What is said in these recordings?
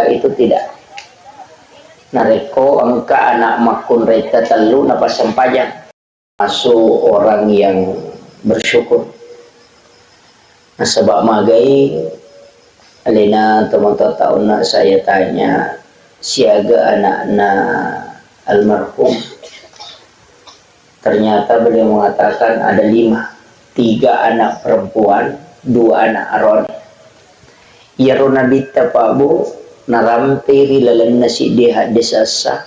itu tidak. Nareko angka anak makun reta telu napa sempajang masuk orang yang bersyukur. Nah sebab magai alina teman-teman tahun saya tanya siaga anak-anak almarhum, ternyata beliau mengatakan ada 5, 3 anak perempuan, 2 anak aron. Ya ronabita pabu narampiri lalan nasi deha desasa,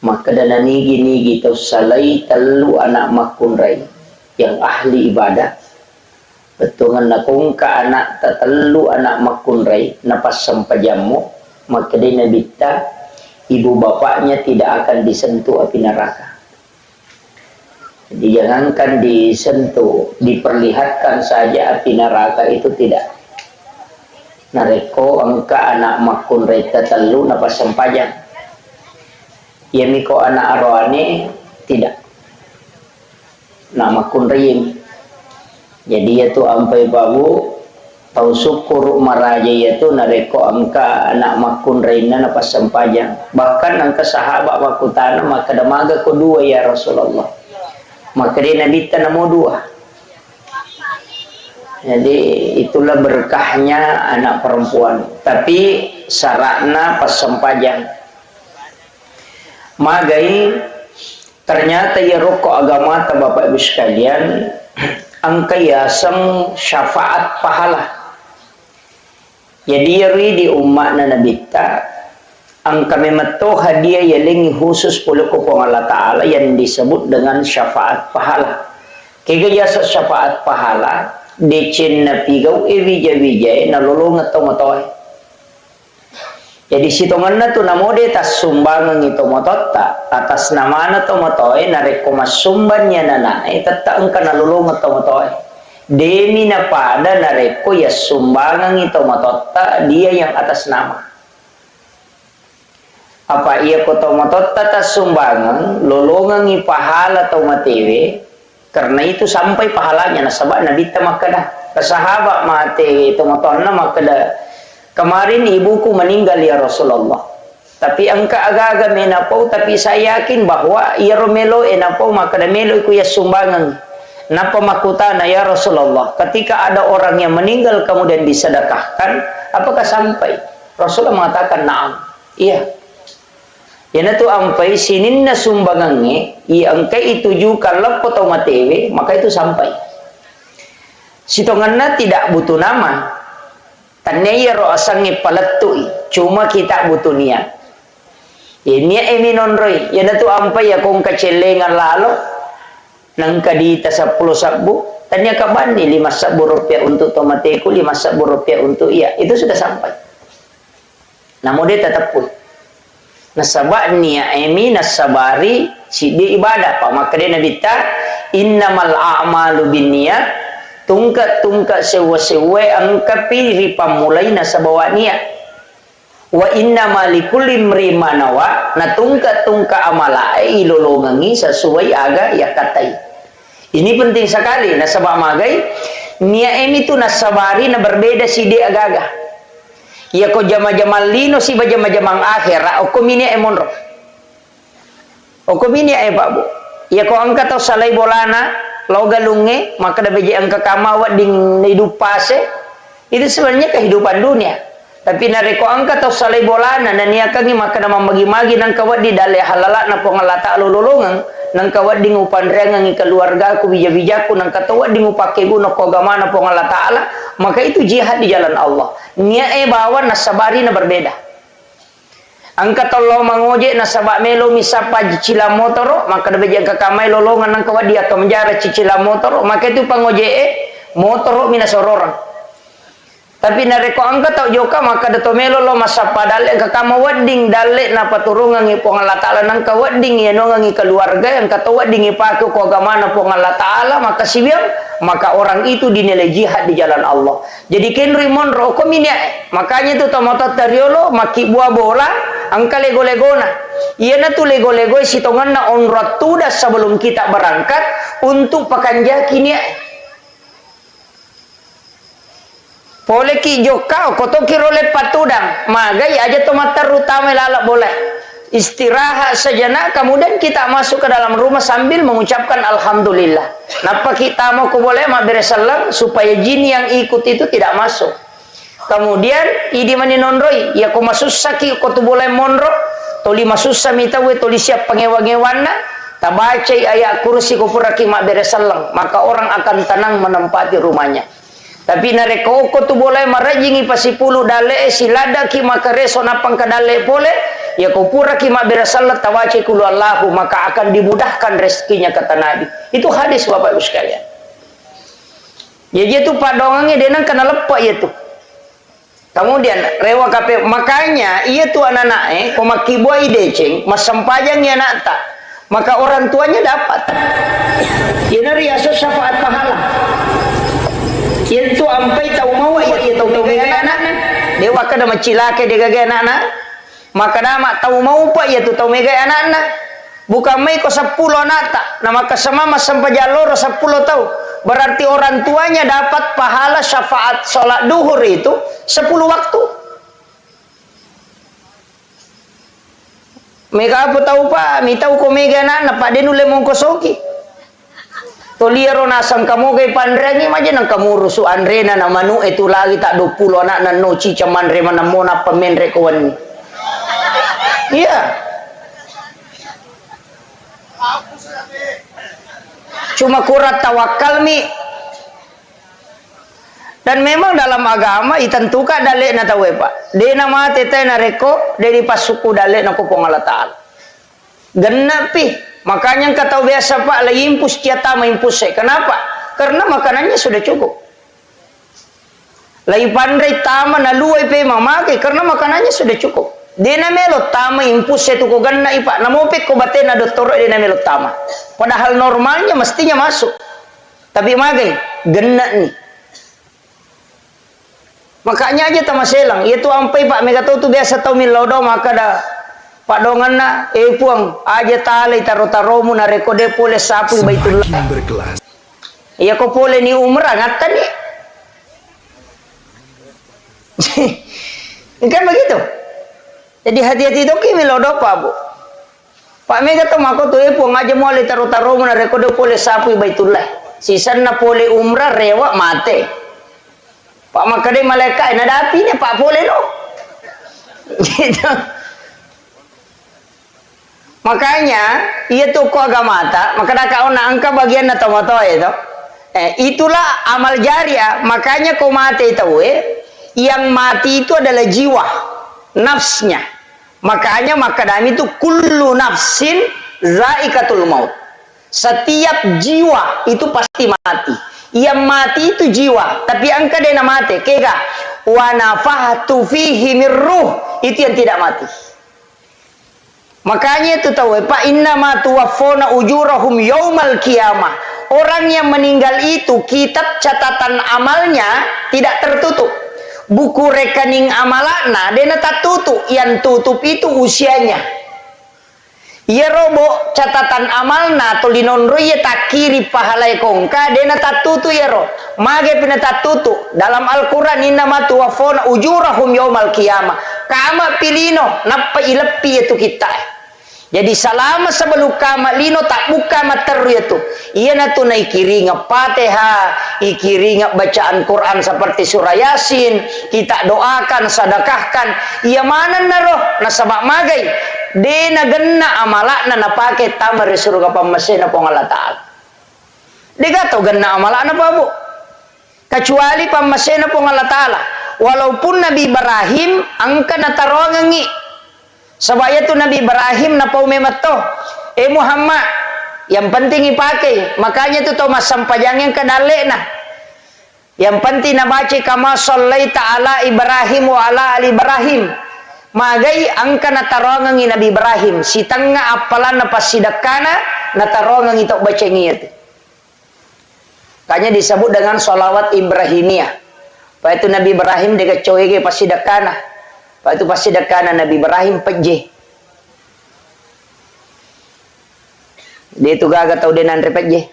maka dana nigi tau salai telu anak makunrai yang ahli ibadah. Betungan nakung ka anak tatelu anak makunrai napas sampajamu, maka dia nabita ibu bapaknya tidak akan disentuh api neraka. Jadi jangankan disentuh, diperlihatkan saja api neraka itu tidak. Nareko angka anak makun reta telu napas sampajang. Ya miko anak arwane tidak. Nama kun riyim. Jadi yaitu ampai babu tau syukur maraja yaitu nareko angka anak makun reina napas sampajang. Bahkan angka sahabat wakutana maka damaga kedua ya Rasulullah. Maka dia nabi tanamo 2. Jadi itulah berkahnya anak perempuan. Tapi syaratnya pas sempajang. Magai ternyata ya rokok agama ta Bapak Ibu sekalian, angka yasang syafaat pahala. Jadi yari di umat na nabita angka memeto hadiah yalingi khusus puluh kupong Allah Ta'ala yang disebut dengan syafaat pahala. Kaya yasa syafaat pahala decen na pigaw evija-vijay na lulungat to motoy. Jadi sitongan na to namode tas sumbangan ito mototta atas nama na to motoy na rekomas sumban niya na naay tataan ka na lulungat to motoy. Demi na pada na reko ya sumbangan ito mototta dia yang atas nama. Apa iya ko to mototta tas sumbangan lulungan ipahala to matewe. Karena itu sampai pahalanya nasabak Nabi tamakada kesahabat mate itu motonna makada kemarin ibuku meninggal ya Rasulullah, tapi angka aga-aga menapau, tapi saya yakin bahwa ia romelo enapau makada melo iku ya sumbangan napa makutana ya Rasulullah, ketika ada orang yang meninggal kemudian disedekahkan apakah sampai? Rasulullah mengatakan na'am, iya. Yana tu ampai sinin na sumbangannya, angkai itu juga lepo atau matewe, maka itu sampai. Sitonganna tidak butuh nama, tanaya roasangi palatui, cuma kita butuh niat. Ini eminonroi, yana tu ampai ya kong kacelengan lalu, nang kadita 10 sabu, tanya kabani 5 sabu rupiah untuk tomateku, 5 sabu rupiah untuk iya, itu sudah sampai. Namun dia tetap pun. Nasabak niya emi nasabari si di ibadah pa maka dia nabita innamal a'malu binniyat tungka sewa-sewa angka pilih pamulai nasabawa niat wa innamal likulli imrin ma nawa na tungka amala ilolongangi sesuai aga ya katai. Ini penting sekali nasabak magai niya emi tu nasabari na berbeda si di agaga. Ya ko jama-jamal lino si bajama-jamang akhir o komini emonro o komini e babu ya ko angka to salai bolana lo galunge maka da beje angka kamawa ding hidupase itu sebenarnya kehidupan dunia tapi nareko angka to salai bolana dan niakangi maka da magi-magi nang kawat di dale halala na pongalata lululungan nang kawat ding upandrengan ngi keluarga ku bija-bijaku nang katawa ding upake guno ko gamana pongalata Allah maka itu jihad di jalan Allah. Niat bawa nasabari na berbeda. Angka tolo mangoje nasabak melo misapa cicila motoro maka dabeje angka kamay lolongan nang kawadi akan menjara cicila motoro maka itu pangoje motoro minasororang. Tapi nareko angka tau joka maka dato melo lo masapa dale angka kama wading dale na paturungan ngi pongala taala nang ka wading ya no ngi keluarga yang kata wading ipake ko agamana pongala taala maka sibiam maka orang itu dinilai jihad di jalan Allah. Jadi kenri monro ko minya makanya itu tomato tariolo maki buah bola angka lego-legona. Iya na tu lego-lego sitongan na on ratuda sebelum kita berangkat untuk pakanjaki nia. Pole ki joka koto kirole patudang. Magai aja tomatar utama lalak boleh. Istirahat sejenak, kemudian kita masuk ke dalam rumah sambil mengucapkan alhamdulillah. Napa kita mau boleh mak beresalam supaya jin yang ikut itu tidak masuk. Kemudian idi mani nonroi, ya ko masussa ki ko tu boleh monro, toli masussa mita we toli siap pengewa-ngewana, tabaca ayat kursi ko puraki mak beresalam, maka orang akan tenang menempati rumahnya. Tapi nareko ko tu boleh marajingi pasipulu dale silada ki maka reso napang kadale pole ya ko pura ki mak beresalam tawace kulu Allahu maka akan dimudahkan rezekinya kata Nabi. Itu hadis Bapak Ibu sekalian. Jadi itu padongannya denang kena lepak itu. Kemudian rewa kape makanya iya tu anak-anak ko makiboi deceng masampajang ya nak tak maka orang tuanya dapat. Ini riaso syafaat pahala. Itu ampai tahu mau ya tahu gaya anak-anak. Dewa kada macilake de gaya anak-anak. Maka nama tahu mau pak ya tu tahu mega anak-anak. Bukan mai ko 10 anak tak. Nama kesama sampai jalur 10 tahu. Berarti orang tuanya dapat pahala syafaat sholat duhur itu 10 waktu. Mega apa tahu pak? Mi tahu ko mega anak pak de nule mong kosoki. Toliero nasang kamu kay pandrengi maja nang kamu rusu andre na namanu itu lagi tak 20 anak na noci caman remana mona pemenre kawan. Iya. Cuma kurat tawakal mi. Dan memang dalam agama itentukan dalek na tawe pak. De nama tete na reko dari pasuku dalek na kupong Allah Ta'ala. Genapi. Makanya kata biasa pak lagi impus tiata maimpus saya. Kenapa? Karena makanannya sudah cukup. Lagi pandai tama na luai pe mamake karena makanannya sudah cukup. Dena melo tama impus saya tuku ganna ipak. Namopek ko bate na doktor dena melo tama. Padahal normalnya mestinya masuk. Tapi magai genna nih. Makanya aja tama selang. Itu ampai pak mega tu biasa tau milodo maka dah padongan na puang aja tali taro-taromu na rekode pole sapu baitullah. Iya ko pole ni umrah ngatan ni. Kan begitu. Jadi hati-hati itu kimi lodo pa bu. Pak mega to mako to puang aja mole taro-taromu na rekode pole sapu baitullah. Sisan na pole umrah rewa mate. Pak makade malaikat na dapi ni pak pole lo. Gitu. Makanya ia tuh ko agama ta maka dah kau nak angka bagian na tomato itu itulah amal jariah. Makanya kau mati itu yang mati itu adalah jiwa nafsnya. Makanya maka dami itu kullu nafsin zaikatul maut. Setiap jiwa itu pasti mati. Yang mati itu jiwa tapi angka dia mati kega wa nafahtu fihi mir ruh itu yang tidak mati. Makanya itu tahu Pak innama tuwaffawna ujurahum yaumal qiyamah. Orang yang meninggal itu kitab catatan amalnya tidak tertutup. Buku rekening amalana dena tak tutup, yang tutup itu usianya. Ya robo catatan amalna tolinon roye tak kiri pahalai kongka dena tak tutup ya ro. Mage pina tak tutup. Dalam Al-Qur'an innama tuwaffawna ujurahum yaumal qiyamah. Kama pilino napa ilepi itu kita. Jadi selama sebelum kama lino tak buka materi itu. Ia natu na ikiringa Fatihah, ikiringa bacaan Quran seperti surah Yasin, kita doakan, sedekahkan. Ia mana naroh nasabak magai. Dena genna amalakna na pakai tamar surga pamasena pong Allah Ta'ala. Dega to genna amalakna pa bu. Kecuali pamasena pong Allah Ta'ala. Walaupun Nabi Ibrahim angka na tarongangi. Sebab itu Nabi Ibrahim na pau memato Muhammad yang penting dipakai. Makanya itu Thomas sampajang yang kedale nah. Yang penting na baca kama sallaita ala Ibrahim wa ala ali Ibrahim. Magai angka na tarongangi Nabi Ibrahim. Si tengah apalan na pasidakana na tarongangi tok baca ngiyat. Kanya disebut dengan sholawat Ibrahimiyah. Pak itu Nabi Ibrahim dekat coege pasidakana. Pak itu pasti dekana Nabi Ibrahim peje. Dia itu gagal tahu dia nanti peje.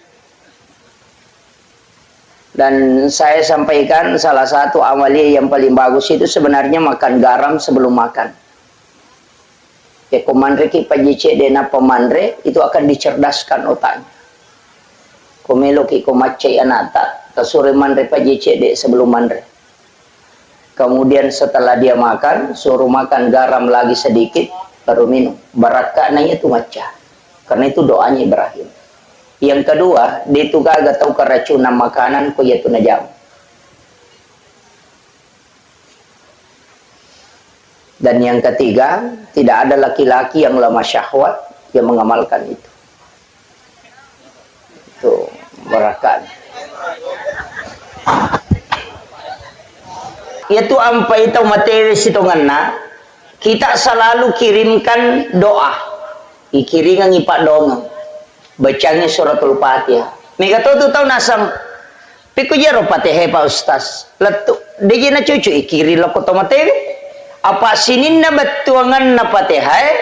Dan saya sampaikan salah satu amalia yang paling bagus itu sebenarnya makan garam sebelum makan. Ya komandre ki pajece dena pemandre itu akan dicerdaskan otaknya. Komelo ki komace anata tasure mandre pajece de sebelum mandre. Kemudian setelah dia makan suruh makan garam lagi sedikit baru minum. Barakahnya itu maca. Karena itu doanya Ibrahim. Yang kedua, dia itu kagak tahu keracunan makanan ko yaitu najam. Dan yang ketiga, tidak ada laki-laki yang lemah syahwat yang mengamalkan itu. Itu barakat. Itu ampai itu materi sitonganna, kita selalu kirimkan doa. Ikiringan ipak dongeng. Bacanya suratul Fatihah. Mega tu tahu nasam. Piku jero Fatihah Pak Ustaz. Letu dejina cucu ikiri loko tomatewe. Apa sininna betuangan na Fatihah?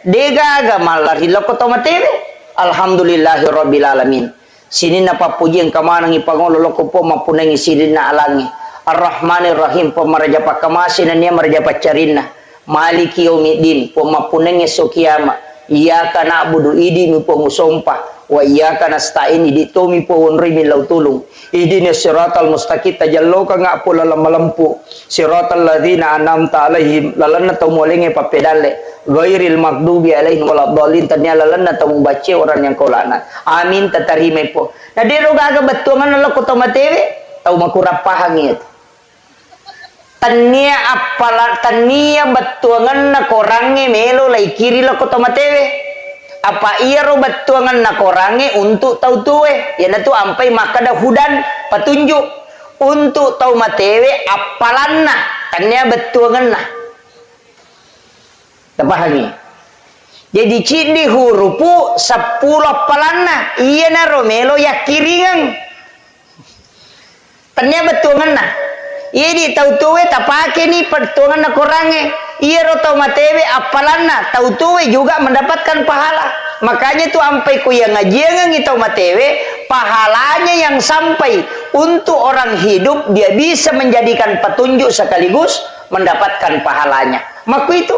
Dega aga malari loko tomatewe. Alhamdulillahirabbil alamin. Sininna papuji kamana ngi pangolo loko po mapunangi sininna alangi. Ar-Rahmanir Rahim pemaraja pakamasi nanya maraja pacarina. Maliki yaumiddin pemapunangi sokiyama. Iyyaka na'budu idi mi po musompa wa iyyaka nasta'in idi to mi po wonri mi lautulung ihdinas siratal mustaqim tajallo ka nga po lamalampu siratal ladzina an'amta alaihim lalanna to molenge papedale ghairil maghdubi alaihim waladdallin tanya lalanna to bace orang yang kolana amin tatarime po na dero gaga betuangan lo ko tomatewe tau makurapahang itu tania apala tania betuangan na korange melo lai kiri lo kotomatewe apa iya ro betuangan na korange untuk tau tuwe ya natu ampai makada hudan petunjuk untuk tau matewe apalanna tania betuangan na tapahani jadi cindi hurupu 10 apalanna iya na ro melo ya kiringan tania betuangan na ini tahu tuwe tapake ni pertuangan na korange iya roto matewe apalanna tahu tuwe juga mendapatkan pahala makanya tu ampai ku yang ngajian ngitau matewe pahalanya yang sampai untuk orang hidup dia bisa menjadikan petunjuk sekaligus mendapatkan pahalanya maku itu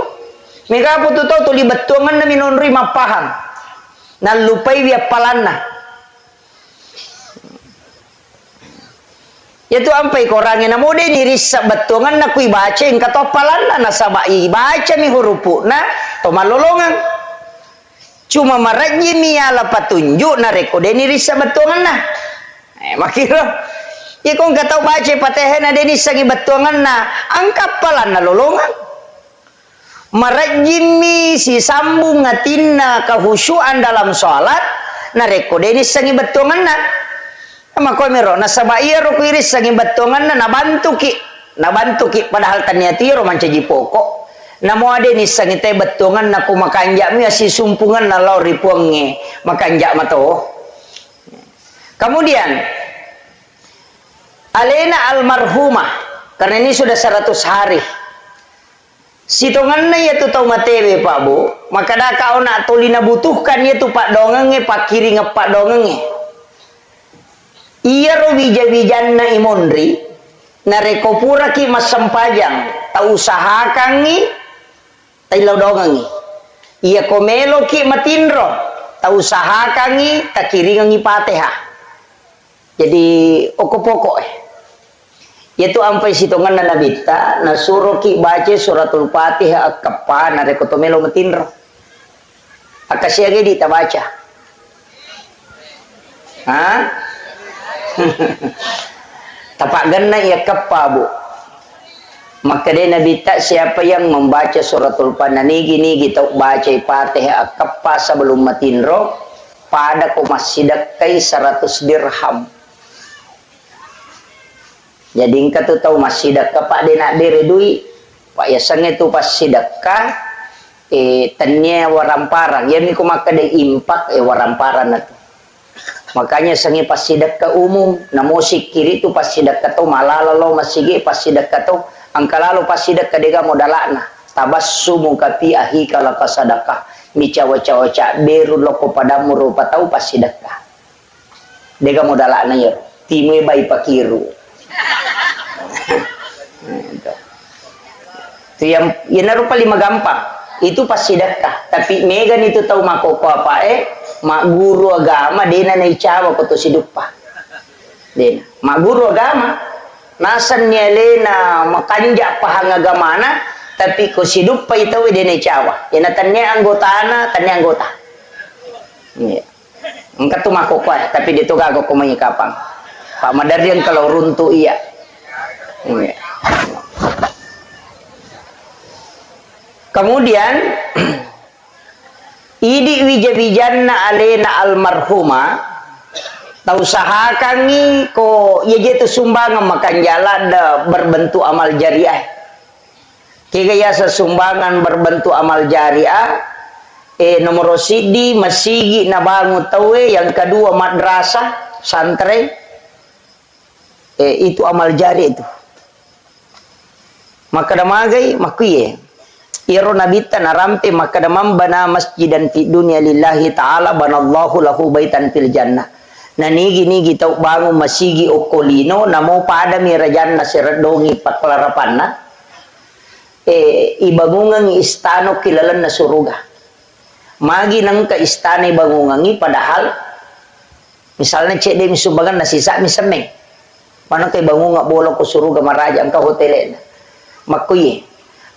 mereka putu tahu tu libetuangan na minunri mapahang na lupai dia palanna yaitu ampai korangnya na mode ni risa betungan na kui baca ing katopalan na sabai baca mi hurupu na to malolongan cuma maraji mi ala patunjuk na rekode ni risa betungan na makiro ya kong katau baca Fatihah na deni sangi betungan na angkap palan na lolongan maraji mi si sambung ngatinna kehusyuan dalam salat na rekode ni sangi betungan na mako mero nasabai ro kuiris sangi batongan na nabantu ki padahal taniati ro mancaji pokok namo ade ni sangi te batongan na kumakanja mi si sumpungan na law ripuange makanja mato kemudian Alena almarhumah karena ini sudah 100 hari sitongan na yaitu tau matewe Pak Bu maka da kau nak tolina butuhkan yaitu Pak dongenge Pak kiri ngepak dongenge iya ro wija-wijanna imondri nareko pura ki masempajang ta usahakan ni ta ilodongangi iya komelo ki matindro ta usahakan ni ta kiringan ni Fatihah jadi okopoko yaitu ampai sitongan na nabita na suruh ki baca suratul Fatihah kepa nareko tomelo matindro akasiage di ta baca ha tapak ganna ya kepa Bu maka dia Nabi tak siapa yang membaca suratul Pananigi ni kita baca Fatihah kepa sebelum matinro pada ko masyidakai 100 dirham jadi engkau tu tahu masyidak pak dia nak diredui pak ya sange tu pas sidakah tanya waramparang ya mi ko maka de impak waramparan na tu makanya sangi pas sidak ke umum na musik kiri tu pas sidak ke tu malalalo masigi pas sidak ke tu angkalalo pas sidak ke dega modalana tabassumu kati ahi kala kasadakah mi cawa-cawa beru loko padamu rupa tau pas sidak ka dega modalana ya time bai pakiru. Itu yang naruh paling gampang. Itu pas sedekah. Tapi Megan itu tahu makoko apa mak guru agama dena na icawa ko to siduppa. Dena mak guru agama nasan nyelena makanja pahang agamana tapi ko siduppa itu dena icawa. Yana tannya anggota. Iya. Engkat tu makoko tapi dito gago ko manyikapang. Pak Madarian kalau runtuh iya. Iya. Kemudian idi wija-wijanna alena almarhuma tausahakangi ko ye tu sumbangan makan jalan berbentuk amal jariah. Kaya sumbangan berbentuk amal jariah nomor sidi masigi na bangun tawe, yang kedua madrasah santren itu amal jari itu. Maka damagai makuye iro nabita narampe maka damam bana masjidan fi dunia lillahi ta'ala banallahu lahu baitan fil jannah. Nigi tau bangun masigi okolino namo pada mirajanna siradongi paklarapanna ibangungang istano kilalan na suruga. Magi nang ka istana ibangungangi padahal misalnya cek dia misumbangan nasisa misemeng. Mana kay bangunga bolong ko suruga maraja ang ka hotelena. Makuye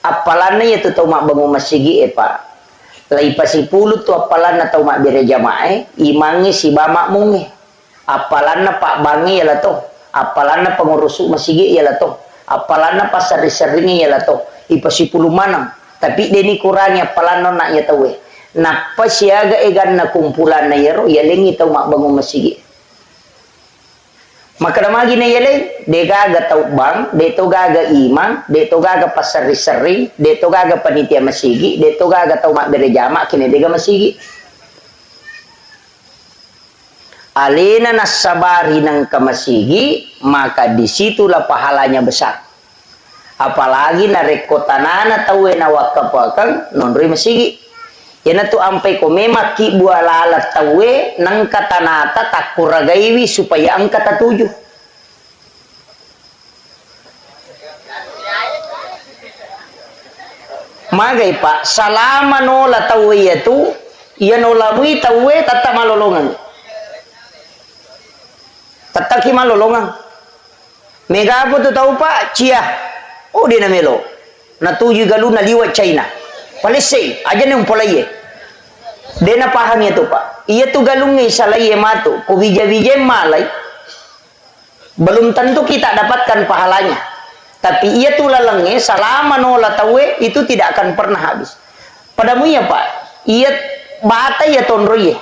apalana ya tu tau mak bangun masigi pak lai pasipulut tu apalana tau mak bere jamaah imangi si bamak mungi apalana pak bangi ya lah tu apalana pengurus masigi ya lah tu apalana pasar seringi ya lah tu ipasipulu manang tapi deni kurangnya apalana nak ya tahu napa siaga egan na kumpulan na yero ya lengi tau mak bangun masigi. Maka namagi na yeleng, de gaga tau bang, de to gaga imang, de to gaga pasari-sering, de to gaga panitia masigi, de to gaga tau mak berejama, kini dega masigi. Alena nasabari ng kamasigi, maka disitulah pahalanya besar. Apalagi na rekotanana tau na wakapakang, nonroy masigi. Yan na to ampay ko memaki bualala tawe nang katanata takuragaywi supaya ang katatuju. Magay pa, salama no la tawe yatu, yan o lawi tawe tata malolongan. Tataki malolongan. Megapo to tau pa, cia. O di na melo. Natuju galu na liwat China. Palesay, aja nang polaye. Dena paham itu pak. Ia tu galungi salaye matu, kubija-bija malay. Belum tentu kita dapatkan pahalanya. Tapi ia tu lalangnya selama nola tawe itu tidak akan pernah habis. Padamu ya pak, ia bata ya tonroye.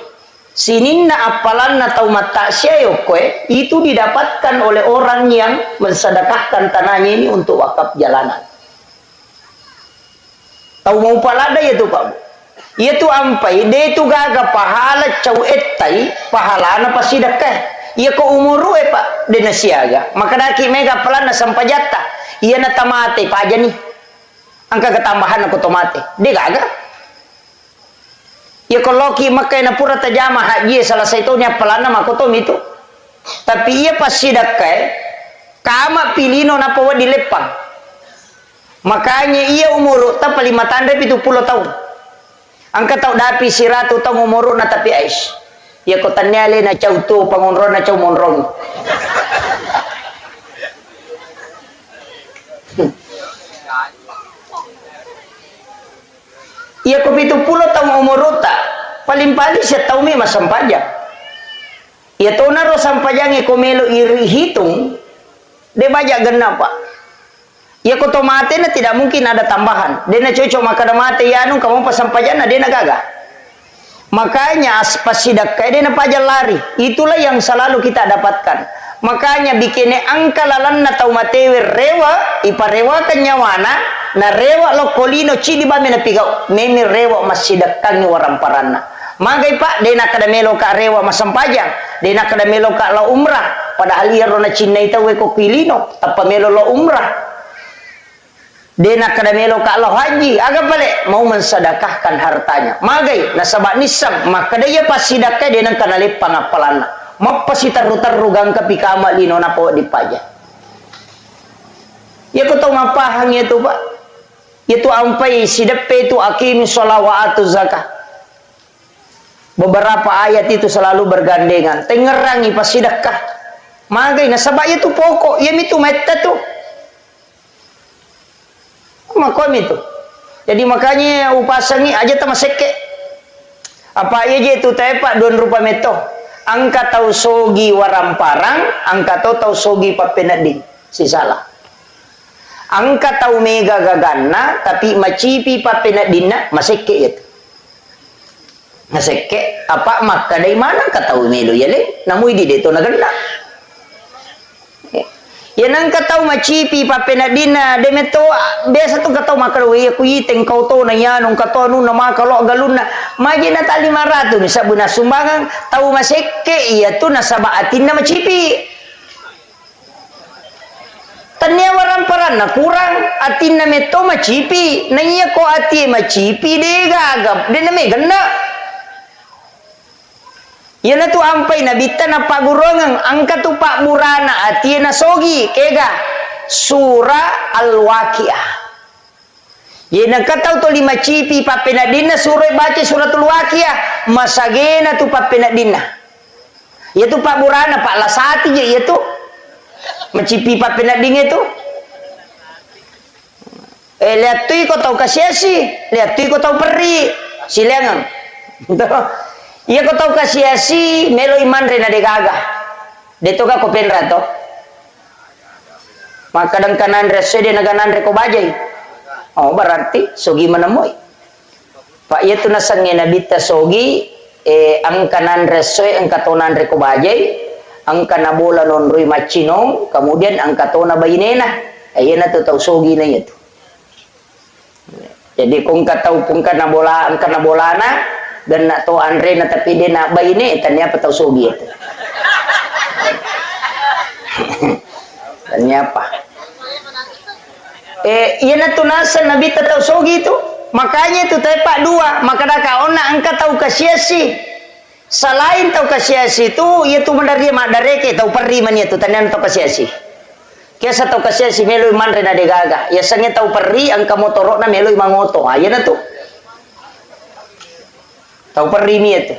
Sininna apalan atau mata syayokwe itu didapatkan oleh orang yang mensedekahkan tanahnya ini untuk wakaf jalanan. Tahu mau palada ya tu pak. Ia tu ampai, dia tu gaga pahala cau etai, pahala na pasidakah. Ia ko umuru pak, dia nasiaga. Maka daki mega pelana sampajata. Ia na tamate paja nih. Angka ketambahan aku tomate. Dia gaga. Ia ko loki makai na pura tajama haji salah satunya pelana makotom itu. Tapi ia pasidakah, kama pilino na pawa dilepang. Makanya ia umur tak 5 tanda 70 tahun. Angka tau dapi siratu tau umur na tapi ais. Ia kotanyale na cau tu pangonron na cau monrong. Ia ko 70 tahun umur tak. Paling-paling siya tau mi masampajang. Ia tau naro sampajang ko melo iri hitung. De bajak genap pak. Ya ko tomate na tidak mungkin ada tambahan. Dia na cocok maka mate ya anu kamu pasampajana dia na gaga. Makanya pasidakah dia na pajal lari. Itulah yang selalu kita dapatkan. Makanya bikinnya angka lalan na tau matewe rewa iparewa kanyawana na rewa lo kolino cidi ba mena pigau memi rewa masidakang waramparana. Magay pak dia na kada melo ka rewa masampajang. Dia na kada melo ka la umrah. Padahal iya ro na Cina itawe ko pilino tapa melo lo umrah. Dena kadamelo ka Allah haji agak balik mau mensedekahkan hartanya magai nasabak nisam maka dia pasidakah dia nang kanalip pangapalana mapasi taru-taru gang kapikama lino na po di paja. Ya ko tahu mapahang itu Pak. Itu ampai sidepe itu akim sholawatu zakah. Beberapa ayat itu selalu bergandengan. Tengerangi pas sedekah. Magai nasabah itu pokok. Ya itu meta tuh. Makom itu. Jadi makanya upasangi aja tamaseke. Apa aja itu tepak don rupa meto. Angka tau sogi waramparang, angka tau sogi papenadin. Si salah. Angka tau mega gagana, tapi macipi papenadina maseke itu. Maseke apa maka dari mana katau melo ya le? Namui di deto nagana. Ya nang katau macipi papenadina demeto biasa tu katau makalo ya kuiteng kau to na yan nung katau nu na makalo galuna maji na ta 500 ni sabuna sumbangan tau maseke iya tu nasaba atin na macipi tanya waran na kurang atin na meto macipi na iya ko ati macipi de gagap de na me ganda. Yana tu ampai na bitta na pagurongang angka tu pak burana ati na sogi kega surah al-waqiah. Yana katau to 5 cipi papenadina surah baca suratul waqiah masagena tu papenadina. Ya tu pak burana pak lasati je ya tu macipi papenadina itu. Lihat tu ko tau kasiasi, lihat tu ko tau peri silangan. Iya ko tau kasiasi melo iman rena de gaga. Deto ka ko penra to. Maka kadang kanan resede na ganan re ko bajay. Oh berarti sogi menemui. Pak iya tu nasange nabita sogi ang kanan resoe ang katonan re ko bajay, ang kanabola non rui machinong, kemudian ang katona bayinena. Iya na tu tau sogi na itu. Jadi kung katau pun kanabola ang kanabolana dan nak tahu Andre na tapi dia nak bayi ni tanya apa tahu sogi itu. Tanya apa? Iya na tunasan nabi tahu sogi itu. Makanya itu tepak dua. Maka dah kau nak angkat tahu kasiasi. Selain tahu kasiasi itu, ia tu mendaria mak dareke tahu perri man itu tanya tahu kasiasi. Kiasa tahu kasiasi melu iman rena de gaga. Ya sange tahu perri angka motorok na melu imangoto. Iya na tu. Tahu perri ni itu.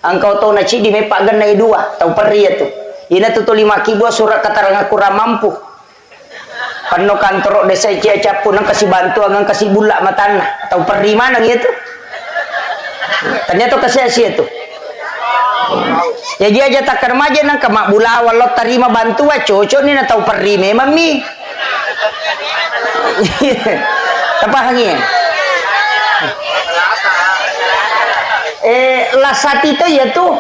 Angkau tahu na cidi mepak ganai dua. Tahu perri itu. Ina tu 5 kibo surat keterangan kurang mampu. Pano kantor desa cia capu nang kasih bantu nang kasih bulak matana. Tahu perri mana gitu. Ternyata kasih asia itu. Jadi aja tak remaja nang kemak bula walau terima bantu wa cocok ni na tahu perri memang mi. Apa hangi? Lasati itu ya tuh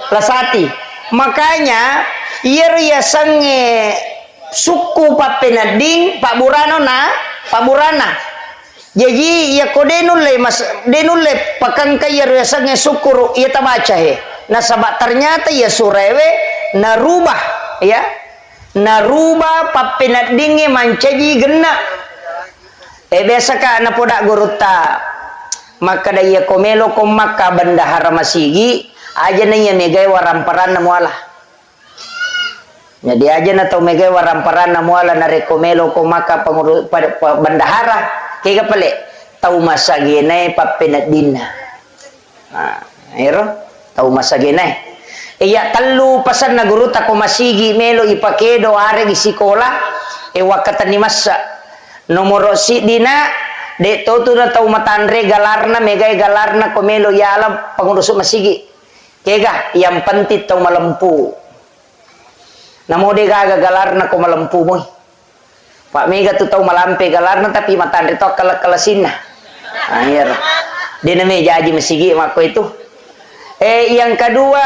lasati makanya ia sange suku papenading pak burana jadi ya kodenule mas denule pakang kaya sange syukur ia tabaca nasabak ternyata ya surewe narubah ya narubah papenadinge mancaji gena. Biasa ka na poda guruta maka daya komelo ko maka bandahara masigi aja na iya megay waramparan na muala. Jadi aja na tau megay waramparan na muala na rekomelo ko maka bandahara kaya pala tau masaginay papenadina. Ero tau masaginay. Iya talu pasan na guruta ko masigi melo ipakedo are isikola wakatan ni masa nomor si dina de to tu na tau matandre galarna megay galarna komelo yalam pangurusuk masigi kega yang pentit tau malempu namo de gaga galarna ko malempu moy pak mega tu tau malampe galarna tapi matandre to kalasinna akhir de na meja aji masigi mako itu yang kedua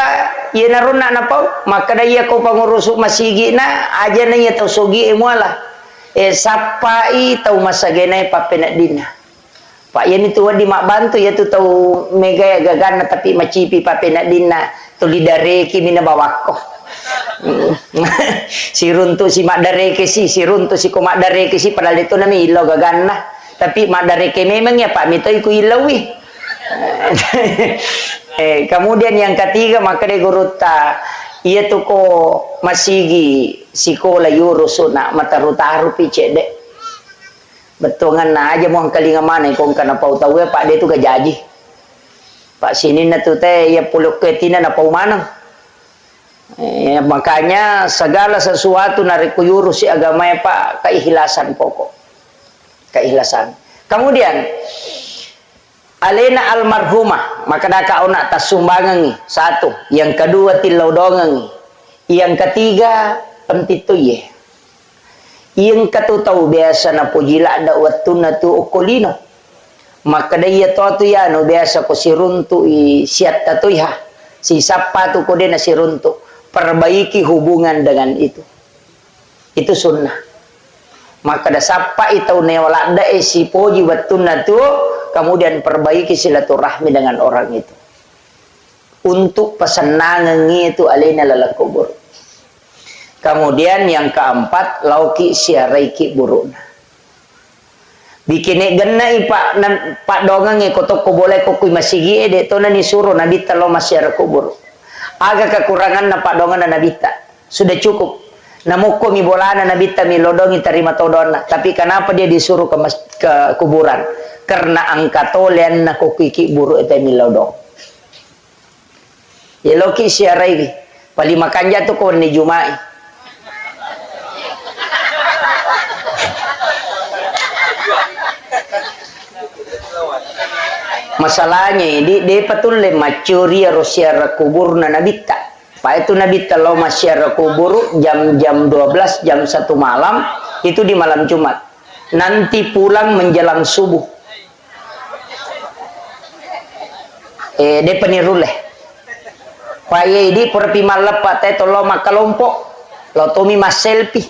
ia naruna napau maka daya ko pangurusuk masigi na aja na iya tau sogi muala sapai tau masagenai papenadina. Pak yan itu di mak bantu ya tu tau mega gagana tapi macipi papenadina tu lidareki mina bawako. Si runtu si mak dareke si runtu si ko mak dareke si padahal itu nami ilo gagana tapi mak dareke memang ya Pak mito iku ilawi. Kemudian yang ketiga maka de guruta ia tu ko masigi sikola yurusuna matarutaru picede betongan na aja mau kalinga mana kong kana pau tahu pak de tu gajaji pak sini na tu teh ya puluk ketina na pau mana makanya segala sesuatu narik yurus si agama ya pak keikhlasan pokok keikhlasan. Kemudian alena almarhumah maka daka ona tasumbangan satu, yang kedua tilau dongang, yang ketiga pentituye, yang tahu biasa na pujila ada waktu na tu okolino maka daya tu ya no biasa ko siruntu siat tatuiha si sapa tu ko na siruntu perbaiki hubungan dengan itu sunnah maka da sapa itu newala da si poji waktu na tu kemudian perbaiki silaturahmi dengan orang itu untuk pesenangan itu alena lala kubur. Kemudian yang keempat lauki siaraiki buruna bikin genai pak dongang kotok ko boleh ko kui masigi de to nani suruh nabi talo masyara kubur agak kekurangan na pak dongan na nabita sudah cukup namuko mi bolana nabita mi lodongi terima todona tapi kenapa dia disuruh ke kuburan karena angkatolen na kukiki buru eta milodong ya loki siarai pali makanja tu ko ni jumai masalahnya di patul le macuri rosiara kubur na nabita pak itu nabita lo masyara kubur jam 12 jam 1 malam itu di malam Jumat nanti pulang menjelang subuh de peniruleh paye di perpi malap te tolo makalompok lo tomi mas selfie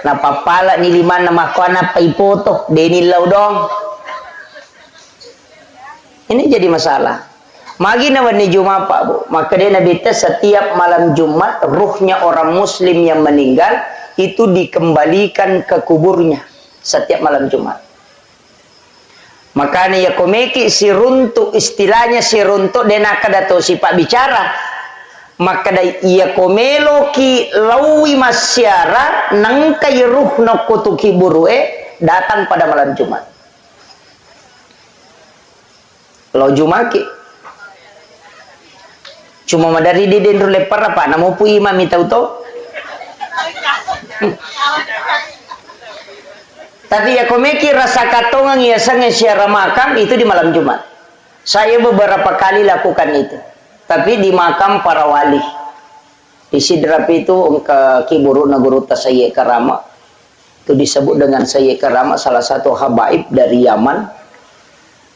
na papala ni lima na makwana paipoto deni laudong ini jadi masalah magi na wani Jumat pak bu maka dia nabi setiap malam Jumat ruhnya orang muslim yang meninggal itu dikembalikan ke kuburnya setiap malam Jumat. Makanya ya komeki si runtuk istilahnya si runtuk denaka dato si pak bicara maka iya komelo ki lawi masyara nangka ruh no kutuki burue datang pada malam Jumat lo Jumaki cuma madari di dendro lepar apa namo pu imam itau to tapi ya komeki rasa katongan ya sange siara makam itu di malam Jumat. Saya beberapa kali lakukan itu. Tapi di makam para wali. Di Sidrap itu ke Kiburu Naguru Tasayye Karama. Itu disebut dengan Sayye Karama salah satu habaib dari Yaman.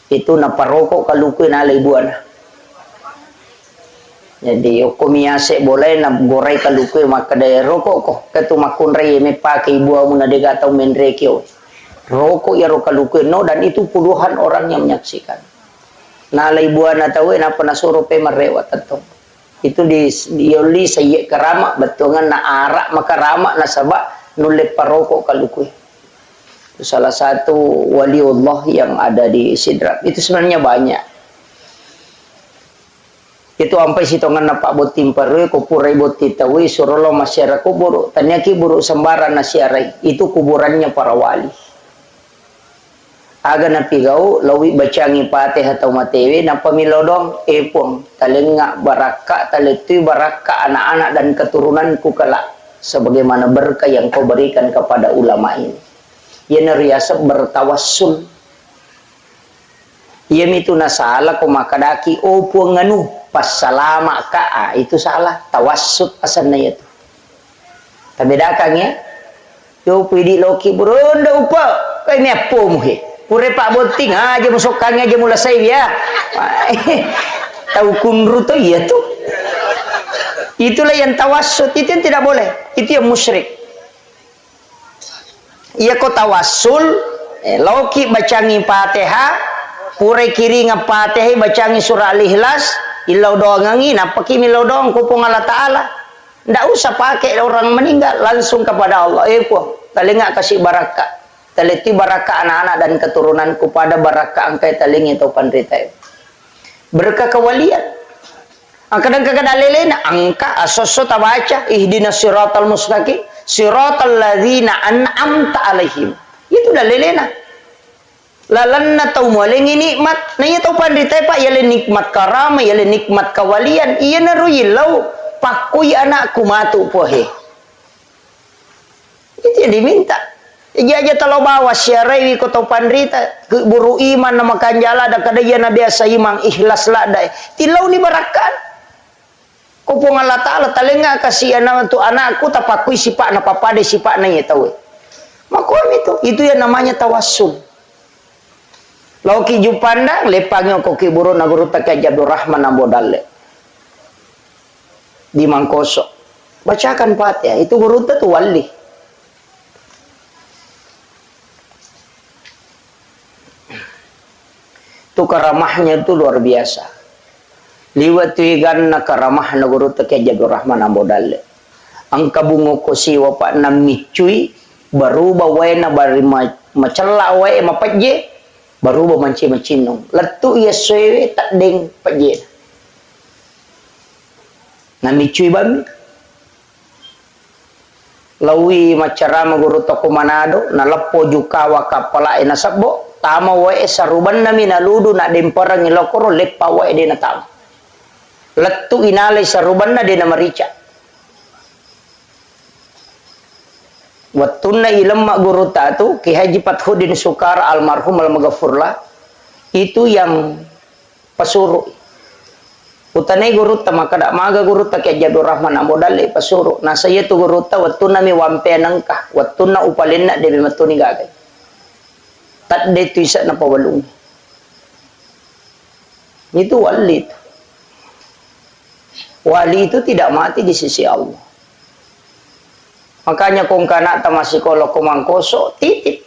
Itu na parokok kalukuin alay buana. Jadi komiase boleh na goray kalukuin maka daya rokok ko. Ketumakun reye me pakai buah muna degatau menrekyo. Rokok ya rokaluku no dan itu puluhan orang yang menyaksikan. Nah laibuana tahu apa nasoro pe marewat atau itu di dioli Sayye Karama betongan na arak maka ramak nasaba nulit parokok kaluku. Itu salah satu waliullah yang ada di Sidrap. Itu sebenarnya banyak. Itu sampai sitongan na pak botim parwe ko purai boti tawi surolo masyara kubur tanyaki buru sembaran nasyarai itu kuburannya para wali. Aga na pigau lawi bacangi Fatihah atau matewe na pamilodong epong talenga baraka taletu baraka anak-anak dan keturunanku kelak sebagaimana berkah yang kau berikan kepada ulama ini. Ia neriasa bertawassul. Ia mitu nasala ko makadaki opo nganu pas salama ka itu salah tawassut asanna itu. Tabedakang ya. Yo pidi loki buronda upa kay mi apo mo he. Pure pak boting aja musukannya aja mula saya ya. Tahu kunru tuh iya tuh. Itulah yang tawassut itu yang tidak boleh. Itu yang musyrik. Iya kok tawassul lauki bacangi Fatihah pure kiri ngapatih bacangi surah Al-Ikhlas ilau doangangi napaki milau doang kupung Allah Ta'ala. Ndak usah pakai orang meninggal langsung kepada Allah. Talenga kasih barakah. Teliti baraka anak-anak dan keturunanku pada baraka angkai talingi atau pandritai. Berkah kewalian. Kadang-kadang lelena angka asoso tabaca ihdinas siratal mustaqim siratal ladzina an'amta alaihim. Itu dah lelena. Lalanna tau mualengi nikmat. Nah iya tau pandritai pak yale nikmat karama yale nikmat kawalian. Iya narui lau pakui anakku matu pohe. Itu yang diminta. Iya aja kalau bawa syarawi ko tau pandrita buru iman nama kanjala da kadaya na biasa imang ikhlas lah dai. Tilau ni barakan. Kupung Allah Ta'ala talenga kasih anak tu anakku tapakui sipak na papade sipak na iya tahu. Makuam itu yang namanya tawassul. Lauki jupanda lepangnya koki buru naguru takai Abdul Rahman Ambodalle di Mangkoso. Bacakan Fatihah itu guru tu wali. Itu karamahnya itu luar biasa. Liwat tuigan na karamah na guru takai Abdul Rahman Ambodalle. Ang kabungo ko si wapak na micui baru bawa na bari macela wae mapatje baru ba manci macinong. Letu ia sewe tak deng patje. Na micui bami. Lawi macarama guru toko Manado na lepo jukawa kapala ina sabbo tama wae saruban nami na ludu na demparang ilokoro lepa wae de na tama. Letu inalay saruban na de na marica. Wattuna ilam mak guru tatu Ki Haji Fathudin Sukar almarhum al-maghfurlah itu yang pasuruh. Utanai guru ta maka maga guru ta Ki Abdul Rahman Ambodalle pasuruh. Nah saya tu guru ta wattuna mi wampe nangkah wattuna upalenna de matuni gagay. Tat de tuisa na pawalung. Itu wali itu. Wali itu tidak mati di sisi Allah. Makanya kung kana ta masikola ko Mangkoso titip.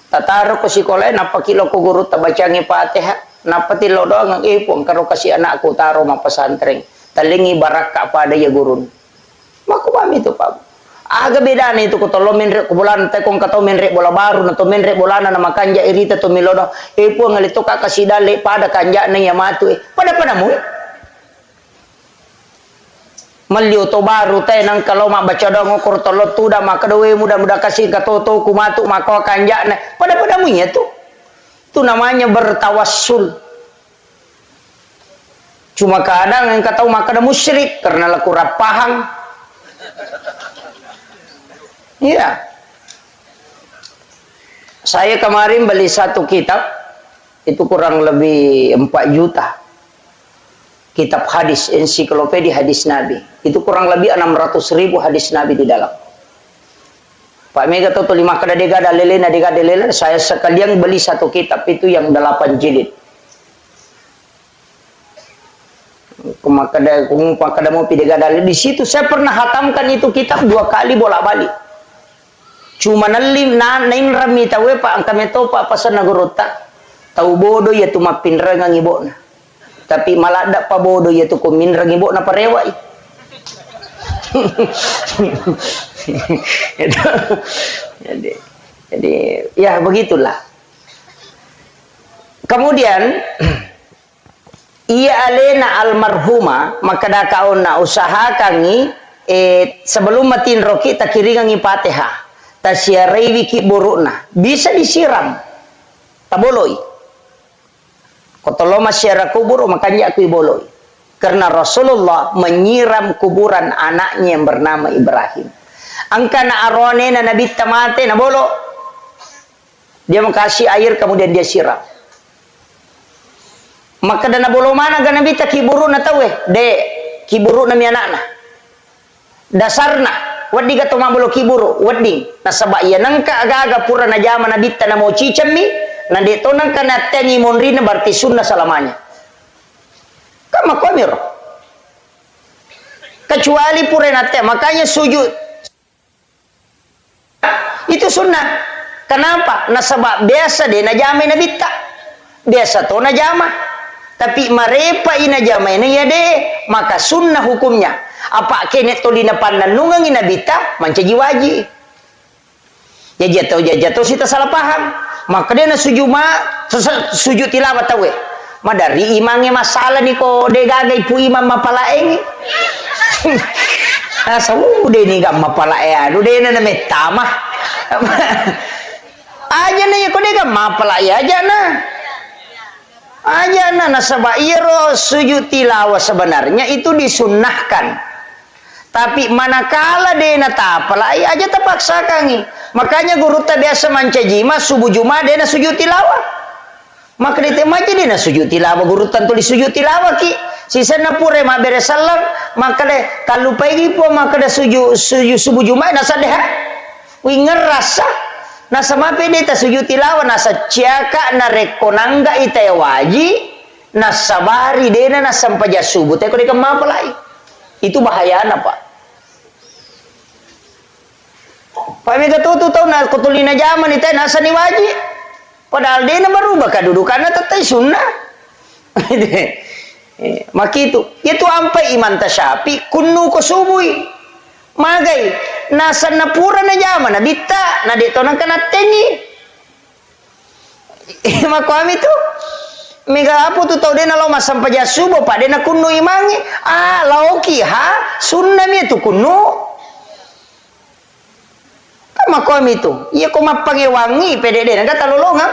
Tataro ko sikola napakilo ko guru ta bacangi Fatihah. Napatilo doang ang ipong karo kasi anakku taro mapasantren. Talingi baraka pada ya gurun. Makumami itu Pak. Aga beda nih itu kutolo menrek bulan te kung kato menrek bola baru na to menrek bolana na makanja irita to milodo. Ipong ngalito ka kasi dali pada kanja na yamatu. Pada mu. Maliu to baru teh nang kalau mak baca dong ukur tolot tu dah mak kedewe mudah-mudah kasih katoto kumatu mako kanjak nah pada munya tu itu namanya bertawassul. Cuma kadang yang kata mak kada musyrik karena laku rapahang. Iya. Saya kemarin beli satu kitab itu kurang lebih 4 juta. Kitab hadis, ensiklopedia hadis Nabi. Itu kurang lebih 600.000 hadis Nabi di dalam. Pak Mega tuh 5 kada dega dalele, saya sekalian beli satu kitab itu yang 8 jilid. Kada mau pidega dalele di situ saya pernah hatamkan itu kitab 2 kali bolak-balik. Cuma nalim nain rami tawe Pak angkame to Pak pasan nagurota. Tahu bodoh ya tu mapinra ngang ibona. Tapi malah ada pa bodoh yaitu kumin rangibo na parewa jadi ya begitulah. Kemudian ia alena almarhuma maka dakaonna usaha kangi sebelum matin roki takiringangi Fatihah tasiarai wiki burukna bisa disiram taboloi. Kotolo masyarakat kubur makanya aku boloi. Karena Rasulullah menyiram kuburan anaknya yang bernama Ibrahim. Angkana arone na nabi tamate na bolo. Dia makasih air kemudian dia siram. Maka dana bolo mana ga nabi ta kiburu na tawe de kiburu na mi anakna. Dasarna wadi ga to mabolo kiburu wadi nasaba iya nangka aga-aga pura na jama nabi ta na mo cicammi. Nanti tonang kana tengi monrina berarti sunnah selamanya. Kama komir. Kecuali purenate makanya sujud. Itu sunnah. Kenapa? Nasabak biasa deh najama nabi tak. Biasa to najama. Tapi marepa inajama ini ya deh. Maka sunnah hukumnya. Apa kene to dinapan nanungang nabi tak mancaji wajib. Ya jatuh sita salah paham. Maka dia na sujud tilawat tahu. Madari imangnya masalah ni ko de gagai pu imam mapalaeng. Asa udah ni gam mapalae adu de na metamah. Aja na ya ko de gam mapalae aja na. Aja na nasaba iro sujud tilawah sebenarnya itu disunnahkan. Tapi manakala dia na tapalai aja terpaksa kangi. Makanya guru ta biasa mancajima subuh Jumat dia na sujud tilawah. Maka dia maca dia na sujud tilawah guru tentu di sujud tilawah ki. Sisa na pure ma bere salam maka de kalau pagi po maka de sujud subuh Jumat na sadeh. Wi ngerasa na samape dia ta sujud tilawah na saciaka na rekonangga ite waji na sabari dia na sampaja subuh te ko de kemapalai. Itu bahayana Pak. Pak Mega tuh tahu na kutulina zaman itu nasa ni wajib. Padahal dia na berubah kedudukannya tetap sunnah. Maki itu ampai iman tasyapi kunu ko subui. Magai nasa na pura na zaman na bita na dito nang kanatengi. Makwami tu Mega apa tu tahu dia na lo sampai jasubo Pak dia na kunu imangi. Lauki ha sunnah mi tu kunu. Makom itu, iya kok mapange wangi PDD, kata lolongan.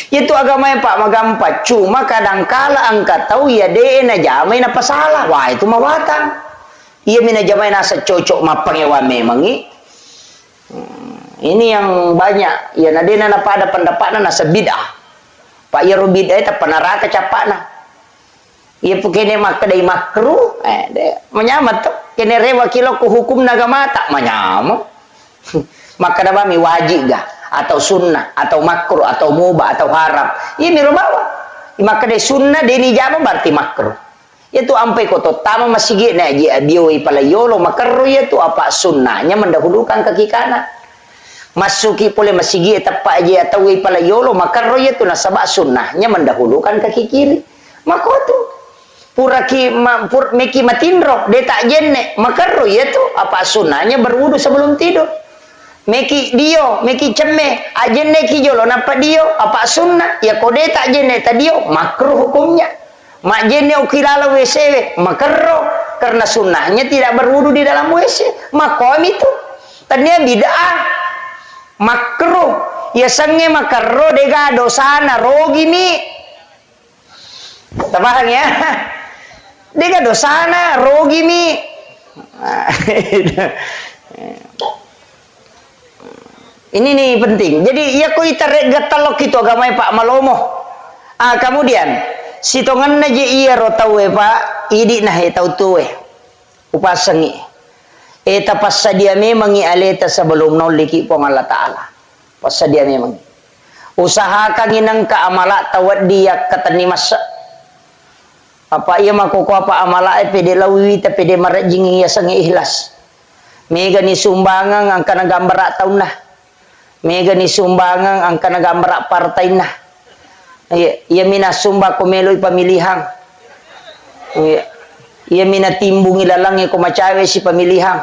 Itu agama yang Pak magampa, cuma kadangkala angkat tahu ya de na jamai na pasalah, wah itu mawatan. Iya mina jamai nasa cocok mapange wa memangi. Ini yang banyak, ya na de na pada pendapatna nasa bid'ah. Pak ya bid'ah itu penaraka capakna. Iya pukene mak kedai makruh, menyamat tuh. Kene rewa kilo ku hukum nagama tak menyamat. Maka dabami wajib gak atau sunnah atau makruh atau mubah atau haram ini bawa maka de sunnah de ni jama berarti makruh itu ampai koto tama masih gina dioi pala yolo makruh itu apa sunnahnya mendahulukan kaki kanan masuki pole masih gina tepak aja atau pala yolo makruh itu nasabak sunnahnya mendahulukan kaki kiri maka itu meki matindro de tak jenne makruh itu apa sunnahnya berwudu sebelum tidur. Meki ceme ajenne ki jolo napa dio apa sunnah ya kode tak jenne tadio makruh hukumnya mak jenne ukilala WC makruh karena sunnahnya tidak berwudu di dalam WC makom itu tadinya bid'ah makruh ya sange makruh dega dosana rogi mi tabahan ya dega dosana rogi mi ini nih penting. Jadi ya koi tarik gatalok itu agama Pak Malomo. Kemudian si tongan naje iya rotawe Pak idi nah tau tuwe upasangi. Eta passa dia memang aleta sebelum noliki pong Allah Taala. Passa dia memang. Usahakan inang ka amala tawad dia katani masa. Apa iya makoko apa amala pede lawi ta pede marajing iya sangi ikhlas. Mega ni sumbangan ang kana gambar taun nah. Mega ni sumbangan ang kanagambara partai na. Iya mina sumba kumeloy pamilihan. Iya mina timbungi lalang ko macawe si pamilihan.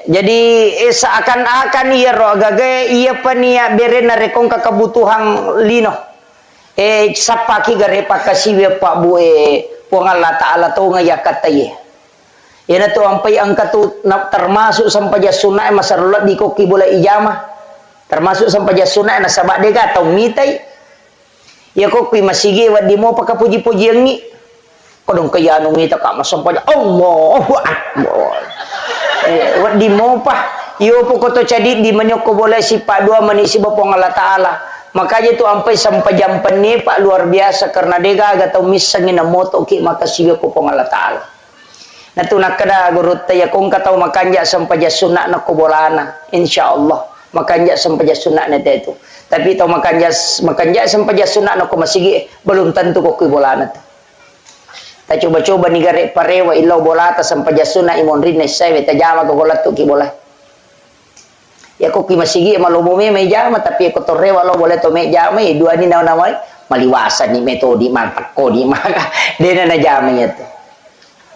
Jadi seakan-akan iya ro agage iya pa niya bere na rekong kakabutuhang lino. Sapaki gare pakasiwe pa bue puang Allah Ta'ala to ngayakat tayo. Yan ito ampay ang termasuk sampai sunnah masarulat di koki boleh ijamah termasuk sampai sunnah nasabak dega atau mitai ya koki masigi wadi mo pakapuji-puji yang ni kodong kaya anu mita ka masampai Allahu Akbar wadi mo pa yo po ko to cadi di manyo ko boleh si Pak dua manisi bapong Allah Taala makanya itu sampai jam penye Pak luar biasa karena dega atau misangin na moto ki makasiyo ko pong Allah Taala. Nah tu nak kada gurut ya kong katau makanja sampai sunnah nak kubolana insyaallah makanja sampai sunnah nete itu tapi tau makanja sampai sunnah nak masigi belum tentu kok kubolana tu ta coba-coba ni gare parewa illau bolata sampai sunnah imon rinne sai ta jama ko bolat tu ki bola ya kok ki masigi malomo me jama tapi ko torrewa lo boleh to me jama dua ni naw maliwasan ni metode mantak ko di maka dena na jama itu.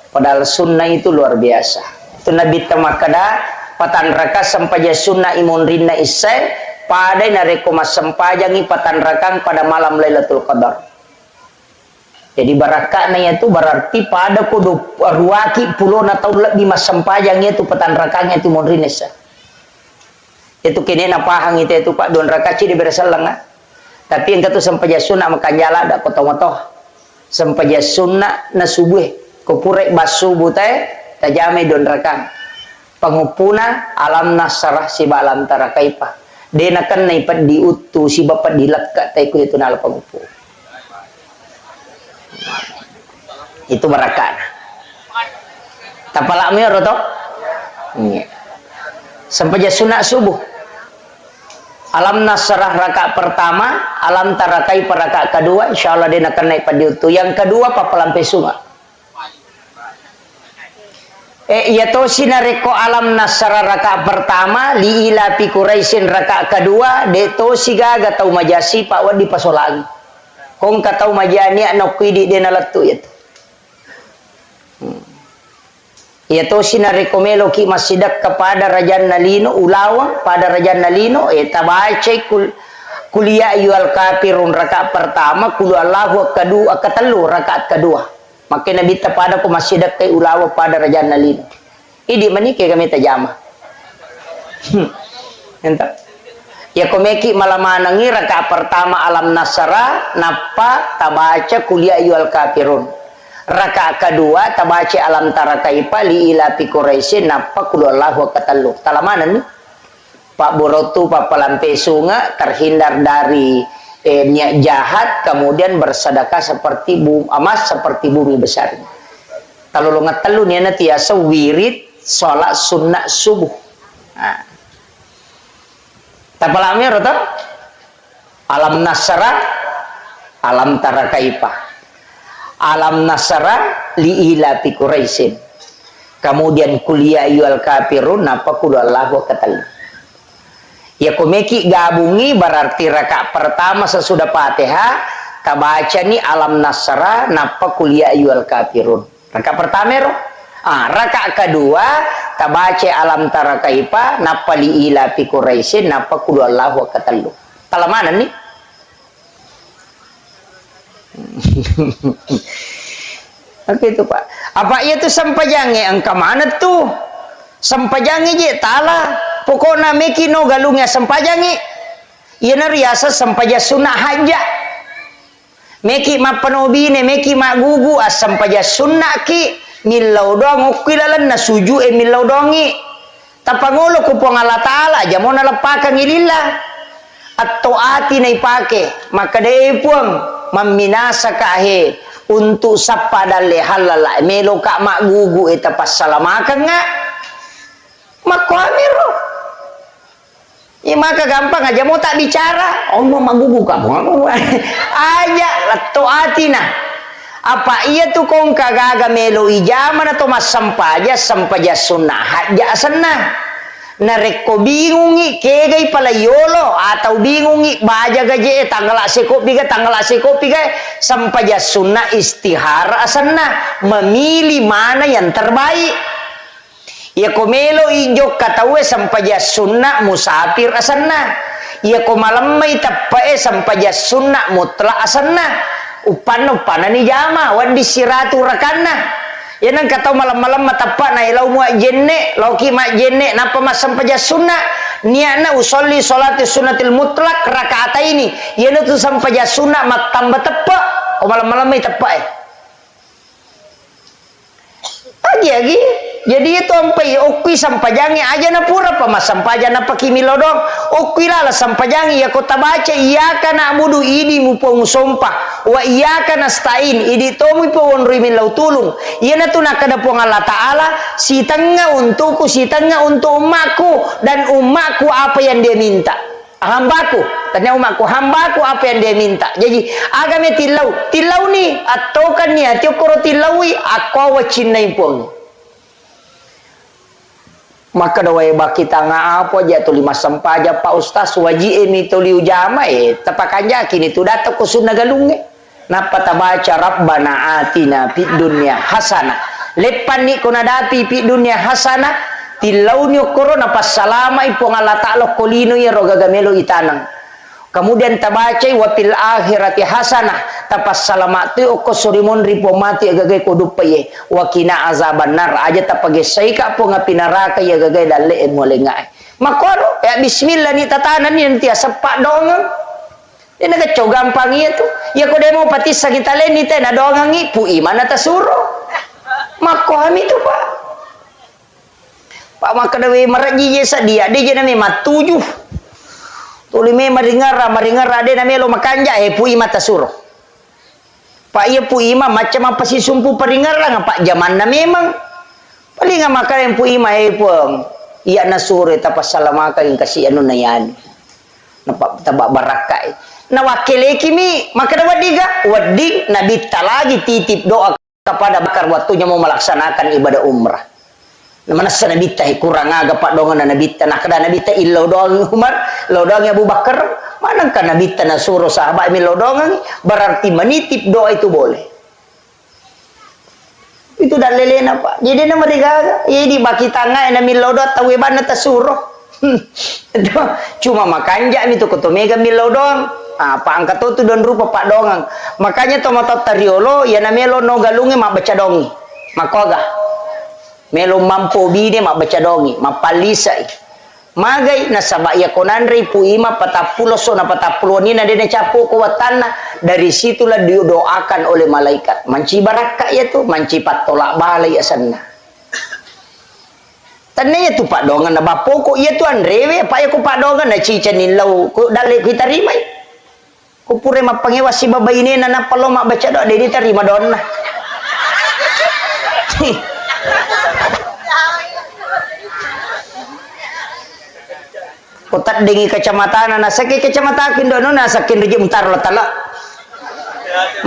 Padahal sunnah itu luar biasa. tu nabi tamakada patan raka sampaja sunnah imun rinna isai pada nareko mas sampajangi patan rakang pada malam Lailatul Qadar. Jadi barakatnya itu berarti pada kudu ruaki puluh atau lebih mas sampajangnya itu patan rakangnya itu imun rinna isai. Itu kini napahang itu Pak don rakaci di bersalang. Tapi yang kata sampaja sunnah makanjala ada kotoh-kotoh. Sampaja sunnah na subuh kupurek basubu teh tajame don rakang. Pangupuna alam nasarah si balam tarakaipa. Dena kan naipat diutu si bapak dilekak taiku itu nala pangupu. Itu barakat. Tapalak mir to? Sampaja sunnah subuh. Alam nasrah rakaat pertama, alam tarakai rakaat kedua, insyaallah dia akan naik pada itu. Yang kedua papalampe sunga. Ya to sinareko alam nasrah rakaat pertama, li ila fi Quraisyin rakaat kedua, de to siga gatau majasi pak wadi pasolagi. Kong katau majani anokidi de nalatu itu. Yaitu sinareko melo ki masidak kepada Raja Nalino ulawang pada Raja Nalino tabaca kuliah ayyuhal kafirun rakaat pertama kul Allahu kedua ketelu rakaat kedua maka nabi pada ku masidak ke ulawa pada Raja Nalino idi manike kami tajama entah ya komeki malamanangi rakaat pertama alam nasara napa tabaca kuliah ayyuhal kafirun rakaat kedua tabaca alam tarakaipa li ila fi Quraisyin napa kulullahu katallu talamanan nih Pak Borotu Pak Palampe sunga terhindar dari niat jahat kemudian bersedekah seperti emas seperti bumi besar kalau lu ngetelu nih tiasa wirid sholat sunnah subuh nah. Tapalamnya rata alam nasara alam tarakaipa alam nasara li ila fi Quraisyin kemudian kuliah ayyuhal kafirun napa kulullahu katal ya komeki gabungi berarti rakaat pertama sesudah Fatihah tabaca ni alam nasara napa kuliah ayyuhal kafirun rakaat pertama ro rakaat kedua tabaca alam tarakaipa napa li ila fi Quraisyin napa kulullahu katal talamanan nih Oke itu Pak. Apa ia tu sampajange angka mana tu? Sampajange je tala. Pokoknya meki no galungnya sampajange. Ia nariasa sampaja sunnah haja. Meki ma panobine meki ma gugu as sampaja sunnah ki milau dong ukilalan na suju milau dongi. Tapangolo ko po Allah taala jamona lepakan ilillah. Atau ati na ipake maka dei puang meminasa kahe untuk sapadale halala melo kak mak gugu eta pasalamakan nga makwamiro ya maka gampang aja mau tak bicara Allah mak gugu kamu aja lato atina apa iya tuh kong kagaga melo ijaman atau mas sampaja sunnah haja senah nareko bingungi kegay pala yolo atau bingungi baja gaje tanggal asekopi ga sampaja sunnah istihara asana memilih mana yang terbaik ya komelo ijo katawe sampaja sunnah musafir asana ya komalamay tapae sampaja sunnah mutlak asana upan ni jama wadi siratu rakana ya nang kata malam-malam matapa na ilaw mo jenne lauki ma jenne napa masam paja sunnah niana usolli salati sunnatil mutlak rakaat ini ya tu sampaja sunnah mak tambah tepa o malam-malam may tepa lagi jadi itu sampai ukwi sampajangi aja na pura pa masampaja na pakimilodong ukwi lala sampajangi ya kota baca iyyaka na'budu idi mupong sumpah wa iyyaka nasta'in idi tomu pawon rimin lau tulung iya na tu nakada po Allah Ta'ala si tengah untukku si tengah untuk umatku dan umatku apa yang dia minta hambaku tanya umatku hambaku apa yang dia minta jadi agame tilau ni atau kan ni atau koro tilaui aku wacinai pong maka dawai baki tanga apa aja tu lima sampaja Pak Ustaz waji ini tu liu jama tapakan yakin itu data ku sunna galunge napa tabaca rabbana atina fid dunya hasanah lepan ni kunadapi pi dunia hasanah tilaunyo korona pas salama ipong Allah Ta'ala kolino ya roga gamelo itanang. Kemudian tabacai wapil akhirati hasanah tapas salamat tu oko surimon ripo mati agagay kodupaye wakina azaban nar aja tapage saika po nga pinaraka ya agagay daleen mo lengay. Makoro ya bismillah ni tatanan ni nanti sepak dong. Ini kacau gampang itu. Ya ko demo pati sakitalen ni tena dongang ipu imana tasuro. Makoham itu Pak. Pak makadawi maraji jesa dia jena memang 7. Tulime maringar ade na melo makanja pui mata suro. Pak iya pui ma macam apa si sumpu paringar lang Pak zaman na memang. Paling nga makain pui ma pung iya na suro tapas salamaka yung kasi ano na yan. Tabak barakai. Na wakile kimi makada wadig nabita lagi titip doa kepada bakar waktunya mau melaksanakan ibadah umrah. Mana sa nabita kurang aga Pak dongan na nabita nak kada nabita ilaw doang Umar law doang Abu Bakar manang ka nabita na suro sahabat mi law doang berarti menitip doa itu boleh itu dah lelena Pak jadi na marigaga jadi baki tanga na mi law doa tawe bana ta suro cuma makanja mi to ko mega mi law doang apa angkat tu don rupa Pak dongang makanya to mata tariolo ya na melo no galunge mak baca dongi makoga melo mampu bide mak baca dongi mapalisai magai nasaba ya konandri puima patapulo so na patapulo ni na dene capu ko watana dari situlah didoakan oleh malaikat manci baraka ya tu manci patolak balai asanna tannya tu Pak dongan na bapoko iya tu andrewe Pak ya ko Pak dongan na cicanin lau ko dale kita rimai ko pure mapangewa si babai ini na palo mak baca doa deni terima donna kotak dengi kecamatan na sakit kecamatan dono na sakin reje mutar latala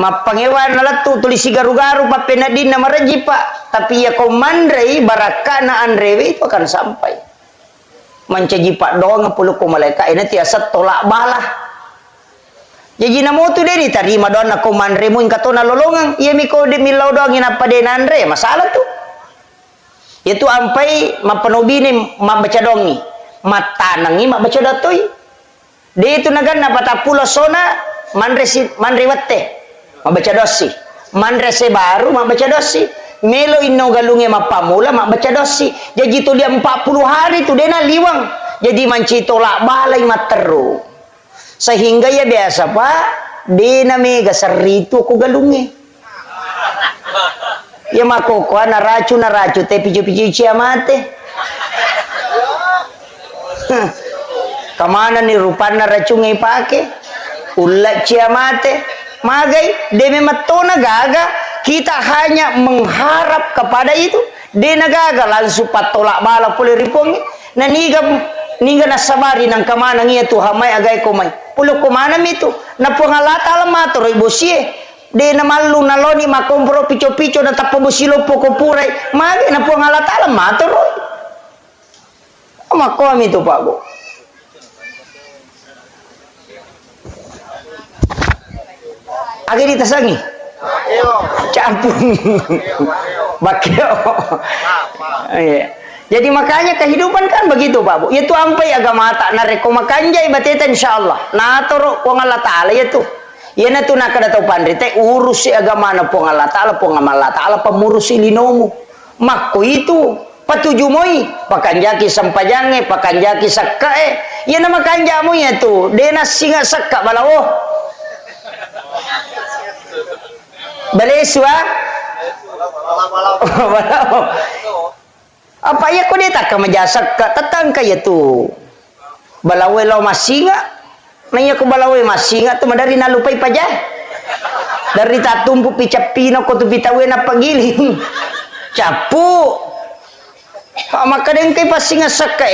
mapangewan latu tulis garu-garu papenadin na maraji Pak tapi ya komandrei barakana andrewe itu akan sampai mencaji Pak doang puluh ko malaika ini tiasa tolak balah jadi namo tu deni tarima doang na komandre mo katona lolongang iya mi ko de milaw doang ina pade andre masalah tu itu ampai mapanobi ni mabaca dongi matanangi mak baca datoi dia itu nagan na patapulo sona mandre watte mak baca dosi mandre se baru mak baca dosi melo inno galunge mapamula mak baca dosi jadi tu dia 40 hari tu dena liwang jadi manci tolak balai materu sehingga ya biasa Pak dena mega seritu aku galunge ya makoko na racu te picu-picu ciamate kamana ni rupana racungai pake ulat ciamate magai demi matona gaga kita hanya mengharap kepada itu dena gaga langsung patolak bala pule ripongi na niga nasabari nang kamana ngia tu hamai agai komai pulo komana mitu na pengalata alamato roi bosie dena malu naloni makompro pico-pico na tapobosilo poko purai magai na pengalata alamato roi makom itu Pak Bu. Agi ditasangi. Campung. Bakio. Jadi makanya kehidupan kan begitu Pak Bu. Itu ampai agama tak nareko makanjai bateta insyaallah. Nah toro ko Allah taala itu. Ya na tu nak kada tau pandri teh urus si agama na po Allah taala pemurus linomu. Makko itu patujumoi pakanjaki sampajange pakanjaki sakkae ya nama kanjamu ya tu dena singa sakka balawo baleswa balawo apa ya ko deta ka majasak ka tatangka ya tu balawe lo masinga nanya ko balawe masinga tu madari nalupai pajah dari tatumpu picapino ko tu bitawe na pagiling capu maka den kay pasinga sakka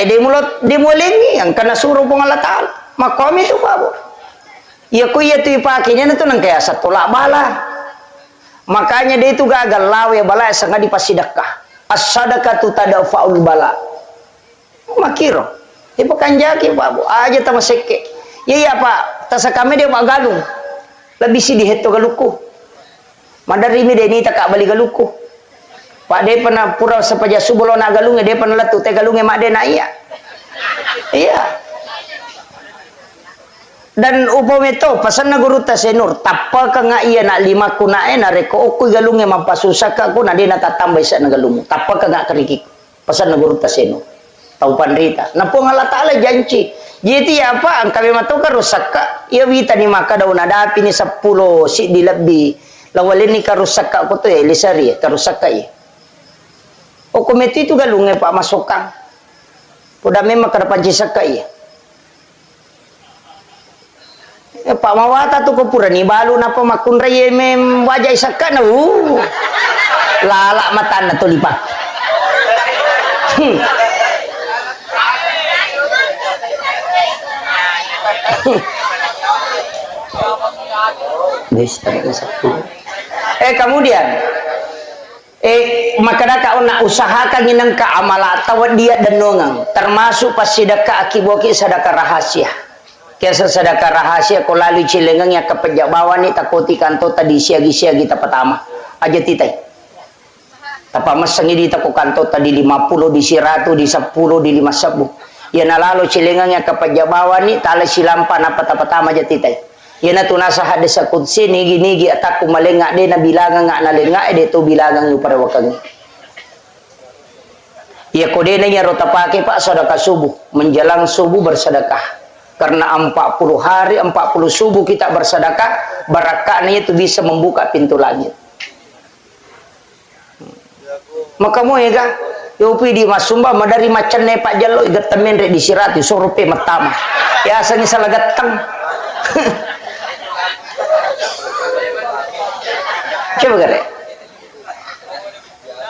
demolengi yang kana suruh pong Allah taala makom itu Pak Bu ya ko iya tu ipakenya na tu nang kaya sa tolak bala makanya dia itu gagal lawe bala sanga dipasidakah as-sadaqatu tadafa'ul bala makiro ipakanjaki Pak Bu aja ta maseke iya Pak tasa kami dia magalung lebih si diheto galuku madari mi deni tak bali galuku Pak de pernah pura sepaja subuh lo nak galunge de pernah letu te galunge mak de nak iya. Iya. Dan upome to pasan na guru ta senur tappa ka nga iya nak lima ku na na reko ko galunge mampasusaka ko na de na tatambay sa na galunge. Tappa ka nga kariki. Pasan na guru ta senur. Tau pandrita. Na po Allah taala janji. Jadi apa ang kami matuka rusaka. Iya wita ni maka daw na dapi ni 10 si dilabbi. Lawalin ni karusaka ko to lisari karusaka O komiti tu galunge pak masukang. Poda memang kadapan cisaka Pak Mawata tu kepura ni balu napa makun raya mem wajah isaka na lalak mata na tu lipat. Kemudian maka kau nak usahakan inang ka amala tawad dia dan nongang termasuk pas sedekah akiboki sedekah rahasia. Kiasa sedekah rahasia ko lalu cilengang ya kepejak bawah ni takoti kanto tadi siagi-siagi ta pertama aja titai. Tapa masangi di tako kanto tadi 50 di 100 di 10 di 50. Ya na lalu cilengang ya kepejak bawah ni tala silampan apa ta pertama aja titai. Ya na tunasa hadis qudsi nigi ataku malengak de na bilangan ngak na lengak de tu bilangan yu pada wakang. Ya kode na rota pakai pak sedekah subuh menjelang subuh bersedekah. Karena 40 hari 40 subuh kita bersedekah barakahnya itu bisa membuka pintu langit. Maka mau ya kan yopi di masumba madari macan ne pak jalo gatamen re disirati sorupe matama. Ya asangi salah gatang. Coba gare.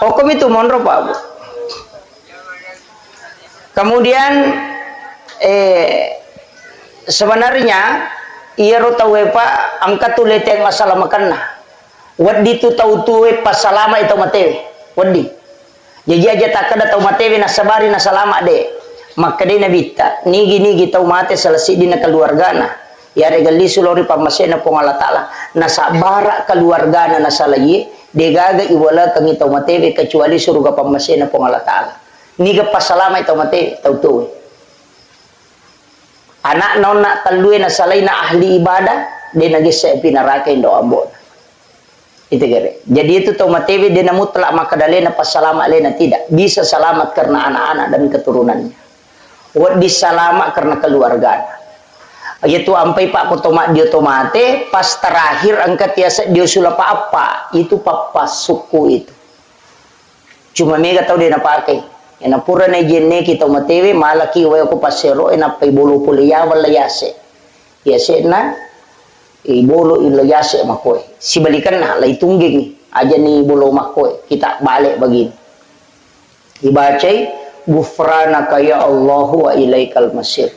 Hukum itu monro Pak Bu. Kemudian sebenarnya ia tahu Pak angkat tu leteng masalah makan. Wadi tu tahu tu pas salama itu matewe. Wadi. Jadi aja tak ada tahu matewe na sabari na salama de. Maka de na bita. Nigi tahu mate selesai di na keluargana. Ya regali sulori pamasena pong Allah Ta'ala nasabara keluarga na salaye degaga iwala kami tau matewe kecuali surga pamasena pong Allah Ta'ala niga pasalama itau matewe tau tuwe anak nona talue na salay na ahli ibadah de nagisa pinaraka indo ambon itu gere jadi itu tau matewe de na mutlak makadale na pasalama lena tidak bisa selamat karena anak-anak dan keturunannya wadi salama karena keluarga yaitu ampai pak kotomat dia tomate pas terakhir angkat tiasa dia sulapa apa itu papa suku itu cuma mega tahu dia nak pakai ena pura na jenne kita matewe malaki wa ko pasero ena pai bolo puliya wala yase yase na bolo ilo yase makoy si balikan na lay tungging aja ni bolo makoy kita balik begini dibacai gufranaka ya Allah wa ilaikal masir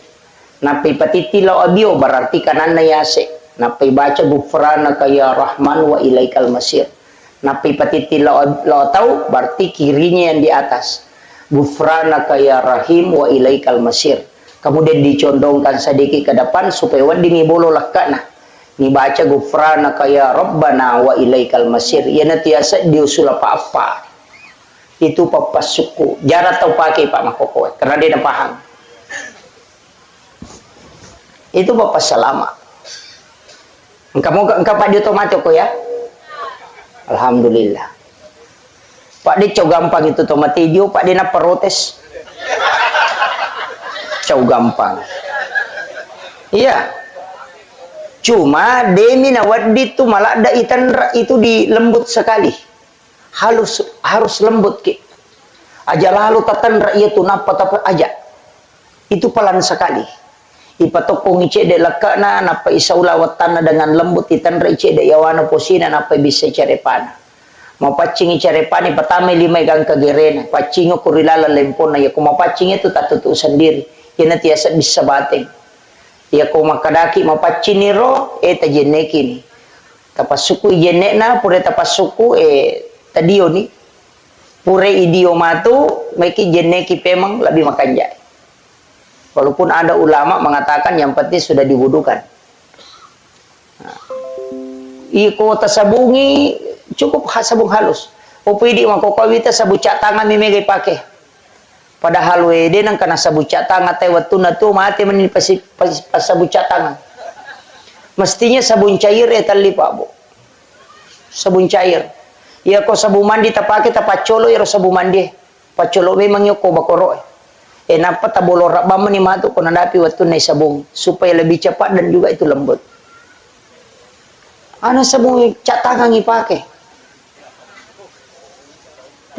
napi patitilaw abio berarti kanan na yase napi baca gufranaka ya Rahman wa ilaikal masir napi patitilaw tahu berarti kirinya yang di atas gufranaka ya Rahim wa ilaikal masir kemudian dicondongkan sedikit ke depan supaya wadi ni bolo lakana ni baca gufranaka ya Rabbana wa ilaikal masir ya natiasa diusul apa itu papas suku jarak tahu pakai Pak Makoko karena dia dah paham itu bapak selama engkau Pak dia tomato ko ya alhamdulillah Pak dia cow gampang itu tomatejo Pak dia nak protes cow gampang iya cuma demi nawadi itu malah ada itan itu di lembut sekali harus lembut ki aja lalu tatan rakyat itu napa tapi aja itu pelan sekali ipatokong ice de lakana napa isaula watana dengan lembut itan ice de yawana posina napa bisa carepana mau pacing carepani pertama 5 gang kegerena pacingo kurilala lempona ya kuma pacing itu tak tutu sendiri ya tiasa bisa bateng ya kuma kadaki mau paciniro tajeneki ni tapasuku jenekna pure tapasuku tadio ni pure idiomatu meki jeneki pemang lebih makan jai. Walaupun ada ulama mengatakan yang penting sudah diwudukan. Iko tasabungi cukup sabung halus. Upidi makokawita sa buca tangan mimigay pake. Padahal wede nang kana sa buca tangan tay waktu na tu mati man pas sa buca tangan. Mestinya sabun cair tali Pak Bu. Sabun cair. Ya ko sabun mandi tapake tapacolo iro sabun mandi. Pacolo memang yo ko bakoro. Napa tabolor ba man ni mato ko nadapi waktu na sabun supaya lebih cepat dan juga itu lembut. Ano sabun cat tangan ipake?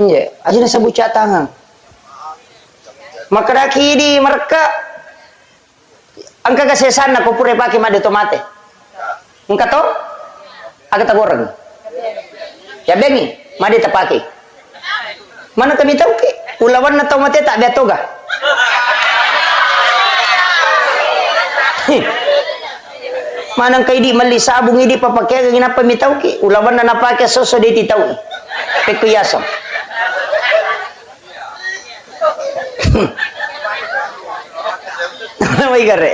Iya, aja na sabun cat tangan. Makadaki di mereka angka kasesan na ko pure pake made tomate. Engka to? Aga tagoreng. Ya bengi, made tapake. Mana kami tahu ke? Ulawan na tomate tak betoga. Manang kay di mali sabong idi papakya gina pa mitaw ki. Ulawan na napake soso di titaw. Pekuyasam. May gare.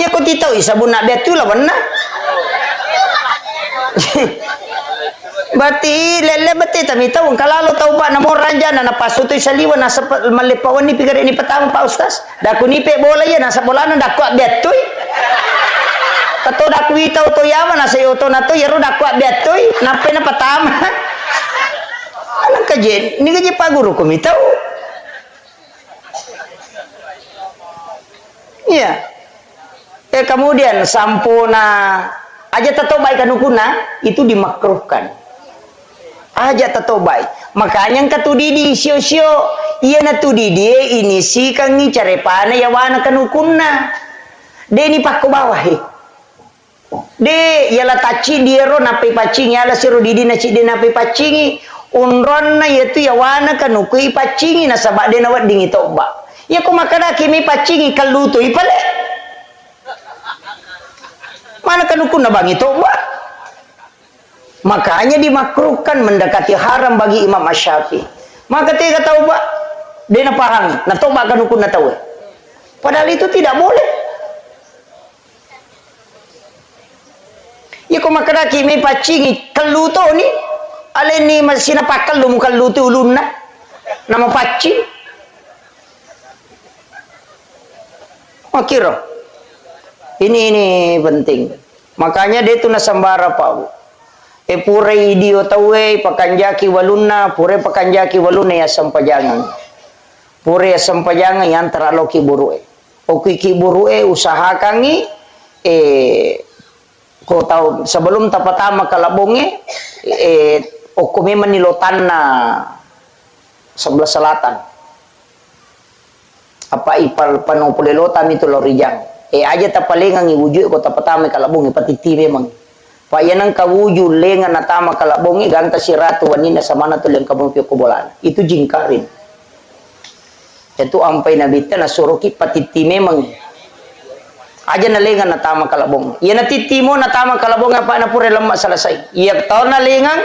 Ya ko titaw sabon na betu lawan na. Berarti lele bete tami tahu kalalo tahu Pak namo raja na napasutoy sa liwan nasa malipawan ni pigare ni petang Pak Ustaz. Daku ni pe bola ya nasa bola na daku betoy. Kato daku itaw to yaman nasa yoto na to yero daku betoy nape na patama. Anak kajen, ini kaje Pak Guru ko mitaw. Iya. Kemudian sampuna aja tatobai kanukuna itu dimakruhkan. Aja tatobai. Makanya katudidi sio-sio iya na tudidi ini si kangi carepana ya wana kanukuna. De ni pakko bawahi. De yala taci diero nape pacingi ala siro didi na cide nape pacingi unron na yetu ya wana kanukui pacingi na sabak de na wad dingi toba. Ya ko makada kimi pacingi kaluto ipale. Mana kanukuna bangi toba. Makanya dimakruhkan mendekati haram bagi Imam Asy-Syafi'i. Maka tiga tahu Pak, dia na pahami, na toba kanukuna tahu. Padahal itu tidak boleh. Ya ko makada kimi pacingi kaluto ni ale ni masina pakal lu mukal lutu ulunna nama pacing. Makiro. Ini penting. Makanya dia itu nasambara Pak Bu. Pure idio tawe pakanjaki walunna pure pakanjaki walunna ya sampajangan. Pure ya sampajangan yang teraloki burue. Oki ki burue usaha kangi ko tahu sebelum tapatama kalabonge okumi menilotan na sebelah selatan. Apa ipal panungpulilotan itu lorijang. Aja tapalengang iwujud ko tapatama kalabonge patiti memang. Pak yanang kawuju lengan natama kalabongi ganta si ratu wanina sama na tuleng kabong piyo kubolan. Itu jingkarin. Itu ampai nabita na suruki patiti memang. Aja na lengan natama kalabong. Iya na titimo natama kalabong apa na pure lemak selesai. Iya tau na lengan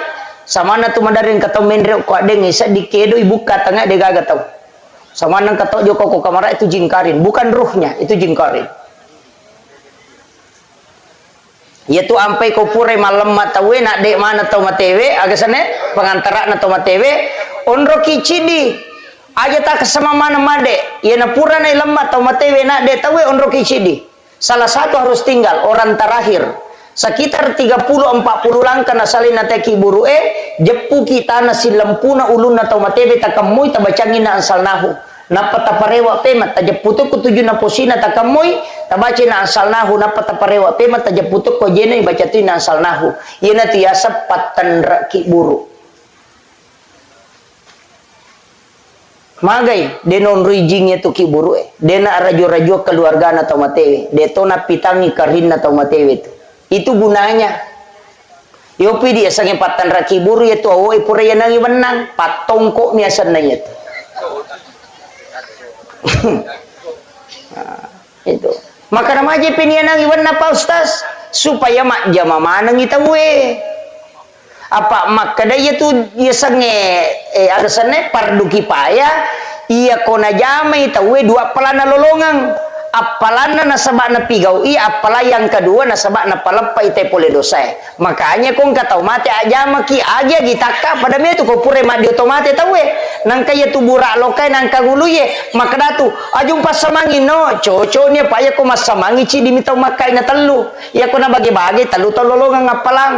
sama na tumadarin katau mendre ko adeng isa dikedo ibu katanga de gaga tau. Sama nang katau joko ko kamara itu jingkarin, bukan ruhnya, itu jingkarin. Yaitu ampai ko pure malam matawe nak dek mana tau matewe agasane pengantara na tau matewe onro kicidi aja tak kesama mana made ya na pura na lemma tau matewe nak dek tawe onro kicidi salah satu harus tinggal orang terakhir sekitar 30-40 langkah na salina teki burue jepu kita na silempuna ulun na tau matewe takamui tabacangin na ansal nahu napa taparewa pemat tajeputu kutuju na posina takamui tabaci na ansal nahu napa taparewa pemat tajeputu ko jena ibacati na ansal nahu yena tiasa patan raki buru magai denon rijingnya tu ki buru dena rajo-rajo keluarga na tau matewe detona pitangi karin na tau matewe itu gunanya yopi dia sange patan raki buru yaitu awoi pura yanangi menang patongko miasan na yaitu nah, itu maka ramaje pinianang iwan apa Ustaz supaya mak jama manang itawe apa mak kadaya tu ia sange agasane pardu kipaya ia kona jama itawe dua pelana lolongang apalana nasabak na pigau apalah yang kedua nasabak na palapa ite pole dosa. Makanya kung katau mate aja maki aja gitaka pada me tu ko pure ma di otomate tahu nang kaya tu burak lokai nang kagulu ye maka datu ajung pasamangi no coco ni pa ya ko masamangi ci dimitau makai na telu ya ko na bagi-bagi telu tololong ngapalang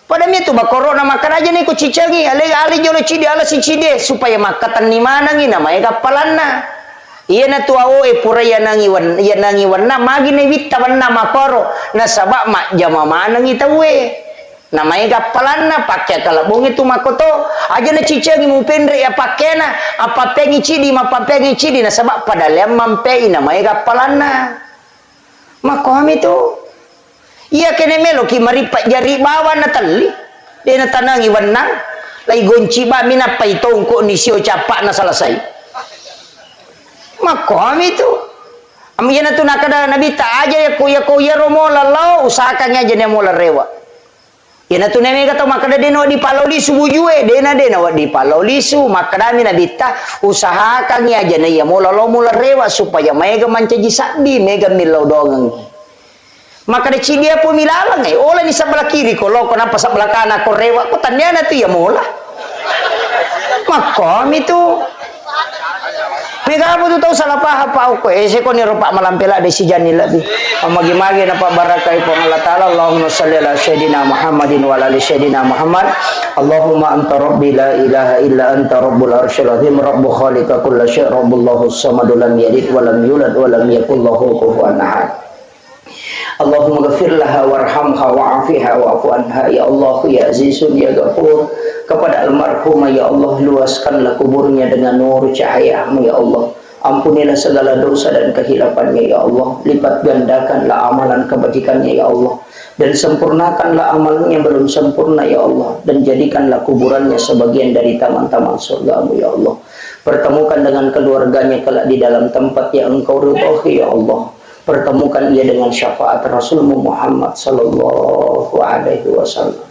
pada me tu bakoro na makan aja ni ko cicangi ale jolo cidi ala si cide supaya makatan ni mana ngi namanya kapalanna iya na tuao pura ya nangi wana magi ne witta wana makoro na sabak mak jama mana ngi tawe namanya kapalanna pakai kalabong itu makoto aja na cicangi mu pendre ya pakena apa pengi cidi na sabak pada lem mampe namanya kapalanna makoham itu iya kene melo ki maripat jari bawa na tali dia na tanangi wanang lai gonci ba mina paitong ko ni sio capak na selesai makom itu amiyana tu nakada nabi ta aja ya ko ya romo lalau usahakan aja ne mola rewa yana tu neme kata makada deno di paloli subujue dena di paloli su makada mi nabi ta usahakan aja ne ya mola rewa supaya mega mancaji sabi mega milau dongang maka de cidia pun milalang ola ni sebelah kiri kalau kenapa sebelah kanan ko rewa ko tanyana tu ya mola makom itu mega apa tu tahu salah paham apa ko ko ni rupa malam pela de si jani labi magi-magi napa barakai po Allah taala Allahumma shalli ala sayidina Muhammadin wa ala ali sayidina Muhammad Allahumma anta rabbi la ilaha illa anta rabbul arsyil azim rabbu khaliqa kulli syai' rabbullahu samad lam yalid wa lam yulad wa lam yakul lahu kufuwan ahad Allahumma ghafir laha warhamha wa'afiha wa'fu anha ya Allah ya Azizun ya Ghafur kepada almarhumah ya Allah luaskanlah kuburnya dengan nur cahayamu ya Allah ampunilah segala dosa dan kehilafannya ya Allah lipat gandakanlah amalan kebajikannya ya Allah dan sempurnakanlah amalnya yang belum sempurna ya Allah dan jadikanlah kuburannya sebagian dari taman-taman surgamu ya Allah pertemukan dengan keluarganya kelak di dalam tempat yang engkau ridhoi ya Allah pertemukan ia dengan syafaat Rasulmu Muhammad sallallahu alaihi wasallam.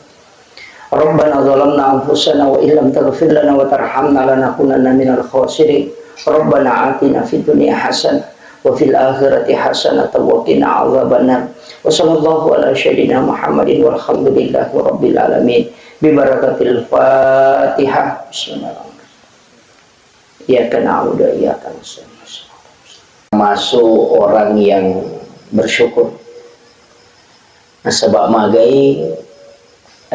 Rabbana zalamna anfusana wa illam taghfir lana wa tarhamna lanakunanna minal khasirin. Rabbana atina fid dunya hasanah wa fil akhirati hasanah wa qina adzabannar. Wa sallallahu ala sayyidina Muhammadin walhamdulillahi rabbil alamin. Bi barakatil Fatihah. Bismillahirrahmanirrahim. Iyyaka na'budu wa iyyaka nasta'in. Masuk orang yang bersyukur nah sebab magai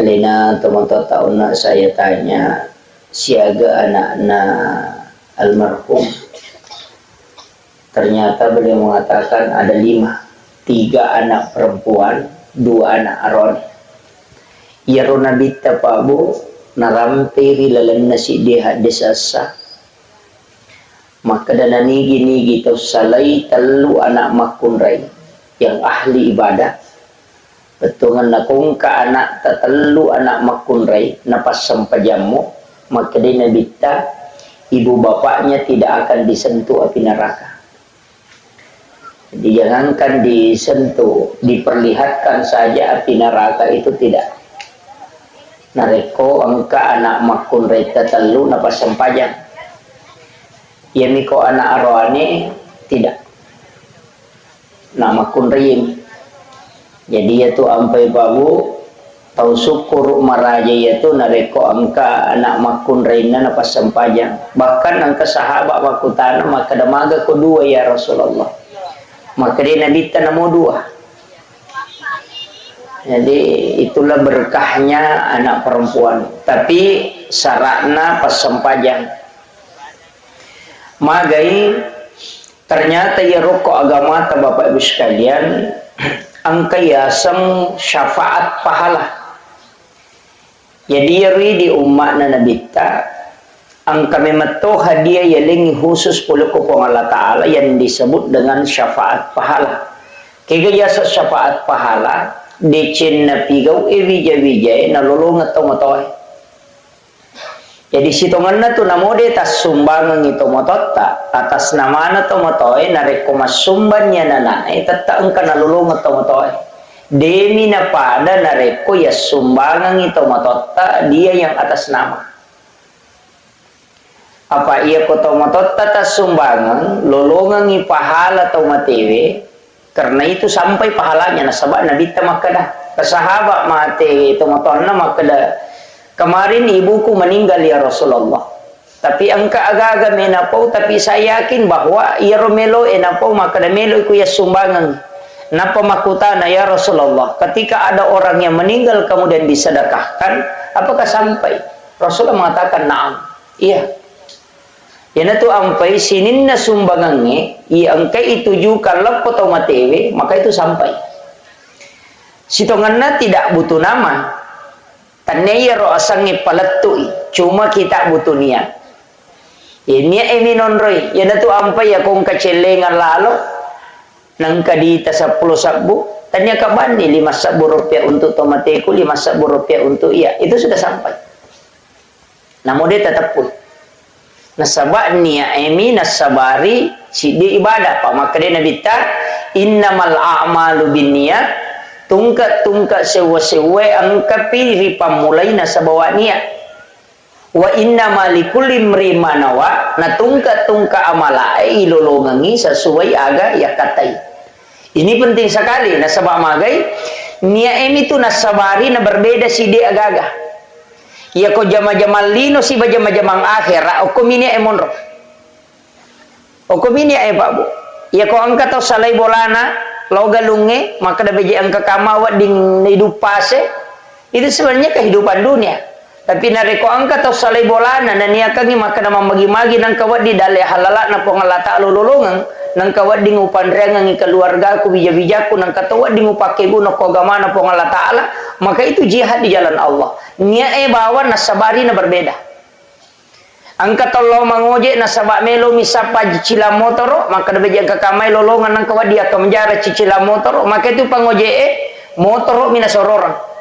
alina teman-teman tahun saya tanya siaga anak-anak almarhum ternyata beliau mengatakan ada 5 3 anak perempuan 2 anak aron ya rona bitta pabu narampiri lalan nasi diha desasa maka dana nigi tau salai telu anak makunrai yang ahli ibadah betungan nakung ka anak telu anak makunrai napas sampajamu maka dina bita ibu bapaknya tidak akan disentuh api neraka jadi jangankan disentuh diperlihatkan saja api neraka itu tidak nareko angka anak makunrai telu napas sampajam ya miko anak arwani tidak nama kunrim jadi yaitu ampai babu tau syukur maraja yaitu nareko angka anak makun reina napa sempajang bahkan angka sahabat makutana maka damaga kedua ya Rasulullah maka dia nabi tanamo 2 jadi itulah berkahnya anak perempuan tapi syaratna pas sempajang magai ternyata ya rokok agama ta Bapak Ibu sekalian angka yasam syafaat pahala jadi ri di umat na nabita angka memeto hadiah yang khusus puluh kupong Allah Ta'ala yang disebut dengan syafaat pahala kaya jasa syafaat pahala decen na pigaw wija-wija na lulungat tomotoy jadi sitongan na to namode tas sumbangan ito mototta atas nama na to motoy nareko masumban niya na nanay tataang ka nalulungan to motoy demi na pada nareko ya sumbangan ito mototta dia yang atas nama apa ia kota motot tata sumbangan lolongan i pahala atau matewe karena itu sampai pahalanya nasabak nabi tamakada kesahabat mate itu motonna makada kemarin ibuku meninggal ya Rasulullah tapi angka agak-agak menapau tapi saya yakin bahwa ia romelo enapau makada melo iku ya sumbangan napa makutana ya Rasulullah ketika ada orang yang meninggal kemudian disedekahkan apakah sampai Rasulullah mengatakan na'am iya yana tu ampai sininna sumbangannya ia angkai itu juga lepo atau matewe maka itu sampai sitonganna tidak butuh nama tanaya ro asangi palatui cuma kita butuh niat ini eminon roy yana tu ampai ya kong kacelengan lalo nang kadita 10 sabu tanya kabandi 5 sabu rupiah untuk tomateku 5 sabu rupiah untuk iya itu sudah sampai namun dia tetap pun nasabak niya emi nasabari si di ibadah pak maka dia nabi ta innamal a'malu binniyat tungka sewa angkapi ripamulai nasabawa niat wa innamal likulli imri manawa na tungka amalai ilolongangi sesuai aga ya katai ini penting sekali nasabak magai niya emi tu nasabari na berbeda si di agaga ya ko jama-jama lino si bajama-jamang akhir o komini e monro o komini e babu ya ko angka to salai bolana lo galunge maka da beje angka kamawa ding hidup pase itu sebenarnya kehidupan dunia tapi nareko angka to salai bolana na niya kangi maka na mamagi-magi nang kawat di dale halala na pongalata lululungan nang kawat ding upandrengan ngi keluarga ku bija-bijaku nang katawat ding upake guno ko gamana pongalata ala maka itu jihad di jalan Allah nia bawa nasabari na berbeda angka tolong mangoje nasabak melo misapa cicila motoro maka dabe jangka kamai lolongan nang kawat dia kemenjara cicila motoro maka itu pangoje motoro minasororang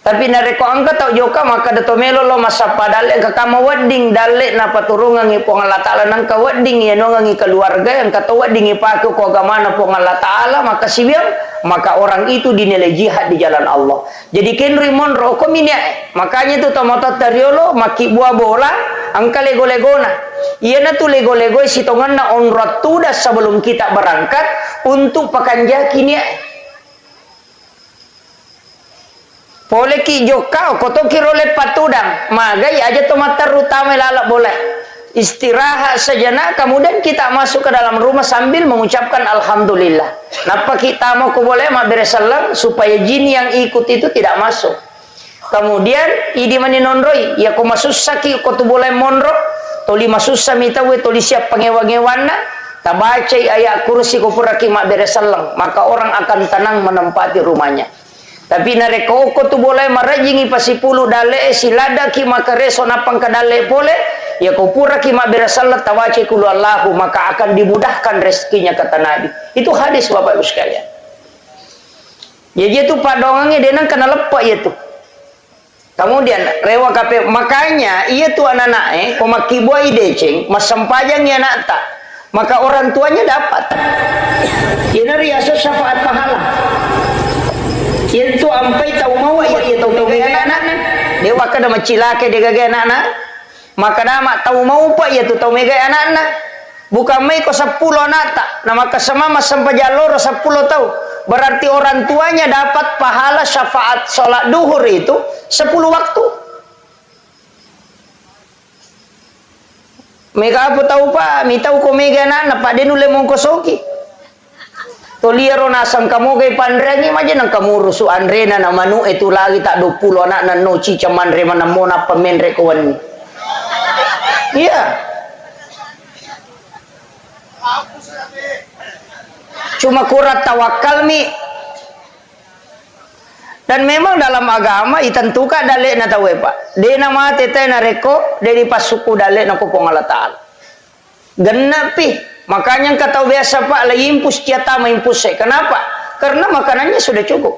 tapi nareko angka tau joka maka dato melo lo masapa dale ka kama wading dale na paturungan ngi pongala taala nang ka wading ya no ngi keluarga yang kata wading ipaku ko gamana pongala taala maka sibiang maka orang itu dinilai jihad di jalan Allah jadi kenri monro ko minya makanya itu tomoto tariolo maki buah bola angka lego-legona iya na tu lego-lego sitongan na on ratuda sebelum kita berangkat untuk pakanjaki nia boleh ki jokau koto kirole patudang magai aja tomatar utama lalak boleh istirahat sejenak kemudian kita masuk ke dalam rumah sambil mengucapkan alhamdulillah napa kita mau boleh beresalam supaya jin yang ikut itu tidak masuk kemudian idi mani nonroi ya ko masusaki ko tu boleh monro toli masussa mitawe toli siap pengewa-ngewana tabacai ayat kursi ko puraki beresalam maka orang akan tenang menempati rumahnya tapi nareko ko tu boleh marajingi pasipulu dale silada ki makareso napang kadale pole ya ko pura ki berasal tawace kulu Allahu maka akan dimudahkan rezekinya kata Nabi itu hadis Bapak Ibu sekalian ya dia tu padongannya dia nang kena lepak ya tu kemudian rewa kape makanya iya tu anak-anak ko makibua ideceng masempajang ya anak tak maka orang tuanya dapat ini riasa syafaat pahala itu ampai tahu mau ya tahu gaya anak-anak dewa kada macilake de gaya anak-anak maka nama tahu mau pak ya tu tahu gaya anak-anak bukan mai ko 10 anak tak nama kesama sampai jalur 10 tahu berarti orang tuanya dapat pahala syafaat sholat duhur itu 10 waktu mega apa tahu pak mi tahu ko mega anak pak de nule mong kosoki toliero nasang kamu kay pandrengi maja nang kamu rusu andrena na manu itu lagi tak 20 anak na noci caman remana mona pamenre kawan iya cuma kurat tawakal mi dan memang dalam agama itentukan dalek na tawe pak de nama tete na reko de di pasuku dalek na kupong Allah Ta'ala genapi makanya kata biasa pak la impus tiata maimpus kenapa karena makanannya sudah cukup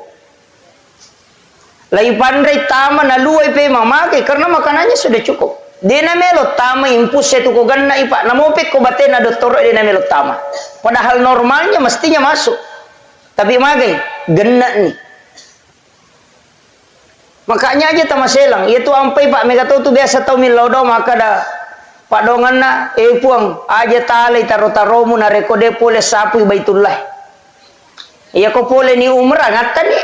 lai pandai tama na luai pe mamake karena makanannya sudah cukup dena melo tama impus itu ko ganna ipa namope ko batena doktor dena melo tama padahal normalnya mestinya masuk tapi magai genna nih makanya aja tama selang itu ampai pak mega tu biasa tau milodo maka dah Pak dongan na puang aja tali taro mu na rekode pole sapu Baitullah. Iya ko pole ni umrah ngatan ni.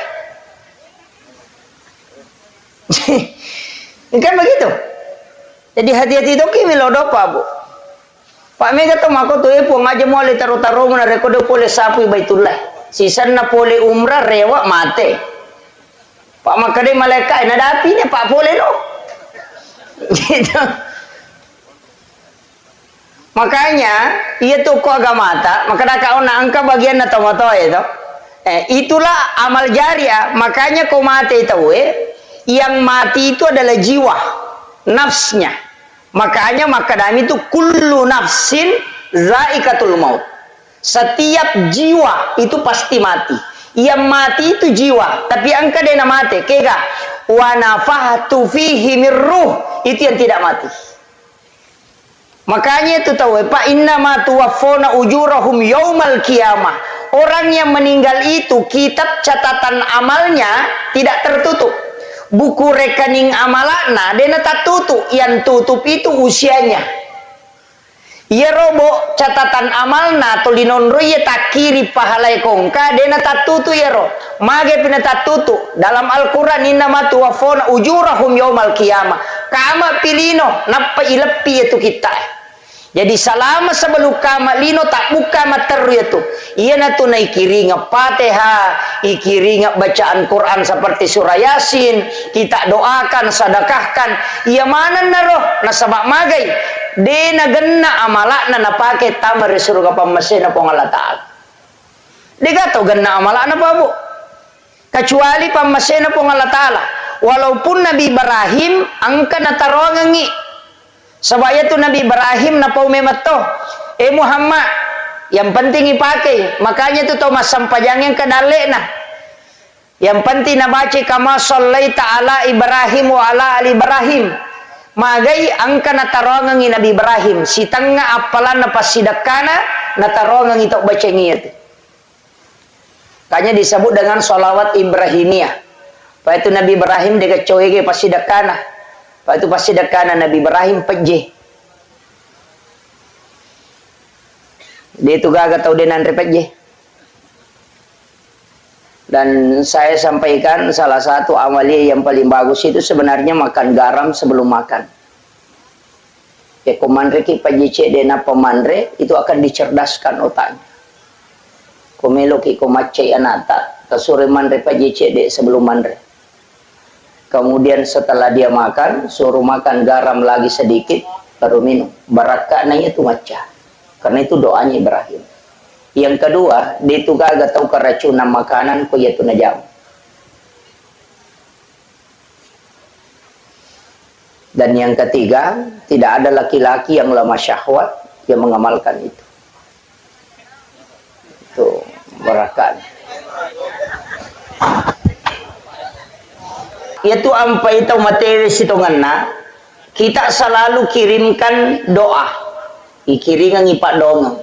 Kan begitu. Jadi hati-hati itu kimi lodo Pak Bu. Pak Mega to mako to puang aja mole taro mu na rekode pole sapu Baitullah. Sisan na pole umrah rewa mate. Pak makade malaikat na dapi ni Pak pole no. Gitu. Makanya ia tuh kok agama maka kau na angka bagian na tomato itu. Itulah amal jariah. Makanya kau mati itu yang mati itu adalah jiwa, nafsnya. Makanya makadami itu kullu nafsin zaikatul maut. Setiap jiwa itu pasti mati. Yang mati itu jiwa, tapi angka dia mati. Kega wa nafahtu fihi mir ruh, itu yang tidak mati. Makanya itu tahu Pak, innama tuwaffawna ujurahum yaumal qiyamah. Orang yang meninggal itu kitab catatan amalnya tidak tertutup. Buku rekening amalana dia tak tutup, yang tutup itu usianya. Ia robo catatan amalna tolinon roye tak kiri pahalai kongka dia tak tutup ya ro. Mage pina tak tutup. Dalam Al-Qur'an innama tuwaffawna ujurahum yaumal qiyamah. Kama pilino napa ilepi itu kita. Jadi selama sebelum kama lino tak buka materi itu. Ia natu na ikiringa Fatihah, ikiringa bacaan Quran seperti surah Yasin, kita doakan, sedekahkan. Ia mana naroh nasabak magai. Dena genna amalakna na pakai tamar surga pamasena pong Allah Ta'ala. Dia tahu genna amalakna apa Bu? Kecuali pamasena pong Allah Ta'ala. Walaupun Nabi Ibrahim angka na tarongangi. Sebab itu Nabi Ibrahim na pau memato. Muhammad, yang penting ipakai. Makanya itu Thomas sampajang yang kedalek nah. Yang penting na baca kama sallaita ala Ibrahim wa ala ali Ibrahim. Magai angka na tarongangi Nabi Ibrahim. Si tengah apalan na pasidakana na tarongangi tok baca ngiyat. Kanya disebut dengan sholawat Ibrahimiyah. Pak itu Nabi Ibrahim dia kecoege pasidakana. Pak itu pasti dekana Nabi Ibrahim peje. Dia itu gak tahu dia nanti peje. Dan saya sampaikan salah satu amalia yang paling bagus itu sebenarnya makan garam sebelum makan. Ya komandre ki peje cek dena pemandre itu akan dicerdaskan otaknya. Komelo ki komace anata tasure mandre peje cek de sebelum mandre. Kemudian setelah dia makan, suruh makan garam lagi sedikit, baru minum. Barakahnya itu macam. Karena itu doanya Ibrahim. Yang kedua, dia itu gak tahu keracunan makanan, yaitu najam. Dan yang ketiga, tidak ada laki-laki yang lemah syahwat yang mengamalkan itu. Itu barakah. Itu ampai itu materi sitonganna kita selalu kirimkan doa ikiringan ipak dongeng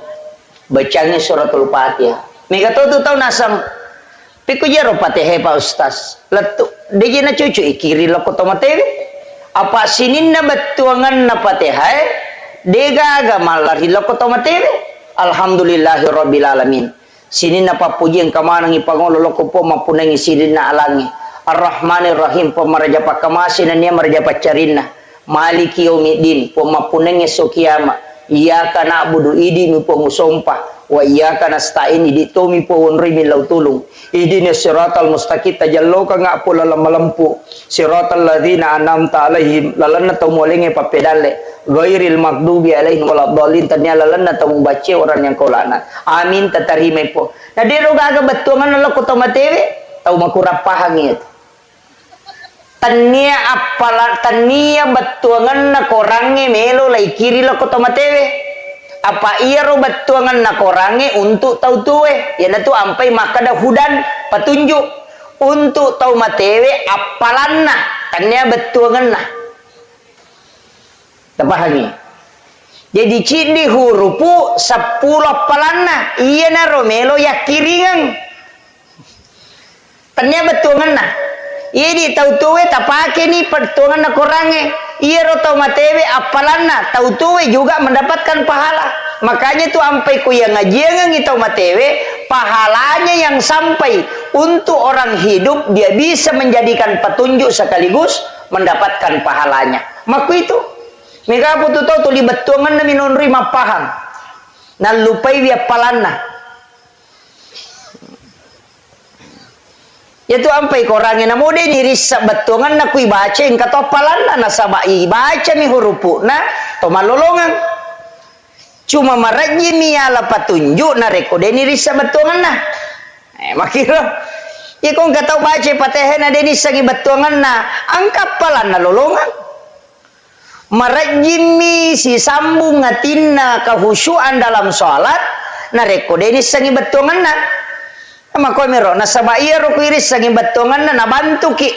bacanya suratul Fatihah mega tu tahu nasam piku jero Fatihah Pak Ustaz letu dejina cucu ikiri lo koto materi apa sininna betuangan na Fatihah dega aga malari lo koto materi alhamdulillahirabbil alamin sininna papuji yang kamanang ipangolo lo kopo mapunangi sininna alangi Ar-Rahmanir Rahim pemaraja pakamasin dan dia maraja pacarina Maliki Yaumiddin pemapunenge sokiyama iyyaka na'budu idi mi pomusompa wa iyyaka nasta'in idi tomi powonri milau tulung idina siratal mustaqim tajallo ka ngapula lamalampu siratal ladzina an'amta alaihim lalanna tomolenge papedale ghairil maghdubi alaihim waladdallin tanya lalanna tomubace orang yang kolana amin tatarime po na diro gaga betuangan lo kotomatewe tau makurap pahangit tania betuangan na korange melo lai kiri lo kotomatewe apa iya ro betuangan na korange untuk tau tuwe ya tu ampai makada hudan petunjuk untuk tau matewe apalanna tania betuangan na tapahami jadi cindi hurupu 10 apalanna iya na ro melo ya kiringan tania betuangan na Ini tahu tuwe tapake ni pertuangan na korange iya rotau matewe apalanna tahu tuwe juga mendapatkan pahala. Makanya tuh ampai ku yang ngajian ngitau matewe pahalanya yang sampai untuk orang hidup dia bisa menjadikan petunjuk sekaligus mendapatkan pahalanya. Maku itu mereka putu tahu tu libetungan na minunri mapahang na lupai dia palanna. Yaitu ampai korangnya na mode ni risa betungan na kui baca ing kata palanna na sabai baca mi hurupu na to malolongan. Cuma maraji mi ala patunjuk na rekode ni risa betungan na. Makiro ya kong kata baca patehen na deni sagi betungan na angkap palanna lolongan. Marajimi si sambung ngatinna kehusyuan dalam sholat na rekode ni sagi betungan na. Mako mero nasabaya ro kuiris sangi batongan na nabantu ki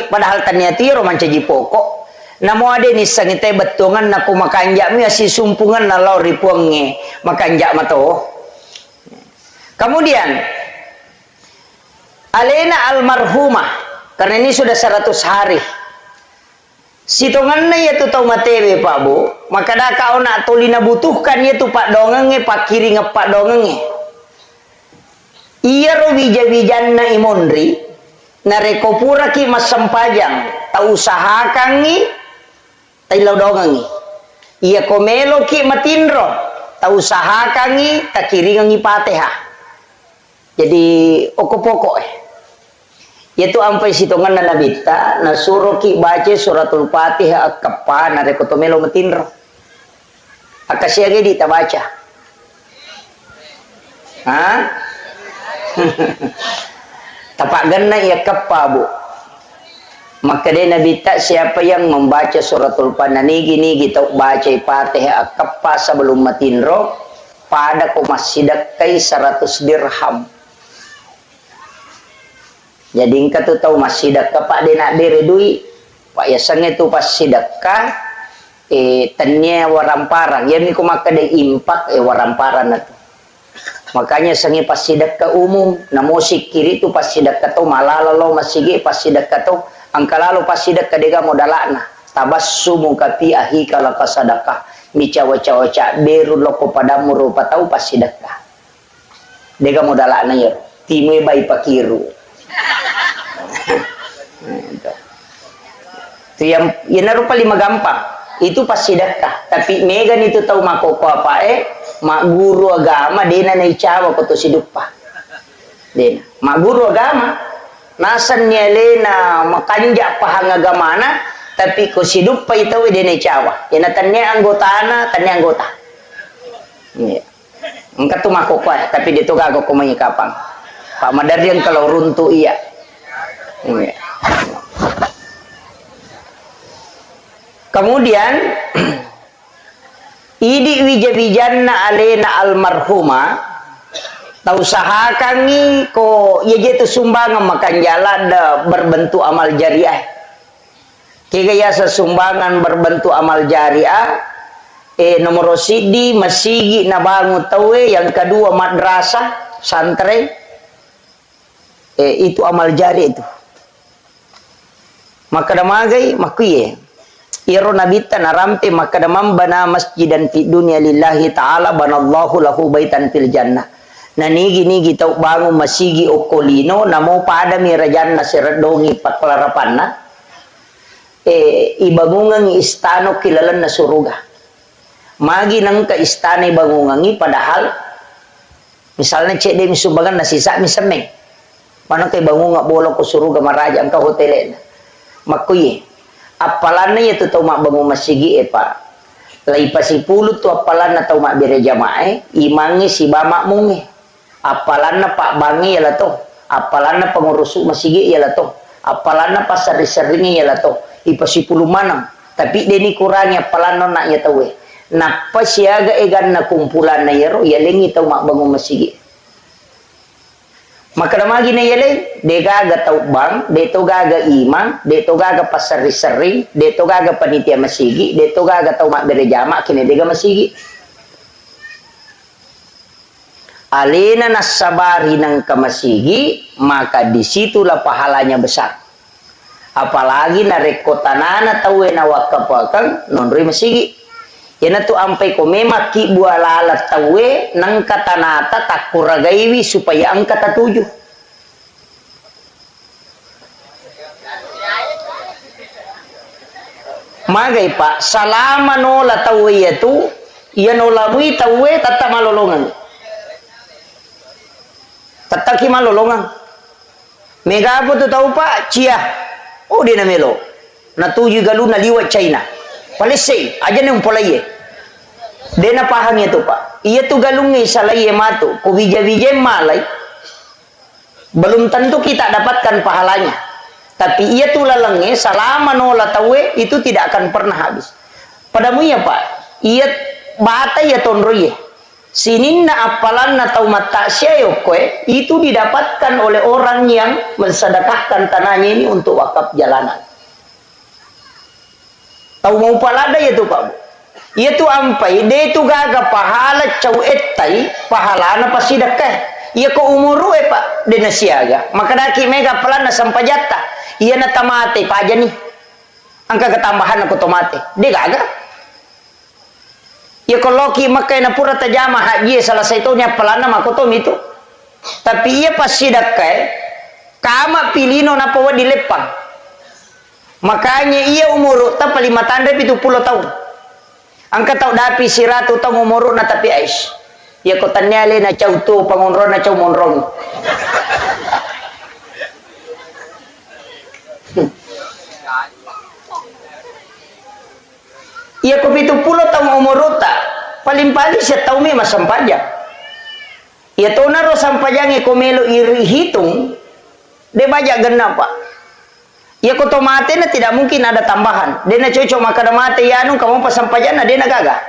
padahal taniati ro mancaji pokok namo ade ni sangi te batongan na kumakanja mi si sumpungan na law ripuange makanja mato. Kemudian alena almarhumah karena ini sudah 100 hari sitongan na yaitu tau matewe Pak Bu maka da kau nak tolina butuhkan yaitu Pak dongenge Pak kiri ngepak dongenge. Iya ro wija-wijan na imonri na rekopura ki masempajang ta usahakan ni ta ilodongangi iya komelo ki matinro ta usahakan ni ta kiringangi pateha jadi okopoko yaitu ampai sitongan na nabita na suruh ki baca suratul Fatihah kepa na rekotomelo matinro akasiage di ta baca tapak ganna ya kappa Bu maka dia Nabi tak siapa yang membaca suratul Pananigi ni kita baca Fatihah kappa sebelum matinro pada ko masidakai 100 dirham jadi engkau tu tahu masidakah Pak dia nak diri duit Pak ya sange tu pas sidakah tanya waramparang ya ni ko maka dia impak waramparang na tu. Makanya sangi pas sidak ke umum na musik kiri tu pas sidak ke tu malalalo masigi pas sidak ke tu angkalalo pas sidak ke dega modalana tabassumu kapi ahi kala kasadakah mica waca beru loko padamu rupa tahu pas sidak ka dega modalana ya timwe bai pakiru itu yang rupa 5 gampang itu pas sidak ka tapi megan itu tahu makoko apa mak guru agama dena na icawa ko to siduppa dena mak guru agama nasan nyelena makanja pahang agamana tapi ko siduppa itaw dena icawa yana tannya anggotana tannya anggota ya engka tu makoko tapi dito gago ko mayikapang Pak Madarian kalau runtu iya ya. Kemudian idi wija-wijanna alena almarhuma ta usahakan ko ye tu sumbangan makan jalan berbentuk amal jariah kaya sesumbangan berbentuk amal jariah nomor sidi masigi na bangun tawe yang kedua madrasah santren itu amal jari itu maka damagai makuye iro nabita naramte maka damam bana masjidan fi dunia lillahi ta'ala banallahu lahu baitan fil jannah nigi tau bangun masigi okolino namo pada mirajanna siradongi patpalarapanna ibangungan istano kilalan na suruga magi nang ka istana ibangungan padahal misalnya cek dia misumbangan nasisa misemeng mana kay bangunga bolong ko suruga maraja ang ka hotelena makuye apalana ya tu tau mak bangun masigi Pak lai pasipulu tu apalana tau mak bere jamaah imangi si bamak mungi apalana Pak bangi ya lah tu apalana pengurus masigi ya lah tu apalana pasar seringi ya lah tu ipasipulu manang tapi deni kurangnya apalana nak ya tahu napa siaga egan na kumpulan na yero ya lengi tau mak bangun masigi maka namagi na yeleng de gaga tau bang de to gaga imam de to gaga pasar sering de to gaga panitia masigi de to gaga tau mak bere jama kini dega masigi alena nasabari nang kamasigi maka disitulah pahalanya besar apalagi na rekotanana tawe na wakapakang nonroi masigi yana tu ampai ko memaki bualala tawe nang katanata takuragaiwi supaya ang katatuju magay pak salama no la tawe yatu iya no lamui tawe tata malolongan tataki malolongan mega apa tu tahu pak cia oh dia namelo na tuju galu na liwat China Palesay, aja nang polaye. Dena paham itu pak. Ia tu galungi salaye matu, ku bija-bija malai. Belum tentu kita dapatkan pahalanya. Tapi ia tu lalangi selama nola tawe itu tidak akan pernah habis. Padamu ya pak, ia bata ya tonroye. Sininna apalan na tau mata syayokwe itu didapatkan oleh orang yang mensedekahkan tanahnya ini untuk wakaf jalanan. Tahu mau palada ya tu pak, ia tu ampai dia tu gaga pahala cau etai pahala na pasti dekai. Ia ko umuru pak dia nasiaga maka daki mega pelana sampai jata ia na tamate paja nih angka ketambahan aku tomate dia gaga. Ia ko loki makai na pura tajama haji salah satunya pelana makotom itu tapi ia pasti dekai kama pilino na pawa dilepang. Makanya ia umur tak 5 itu 10 tahun. Angka tau dapi siratu tau umur na tapi ais. Ia ko tanyale na cau tu pangonron na cau monrong. Ia ko 70 tahun umur tak paling-paling siya tau mi masampajang. Ia to naro sampajang ko melo iri hitung de bajak genap pak. Ya ko tomate na tidak mungkin ada tambahan. Dia na cocok maka mate ya anu kamu pasampajana dia na gaga.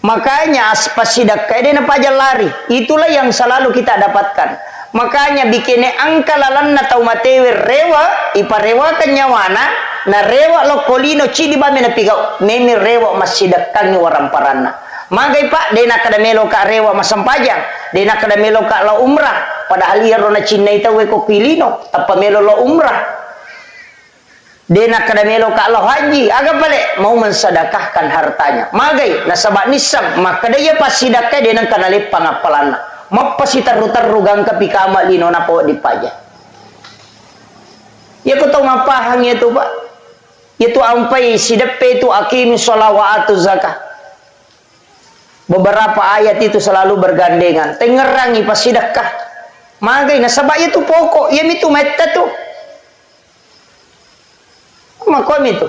Makanya pas sidakai dia na pajal lari. Itulah yang selalu kita dapatkan. Makanya bikinnya angka lalan na tau matewe rewa iparewa kanyawana na rewa lo kolino cidi ba mena pigau memi rewa masidakannya waramparana. Magai pak dia na kada melo ka rewa masampajang. Dia na kada melo ka lo umrah. Padahal ia rona Cina ita we ko pilino apa melo lo umrah. Dia nak kada melo ka Allah haji agak balik mau mensedekahkan hartanya magai nasabak nisam maka dia pasti dakai dia nang kana lepang apalana mapasi taru-taru gang kapikama lino na po di paja ya ko tau mapahang itu pak itu ampai sidepe itu akim sholawatu zakah beberapa ayat itu selalu bergandengan tengerangi pasti sedekah magai nasabak itu pokok ya itu meta tuh makom itu.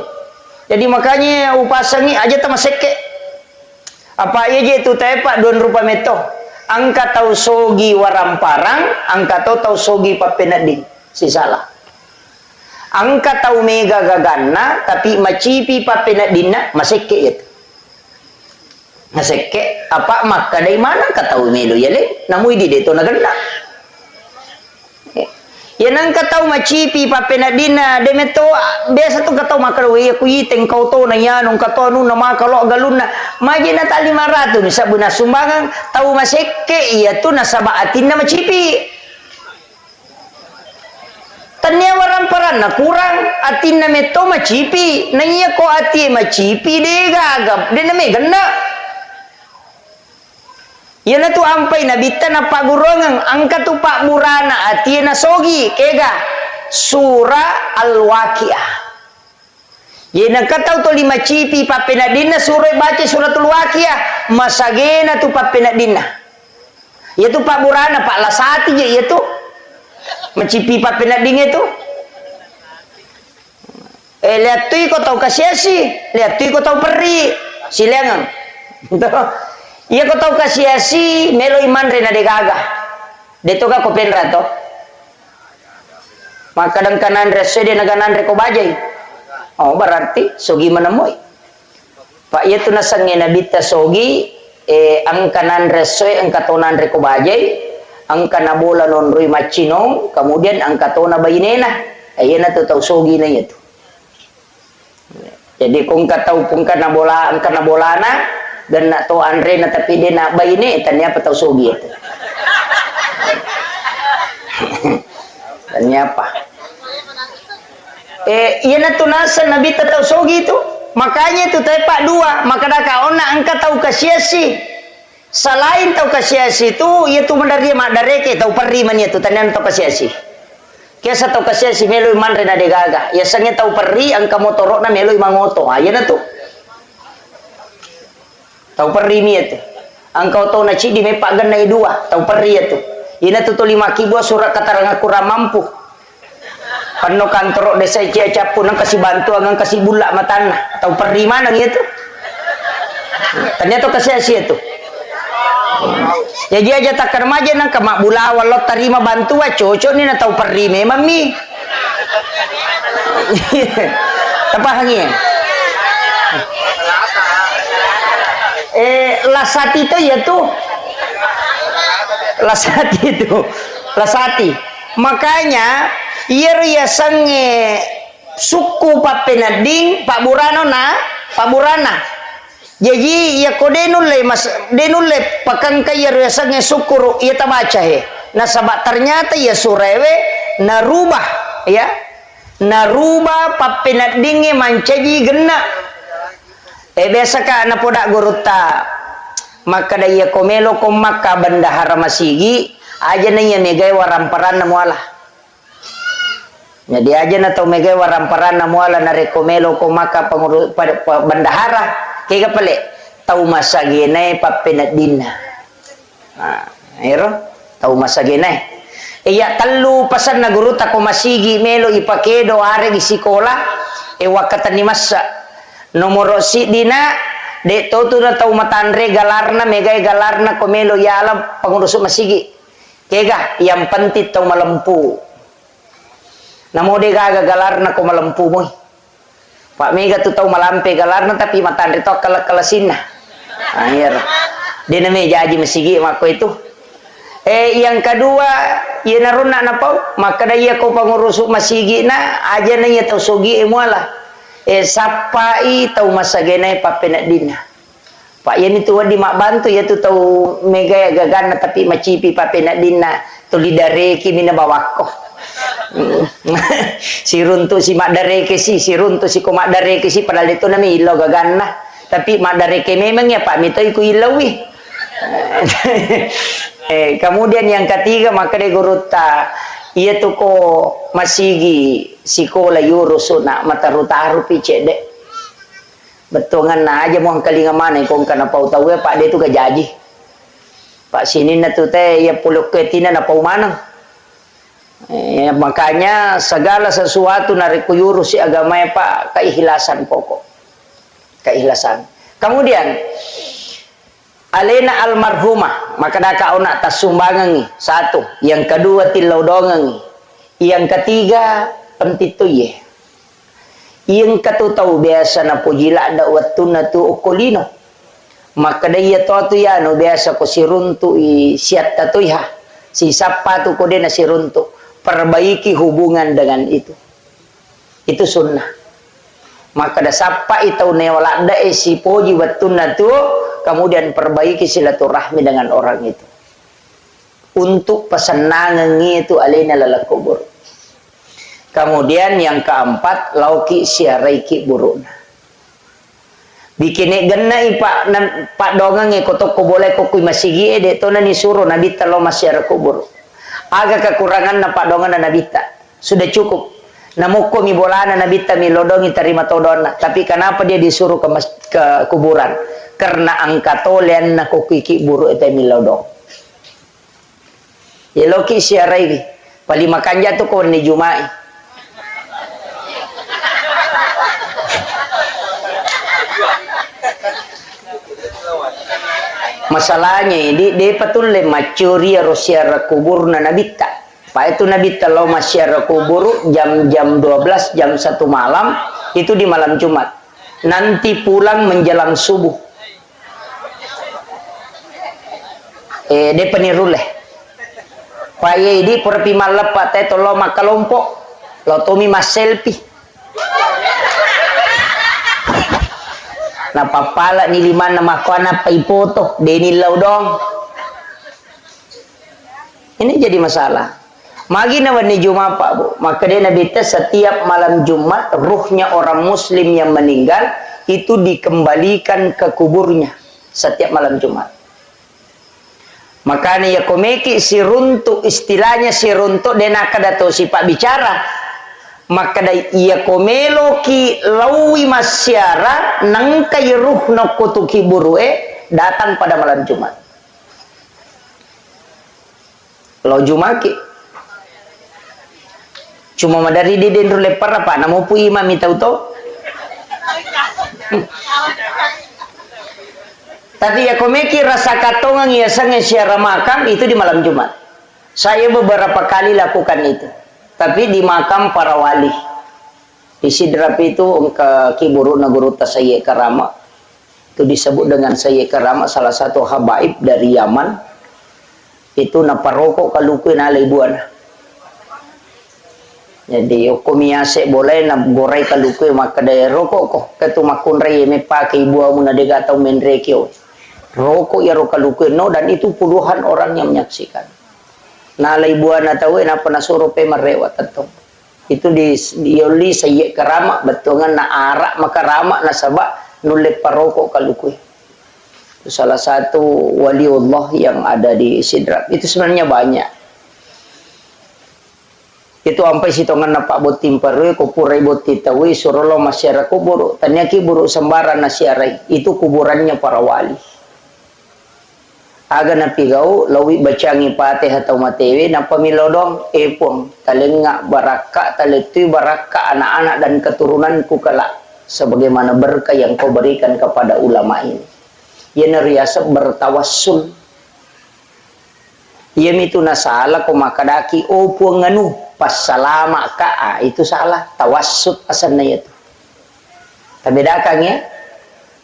Jadi makanya upasangi aja tamaseke. Apa aja itu tepak don rupa meto. Angka tau sogi waramparang, angka tau sogi papenadin. Si salah. Angka tau mega gagana tapi macipi papenadinna maseke itu. Maseke apa maka dari mana katau melo ya le? Namui di deto nagana. Ya nang katau macipi papenadina demeto biasa tu katau makalo ya kuiteng kau to na yan nung katau nu na makalo galuna maji na tali 500 ni sabuna sumbangan tau maseke iya tu nasaba atin na macipi tanya waramparan na kurang atin na meto macipi na iya ko ati macipi de gagap de na me ganda. Yana tu ampai na bitta na pagurongang angka tu pak burana ati na sogi kega surah al-waqiah. Yana katau to 5 cipi papenadina surah baca suratul waqiah masagena tu papenadina. Ya tu pak burana pak lasati je ya tu macipi papenadina itu. Lihat tu ko tau kasiasi, lihat tu ko tau peri silangan. Ia ko tau kasiasi melo iman rena de gaga. De toga ko penra to. Maka dan kanan rese de naganan re ko bajai. Oh berarti sogi menemui. Pak ia tu nasange nabita sogi ang kanan rese ang katonan re ko bajai, ang kanabola non rui machinong, kemudian ang katona bayinena. Ayen na to tau sogi na itu. Jadi kung katau pung kanabola ang kanabolana dan nak tahu Andre na tapi dia nak bayi ni tanya apa tahu sogi itu tanya apa Iya na tunasan nabi tatau sogi itu. Makanya itu tepak dua. Maka dah kau nak angkat tahu kasiasi. Selain tahu kasiasi itu, ia tu mendaria mak dareke tahu perri man itu tanya tahu kasiasi. Kiasa tahu kasiasi melu man rena de gaga. Ya sange tahu perri angka motorok na melu mangoto. Iya na tu. Tahu perri mi itu. Angkau tahu na cidi mepak ganai dua. Tahu perri itu. Ina tu 5 kibo surat keterangan kurang mampu. Pano kantor desa cia capu nang kasih bantu nang kasih bulak matana. Tahu perri mana gitu? Ternyata kasiasi itu. Jadi aja tak remaja nang kemak bula walau terima bantu cocok ni na tahu perri memang mi. Apa hangi? Lasati itu ya tuh. Lasati. Makanya ia sange suku papenading Pak Burana. Jadi ya ko denule pakang kaya ria sange sukuru ia tabaca he. Nah sabak ternyata ya surewe narubah ya. Narubah papenadinge mancaji gena. Biasa ka na poda guruta. Maka daya komelo ko maka bandahara masigi aja na ya megay waramparan na muala. Jadi aja na tau megay waramparan na muala na rekomelo ko maka bandahara kaya pala tau masaginay papinadina. Ero tau masaginay. Iya talu pasan na guruta ko masigi melo ipakedo are di sikola wakatan ni masa nomoro si dina de toto na tau matanre galarna megay galarna komelo yalam pangurusok masigi kega yang pentit tau malampu namo de gaga galarna ko malampu moy Pak Mega tu tau malampe galarna tapi matanre to kalasin na akhir de na me jaji masigi mako itu yang kedua ia naruna na pau maka daya ko pangurusok masigi na aja na iya tau sogi muala sapai tau masagenay papenadina. Pak yan itu di mak bantu ya tu tau mega gagana tapi macipi papenadina tu lidareki mina bawako. Si runtu si mak dareke si runtu si ko mak dareke si padahal itu nami ilo gagana tapi mak dareke memang ya Pak mito iku ilawi. Kemudian yang ketiga maka de guruta ia tu ko masigi sikola yurusuna matarutaru picede betongan na aja mau kalinga mana kong kana pau tahu ya Pak dia tu gajaji Pak sini na tu teh ya puluk ketina na pau mana makanya segala sesuatu nariku yurus si agama ya Pak keikhlasan pokok keikhlasan. Kemudian alena almarhumah maka daka ona tasumbangan satu, yang kedua tilau dongang, yang ketiga pentitu ye, yang tahu biasa na pujila ada waktu na tu okolino maka daya tu ya no biasa ko siruntu siat tatuiha si sapa tu ko na siruntu perbaiki hubungan dengan itu sunnah maka da sapa itu newala da si poji waktu na tu kemudian perbaiki silaturahmi dengan orang itu untuk pesenangan itu alena lala kubur. Kemudian yang keempat lauki siaraiki buruna bikin genai pak dongang kotok ko boleh ko kui masigi de to nani suruh nabi talo masyara kubur agak kekurangan na pak dongan na nabita sudah cukup namuko mi bolana nabita mi lodongi terima todona tapi kenapa dia disuruh ke kuburan karena angkatolen na kukiki buru itu milodong. Ya loki siarai pali makanja tu ko ni Jumai. Masalahnya di patul le macuri rosiara kubur na nabita. Pak itu nabita lo masyara kubur jam 12 jam 1 malam itu di malam Jumat. Nanti pulang menjelang subuh. De peniruleh paye di perpi malap pate tolo makalompok lo tomi mas selfie na papala ni lima na makwana paipoto de ni laudong ini jadi masalah Magi na wani Jumat Pak Bu. Maka dia Nabi setiap malam Jumat ruhnya orang muslim yang meninggal itu dikembalikan ke kuburnya setiap malam Jumat. Makanya ya komeki si runtuk, istilahnya si runtuk dena kada tahu sifat bicara. Maka ia komelo ki lawi masyara nangkai ruh no kutuki burue datang pada malam Jumat. Lo Jumaki cuma madari di dendro lepar apa namo pu imam itau to. Tapi ya komeki rasa katongang ya sange siara makam itu di malam Jumat. Saya beberapa kali lakukan itu. Tapi di makam para wali. Di Sidrap itu ke Kiburu Naguru Tasaye Karama. Itu disebut dengan Sayyid Karama, salah satu habaib dari Yaman. Itu naparokok kalukui na buana. Jadi komiase boleh na gorai kalukui maka daya rokok ko. Ketu makunre me pakai ibu amu na dega tau menrekyo. Rokok ya rokalukui no dan itu puluhan orang yang menyaksikan. Na buana tahu na panasuro pe marewat atau. Itu di Yoli Sayyid Karama betungan na arak maka rama na sabak nulit parokok kalukui. Itu salah satu waliullah yang ada di Sidrap. Itu sebenarnya banyak. Itu sampai sitongan napak botim parwe kupurai boti tawi surolo masyarakat kuburu. Tanyaki buru sembaran nasyarai. Itu kuburannya para wali. Aga napigau lawi bacangi patih atau matewi napamilodong epong talenga baraka taletui baraka anak-anak dan keturunanku kelak. Sebagaimana berkah yang kau berikan kepada ulama ini. Ia neriasa bertawassul. Ia mitu nasalah ko makadaki opo nganu pas salama ka itu salah tawassut asalnya itu. Tabedakang ya.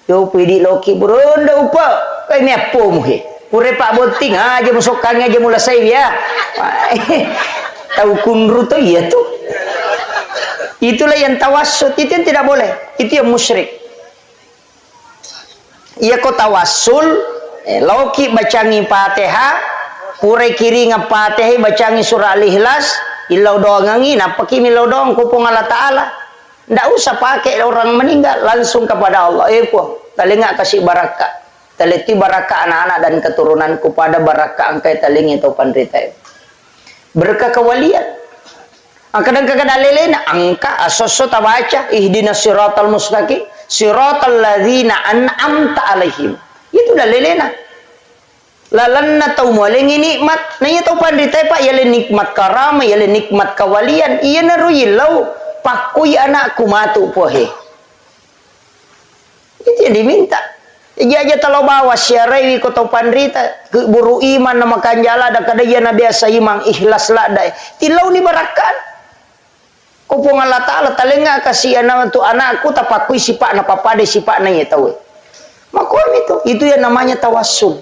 Yo pidi loki buronda upa kai me apo muhe. Pure pak boting aja musokangnya aja mula saya ya. Tahu kunru to iya tuh. Itulah yang tawassut, itu yang tidak boleh. Itu yang musyrik. Ia ko tawassul, lauki bacangi Fatihah, pure kiri ngapatihi bacangi surah Al-Ikhlas, ilau doangangi, napaki milau doang kupung Allah Ta'ala. Ndak usah pakai orang meninggal, langsung kepada Allah. Talinga kasih barakah. Taliti barakah anak-anak dan keturunanku pada barakah angkai talingi atau pandritai. Berkah kewalian. Kadang-kadang lelena angka asoso tabaca ihdinas siratal mustaqim siratal ladzina an'amta alaihim. Itu dah lelena. Lalanna tau molengi nikmat. Nah itu pandita pak yale nikmat karama yale nikmat kawalian. Iya naruyilau pakui anakku matu pohe. Itu yang diminta. Iya aja kalau bawa syarai ko tau pandita buru iman nama kanjala da kada yana biasa imang ikhlas lah dai. Tilau ni barakan. Kupung Allah Ta'ala talenga kasih anak untuk anakku tapakui sifat na papade sifat na ya tahu. Makuam itu yang namanya tawassul.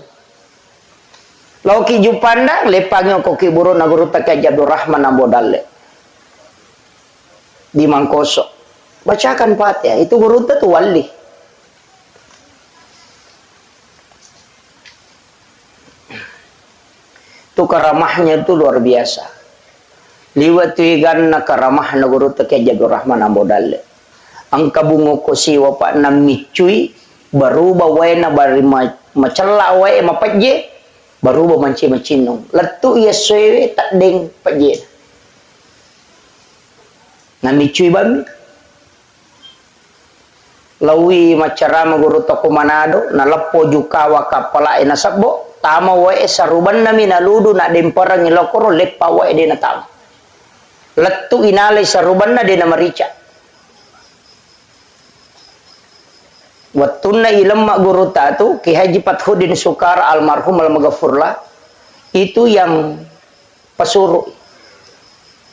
Lauki jupanda lepangnya koki buru naguru takai Abdul Rahman Ambodalle di Mangkoso. Bacakan Fatihah itu guru tu wali. Itu karamahnya itu luar biasa. Liwat tuigan na karamah na guru takai Abdul Rahman Ambodalle. Ang kabungo ko si wapak na micui baru bawa na bari macela wae mapatje baru ba manci macinong. Letu ia sewe tak deng patje. Na micui bami. Lawi macarama guru toko Manado na lepo jukawa kapala ina sabbo tama wae saruban nami na ludu na demparang ilokoro lepa wae de na tama. Letu inalay saruban na din na marica. Watun na ilam guru tatu ki Haji Fathudin Sukar almarhum al-Maghfurlah itu yang pasuru.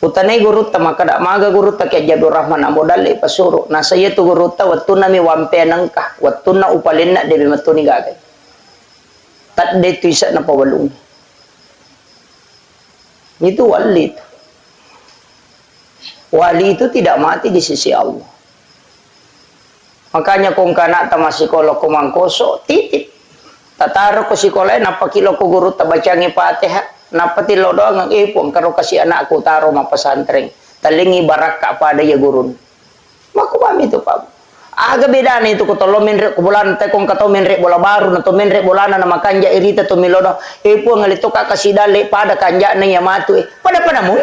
Utanay guru ta makada maga guru ta kay Abdul Rahman Ambodalle pasuru. Na saya tu guru ta watun na mi wampe nangka watun na upalin na de matuni gagay. Tat de tu isa na pawalung. Itu wali itu. Wali itu tidak mati di sisi Allah. Makanya kung kana ta masikola ko Mangkoso titip. Tataro ko sikola napakilo ko guru ta bacangi Fatihah napati lo doang ang ipong karo kasi anakku taro mapasantren talingi baraka pada ya gurun maku pami itu pak aga beda nih itu kutolo menrek bulan te kong katau menrek bola baru na to menrek bola na makanja irita to milodo ipong ngalito ka kasi dale pada kanja na yamatu pada mu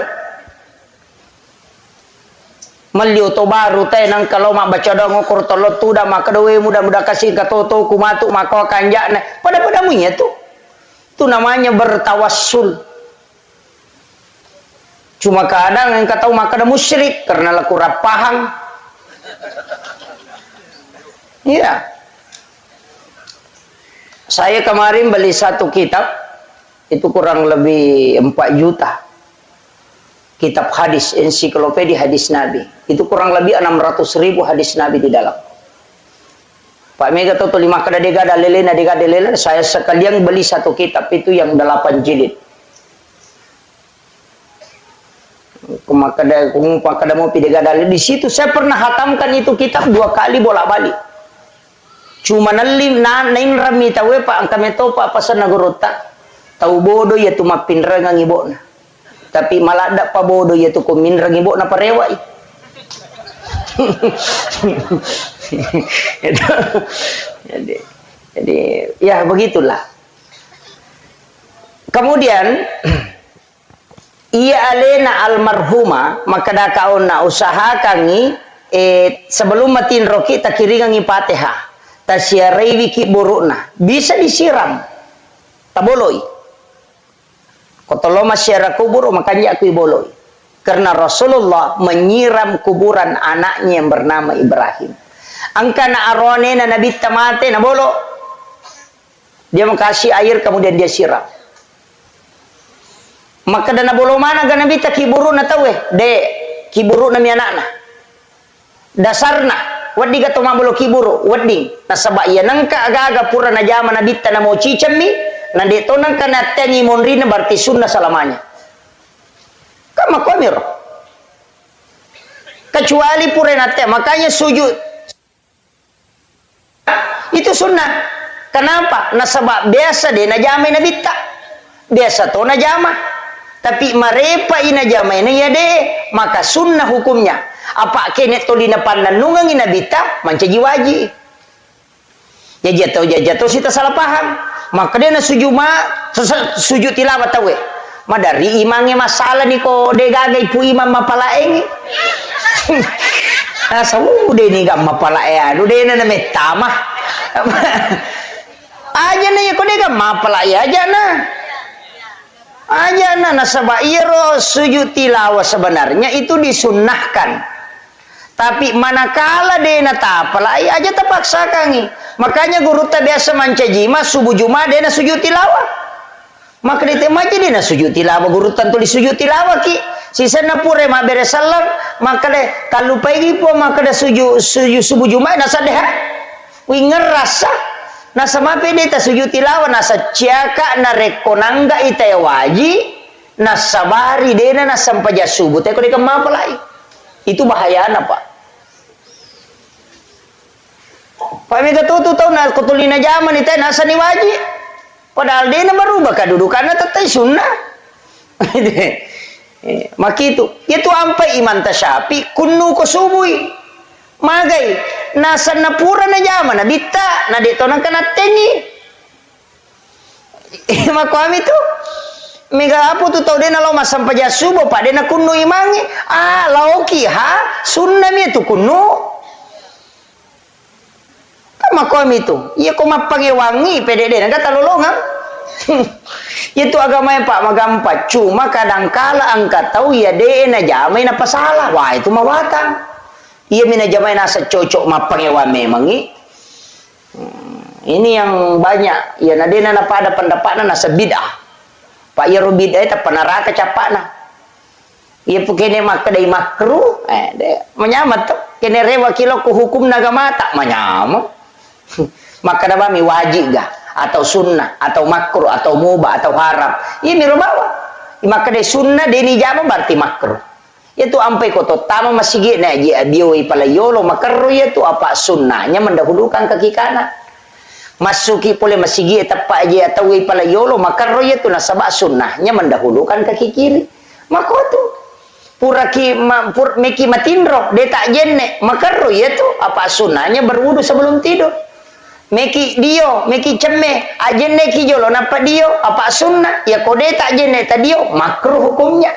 maliu to baru te nang kalau mak baca dong ukur tolo tuda makadowe mudah-mudah kasih katoto kumatu mako kanja na pada mu ya tuh itu namanya bertawassul. Cuma kadang yang kata maka ada musyrik karena laku rapahang. Iya. Saya kemarin beli satu kitab itu kurang lebih 4 juta. Kitab hadis, ensiklopedia hadis Nabi. Itu kurang lebih 600.000 hadis Nabi di dalam. Pak Mega tuh 5 kada dega dalilena saya sekalian beli satu kitab itu yang 8 jilid. Kumakada mau pidega dalil di situ saya pernah hatamkan itu kitab 2 kali bolak-balik. Cuma nalim rami tahu pak angkame to pak pasan nagurota. Tahu bodoh ya tu mapinra ngibona. Tapi malah ada pa bodoh ya tu kuminra ngibona parewa. jadi ya begitulah. Kemudian ia alena almarhuma maka da kauna usaha kangi sebelum matin roki takiringan Fatihah tasiarai wiki burukna bisa disiram taboloi kotolo masyarakat kubur makanya aku boloi karena Rasulullah menyiram kuburan anaknya yang bernama Ibrahim angkana arone na nabi tamate na bolo dia makasih air kemudian dia siram maka dana bolo mana gana bita kiburu na tawe de kiburu na mi anakna dasarna wadi gato mabolo kiburu wadi nasaba iya nangka aga-aga pura na jama na bita na mo cicammi na de to nangka na tengi monri na berarti sunnah salamanya kama komir kecuali pura na te makanya sujud itu sunnah kenapa nasaba biasa de na jama na bita biasa to na jama tapi marepa ina jama ini ya deh maka sunnah hukumnya apa kene to dina pandanungan ina bita mancaji waji ya jatuh sita salah paham maka dia na sujud tilawat tawe madari imangnya masalah ni ko de gagai pu imam mapalaeng asa ude ni gam mapalae adu de na metamah aja na ya ko de gam mapalae aja na aja nasaba iro sujud tilawah sebenarnya itu disunnahkan tapi manakala dena tapala aja terpaksa kangi makanya guru ta biasa mancajima subuh juma dena sujud tilawah maka ditemaji dena sujud tilawah guru tentu di sujud tilawah ki sisa na pure ma bere salam maka de kalau pagi po maka de sujud subuh juma nasa deha wi ngerasa nasa mapede ta sujud tilawah nasa ciaka na rekonangga ita waji nasa bari dena nasa sampaja subuh teko deka mapalai itu bahaya na pak pamega tutu tau na kutulina zaman ita nasa ni waji padahal dena berubah kedudukannya tetap sunnah maki itu ampai iman tasyapi kunu ko subui magai nasa napura na jama na bita na dito nang kanatengi makwami tu mega apu tu tau dena lo masampa jasubo pa dena kunu imangi laoki ha sunna mi tu kunu makwami tu iya ko mapangewangi pede dena kata lolongan itu agama yang pak magampa cuma kadangkala angkat tahu ya dena jama ina pasalah wah itu mawatan iya mina jamai nasa cocok mapangewa memang ini yang banyak ya nadena na pada pendapatna nasa bid'ah pak ya bid'ah itu penaraka capakna iya pukene makadai makruh menyamat tuh kene rewa kilo ku hukum nagama tak menyamat maka dabami wajib gak atau sunnah atau makruh atau mubah atau haram ini rubawa makadai sunnah deni jama berarti makruh itu ampai koto tama masih gina dia bioi pala yolo makaru itu apa sunnahnya mendahulukan kaki kanan masuki pole masigi tepak je atau pala yolo maka roya tu nasabak sunnahnya mendahulukan kaki kiri maka tu meki matindro dia tak jenne maka roya tu apa sunnahnya berwudu sebelum tidur meki ceme ajenne ki jolo napa dio apa sunnah ya kode tak jenne tadio makruh hukumnya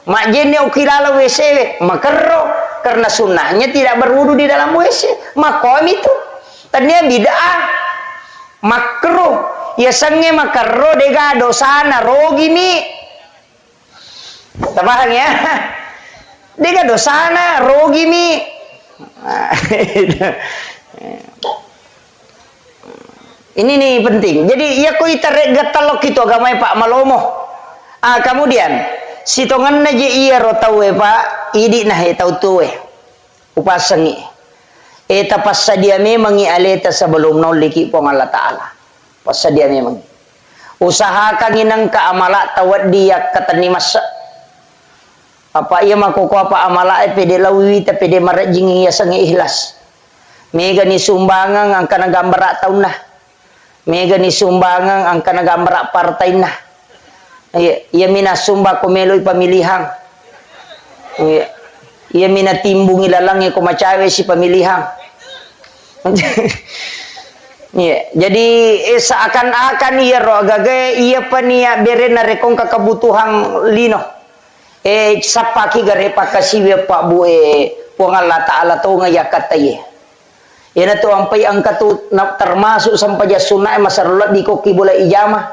mak jenne ukilala WC makruh karena sunnahnya tidak berwudu di dalam WC makom itu tadinya bid'ah makruh ya sange makruh dega dosana rogi mi paham ya dega dosana rogi mi ini nih penting jadi ya koi tarik gatalok itu agama Pak Malomo kemudian sitongan naje iya rotawe Pak idi nah tau tuwe upasangi eta passadia memang aleta sebelum noliki pong Allah Ta'ala passadia memang usahakan inang ka amala tawad dia katani masa apa iya makuku apa amala pede lawi ta pede marajing iya sangi ikhlas mega ni sumbangan ang kana gambar taun nah mega ni sumbangan ang kana gambar partai nah iya mina sumba komeloy pamilihan iya mina timbungi lalang ko macawe si pamilihan jadi seakan-akan iya ro agage iya pania berena rekong kebutuhan lino sapaki gare pakasiwe Pak Bu puang Allah Ta'ala to ngaya kataye yana to ampai angka tu termasuk sampai sunna masarulat di koki bola ijamah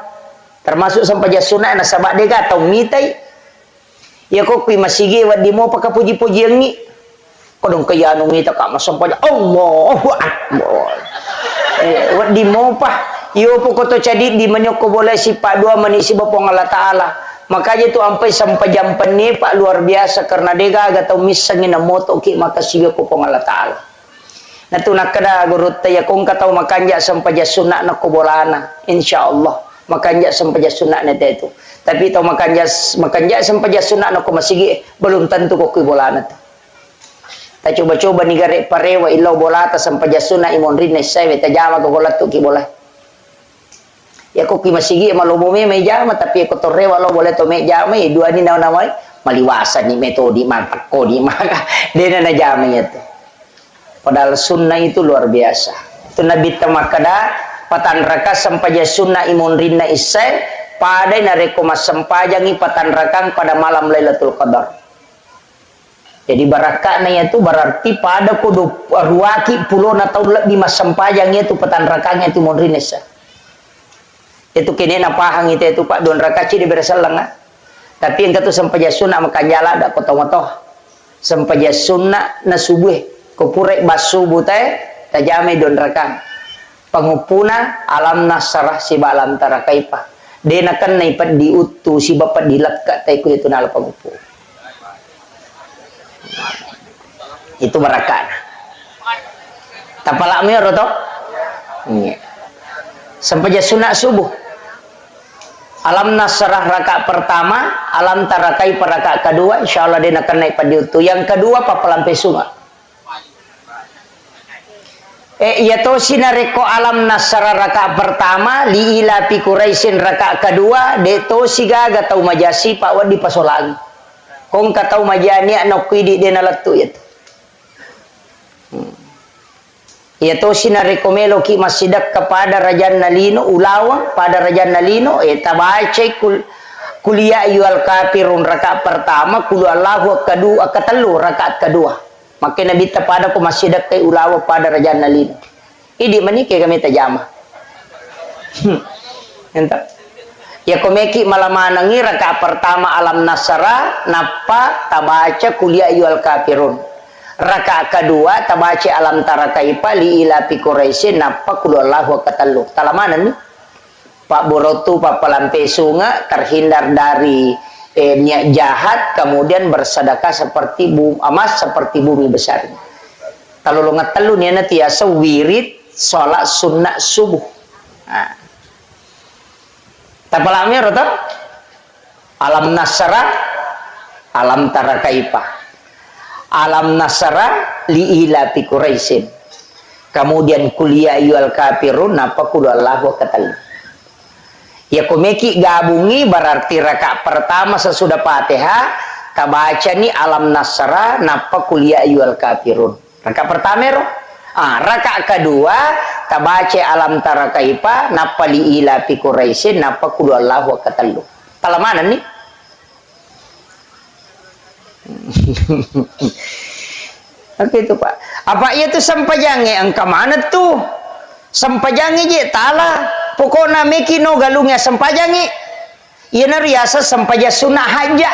termasuk sampai sunna na sabak dega atau mitai ya koki masige wadi mo pakapuji-puji yang ni kodong kaya anu ngita ka masampai Allahu Akbar wadi mo pa yo po ko to cadi di manyok ko bola si Pak dua manisi bapong Allah Ta'ala makanya tu ampai sampai jam penni Pak luar biasa karena dega aga tau misangin na moto ki makasiga ko pong Allah Ta'ala na tu nakada gurut taya kung katau makanja sampai sunna na ko bolana insyaallah makanja sampai sunna na itu tapi tau makanja sampai sunna na ko masigi belum tentu ko bolana tu ta coba-coba ni gare parewa ilaw bolata sampai sunna imon rin sai ta jama ko bolat tu ki bola ya ko ki masigi malumumi may jama tapi ko torrewa lo boleh to may jama dua ni naw nawai maliwasan ni metodi mantak ko di maka dena na jama itu padahal sunnah itu luar biasa itu Nabi tamakada patan raka sampaja sunnah imun rinna isai pada nareko mas sampajangi patan rakang pada malam Lailatul Qadar jadi barakahnya itu berarti pada kudu ruaki puluh na tahun lebih mas sampajangnya itu patan rakangnya itu imun rinna isai itu kini napahang itu Pak don rakaci di bersalang tapi yang kata sampaja sunnah makanya ada kotoh-kotoh sampaja sunnah na subuh kupurek basu butai tajame don rakang pangupuna alam nasarah si balam tarakaipa dena kan naipat diutu si bapak dilakka taiku itu nala pangupu itu barakan tapala mi roto sampai sunat subuh alam nasrah rakaat pertama alam tarakai rakaat kedua insyaallah dena kan naipat diutu yang kedua papalampe sunga ya to sinareko alam nasara rakaat pertama li ila pi Quraisyin rakaat kedua de to siga gatau majasi Pak wadi pasolagi kong katau majani anokui di dena latu itu ya to sinareko melo ki masidak kepada Raja Nalino ulawang pada Raja Nalino tabace kuliah ayyuhal kafirun rakaat pertama kul Allahu kedua ketelu rakaat kedua maka Nabi pada ko masjidak kay ulawa pada Raja Nalino idi manike kami tajama entah ya komeki malamanangi rakaat pertama alam nasara napa tabaca kuliah ayyuhal kafirun rakaat kedua tabaca alam tarakaipa li ila fi Quraisyin napa kul Allahu katallu talamanan nih Pak Borotu Pak Palampe sunga terhindar dari niat jahat kemudian bersedekah seperti emas seperti bumi besar kalau lo ngetelu nih nanti ya wirid sholat sunnah subuh tapalamnya roto alam nasara alam tarakaipa alam nasara li ila fi Quraisyin Kemudian kuliah ayyuhal kafirun napa kudu Allahu katal. Ya komeki gabungi berarti rakaat pertama sesudah Fatihah tabaca ni alam nasra napa kuliah ayyuhal kafirun. Rakaat pertama ro. Rakaat kedua tabaca alam tara kaifa napa li ila fi quraisyin napa kudu Allahu katal. Mana nih? Oke itu Pak. Apa ia tu sampajange angka mana tu? Sampajange je tala. Pokoknya meki no galungnya sampajange. Ia nariasa sampaja sunnah haja.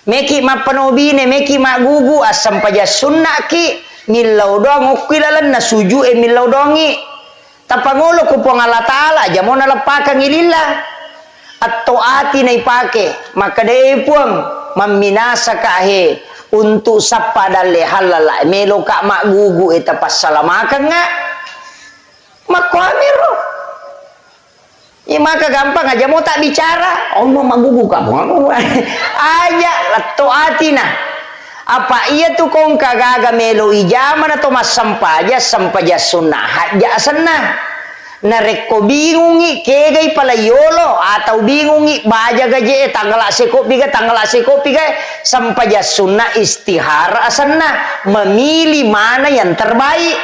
Meki ma panobine meki ma gugu as sampaja sunnah ki milau dong ukilalan na suju milau dongi. Tapangolo ko pong Allah Taala aja mo nalapakan ilillah. Atau ati na ipake maka dai puang maminasa kahe untuk sapa dalle halala melo ka magugu eta passalamakan nga makwamiro maka gampang aja mau tak bicara mau magugu kamu aja atau atina apa iya tuh kong kagaga melo ijaman atau mas sampaja sunnah haja senah nareko bingungi kegay pala yolo atau bingungi baja gaje tanggal kopi sampaja sunnah istihara asana memilih mana yang terbaik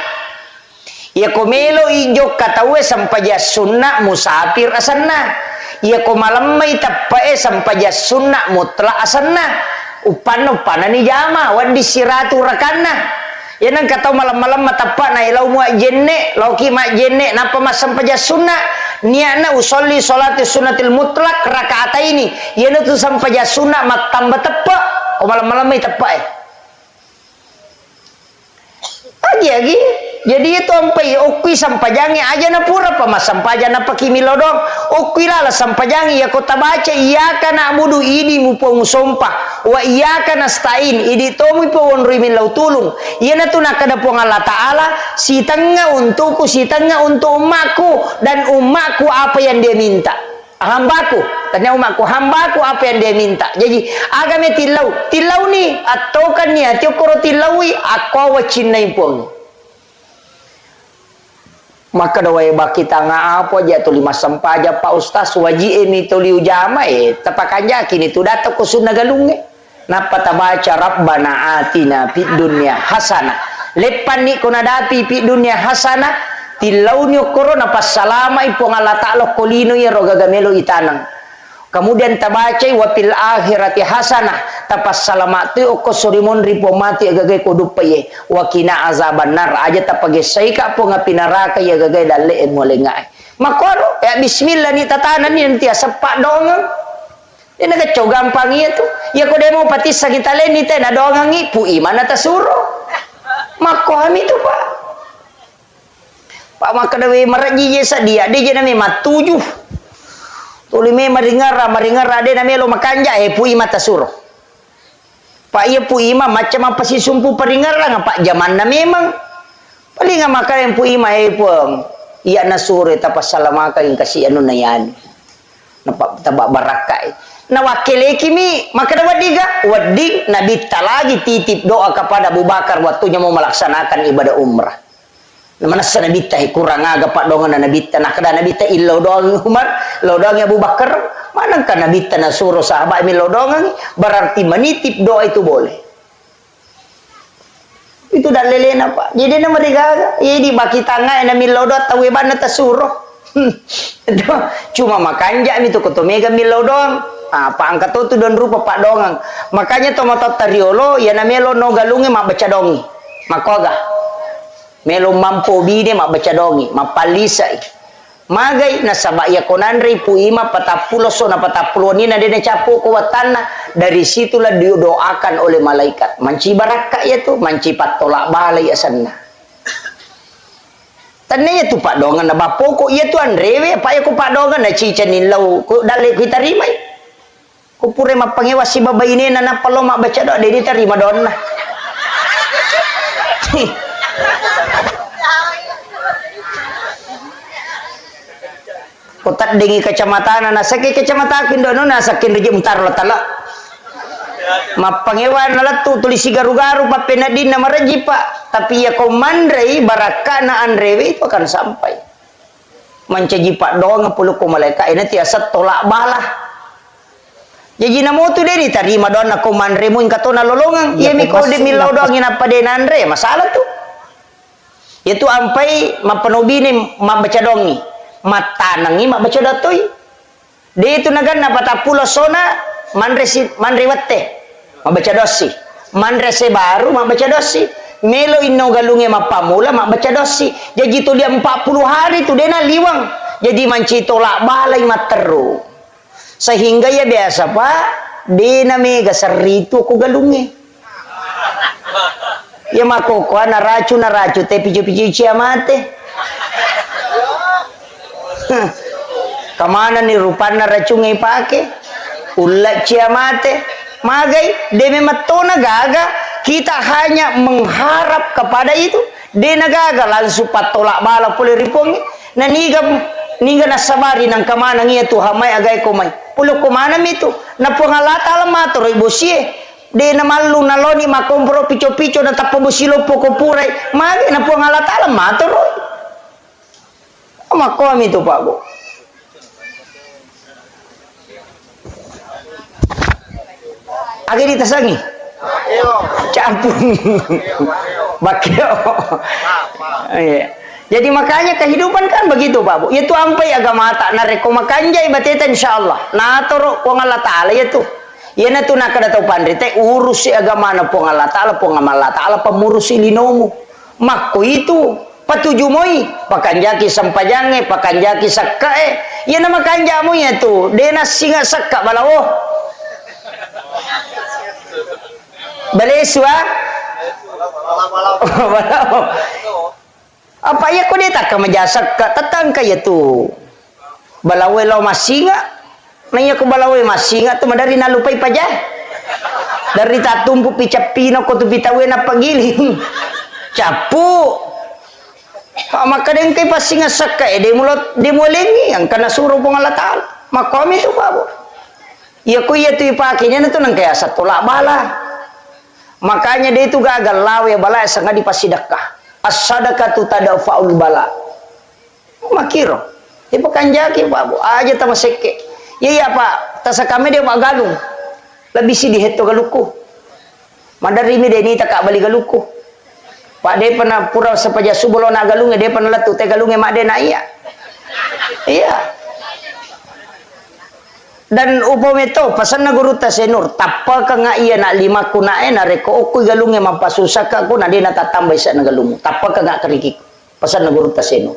ya komelo ijo katawe sampaja sunnah musafir asana ya ko malam may tapae sampaja sunnah mutlak asana upan ni jama wadi siratu rakana. Ya nang kata malam-malam matapa na ilaw mo jenne, lauki ma jenne, napa masam paja sunnah, niana usolli solati sunnatil mutlak rakaat ini, yana tu sampaja sunnah mat tambah tepa, o malam-malam may tepa lagi. Jadi itu sampai ukwi sampajangi aja na pura pa masampaja na pakimilodong ukwi lala sampajangi ya kota baca iyyaka na'budu idi mupong sumpah wa iyyaka nasta'in idi tomu pawon rimin lau tulung iya na tunakada pong Allah Ta'ala si tengah untukku si tengah untuk umatku dan umatku apa yang dia minta hambaku tanya umatku hambaku apa yang dia minta jadi agame tilau ni atau kan niat yokoro tilawi aku wacinai pong maka dawai baki tanga apa aja tu lima sampaja Pak Ustaz waji emi tu liu jama tapakan yakin itu datang ke sunnah galunge napa tabaca rabbana atina fid dunya hasanah lepan ni kuna dapi fid dunya hasanah tilaunyo korona pas salama ipong Allah Ta'ala kolino ya roga gamelo itanang kemudian tabacai wapil akhirati hasanah tapas salamati oko sorimon ripo mati agagay kodupaye wakina azaban nar aja tapage saika po nga pinaraka ya agagay dalle molengai makoro ya bismillah ni tatanan ni nanti sepak dong ini nagacow gampang iya tu ya ko demo pati sakita len ni na dongangi pu imana tasuro makoham itu pak makadawi maraji sa dia na may matujuh tulime maringara ade na melo makanja pui mata suro pak iya pui ma macam apa si sumpu paringara nga pak zaman na memang paling nga makain pui ma puang iya na suro tapas salamaka yung kasi ano na yan taba barakai na wakile kimi maka wadig nabita lagi titip doa kepada Abu Bakar waktunya mau melaksanakan ibadah umrah mana sa nabita kurang aga pak dongan na nabita na kada nabita ilaw doang Umar law doang Abu Bakar manang ka nabita na suro sahabat mi law doang berarti menitip doa itu boleh itu dan lelena pak jadi na marigaga jadi baki tanga na mi law doa tawe bana ta suro cuma makanja mi to kotomega mi law doang apa angkat tu don rupa pak dongang makanya tomato tariolo ya na melo no galunge mak baca dongi makoga melo mampu bide mak baca dongi mapalisai magai nasaba ya konandri puima patapulo so na patapulo ni na dene capu ko watana dari situlah didoakan oleh malaikat manci baraka ya tu manci patolak balai asanna tannya tu pak dongan na bapoko ya tu andrewe pak ya ko pak dongan na cicanin lau ko dale kita rimai ko pure mapangewasi babaine na napalo mak baca doa dedi terima donna kotak dengi kecamatan na sakit kecamatan dono na sakin reji mutar latala mapangewan nalatu tulisi garu-garu papenadin na maraji pak, tapi ya kau mandrai barakana andrewe itu akan sampai mancaji pak doang puluh malaikat ini tiasa tolak balah. Jadi namo tu deh ni tadi madonna ko mandre mun katona lolongan ya mi ko de milau doang ina pa de nandre masalah tu. Itu ampai mapenobi ni mabaca dong ni matanangi mabaca datoi. De itu nagan na patapula sona mandre wette mabaca dosi. Mandre se baru mabaca dosi. Melo inno galunge mapamula mabaca dosi. Jadi tu dia 40 hari tu dena liwang. Jadi manci tolak balai materu. Sehingga ya biasa pak dena mega seritu aku galunge ya makoko na racu te picu ciamate kamana ni rupana racu ngai pake ulat ciamate magai deme matona gaga kita hanya mengharap kepada itu dena gaga langsung patolak bala pole ripongi na niga nasabari nang kamana ngia tu hamay agay kumay pulo kumana mito na pangalata alam mato roy bosie de na malu na loni makompro picho na tapo bosilo poko puray magi na pangalata alam mato roy amako mito pa go agi ditasangi campur bakyo jadi makanya kehidupan kan begitu Pak Bu. Itu ampai agama tak nareko makanjai bateta insyaallah. Na toro ko Allah taala itu. Ya na tu nak kada tau pandri teh urus si agama na po Allah taala pemurus linomu. Makko itu patuju moi pakanjaki sampajange pakanjaki sakkae. Ya na makanjamu ya tu. Dena singa sakka balawo. Baleswa. Balawo. Apa ya kau dia tak kemajasak kat tetang kaya tu balawai lau masinga nanya ko balawai masinga tu madari nalupai pajah dari tatumpu picapino ko tu pitawe na pagiling capu maka den kay pasinga sakay de mulengi ang kana suruh pangalatal makomi tu babo ya ko ya tu ipakinya na tu nang kaya sa tolak bala makanya dia itu gagal lawe bala sangat dipasidakah as-sadaqatu tadfa'ul bala. Makiro. Di pakanjaki Pak Bu. Aja ta maseke. Ya Pak, tasa kami dia mak galung. Lebih si diheto galuku. Madari mi deni tak bali galuku. Pak de pernah pura sapaja subulo na galunge de pernah latu te galunge mak de na iya. Iya. Dan upame to pasan na guru ta senur tappa ka nga iya na lima kunae na reko okoy galunge mampasusaka ko na di natatambay sa nagalungo tappa ka nga karikik pasan na guru ta senur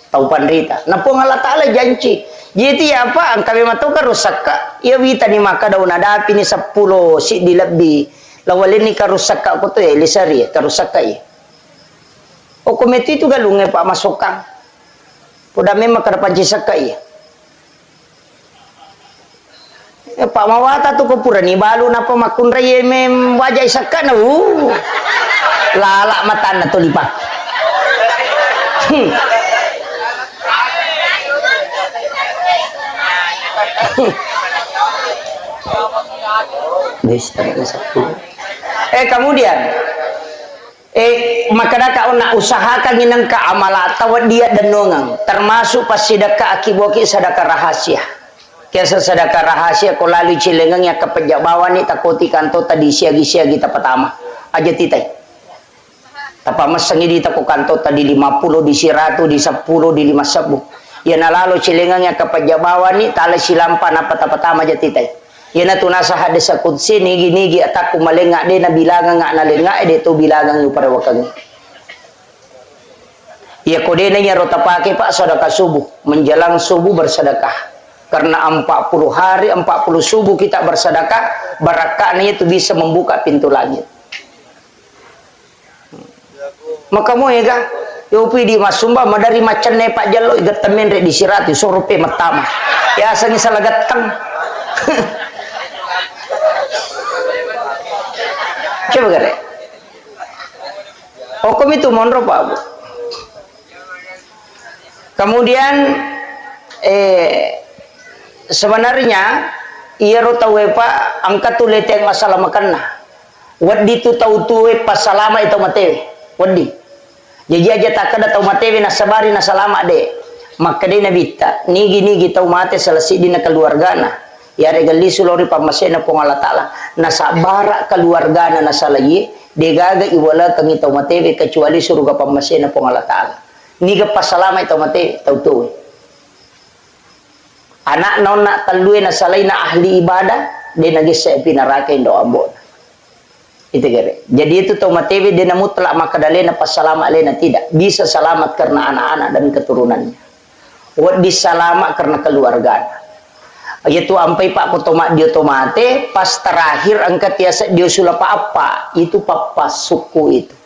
tau panrita na po nga latala janci jiti apa ang kami matuka rusak ka iya wita ni maka daw na dapi ni 10 si dilabbi lawalin ni karusak ka ko to lisari karusak ka o komiti tu galunge pa masukang podame makarapanjisak ka ya Pak Mawata tu ko pura ni balu na pa makunra mem wajay sakka na lala mata na to lipa kemudian makadaka una usahakan ginang kaamala tawad dia denongang termasuk pas sedekah akiboki sedekah rahasia kiasa sedekah rahasia ko lalu cilengang ya kepejabawan ni takuti kanto tadi siagi-siagi ta pertama aja titai tapa masangi di tako kanto tadi 50 di 100 di 10 di 50 ya nalalo cilengang ya kepejabawan ni tala silampan apa ta pertama aja titai ya na tunasa hadis qudsi ni gini ataku malenga de na bilangan nga nalenga de to bilangan yu para wakang ya kode nya rota pake Pak sedekah subuh menjelang subuh bersedekah karena 40 hari 40 subuh kita bersedekah barakahnya itu bisa membuka pintu langit maka mo ya yopi di masumba madari macan ne Pak Jalo igatemen re disirati surupe matama ya asangi salah gatang coba gare hukum itu monro Pak Bu kemudian sebenarnya iya ro tawe pa angkat tu leteng masalah makan nah wadi tu tahu tuwe pas salama itu matewe wadi jadi aja tak kada tahu matewe na sabari na salama de maka de nabita nigi tahu mate selesai dina keluargana ya regali sulori pamasena pong Allah Ta'ala na sabara keluargana na salaye degaga iwala kang itaw matewe kecuali suruga pamasena pong Allah Ta'ala niga pasalama itaw matewe tahu tuwe anak nona talue na salay na ahli ibadah de nagisa pinarake do ambon itu kere jadi itu tahu matewe de na mutlak makadale na pasalama le na tidak bisa selamat karena anak-anak dan keturunannya wad disalamat karena keluarga yaitu ampai pak kotomak dia tomate pas terakhir angkat tiasa dia sulapa apa itu papa suku itu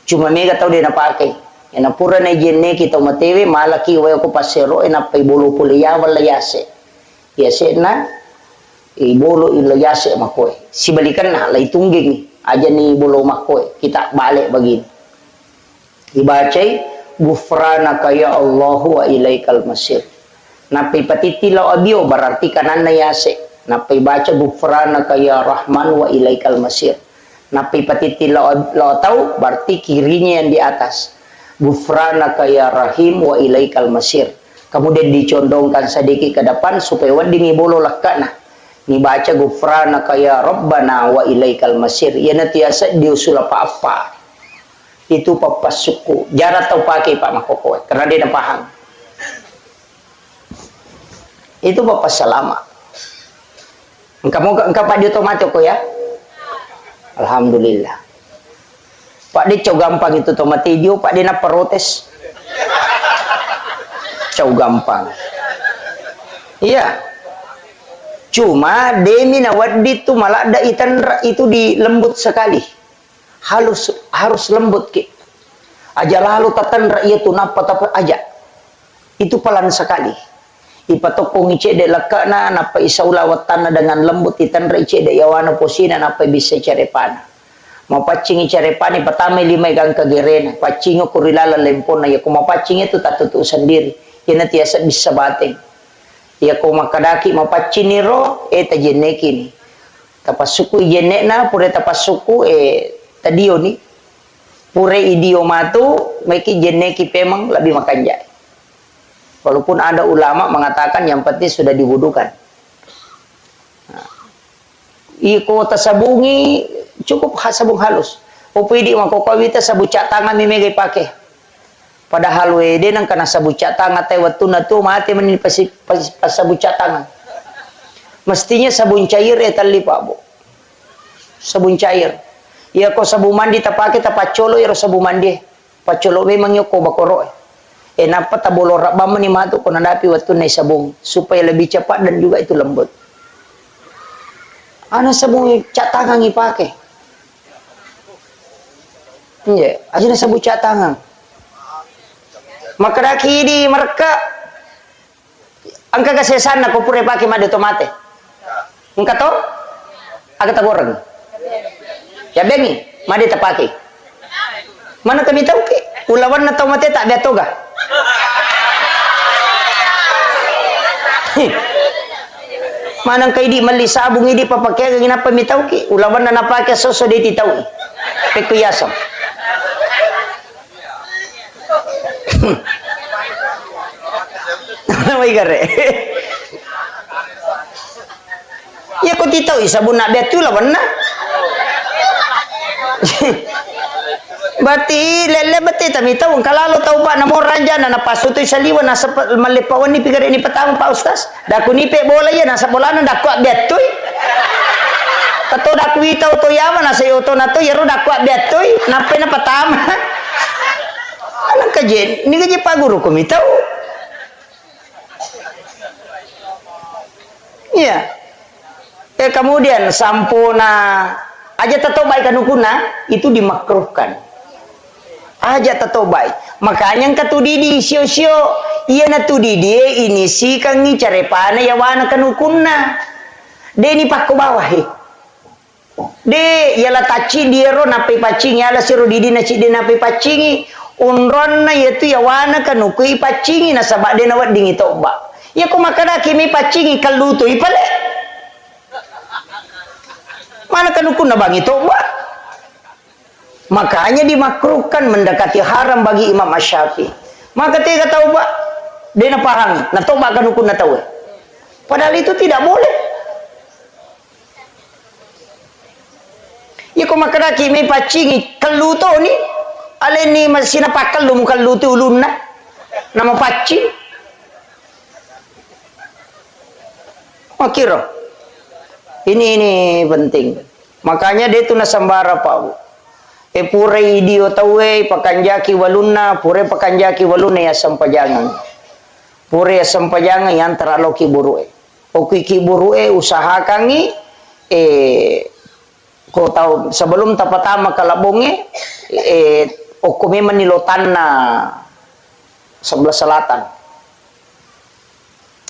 cuma mega tahu dia na pakai ena pura na jenne kita matewe malaki wa ko pasero ena pay bolo puliya wala yase yase na bolo ilo yase makoy si balikan na lay tungging aja ni bolo makoy kita balik begini dibacai gufranaka ya Allah wa ilaikal masir napi patitila abio berarti kanan na yase napi baca gufranaka ya Rahman wa ilaikal masir napi patitila lo tahu berarti kirinya yang di atas gufranaka ya Rahim wa ilaikal masir kemudian dicondongkan sedikit ke depan supaya wadi ngibolo lakana ni baca gufranaka ya Rabbana wa ilaikal masir ya natiasa diusul apa itu papa suku jarak tahu pakai Pak Makoko karena dia paham itu papa selama engkau Pak dia tomato ko ya alhamdulillah Pak dia cow gampang itu tomatidio Pak dia na protes cow gampang iya cuma demi nawadi itu malah ada itan itu di lembut sekali harus lembut ki aja lalu tatan rakyat napa tapi aja itu pelan sekali ipatokong ice de lakana napa isaula watana dengan lembut itan ice de yawana posina napa bisa carepana mau pacing carepani pertama 5 gang kagerena pacing ko rilala lempona ya ko mapacing itu tak tutu sendiri ya tiasa bisa bateng ya ko makadaki mapacing niro tajenneki ni tapasuku jenekna pure tapasuku tadio ni pure idioma tu meki jeneki pemang lebih makan jai walaupun ada ulama mengatakan yang penting sudah diwudukan nah, iko tasabungi cukup sabung halus upidi makokawita sabu cak tangan mimege pakai padahal wede nang kana sabu cak tangan teh watuna tu mati menini pas sabu cak tangan mestinya sabun cair tali Pak Bu sabun cair ya ko sabu mandi tapake tapacolo ya sabu mandi pacolo memang yoko bakoro napa tabolo rabam ni matu ko nadapi waktu na sabung supaya lebih cepat dan juga itu lembut ana sabung cat tangan ipake iya aja na sabu cat tangan makaraki di mereka angka kesesan na ko pure pake made tomate engka to agak tagoreng ya bengi made tapake mana kami tahu ke ulawan na tomate tak betoga manang kay di mali sabong idi papakya ginapa mitaw ki ulawan na napake soso di titaw pekuyasam may gare ya ko titaw sabon na betu lawan na berarti lele beti tapi tahu kalau tahu Pak namo raja na napasuto sa liwan nasa malipawan ni pigari ni patama Pak Ustaz daku ni pe bola ya nasa bola na daku betoy kato daku itaw to yaman nasa yoto na to yero daku betoy nape na patama anang kajen ni kaje paguru ko mitaw iya kemudian sampuna aja tato baik kanukuna itu dimakruhkan aja tato baik makanya katudidi sio-sio iya na tudidi ini si kangi carepana ya wana kanukuna de ni pakko bawah de yala taci diero napai pacing yala siro didi na ci de napai pacingi unron na yaitu ya wana kanukui pacingi na sabak de na wading ito ba Ya ko makada kimi pacingi kaluto ipale. Mana kanukun na bang ito ba? Makanya dimakruhkan mendekati haram bagi Imam Asy-Syafi'i. Maka tega tahu ba? Dia na pahang, na toba kanukun na tahu. Padahal itu tidak boleh. Ya ko makada kimi pacingi kaluto ni. Ale ni masih napakal lu kaluto ulun na. Nama pacing. Oh kira. Ini penting. Makanya dia tu nasambara Pak. Pure idio tawe pakanjaki waluna, pure pakanjaki waluna ya sampajangan. Pure ya sampajangan yang teraloki burue. Oki ki burue usahakangi ko tahu sebelum tapatama kalabonge okome manilotan na sebelah selatan.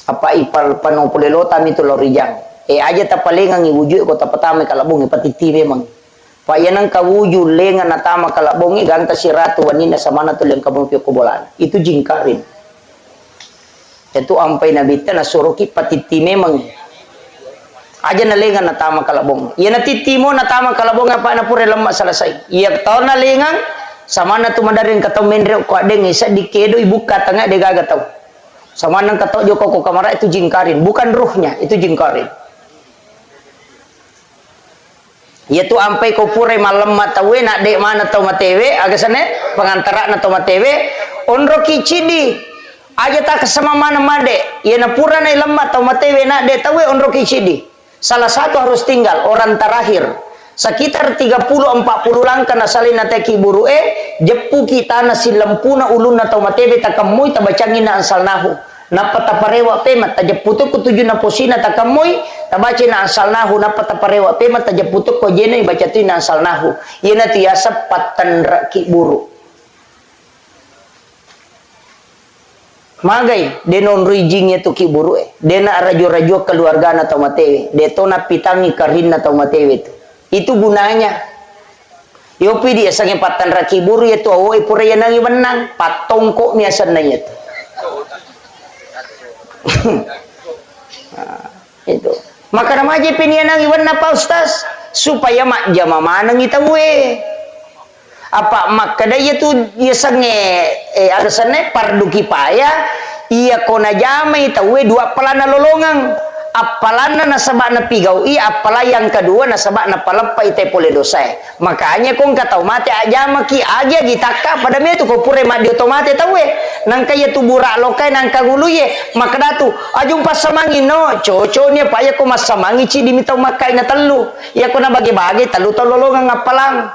Apa ipal panopulelota itu lorijang. Aja tapalengang iwujud ko tapatama kalabonge patiti memang. Pa yanang kawuju lengan natama kalabonge ganta si ratu wanina sama na tuleng kabong ko bolan. Itu jingkarin. Itu ampai nabita na suruki patiti memang. Aja na lengan natama kalabong. Ya natiti mo natama kalabong apa na pure lemak selesai. Iya tahu na lengan sama na tumadarin katau mendre ko adeng isa dikedo ibu katanga de gaga tahu. Sama nang katau joko ko kamara itu jingkarin, bukan ruhnya, itu jingkarin. Yaitu ampai ko pure malam matawe nak dek mana tau matewe agasane pengantara na tau matewe onro kicidi aja tak sama mana made ya na pura na lemma tau matewe nak dek tawe onro kicidi salah satu harus tinggal orang terakhir sekitar 30-40 langkah na salina teki burue jepu kita na silempuna ulun na tau matewe takamui tabacangin na ansal nahu napataparewa pema tajaputuk ko tujuh na posina takamui tabaci na ansal nahu napataparewa pema tajaputuk ko jene baca tu na ansal nahu yena tiasa patan raki buru magai denon rijingnya tu ki buru dena rajo-rajo keluarga na tau matewe detona pitangi karin na tau matewe itu gunanya yopi dia sange patan raki buru itu awoi pura yanangi wenang patongko miasan na itu nah, itu maka namaje pinianang iwan apa ustaz supaya mak jama manang itawe apa mak kada itu ia sange alasane pardu kipaya ia kona jama itawe dua pelana lolongang apalana nasabak na pigau apalah yang kedua nasabak na palepai te pole dosa makanya kong katau mate aja maki aja gitaka pada me tu ko pure madi otomate tawe nang kaya tu burak lokai nang kagulu ye maka datu ajung pas samangi no coconya pa ya ko masamangi ci dimitau makai na telu ya ko na bagi-bagi telu tololongan ngapalang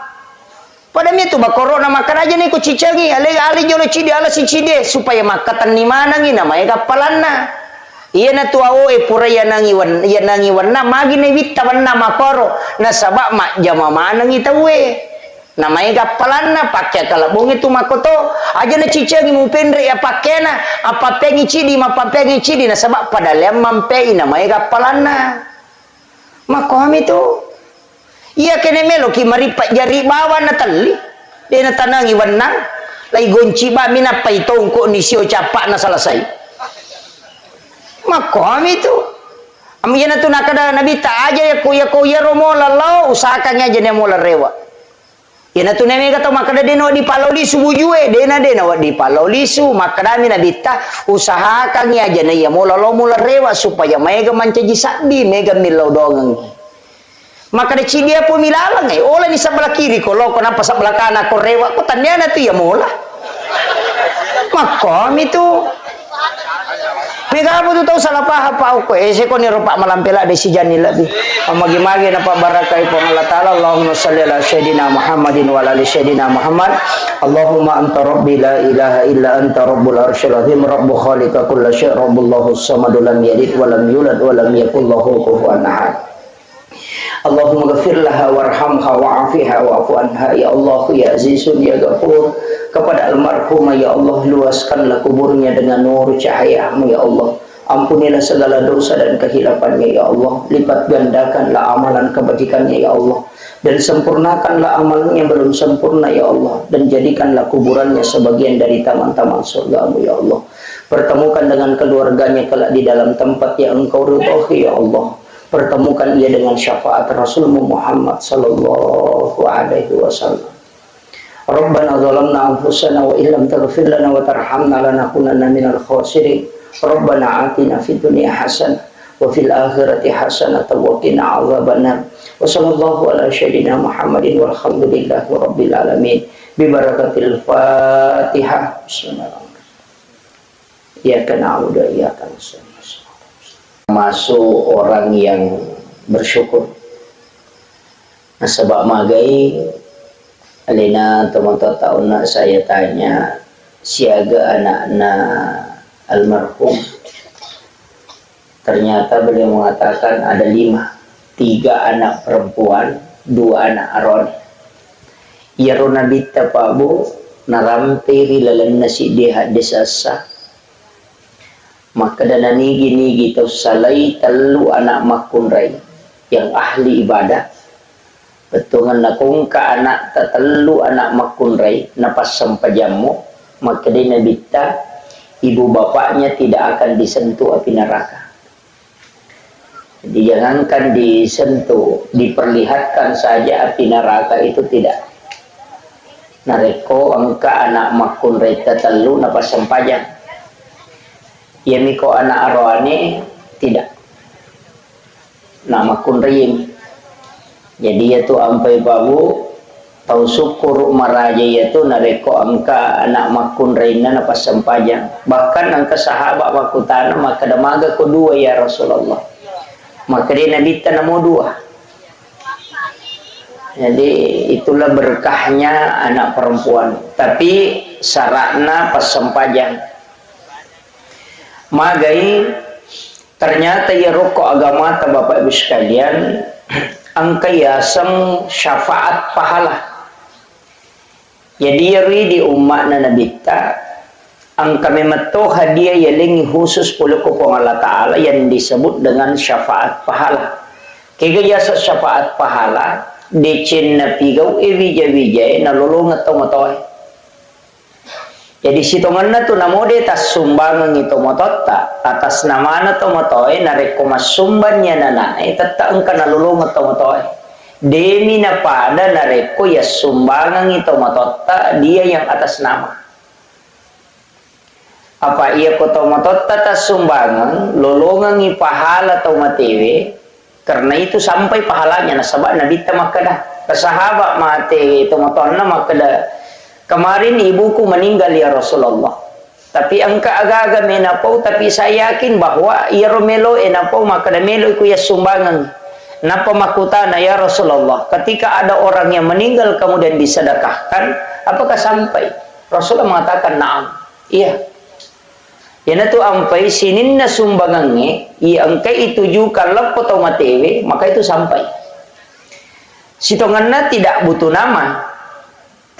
pada me tu bakoro na makan aja ni ko cicangi ali jolo cidi ala si cide supaya makatan ni manangi na mai kapalanna iya na tuao pura yanangi wana magi na witta wana makoro na sabak mak jama manang itawe namanya kapalan na pakai kalabong itu makoto aja na cicagi mu pendre ya pakai na apa pengi cidi na sabak pada lem mampei namanya kapalan na makom itu iya kene melo ki maripat jari bawa na tali dia na tanangi wana lai gonci ba mina paitong ko ni sio capak na selesai makom itu amiyana tu nakada nabi ta aja ya romo lalau usahakan aja ne mola rewa yana tu neme kata makada deno di paloli subujue dena wa di paloli su makada mi nabi ta usahakan aja ne ya mola rewa supaya mega mancaji sabi mega milau dongang makada cidia pun milalang oleh ni sebelah kiri kalau kenapa sebelah kanan ko rewa ko tanyana tu ya mola makom itu Mega apa tu tahu salah paham apa aku ko ni rupa malampela de si jani labi magi-magi na pa barakai po Allah taala Allahumma shalli ala sayidina Muhammadin wa ala ali sayidina Muhammad Allahumma anta rabbi la ilaha illa anta rabbul arsyil azim rabbu khaliqa kulli syai' rabbullahu samad lam yalid wa lam yulad wa lam yakul lahu kufuwan ahad Allahumma ghafir laha warhamha wa'afiha wa'fu anha ya Allah ya azizun ya ghafur kepada almarhumah ya Allah luaskanlah kuburnya dengan nur cahayamu ya Allah ampunilah segala dosa dan kehilafannya ya Allah lipat gandakanlah amalan kebajikannya ya Allah dan sempurnakanlah amalnya yang belum sempurna ya Allah dan jadikanlah kuburannya sebagian dari taman-taman surgamu ya Allah Pertemukan dengan keluarganya kelak di dalam tempat yang Engkau ridhoi ya Allah. Pertemukan ia dengan syafaat Rasulmu Muhammad sallallahu alaihi wasallam. Rabbana zalamna anfusana wa illam taghfir lana wa tarhamna lanakunanna minal khasirin. Rabbana atina fid dunya hasanah wa fil akhirati hasanah wa qina adzabannar. Wa sallallahu ala sayyidina Muhammadin walhamdulillahi rabbil alamin. Bi barakatil Fatihah. Bismillahirrahmanirrahim. Iyyaka na'budu wa iyyaka nasta'in. Masuk orang yang bersyukur. Nah, sebab magai alina teman-teman tahu nak saya tanya siaga anak-anak almarhum. Ternyata beliau mengatakan ada 3 anak perempuan, 2 anak arone. Ya rona bitta pabu narampiri lalan nasi deha desasa. Maka dana nigi tau salai telu anak makunrai yang ahli ibadah. Betungan nakung ka anak tatelu anak makunrai napas sampajamu. Maka dina bitta ibu bapaknya tidak akan disentuh api neraka. Jadi jangankan disentuh, diperlihatkan saja api neraka itu tidak. Nareko angka anak makunrai tatelu napas sampajam. Yamiko anak arwani tidak. Nama kunrim. Jadi yaitu ampai babu tau syukur maraja yaitu nareko angka anak makun reina napa sempajang. Bahkan angka sahabat makutana maka damaga kedua ya Rasulullah. Maka dia Nabi tanamo 2. Jadi itulah berkahnya anak perempuan. Tapi syaratnya pas sempajang. Magai ternyata ya rokok agama ta Bapak Ibu sekalian angka yasang syafaat pahala. Jadi ri di umat na nabita angka memeto hadiah yalingi khusus puluh kupong Allah Ta'ala yang disebut dengan syafaat pahala. Kaya yasa syafaat pahala decen na pigaw evija-vijay na lulong at tumatoy. Jadi sitongan na to namode tas sumbangan ito mototta atas nama na to motoy na rekomasumban niya na nanay tataan ka nalulong at motoy demi na pada na reko ya sumbangan ito mototta dia yang atas nama apa iya ko to mototta tas sumbangan lulungan ipahala to matewe karena itu sampai pahalanya nasabak nabita makada kasahabat mate ito motonna makada. Kemarin ibuku meninggal ya Rasulullah. Tapi angka agak-agak menapau, tapi saya yakin bahwa ia romelo enapau maka melo iku ya sumbangan. Napa makutana ya Rasulullah. Ketika ada orang yang meninggal kemudian disedekahkan, apakah sampai? Rasulullah mengatakan na'am. Iya. Yana tu ampai sinin na sumbangannya, iya angkai itu juga lepo tau matewe, maka itu sampai. Sitonganna tidak butuh nama.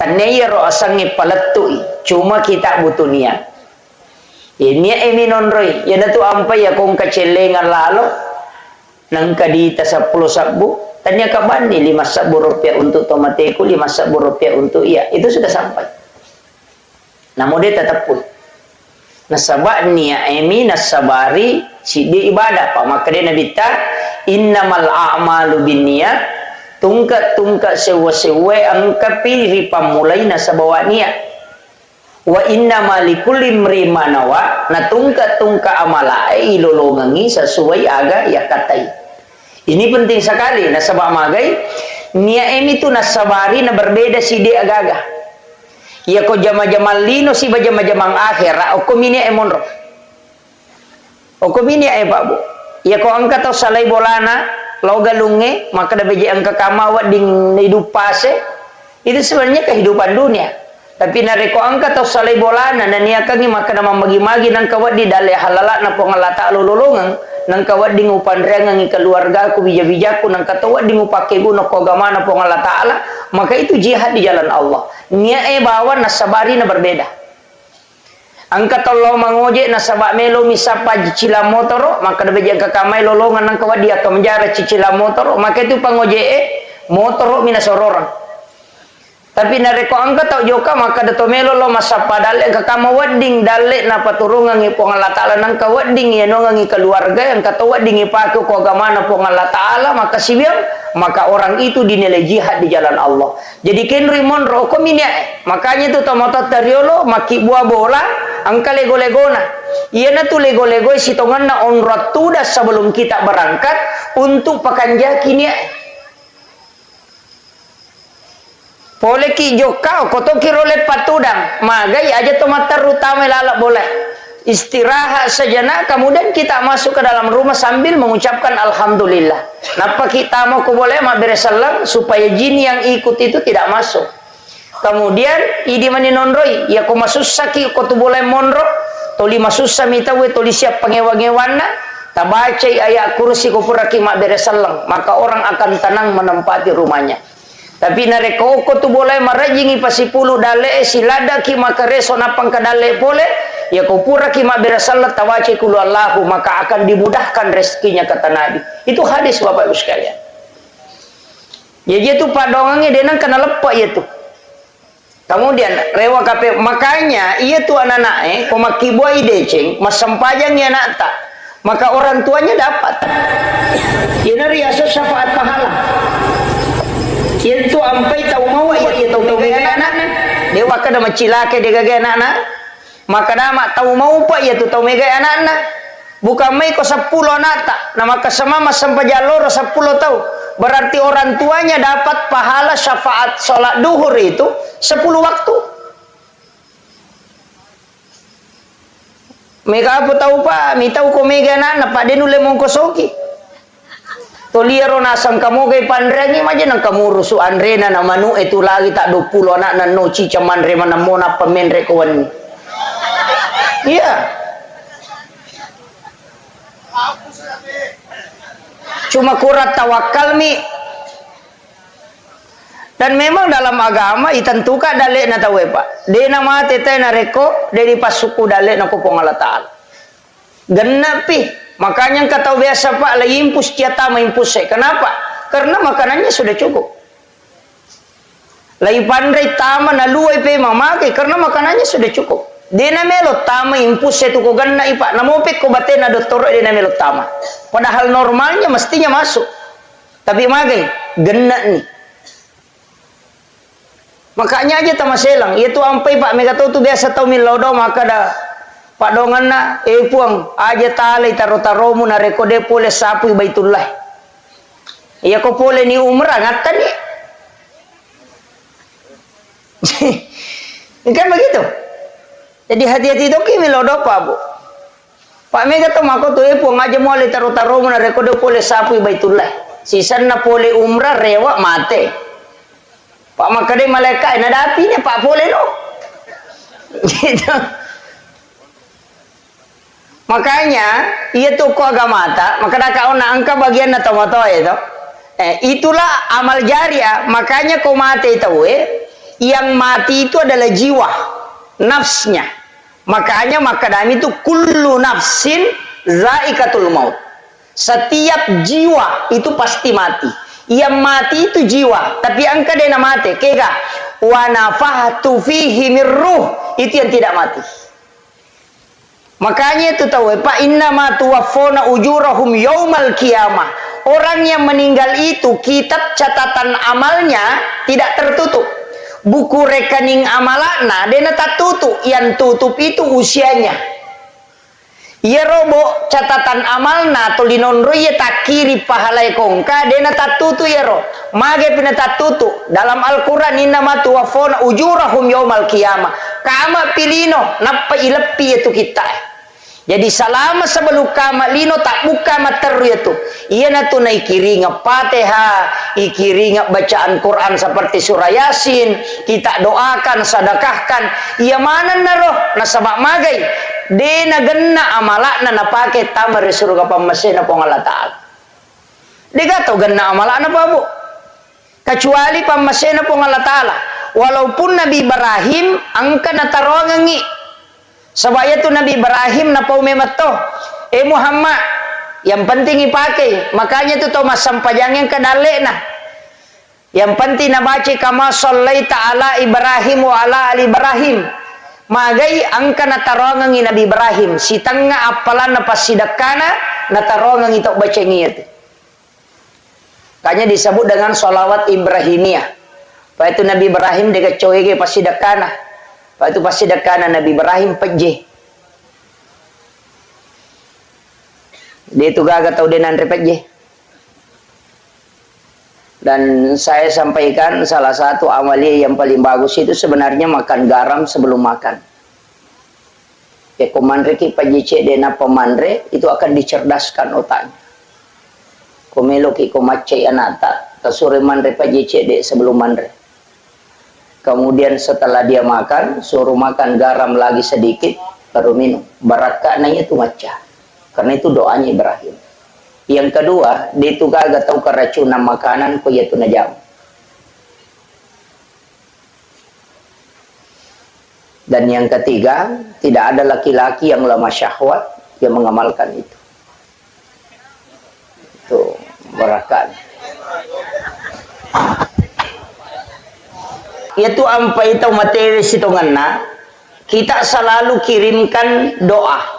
Tanaya ro'asangi palatui, cuma kita butuh niat. Ini eminon roy, yana tu ampai ya kong kacelengan lalo, nang kadita 10 sabu, tanya kaban ni 5 rupiah untuk tomateku, 5 rupiah untuk iya, itu sudah sampai. Namun dia tetap pun. Nasabak niya emi nasabari si di ibadah pa maka dia nabita innamal a'malu binniyat tungka sewa-sewa angka pilih pamulai na sa bawa niya wa inna malikulli mrimanawa na tungka amala ay ilolongangi sesuai aga ya katai. Ini penting sekali na sabak magay niya emi tu nasabari na berbeda si di agaga ya ko jama-jamal lino si bajama-jamang akhir o kumini emonro o kumini ay babu ya ko angka to salay bolana lau galunge maka da beji angka kamawat ding hidup pase itu sebenarnya kehidupan dunia tapi nareko angka tau salay bolana dan niakangi maka na mamagi-magi nang kawat di dali halala na pongalata lululungan nang kawat ding upan rengang keluarga ku bija-bijaku nang katawat ding upake guno kogama na pongalata ala maka itu jihad di jalan Allah nia bawa nasabari na berbeda. Angka tolo mangoje nasabak melo misapa cicila motoro maka dapat angka kamai lolongan nang kawa dia ke menjara cicila motoro maka itu pangoje motoro mina sororang Tapi nareko angka tau joka maka dato melo lo masa padale ka kama wedding dale na paturungan ngi po Allah taala nang ka wedding ya no ngi keluarga yang kata wedding ipake ko agama na po Allah taala maka sibiang maka orang itu dinilai jihad di jalan Allah. Jadi kenri monro ko minya makanya tu tomatot dariolo maki buah bola angka lego-legona. Iya na tu lego-lego sitongan na on ratuda sebelum kita berangkat untuk pakanjaki ni. Boleh ki jokau koto kiro lepat tudang magai aja tomat terutama lalak boleh istirahat sejenak kemudian kita masuk ke dalam rumah sambil mengucapkan alhamdulillah. Napa kita mau ko boleh mak beresalam supaya jin yang ikut itu tidak masuk. Kemudian idi mani nonroi ya ko masussa ki ko tu boleh monro toli masussa mitawe toli siap pangewa-ngewana tabacai ayat kursi ko puraki mak beresalam maka orang akan tenang menempati rumahnya. Tapi nareko ko tu boleh marajingi pasipulu dale silada ki makareso napang kadale boleh ya ko pura ki maberasallat tawace kulu Allahu maka akan dimudahkan rezekinya kata Nabi. Itu hadis Bapak Ibu sekalian. Ya dia tu padongannya denang kena lepak ya tu. Kemudian rewa kape makanya ia tu anak-anak ko makibua ideceng masampajang ya nak tak maka orang tuanya dapat. Ini riasa syafaat pahala. Itu ampai tahu mau ya itu tahu anak-anak dewa kada macilake de gaga anak-anak maka nama tahu mau pak ya tu tahu mega anak-anak bukan mai ko 10 anak tak nama kasama sampai jalur 10 tahu berarti orang tuanya dapat pahala syafaat salat duhur itu 10 waktu. Mega apa tahu pak mi tahu ko mega anak pak denule mong kosoki toliero nasang kamu gay pandrengi maja nang kamu rusu andre na manu itu lagi tak 20 anak na no cica mandre mana mona pemenre kawan. Iya. Cuma kurat tawakal mi. Dan memang dalam agama itentukan dalek na tawe pak. De nama tete na reko dari pasuku dalek na kupong Allah Taala. Genapi. Makanya kata biasa pak lagi impus tiata maimpus kenapa? Karena makanannya sudah cukup. Lagi pandai tama na luai pe mamake karena makanannya sudah cukup. Dena melo tama impus itu ko ganna ipa namopek ko batena doktor dena melo tama. Padahal normalnya mestinya masuk. Tapi magai genna nih. Makanya aja tamaselang itu ampai pak mega tu biasa tau milodo maka dah Pak dongan na puang aja talay taro-taro mo na rekode pole sapu baitullah. Iya ko pole ni umrah ngatan ni. Kan begitu. Jadi hati-hati itu kimi lodo pa bu. Pak mega to mako to puang aja mo le taro-taro mo na rekode pole sapu baitullah. Sisan na pole umrah rewa mate. Pak makade malaikat na dapi ni pak pole no. Gitu. Makanya ia tu ko agama tak maka kau na angka bagian na tomato itu itulah amal jariah makanya kau mati itu yang mati itu adalah jiwa nafsnya makanya makadami itu kullu nafsin zaikatul maut setiap jiwa itu pasti mati yang mati itu jiwa tapi angka dia na mati kega wa nafahtu fihi mir ruh itu yang tidak mati. Makanya itu tahu Pak innama tuwaffona ujurahum yaumal qiyamah. Orang yang meninggal itu kitab catatan amalnya tidak tertutup. Buku rekening amalana dena tak tutup, yang tutup itu usianya. Ia robo catatan amalna tolinonro ia tak kiri pahalai kongka dena tak tutup ya ro. Mage pina tak tutup. Dalam Al-Qur'an innama tuwaffona ujurahum yaumal qiyamah. Kama pilino napa ilepi itu kita. Jadi selama sebelum kama lino tak buka materu itu. Ia na tunai kiringa Fatihah, ikiringa bacaan Quran seperti surah Yasin, kita doakan, sedekahkan. Ia mana naroh nasabak magai. Dena genna amalakna na pakai tamar surga pamasena pong Allah Taala. Dega to genna amalakna pa bu. Kecuali pamasena pong Allah Taala. Walaupun Nabi Ibrahim angka na tarongangi. Sebaya tu Nabi Ibrahim na pau memato Muhammad yang penting ipakai makanya tu Thomas sampajang yang kedale nah Yang penting na baca kama sallaita ala Ibrahim wa ala ali Ibrahim. Magai angka natarongan Nabi Ibrahim. Si tengah apalan na pasidakana natarongan itu baca ngiyat. Kanya disebut dengan sholawat Ibrahimiyah. Pak itu Nabi Ibrahim deka coege pasidakana. Pak itu pasidakana Nabi Ibrahim pejeh. Dia itu gagal tahu dia nanti pejeh. Dan saya sampaikan salah satu amalia yang paling bagus itu sebenarnya makan garam sebelum makan. Ya komandre ki pajice dena pemandre itu akan dicerdaskan otaknya. Komelo ki komace anata tasure mandre pajice de sebelum mandre. Kemudian setelah dia makan suruh makan garam lagi sedikit baru minum. Barakahnya itu maca. Karena itu doanya Ibrahim. Yang kedua, dia itu gak tahu keracunan makanan ko yaitu najam. Dan yang ketiga, tidak ada laki-laki yang lemah syahwat yang mengamalkan itu. Itu barakat. Yaitu ampai itu materi sitonganna, kita selalu kirimkan doa.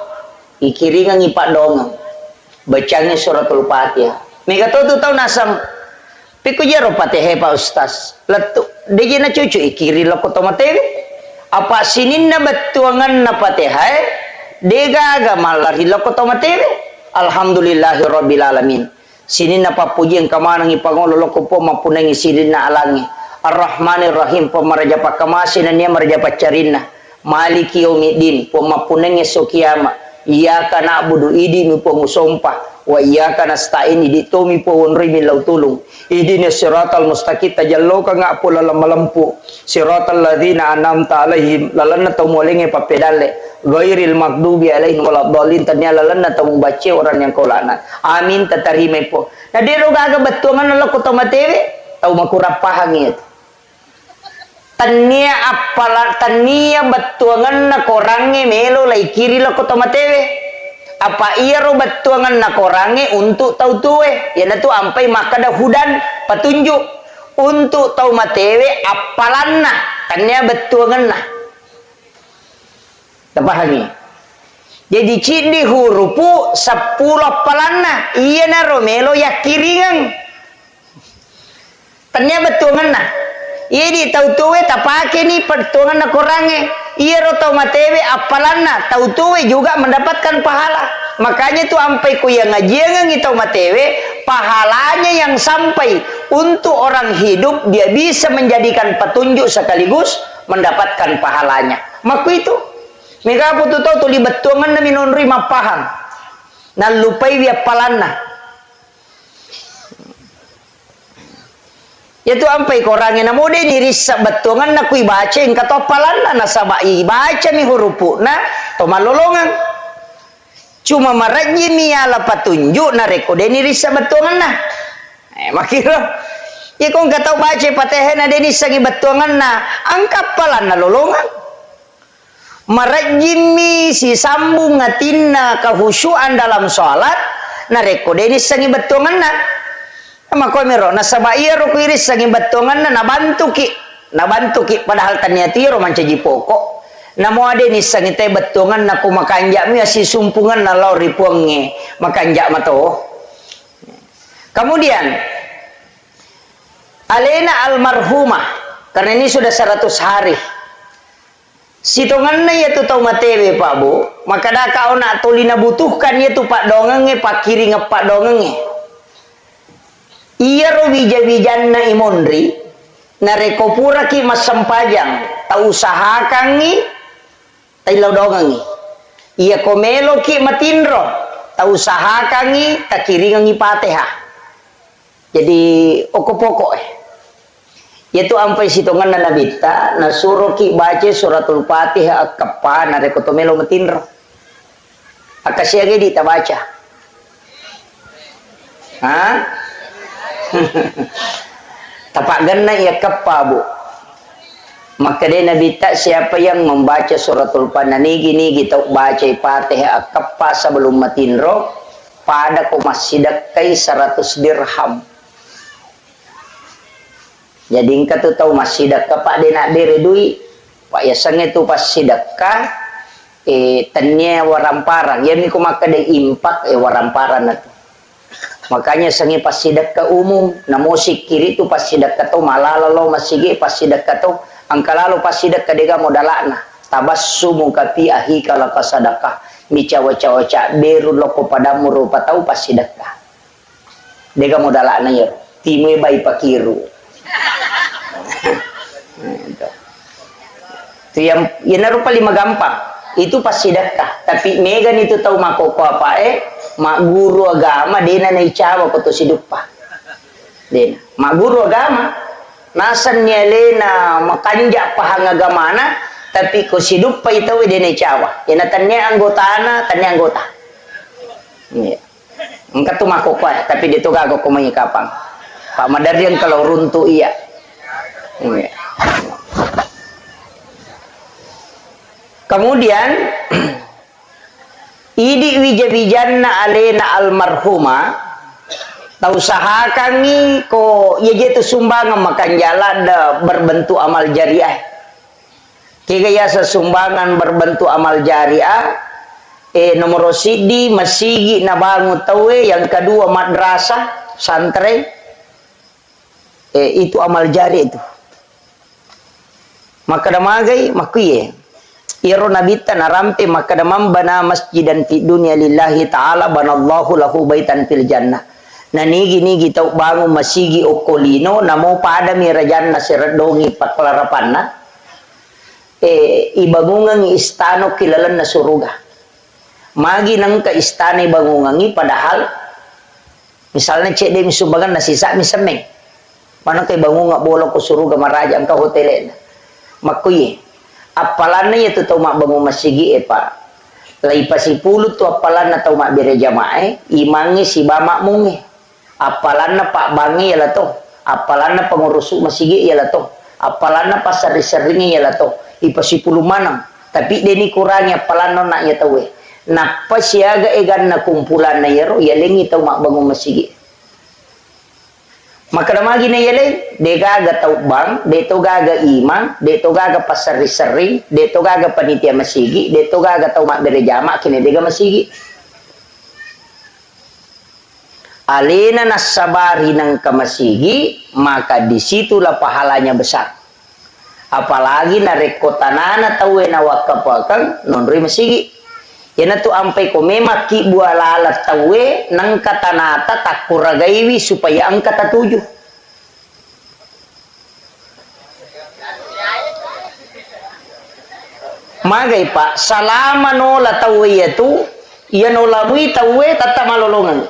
Ikiringan ipak dongeng. Bacanya suratul Fatihah. Mega tu tahu nasam. Piku jero Fatihah Pak Ustaz. Letu dia na cucu ikiri lo kotomatewe. Apa sinin na batuangan na Fatihah? Dega agama lari lo kotomatewe. Alhamdulillahirabbil alamin. Sinin na papuji ang kamanang ipangolo lo ko po mapunang sinin na alangi. Ar-Rahmanir Rahim pemaraja pakamasin na niya maraja pacarina. Maliki yaumiddin pemapunang esokiyama. Iyyaka na'budu idi mi po musompah wa iyyaka nasta'in idi to mi po wonri min law tulung ihdinas siratal mustaqim tajallo ka nga po malampu siratal ladzina an'amta alaihim lalanna to molenge papedale ghairil maghdubi alaihim waladdallin tanya lalanna to bace orang yang kolana amin tatarime po na dero gaga betungan lo ko tomatewe tau makurapahangit tania apala tania betuangan na korange melo lai kiri lo kotomatewe apa iya ro betuangan na korange untuk tau tuwe ya na tu ampai makada hudan petunjuk untuk tau matewe apalanna tania betuangan na tapahani jadi cindi hurupu 10 apalanna iya na ro melo ya kiringan tania betuangan na ini tahu tuwe tapake ni pertungan na korange iya roto matewe apalanna tahu tuwe juga mendapatkan pahala makanya tu ampai ku yang ngajian ngitau matewe pahalanya yang sampai untuk orang hidup dia bisa menjadikan petunjuk sekaligus mendapatkan pahalanya maku itu mika putu tahu tuli betungan na minonri mapahang na lupai dia palanna yaitu ampai korangnya na mode diri sa betungan na kui baca yang katopalan na sabai baca mi hurupu na to malolongan cuma maraji mi ala patunjuk na rekode diri sa betungan na makiro ya kong katau baca Fatihah na deni sagi betungan na angkap palan na lolongan maraji mi si sambung ngatinna kehusyuan dalam sholat na rekode deni sagi betungan na maka miro nasabaya ro kuiris saging batongan na nabantu ki padahal tanya tiro mancaji pokok namo ade ni sangite batongan na kumakanja mi si sumpungan na law ripuange makanja mato kemudian Alena almarhumah karena ini sudah 100 hari sitongan na yaitu tau matewe Pak Bu maka da kau nak tolina butuhkan yaitu Pak dongenge Pak kiri ngepak dongenge iya ro bija-bijanna imondri na rekopura ki masampajang ta usahakan ni ta ilodongan ni iya komelo ki matinro ta usahakan ni ta kiringan ni Fatihah jadi okopoko yaitu ampai sitongan na nabita na suruh ki baca suratul Fatihah akapa na rekotomelo matinro akasiage di ta baca ha tapak gana ya kepa Bu maka dia Nabi tak siapa yang membaca suratul Fatihah ni kita baca Fatihah kepa sebelum matinro pada kumas sidakai 100 dirham Jadi engkau tu tahu masih sedekah pak dia nak beri duit. Pak ya sang itu pas sedekah tanya waramparan. Ya ni ku maka de impak waramparan itu. Makanya sangi pas sedekah umum, na musik kiri tu pas sedekah tu malalalo masigi pas sedekah tu angka lalu pas sedekah dega modalana. Tabassumu kapi ahi kalau kasadakah. Mica waca beru loko padamu rupa tahu pas sedekah. Dega modalana ya. Timwe bai pakiru. Itu yang rupa lima gampang. Itu pas sedekah. Tapi Megan itu tahu makoko apa mak guru agama dena na icawa ko to siduppa. Dena mak guru agama nasan nyelena makanja pahang agamana tapi ko siduppa itu dena icawa. Yana tannya anggota. Iya. Engka tu makoko tapi itu gago ko may kapang. Pak Madarian kalau runtuh iya. Iya. Kemudian idi wijabijanna alena almarhuma tausahakan ni ko ye tu sumbangan makan jalan berbentuk amal jariah. Kaya sesumbangan berbentuk amal jariah nomor sidi masigi na bangun tawe yang kedua madrasah santren itu amal jari itu. Maka damagai makuye iro nabita narampe maka damam bana masjidan fi dunia lillahi ta'ala banallahu lahu baitan fil jannah. Na nigi tau bangun masigi okolino namo pada mirajanna siradongi paklarapanna ibangungan istano kilalan na suruga. Magi nang ka istana ibangungan padahal misalnya cek dia misumbangan na sisa misemeng. Mana kay bangunga bolong ko suruga maraja ang ka hotelena. Makuye apalan na itu tau mak bangun masigi pak lai pasipuluh tu apalan na tau mak bere jamaah imangi si bamak mungi apalan na pak bangi yala to apalan na pengurus masigi yala to apalan na pasari-saringi yala to ipasipuluh manang tapi deni kurangnya apalan no nak ya tahu napa siaga egan na kumpulan na yero yalengi tau mak bangun masigi. Maka damagi na yale, de gaga tau bang, de to gaga imang, de to gaga pasari-sering, de to gaga panitia masigi, de to gaga tau mak bere jama kini dega masigi. Alena nasabari nang kamasigi, maka disitulah pahalanya besar. Apalagi na rekotanana tau na wakapakan nonri masigi. Yana tu ampai ko memaki buah lalat tawe nang katanata takuragaiwi supaya angka tatujuh. Magai pak salama nola tawe yaitu ia nolamui tawe tata malolongan.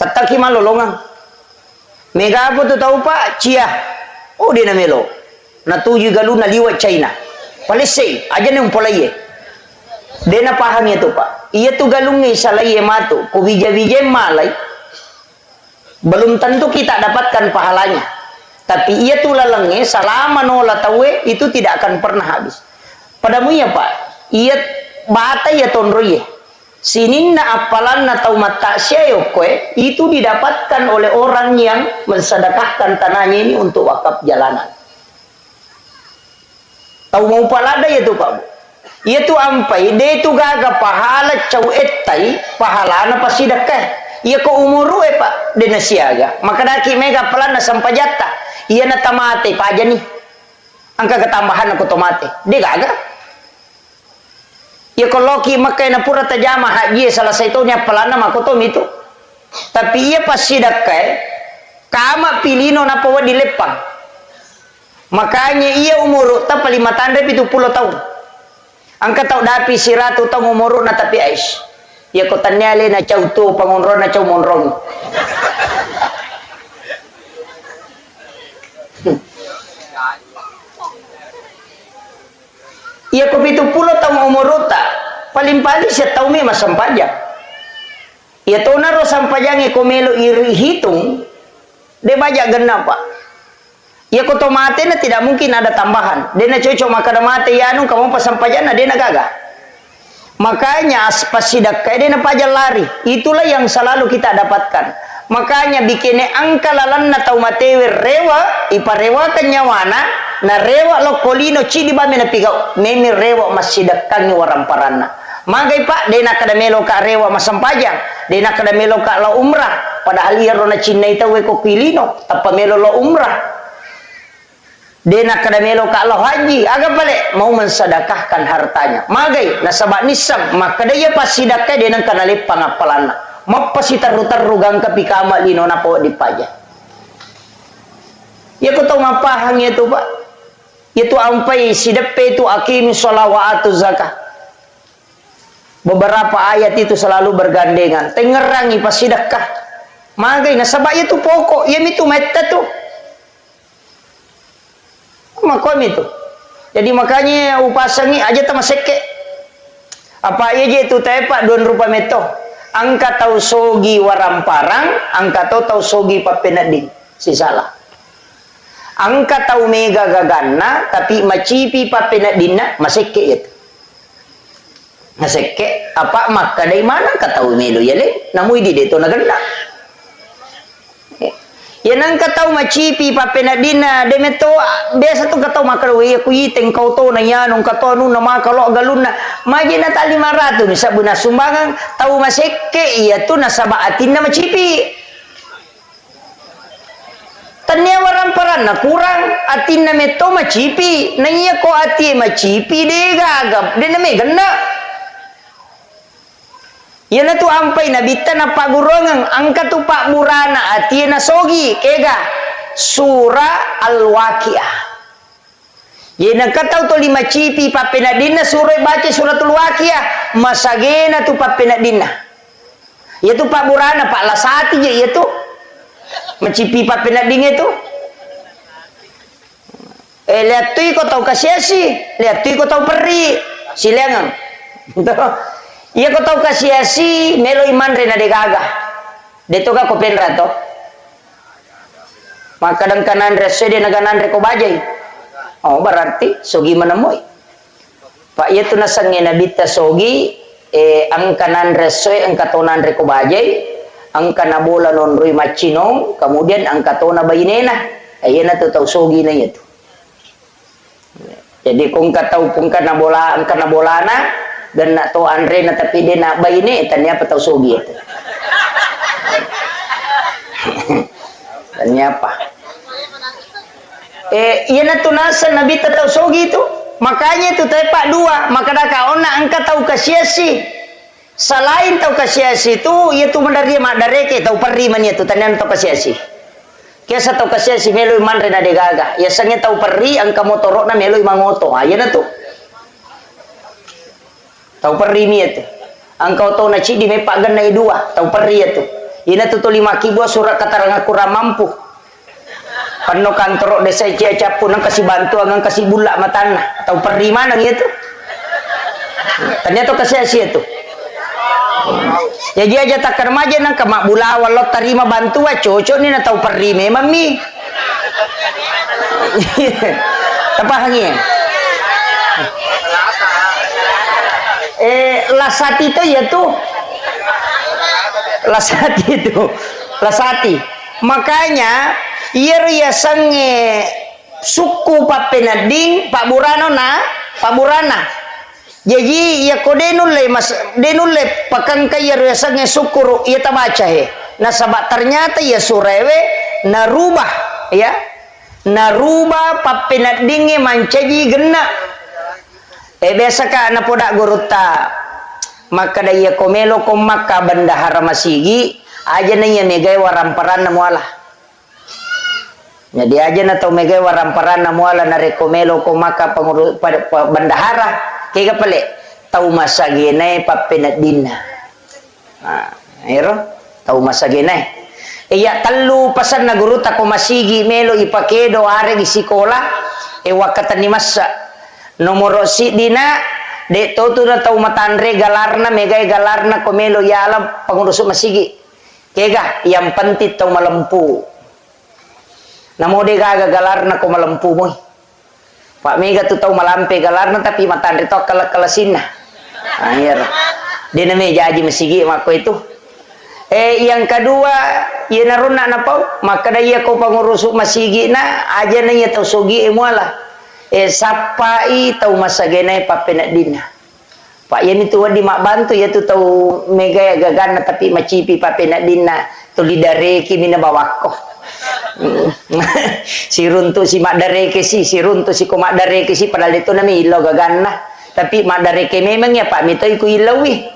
Tataki malolongan. Mega apa tu tahu pak cia. Oh dia namelo. Na tujuh galu na liwat China. Palesai aja nih umpolai dena paham itu pak iya tuh galungnya salai matu ku bija-bija malai belum tentu kita dapatkan pahalanya tapi iya tuh lalangnya selama nola tawe itu tidak akan pernah habis padamu ya pak iya bata ya tonroye sininna apalanna tau mata syayokwe itu didapatkan oleh orang yang mensedekahkan tanahnya ini untuk wakaf jalanan. Tahu mau palada ya tu pak, ia tu ampai, dia tu gaga pahala cau etai, pahala na pasti dekat. Ia ko umuru pak, dia nasiaga. Maka daki mega pelana sampai jatah, ia na tamate pa aja nih. Angka ketambahan aku tomate, dia gaga. Ia ko loki makai na pura tajama haji salah satunya pelana makotom itu. Tapi ia pasti dekat, kama pilino na pawa dilepang. Makanya ia umur tak 5 tanda 70 tahun. Angka tau dapi siratu tau umur na tapi ais. Ia ko tanyale na cau tu pangonron na cau monron. Ia ko 70 tahun umur ta. Paling-paling siya tau mi masampajang. Ia tau naro sampajang ikomelo iri hitung. Dia banyak genap pak. Ya koto mate na tidak mungkin ada tambahan. Dia na cocok maka mate ya anu kamu pasampajana dia na gaga. Makanya pas sidak kayak dia na pajal lari. Itulah yang selalu kita dapatkan. Makanya bikinnya angka lalanna tau matewe rewa iparewa kenyawana na rewa lo kolino cidi ba mena piga memi rewa masidakangi waramparana. Magai pak dena kada melo ka rewa masampajang, dena kada melo ka lo umrah, padahal ia rona Cina ita we ko pilino tapa melo lo umrah. Dena kada melo ka lo haji, aga balik mau mensedekahkan hartanya. Magai nasabak nisam maka dia pasidakah dena kana lepang apalana. Mapasi taru-taru gang kapikama lino na po di pajak. Ya ko tau mapahang itu pak. Itu ampai sidepe itu akimi sholawatu zakah. Beberapa ayat itu selalu bergandengan. Tengerangi pasidakah. Magai nasabak itu pokok. Ya itu meta tuh. Makom itu. Jadi makanya upasangi aja sama seke. Apa aja itu tepak don rupa meto. Angka tau sogi waramparang, angka tau sogi papenading. Si salah. Angka tau mega gagana, tapi macipi papenadina maseke itu. Maseke apa maka dari mana katau melo ya le? Namu di deto naganda. Ya nang katau macipi papenadina demeto biasa tu katau makal we ku iteng kau to na yan nung katau nu na makalo galun na maji na tali 500 ni sabuna sumbangan tau maseke iya tu nasaba atin na macipi. Tanya waramparan na kurang atin na meto macipi nanya ko ati macipi de gagap de na me ganda. Yana tu ampai nabita na pagurongang angka tu pak burana ati na sogi kega surah al-waqiah. Yana katau tu 5 cipi papenadina surah baca suratul waqiah masagena tu papenadina. Ya tu pak burana pak lasati je ya tu macipi papenadina itu. Lihat tu ko tau kasiasi, lihat tu ko tau peri silangan. Iya ko tau kasiasi melo iman rena de gaga. Deto ka ko penra to. Maka dan kanan rese de naganan re ko bajai. Oh berarti sogi menemui. Pak iya tu nasange nabita sogi ang kanan rese ang katonan re ko bajai, ang kanabola non roi machinong, kemudian ang katona bayinena. Iya na tu tau sogi na itu. Jadi kung katau pung kanabola ang kanabolana dan nak tahu Andre na tapi dia nak bayi ni tanya apa tahu sogi itu. Tanya apa? Ia na tunasan Nabi tahu sogi itu. Makanya itu tepak dua. Maka dah kau nak angkat tahu kasiasi. Selain tahu kasiasi itu, ia tu mendaria mak dareke tahu periman itu tanya tahu kasiasi. Kiasa tahu kasiasi melu iman rena de gaga. Ya sange tahu peri angka motorok na melu imangoto. Ia na tu. Tahu peri mi itu. Angkau tahu naci di mepak ganai dua. Tahu peri itu. Ina tu 5 kibo surat katarang kurang mampu. Pano kantorok desa cia capun nang kasih bantu angang kasih bulak matana. Tahu peri mana gitu. Ternyata kasih asia itu. Jadi aja tak remaja nang kemak bula walau terima bantu cocok ni na tahu peri memang mi. Tapahangnya. Lasati itu ya tuh lasati makanya ia sange suku papenading pak burano na pak burana jadi ya ko denule pakan kaya sange syukur ia tabaca nasabak ternyata ya surewe narubah ya narubah papenadinge mancaji gena. Biasa ka na podak guruta maka daya komelo ko maka bendahara masigi aja na iya megay waramparan na muala. Jadi aja na tau megay waramparan na muala na rekomelo ko maka bendahara kaya pala tau masaginay papinadina. Ero tau masaginay. Iya talu pasan na guruta ko masigi melo ipakedo are isikola wakatan ni masa. Nomor si dina de to tu na tau matandre galarna megay galarna komelo yala pangurus masigi kega yang penting tau malempu namo de gaga galarna ko malempu moy pak mega tu tau malampe galarna tapi matandre to kalasin na akhir dina me jaji masigi mako itu Yang kedua, ia naruna napa? Maka dia kau pengurus masigi na aja na ia tau sogi emuala. Sapai tau masagenai papenak dina. Pak yang itu di mak bantu ya tu tau mega ya gagana tapi macipi papenak dina tu lidareki mina bawako. Si runtu si mak dareke si runtu si ko mak dareke si padahal itu nami ilo gagana. Tapi mak dareke memang ya Pak mito iku ilawi.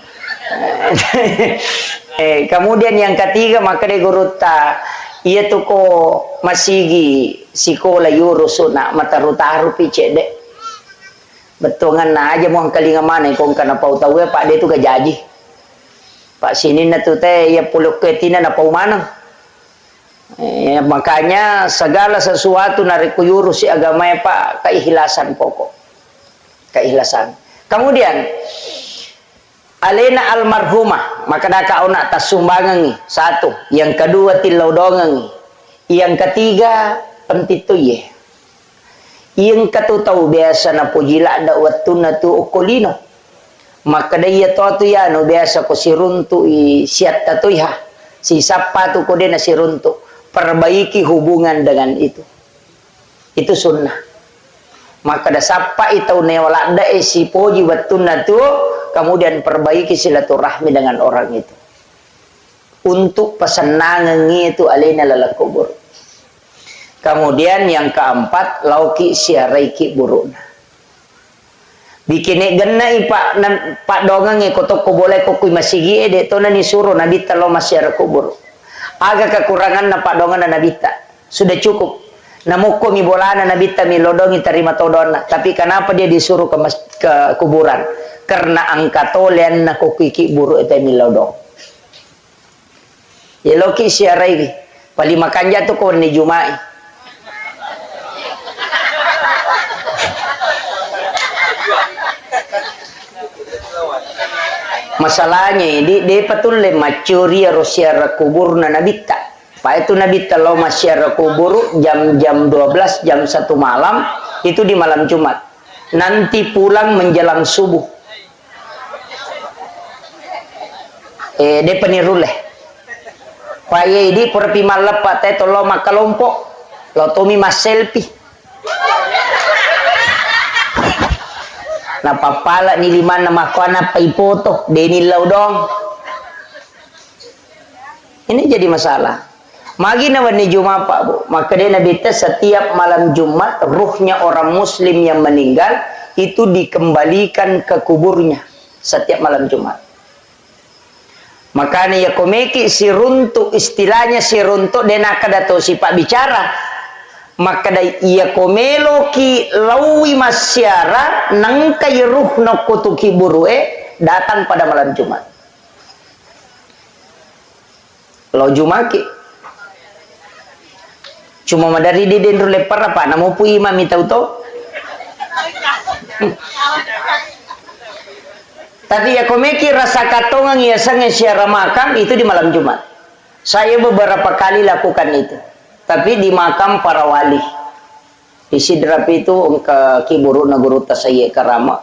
Kemudian yang ketiga maka dia guruta ia tu ko masigi sikola yurusuna matarutaru picede betongan na aja mau kalinga mana kong kana pau tahu Pak dia tu gajaji Pak sini na tu teh ya puluk ketina na pau mana makanya segala sesuatu nariku yurus si agama ya Pak keikhlasan pokok keikhlasan. Kemudian alena almarhumah maka daka ona tasumbangan satu, yang kedua tilau dongang, yang ketiga pentitu ye, yang katu tahu biasa na pujila ada waktu na tu okolino maka dia tu ya no biasa ko siruntu i siat tatu ya si sapa tu ko dia na siruntu perbaiki hubungan dengan itu sunnah maka da sapa itu newala da si poji waktu na tu kemudian perbaiki silaturahmi dengan orang itu untuk pesenangan itu alena lala kubur. Kemudian yang keempat lauki siaraiki buruna bikin genai pak dongang kotok ko boleh ko kui masigi de to na ni suruh nabi talo masyara kubur agak kekurangan na pak dongan na nabita sudah cukup namuko mi bolana nabita mi lodongi terima todona tapi kenapa dia disuruh ke kuburan karena angkatolen na kukiki buru eta milodong. Ya loki siarai pali makan jatuh ko ni Jumai. Masalahnya di patul le macuri rosiara kubur na nabita. Pak itu nabita lo masyara kubur jam 12 jam 1 malam itu di malam Jumat. Nanti pulang menjelang subuh. De peniruleh paye di perpi malapa te tolo makalompok lo tomi mas selfie na papala ni lima na makwana paipoto deni laudong ini jadi masalah magi na wani Jumat Pak Bu maka dia nabita setiap malam Jumat ruhnya orang muslim yang meninggal itu dikembalikan ke kuburnya setiap malam Jumat. Makanya ya komeki si runtuk istilahnya si runtuk denaka dato si Pak bicara maka ia komelo ki lawi masyara nangka yeruh no kutuki burue datang pada malam Jumat lo Jumaki cuma madari diden rule para Pak namu pu imam itau to tapi ya komeki rasa katongan ya sange siara makam itu di malam Jumat. Saya beberapa kali lakukan itu. Tapi di makam para wali. Di Sidrap itu ke Kiburu Naguru Tasayye Karama.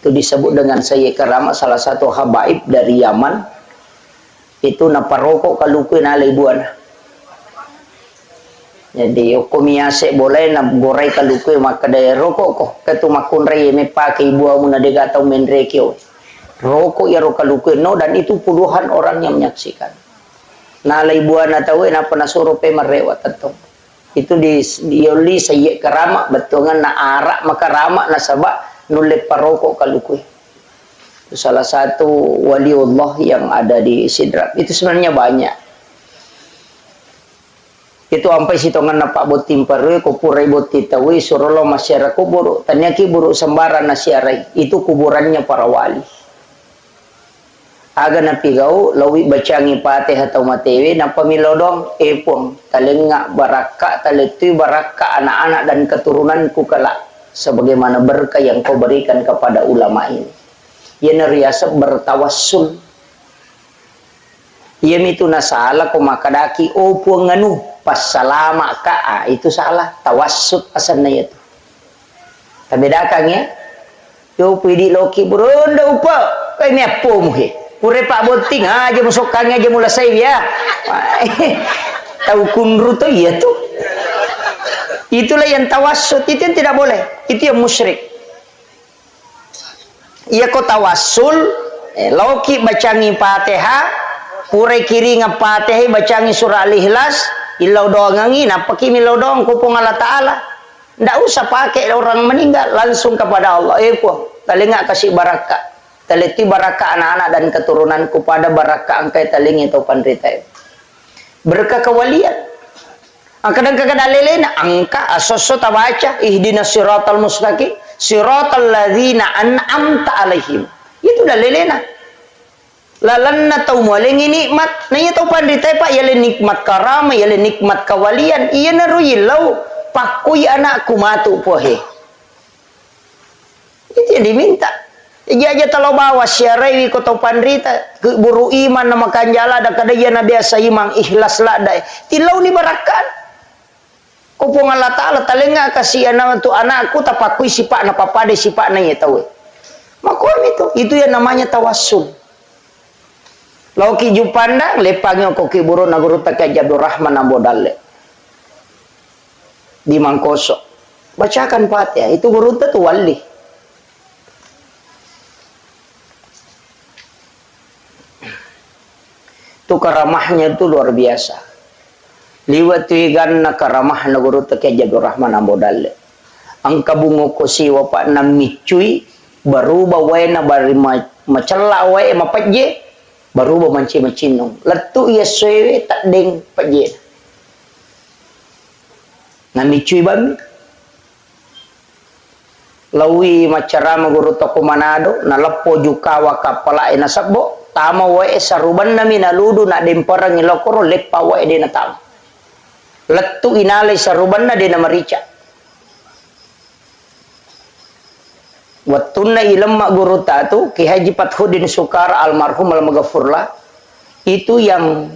Itu disebut dengan Sayye Karama salah satu habaib dari Yaman. Itu naparokok kaluku na ibuana. Jadi komiase boleh na gorai kaluku maka daya rokok ko. Ketu makunre me pakai ibu amuna de gatau menrekio. Rokok ya rokaluku no dan itu puluhan orang yang menyaksikan. Nah ibuana tahu napa nasuruh pe merewat tetong. Itu di Yoli Sayye Karama betungan na arak maka rama nasaba nulip parokok kaluku. Itu salah satu waliullah yang ada di Sidrap. Itu sebenarnya banyak. Itu sampai sitongan na Pak Botim Parwe kupurai boti tawi surolo masyarakat kubur. Tanyaki buru sembaran nasyarai. Itu kuburannya para wali. Aga na pigau lawi bacangi pate atau matewe na pamilodong epong talenga baraka taletui baraka anak-anak dan keturunanku kelak sebagaimana berkah yang kau berikan kepada ulama ini. Ia neriasa bertawassul. Ia mitu nasala ko makadaki opo nganu pas salama ka itu salah tawassut asalnya itu. Tabedakang ya. Yo pidi loki burunda upa kay mepo muhe. pure Pak Boting aja masuk kang aja mula saya ya. Tahu kunru tuh iya tuh. Itulah yang tawassul, itu yang tidak boleh. Itu yang musyrik. Iya ko tawassul, lauki bacangi Fatihah, pure kiri ngapatih bacangi surah Al-Ikhlas, ilau doang ngangin, apa kimi ilau doang kupung Allah Ta'ala. Nggak usah pakai orang meninggal, langsung kepada Allah. Po, telinga kasih barakah. Teliti barakah anak-anak dan keturunanku pada barakah angkai telingi atau pandritai. Berkah kewalian. Kadang-kadang dalilena angka asoso tabaca ihdinas siratal mustaqim siratal ladzina an'amta alaihim. Itu dalilena. Lalanna tau molengi nikmat. Nah itu pandritai Pak yale nikmat karama yale nikmat kawalian. Iya naru yilau pakui anakku matu pohe. Itu yang diminta. Jaja talo bawa syarawi ko tau pandrita buru iman nama kanjala da kadaya na biasa imang ikhlas la dai. Tilau ni barakat. Kupung Allah Ta'ala talenga kasih anak tu anakku tapakui sipak na papade sipak na ya tahu. Makuam itu yang namanya tawassul. Lauki jupanda lepangnya ko kiburu na guru tak Abdul Rahman Ambodale. Di Mangkoso. Bacakan Fatihah, itu guru tu wali. Itu karamahnya itu luar biasa. Liwat tuigan na karamah na guru tak Abdul Rahman Ambodale. Ang kabungo ko si wapa na micui baru bawai na bari macela wae mapajje baru ba manci macinong. Letu iya sewe tak deng pajje. Na micui bami. Lawi macarama guru toko Manado na lapo jukawa kapala ina sabbo tama wae saruban na minaludu na demparang ilokoro lepa wae de na tama. Letu inalay saruban na din na marica. Watun na ilam guru tatu ki Haji Fathudin Sukar almarhum al-Magafurlah itu yang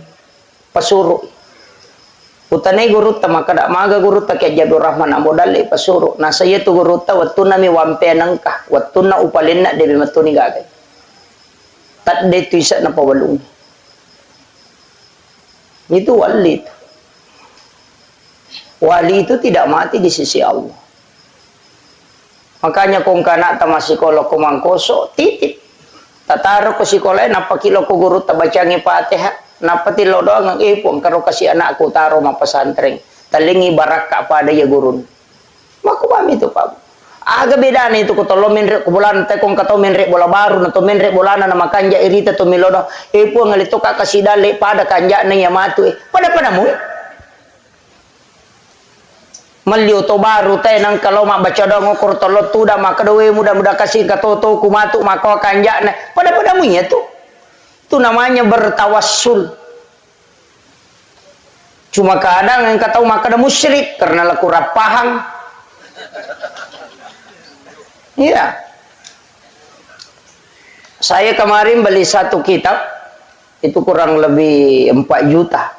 pasuru. Utanay guru ta makada maga guru ta kay Abdul Rahman Ambodale pasuru. Nasa iya tu guru ta watun na mi wampe nangka watun na upalin na debi matuni gagay. Tat de tu isa na pawalung. Itu wali itu. Wali itu tidak mati di sisi Allah. Makanya kung kana ta masikola ko Mangkoso titip. Tataro ko sikola napa kilo ko guru ta bacangi Fatihah, napa tilo doang ang ipon karo kasi anakku taro mapasantren. Talingi baraka pada ya gurun. Makubami itu Pak. Aga beda na itu ko tolo menre ko bulan te kung kato menre bola baru na to menre bolana na makanja irita to milodo. Ipon ngalito ka kasi dali pada kanja na yamatu. Pada mo. Maliu to baru teh nang kalau mak baca doang ngukur tolot tu dah maka doe mudah-mudah kasih katoto kumatu maka kanjak ne pada munya tuh namanya bertawassul. Cuma kadang yang kata maka ada musyrik karena laku rapahang. Iya. Saya kemarin beli satu kitab itu kurang lebih 4 juta.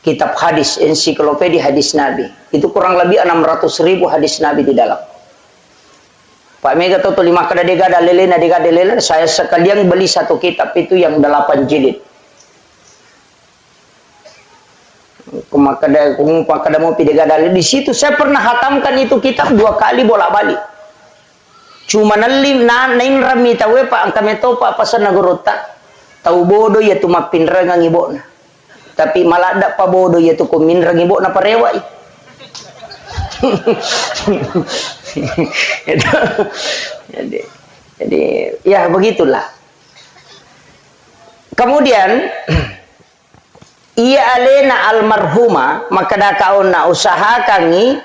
Kitab hadis, ensiklopedia hadis Nabi. Itu kurang lebih 600.000 hadis Nabi di dalam. Pak Mega tuh 5 kada dega dalilena, saya sekalian beli satu kitab itu yang 8 jilid. Kada mau pidega dalil di situ saya pernah hatamkan itu kitab 2 kali bolak-balik. Cuma nalim nain rami tawe Pak angkame to Pak pasan nagurota. Tahu bodoh ya tu mapinra ngang ibona. Tapi malah ada pa bodoh yaitu kumin rangibo na parewai. jadi ya begitulah. Kemudian ia alena almarhuma maka dakauna usaha kangi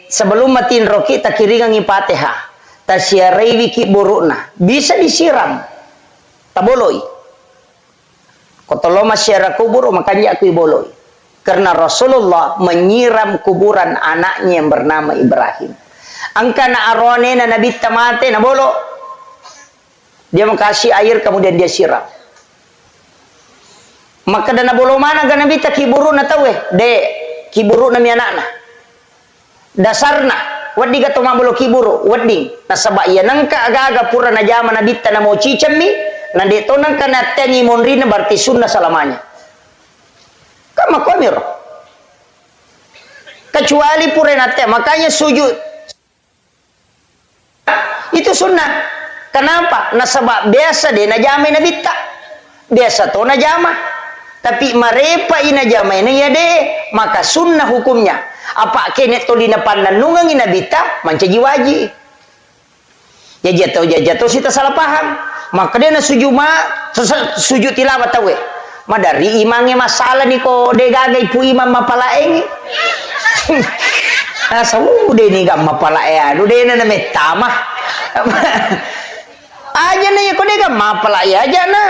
sebelum matin roki takiringan Fatihah tasyarai wiki burukna bisa disiram taboloi. Kotolo masyarakat kubur makanya aku boloi. Karena Rasulullah menyiram kuburan anaknya yang bernama Ibrahim. Angkana arone na nabi tamate na bolo. Dia makasih air kemudian dia siram. Maka dana bolo mana ga nabi ta kiburu na tawe de kiburu na mi anakna. Dasarna wadi ga toma bolo kiburu wadi nasaba iya nangka aga-aga pura na jama nabi ta na mo cicammi Nah dek tonang kana tengi monrina berarti sunnah selamanya. Kama komir. Kecuali purenate, makanya sujud itu sunnah. Kenapa? Nah sebab biasa deh najama ina bitta. Biasa to najama. Tapi marepa ina jama ini ya deh, maka sunnah hukumnya. Apa kene to dina pandan nungang ina bitta mancaji waji. Ya jatuh kita salah paham. Maka dia na sujud tilawat tawe. Madari imangnya masalah ni ko de gagai pu imam mapalaeng. Asa ude ni gam mapalae adu de na metama. Aja na ko de gam mapalae aja na.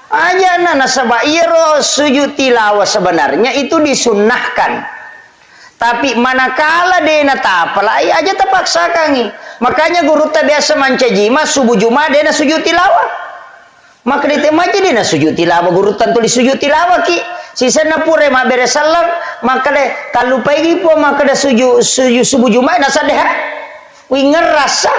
Aja na nasaba iro sujud tilawah sebenarnya itu disunnahkan. Tapi manakala de na tapalai aja terpaksa kangi. Makanya guru ta biasa mancajima subuh Jumat de na sujud tilawah. Maka ditemaje de na sujud tilawah guru tantu di sujud tilawah ki. Sisa na pure ma beres salam maka de kalau pagi po maka de sujud subuh Jumat na sadeha. Wi ngerasa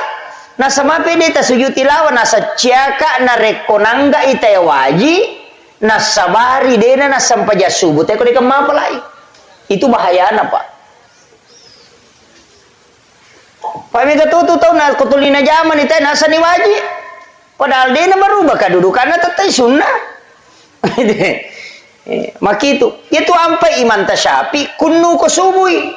na sama pede ta sujud tilawah na ciaka na rekonangga ita waji na sabari de na sampaja subuh te ko de kemapalai. Itu bahayana Pak. Pak mega tutu tahu na kutulina zaman itu nasa ni waji. Padahal dia merubah kedudukannya tetap sunnah. Maka itu ampai iman tasyapi kunu ko subui.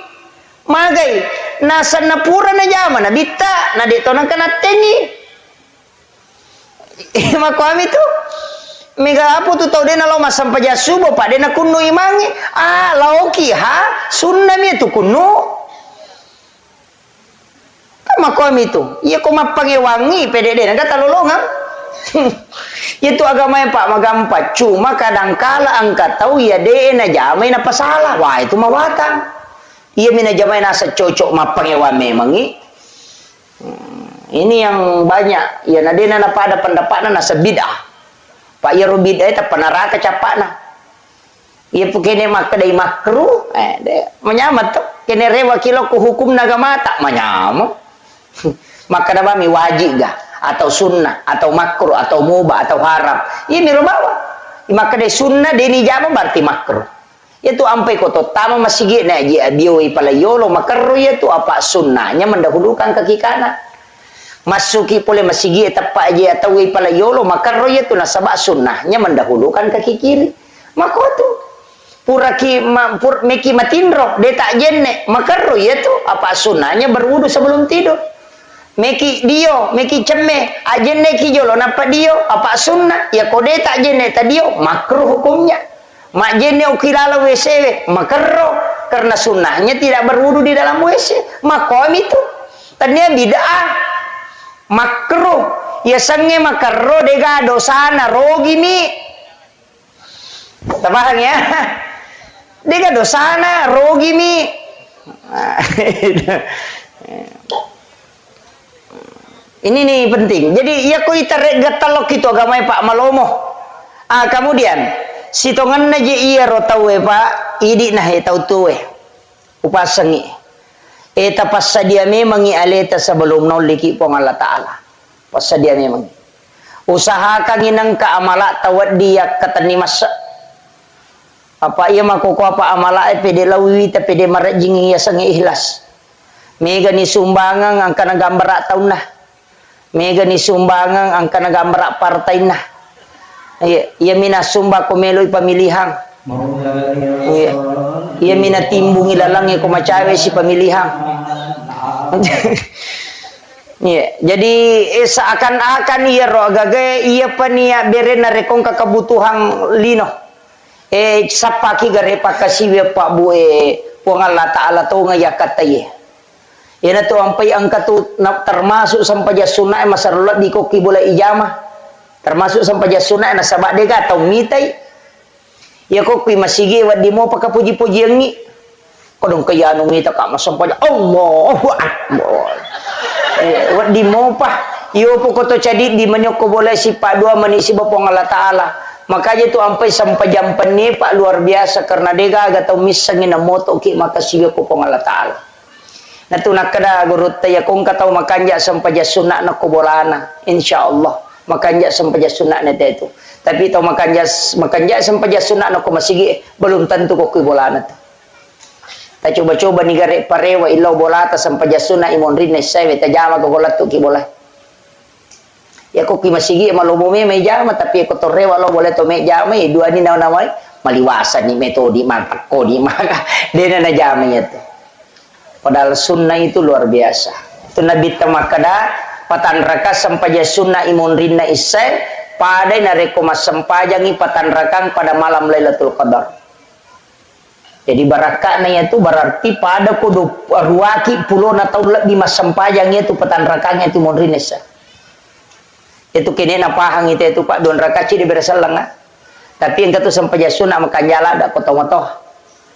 Magai nasa napura na zaman na bitta na dito nang kanateni. Maka kami tu mega apa tu tahu dia na lo masam paja subuh Pak dia na kunu imangi. Lauki ha sunnah mi tu kunu. Makom itu, iya kok mapangewangi PDD, nggak talolongan. Itu agama yang Pak magampa. Cuma kadangkala angkat tahu ya deh na jamai na pasalah. Wah itu mawatang. Iya mina jamai nasa cocok mapangewan memangi. Ini yang banyak. Ya nadena na pada pendapatna nasa bid'ah. Pak ya bid'ah itu penaraka capakna. Iya pukene mak kedai makruh. Menyamat tuh. Kene rewa kilo ku hukum nagama tak menyamat. Maka nabami wajib gak atau sunnah atau makruh atau mubah atau haram ini rubawa maka de sunnah deni jama berarti makruh itu ampai koto tama masih gini aja bioi pala yolo makruh itu apa sunnahnya mendahulukan kaki kanan masuki pole masih gini tepat aja atau pala yolo makruh itu nasabak sunnahnya mendahulukan kaki kiri maka itu meki matindro de tak jenne makruh itu apa sunnahnya berwudu sebelum tidur. Meki dio, meki ceme, ajene ki jolo napa dio, apa sunnah? Ya kode tak jene tadio, makruh hukumnya. Mak jene ukilala WC, makruh karena sunnahnya tidak berwudu di dalam WC. Makom itu, tadinya bid'ah, makruh. Ya sange makruh dega dosana rogi mi. Tabang ya, dega dosana rogi mi. Ini nih penting. Jadi ya koi tergatalok itu agama Pak Malomo. Kemudian si tongan naje iya rotawe Pak idi nah tau tuwe upasangi. Eta pasadia memang aleta sebelum noliki pong Allah Taala. Pasadia memang. Usahakan inang ka amala tawad dia katani masa. Apa iya makoko apa amala pede lawi ta pede marajing iya sangi ikhlas. Mega ni sumbangan ang kana gambar taun nah. Mega ni sumbangan ang kanagambara partai na. Iya mina sumba ko meloy pamilihan. Iya mina timbung ilalang ko macawe si pamilihan. Jadi seakan-akan iya ro agage iya pa niya bere na rekong kakabutuhang lino. Sapaki gare pakasiwe pa bue puang Allah Ta'ala to nga yakataye. Yan ito ampay ang katut na termasuk sampaja sunnah masarulat di koki bola ijamah termasuk sampaja sunnah na sabak dega atau mitay ya koki masigi wad di mo pakapuji-puji yang ni kodong kaya anong mita ka masampaja Allahu Akbar wad di mo pa iyo po koto cadi di manyoko bola si Pak Dua mani si Bapong Allah Ta'ala makanya itu ampai sampajam ni Pak luar biasa karena dega atau misangin na moto ki makasigi ko pong Allah Ta'ala. Natu nakada guru taya kung kataw makanja sampaja sunnah na kubolana insyaallah makan jak sampaja sunat nete itu. Tapi tau makan jak sampaja sunat no ko masigi belum tentu ko bola nate. Ta coba-coba ni gare parewa ilau bola ta sampaja sunat imon rinne sewe ta jama ko golat tu ki bola. Ya ko ki masigi malumume me jama tapi ko torrewa lo boleh to me jama dua ni na namai maliwasa ni metode mantak ko di maka dena na jama itu. Padahal sunnah itu luar biasa. Itu Nabi tamakada patan raka sampaja sunnah imun rinna isai pada nareko mas sampajangi patan rakang pada malam Lailatul Qadar. Jadi barakahnya itu berarti pada kudu ruaki puluh tahun lebih mas sampajangnya itu patan rakangnya itu imun rinna isai. Itu kini napahang itu Pak don rakaci di bersalang. Tapi yang kata sampaja sunnah makan jala ada kotoh-kotoh.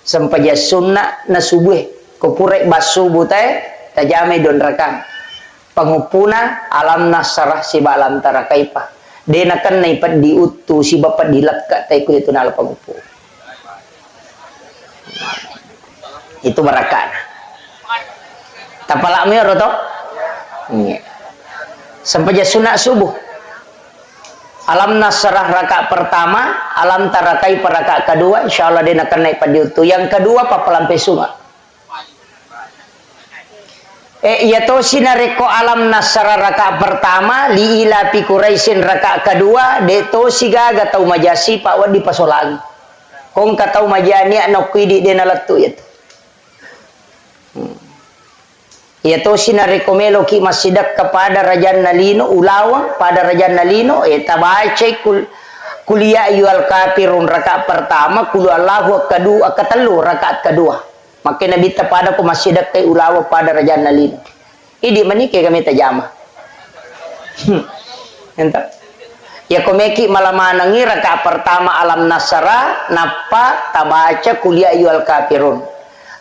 Sampaja sunnah na subuh kupurek basubu teh tajame don rakang pangupuna alam nasarah si balam tarakaipa dena kan naipat diutu si bapak dilekkat teh ku itu nala pangupu itu barakan tapala mir to sampai sunat subuh alam nasarah rakaat pertama alam tarakai rakaat kedua insyaallah dena kan naipat diutu yang kedua papalampe sunga yaitu sinareko alam nasara rakaat pertama li ila pi Quraisyin rakaat kedua deto sigaga tau majasi pak wadi pasolagi kong katau majani anak kuidi dena latu itu yaitu sinareko melo ki masidak kepada Raja Nalino ulawang pada Raja Nalino tabace kuliah yual kafirun rakaat pertama kulu Allahu kedua ketelu rakaat kedua. Maka Nabi pada ko masjidak kay ulawa pada Raja Nalino. Idi manike kami tajama. Entah. Ya komeki malamanangi rakaat pertama alam nasara napa tabaca kuliah yual kafirun.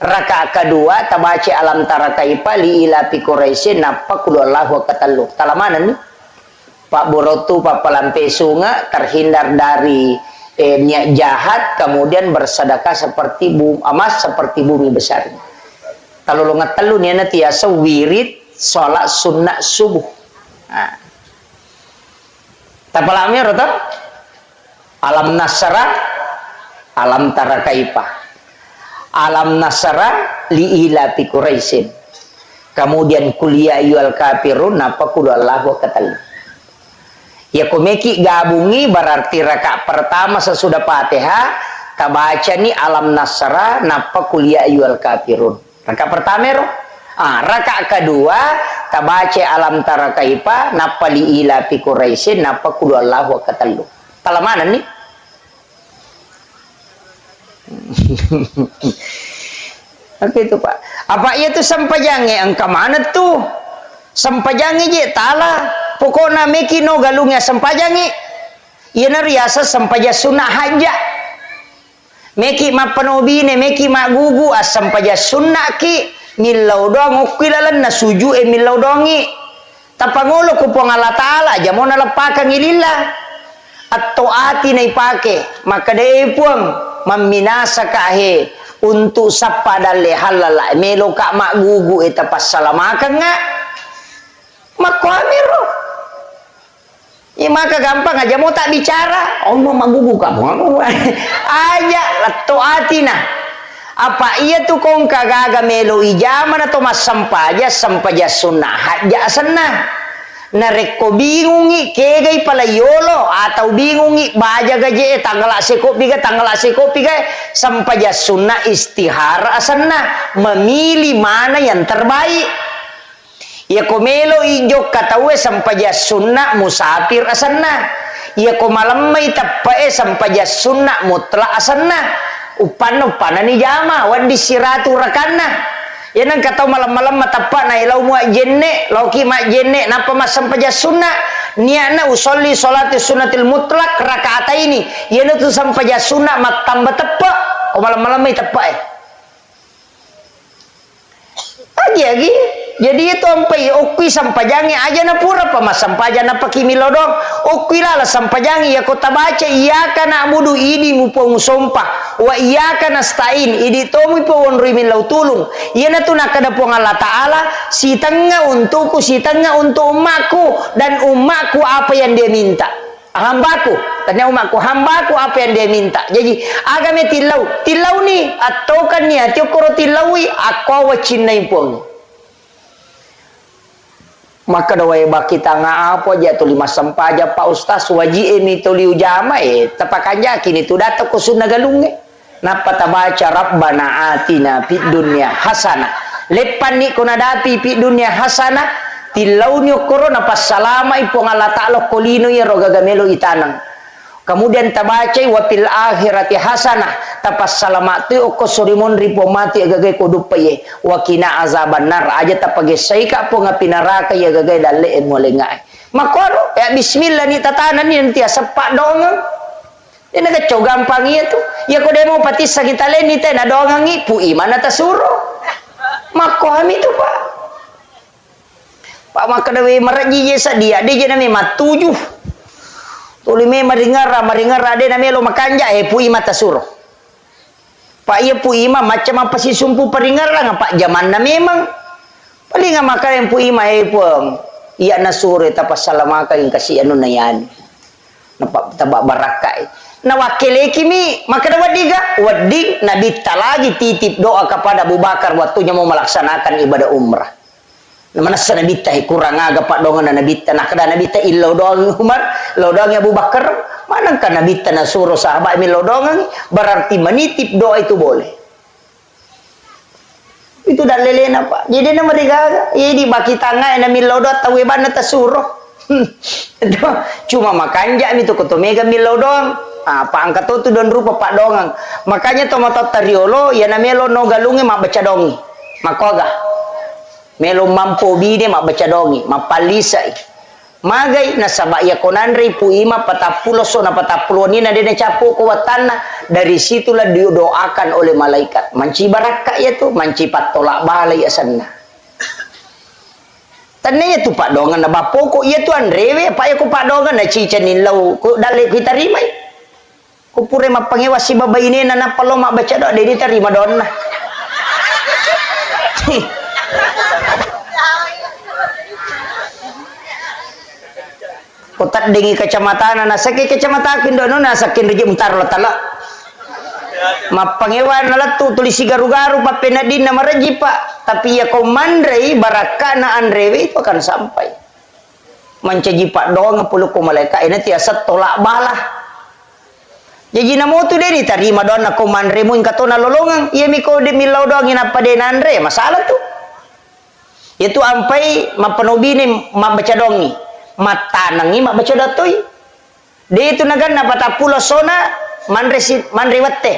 Rakaat kedua tabaca alam tarakaipa li ila fi Quraisyin napa kulu Allahu katalu. Talamanan ni Pak Borotu Pak Palampe sunga terhindar dari niat jahat kemudian bersedekah seperti emas seperti bumi besar. Kalau lo ngetelu nih nanti ya wirid sholat sunnah subuh. Nah. Tapalamnya rota alam nasara alam tarakaipa alam nasara li ila fi Quraisyin kemudian kuliah yual kafirun napa kulu Allahu katalu. Ya komeki gabungi berarti rakaat pertama sesudah Fatihah tabaca ni alam nasara napa kuliah yual kafirun. Rakaat pertama ro. Rakaat kedua tabaca alam tarakaipa napa li ila fi Quraisyin napa kulu Allahu katalu. Tala mana nih? Oke itu Pak. Apa itu sampajange angka mana tuh? Sampajange je tala. Pokoknya meki no galungnya sampajangi iya riasa sampaja sunnah haja meki ma panobine meki ma gugu as sampaja sunnah ki milau dong ukilalan na suju milau dongi tapangolo ko pangala taala aja mo nalapakan ilillah atau ati na ipake maka dai puang maminasa kahe untuk sapadale halala melo ka ma gugu eta pasalamakan nga makwamiro. Ya maka gampang aja mau tak bicara, Allah magugu kamu aja leto atina. Apa iya tuh kong kagaga melo ijaman atau mas sampaja sunnah haja senah. Nareko bingungi kegai pala yolo atau bingungi baja gaje tanggal sekopi sampaja sunnah istihara senah memilih mana yang terbaik. Ya komelo ijo katawe sampaja sunnah musafir asanna. Ya ko malam may tapae sampaja sunnah mutlak asanna. Upan ni jama wadi siratu rakanna. Ya nang kataw malam-malam matapa na ilaw mo jenne, lauki ma jenne napa mas sampaja sunnah. Niya na usolli salati sunnatil mutlak rakaata ini. Ya na tu sampaja sunnah matamba tapa. O malam-malam may tapae. Lagi. Jadi itu ampai okui sampajangi aja na pura pa masampajan na pakimilodong okui lala sampajangi ya kota baca iya kana budu idi mupong sompah wa iya kana stain idi tomu pawon rimin lau tulung iya na tu nakada pong Allah Ta'ala si tengah untukku si tengah untuk umatku dan umatku apa yang dia minta hambaku tanya umatku hambaku apa yang dia minta jadi agame tilau ni atau kan ni atau koro tilaui aku wacinai pong maka dawai baki tanga apa aja tu lima sampaja Pak Ustaz waji ini tu liu jama tapakan yakin itu data ku sunna galunge napa tabaca rabbana atina fid dunya hasanah lepan ni kuna dati fid dunya hasanah tilau ni korona pas salama ipo Allah Ta'ala kolino ya roga gamelo itanang kemudian tabaca wa fil akhirati hasanah tapas salamat tu ko sorimon ripo mati agagai kodup paye wa kina azaban nar aja tapage saika po nga pinaraka ya agagai dalle mo lengai makoro ya bismillah ni tatanan ni nanti sepak dong ini keco gampang itu ya ko demo pati sakita leni te na dongangi pu imana tasuro mako ami tu pak makadawe maraji yesa dia je nami matujuh tulime maringara ade na melo makanja pui mata suruh pak iya pui ma macam apa si sumpu peringara nga pak zaman na memang paling nga makain pui ma pong iya na sure tapas salamaka yung kasi ano na yan taba barakai na wakile kimi maka na wadi nabita lagi titip doa kepada Abu Bakar waktunya mau melaksanakan ibadah umrah mana sa nabita kurang aga pak dongan na nabita nakada nabita ilaw doang Umar law doang Abu Bakar manang ka nabita na suro sahabat mi law doang berarti menitip doa itu boleh itu dah lelena pak jadi na marigaga jadi baki tanga na mi law doa tawe bana ta suro cuma makanja mi to kotomega mi law doang apa angkat tu don rupa pak dongang makanya tomato tariolo ya na melo no galunge mak baca dongi makoga melo mampu bide mak baca dongi mapalisai magai nasaba ya konandri puima patapulo so na patapulo ni na dene capo kuwatana dari situlah didoakan oleh malaikat manci baraka ya tu manci patolak balai asanna tannya tu pak dongan na bapoko ya tu andrewe pak ya ku pak dongan na cicanin lau ku dale kita rimai ku pure mapangewa si babai ini na palo mak baca doa dedi terima donna kotak dengi kecamatan na sakit kecamatan kindono na sakin reje mutar latala mapangewan nalatu tulis garu-garu pa penadin na maraji pak tapi ya komandrei baraka na andrewe itu akan sampai mancaji pak doang puluh ko malaika ini tiasa tolak balah jadi namo tu deni tarima doang na komandre mo katona lolongang iya mi ko de milaw doang ina pa den andre masalah tu itu ampai mapanobini mabaca dongi matanangi mak baca datoi dia itu nagan na patapulo sona manrewate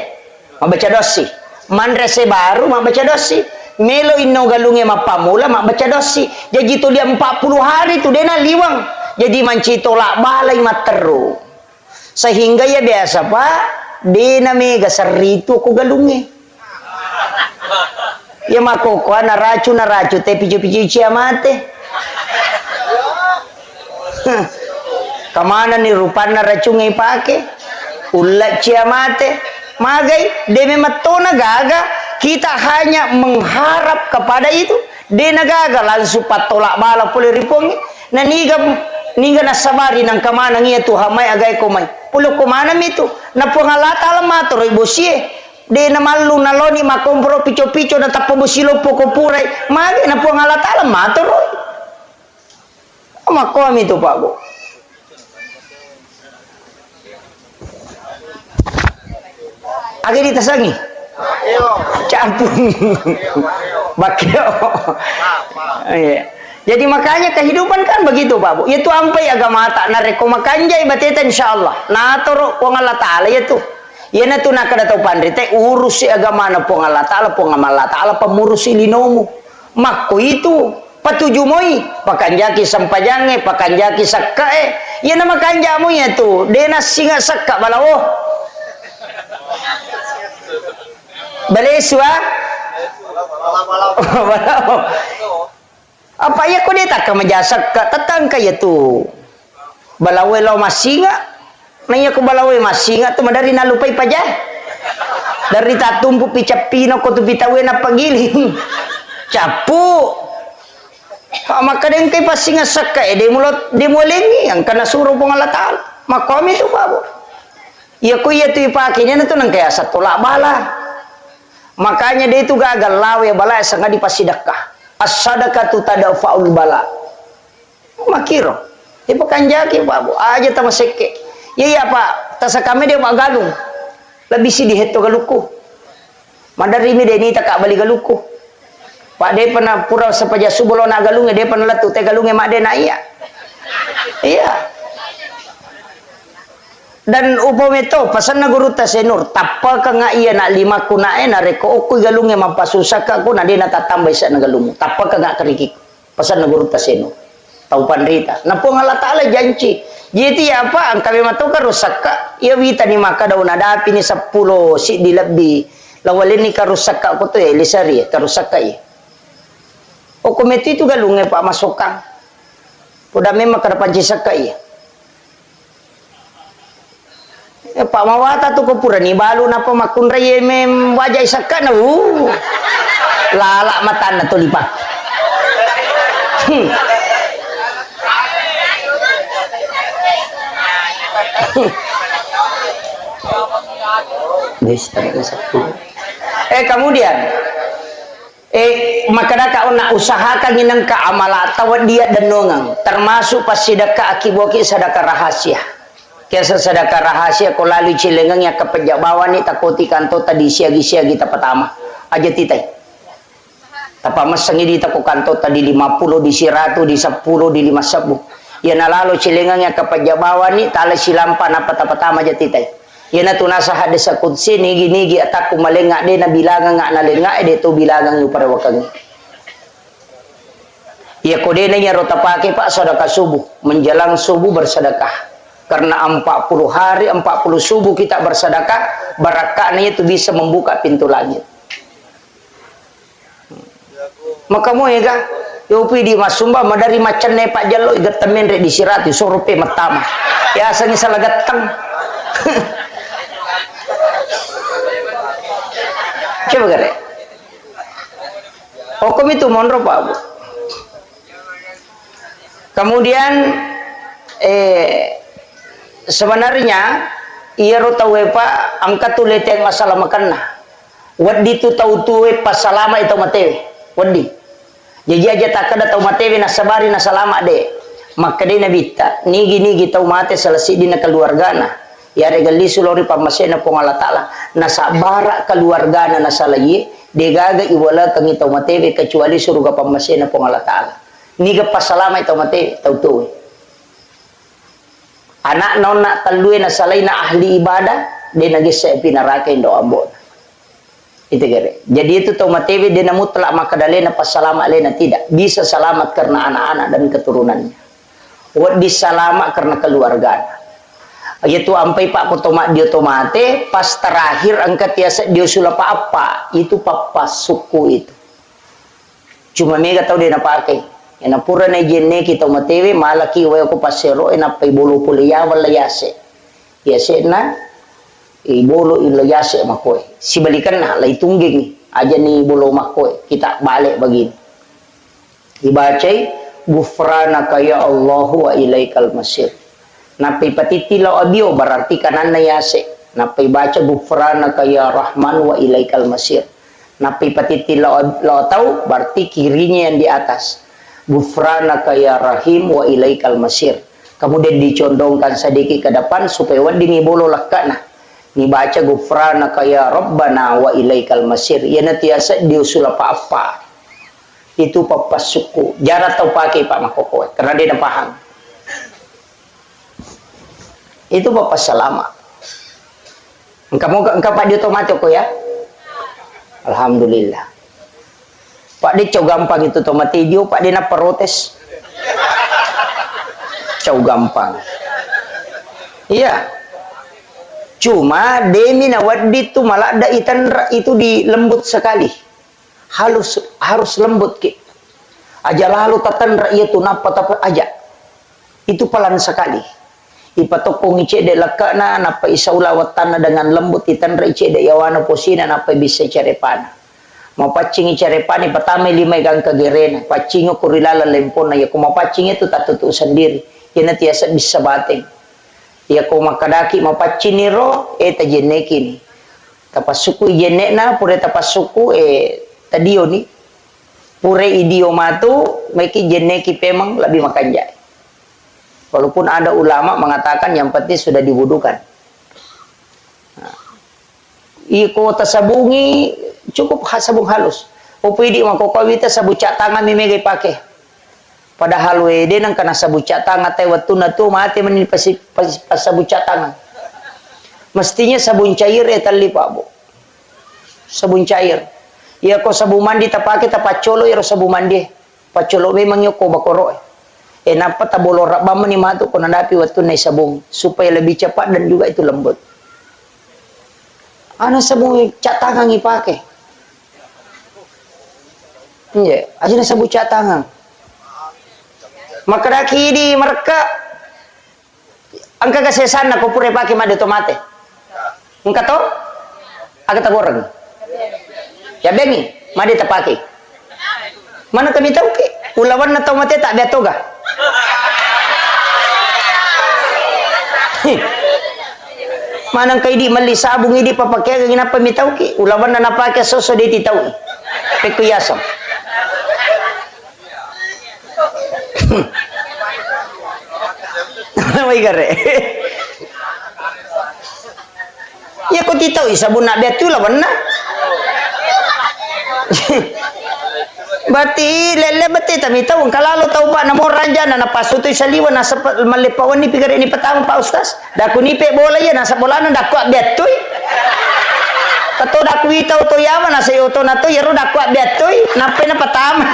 mak baca dosi manrese baru mak baca dosi melo inno galunge mapamula mak baca dosi jadi tu dia 40 hari tu dia na liwang jadi manci tolak balai materu sehingga ya biasa pak dia na mega seritu aku galunge ya makoko na racu te pijo-pijo ciamate kamana ni rupana racungai pake ulat ciamate magai demi matona gaga kita hanya mengharap kepada itu de nagaga langsung patolak bala pule ripongi na niga nasabari nang kamana ngia tu hamai agai komai pulo komana mitu na pongalata alamato roi bosie de na malu na loni makompro pico-pico na tapo bosilo poko purai magai na pongalata alamato roi makomi tu pak bu agak ditasangi campur bakio jadi makanya kehidupan kan begitu pak bu itu ampai agama tak nareko makanjai bateta insyaallah nah toro pong Allah taala itu ya na tu nakada tau pandri te urus si agama na pong Allah taala pemurus linomu makko itu patuju moi pakanjaki sampajange pakanjaki sakkae ya nama kanjamu ya tu dena singa sakka balawo baleswa Apa ya kau dia tak kemajasak ke tetangga ya tu. Balawai lau masih nggak? Nanya aku balawai masih nggak tu madari nalupai pajah. Dari tatumpu picapino ko tu pitawe na pagiling. Capu. Maka den kay pasinga sakay de mulengi ang kana suruh pong Allah Taala. Makomi tu babo. Ya ko ya tu ipakinya na tu nang kaya sa tulak bala. Makanya dia itu gagal lawe bala sanga dipasidakah. As-sadaqatu tadafa'ul bala. Makiro. Dia bukan jaki babo. Aja tama seke. Ya Pak, tasa kami dia mak galung. Lebih si diheto galuku. Madari mi deni tak balik galuku. Pak dia pernah pura sepaja subuh na galungnya dia pernah letu te galungnya mak dia na iya. Iya. Dan upame to pasan na guru ta senur tappa ka nga iya na lima kuna na reko ko galungnya mampasusa ka ko na dia na tatambay sa na galung. Tappa ka nga kariki. Pasan na guru ta senur. Tau pandrita. Na po Allah Taala janji. Jadi apa ang kami matu ka rusak ka. Iya wita ni maka daw na dapi ni 10 si dilabbi. Lawalin ni karusak ka ko to lisari karusak ka o komiti itu galungnya Pak masukang. Puda memang karapanci sakai. Pak mawata tu ko pura ni balu napa makun raye mem wajah sakana lala mata na to lipa. Kemudian maka nak usahakan ginang ka amala tawad dia dan nongang termasuk pas sedekah akiboki sedekah rahasia. Kesa sedekah rahasia ko lalu cilengang ya kepejabawan ni takoti kanto tadi siagi-siagi ta pertama aja titai. Tapa masangi di tako kanto tadi 50 di 100 di 10 di 50. Ya nalalo cilengang ya kepejabawan ni tala silampan apa ta pertama aja titai. Yana tu nasa hadis kudsi nigi ataku malengak de na bilangan ngak na lengak de tu bilangan yu pada wakang. Ya kode na nya rota pakai Pak sedekah subuh menjelang subuh bersedekah. Karena 40 hari 40 subuh kita bersedekah barakahnya itu bisa membuka pintu langit. Maka mo ya ga yopi di masumba madari macan ne Pak Jallo igatemen re di sirati surupe matama. Ya asangi salah gatang. Coba gare. Hukum itu monro Pak Bu. Kemudian sebenarnya ia rotawe Pak angkat tulete masalah makanna. Wadi tu tau tuwe pas salama itu matewe. Wadi. Jadi aja tak ada tau matewe na sabari na salama de. Maka de nabita nigi tau mate selesi dina keluargana. Ya regali sulori pamasena pong Allah Ta'ala nasabara keluarga na nasalayi degaga iwala kang itaw matewe kecuali suruga pamasena pong Allah Ta'ala niga pasalama itaw matewe tautuwi anak nona talue nasalay na ahli ibadah de nagisa pinaraka indo ambon itu gere jadi itu taw matewe de na mutlak makadali na pasalama alena tidak bisa selamat karena anak-anak dan keturunannya wadi salama karena keluarga. Yaitu ampai Pak Kotomak dia tomate pas terakhir angkat ya dia sulapa apa itu papa suku itu cuma mega tahu dia nak pakai ena pura na jenne kita matewe malaki wa ko pasero ena pay bolo puliya wala yase yase na bolo ilo yase makoy si balikan na lay tungging aja ni bolo makoy kita balik begini dibacai gufranaka ya Allah wa ilaikal masir. Napi patitilaw abio berarti kanan na yase. Napi baca gufranaka ya Rahman wa ilaikal masir. Napi patitilaw tau berarti kirinya yang di atas. Gufranaka ya Rahim wa ilaikal masir. Kemudian dicondongkan sedikit ke depan supaya wadingi bolo lakana. Ni baca gufranaka ya Rabbana wa ilaikal masir. Ya natiasa diusul apa-apa. Itu papas suku. Jarang tau pakai Pak Makoko karena dia dah paham. Itu bapak selama. Engkau Pak dia tomato ko ya. Alhamdulillah. Pak dia cow gampang itu tomati dia Pak dia nak protes. Cow gampang. Iya. Cuma demi nawadi itu malah ada itan itu di lembut sekali. Harus lembut ki. Aja lalu tatan rakyat tu napa tapi aja. Itu pelan sekali. Ipatokong ice de lakana napa isaula watana dengan lembut itan ice de yawana posina napa bisa carepana. Mau pacing carepani pertama 5 gang kagerena. Pacing kurilala lempona ya kuma pacing itu tak tutu sendiri. Ya nanti bisa bateng. Ya kuma kadaki mau pacing niro jeneki ni. Tapasuku jenekna pure tapasuku tadio ni. Pure idiomatu meki jeneki pemang lebih makan jai. Walaupun ada ulama mengatakan yang penting sudah diwudukan. Nah, iko tasabungi cukup sabung halus. Upidi makokawita sabu cat tangan mimege pakai. Padahal wede nang kana sabu cat tangan teh watuna tu mati meni pas sabu cat tangan. Mestinya sabun cair tali Pak Bu. Sabun cair. Ya ko sabu mandi tapake tapacolo ya sabu mandi. Pacolo memang yo ko bakoro. Napa tabolo rabama ni matu ko nandapi waktu na sabung supaya lebih cepat dan juga itu lembut. Ana sabung cat tangan ipake. Iya, aja na sabung cat tangan. Maka daki di mereka angka kesesan na ko pure pake made tomate. Engka to? Aga tagoreng. Ya bengi, made tapake. Mana kami tahu ke? Ulawan na tomate tak betoga. Manang kay di mali sabong hindi papakai gina pamitaw ki ulawan na napake soso di titaw pekuyasam. Naway gare. Ya ko titaw sabon na betu lawan na. Berarti lele beti tami tahu kalalo tahu Pak namo raja na napasutoy sa liwan nasa malipawan ni pigare ni petang Pak Ustaz. Daku ni pe bola ya nasa bola na daku betoy. Kato daku itaw to yaman nasa yoto na to yero daku betoy nape na patama.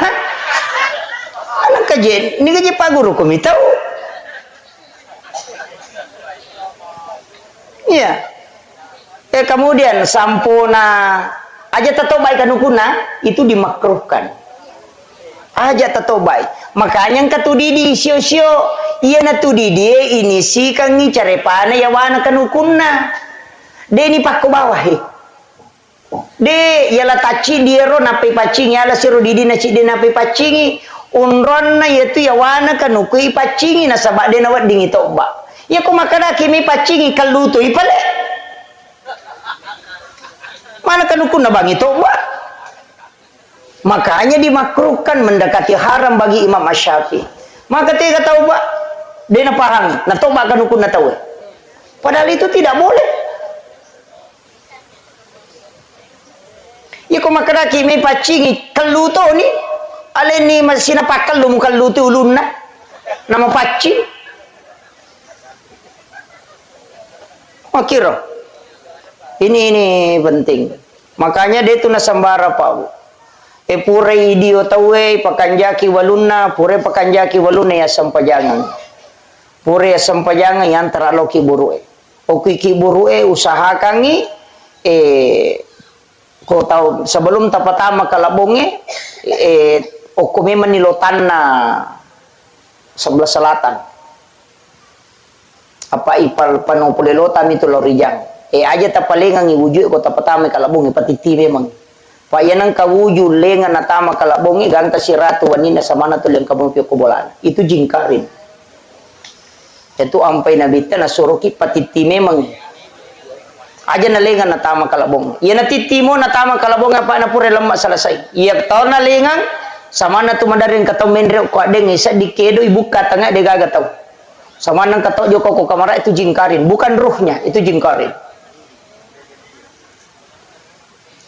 Anak kajen ni gaji Pak Guru ko mitaw. Iya. Kemudian sampuna aja tato baik kanukuna itu dimakruhkan. Aja tato baik. Makanya yang katudidi sio-sio iya na tudidi ini si kangi carepana ya wana kanukuna. De ni pakko bawahi. De yala taci diero nape pacingi ala siro didi na cide nape pacingi unron na yaitu ya wana kanukui pacingi na sabak de nawat dingi toba. Ya ko makada kimi pacingi kaluto ipale. Mana kanukuna bangi toba. Makanya dimakruhkan mendekati haram bagi Imam Asy-Syafi'i. Maka tiga tahu Pak, dia naparang, natoba kanukun natawe. Padahal itu tidak boleh. Ya ko makaraki may pacingi kaluto ni, alin ni masina pakal lu kaluto ulun na, nama pacing. Makiro, ini penting. Makanya dia itu nasambara Pak Bu. Pure idio tawe pakanjaki waluna pure pakanjaki waluna ya sampajangan pure ya sampajangan yang teraloki burue oki ki burue usahakangi ko tahu sebelum tapatama kalabonge okome manilotan na sebelah selatan apa ipal panopulelota itu lorijang aja tapalengang iwujud ko tapatama kalabonge patiti memang payanang kawuju lengan natama kalabongi ganta si ratu wanina samana tu leng kabong pio kubolan itu jingkarin itu ampai nabita na suruki patiti memang aja na lengan natama kalabong iya na titimo natama kalabong apa na pure lemak selesai iya tau na lengan samana tu madarin katau mendre ko adeng isa dikedo ibuka tengah de gaga tau samana katau joko ko kamara itu jingkarin bukan ruhnya itu jingkarin.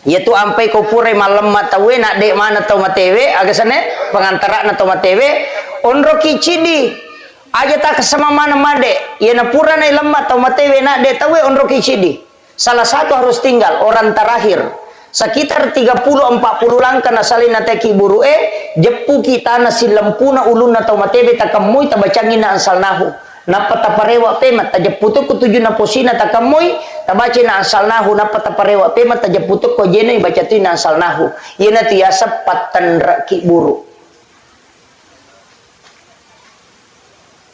Yaitu ampai ko pure malam matawe nak dek mana tau matewe agasane pengantara na tau matewe onro kicidi aja tak kesama mana made ya na pura na lemma tau matewe nak dek tawe onro kicidi salah satu harus tinggal orang terakhir sekitar 30-40 langkah na salina teki burue jepu kita na silempuna ulun na tau matewe takamui tabacangin na ansal nahu napataparewa pema tajaputuk kutuju na posina takamui tabaci na asal nahu napataparewa pema tajaputuk ko jena baca tu na asal nahu yena tiasa patan raki buru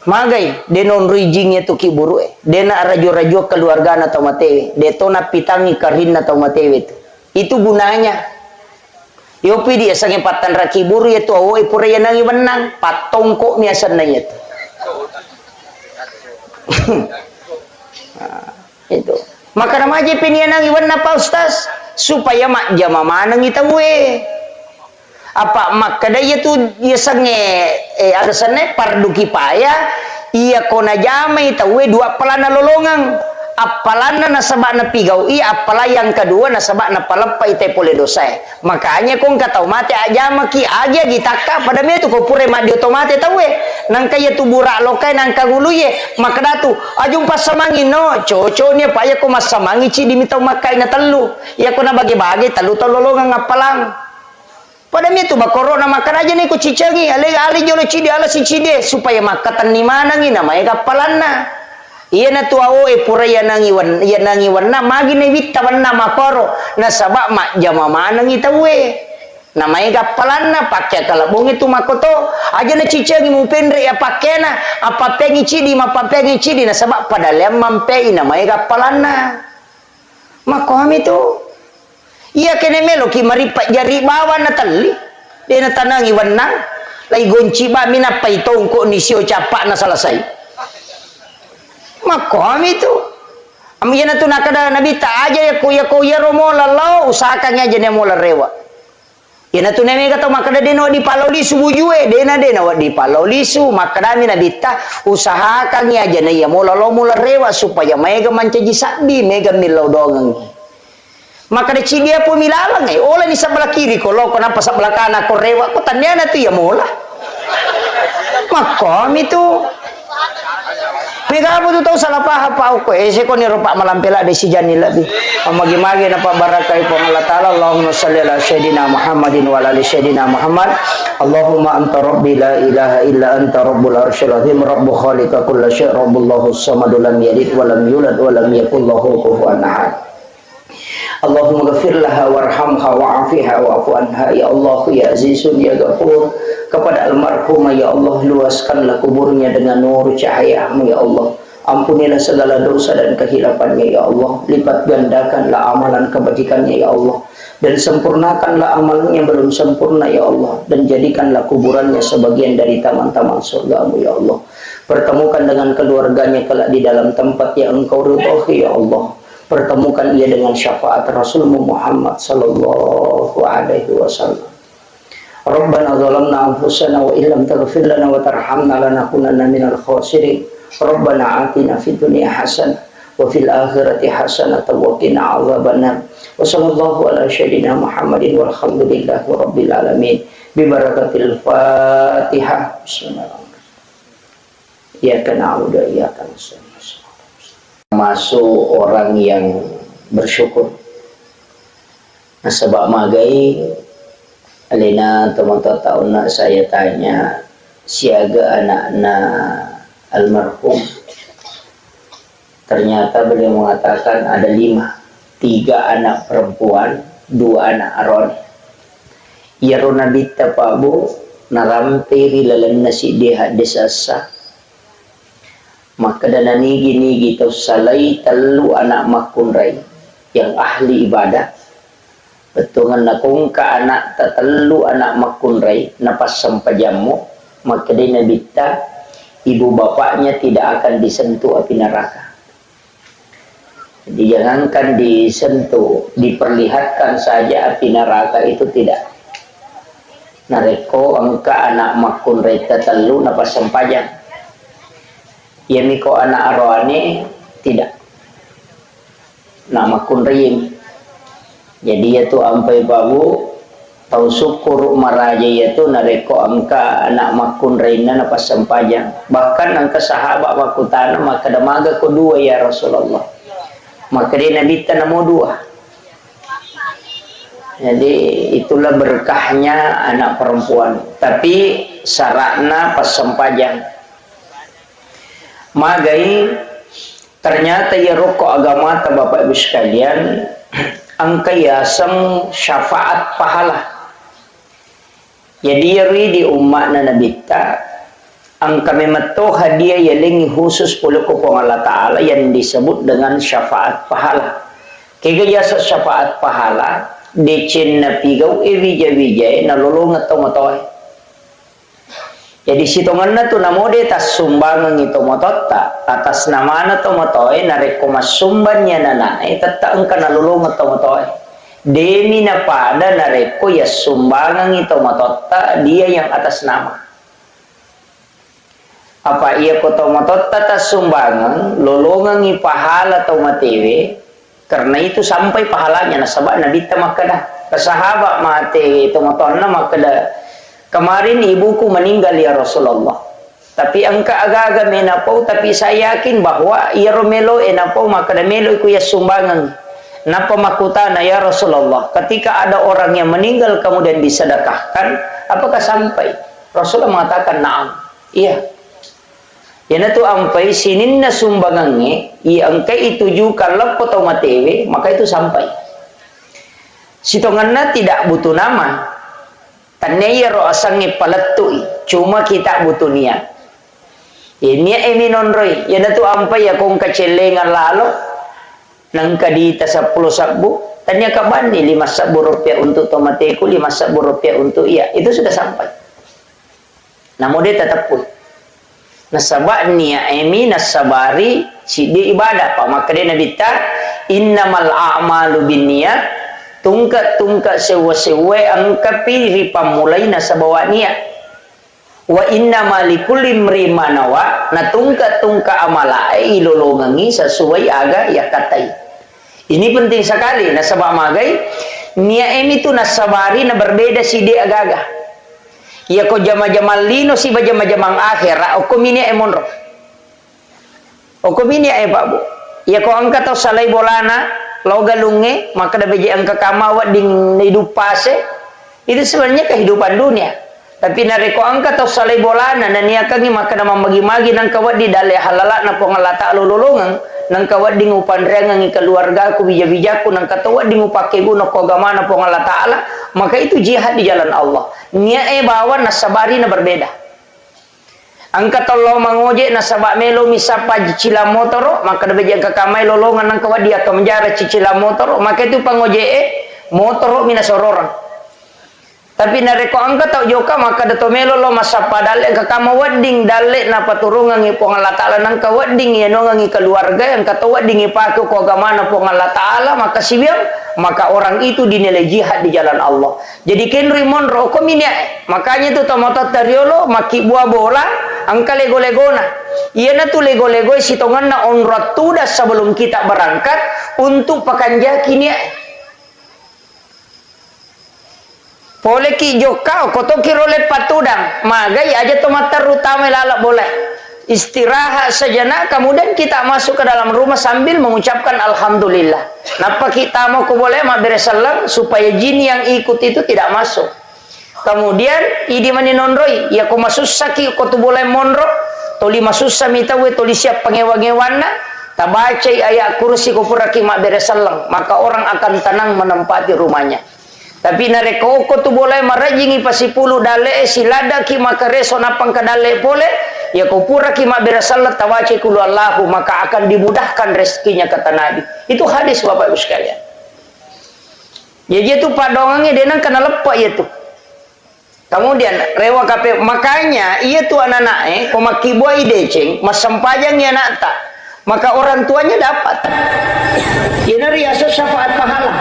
Magai denon rijingnya tu kiburu dena rajo-rajo keluarga na tau matewe detona pitangi karin na tau matewe itu gunanya yopi dia sange patan rakiburu ya tu awoi pura ya nangi menang patongko miasan na itu itu maka namaje pinian nangi wenna pa ustaz supaya mak jama manang itawe apa maka daya tu ia sange ada sana pardu kipaya ia kona jama itawe dua pelana lolongang apalana nasabak na pigau apalah yang kedua nasabak na palapa ite pole dosa makanya kong katau mate ajama ki aja gitaka pada me tu ko pure ma di otomate tawe nang kaya tu burak lokai nang kaguluye maka datu ajung pasamangi no coco ni pa ya ko masamangi ci dimitau makai na telu ya ko na bagi-bagi telu lolongang apalang pada mi tu bakoro na makan aja ni ko cicangi ale jolo cidi ala si cide supaya makatan ni mana ngi namanya kapalanna iya na tu awo pura ya nangi warna magi ne witta warna makoro na sabak mak jama mana ngi tawe namanya kapalanna pakai kalabong itu makoto aja na cicangi mu pendre ya pakena apa pengi cidi ma pengi cidi na sabak pada lemam pe namanya kapalanna makoham itu iya kene melo ki maripat jari bawa na tali dia na tanangi wenang lai gonci ba mina paitong ko ni sio capak na selesai makom itu amiyana tu nakada nabi ta aja ya ko ya romo lalau usahakan aja ne mola rewa yana tu neme kata makada deno di paloli subujue dena wa di paloli su makada mi nabi ta usahakan aja ne ya mola rewa supaya mega mancaji sabi mega milau dongang maka da cidia po milalang ola ni sebelah kiri kalau kenapa sebelah kanan ko rewa ko tanyana tu ya mola makom itu mega apa tu tahu salah paham pa ko ko ni rupa malampela de si jani labi magi-magi na pa barakai po Allah taala Allahumma shalli ala sayidina Muhammadin wa ala ali sayidina Muhammad Allahumma anta rabbi la ilaha illa anta rabbul arsyil azim rabbu khaliqa kulli syai' rabbullahu samad lam yalid wa lam yulad wa lam yakul lahu kufuwan ahad Allahumma ghafir laha warhamha wa'afiha wa'fu anha ya Allah ya Azizun ya Ghafur kepada almarhumah ya Allah luaskanlah kuburnya dengan nur cahayamu ya Allah ampunilah segala dosa dan kehilafannya ya Allah lipat gandakanlah amalan kebajikannya ya Allah dan sempurnakanlah amalan yang belum sempurna ya Allah dan jadikanlah kuburannya sebagian dari taman-taman surgamu ya Allah pertemukan dengan keluarganya kelak di dalam tempat yang engkau ridhoi ya Allah pertemukan ia dengan syafaat Rasulmu Muhammad sallallahu alaihi wasallam. Rabbana zalamna anfusana wa illam taghfir lana wa tarhamna lanakunanna minal khasirin. Rabbana atina fid dunya hasanah wa fil akhirati hasanah wa qina adzabannar. Wa sallallahu ala sayyidina Muhammadin walhamdulillahi rabbil alamin. Bi barakatil Fatihah. Bismillahirrahmanirrahim. Iyyaka na'budu wa iyyaka nasta'in. Masuk orang yang bersyukur sebab magai alina teman-teman tahu nak saya tanya siaga anak-anak almarhum ternyata beliau mengatakan ada 5 3 anak perempuan 2 anak aron ya ronabita pabu narampiri lalan nasi diha desasa maka dana nigi tau salai telu anak makunrai yang ahli ibadah betungan nakung ka anak telu anak makunrai napas sampajamu maka dia nabita ibu bapaknya tidak akan disentuh api neraka jadi jangankan disentuh diperlihatkan saja api neraka itu tidak nareko angka anak makunrai telu napas sampajam ya miko anak arwani tidak nama kunrim jadi yaitu ampai babu tau syukur maraja yaitu nareko angka anak makun reina napa sempajang bahkan angka sahabat wakutana maka damaga kedua ya Rasulullah maka dia nabi tanamo 2 jadi itulah berkahnya anak perempuan tapi syaratnya pas sempajang magai ternyata ya rokok agama Bapak Ibu sekalian angka yasam syafaat pahala jadi yari di umat na nabita ang kami meto hadiah yalingi khusus pula ko Allah Ta'ala yang disebut dengan syafaat pahala. Kaya sa syafaat pahala decen na pigaw evija-vijay na lulong at tumatoy. Jadi sitongan na to namode tas sumbangan ito mototta atas nama na tumatoy na rekomasumban niya na nanay tataan ka nalulong at tumatoy. Demi na pada na reko ya sumbangan ito mototta dia yang atas nama. Apa iya ko tomatot tatas sumbangan lolongan i pahala tomatewe karena itu sampai pahalanya nasabak nabita makada kasahabak mate tomaton na makada kemarin ibuku meninggal ya Rasulullah tapi angka aga-aga menapau tapi saya yakin bahwa ia romelo enapau makada melo iku ya sumbangan napa makutana ya Rasulullah ketika ada orang yang meninggal kemudian disedekahkan apakah sampai Rasulullah mengatakan na'am iya. Yana tu ampai sinin na sumbangannya, angkai itu kalau potong matewe, maka itu sampai. Sitongan na tidak butuh nama. Tanaya ro asangi palatui, cuma kita butuh niat. Ini eminon roy, yana tu ampai ya kong kacelengan lalo, nang kadita 10 sabu, tanya kaban ni 5 sabu rupiah untuk tomateku, 5 sabu rupiah untuk iya, itu sudah sampai. Namun dia tetap pun. Nasabak niya emi nasabari si di ibadah pa maka dia nabita innamal a'malu binniyat tungka sewa ang kapiri pamulay nasabawa niya wa innama likulli imrin ma nawa na tungka amala ay ilolongangi sesuai aga ya katai. Ini penting sekali nasabak magay niya emi tu nasabari na berbeda si di agaga. Ya ko jama-jamal lino si bajama-jamang akhir o kumini emonro o kumini ay babu ya ko angka to salay bolana lo galunge maka da beje angka kamawa ding hidup pase itu sebenarnya kehidupan dunia tapi nareko angka to salay bolana na niya kangi maka da mamagi-magi nang kawat di dale halala na pongalata lululungan nang kawat ding upanrengang ngi keluarga ku bija-bijaku nang katawa ding upake guno ko gamana pongalata ta'ala maka itu jihad di jalan Allah. Nia bawa nasabari na berbeda. Angka tolo mangoje nasabak melo misapa cicila motoro maka dabeje angka kamay lolongan nang kawat dia kemenjara cicila motoro maka itu pangoje motoro minasororang. Tapi nareko angka tau joka maka dato melo lo masapa dale angka kama wading dale na paturungan ngi pongala ta'ala nang ka wading ya nongang ngi keluarga yang kata wading ngi paku ko gamana pongala ta'ala maka sibiang maka orang itu dinilai jihad di jalan Allah. Jadi kenri monro kominya makanya itu tomatot tariolo maki buah bola angka lego-legona. Iya na tu lego-lego sitongan na onrat tudas sebelum kita berangkat untuk pakanjaki nia. Pole ki jokau koto kiro lepat tudang magai aja tomat terutama lalak boleh istirahat sejenak kemudian kita masuk ke dalam rumah sambil mengucapkan alhamdulillah. Napa kita mau ko boleh mak beresalang supaya jin yang ikut itu tidak masuk. Kemudian idi mani nonroi ya ko masusaki ko tu boleh monro toli masussa mitawe toli siap pangewa-ngewana tabacai ayat kursi ko puraki mak beresalang maka orang akan tenang menempati rumahnya. Tapi nareko ko tu boleh marajingi pasipulu dale silada ki makareso napang kadale pole ya ko pura ki maberasallat tawaci kulu Allahu maka akan dimudahkan rezekinya kata Nabi. Itu hadis Bapak Ibu sekalian. Ya dia tu padongannya denang kena lepak ya tu. Kemudian rewa kape makanya ia tu anak-anak ko makibua ideceng masempajang ya nak tak maka orang tuanya dapat. Ini riasa syafaat pahala.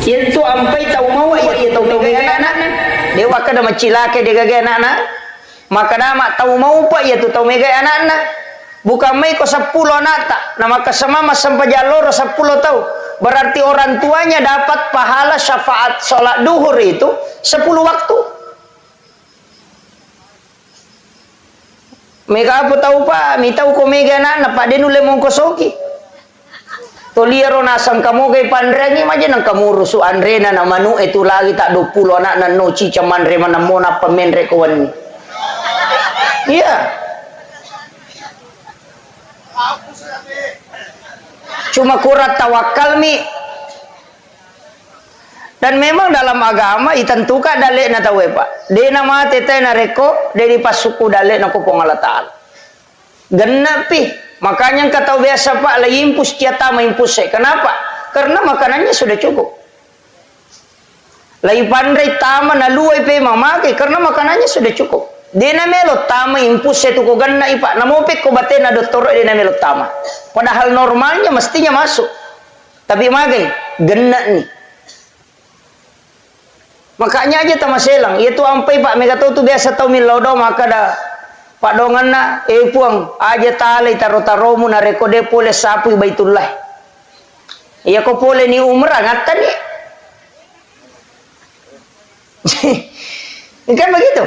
Itu ampai tahu mau ya itu anak-anak dewa kada macilake dia gage anak-anak maka nama tahu mau pak ya tu tahu mega anak-anak bukan mai ko 10 anak tak nama kesama sampai jalur 10 tahu berarti orang tuanya dapat pahala syafaat sholat duhur itu 10 waktu. Mega apa tahu pak mi tahu ko mega anak pak dia nule mong kosoki toliero nasang kamu kay pandrengi maja nang kamu rusu andrena na manu itu lagi tak 20 anak na no cica mandre mana mona pamenre kawan. Iya. Cuma kurat tawakal mi. Dan memang dalam agama itentukan dalek na tawe pak. Dia nama tete na reko, dia dipasuku dalek na kupong Allah Ta'ala. Genapi. Makanya kata biasa pak, lagi impus tiata maimpus saya. Kenapa? Karena makanannya sudah cukup. Lagi pandai tama na luai pe mamake, karena makanannya sudah cukup. Dia na melot tama impus saya tu ko ganna ipa. Namopek ko bate na doktor dia na melot tama. Padahal normalnya mestinya masuk. Tapi magai, genna nih. Makanya aja tama selang, itu ampai pak megato tu biasa tau milodo maka dah pak dongan na puang aja talai taro mu na rekode pole sapu baitullah. Iya ko pole ni umrah ngatan ni. Kan begitu.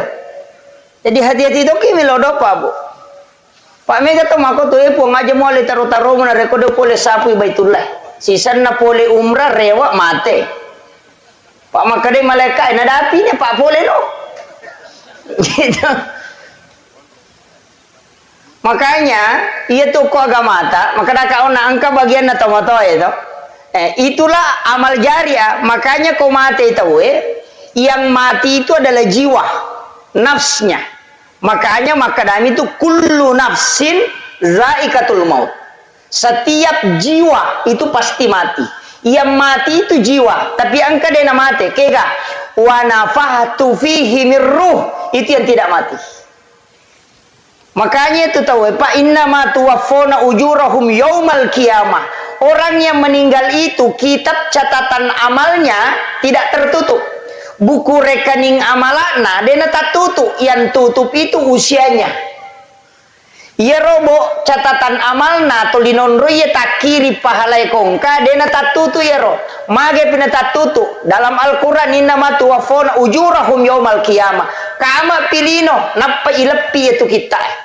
Jadi hati-hati tu ki milodo pak bu. Pak megato mako tu puang aja mole taro mu na rekode pole sapu baitullah. Sisan na pole umrah rewa mate. Pak makade malaikat ada apinya pak boleh lo. Gitu. Makanya ia tu ko agama ta, maka dah kau nak angka bagian na tomato itu. Itulah amal jariah. Makanya kau mati itu yang mati itu adalah jiwa, nafsnya. Makanya makadami itu kullu nafsin zaikatul maut. Setiap jiwa itu pasti mati. Yang mati itu jiwa, tapi angka dia nak mati. Kega wa nafahtu fihi mir ruh, itu yang tidak mati. Makanya itu tahu, fa inna ma tuwaffawna ujurahum yaumal qiyamah. Orang yang meninggal itu kitab catatan amalnya tidak tertutup. Buku rekening amalana dia tak tutup, yang tutup itu usianya. Ia robo catatan amalna tolinonro ia tak kiri pahalai kongka dena tatutu ya ro mage pina tatutu dalam Al-Quran inna ma tuwaffawna ujurahum yaumal qiyamah kama pilino napa ilepi itu kita.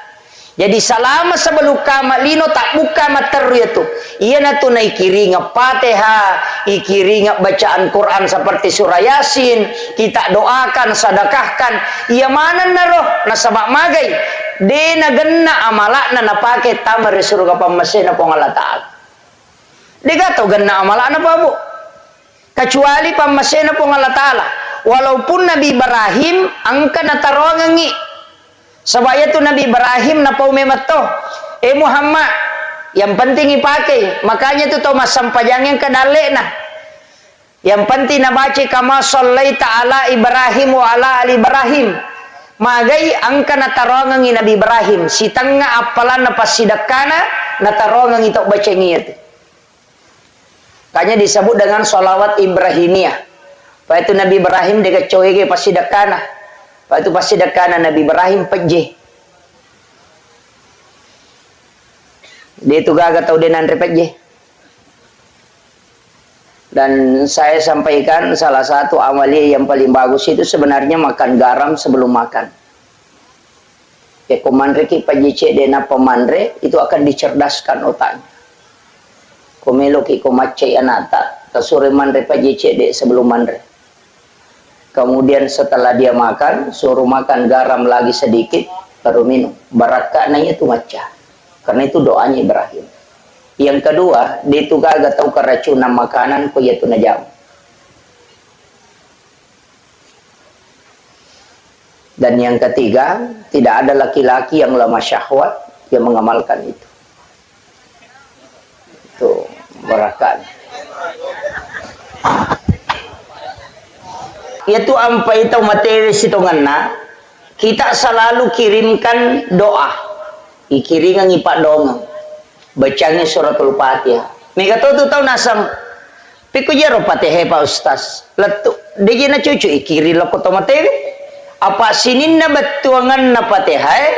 Jadi selama sebelum kama lino tak buka materu itu ia natu na ikiri Fatihah ikiri bacaan Quran seperti surah Yasin kita doakan sedekahkan ia mana naroh nasabak magai dena genna amalakna na pake tamar surga pamasena pong Allah Ta'ala. Dia tahu genna amalakna pa bu. Kecuali pamasena pong Allah Ta'ala. Walaupun Nabi Ibrahim angka na tarongangi. Sebaya tu Nabi Ibrahim na pau memato. Muhammad yang penting ipakai. Makanya tu tau masampajang yang kedalek na. Yang penting na baca kama sallaita ala Ibrahim wa ala ali Ibrahim. Magai angka natarongang Nabi Ibrahim si tengah apalan na pasidakana natarongang itu baca ngiyat. Kanya disebut dengan sholawat Ibrahimiyah. Pak itu Nabi Ibrahim dia kecoyege pasidakana. Pak itu pasidakana Nabi Ibrahim pejeh. Dia itu gagal tahu dia nanti pejeh. Dan saya sampaikan salah satu amalia yang paling bagus itu sebenarnya makan garam sebelum makan. Ya komandre ki pajice dena pemandre itu akan dicerdaskan otaknya. Komelo ki komace anata tasure mandre pajice de sebelum mandre. Kemudian setelah dia makan suruh makan garam lagi sedikit baru minum. Barakahnya itu maca. Karena itu doanya Ibrahim. Yang kedua, dia itu gak tahu keracunan makanan ko yaitu najam. Dan yang ketiga, tidak ada laki-laki yang lemah syahwat yang mengamalkan itu. Itu barakat. Yaitu ampai itu materi sitonganna, kita selalu kirimkan doa. Ikiringan ipak dongeng. Bacanya suratul Fatihah. Mega tu tahu nasam. Piku jero Fatihah Pak Ustaz. Letu dia na cucu ikiri lo kotomatewe. Apa sinin na batuangan na Fatihah?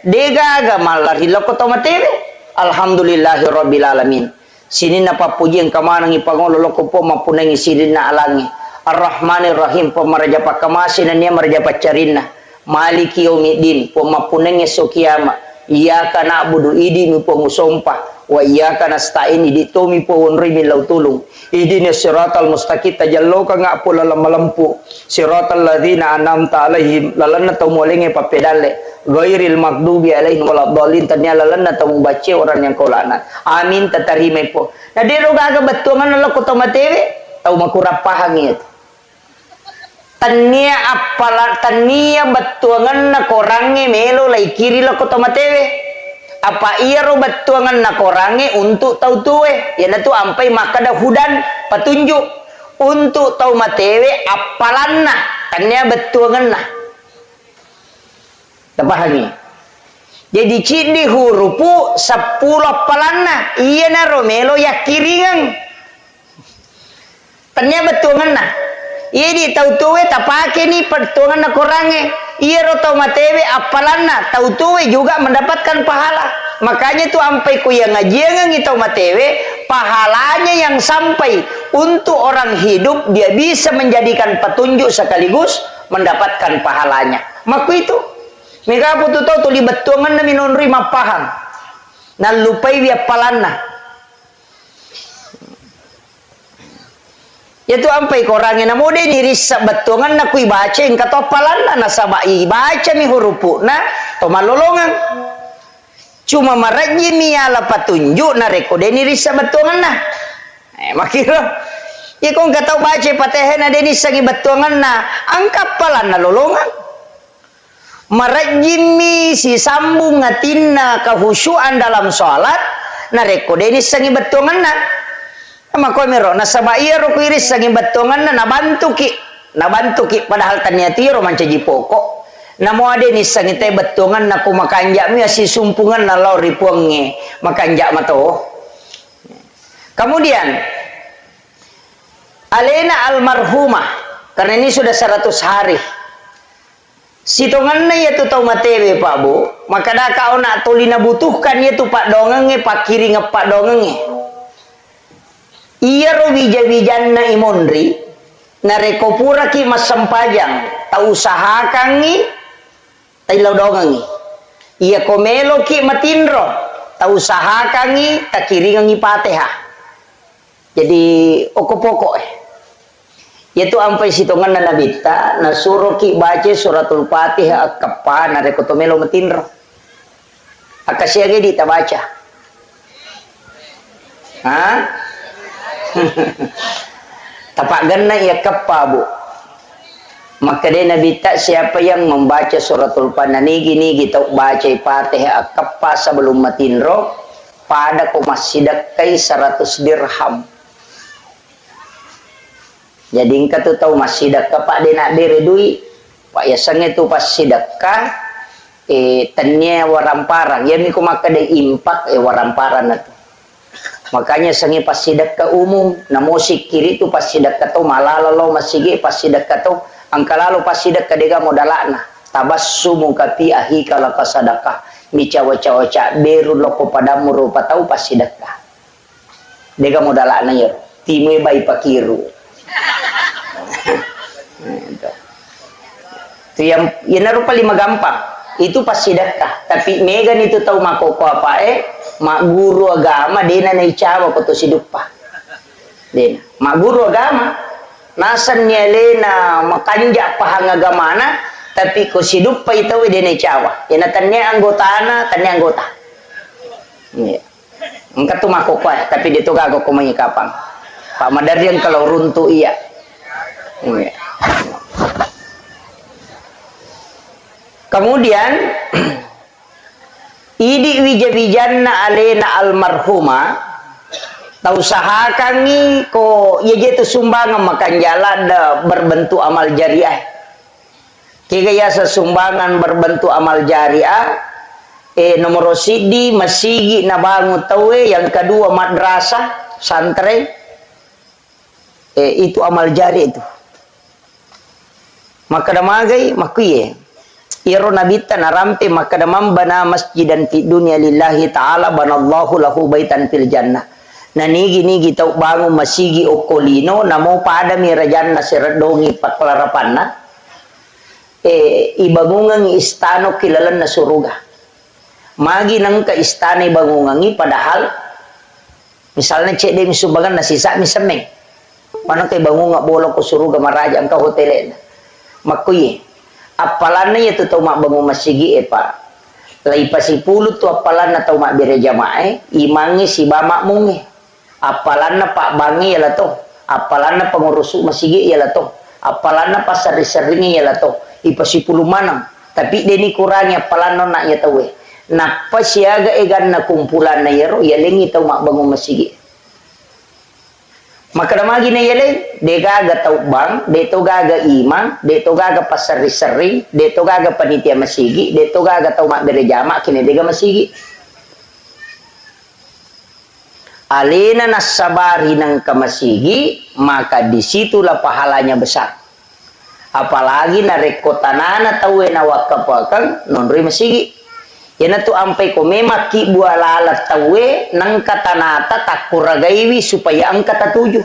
Dega aga malar lo kotomatewe. Alhamdulillahirabbil alamin. Sinin na papuji ang kamanang ipangolo lo ko po mapunang isidin na alangi. Ar-Rahmanir Rahim pemaraja pakamasin na niya maraja pacarina. Maliki yaumiddin pemapunang esokiyama. Iyyaka na'budu idi mi po musompa wa iyyaka nasta'in idi to mi po wonri mi law tulung idinas siratal mustaqim tajallo ka nga po lamalampu siratal ladzina an'amta alaihim lalanna to molenge papedale ghairil maghdubi alaihim waladdallin tanya lalanna to bace orang yang kolana amin tatarime po na dero gaga betungan lo ko tomatewe tau makurapahang itu tania apala tania betuangan na korange melo lai kiri lo ko tomatewe apa iya ro betuangan na korange untuk tau tuwe yana tu ampai makada hudan petunjuk untuk tau matewe apalanna tania betuangan na tapahani jadi cidi hurupu 10 apalanna iya na ro melo ya kiringan tania betuangan na iya di tau tuwe tapake ni pertuangan na korange iya ro tau matewe apalanna tau tuwe juga mendapatkan pahala makanya tu ampai ku yang ngajian tau matewe pahalanya yang sampai untuk orang hidup dia bisa menjadikan petunjuk sekaligus mendapatkan pahalanya maku itu mereka putu tau tu libetuangan na minonri mapaham na lupai dia palanna yaitu ampai korangnya na mode diri betongan na kui baca yang kata palan na sabai baca mi hurupu na to malolongan cuma maraji mi ala patunjuk na rekode diri betongan na makiro ya kong kata baca patehen na deni sagi betongan na angkap palan na lolongan maraji mi si sambung ngatinna kehusyuan dalam sholat na rekode deni sagi betongan na maka miro nasaba iya ro kuiris saging batongan na nabantu ki padahal tanya tiro mancaji pokok namo ade ni saging te batongan na kumakanja mi si sumpungan na law ripuange makanja mato kemudian alena almarhumah karena ini sudah 100 hari sitongan na yaitu tau matewe pak bu maka dah kau nak tolina butuhkan yaitu pak dongenge pak kiri ngepak dongenge iya ro wija-wijanna imondri na rekopura ki masampajang ta usahakangi ta ilodongangi iya komelo ki matinro ta usahakangi ta kiringangi pateha jadi okopoko yaitu ampai sitongan na nabita na suro ki baca suratul fatihah akapa na rekotomelo matinro akasiage di ta baca ha tapak ganna ya kappa bu maka dia nabi tak siapa yang membaca suratul pananigi ni kita baca fatihah kappa sebelum matinro pada ko masyidakai 100 dirham jadi engkau tu tahu masyidak pak dia nak diri duit pak ya sange tu pas sidakah tanya waramparan ya mi ko maka dia impak waramparan na tu makanya sangi pas sidak ke umum na musik kiri tu pas sidak ke tu malalalo masigi pas sidak ke tu angkalalo pas sidak ke dega modalana tabassumu kati ahi kala kasadakah mi cawa-cawa beru loko padamu rupa tau pas sidak ka dega modalana ya timwe bai pakiru itu yang rupa 5 gampang itu pas sidak ka tapi megan itu tahu makoko apa mak guru agama dena na icawa ko to siduppa dena mak guru agama nasan nyelena makanja pahang agamana tapi ko siduppa itu dena icawa yana tanya anggota ya engka tu makoko tapi itu gago ko manyikapang pak madarian kalau runtu iya ya. Kemudian idi wija-wijanna alena almarhuma tausahakangi ko ye tu sumbangan makan jalan berbentuk amal jariah kaya sesumbangan berbentuk amal jariah nomor sidi masigi nabangun tawe yang kedua madrasah santren itu amal jari itu maka damagai makuye iro nabita narampe maka damam bana masjidan fi dunya lillahi ta'ala banallahu lahu baitan fil jannah nigi tau bangun masigi okolino namo pada mirajanna siradongi paklarapanna ibangungan istano kilalan na suruga magi nang ka istana ibangungan padahal misalnya cek dia misubagan nasisa misemeng mana kay bangunga bolok ko suruga maraja ang ka hotelen makuye apalan na itu tau mak bangun masigi pak lai pasipulu tu apalan na tau mak bere jamaah imangi si bamak mungi apalan na pak bangi ya to apalan na pengurus masigi ya to apalana pasar seringi ya lato ipasipulu manang tapi deni kurangnya palano nak ya tawe na pasiaga egan na kumpulan na yero ya lengi tau mak bangun masigi maka namagi na yele de gaga tau bang de to gaga imang de to gaga pasar sering de to gaga panitia masigi de to gaga tau mak gereja mak kini dega masigi alena nasabari nang kamasigi maka disitulah pahalanya besar apalagi na rekotanana tawe na wakapakang nonri masigi yana tu ampai ko memaki bualala tawe nang katanata takuragaiwi supaya angka tatuju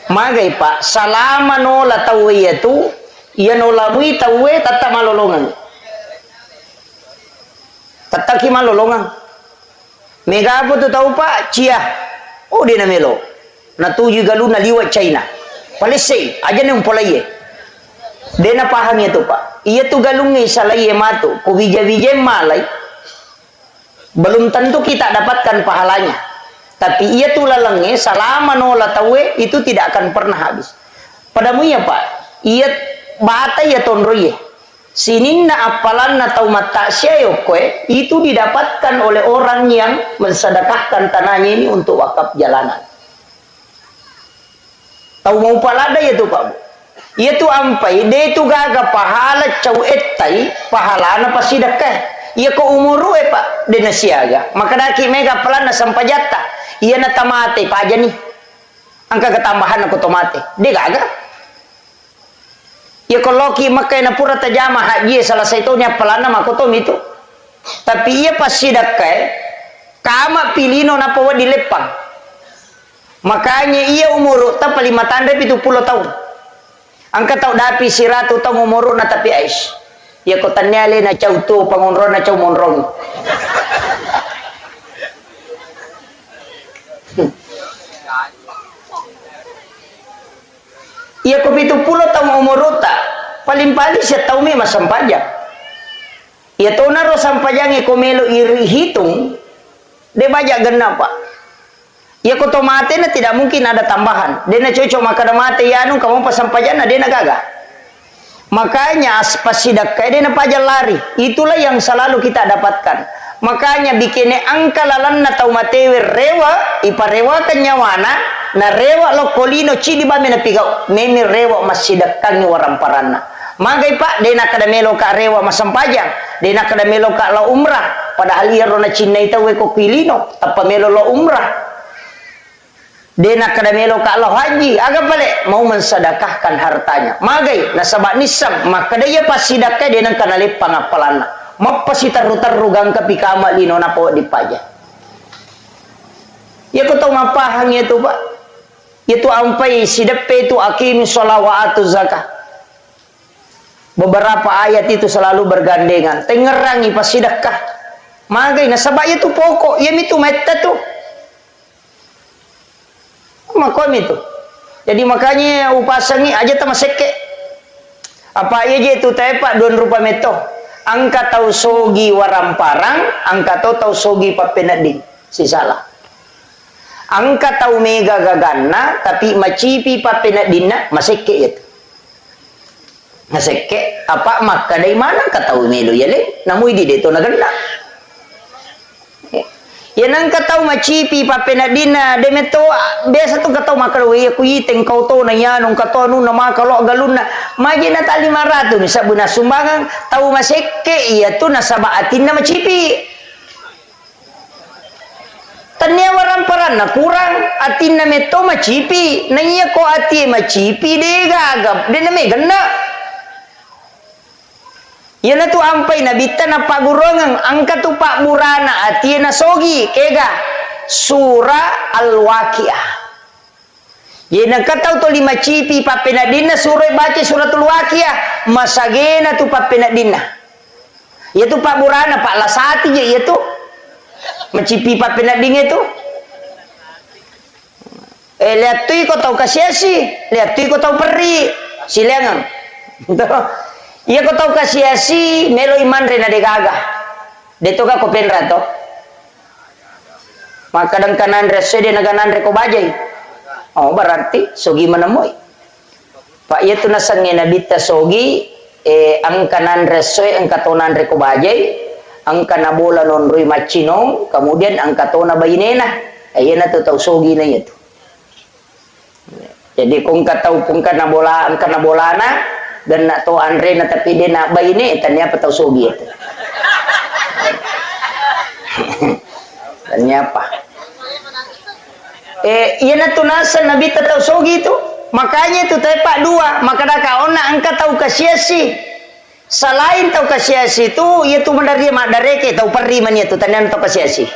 magai pak salama nola tawe yatu iya nolamui tawe tata malolongan tataki malolongan mega apa tu tahu pak cia oh dia namelo na tuju galu na liwat China palesai aja nang polaye dia na paham itu pak iya tu galungi salaye matu ko bija-bija malai belum tentu kita dapatkan pahalanya tapi ia tu lalangnya selama nola tawe itu tidak akan pernah habis padamu ya pak ia bata ya tonroye sininna apalanna tau mata syayokwe itu didapatkan oleh orang yang mensedekahkan tanahnya ini untuk wakaf jalanan. Tahu mau palada ya tuh Pak Bu. Ia tuh ampai dia itu gaga pahala cau etai pahala na pasti dekah. Ia ko umuru Pak dena siaga. Maka daki mega pelana sampai jatah. Ia na tamate Pak aja nih. Angka ketambahan aku tomate. Dia gaga. Ya kalau ki makai na pura tajama haji salah satunya pelana makotom itu. Tapi ia pasti dakai kama pilino na pawa di lepang. Makanya ia umur tak 5 tanda 70 tahun. Angka tau dapi siratu tau umur na tapi ais. Ya ko tanyale na cau tu pangonron na cau monrong. Ia ko 70 tahun umur ta paling-paling siya tahu mi masampajang. Ia tahu naro sampajang ko melo iri hitung de baja genap Pak. Ia ko tomate na tidak mungkin ada tambahan. Dia na cocok maka mate ya anu kamu pasampajang na dia na gaga. Makanya pasidak kaya dia na pajal lari. Itulah yang selalu kita dapatkan. Makanya bikinnya angka lalan na tau matewe rewa iparewa kanyawana na rewa lo kolino cidi ba mena pigau memi rewa masida kangi waramparana magai Pak dena kada melo ka rewa masampajang dena kada melo ka lo umrah padahal ia rona Cina ita we ko kilino apa melo lo umrah dena kada melo ka lo haji aga balik mau mensedekahkan hartanya magai nasabak nisam maka dia pasidaknya dena kana lepang apalana mapasi taru-taru gang kapikama lino na po dipajang ya ko tau mapahang itu Pak itu ampai sidepe itu akim sholawatu zakah beberapa ayat itu selalu bergandengan tengerangi pasidakah magai nasabak itu pokok ya itu meta tuh makom itu jadi makanya upasangi aja tamaseke apa aja itu tepak don rupa meto angka tau sogi waramparang angka tau sogi papenading si salah angka tau mega gaganna tapi macipi papenadina maseke itu maseke apa maka dari mana katau melo ya le namu di deto naganda ya nang katau macipi papenadina de meto biasa tu katau makarwe ku yiteng kau to na yanong katau nu na makalo galunna majina ta 500 bisa buna sumbangan tau maseke iya tu nasabaatin na macipi tanya waramparan na kurang atin na meto macipi nanya ko ati macipi de gagap de na megana yana tu ampai na bitan na pagurongang angka tu pak murana ati na sogi kega surah al-waqiah yana katau to 5 cipi papenadina surah baca suratul waqiah masagena tu papenadina yaitu pak murana pak lasati je yaitu macipi papenading itu lihat tu ko tau kasiasi lihat tu ko tau peri silangan iya ko tau kasiasi melo iman rena de gaga de toga ko penra to Maka dan kanan reso dia naganan reko bajai. Oh berarti sogi menemui. Pak itu nasange nabita sogi ang kanan reso ang katonan reko bajai, ang kanabola non rui machinong, kemudian ang katona bayinena. Ayan na to tau sogi na ito. Jadi kung katau pun kanabola ang kanabolana dan nak to andre na tapi dia nak bayine tanya apa tau sogi itu. Tanya apa? Iyan na tunasan nabi tataw sogi itu. Makanya itu tepak dua. Maka dakaona angka tahu kasiasi. Selain tahu kasiasi itu, itu mendaria madareke tahu perri man itu tanyan tahu kasiasi.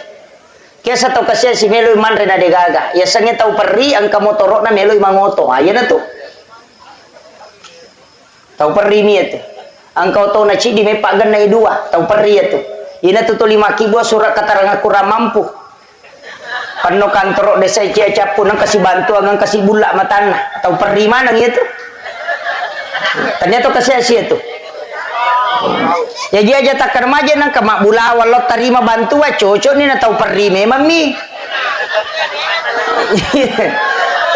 Kiasa tahu kasiasi meloi manre na degaga. Ya sange tahu perri angka motorok na meloi mangoto. Ayan na tu. Tahu perri mi itu. Angka tahu na cidi mepak ganai dua. Tahu perri itu. Ina tu 5 kibo surat katarang kurang mampu. Pano kantorok desa cia capun nang kasih bantu nang kasih bulak matana atau perri mana gitu. Ternyata kasih asia tu. Ya dia aja tak remaja nang kemak bula walau terima bantu cocok ni nak tahu perri memang ni.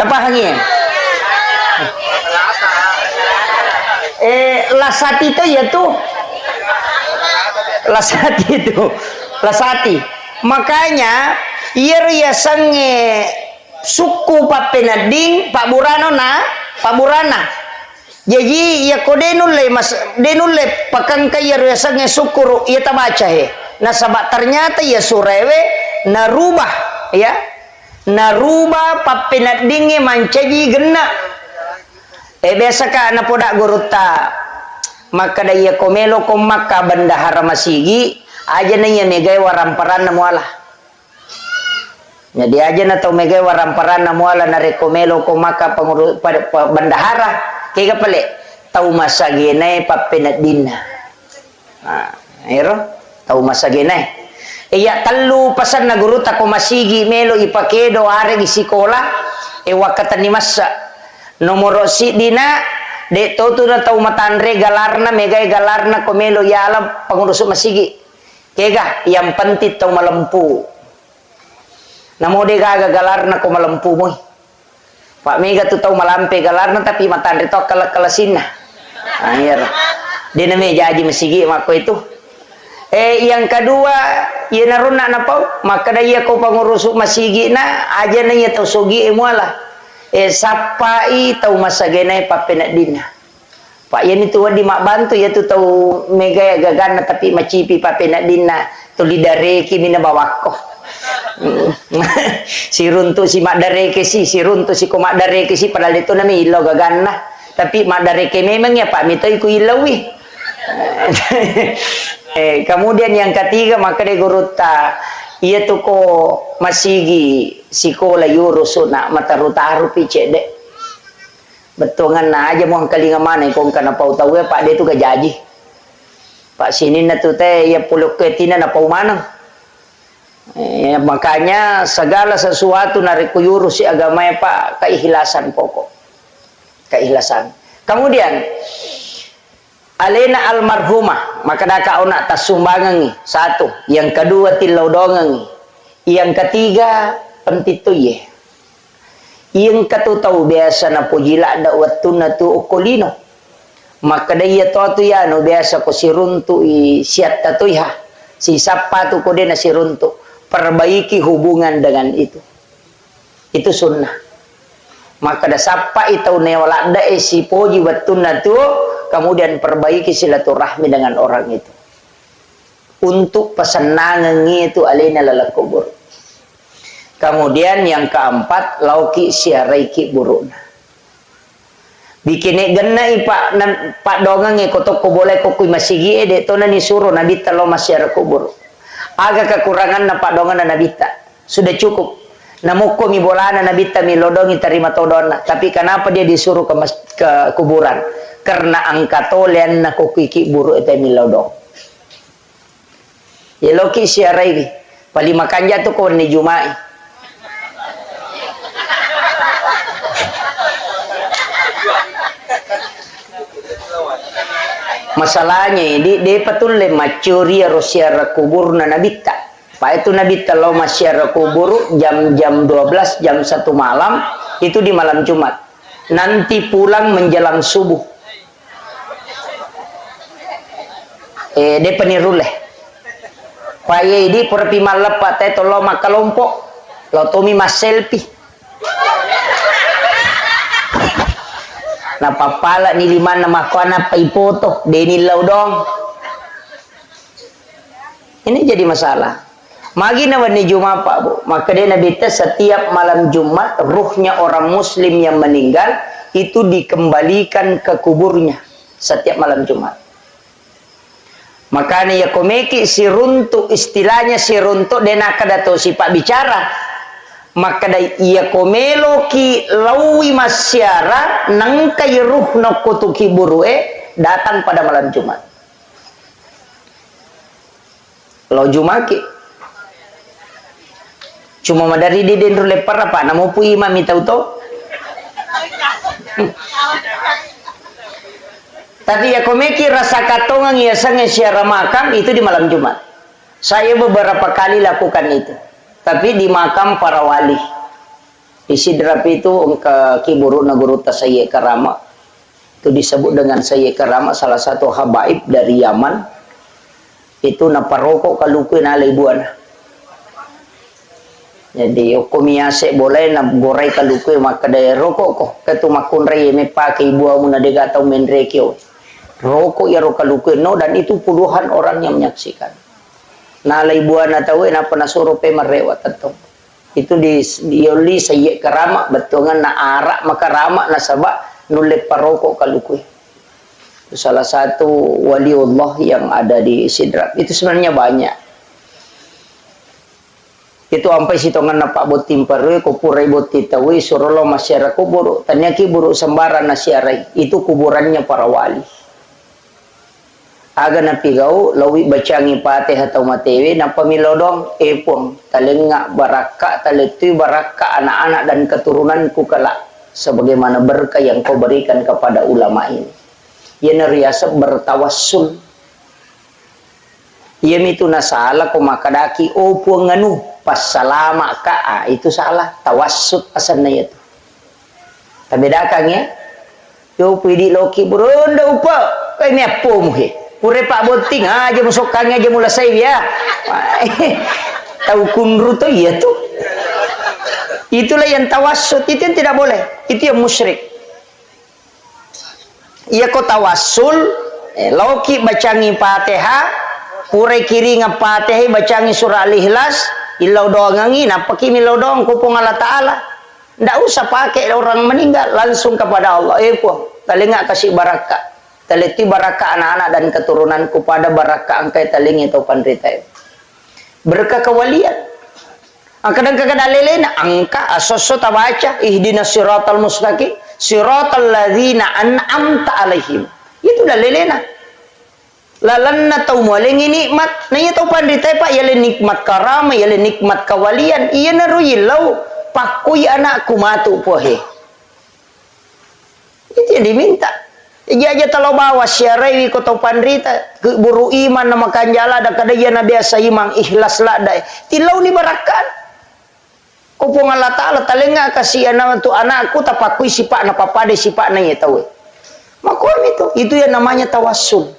Apa hangi? Lasati tu ya tu. Lasati itu. Lasati. Makanya ia sange suku papenading Pak Burana Pak Burana. Jadi ia kodenule mas denule pakang kaya ia sange syukur ia tabaca he. Nah sabak ternyata ia surewe narubah ya. Narubah papenadinge mancaji gena. Biasa ka na podak guruta. Maka daya komelo ko maka bendahara masigi aja na iya megay waramparan na mualah. Jadi aja na tau megay waramparan na muala na rekomelo ko maka pengurus bendahara kaya pala tau masaginay papinadina. Ayro tau masaginay. Iya talu pasan na guruta ko masigi melo ipakedo are isikola wakatan ni masa nomoro si dina de toto na tau matanre galarna megay galarna ko melo yala pengurus masigi. Kega yang penting tau malempu. Namo de gaga galarna ko malempu mo. Pak Mega tu tahu malampe galarna tapi matan rito kalasin na. Ayer. Dia namanya jadi masigi mako itu. Yang kedua, ia naruna na pau, maka daya ko pangurusuk masigi na aja na ia tahu sogi emuala. Sapai tahu masagenai papenak dina. Pak yan itu wadi mak bantu ya tu tahu Mega gagana tapi macipi papenak dina tu lidareki mina bawako. Si runtu si mak dareke si runtu si ko mak dareke si padahal itu namanya ilo gagana tapi mak dareke memang ya Pak mito iku ilawi. Kemudian yang ketiga maka de guruta ia tu ko masigi sikola yurusuna matarutaru picede betongan na aja mau kalinga mana kong kana pau tahu ya Pak dia tu gajaji Pak sini na tu teh ya puluk ketina na pau mana. Makanya segala sesuatu nariku yurus si agama ya Pak keikhlasan pokok keikhlasan. Kemudian alena almarhumah maka daka ona tasumbangan satu, yang kedua tilau dongang, yang ketiga pentitu ye, yang tahu biasa na pujila ada waktu na tu okolino maka daya tu ya no biasa ko siruntu i siat tatu ya si sapa tu ko de na siruntu perbaiki hubungan dengan itu sunnah. Maka da sapa itu newala da si poji watuna tu kemudian perbaiki silaturahmi dengan orang itu untuk pesenangan itu alena lala kubur. Kemudian yang keempat lauki siaraiki buruna bikin genai pak dongang kotok ko boleh ko kui masigi de to na ni suruh nabi talo masyara kubur. Agak kekurangan na pak dongan na nabita sudah cukup namuko mi bolana nabita mi lodongi terima todona tapi kenapa dia disuruh ke kuburan karena angkatolen na kukiki buru eta mi lodong ya loki siarai pali makan jatuh ko ni jumai masalahnya di patul le macuria rosiara kubur na nabita Pak itu Nabi telau masyarakat kubur jam 12 jam 1 malam, itu di malam Jumat. Nanti pulang menjelang subuh. De peniruleh. Pak di perpi malap Pak teh tolo makalompok. Lo tomi mas selfie. Na papala ni lima na makwana pa ipoto deni laudong. Ini jadi masalah. Magi na wani Jumat Pak Bu. Maka dia Nabi setiap malam Jumat ruhnya orang muslim yang meninggal itu dikembalikan ke kuburnya setiap malam Jumat. Makanya ya komeki si runtuk, istilahnya si runtuk denaka dato si Pak bicara. Maka ia komelo ki lawi masyara nang kay ruh no kutuki burue datang pada malam Jumat. Lo Jumaki cuma madari di dendro lepar apa namo pu imam itau to. Tapi ya komeki rasa katongang ya sange syara makam itu di malam Jumat. Saya beberapa kali lakukan itu. Tapi di makam para wali. Di Sidrap itu ke Kiburu Naguru Tasayye Karama. Itu disebut dengan Sayye Karama, salah satu habaib dari Yaman. Itu naparokok kalukui na ibuana. Jadi okomiase boleh na goray kalukui maka daya rokok ko. Ketu makunray me pake ibu amu na degatau menrekyo. Rokok ya rokalukui no, dan itu puluhan orang yang menyaksikan. Nalay buwan na tahu na panasuro pe marewat atong itu di yoli Sayye Karama betungan na arak makarama na saba nulip paroko kalukui. Itu salah satu waliullah yang ada di Sidrap. Itu sebenarnya banyak. Itu ampai sitongan na Pak Botim parwe kupurai boti tawi surolo masyarakat kubur tanyaki buru sembaran na siarai itu kuburannya para wali. Aga na pigau lawi bacangi pateh atau matewe na pamilodong epong talenga baraka taletu baraka anak-anak dan keturunanku kelak sebagaimana berkah yang kau berikan kepada ulama ini. Ia neriasa bertawassul. Ia mitu nasala ko makadaki opo nganu pas salama ka itu salah tawassut asanna itu. Tabedakang ya. Yo pidi loki buronda upa kay mepo muhe. Pure Pak Boting aja musukannya aja mula saya ya. Tahu kunru tuh iya tuh. Itulah yang tawassut, itu yang tidak boleh. Itu yang musyrik. Iya kok tawassul, loki bacangi Fatihah, pure kiri ngapatih bacangi surah Al-Ikhlas, ilau doangangi napaki milau doang kupung Allah Taala. Ndak usah pakai orang meninggal, langsung kepada Allah. Kok telinga kasih barakah. Teliti baraka anak-anak dan keturunanku pada baraka angkai talingi atau pandrita. Berkah kewalian. Kadang-kadang dalilena angka asoso tabaca ihdinas siratal mustaqim siratal ladzina an'amta alaihim. Itu dalilena. Lalanna tau molengi nikmat. Nanya tau pandrita Pak yale nikmat karama yale nikmat kewalian. Iya narui lau pakui anakku matu pohe. Itu yang diminta. Jaja talo bawa syarawi ko to pandrita buru iman nama kanjala da kadaya na biasa imang ikhlas la dai tilau ni barakan ko pong Allah Taala talenga kasihan na tu anakku tapakui sipak na papade sipak na tahu makom itu yang namanya tawassul.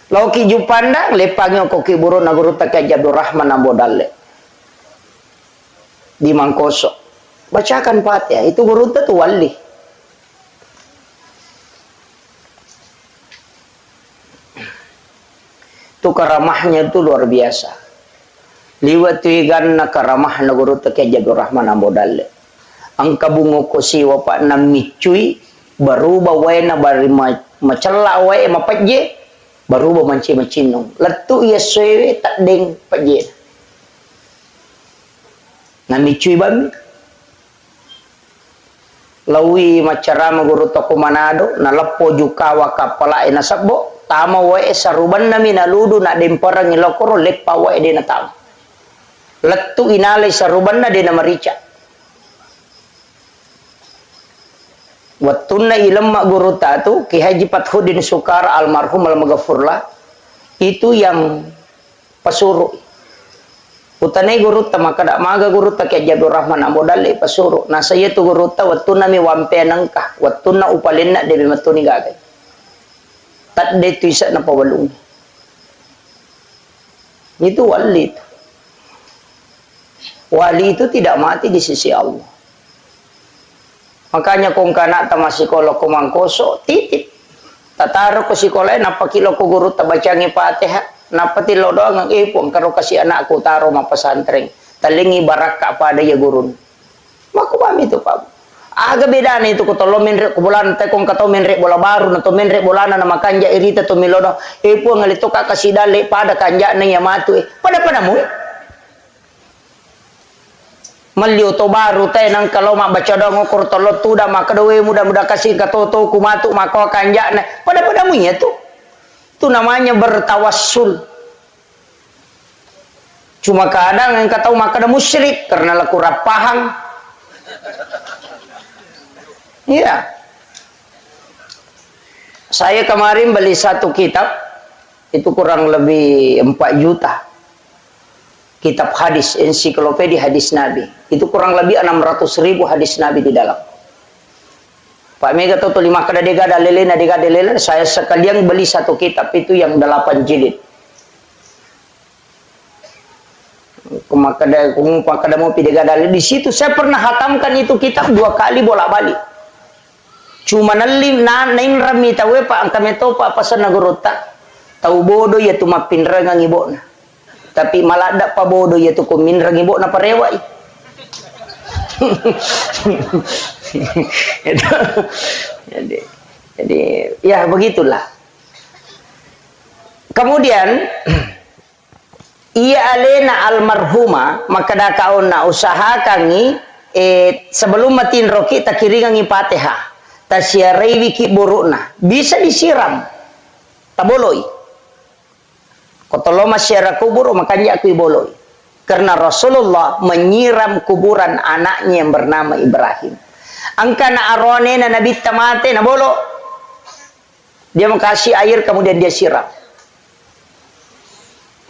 Lauki jupanda lepangyo ko kiburu na guru takya Abdul Rahman Ambodalle di Mangkoso bacakan Fatihah itu guru tu wali. Itu karamahnya itu luar biasa. Liwat tuigan na karamah na guru takya Abdul Rahman Ambodalle. Ang kabungo ko siwa pa na micui baru bawa na bari macela wae mapajje baru ba manci macinong. Letu iya sewe tak deng pajje. Na micui bami. Lawi macarama guru toko Manado na lapo jukawa kapala ina sakbo. Tama wae saruban nami naludu na demparang ilokoro lepa wae de na tama. Letu inalay saruban na de na marica. Watun na ilam guru tatu Ki Haji Fathudin Sukar almarhum al-Maghfurlah itu yang pesuruh Utanai gurutta maka dak maga gurutta ke Abdul Rahman amodale pasuru. Nah saya tu gurutta wattuna mi wampe nangka, wattuna upalenna debe matuni gagai. Tak de tuisa na pawalung. Itu wali itu. Wali itu tidak mati di sisi Allah. Makanya kung kana ta masikola ko mangkoso titip. Tataro ko sikola napa kilo ko gurutta bacangi Fatihah. Napati lo doang ang ipong karo kasi anakku taro mapasantren talingi baraka pada ya gurun makumami itu pak aga beda na itu ko tolo menre ko bulan te kong kato menre bola baru na to menre bolana na makanja irita to milodo ipong ngalito ka kasi dali pada kanja na yamatu pada mo malyo to baru te nang kalau mak baca dong ko tolo tuda makadowe muda-muda kasi katoto kumatu mako kanja na pada mo ya tuh. Itu namanya bertawassul. Cuma kadang yang kata maka ada musyrik karena laku rapahang. Iya. Saya kemarin beli satu kitab itu kurang lebih 4 juta. Kitab hadis, ensiklopedia hadis Nabi. Itu kurang lebih 600.000 hadis Nabi di dalam. Pak Mega toto 5 kada dega dalele saya sekalian beli satu kitab itu yang 8 jilid. Kada mau pidega dalele di situ saya pernah hatamkan itu kitab 2 kali bolak-balik. Cuma nalim nain rami tawe pak angkame to pak pasan nagurota. Tau bodo ya tu mapinra ngang ibona. Tapi malada pa bodo ya tu kuminra ngibo na parewai. jadi ya begitulah. Kemudian ia alena almarhuma maka dakauna usaha kangi sebelum matin roki takiringan Fatihah tasyarai wiki burukna bisa disiram taboloi kotolo masyara kubur makanya aku boloi. Karena Rasulullah menyiram kuburan anaknya yang bernama Ibrahim. Angkana arone na nabi tamate na bolo. Dia mengkasih air kemudian dia siram.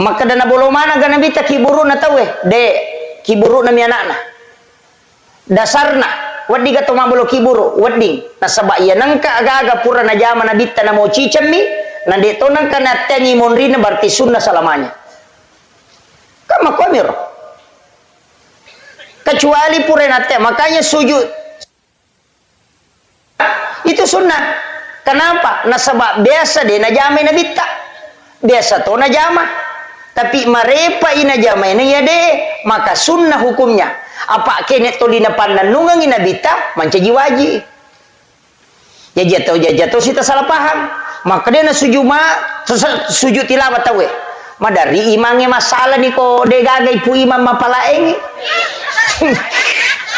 Maka dana bolo mana ga nabi ta kiburu na tawe? De kiburu na mi anakna. Dasarna wadi ga toma bolo kiburu wadi nasaba iya nangka aga-aga pura na jama nabi ta na mo cicammi na de to nangka na tengi monrina berarti sunnah salamanya. Kama komir kecuali purenate makanya sujud itu sunnah. Kenapa? Nasabak biasa deh najama na bitta biasa to najama tapi marepa ina jama ini ya deh maka sunnah hukumnya apa kene to dina pandan nungang ina bitta mancaji waji ya jatuh sita salah paham maka dia na sujud tilawat tawe madari imangnya masalah nih kok de gagai pu imam mapalaeng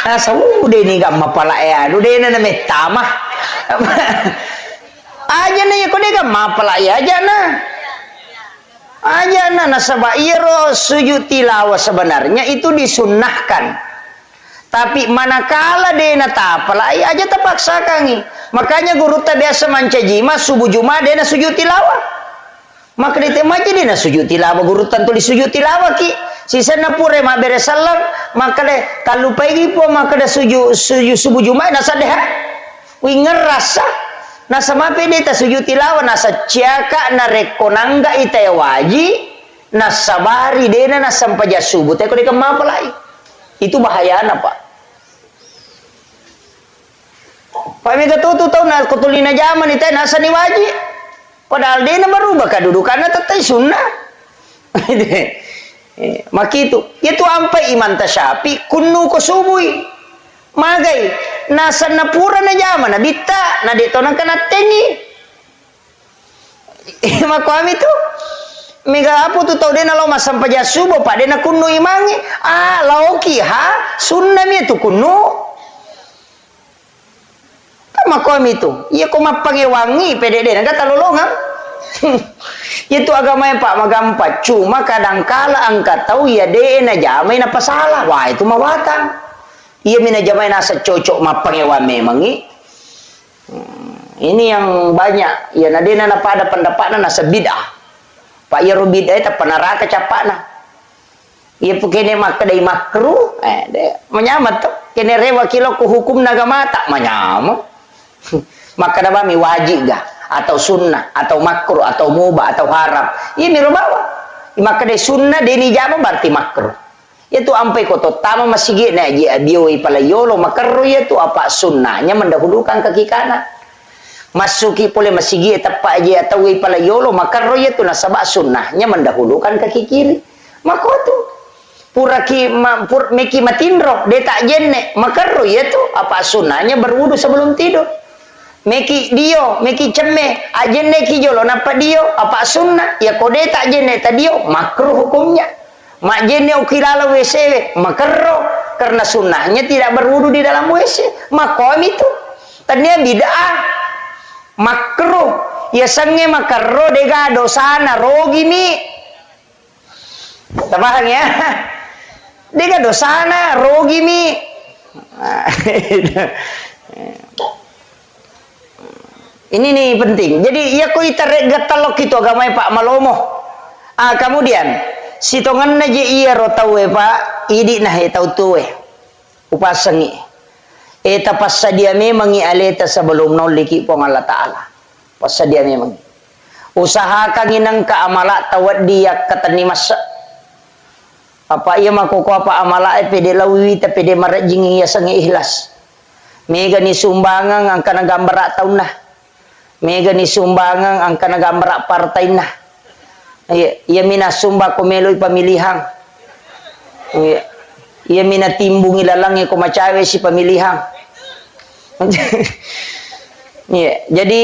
asa ude ni gam mapalae adu de na metama aja na kok de gam mapalae aja na nasaba iro sujud tilawah sebenarnya itu disunnahkan tapi manakala de na tapalai aja terpaksa kangi makanya guru ta biasa mancajima subuh jumat de na sujud tilawah maka ditemaji dina sujud tilawah guru tentu di sujud tilawah ki sisa na pure ma bere salam maka de kalau pagi po maka de sujud subuh jumat nasa deha wi ngerasa nasa mape de ta sujud tilawah nasa ciaka na rekonangga ite waji nasa bari de na sampai subuh te ko de kemapalai itu bahayana pak Pak Mega tuh tahu na kutulina zaman ite nasa ni waji padahal dia merubah kedudukannya tetap sunnah. Maka itu ampai iman tasyapi kunu ko subui magai nasa napura na jaman na bitta na dito nang kanatengi. Maka kami tu mega apo tu tau dia na lo masampa jasubo pak dia na kunu imangi lauki ha sunnah mi tu kunu. Makom itu, iya kok mapangewangi PDD, naga talolongan. Itu agama yang pak magampat. Cuma kadangkala angkat tahu ya de na jamai na pasalah. Wah itu mawatang. Iya mina jamai nasa cocok mapangewan memangi. Ini yang banyak. Ya nadena na pada pendapatna nasa bid'ah. Pak ya bidah itu penaraka capakna. Ia kene makadai makruh, menyamat tuh. Kene rewa kilo ku hukum naga mata, menyamat. Maka nabami wajib gak? Atau sunnah, atau makruh, atau mubah, atau haram. Ini rubawa. Maka de sunnah deni jama berarti makruh. Itu ampai koto tama masih gini aja bioi pala yolo makruh itu apa sunnahnya mendahulukan kaki kanan. Masuki pole masih gini tepat aja atau pala yolo makruh itu nasabak sunnahnya mendahulukan kaki kiri. Maka tu meki matindro de tak jenne makruh itu apa sunnahnya berwudu sebelum tidur. Meki dio, meki ceme, ajenne ki jolo napa dio, apa sunnah? Ya kode tak jenne tadio, makruh hukumnya. Mak jenne ukilala WC, makruh karena sunnahnya tidak berwudu di dalam WC. Makom itu, tadinya bid'ah, makruh. Ya sange makruh dega dosana rogi mi. Tabahang ya, dega dosana rogi mi. Ini nih penting. Jadi ya koi gatalok itu agama Pak Malomo. Kemudian sitongan naje iya rotawe Pak idi nah tau tuwe. Upasangi. Eta pasadia memang aleta sebelum noliki pong Allah Taala. Pasadia memang. Usahakan inang ka amala tawad dia katani masa. Apa iya makoko apa amala pede lawi ta pede marajing iya sangi ikhlas. Mega ni sumbangan ang kana gambar taun nah. Mega ni sumbangan ang kanagambara partai na. Iya mina sumba ko meloy pamilihan. Iya mina timbung ilalang ko macawe si pamilihan. Jadi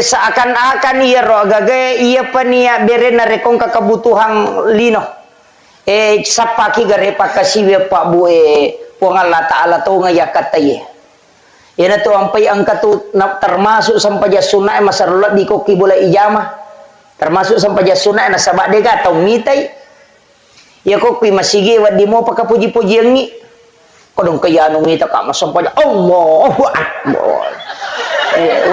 seakan-akan iya ro agage iya pa niya bere na rekong kakabutuhang lino. Sapaki gare pakasiwe pa bue puang Allah Ta'ala to nga yakataye. Yan ito ang payang termasuk sampai sunnah masarulat di koki bola ijamah. Termasuk sampai sunnah na sabak dega atau mitai. Ya koki masigi wad di mo pakapuji-puji yang ni. Kodong kaya anong ngita ka masampai Allahu Akbar.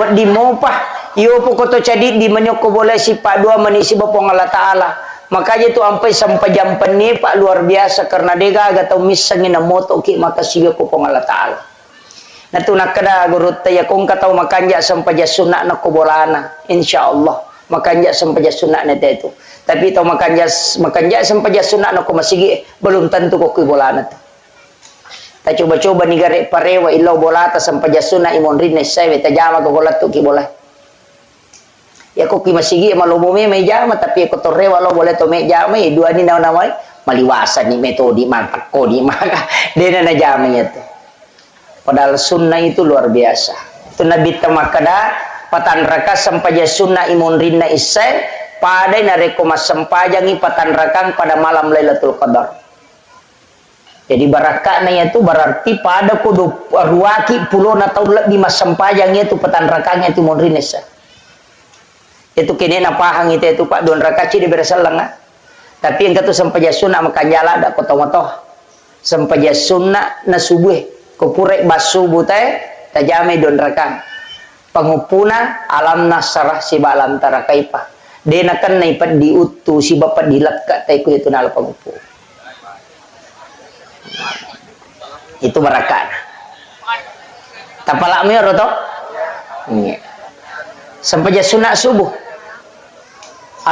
Wad di mo pa. Iyo po koto cadi di menyoko bola si Pak Dua menisi bapong Allah Ta'ala. Makanya itu sampai jam ni Pak luar biasa karena dega atau misangin na moto ki makasigi ko pong Allah Ta'ala. Natu nakada gurut taya kung kataw makanja sampai sunnah na kubolana insyaallah makanja sampai sunnah na itu tapi tau makanja sampai sunnah na kumasigi belum tentu ko kubolana tu ta coba-coba ni gare parewa ilaw bolata sampai sunnah imon rin sai ta jama ko bolat tu ki bola ya ko ki masigi malumume may jama tapi ko torrewa lo boleh to may jama dua ni na namay maliwasan ni metode mantak ko di maka dena na jama itu. Padahal sunnah itu luar biasa. Itu Nabi tamakada patan raka sampaja sunnah imun rinna isai pada nareko mas sampajangi patan rakang pada malam Lailatul Qadar. Jadi barakahnya itu berarti pada kudu ruaki puluh na tahun lebih mas sampajangnya itu patan rakangnya itu imun rinna isai. Itu kini napahang itu Pak don rakaci di bersalang. Tapi yang kata sampaja sunnah makanjala ada kotoh-kotoh. Sampaja sunnah na subuh. Kupurek basubu teh tajame don rakang pangupuna alam nasarah si balam tarakaipa dena kan naipat diutu si bapak dilakka teh ku itu nala pangupu itu barakan tapala mi roto sampai sunat subuh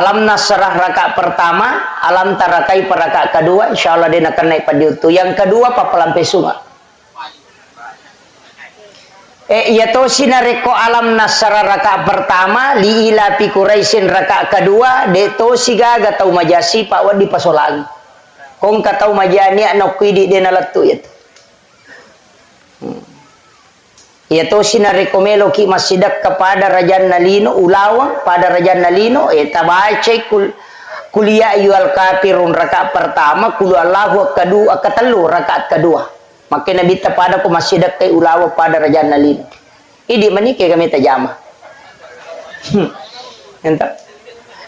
alam nasarah rakaat pertama alam tarakai rakaat kedua insyaallah dena kan naipat diutu yang kedua papalampe sunga Yato sinareko alam nasara rakaat pertama li ila pi Quraisyin rakaat kedua deto sigaga tau majasi pak wadi pasolang kong katau majani anok kuidi dena latu itu yato sinareko melo ki masidak kepada Raja Nalino ulawang pada Raja Nalino tabace kuliah yual kafirun rakaat pertama kulu Allahu kedua ketelu rakaat kedua. Maka Nabi tapada ko masidak kay ulawa pada Raja Nalino. Idi manike kami tajama. Entah.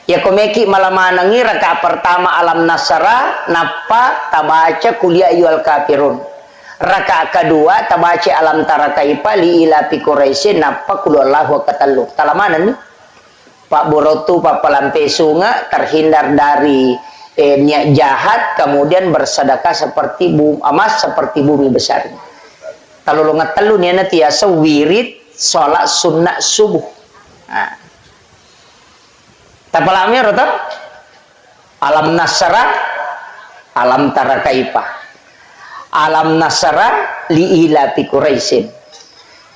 Ya komeki malamanangi rakaat pertama alam nasara napa tabaca kuliah yual kafirun. Rakaat kedua tabaca alam tarakaipa li ila fi Quraisyin napa kulu Allahu katallu. Talamanan ni Pak Borotu Pak Palampe Sunga terhindar dari niat jahat kemudian bersedekah seperti emas seperti bumi besar. Kalau lo ngetelu nih nanti ya wirid sholat sunnah subuh. Nah. Tapalamnya rota alam nasara alam tara kaipah. Alam nasara li ilafi Quraisyin.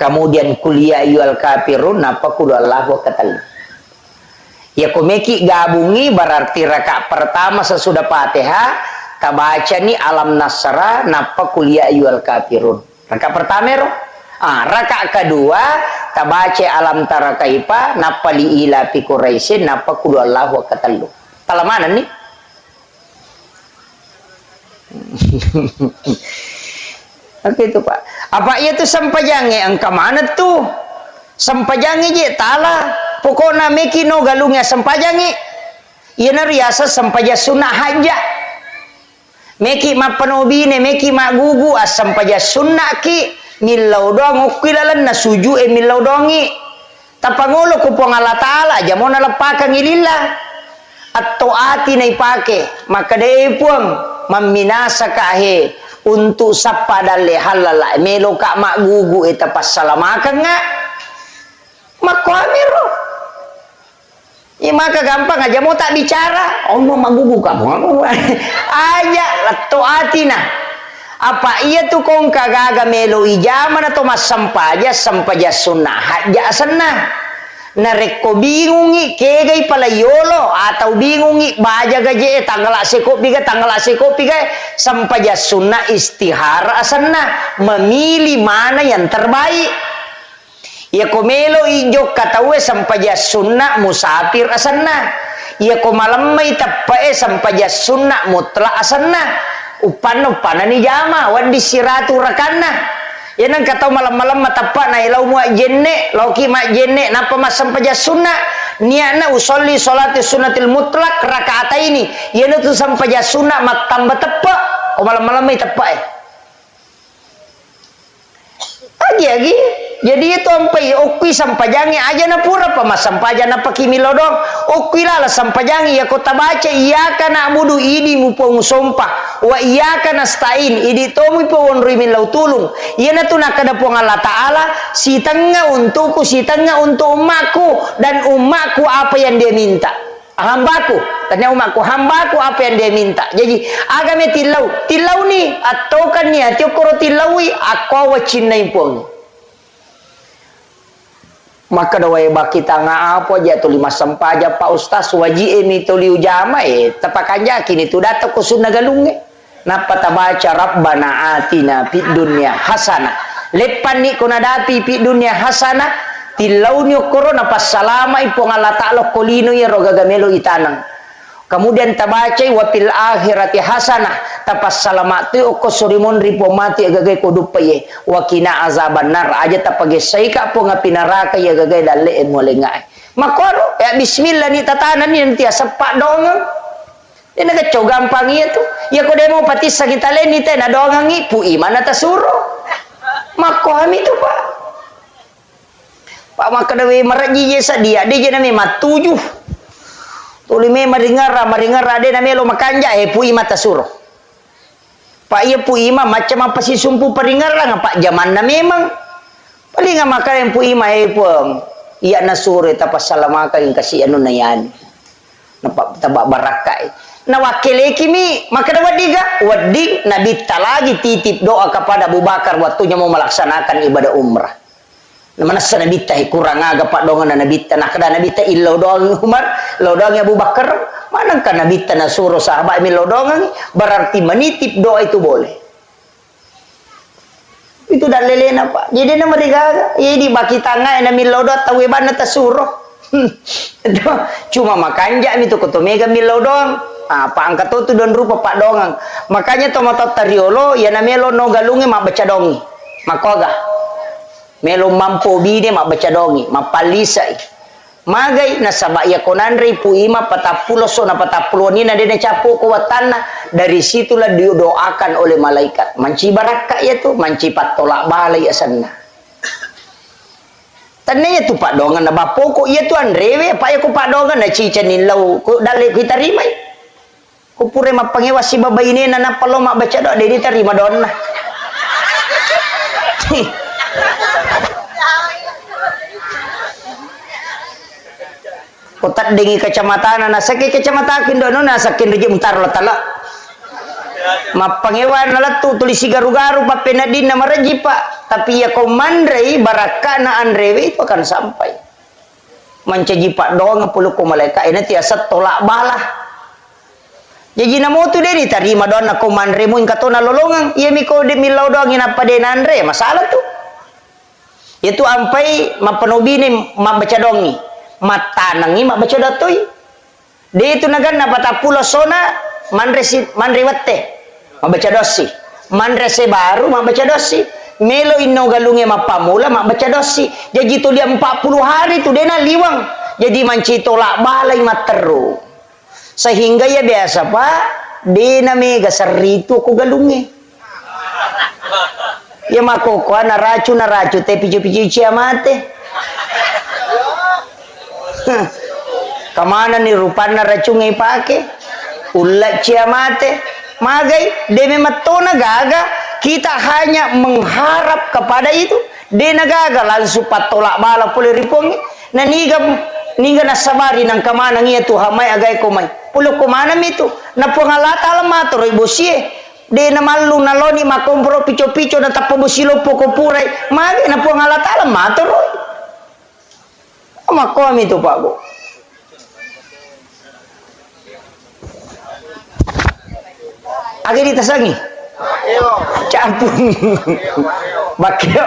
Kemudian kuliah yual kafirun napa kudu Allah wa katal. Ya komeki gabungi berarti rakaat pertama sesudah Fatihah tabaca ni alam nasara napa kuliah yual kafirun. Rakaat pertama roh. Rakaat kedua tabaca alam tara kaifa napa li ilafi Quraisyin napa kudu Allah wa katal. Tala mana nih? Oke itu Pak. Apa iya tuh sampajange angka mana tuh? Sampajange je tala. Pokoknya meki no galungnya sampajange. Iya nariasa sampaja sunnah haja. Meki ma penobine meki ma gugu as sampaja sunnah ki milau doang ukilalan na suju milau dongi. Tapangolo ko pong Allah Ta'ala aja mo nalapakan ilillah. Atau ati na ipake maka dai puang maminasa kahe untuk sapadale halala melo ka magugu eta pasalamakan nga makwamiro ya maka gampang aja mau tak bicara mau magugu kamu aja atau atina apa iya tuh kong kagaga melo ijaman atau mas sampaja sunnah haja senah nareko bingungi kegay pala yolo atau bingungi baja gaje tanggal asekopi sampaja sunnah istihara asana memilih mana yang terbaik ya komelo ijo katawe sampaja sunnah musafir asana ya komalamay tapae sampaja sunnah mutlak asana upan ni jama wadi siratu rakana. Yan ang kataw malam-malam matapa na ilaw mo jenne, lauki ma jenne, napa masampaja sunnah, niya na usolli solati sunnatil mutlak rakaata ini, yan itu sampaja sunnah matamba tepa, o malam-malam may tepa Agi. Jadi itu ampai okui sampajangi aja na pura pa masampaja na pakimilodong. Okui lala sampajangi ya kota baca iya kana abudu idi mupong sompah wa iya kana stain idi tomu pawon rimin lau tulung. Iya na tu nakada pong Allah Ta'ala si tengah untukku si tengah untuk umatku dan umatku apa yang dia minta. Hambaku, tanya umatku, hambaku apa yang dia minta. Jadi agame tilau ni atau kan ni atau koro tilaui aku wacinai pun. Maka dawai baki tanga apa aja tu lima sampaja Pak Ustaz waji ini tu liu jama tapakan yakin itu data ku sunna galunge. Napa tabaca Rabbana atina fid dunya hasanah. Lepan ni kuna dati fid dunya hasanah. Tilau ni korona pas salama ipong Allah Ta'ala kolino ya roga gamelo itanang. Kemudian tabaca wa fil akhirati hasanah tapas salamat tu ko sorimon ripo mati agagay ko dupaye wa kina azaban nar aja tapage saika po nga pinaraka ya agagay dalle mo lengay. Makoro ya bismillah ni tatanan ni nanti sepak dong. Ini kacau gampang itu. Ya ko demo pati sakit alen ni na dongangi pu imana tasuro. Makoham itu Pak. Pak makadawi maraji jesa dia jena memang 7. Tulime maringar ade na melo makanja pui mata suruh. Pak iya pui ma macam apa si sumpu peringar lah Pak zaman na memang. Paling maka yang pui ma pung iya na sure tapas salamaka yang kasih anu na yan. Nampak tabak barakai. Na wakile kimi maka dapat wadi nabi lagi titip doa kepada Abu Bakar waktunya mau melaksanakan ibadah umrah. Mana sana nabita kurang aga Pak dongan nabita nak kada nabita illau doang Umar lau doang Abu Bakar mana kan nabita na suruh sahabat mi lau doang berarti menitip doa itu boleh itu dah lelena Pak jadi nama digaga jadi baki tangan na mi lau doa tawe bana ta suruh cuma makanja mi tu koto mega mi lau doang apa angkat tu don rupa Pak dongang makanya tomato tariolo ya na melo no galunge mak baca dongi makoga melo mampu bide mak baca dongi mapalisai magai nasaba ya konandre puima patapulo so na patapulo ni na dene capo ko watana dari situlah didoakan oleh malaikat manci baraka ya tu manci patolak balai asanna tannya tu Pak dongan na bapoko ya tu andrewe pa ya ko Pak dongan na cicanin law ko dale kita rimai kupure mapangewa si baba ini nana palo mak baca doa dia terima dona. Kotak dengi kecamatan na sakit kecamatan dono na sakin reje mutar latala. Mapangewan nalatu tulis garu-garu pa penadin na maraji pak. Tapi ya komandrei barakana andrewe itu akan sampai. Mencaji pak doang ngepuluh malaikat ini tiasa tolak balah. Jadi namo tu dia diterima doang na komandrei mun katona lolongan. Iya miko de milau doang apa de andre masalah tu. Itu ampai mapenobi ni baca dong ni. Mata nangi mak baca datoi. Dia itu nagan na patapulo sona mandre wate. Mak baca dosi. Mandre se baru mak baca dosi. Melo inno galunge mapamula mak baca dosi. Jadi tu dia 40 hari tu dia na liwang. Jadi manci tolak balai materu. Sehingga ya biasa pak. Dia na mega seritu ko galunge. Ya makoko na racu te picu-picu ciamate. Kamana ni rupana racungai pake ulat ciamate magai deme matona gaga kita hanya mengharap kepada itu dena gaga langsung patolak bala pole ripongi na niga nasabari nang kamana ngia tu hamai agai komai pulo komana mitu na pongalata alamato roi bosie dena malu naloni makompro pico-pico na tapobosilo poko purai magai na pongalata alamato roi makom itu pak bu. Agak ditasangi. Campung. Bakio.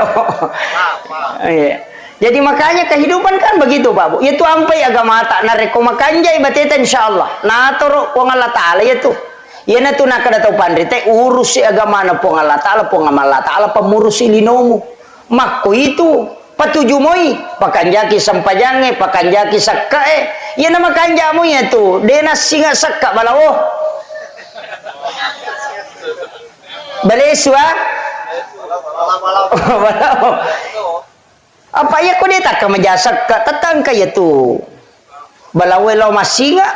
Jadi makanya kehidupan kan begitu pak bu. Itu ampai agama tak nareko makanjai bateta insyaallah. Nah toro wong Allah taala itu. Ya na tu nak ada tau pandri teh urus si agama na pong Allah taala pemurus linomu. Makku itu patuju moi pakanjaki sampajange pakanjaki sakkae ya nama kanjamu ya tu dena singa sakka balawo baleswa balawo apa ya ko deta ka majasakka tatangka ya tu balawe lo masinga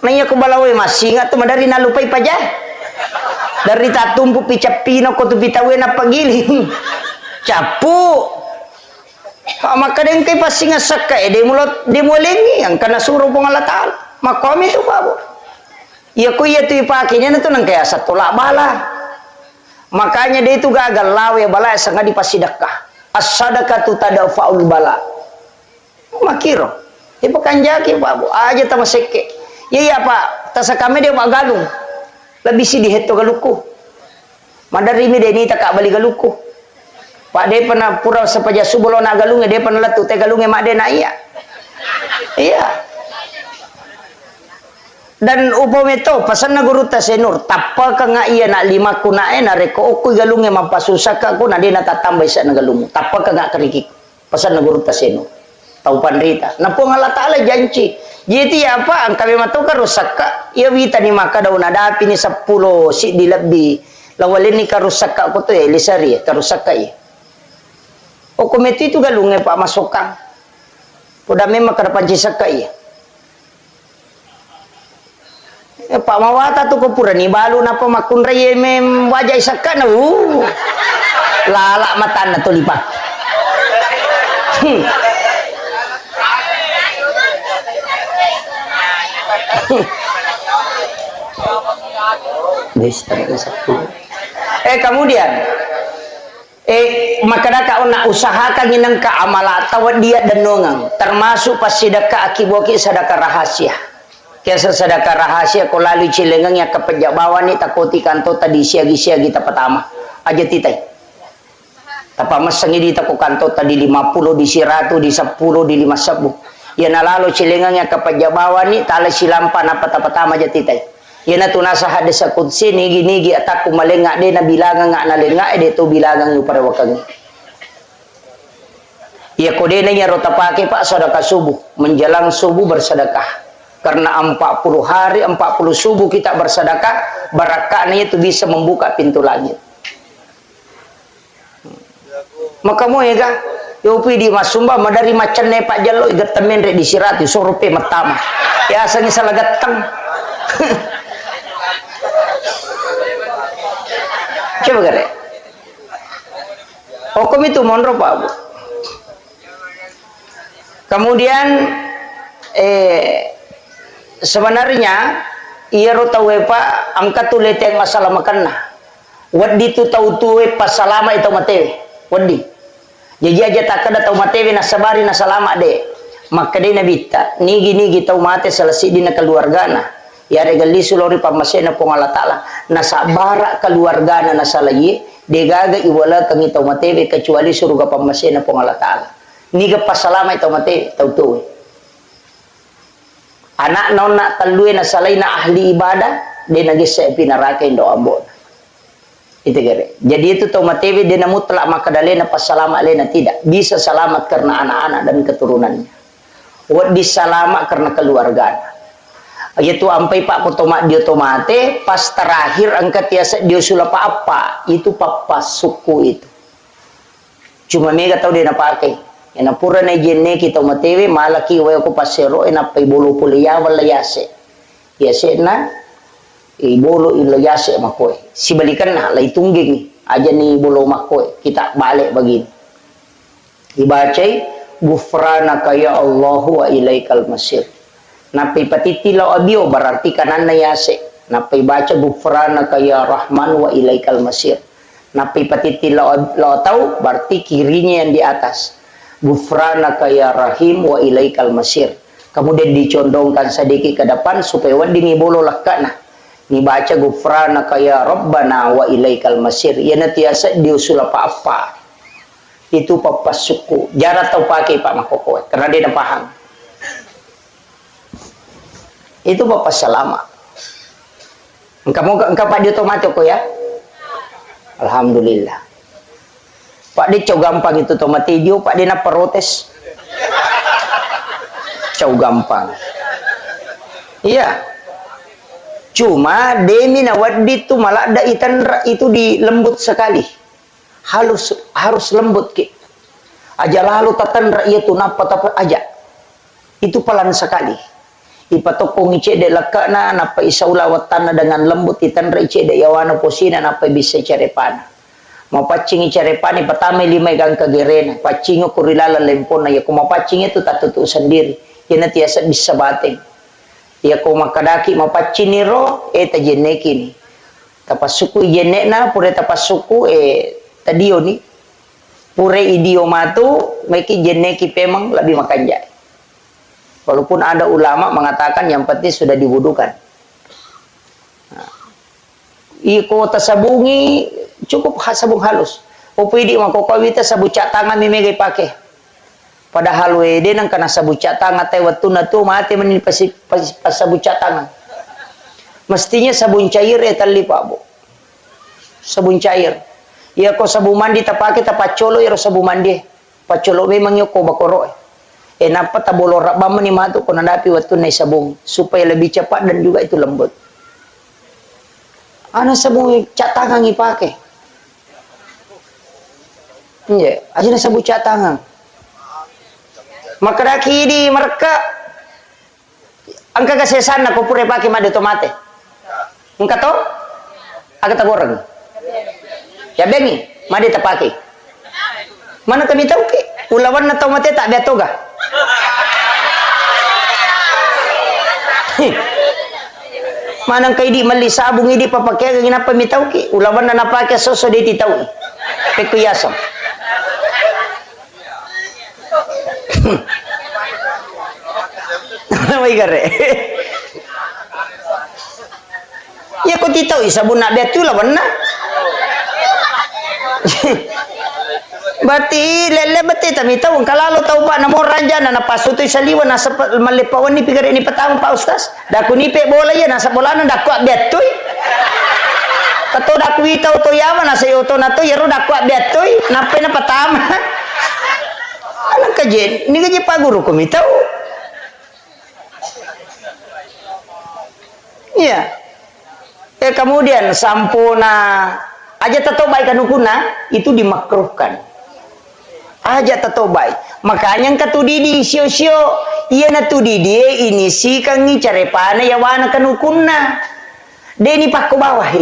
nanya ko balawe masinga tu madari nalupai pajah dari tatumpu picapino ko tu bitawe na pagiling capu maka den kay pasinga sakka de mulengi ang kana suruh pong Allah taala makomi tu babo ya ko ya tu ipakinya na to nang kaya sa tolak bala makanya dia itu gagal lawe bala sanga dipasidakah as-sadaqatu tadfa'ul bala makiro ipakanjaki babo aja ta maseke ya pak tasa kami dia magalung lebih si diheto galuku madari mi deni tak bali galuku Pak dia pernah pura sepaja subuh na galunge dia pernah latu te galunge mak dia na iya. Iya. Dan upometo pasan na guru ta senur tappa ka nga iya na lima kunae na reko okoy galunge mampasusaka ko na dia natatambay sa na galunge. Tappa ka nga karikik. Pasan na guru ta senur. Tau pandrita. Na po nga Allah taala janji. Jadi apa ang kami matuka rusaka iya wita ni maka daw nadapi ni 10 si dilabbi. Lawalin ni karusaka ko to lisari karusaka iya. O komiti itu galunge pak masukang. Poda memang kada panci sakai. Pak mawata tu ko pura ni balu napa makun reye mem wajai sakana lalak matan tu lipat. Kemudian maka nak usahakan inang ka amala tawad dia denongang termasuk pas sedekah akiboki sedekah rahasia kesa sedekah rahasia ko lalu cilengang ya kepejabawan ni takoti kanto tadi siagi-siagi ta pertama aja titai tapa masangi di tako kanto tadi 50 di 100 di 10 di 50 ya nalalo cilengang ya kepejabawan ni tala silampan apa ta pertama aja titai ya na tunasa hadis qudsi nigi ataku malenga de na bilangan nga na lenga de to bilangan yu para wakang ya kode na nya rota pake pak sedekah subuh menjelang subuh bersedekah karena 40 hari 40 subuh kita bersedekah barakahnya itu bisa membuka pintu langit maka mo ya ga yopi di masumba madari macan ne pak jalo igatemen re di sirati surupe matama ya asangi salagatang Coba kare. Hukum itu monro Pak Bu. Kemudian sebenarnya ia rotawe Pak angkat tulete yang masalah makan nah. Wadi tu tahu tuwe pas salama itu matewe. Wadi. Jadi aja tak kada tahu matewe na sabari na salama de. Maka de nabita. Nigi tahu mate selesai di na keluarga na. Ya regali sulori pamasena pong Allah Ta'ala. Na sabara keluarga na nasalaye. De gaga iwala kang itaw matewe kecuali surga pamasena pong Allah Ta'ala. Niga pas salama itaw matewe. Tahu tuwe. Anak nona talue na salay na ahli ibadah. De nagisa pinaraka indo ambon. Itu kira. Jadi itu tahu matewe dia mutlak maka dalena pas salamat lena tidak bisa selamat karena anak-anak dan keturunannya. Wad disalamat karena keluarga. Yaitu ampai Pak potomak dia tomate pas terakhir angkat tiasa dia sulah apa itu papa suku itu. Cuma mega tahu dia nak pakai. Yang pura na jenne kita matewe malaki wae ko pasero enapai bolo pulia wala yase. Yase na bolo ilo yase makoy. Si balikan na lay tungging aja ni bolo makoy. Kita balik begini. Dibacai gufranaka ya Allah wa ilaikal masir. Napi patitilaw abio berarti kanan na yase. Napi baca gufranaka ya Rahman wa ilaikal masir. Napi patitilaw tahu berarti kirinya yang di atas. Gufranaka ya Rahim wa ilaikal masir. Kemudian dicondongkan sedikit ke depan supaya wadingi bolo lakana. Ni baca gufranaka ya Rabbana wa ilaikal masir. Ya natiasa diusul apa-apa. Itu papa suku. Jarang tahu pakai Pak Makoko karena dia dah paham. Itu papa selama. Engkau Pak dia otomatis kok ya. Alhamdulillah. Pak dia cow gampang itu otomatis dia Pak dia nak protes. Cow gampang. Iya. Cuma demi nawadi itu malah ada itan itu di lembut sekali. Harus lembut ke. Aja lalu tatan rakyat itu napa aja. Itu pelan sekali. Ipatokong ice de lakana napa isaula watana dengan lembut itan ice de yawana posina napa bisa carepana. Mau pacing carepani pertama 5 gang kagerena. Pacing kurilala lempona ya kuma pacing itu tak tutu sendiri. Ya tiasa bisa bateng. Ya ko makadaki mapachiniro tajeneki ni tapasuku jenekna pure tapasuku tadio ni pure idiomatu meki jeneki pemang lebih makanja. Walaupun ada ulama mengatakan yang penting sudah diwudukan. Iko tasabungi cukup sabung halus. Upidi makokawita sabu cak tangan mimege pakai. Padahal wede nang kana sabu cak tangan teh waktu natu mati menin pas sabu cak tangan. Mestinya sabun cair tali Pak Bu. Sabun cair. Ya ko sabu mandi tak pakai tak pacolo ya sabu mandi. Pacolo memang yo ko bakoro. Napa tak bolo rak bama ni matu ko nadapi waktu nai sabung supaya lebih cepat dan juga itu lembut. Ana sabun cak tangan pakai. Iya, aja sabu cak tangan. Maka daki di mereka angka kesesan na ko pure pakai made tomate. Engka to? Aga tagorang. Ya bengi, made ta pakai. Mana kami tahu ke? Ulawan na tomate tak betoga. Manang kay di mali sabong idi papakai ginapa mi tahu ke? Ulawan na napake soso di ti tahu. Pekuyasam. Naway gare. Ya ko titaw sabun na betu lawan na. Bati lele bati tami taw kalalo taw pa na mo ranja na napasutoy sa liwan nasa malipawan ni pigare ni patang pa ustas. Daku ni pe bola ya nasa bola na daku betuy. Kato daku itaw to yaman nasa yoto na to yero daku betuy nape na patama. Anak kajen, ini kaje Pak Guru kami tahu. Iya. Kemudian sampuna aja tatobai kanukuna itu dimakruhkan. Aja tatobai. Makanya katudidi sio-sio iya na tudidi ini si kangi carepana ya wana kanukuna. Deni pakko bawah.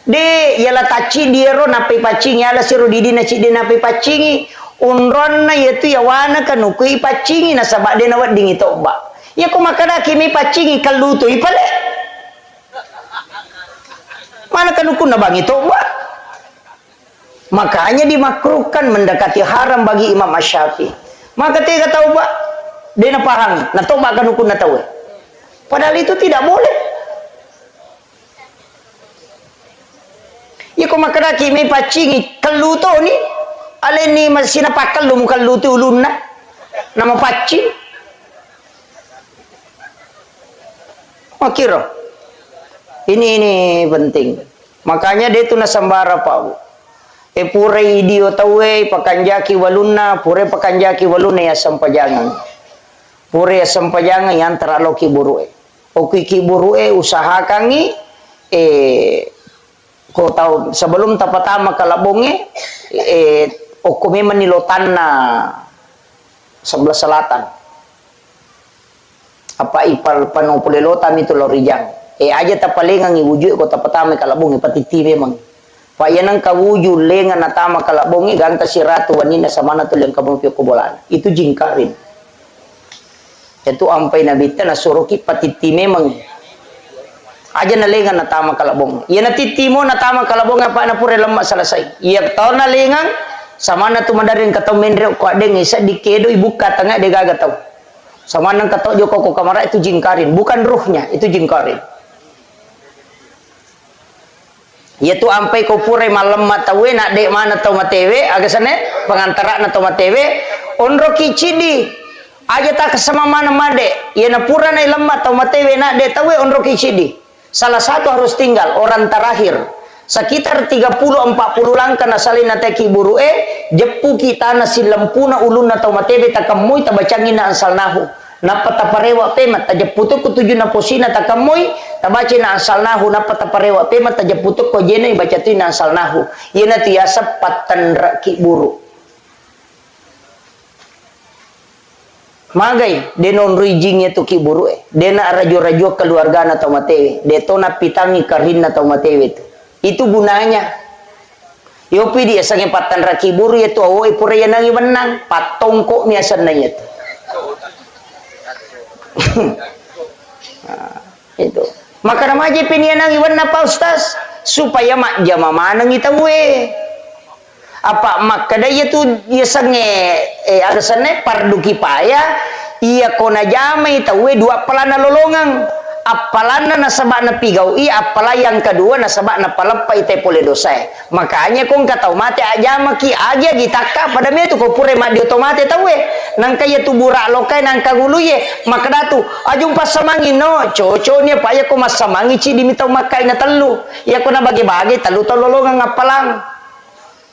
De yala taci dia ro napi pacingi ala siro didi na ci de napi pacingi unron na yaitu ya wana kanukui pacingi na sabak de nawat dingi toba. Ya ko makada kimi pacingi kalutu ipale. Mana kanukun na bangi toba. Makanya dimakruhkan mendekati haram bagi Imam Asy-Syafi'i. Maka tiga taubat dia paham, na tobat kan hukum na tahu. Padahal itu tidak boleh. Ya ko makara kimi pacingi kaluto ni ale ni masina pakal lu kaluto ulunna nama pacing. Makiro. Ini penting. Makanya dia tu nasambara Pak. Pure idio tawe pakanjaki waluna pure pakanjaki waluna ya sampajangan pure ya sampajangan yang terlalu kiburue oki kiburue usahakangi ko tahu sebelum tapatama kalabonge okome manilotanna sebelah selatan apa ipal panopulelota itu lorijang aja tapalengang iwujud ko tapatama kalabonge patiti memang payanang kawuju lengan natama kalabongi ganta si ratu wanina samana tu yang kamu pioko bolan itu jingkarin itu ampai nabita na suruki patiti memang aja na lengan natama kalabong iya na titimo natama kalabong apa na pure lemak selesai iya tau na lengan samana tu madarin katau mendre ko adeng isa dikedo ibuka tengah de gaga tau samana katau joko ko kamara itu jingkarin bukan ruhnya itu jingkarin. Yaitu ampai ko pure malam matawe nak dek mana tau matewe agasane pengantara na tau matewe onro kicidi aja tak kesama mana made ya na pura na lemmat tau matewe nak dek tawe onro kicidi salah satu harus tinggal orang terakhir sekitar 30-40 langkah na salina teki burue jepu kita na silempuna ulun na tau matewe takamui tabacangin na ansal nahu napa taparewa pema tajaputuk kutuju na posina takamui tabaca na asal nahu napa taparewa pema tajaputuk ko jene baca tu na asal nahu yena tiasa patan raki buru magai denon rijingnya tu ki buru dena rajo-rajo keluarga na tau matewe detona pitangi karin na tau matewe itu gunanya yopi dia sange patan raki buru yaitu awoi pura yanangi menang patongko miasan na yaitu nah, itu maka namaji pinianang iwan apa ustaz supaya mak jama manang itawe apa maka daya tu dia sange ada sana pardu kipaya iya kona jama itawe dua pelana lolongang apalana nasabak na pigau apalah yang kedua nasabak na palapa ite pole dosa makanya kong katau mate aja maki aja gitaka pada me tu ko pure mak di otomate tawe nang kaya tu burak lokai nang kaguluye maka datu ajung pas samangi no coco ni pa ya ko mas samangi ci dimitau makai na telu ya ko na bagi-bagi telu tololongan ngapalang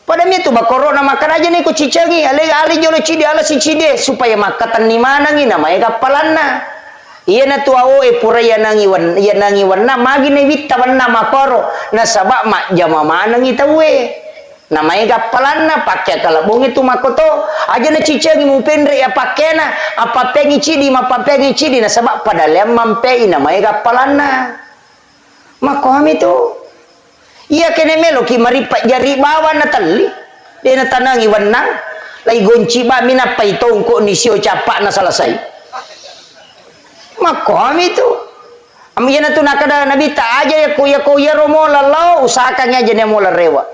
pada me tu bakoro na makan aja ni ko cicangi ale jolo cidi ala si cide supaya makatan ni mana ngi namanya kapalanna iya na tuao pura yanangi wana magi na witta wana makoro na sabak mak jama manang itawe namanya kapalan na pakai kalabong itu makoto aja na cicangi mu pendre ya pakai na apa pengi cidi na sabak pada lem mampai namanya kapalan na makoham itu iya kene melo ki maripat jari bawa na tali dia na tanangi wana lai gonci ba mina paitong ko ni sio capak na selesai makom itu amiyana tu nakada nabi ta aja ya ko ya romo lalau usahakan aja ne mola rewa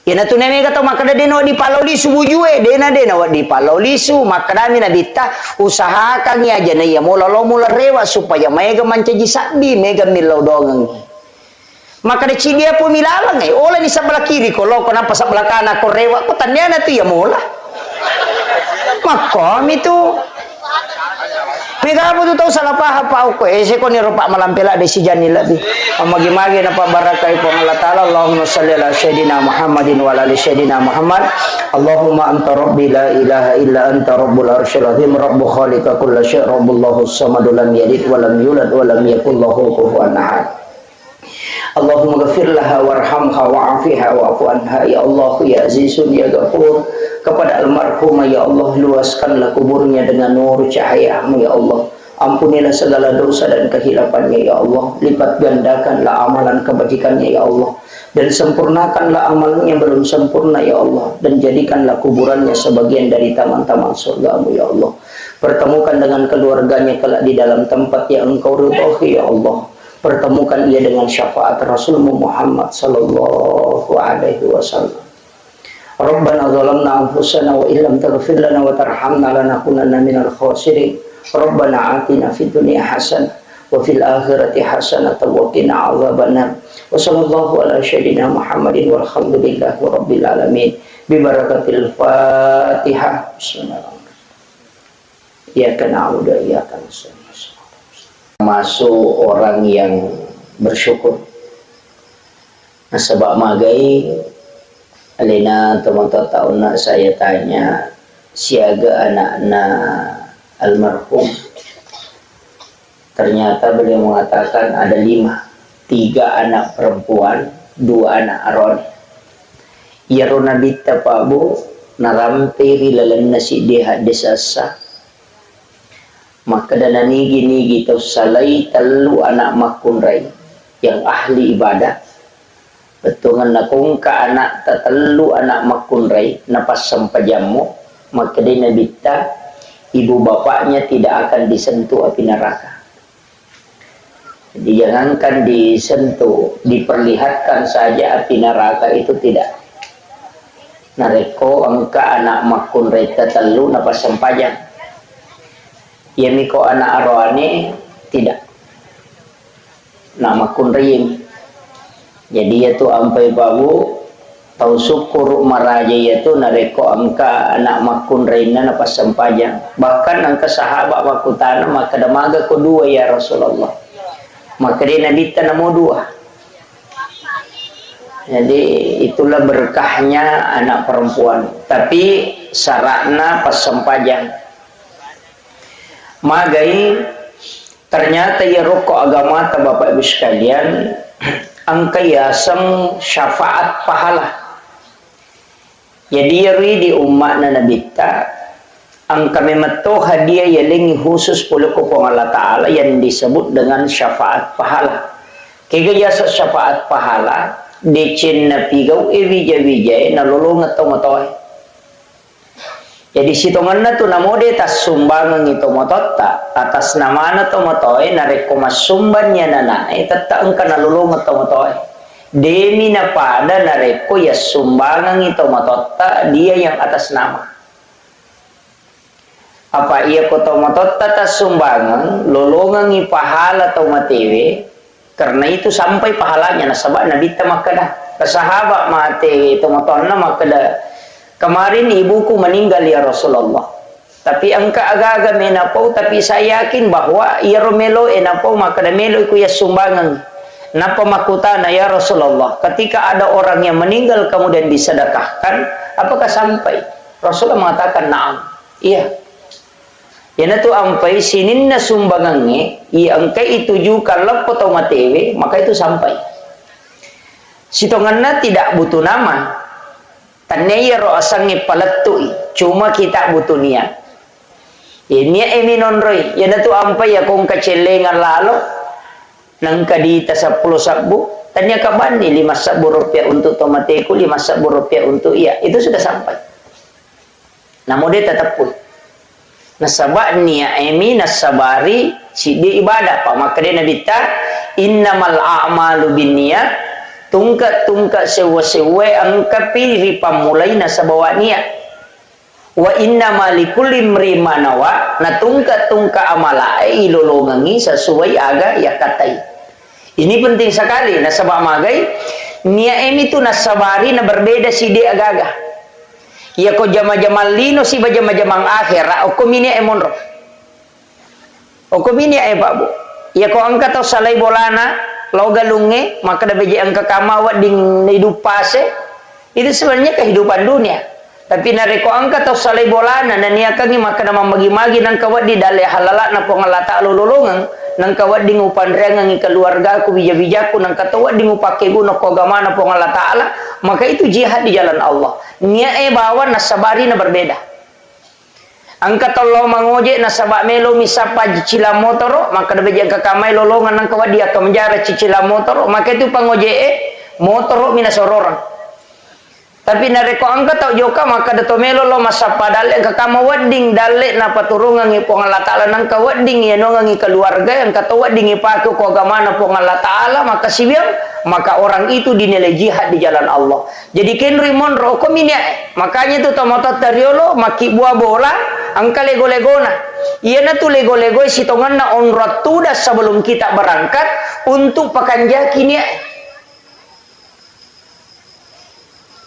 yana tu neme kata makada deno di paloli subujue dena wa di paloli su makada mi nabi ta usahakan aja ne ya mola rewa supaya mega mancaji sabi mega milau dongang makada cidia pun milalang oleh di sebelah kiri kalau kenapa sebelah kanan ko rewa ko tanyana tu ya mola makom itu Pika apa tu tahu salah paham apa aku? Seko ni ropak malam pelak desi jani lebih. Magi-magi napa barakai pun Allah Taala. Allahumma salli ala Sayyidina Muhammadin wa ala ali Sayyidina Muhammad. Allahumma anta rabbi la ilaha illa anta rabbul arsyil azim rabbu khaliqa kulla syai' rabbullahu samadu lam yalid wa lam yulad wa lam yakul lahu kufuwan ahad. Allahumma ghafir laha warhamha wa'afiha wa'fu anha ya Allah ya Azizun ya Ghafur. Kepada almarhumah ya Allah luaskanlah kuburnya dengan nur cahayamu ya Allah Ampunilah segala dosa dan kehilafannya ya Allah. Lipat gandakanlah amalan kebajikannya ya Allah. Dan sempurnakanlah amalan yang belum sempurna ya Allah. Dan jadikanlah kuburannya sebagian dari taman-taman surgamu ya Allah. Pertemukan dengan keluarganya kelak di dalam tempat yang Engkau ridhoi ya Allah. Pertemukan ia dengan syafaat Rasulmu Muhammad sallallahu alaihi wasallam. Rabbana zalamna anfusana wa illam taghfir lana wa tarhamna lanakunanna minal khasirin. Rabbana atina fid dunya hasanah wa fil akhirati hasanah wa qina adzabannar. Wa sallallahu ala sayyidina Muhammadin walhamdulillahi rabbil alamin. Bi barakatil Fatihah. Bismillahirrahmanirrahim. Iyyaka na'budu wa iyyaka nasta'in. Masuk orang yang bersyukur. Nah, sebab magai alina teman-teman tahun saya tanya siaga anak-anak almarhum, ternyata beliau mengatakan ada 5, 3 anak perempuan, 2 anak aron. Ya rona bitta pabu narampiri lalan nasi deha desasa. Maka danani gini gitu salai telu anak makunrai yang ahli ibadah. Betungan nakung ka anak tatelu anak makunrai napas sampajamu. Maka dia bitta ibu bapaknya tidak akan disentuh api neraka. Jadi jangankan disentuh, diperlihatkan saja api neraka itu tidak. Nareko angka anak makun reta telu napas sempajang. Ya miko anak arwani tidak. Nama kun riyim. Jadi yaitu ampai babu tau syukur maraja yaitu nareko angka anak makun reina napas sempajang. Bahkan angka sahabat makutana maka damaga ko 2 ya Rasulullah. Maka dia Nabi tanamo 2. Jadi itulah berkahnya anak perempuan. Tapi syaratnya pas sempajang. Magai ternyata ya rokok agama ta Bapak Ibu sekalian angka yasang syafaat pahala. Jadi yari di umat na nabita ang kami mato hadiah yaling khusus pula ko Allah Ta'ala yang disebut dengan syafaat pahala. Kaya sa syafaat pahala decen na pigaw evija-vijay na lulong atau matoy. Jadi sitongan na to namode tas sumbangan ito mototta atas nama na to matoy na rekomasumban niya na naay tataan ka nalulong atau matoy. Demi na pada na reko ya sumbangan ito matotta dia yang atas nama. Apa iya ko to matotta tas sumbangan lolongan ipahala to matewe karena itu sampai pahalanya nasabak nabita makada kasahabat mate ito matonna makada. Kemarin ibuku meninggal ya Rasulullah. Tapi angka aga-aga menapau tapi saya yakin bahwa ia romelo enapau maka da melo iku ya sumbangan. Napa makutana ya Rasulullah, ketika ada orang yang meninggal kemudian disedekahkan, apakah sampai? Rasulullah mengatakan na'am. Iya. Yana tu ampai sinin na sumbangannya, iya angkai itu juga lepo atau matewe, maka itu sampai. Sitonganna tidak butuh nama. Tanaya ro asangi palatui, cuma kita butuh niat. Ini eminonroi, yana tu ampai ya kong kacelengan lalu. Nang kadita 10 sabu tanya kaban ni 5 sabu rupiah untuk tomateku 5 sabu rupiah untuk iya itu sudah sampai. Namun dia tetap pun nasabak niya emi nasabari si dia ibadah pak maka dia nabita innamal a'malu binniyat tungka sewa-sewa angkapi ripamulai nasabawa niat wa innamal likulli imrin ma nawa na tungka amalae ilolongangi sesuai aga ya katai. Ini penting sekali nasabah magai nia emi tu nasabari na berbeda si dia agaga. Ya ko jama-jamal lino si bajama-jamang akhira o komini emonro. O komini e babu. Ya ko angka tau salai bolana logalunge maka da beje angka kamawa ding hidup pase. Itu sebenarnya kehidupan dunia. Tapi nareko angka tau salai bolana na nia kangi maka na mamagi-magi nang kawat di dale halala na pongalata lululungan nang kawat di ngupandrengan ngi keluarga ku bija-bijaku nang katawat di ngupake guno ko agama na Allah Ta'ala maka itu jihad di jalan Allah. Nia bawa nasabari na berbeda. Angka tolong mangoje na sabak melo misapa cicila motor maka dapat jaga kamai lolongan nang kawa dia ke menjara cicila motor maka itu pangoje motor mina sororang. Tapi nareko angka tau joka maka dato melo lo masapa dale ka kama wedding dale na paturungan ngi pong Allah Taala nang ka wedding ya no ngi keluarga yang kata wedding ipaku ko agama na pong Allah Taala maka sibiang maka orang itu dinilai jihad di jalan Allah. Jadi kenri monro ko minya makanya itu tomato tariolo maki buah bola angka lego-legona. Iya na tu lego-lego sitongan na onrat tudas sebelum kita berangkat untuk pakanjaki ni.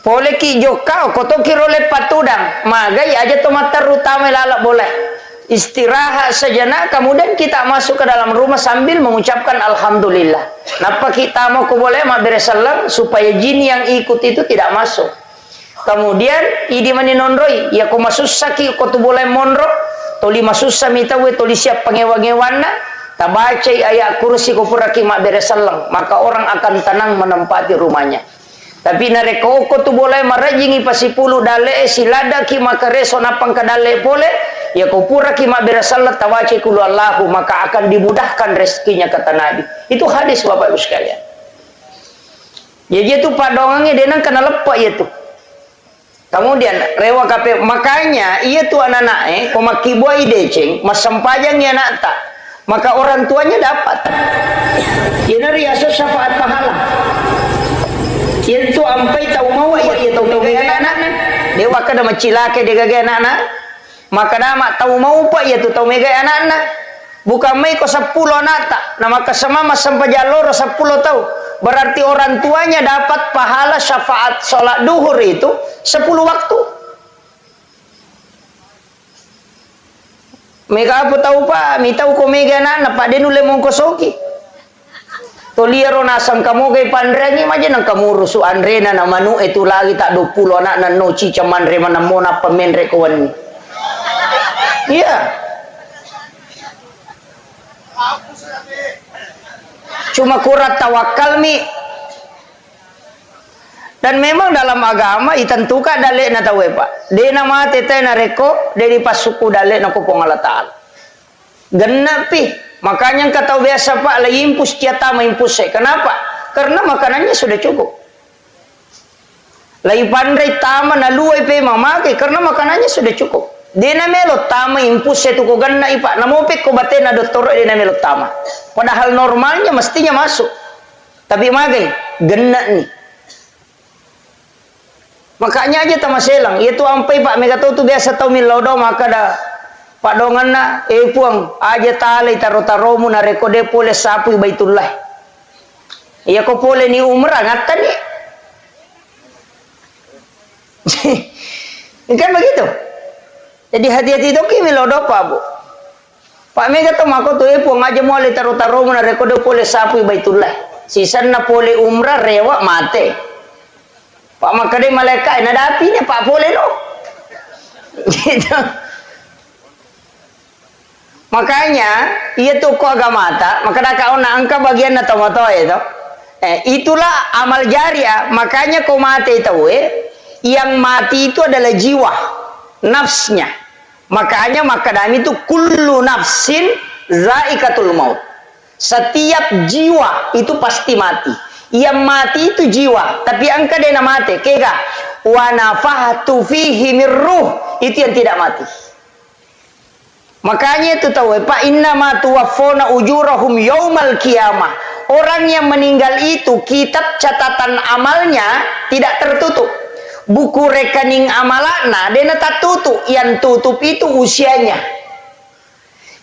Pole ki joka koto kirole patudang magai aja tomatar utama lalak boleh istirahat sejenak kemudian kita masuk ke dalam rumah sambil mengucapkan alhamdulillah. Napa kita mau boleh mak beresalam supaya jin yang ikut itu tidak masuk. Kemudian idi mani nonroi ya ko masussa ki ko tu boleh monro toli masussa mita we toli siap pengewa-ngewana tabaca ayat kursi ko puraki mak beresalam maka orang akan tenang menempati rumahnya. Tapi nareko ko tu boleh marajingi pasipulu dale silada ki makareso napang kadale pole ya ko pura ki mak beresalam tawace kulu Allahu maka akan dimudahkan rezekinya kata Nabi. Itu hadis Bapak Ibu sekalian. Ya dia tu padongannya dia nang kena lepak ya tu. Kemudian rewa kape makanya ia tu anak-anak ko makibua ideceng masempajang ya nak tak maka orang tuanya dapat. Ini riaso syafaat pahala. Itu ampai tahu mau ya tahu gaya anak dewa kada macilake de gaya anak maka nama tahu mau pak ya tu tahu mega anak bukan mai ko 10 nata nama kasama sampai jalur 10 tahu berarti orang tuanya dapat pahala syafaat sholat duhur itu 10 waktu. Mega apa tahu pak mi tahu ko mega anak pak den ule mong kosoki toliero nasang kamu kay pandrengi maja nang kamu rusu andrena na manu itu lagi tak 20 anak na no cica mandre mana mona pemenre kawan ni. Iya. Cuma kurat tawakal mi. Dan memang dalam agama ditentukan dalek na tawe pak. De nama tete na reko dari pasuku dalek na kupong Allah Taala. Genap pi. Makanya kata biasa pak lagi impus tiata impus saya. Kenapa? Karena makanannya sudah cukup. Lagi pandai tama na luai pe mamake karena makanannya sudah cukup. Dena melo tama impus saya tu ko ganna ipa. Namopek ko bate na doktor dena melo tama. Padahal normalnya mestinya masuk. Tapi magai genna nih. Makanya aja tamaselang. Itu ampai pak mega tu biasa tau milodo maka dah Pak dongan na puang aja talay taro-taro mo na rekode pole sapu baitullah. Iya ko pole ni umrah ngatan ni. Kan begitu. Jadi hati-hati itu kimi lodo pa bu. Pak mega to mako to puang aja mo le taro-taro mo na rekode pole sapu baitullah. Sisan na pole umrah rewa mate. Pak makade malaikat na dapi ni pak pole no. Gitu. Makanya ia tu ko agama ta maka dah kau nak angka bagian na tomato itu itulah amal jariah. Makanya kau mati itu yang mati itu adalah jiwa nafsnya. Makanya makadami itu kullu nafsin zaikatul maut. Setiap jiwa itu pasti mati. Yang mati itu jiwa, tapi angka dia nak mati kega wa nafahtu fihi mir ruh itu yang tidak mati. Makanya itu tahu Pak innama tuwaffawna ujurahum yaumal qiyamah. Orang yang meninggal itu kitab catatan amalnya tidak tertutup. Buku rekening amalana dena tak tutup, yang tutup itu usianya.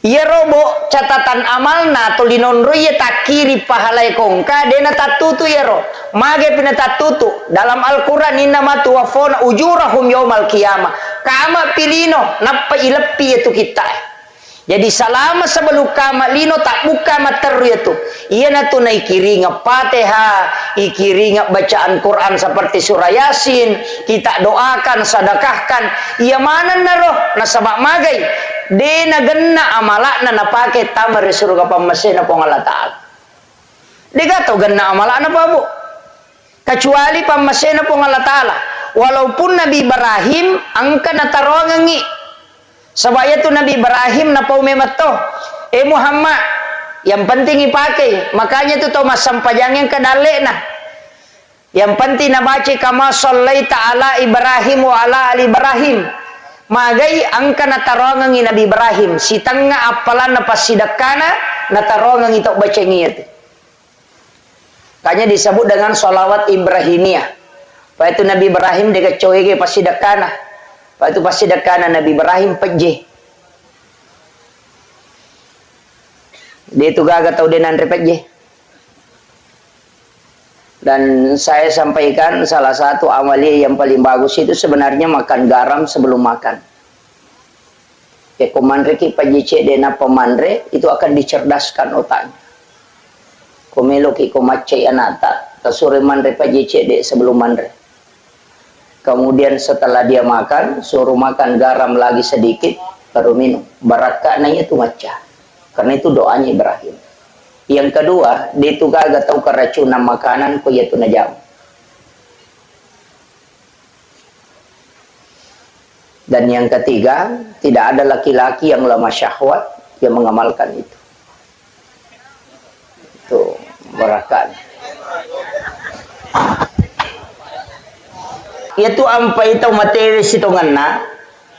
Ia robo catatan amalna tolinon roye takiri pahalai kongka dena tak tutup ya ro. Mage pina tak tutup. Dalam Al-Qur'an innama tuwaffawna ujurahum yaumal qiyamah. Kama pilino napa ilepi itu kita. Jadi selama sebelum kama lino tak buka materu itu. Ia natu na ikiringa Fatihah, ikiringa bacaan Quran seperti surah Yasin, kita doakan, sedekahkan. Ia mana naroh nasabak magai. Dena genna amalakna na pakai tamar surga pamasena pong Allah Taala. Dia tahu genna amalakna apa bu? Kecuali pamasena pong Allah Taala. Walaupun Nabi Ibrahim angka na tarongangi Sebab itu Nabi Ibrahim na pau memato. Muhammad, yang penting ipakai. Makanya tu Thomas sampajang yang kedale nah. Yang penting na baca kama sallaita ala Ibrahim wa ala ali Ibrahim. Magai angka natarongang Nabi Ibrahim. Si tengah apalan na pasidakana natarongang itu baca ngiyat. Kanya disebut dengan sholawat Ibrahimiyah. Pak itu Nabi Ibrahim dikecoyege pasidakana. Pak itu pasidakana Nabi Ibrahim pejeh. Dia itu gagal tahu denan repejeh. Dan saya sampaikan salah satu amalia yang paling bagus itu sebenarnya makan garam sebelum makan. Ya komandre ki pajece dena pemandre itu akan dicerdaskan otaknya. Komelo ki komace anata tasure mandre pajece de sebelum mandre. Kemudian setelah dia makan suruh makan garam lagi sedikit baru minum. Barakahnya itu maca. Karena itu doanya Ibrahim. Yang kedua, dia itu gak tahu keracunan makanan ko yaitu najam. Dan yang ketiga, tidak ada laki-laki yang lemah syahwat yang mengamalkan itu. Itu barakat. Yaitu ampai itu materi sitonganna,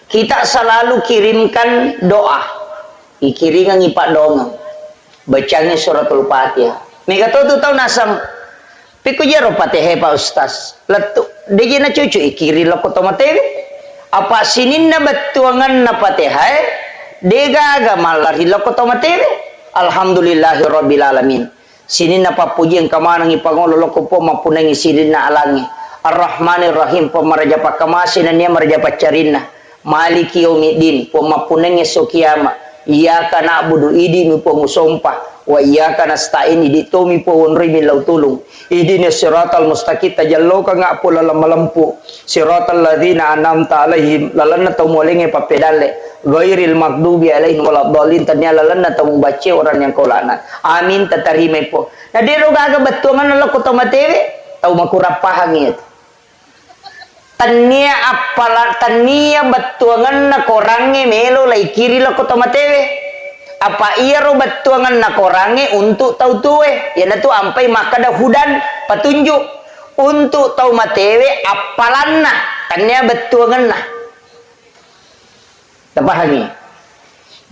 kita selalu kirimkan doa. Ikiringan ipak dongeng. Bacanya suratul Fatihah. Mega tu tahu nasam. Piku jero Fatihah Pak Ustaz. Letu dia na cucu ikiri loko tomatewe. Apa sininna betuangan na Fatihah? Dega agama lari loko tomatewe. Alhamdulillahirabbil alamin. Sininna papuji ang kamanang ipangolo loko po mapunangi sininna alangi. Ar-Rahmanir Rahim pemaraja pakamasin niya maraja pacarinna. Maliki yaumiddin pemapunangi sukiyama. Iyyaka na'budu idi mi po musompah wa iyyaka nasta'in idi to mi po wonri min law tulung ihdinas siratal mustaqim tajallo ka nga po lamalampu siratal ladzina an'amta alaihim lalanna taw molinge papedale ghairil maghdubi alaihim waladdallin tanya lalanna taw bace orang yang kolana amin tatarime po na diro gaga betuangan lo ko tomatewe taw makurapahang itu tania apalah tania betuangan na korange melo lai kiri lo kotomatewe apa iya ro betuangan na korange untuk tau tuwe ya tu ampai makada hudan petunjuk untuk tau matewe apalanna tania betuangan na tapahami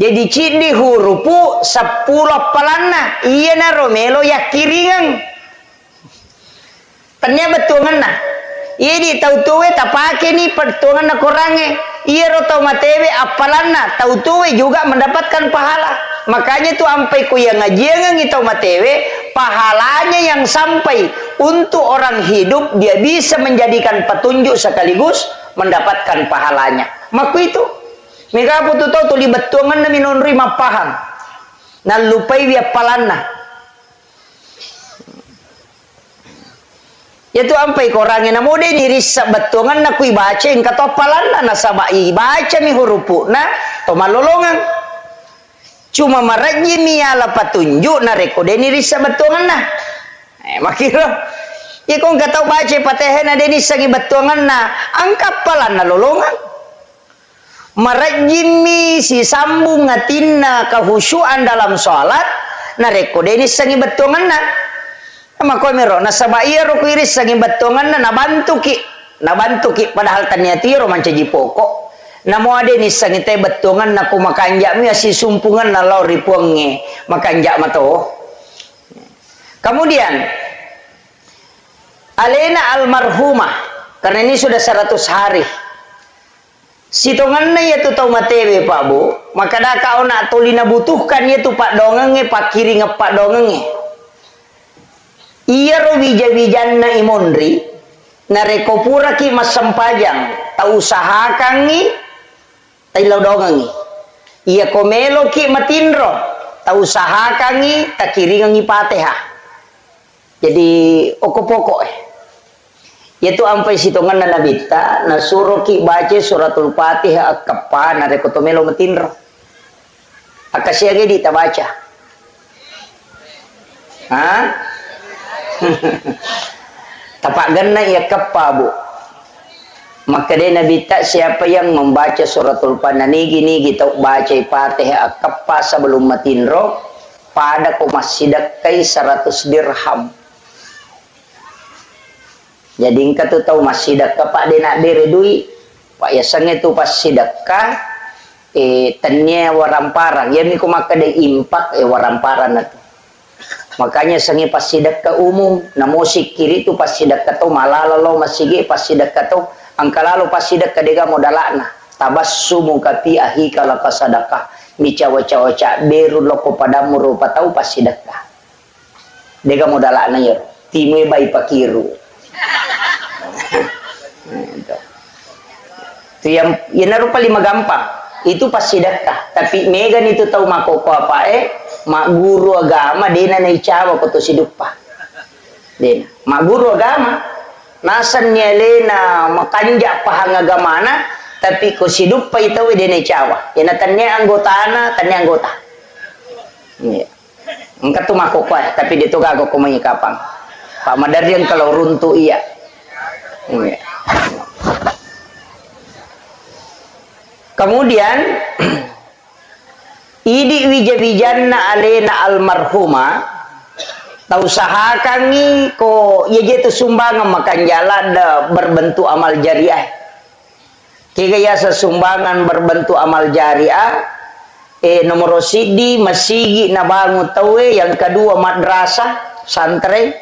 jadi cindi hurupu 10 apalanna iya na ro melo ya kiringan tania betuangan na Idi tau tuwe tapake ni pertuangan na korange. Iya ro tau matewe apalanna tau tuwe juga mendapatkan pahala. Makanya tu ampai ku yang ngajian ngitau matewe pahalanya yang sampai untuk orang hidup dia bisa menjadikan petunjuk sekaligus mendapatkan pahalanya. Maku itu. Mika putu tau tuli betuangan na minonri mapaham. Na lupai dia palanna. Yaitu ampai korangnya na mode ni risa betungan na kui baca yang kata palan na sabai baca mi hurupu na to malolongan cuma maraji mi ala patunjuk na rekode ni risa betungan na makiro ya kong kata baca Fatihah na deni sangi betungan na angkap palan na lolongan maraji mi si sambung ngatinna kehusyuan dalam sholat na rekode ni sangi betungan na mako mero nasabaya ro kuiris sangi batongan na nabantu ki padahal taniati ro mancaji pokok namo ade ni sangi te batongan na kumakanja mi si sumpungan na law ripuange makanja mato kemudian alena almarhumah karena ini sudah 100 hari sitongan na yaitu tau matewe Pak Bu maka da kau nak tolina butuhkan yaitu Pak dongenge Pak kiri ngepak dongenge iya ro bija-bijan na imonri na rekopura ki masampajang ta usahakan ni tailaw dongangi iya komelo ki matinro ta usahakan ni ta kiringan ni Fatihah jadi okopoko yaitu ampai sitongan na nabita na suruh ki baca suratul Fatihah akapa na rekotomelo matinro akasya di ta baca ha tapak ganna ya kappa Bu Maka dia Nabi tak siapa yang membaca suratul Pananigi ni kita baca Fatihah akapa sebelum matinro pada ko masyidakai 100 dirham. Jadi engkau tu tahu masyidak pak dia nak diri duit pak yasanya tu pas sidakah tanya waramparang ya miku maka dia impak waramparan tu. Makanya sangi pas sidakah umum na musik kiri tu pas sidakah tu malalalo masigi pas sidakah tu angkalalo pas sidakah dia modalana tabassumu kapi ahi kala kasadakah mi cawa-cawa beru loko padamu rupa tahu pas sidakah dia modalana ya timwe bai pakiru. Itu yang naruh paling gampang itu pas sedekah tapi Megan itu tahu makoko apa mak guru agama dena na icawa ko to siduppa dena mak guru agama nasan nyelena makanja pahang agamana tapi ko siduppa itu dena icawa yana tannya anggota iya engka tu makoko tapi dia tu gago ko kapang Pak Madarian kalau runtuh iya iya. Kemudian idi wija-wijanna alena almarhuma tausahakan ni ko ye tu sumbangan makan jalan berbentuk amal jariah. Kira ya sesumbangan berbentuk amal jariah nomor sidi masigi na bangun tawe yang kedua madrasah santri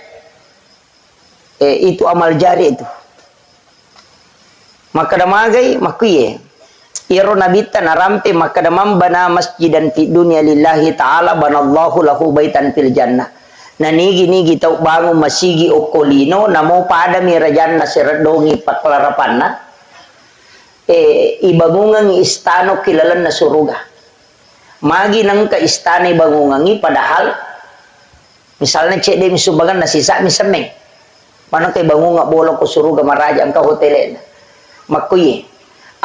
itu amal jari itu. Maka damagai makuye iro nabita narampe maka damam bana masjidan fi dunya lillahi ta'ala banallahu lahu baitan fil jannah nigi tau bangun masigi okolino namo pada mirajanna siradongi paklarapanna ibangungan istano kilalan na suruga magi nang ka istana ibangungan padahal misalnya cek dia misumbangan na sisa misemeng mana kay bangunga bolo ko suruga maraja angka hotelena makuye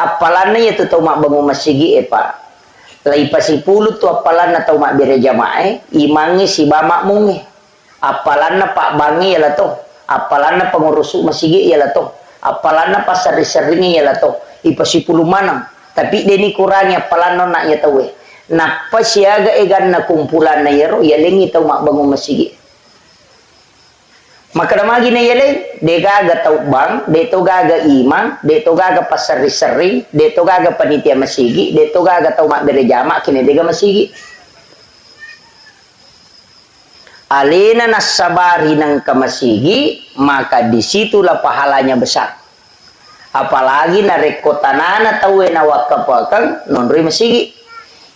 apalana ya tu tau mak bangun masigi pak lai pasipulut tu apalana tau mak bere jamaah imangi si bamak mungi apalana pak bangi ya tu apalana pengurus masigi ya tu apalana pasar seringi ya tu ipasipulu manang tapi deni kurangnya apalana nak ya tahu napa siaga egan na kumpulan na yero ya lengi tau mak bangun masigi maka damagi na yeleng de gaga tau bang de to gaga imam de to gaga pasar sering de to gaga panitia masigi de to gaga tau mak bere jama kini de gaga masigi alena nasabari nang ke masigi maka disitulah pahalanya besar apalagi na rekotanana tau na wakapakang nonroi masigi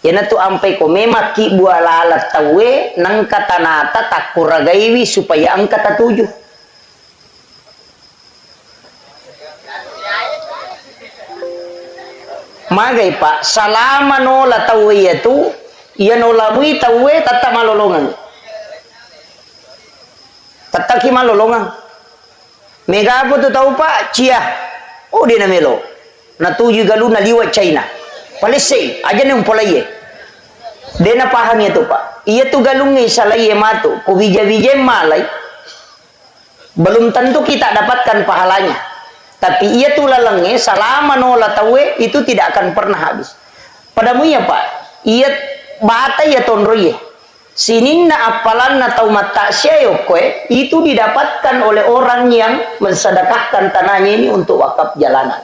yana tu ampai ko memaki bualala tawe nang katanata takuragaiwi supaya angka tatuju. Magai pak salama nola tawe itu ia nola bui tawe tata malolongan. Tataki malolongan. Mega apa tu tahu pak cia. Oh dia namelo. Na tuju galu na liwat China. Palesai aja nih umpolai dena paham itu pak ia tu galungi salai matu ku bija-bija malai belum tentu kita dapatkan pahalanya tapi ia tu lalangnya selama nola tawe itu tidak akan pernah habis padamu ya pak ia bata ya tonroye sininna apalanna tau mata syayokwe itu didapatkan oleh orang yang mensedekahkan tanahnya ini untuk wakaf jalanan.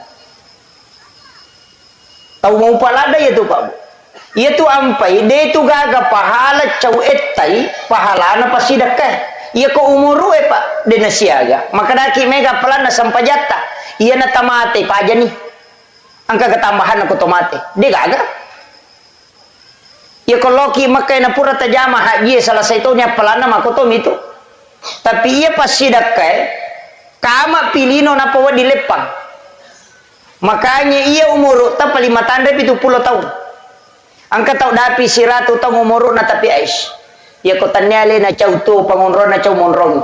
Tahu mau palada ya tu pak bu ia tu ampai dia tu gaga pahala cau etai pahala na pasidakah ia ko umuru pak dia nasiaga maka daki mega pelana sampajata ia na tamate pa aja nih angka ketambahan aku tomate dia gaga ia ko loki makai na pura tajama haji salah satunya pelana makotom itu tapi ia pasidakah kama pilino na pawa dilepang makanya ia umur tak lima tanda itu 10 tahun angka tau dapi siratu tau umur na tapi ais ia kotanya le na cau tu pangonron na cau monrong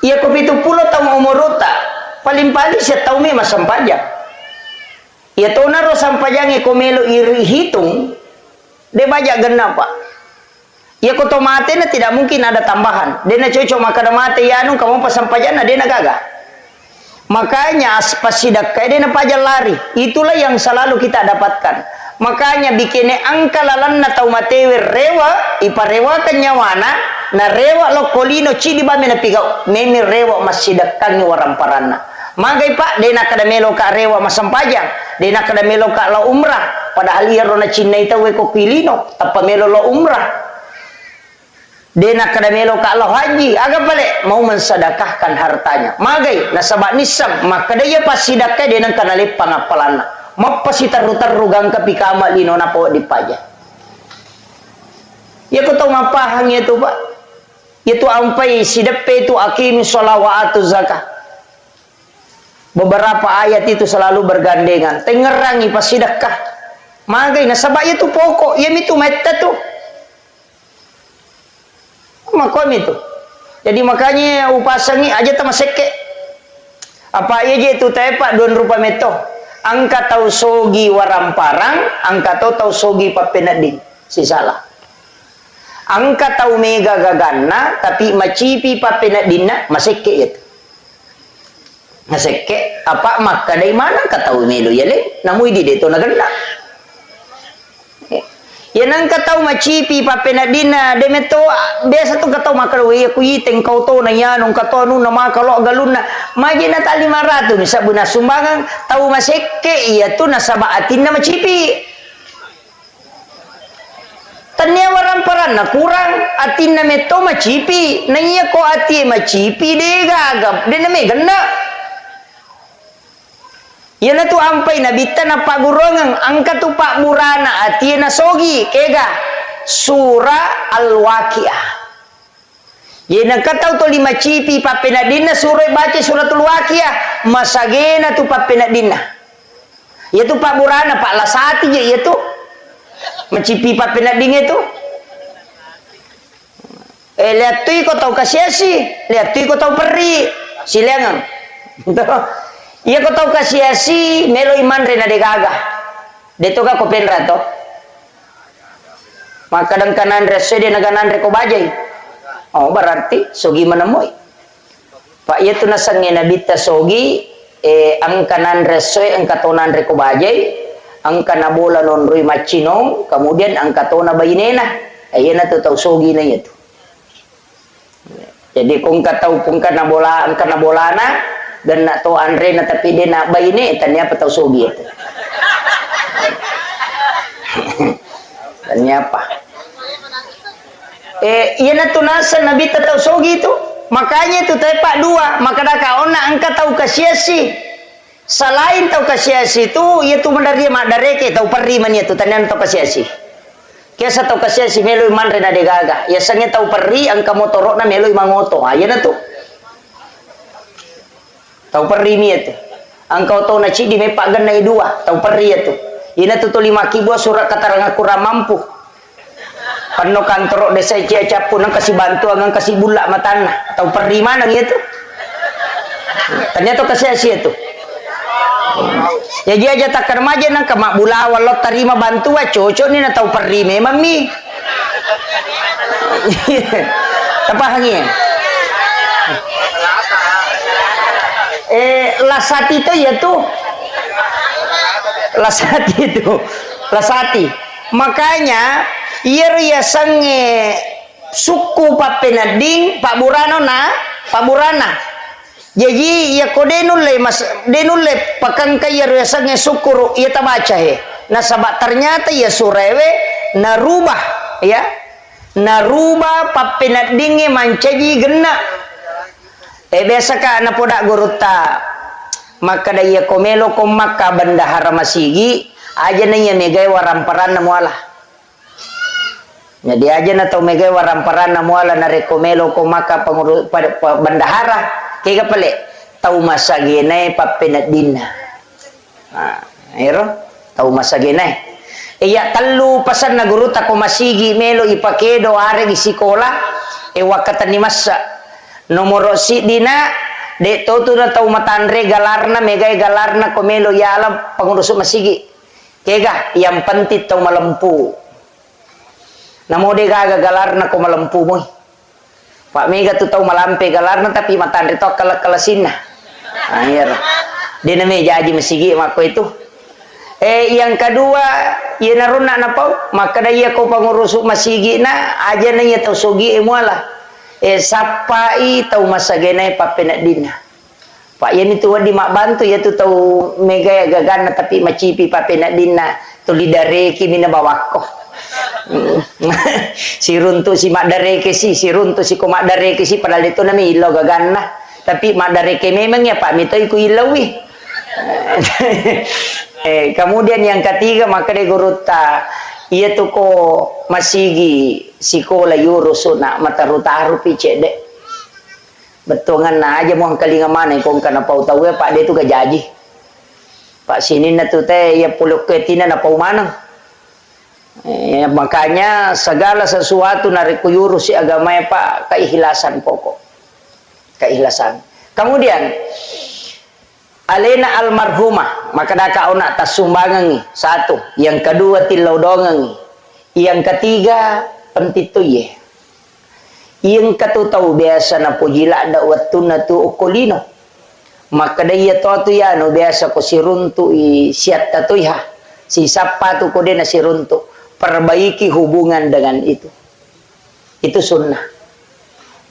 ia ko 70 tahun umur tak paling-paling saya tahu memang sampajang ia tahu naro sampajang iko melo iri hitung dia banyak genap pak Ya kau tahu mati na tidak mungkin ada tambahan. Dia na cocok maka ada mati ya anu kamu pasang pajan na dia na gagah. Makanya pas sidak kayak dia na pajal lari. Itulah yang selalu kita dapatkan. Makanya bikinnya angka lalan na tahu matewe rewa iparewa kan nyawana na rewa lo kolino cidi ba mena pigau memi rewa masidak kan waramparana. Magai pak dia na kada melo ka rewa masam pajang. Dia na kada melo ka lo umrah. Padahal ia rona Cina itu weko pilino apa melo lo umrah. Dia nak kada melo ka Allah haji agak balik mau mensedekahkan hartanya magai nasabak nisam maka dia pasti sedekah dia nang kana lepang apalana mapasi taru-taru gang kapikama lino na po di paja ya ko tahu mapahang itu pak itu ampai sidepe itu akim sholawatu zakah beberapa ayat itu selalu bergandengan tengerangi pas sedekah magai nasabak itu pokok ya itu meta tuh makom itu. Jadi makanya upasangi aja sama seke. Apa aja itu tepak don rupa meto. Angka tau sogi waramparang, angka tau sogi papenading. Si salah. Angka tau mega gagana, tapi macipi papenadina maseke itu. Maseke apa maka dari mana katau melo ya le? Namu di deto naganda. Ya nang katau macipi papenadina demeto biasa tu katau makarwe aku iteng kau to na yanong katau nu na makalo galuna maji na tali 500 ni sabuna sumbangan tau maseke iya tu nasaba atin na macipi tanya waramparan na kurang atin na meto macipi nanya ko ati macipi de gagap de na me ganda ya na tu ampai na bita na pagurongang angka tu pak burana ati na sogi kega surah al-waqiah ya na katau to 5 cipi papenadina surah baca suratul waqiah masagena tu papenadina ya tu pak burana pak lasati je ya tu macipi papenadina itu lihat tu ko tau kasiasi lihat tu ko tau peri silangan iya ko tau kasiasi melo iman rena de gaga deto ka ko penra to maka dan kanan rese de naganan reko bajai oh berarti sogi menemui pak iya tu nasange nabita sogi ang kanan rese ang katonan reko bajai ang kanabola non rui macino kemudian ang katona bayinena iya na tu tau sogi na itu jadi kung katau pung kanabola ang kanabolana dan nak tahu Andre na tapi dia nak bayi ni tanya apa tahu sogi itu tanya apa iya na tunasan nabi tahu sogi itu makanya itu tepak dua maka dah kau nak angkat tahu kasiasi selain tahu kasiasi itu ia tu mendaria madareke tahu peri mania tu tanya tahu kasiasi kiasa tahu kasiasi melu iman rena de gaga ya sange tahu peri angka motorok na melu imangoto aja na tu tahu peri ni itu angkau tahu na cidi mepak ganai dua tahu peri itu ina tu 5 kibo surat katarang kurang mampu pano kantor desa cia capu nang kasih bantu nang kasih bulak matana tahu peri mana gitu ternyata kasih asia itu jadi aja tak remaja nang kemak bula walau terima bantu cocok ni na tahu peri memang mi apa hangnya lasati itu ya tuh lasati makanya ia sange suku papenading pak burana jadi ya ko denule pakang kaya ia sange syukur ia tabaca nasabak ternyata ya surewe narubah papenadinge mancaji gena biasa ka na poda guruta maka daya komelo ko maka bandahara masigi aja na iya megay waramparan na muala jadi aja na tau megay waramparan na muala na rekomelo ko maka bandahara kaya pala tau masaginay papenadina tau masaginay iya talu pasan na guruta ko masigi melo ipakedo are isikola wakatan ni masa nomor si dina de to na tau matandre galarna megay galarna komelo yala pangurusuk masigi kega yang penting tau malempu Namo de gaga galarna ko malampu mo. Pak Mega tu tahu malampe galarna tapi mata de tok kalasinna. Akhir. Dia namanya jadi mesigi mako itu. Yang kedua, ia naruna napau, maka dia ko pangurusuk masigi na aja na ia tau sogi emuala. Sapai tau masagenai papenak dina. Pak yan itu di mak bantu ya tu tau mega ya gagana tapi macipi papenak dina tu lidareki mina bawako. Si runtu si mak dareke si runtu si ko mak dareke si padahal itu namanya ilo gagana. Tapi mak dareke memang ya Pak Mito iku ilawi. Kemudian yang ketiga maka de guruta ia tu ko masigi sikola yurusuna matarutaru picede betongan na aja mau kalinga mana kong kana pau tahu ya Pak de tu gajaji Pak sini na tu teh ya puluk ketina na pau mana makanya segala sesuatu nariku yurus si agama ya Pak keikhlasan pokok keikhlasan. Kemudian alena almarhumah maka daka ona tasumbangan satu, yang kedua tilau dongang, yang ketiga pentituye, yang tahu biasa na pujila da watuna tu okolino maka daya tu ya no biasa ko siruntu siat tatuiha si sapa tu ko na siruntu perbaiki hubungan dengan itu sunnah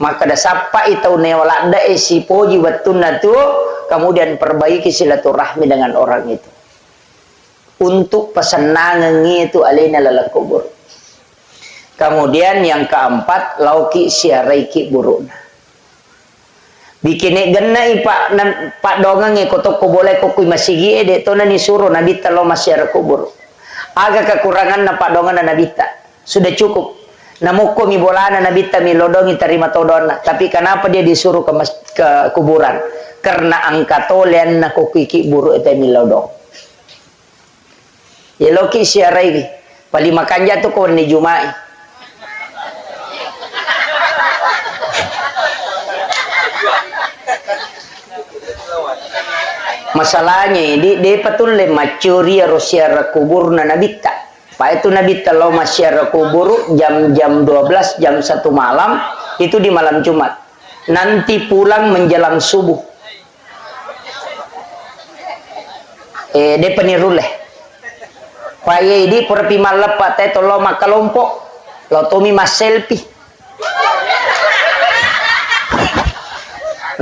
maka da sapa itau newala da si poji watuna tu kemudian perbaiki silaturahmi dengan orang itu. Untuk pesenangan itu alena lalak kubur. Kemudian yang keempat, lauki siaraiki buruna. Bikin genai pak dongang kotok ko boleh ko kui masigi de to nani suruh nabi talo masyara kubur. Agak kekurangan na pak dongan na nabita. Sudah cukup. Namuko mi bolana nabita mi lodongi terima todona. Tapi kenapa dia disuruh ke kuburan? Karena angkatolen na kukiki buru ete milodong. Ya loki siarai pali makan jatuh ko ni Jumai. Masalahnya di patul le macuri rosiara kubur na nabita. Pak itu nabita lo masyara kubur jam 12 jam 1 malam itu di malam Jumat. Nanti pulang menjelang subuh. De peniruleh paye di purapi malap patay tolo makalompo lo tumi mas selfie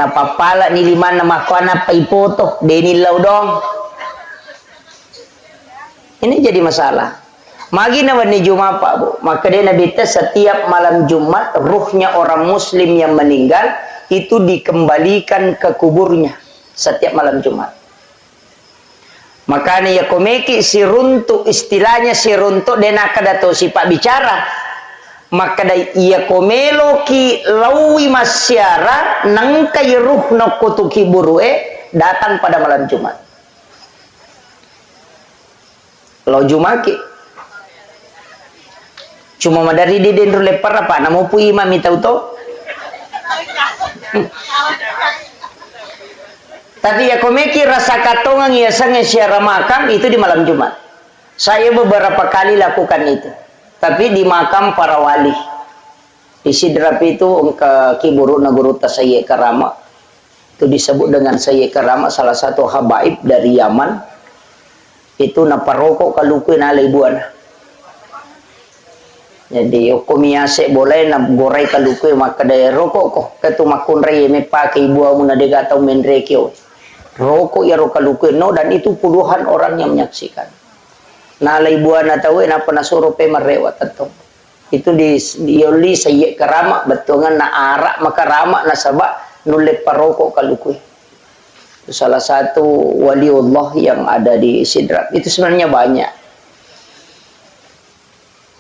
napapala ni lima na makwana pa ipoto deni laudong ini jadi masalah magi na wani Jumat Pak Bu maka dia nabita setiap malam Jumat ruhnya orang muslim yang meninggal itu dikembalikan ke kuburnya setiap malam Jumat. Makanya ya komeki si runtuk istilahnya si runtuk denaka dato si Pak bicara maka da iya komelo ki lawi masyara nangka yeruh no kutuki burue datang pada malam Jumat lo Jumaki cuma madari di dendru lepar apa namu pu imam itau to tapi ya komeki rasa katongan ya sange siara makam itu di malam Jumat. Saya beberapa kali lakukan itu. Tapi di makam para wali. Di Sidrap itu ke Kiburu Naguru Tasayye Karama. Itu disebut dengan Sayye Karama salah satu habaib dari Yaman. Itu naparoko kaluku na ibuana. Jadi komiase boleh na gorai kaluku maka daya rokok ko ketu makunrei me pakai ibu amu na dega tau menrekio. Rokok ya rokaluku no dan itu puluhan orang yang menyaksikan. Nah ibuana tahu apa nasoro pe marewat tentu. Itu di Yoli Sayye Karama betongan na arak maka rama nasaba nulle parokok kaluku. Itu salah satu waliullah yang ada di Sidrap. Itu sebenarnya banyak.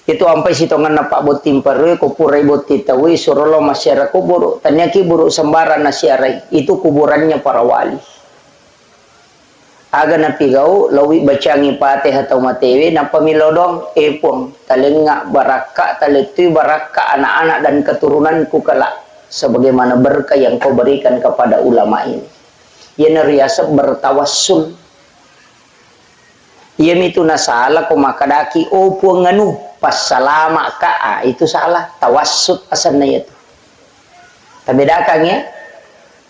Itu sampai sitongan na Pak Botim Perwe kupurai boti tawi surolo masyarakat kubur tanyaki buru sembaran nasyarai itu kuburannya para wali. Aga na pigaw lawi bacangi pate atau matewe na pamilodong epong talenga baraka taletu baraka anak-anak dan keturunanku kelak sebagaimana berkah yang kau berikan kepada ulama ini. Ia neriasa bertawassul Iya itu nasalah ko makadaki opo nganu pas salama ka itu salah tawassut asalnya itu. Tabedakan ya.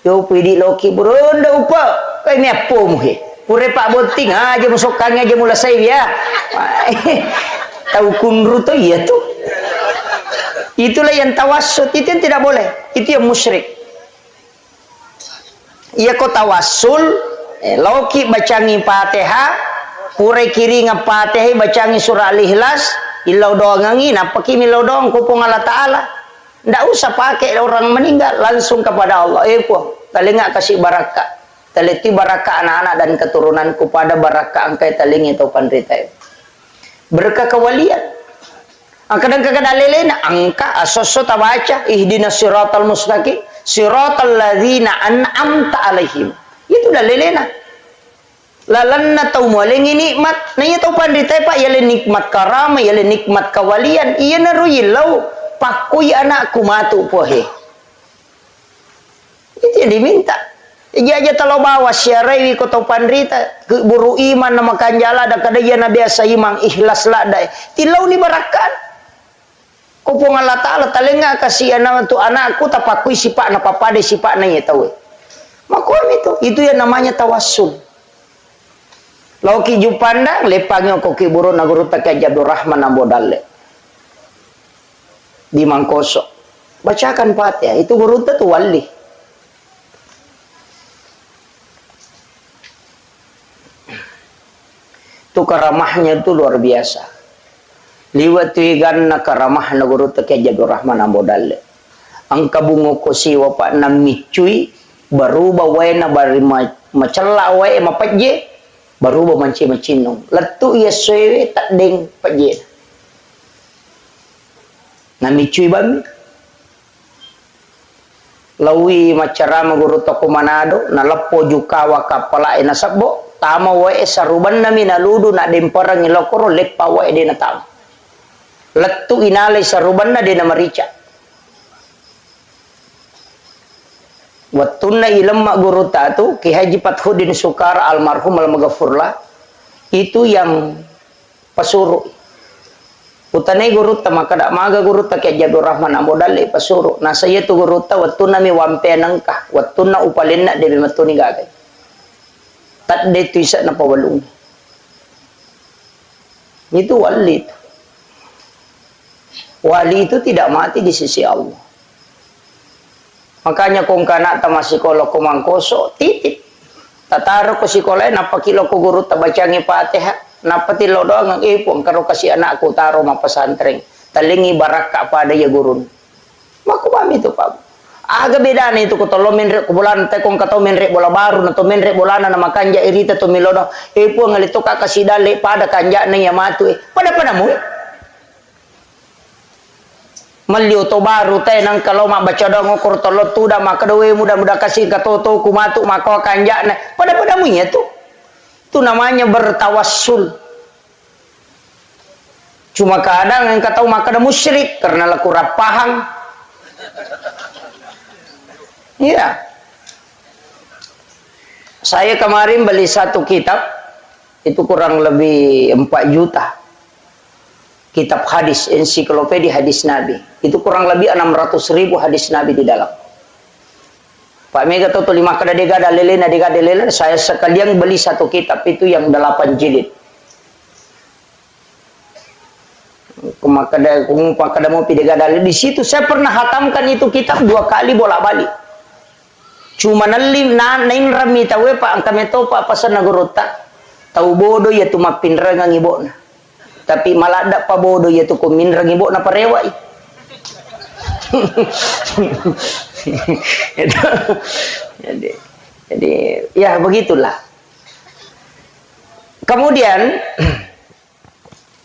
Yo pidi loki beronda upa kai me apo muhe. Pure pak bonting aja musokannya aja mula saya ya. Tahu kunru tuh iya tuh. Itulah yang tawassut, itu yang tidak boleh. Itu yang musyrik. Iya kok tawassul loki bacangi Fatihah pure kiri ngapatih bacangi surah Al-Ikhlas ilau doang ngangin apa kimi ilau doang kupung Allah Ta'ala ndak usah pakai orang meninggal langsung kepada Allah po talinga kasih barakah taliti barakah anak-anak dan keturunanku pada barakah angkai talingi tau pandrita berkah kewalian kadang-kadang lelena angka asoso tabaca ihdinas siratal mustaqim siratal ladzina an'amta alaihim itu dah lelena lalanna tau mualengi nikmat nanya tau pandita pak yale nikmat karama yale nikmat kawalian iya naruyilau pakui anakku matu pohe itu yang diminta aja kalau bawa syarai ko tau pandita buru iman nama kanjala ada kadaya na biasa imang ikhlas lah dai tilau ni barakan kupung Allah Ta'ala talenga kasih anak untuk anakku tapakui sipak na papade sipak na ya tahu makuam itu yang namanya tawassul. Lauki jupandang lepangnya koki buru naguru takai Abdul Rahman Ambodale di Mangkoso bacakan Fatihah itu guru tu wali itu karamahnya itu luar biasa liwat tuigan karamah naguru takai Abdul Rahman Ambodale angka bungo kosi wapak namicui baru bawena bari macela wae mapajje baru memanci macinung letu ia sewe tak deng pajen nami cuy bami lawi macarama guru toko Manado na lepo jukawa kapala ina sabbo tama wae saruban nami naludu na demparang ilokoro lepa wae dena tama letu inale saruban na dena marica Wattunna ilm mak guru tu Ki Haji Fathudin Sukar almarhum al-maghfurlah itu yang pasuruh utane guru ta maka dak maga guru ta Ki Abdul Rahman Ambodale pasuruh nah saya tu guru ta wattunna mi wampe nangkah wattunna upalenna de matuni gagay tat de tuisa na pawalung itu wali itu tidak mati di sisi Allah. Makanya kung kana ta masikola ko Mangkoso titip tataro ko sikola napakilo ko guru tabacangi Fatihah napatilo doang ang ipon karo kasi anakku taro mapasantren talingi barakah pada ya gurun makubami itu pak aga beda nih itu ko tolo menre ko bulan te kung kato menre bola baru na to menre bolana na makanja irita to milodo ipon ngalito ka kasidale pada kanja na yamatu pada mo Maliu to baru teh nang kalau mak baca doa ngukur tolot tu dah mak kedewe mudah-mudah kasih katoto kumatu mako kanjak nah pada munya tu namanya bertawassul cuma kadang yang kata mak kada musyrik karena laku rapahang iya saya kemarin beli satu kitab itu kurang lebih 4 juta kitab hadis, ensiklopedia hadis Nabi. Itu kurang lebih 600.000 hadis Nabi di dalam. Pak Mega Toto 5 kada dega dalelena saya sekalian beli satu kitab itu yang 8 jilid. Kada mau pidega dalil di situ saya pernah hatamkan itu kitab 2 kali bolak-balik. Cuma nalim nain rami tawe Pak angkame to Pak pasan nagurota. Tahu bodoh ya tu mapinra ngibona. Tapi malah ada pak bodoh yaitu kumin rangibo na parewai. jadi ya begitulah. Kemudian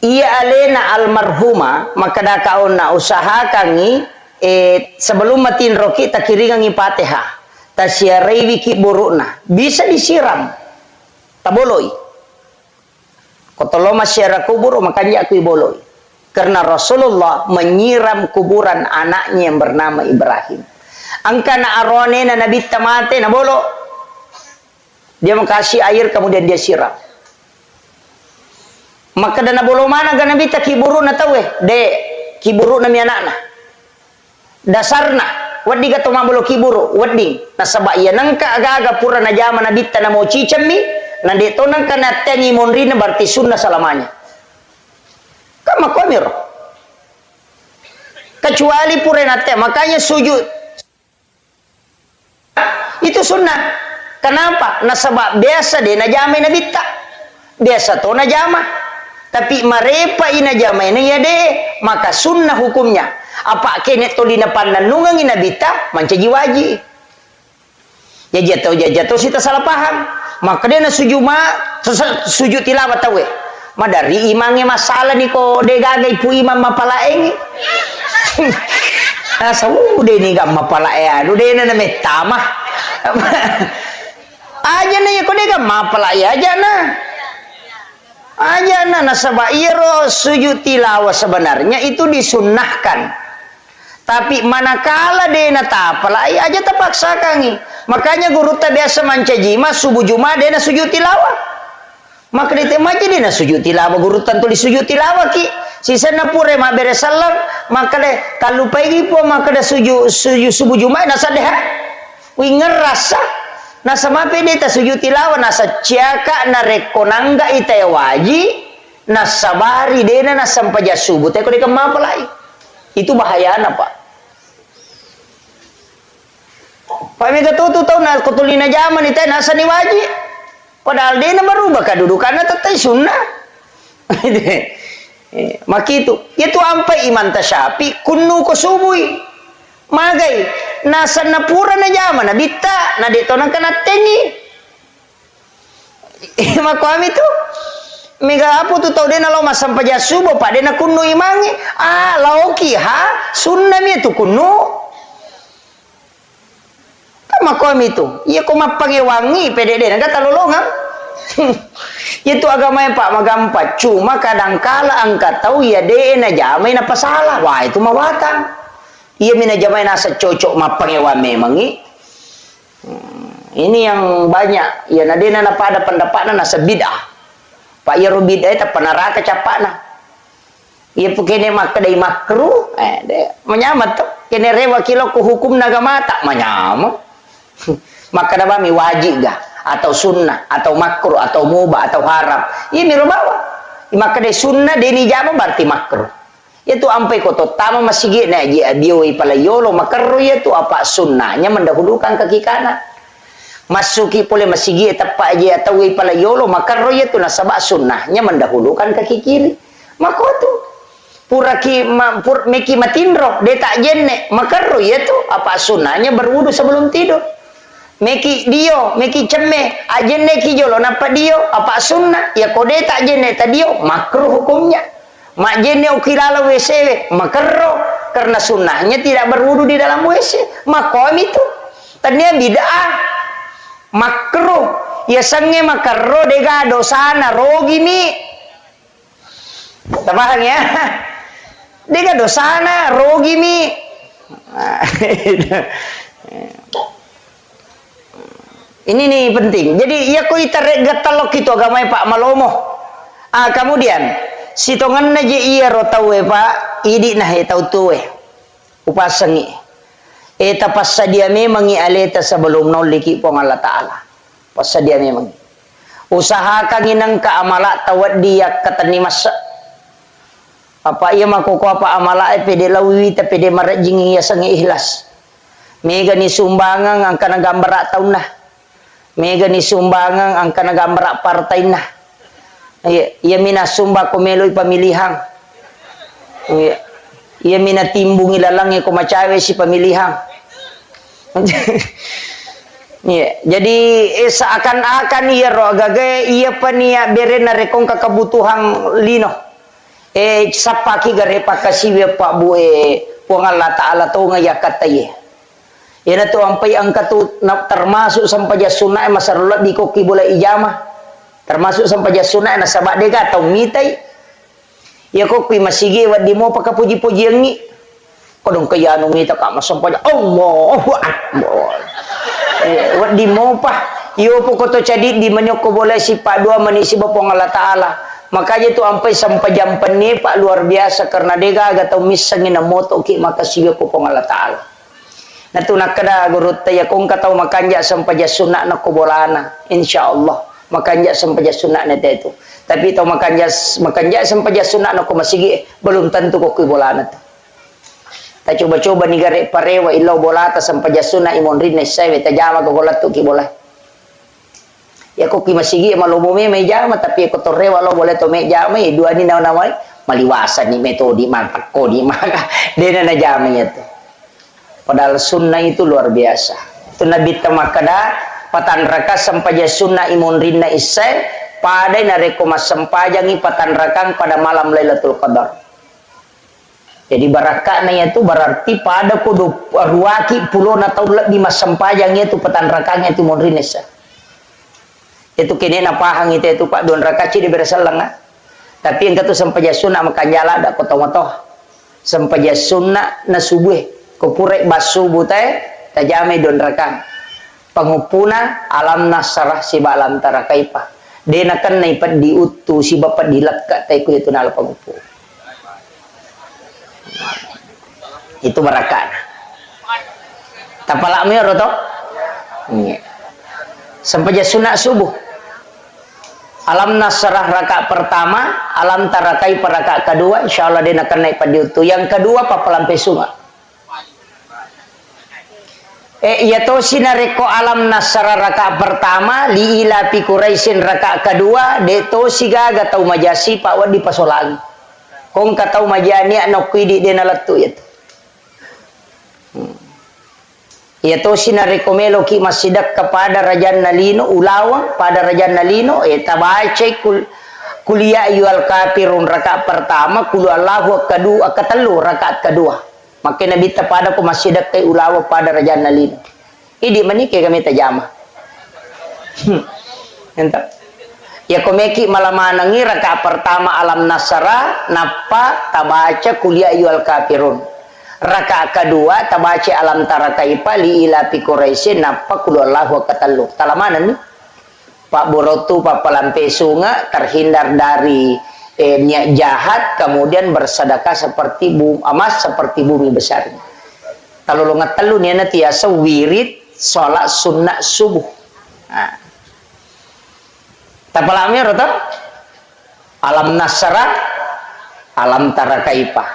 ia alena almarhuma maka dakauna usaha kangi sebelum matin roki takiringan Fatihah tasyarai wiki burukna bisa disiram taboloi kotolo masyarakat kubur makanya aku boloi karena Rasulullah menyiram kuburan anaknya yang bernama Ibrahim angkana arone na nabi tamate na bolo dia makasih air kemudian dia siram maka dana bolo mana gana bita kiburu na tawe de kiburu na mi anakna dasarna waddi gato mabolo kiburu waddi nasaba iya nangka aga-aga pura na jama na bita na mo cicammi na dito nangka na tengi monrina berarti sunnah selamanya kama komiro kecuali pura na te makanya sujud itu sunnah. Kenapa? Nasaba biasa deh na jama na bita biasa to na jama tapi marepa ina jama ini ya deh maka sunnah hukumnya apa kene to dina pandanungang ina bita mancaji waji ya jatuh sita salah paham maka dia na sujud tilawat tawe madari imangnya masalah nih kok de gagai pu imam mapalaeng asa udah nih gak mapalae aduh de na metamah aja na ya kok de gak mapalae aja na nasaba iro sujud tilawah sebenarnya itu disunnahkan tapi manakala dena tapalai aja terpaksa kangi makanya guru tak biasa mancajima subuh juma dena sujud tilawah maka ditema aja dena sujud tilawah guru tentu di sujud tilawah ki sisa na pure ma bere salam maka de kalau pagi po maka de sujud subuh juma nasa deha wi ngerasa nasa mape deta sujud tilawah nasa ciaka na rekonangga ita waji nasa bari dena nasa sampaja subuh teko de kemapalai itu bahayana pak mega tutu tau na kutulina zaman itu nasa ni waji padahal dia na berubah kedudukannya tetap sunnah maka itu ampai iman tasyapi kunu ko subui magai nasa na pura na zaman na bita na dito nang kanatengi maka itu mega apa tu tau dia na lo masampaja subuh pak dia na kunu imangi lauki sunnah mi itu kunu makom itu iya kok mapage wangi PDD nggak talolongan itu agama yang pak magampa cuma kadangkala angkat tahu ya de na jamai na pasalah wah itu mawatan iya mina jamai nasa cocok mapage wa memangi ini yang banyak ya na de na pada pendapatna nasa bid'ah pak ya bid'ah eta panaraka capana iya pukene mak kedai makruh menyamat tuh kene rewa kilo ku hukum agama tak menyamat maka dabami wajib gak atau sunnah atau makruh atau mubah atau haram ini rubawa maka de sunnah deni jama berarti makruh itu ampai koto tama masigi na ji abioi pala yolo makruh itu apa sunnahnya mendahulukan kaki kanan masuki pole masigi tepak aja atau pala yolo makruh itu nasabak sunnahnya mendahulukan kaki kiri maka itu puraki meki matindro de tak jenne makruh itu apa sunnahnya berwudu sebelum tidur meki dio meki cemme ajenne ki jolo napa dio apa sunnah ya kode tak jenne tadio makruh hukumnya mak jenne ukilala WC makruh karena sunnahnya tidak berwudu di dalam WC makom itu tadinya bid'ah makruh ya sange makruh dega dosana rogi mi paham ya dega dosana rogi mi ini nih penting. Jadi ya koi tarik gatalok itu agama Pak Malomo. Kemudian sitongan naje iya rotawe Pak idi nah tau tuwe upasangi. Eta passa dia memang aleta sebelum noliki pong Allah Taala. Passa dia memang. Usahakan inang ka amala tawad dia katani masa. Apa iya makoko apa amala pede lawi ta pede marajing iya sangi ikhlas. Mega ni sumbangan ang kana gambar taun nah. Mega ni sumbangan ang kanagambra partai na iya mina sumba ko meloy pamilihan iya mina timbung ilalang ko macawe si pamilihan jadi seakan-akan iya ro agage iya pa niya bere na rekong kakabutuhang lino sapaki gare pakasiwe pa bue puang Allah Ta'ala to ngayakat tayo yan na to ampay ang katut na termasuk sampai sunnah masarulat di koki bola ijamah termasuk sampai sunnah na sabak dega atau mitay ya koki masigi wadi mo pakapuji-puji yang ni kodong kaya anu ngita ka masampai Allahu Akbar wadi mo pa iyo po ko to cadi di manyok ko bola si pa dua manisi bapong Allah Ta'ala Makanya itu sampai jam penye pak luar biasa karena dega agak tahu misangin na moto ki maka siya ko pong Allah Ta'ala. Na tu nakada gurut ya kung kataw makanja sampai sunna na kubolana insyaallah makanja sampai sunna na itu. Tapi tahu makanja sampai sunna na ko masigi belum tentu ko kubolana. Ta coba-coba ni gare parewa ilaw bolata sampai sunna imon rin na sai ta jama ko golat to ki bola. Ya ko ki masigi malumumi may jama tapi ko torrewa lo boleh to may jama dua ni naway maliwasan ni metode mantak ko di maka dena na jama itu. Padahal sunnah itu luar biasa. Itu Nabi tamakada patan raka sampaja sunnah imun rinna isai pada nareko mas sampajangi patan rakang pada malam Lailatul Qadar. Jadi barakahnya itu berarti pada kudu ruaki puluh atau lebih mas sampajangnya itu patan rakangnya itu imun rinna isai. Itu kini napahang itu pak don rakaci di bersalang. Tapi yang kata sampaja sunnah makanya ada kotoh-kotoh sampaja sunnah na subuh. Kupurek basubu teh tajame don rakang pangupuna alam nasarah si balam tarakaipa dena kan naipat diutu si bapak dilakka teh ku itu nal pangupu itu barakan tapala mi roto sampai sunat subuh alam nasarah rakaat pertama alam tarakaipa rakaat kedua insyaallah dena kan naipat diutu yang kedua papalampe sunga ya to sinareko alam nasara rakaat pertama li ila pi Quraisyin rakaat kedua de to siga gatau majasi pak wadi pasolagi kong katau majani anak kuidi de nalatu itu ya to sinareko melo ki masidak kepada Raja Nalino ulawang pada Raja Nalino tabace kuliah ayyuhal kafirun rakaat pertama kul Allahu kedua ketelu rakaat kedua. Maka Nabi pada ko masjidak kay ulawa pada Raja Nalino. Idi manike kami tajama. Entah. Ya komeki malamanangi rakaat pertama alam nasara napa tabaca kuliah ayyuhal kafirun. Rakaat kedua tabaca alam tarakaipa li ila fi Quraisyin napa qul Allahu katallu. Talamanan ni. Pak Borotu Pak Palampe sunga terhindar dari niat jahat kemudian bersedekah seperti emas seperti bumi besar. Kalau lo ngetelu niana tiasa wirid sholat sunnah subuh. Nah. Tapalami roto alam nasara alam tarakaipa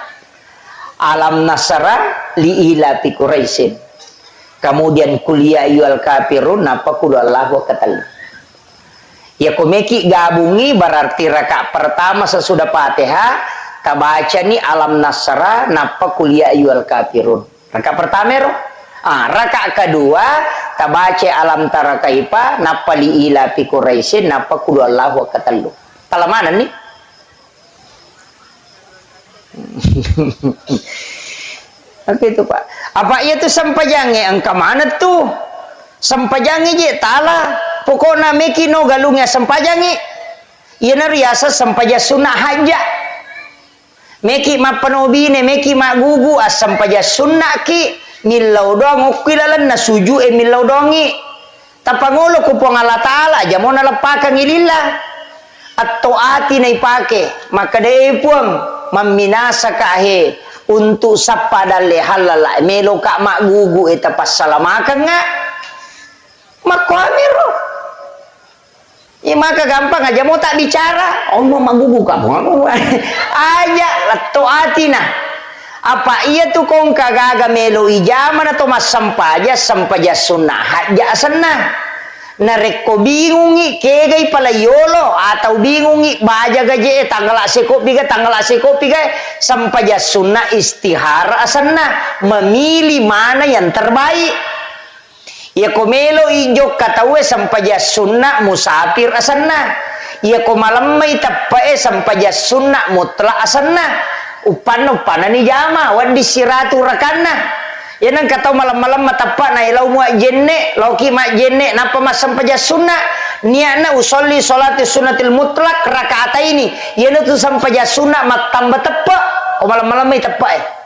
alam nasara li ila fi Quraisyin kemudian kuliah ayyuhal kafirun napa qul Allahu katal. Ya komeki gabungi berarti rakaat pertama sesudah Fatihah tabaca ni alam nasara napa kuliah ayyuhal kafirun. Rakaat pertama ro. Rakaat kedua tabaca alam tarakaipa napa li ila fi Quraisyin napa qul Allahu katallu. Talamanan nih. Oke itu Pak. Apa iya tuh sampajange angka mana tuh? Sampajange je tala. Pokoknya meki no galungnya sampajangi. Iya nariasa sampaja sunnah haja. Meki ma panobine meki ma gugu as sampaja sunnah ki milau dong ukilalan na suju milau dongi. Tapangolo ko pong Allah Ta'ala jamo na lapakan ilillah. Atau ati na ipake maka dai puang maminasa kahe untuk sapadale halala melo ka ma gugu eta pasalamakan nga. Makwamiro. Ya maka gampang aja mau tak bicara Allah magugu kamu aja leto atina apa iya tuh kong kagaga melo ijaman atau mas sampaja sunnah haja senah nareko bingungi kegay pala yolo atau bingungi baja gaje tanggal asikopi ga sampaja sunnah istihara senah memilih mana yang terbaik. Ya komelo ijo katawe sampaja sunnah musafir asanna. Ya ko malamay tapae sampaja sunnah mutlak asanna. Upan ni jama wan disiratu rakanna. Yan ang kataw malam-malam matapa na ilaw mo jenne, lauki ma jenne napa mas sampaja sunnah. Niya na usolli salati sunnatil mutlak rakaata ini. Yan itu sampaja sunnah matamba tapa. O malam-malam may tapae.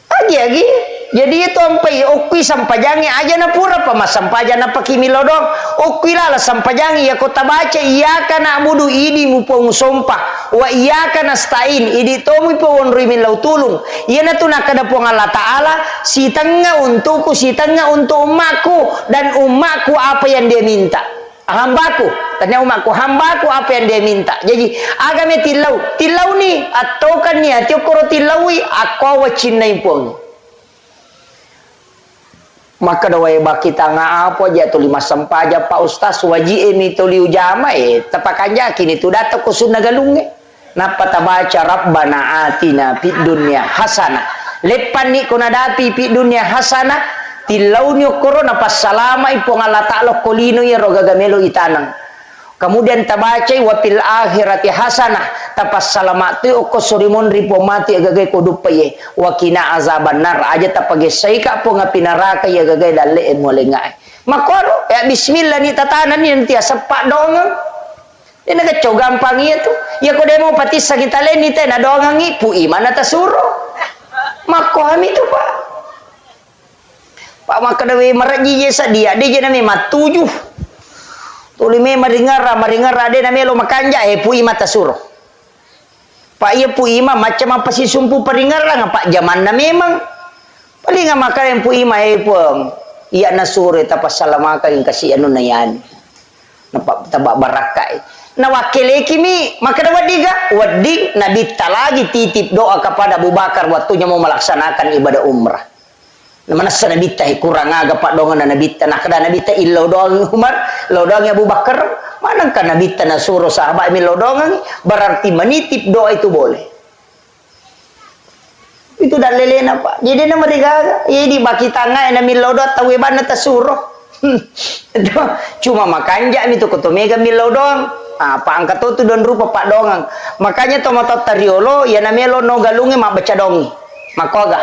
Agi Jadi itu ampai okui sampajangi aja na pura pa masampajan na pakimilodong. Okui lala sampajangi ya kota baca iyyaka na'budu idi mupong sompah wa iyyaka nasta'in idi tomu pawon rimin lau tulung. Iya na tu nakada pong Allah Ta'ala si tengah untukku si tengah untuk umatku dan umatku apa yang dia minta. Hambaku, tanya umatku, hambaku apa yang dia minta. Jadi agame tilau ni atau kan ni atau koro tilaui aku wacinai pun. Maka dawai baki tanga apa aja tu lima sampaja Pak Ustaz waji ini tu liu jama tapakan kini tu datang ke sunna galunge. Napa tabaca Rabbana atina fid dunya hasanah. Lepan ni kona dati fid dunya hasanah. Tilau ni korona pas salama ipong Allah Ta'ala kolino ya roga gamelo itanang. Kemudian tabacai wapil akhirati hasanah tapas salamat tu okosorimon ripo mati agagay kodupaye wakina azaban nar aja tapage saika po nga pinaraka ya agagay daleen mo lengay. Makoro ya bismillah ni tatanan ni nanti sepak dong. Dia nagacow gampang itu. Ya ko demo pati sa kitalen ni tay na dongang ipu imana tasuro. Makoham itu Pak. Pak makadawi maraji sa dia nami matujuh. Tuli me maringara ade na melo makanja pui mata suro. Pak iya pui ma macam apa si sumpu paringar lang Pak zaman na memang. Paling nga makain pui ma pung iya na suro tapas salamaka yung kasi ano na yan. Taba barakai. Na wakile kimi makadawa wadig nabita lagi titip doa kepada Abu Bakar waktunya mau melaksanakan ibadah umrah. Namana sa nabita kurang aga Pak dongan na nabita nakada nabita ilaw doang Umar law doang Abu Bakar manang ka nabita na suro sahabat mi law doang berarti menitip doa itu boleh itu dah lelena Pak jadi na marigaga jadi baki tanga na mi law doa tawe bana ta suro cuma makanja mi to kotomega mi law doang Pak angkat tu don rupa Pak dongang makanya tomato tariolo ya na melo no galunge mabaca dongi makoga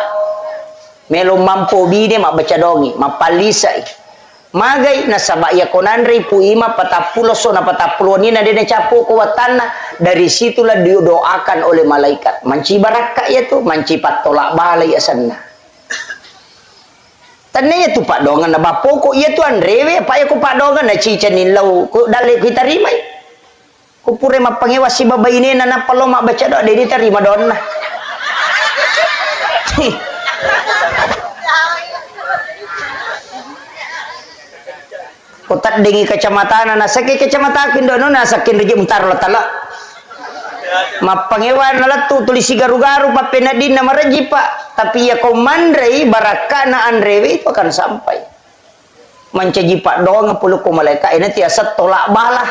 melo mampu bine mak baca dongi mapalisai magai nasaba ya konandre puima patapulo so na patapulo ni na dena capu ko watana dari situlah didoakan oleh malaikat manci baraka ya tu manci patolak balai asanna tannya tu Pak dongan na bapoko ya tu andrewe Pak ya ko Pak dongan na cicanin lau ko dale kita rimai ko pure mapangewa si babai ini na palo mak baca doa dedi terima donna kotak dengi kacamata na sakit kacamata kindo no na sakin reje mutar la tala mapangewan na tu tulis garu-garu pa penadin na maraji Pak tapi ya komandrei baraka na andrewe itu akan sampai mancaji Pak doang puluh ko malaikat ini tiasa tolak balah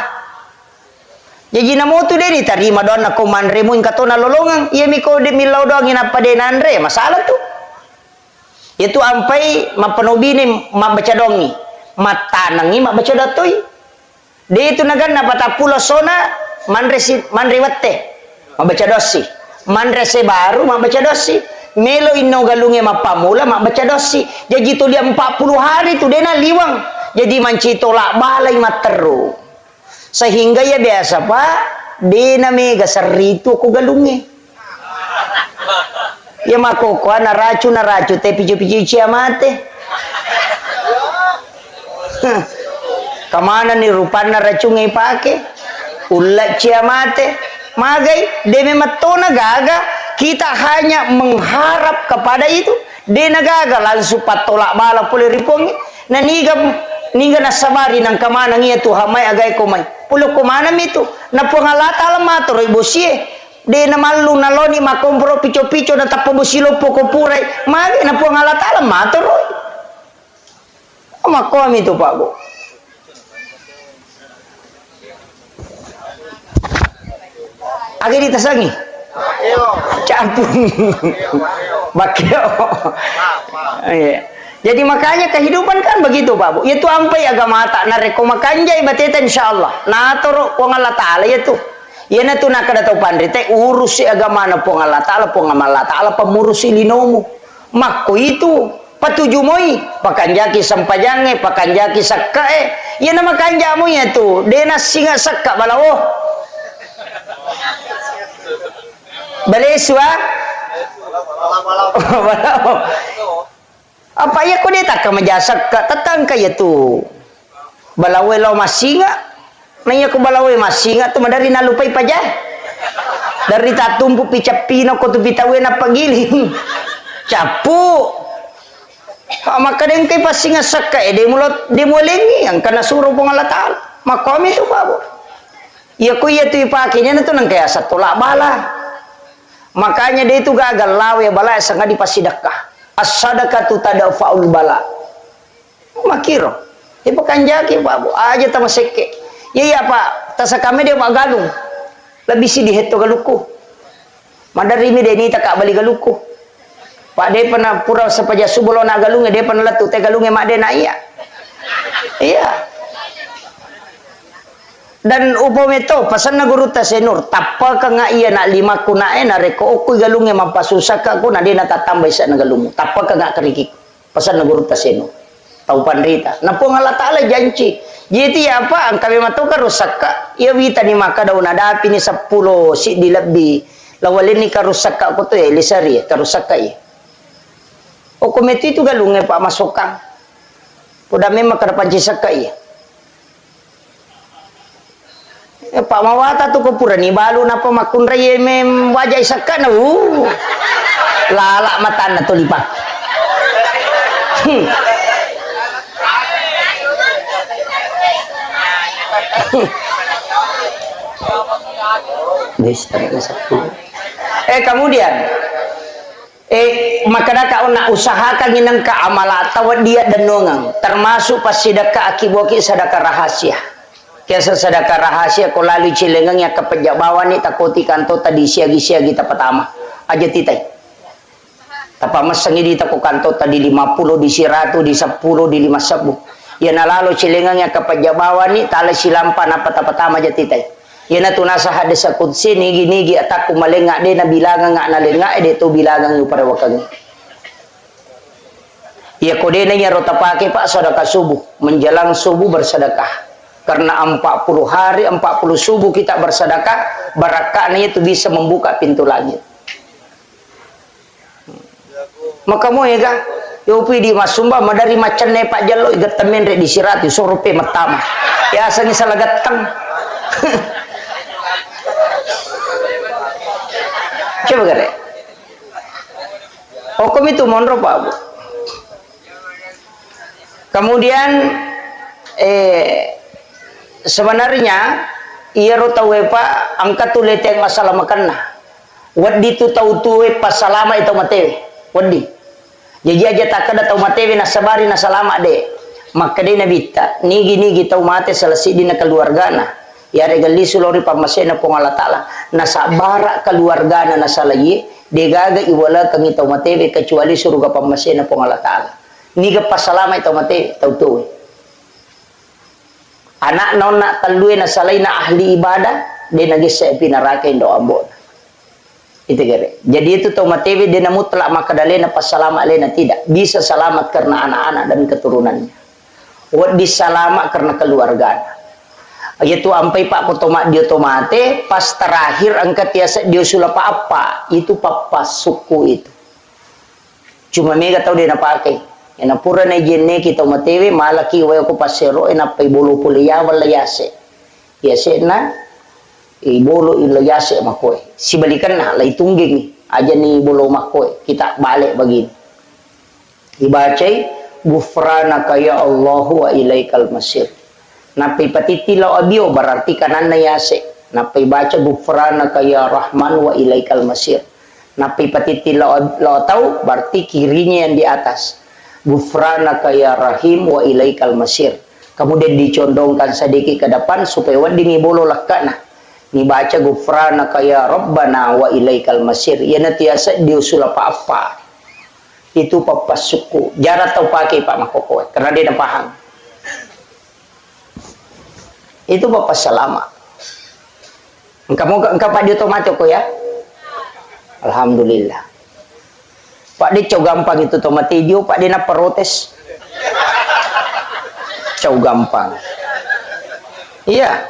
jadi namo tu deni tarima doang na komandre mo katona lolongang iya mi ko de milaw doang ina pa denandre masalah tu itu ampai mapenobine mabaca dongi mata nangi mak baca datoi dia itu nagan na patapulo sona mandre wate mak baca dosi mandre se baru mak baca dosi melo inno galunge mak pamula mak baca dosi jadi tu dia 40 hari tu dena liwang jadi manci tolak balai mak teru sehingga ya biasa Pak dena mega seritu aku galunge ya makoko na racu te picu-picu ciamate kamana ni rupana racungai pake ulat ciamate magai demi matona gaga kita hanya mengharap kepada itu dena gaga langsung patolak bala pule ripongi na niga nasabari nang kamana ngia tu hamai agai komai pulo komana mitu na pongalata alamato roi bosie dena malu naloni makompro pico-pico na tapobosilo poko purai magai na pongalata alamato roi makom itu Pak Bu. Agi ditasangi. Campung. Bakio. Jadi makanya kehidupan kan begitu Pak Bu. Itu ampai agama tak nareko makanjai bateta insyaallah. Nah toro pong Allah Taala itu. Ya na tu nakada tau pandri teh urus si agama na pong Allah Taala pemurus linomu. Mako itu patuju moi pakanjaki sampajange pakanjaki sakkae ya nama kanjamu ya tu dena singa sakka balawo baleswa balawo Apa ya kau dia tak kemajasak ka tetang kaya tu. Balawai lo masih nggak? Nanya ko balawai masih nggak tu madari nalupai pajah. Dari tatumpu picapino ko tu pitawe na pagiling. Capu. Maka den kay pasi nga sakay de mulengi ang kana suruh pong Allah Taala. Makami tu pa. Ya ko ya tu ipakinya na tu nang kaya sa tula bala. Makanya dia itu gagal lawe bala sanga di pasidakah. As-sadaqatu tadfa'ul bala. Makiro. Dia pekan jaki Pak Bu. Aja tama seke. Ya Pak, tasa kami dia Pak galung. Lebih si diheto galuku. Madari mi deni tak bali galuku. Pak dia pernah pura sepaja subuh na galungnya dia pernah letu teh galungnya mak dia na iya. Iya. Dan upame to pasan na guru ta senur tappa ka nga iya na lima kunae na reko okoy galunge mampasusaka ko na di natatambay sa na galungo tappa ka nga kariki pasan na guru ta senur tau pandrita na po Allah Taala janji jiti apa ang kami matuka rusaka iya wita ni maka daw na dapi ni 10 si dilabbi lawalin ni karusaka ko to lisari karusaka o kometi tu galunge pa masukang pudame makarapanci sakai Pak Mawata tu kupura ni balu napa makun raya mem wajah isakan lalak mata na tu lipat kemudian maka kau nak usahakan inang ka amala tawad dia dan nongang termasuk pas sedekah akiboki sedekah rahasia. Kesa sedekah rahasia ko lalu cilengang ya kepejabawan ni takuti kanto tadi siagi-siagi ta pertama aja titai tapa masangi di tako kanto tadi 50 di 100 di 10 di 50 ya na lalu cilengang ya kepejabawan ni tala silampa na pertama aja titai ya na tunasa hadis qudsi nigi ataku malengak de na bilangan ngak na lengak de tu bilangan yu pada wakang ya kode na ya rota pake Pak sedekah subuh menjelang subuh bersedekah. Karena 40 hari, 40 subuh kita bersedekah, barakahnya itu bisa membuka pintu langit. Maka mau ya kah? Yopi di Masumba, madari macan Pak Jalo, getamin rek disirati, surupe matama. Ya asalnya salah getang. Coba kare. Hukum itu monro Pak Bu. Kemudian sebenarnya ia rotawe Pak angkat tu leteng masalah makan wadi tu tahu tuwe pas salama itu matewe wadi jadi aja tak ada tahu matewe na sabari na salama de maka de nabita nigi tahu mate selesai di na keluarga na ya regali sulori pamasena pong Allah Taala na sabara keluarga na salaye de gaga iwala kang tahu matewe kecuali surga pamasena pong Allah Taala niga pas salama itu matewe tahu tuwe anak nona talui na salai na ahli ibadah dia nagi sepi neraka indo ambon itu kere jadi itu tau matewi dia mutlak maka dalena pas selamat lena tidak bisa selamat karena anak-anak dan keturunannya wad disalamat karena keluarga yaitu ampai Pak kutoma dia tomate pas terakhir angkat tiasa dia sulapa apa itu papa suku itu cuma mega tahu dia na pakai ena pura na jenne kita matewe malaki wayo ko pasero ena pay bolo puliya wala yase na bolo ilo yase makoy si balikan na lay tungging aja ni bolo makoy kita balik begini ibacay gufranaka ya Allah wa ilaikal masir napay patitilaw abyo berarti kanan na yase napay baca gufranaka ya Rahman wa ilaikal masir napay patitilaw tahu berarti kirinya yang di atas Gufranaka ya Rahim wa ilaikal masir. Kemudian dicondongkan sedikit ke depan supaya wadi ni bolo lakana. Ni baca Gufranaka ya Rabbana wa ilaikal masir. Ya natiasa diusul apa-apa. Itu papa suku. Jarang tahu pakai Pak Makoko karena dia paham. Itu papa selama. Engkau Pak di otomatis kok ya. Alhamdulillah. Pak dia cow gampang itu tomatio, Pak dia nak protes. Cow gampang. Iya.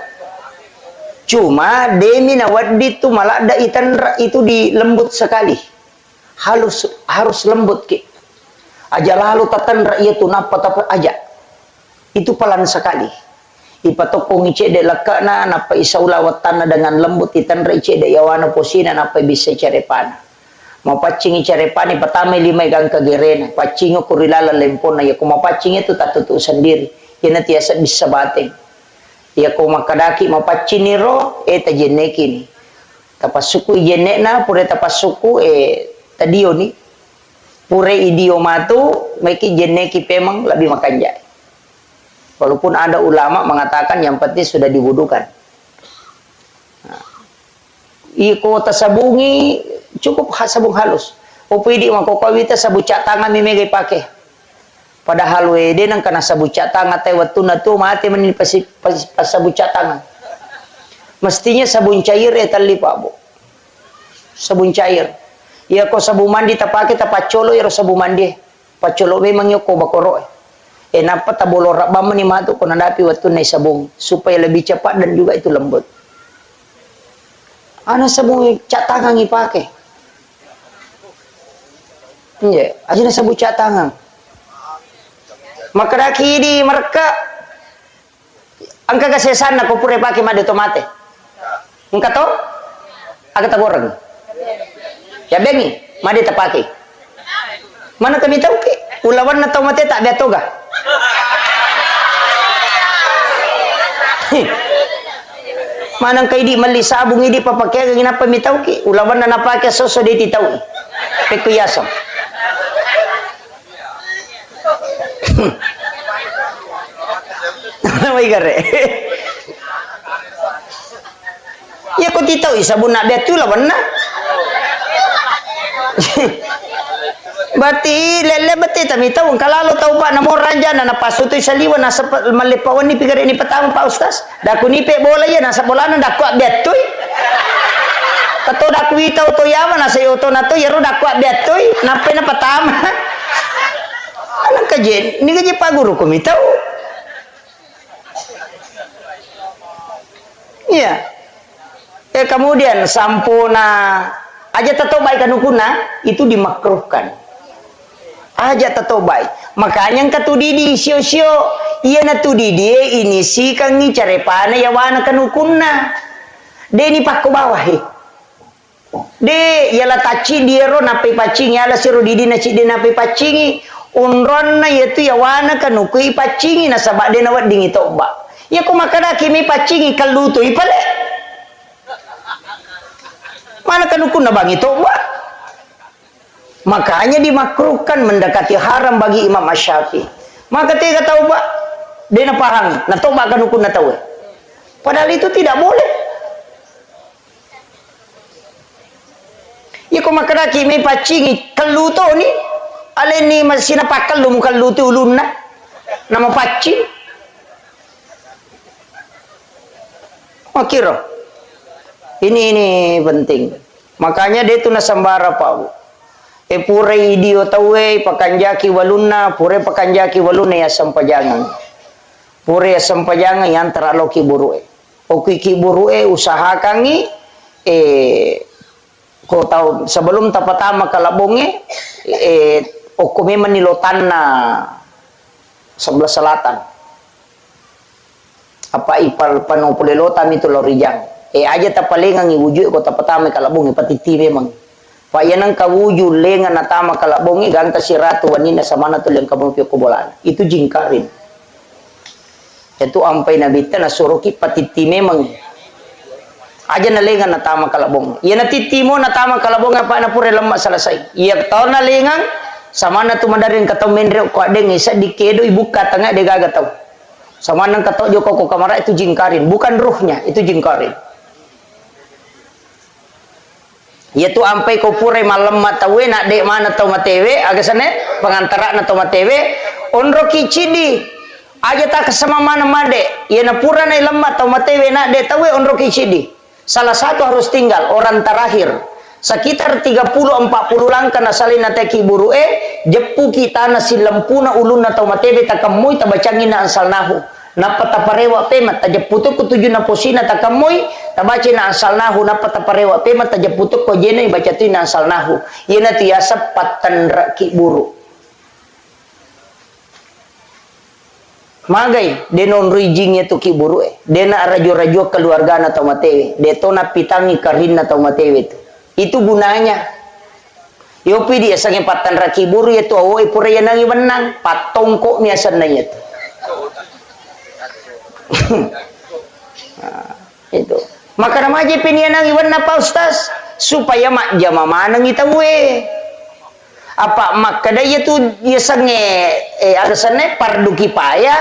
Cuma demi nawadi itu malah ada itan itu di lembut sekali. Harus lembut ki. Aja lalu tatan rakyat tu napa tapi aja. Itu pelan sekali. Ipatokong ice de lakana napa isaula watana dengan lembut itan ice de yawana posina napa bisa carepana. Mau pacing carepani pertama 5 gang kagerena. Pacing ko rilala lempona ya ko mapacing itu tak tutu sendiri. Ya nanti bisa bateng. Ya ko makadaki mapacing niro tajeneki ni. Tapasuku jenekna pure tapasuku tadio ni. Pure idioma tu meki jeneki pemang lebih makanja. Walaupun ada ulama mengatakan yang penting sudah diwudukan. Nah, iko tasabungi cukup sabung halus. Opidi makokawita sabu cak tangan mimege pakai. Padahal wede nang kana sabu cak tangan teh watuna tu mati menil pas sabu cak tangan. Mestinya sabun cair tali Pak Bu. Sabun cair. Ya ko sabu mandi tapake tapacolo ya sabu mandi. Pacolo memang yo ko bakoro. Napa tabolo rabam ni matu ko nadapi waktu nai sabung supaya lebih cepat dan juga itu lembut. Ana sabung cat tangan ipake. Iya, aja na sabung cat tangan. Maka daki di mereka angka kesesan na ko pure pake made tomate. Engka to? Aga tagoreng. Ya bengi, made tapake. Mana kami tahu ke? Ulawan na tomate tak biatoga. Manang kay di mali sabong hindi papakai ngina pamitaw ki ulawan na napake soso di titaw pekuyasam. May gare. Ya ko titaw sabon na betu lawan na. Berarti lele beti tami tahu kalau tahu Pak namo ranja na napasuto sa liwa nasa malipawan ni pigari ni petang Pak Ustaz. Daku ni pe bola ya nasa bola na daku betuy. Kato daku itaw to yaman nasa yoto na to yero daku betuy nape na patama. Anak kajen ni gaji paguru ko mitaw. Iya. Kemudian sampuna aja tato baik kanukuna itu dimakruhkan. Aja tatobai makanya katu didi sio-sio iya na tu didi ini si kangi carepana ya wana kanukunna de ni pakko bawah de yala taci diero nape pacing yala siru didi na ci de nape pacingi unron na yaitu ya wana kanukui pacingi na sabak de nawat dingi toba ya ko makada kimi pacingi kaluto ipale mana kanukunna bangi toba. Makanya dimakruhkan mendekati haram bagi Imam Asy-Syafi'i. Maka dia kata Pak, dia na parang, na toba kan hukum na tahu. Padahal itu tidak boleh. Ya ko makaraki may pacingi kaluto ni, alin ni masih napakal lumukal luto ulun na, nama pacing. Makiro. Ini penting. Makanya dia itu nasambara Pak Bu. Pure idio tawe pakanjaki waluna pure pakanjaki waluna ya sampajangan pure ya sampajangan yang teraloki burue oki ki burue usaha kangi ko tahu sebelum tapatama kalabonge okome manilotan na sebelah selatan apa ipal panopulelotan itu lorijang aja tapalengang iwujud ko tapatama kalabonge patiti memang Pak yanang kawuju lengan natama kalabongi ganta si ratu wanina sama natul yang kamu piok kobolan itu jingkarin itu ampai nabita na suruki patiti memang aja na lengan natama kalabong ya na titimo natama kalabong apa na pure lemak selesai iya tau na lengan sama na tu madarin katau mendrek ko adeng isa dikedo ibu katanga de gaga tau sama nang katau joko ko kamara itu jingkarin bukan ruhnya itu jingkarin. Yaitu ampai ko pure malam matawe nak dek mana tau matewe agasane pengantara na tau matewe onro kicidi aja tak kesama mana made ya na pura na lemma tau matewe nak dek tawe onro kicidi salah satu harus tinggal orang terakhir sekitar 30-40 langkah na salina teki burue jepu kita na silempuna ulun na tau matewe takamui tabacangin na ansal nahu napa taparewa pemat tajaputuk kutuju na posina takamui tabaci na ansal nahu napa taparewa pemat tajaputuk ko jene baca tu na ansal nahu yena tiasa patan raki buru Magai denon rijingnya tu kiburu dena rajo-rajo keluarga na tau matewe detona pitangi karin na tau matewe itu gunanya yopi dia sange patan rakiburu ya tu awo ipura ya nangi menang patongko miasan na itu itu maka namaje pinian nangi wenna pa ustaz supaya mak jama manang itawe apa maka daya tu ia sange alasannya pardu kipaya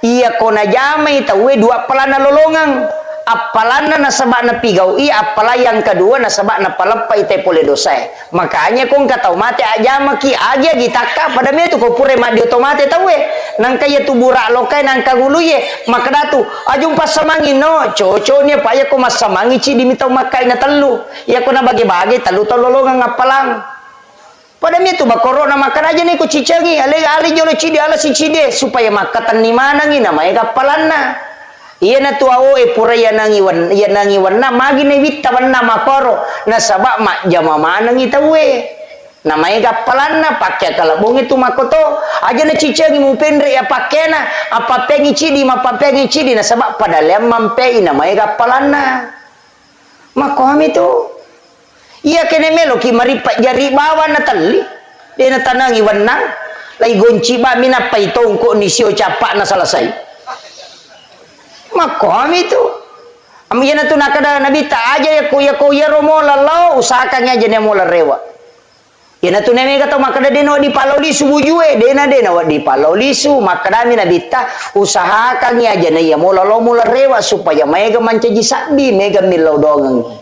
ia kona jama itawe dua pelana lolongang apalana nasabak na pigau apalah yang kedua nasabak na palapa ite pole dosa makanya kong katau mate ajama ki aja gitaka pada me tu ko pure mak di otomate tawe nang kaya tu burak lokai nang kaguluye maka datu ajung pas samangi no coconya paya ko mas samangi ci dimitau makai na telu ya ko na bagi-bagi telu lolongang apalang pada itu bakoro na makan aja nih ku cicangi ali jolo cide ala si cide supaya makatan ni mana ngi namanya kapalanna iya na tuawo pura ya nangi wana magi ne witta wana makoro na sabak mak jama mana ngi tawe namanya kapalanna pakai kalabong itu makoto aja na cicangi mu pendre ya pakena apa pengi cidi ma pengi cidi na sabak pada lem mampe namanya kapalanna makom itu iya kene melo ki mari pak jari bawa na tali dia na tanangi wenang lai gonci ba mina pai tongko ni sio capak na selesai makom itu amiyana tu nakada nabi ta aja ya ko ya romo lalau usahakannya aja ne mola rewa ya na tu neme kata makada deno di paloli subujue dena wa di paloli su makada mi nabi ta usahakannya aja ne ya mola rewa supaya mega mancaji sabi mega milau dongang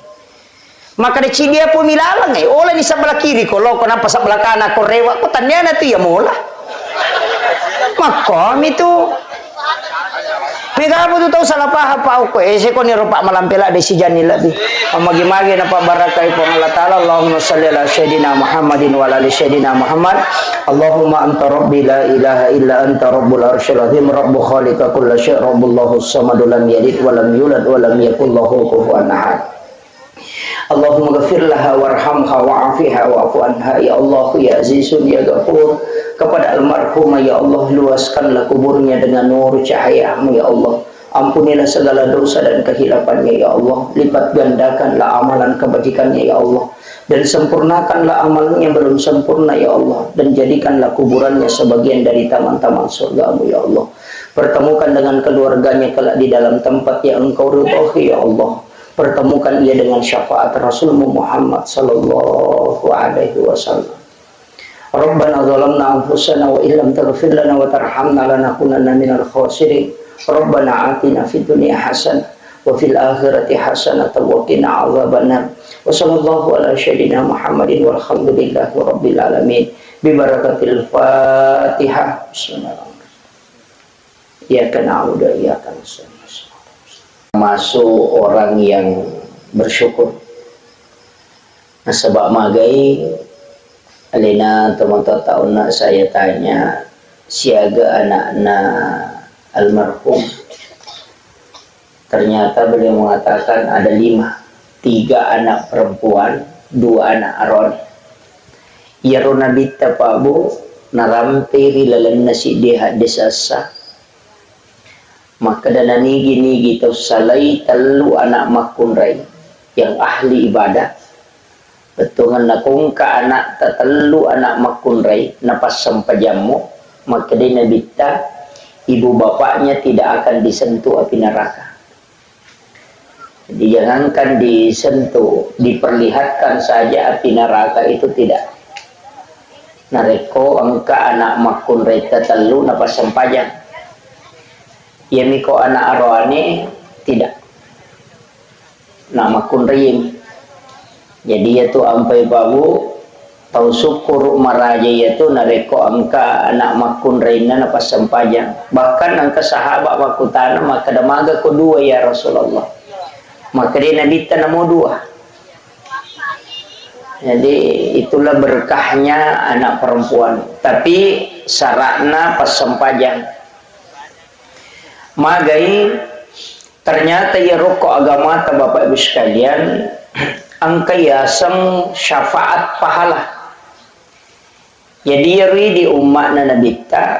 maka de cidia pun milalang oleh ni sebelah kiri kalau kenapa sebelah kanan kau rewa kau tanya nanti ya mula makom itu mega apa tu tahu salah paham apa aku kau ni rupak malampela de si jani lebih magi-magi napa barakai pun Allah Ta'ala Allahumma salli ala sayyidina Muhammadin wa ala sayyidina Muhammad Allahumma anta rabbi la ilaha illa anta rabbul arsyil azim rabbu khaliqa kulla syai' rabbullahu samadu lam yalid wa lam yulad wa lam yakul lahu kufuwan ahad Allahumma ghafir laha warhamha wa'afiha wa'fu anha ya Allah ya Azizun ya Ghafur kepada almarhumah ya Allah luaskanlah kuburnya dengan nur cahayamu ya Allah ampunilah segala dosa dan kehilafannya ya Allah lipat gandakanlah amalan kebajikannya ya Allah dan sempurnakanlah amalnya yang belum sempurna ya Allah dan jadikanlah kuburannya sebagian dari taman-taman surgamu ya Allah pertemukan dengan keluarganya kelak di dalam tempat yang engkau ridhoi ya Allah pertemukan ia dengan syafaat Rasulmu Muhammad sallallahu alaihi wasallam. Rabbana zalamna anfusana wa illam taghfir lana wa tarhamna lanakunanna minal khasirin. Rabbana atina fid dunya hasanah wa fil akhirati hasanah wa qina adzabannar. Wa sallallahu ala sayyidina Muhammadin walhamdulillahi rabbil alamin. Bi barakatil Fatihah. Bismillahirrahmanirrahim. Iyyaka na'budu wa iyyaka nasta'in. Masuk orang yang bersyukur nah sebab magai alina teman-teman tahun saya tanya siaga anak-anak almarhum ternyata beliau mengatakan ada 5 3 anak perempuan 2 anak aron ya ronabita pabu narampiri lalan nasi deha desasa maka dana nigi tau salai telu anak makunrai yang ahli ibadah betungan nakung ka anak telu anak makunrai napas sampajamu maka dina bita ibu bapaknya tidak akan disentuh api neraka jadi jangankan disentuh diperlihatkan saja api neraka itu tidak nareko angka anak makunrai telu napas sampajam ya miko anak arwani tidak nama kunrim jadi yaitu ampai babu tau syukur maraja yaitu nareko angka anak makun reina napa sempajang bahkan angka sahabat wakutana maka damaga kedua ya Rasulullah maka dia nabi tanamo 2 jadi itulah berkahnya anak perempuan tapi syaratnya pas sempajang magai ternyata ya rokok agama ta Bapak Ibu sekalian angka yasang syafaat pahala jadi yari di umat na nabita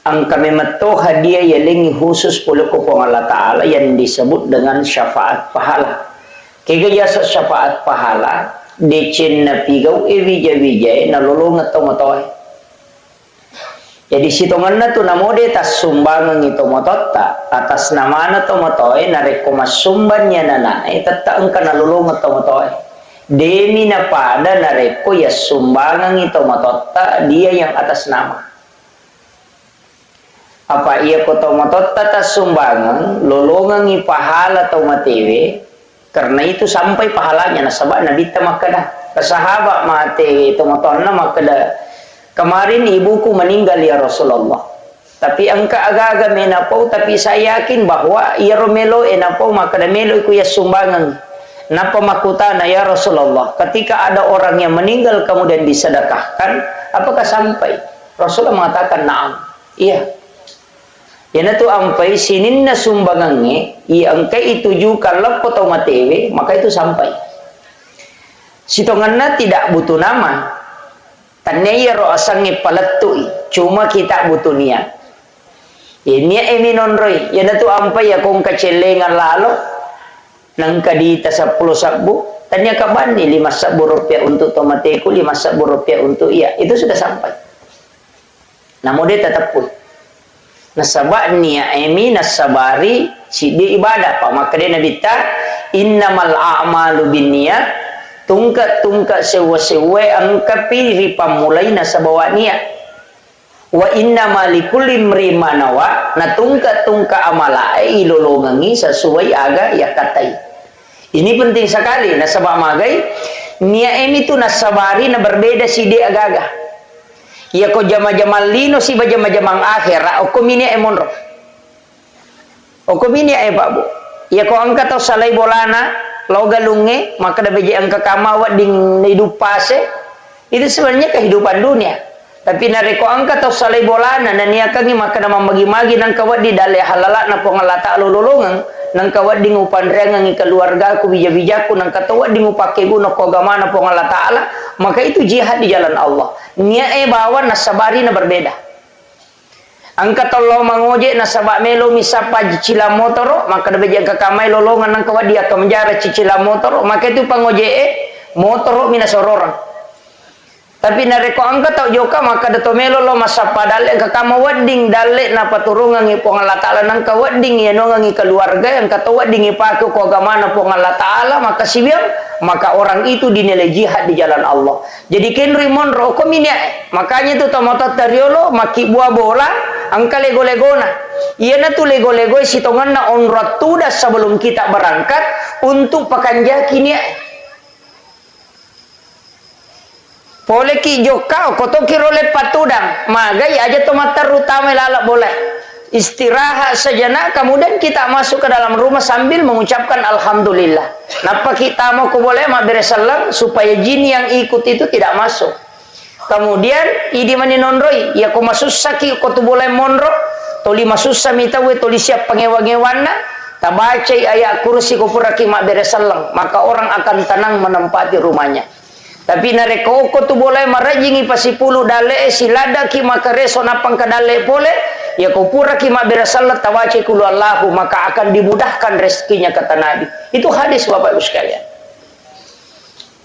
angka memeto hadiah yang khusus pula kupong Allah Ta'ala yang disebut dengan syafaat pahala. Kaya syafaat pahala decen na pigaw evija-vijay na lulungat tomotoy. Jadi sitongan na to na mode tas sumbangan ito mototta atas nama na tomotoy na rekomas sumban niya na na tataang ka nalulungat tomotoy. Demi na pada na reko ya sumbangan ito mototta dia yang atas nama. Apa iya ko tomototta tas sumbangan lulungan ipahala tomatewe. Karena itu sampai pahalanya nasabak Nabi makada kesahabat mate itu motonna makada kemarin ibuku meninggal ya Rasulullah tapi angka aga-aga menapau tapi saya yakin bahwa ia romelo enapau makada melo iku ya sumbangan napa makutana ya Rasulullah ketika ada orang yang meninggal kemudian disedekahkan apakah sampai Rasulullah mengatakan na'am iya. Yana tu ampai sinin na sumbangannya, yang kai itujukan lepo tau matewe, maka itu sampai. Sitonganna tidak butuh nama. Tanaya ro asange palatui, cuma kita butuh niat. Ini eminon roy, yana tu ampai ya kong kacelengan lalo, nang kadita 10 sabu, tanya kaban ni 5 sabu rupiah untuk tomateku, 5 sabu rupiah untuk iya, itu sudah sampai. Namun dia tetap pun. Nasabak niya emi nasabari si di ibadah pa maka dia nabi ta innamal a'malu binniyat tungka sewa-sewa angka pilih pamulai nasabawa niat wa innamal likulli imrin ma nawa na tungka amala ilolongangi sesuai aga ya katai. Ini penting sekali nasabak magai niya emi tu nasabari na berbeda si di agaga. Ya ko jama-jama lino si bajama-jamang akhir o komini e monro o komini e babu ya ko angka to salai bolana lo galunge maka da beje angka kamawa ding hidup pase itu sebenarnya kehidupan dunia tapi nareko angka to salai bolana na niya kangi maka na mamagi-magi nang kawat di dale halala na po ngalata lululungan nang kawat di ngupanrengang ngi keluarga ku bija-bijaku nang katawat di ngupake guno ko gamana po ngalata ala maka itu jihad di jalan Allah. Niya bawa nasabari na berbeda. Angka tolo mangoje nasabak melo misapa cicila motoro maka dabeje angka kamay lolongan nang kawat dia kemenjara cicila motoro maka itu pangoje motoro minasororang. Tapi nareko angka tau joka maka dato melo lo masapa dale angka kama wading dale na paturungan ngi po ngala taala nang ka wading ya no ngi keluarga yang kata wading ipake ko agamana po ngala taala maka sibiang maka orang itu dinilai jihad di jalan Allah. Jadi kenri monro ko minya makanya itu tomato tariolo maki buah bola angka lego-legona. Iya na tu lego-lego sitongan na on ratuda sebelum kita berangkat untuk pakanjaki niya. Boleh ki jokau koto kirole patudang magai aja tomatar utama lalak boleh istirahat sejenak kemudian kita masuk ke dalam rumah sambil mengucapkan alhamdulillah napa kita mau ko boleh ma beresalam supaya jin yang ikut itu tidak masuk kemudian idi mani nonroi ya ko masusaki ko tu boleh monro toli masussa mitawe toli siap pangewa-ngewana tabaca ayat kursi ko puraki ma beresalam maka orang akan tenang menempati rumahnya. Tapi nareko ko tu boleh marajingi pasipulu dale silada ki maka reso napang kadale pole ya ko pura ki ma berasalat tawace kulu Allahu maka akan dimudahkan rezekinya kata Nabi. Itu hadis Bapak Ibu sekalian.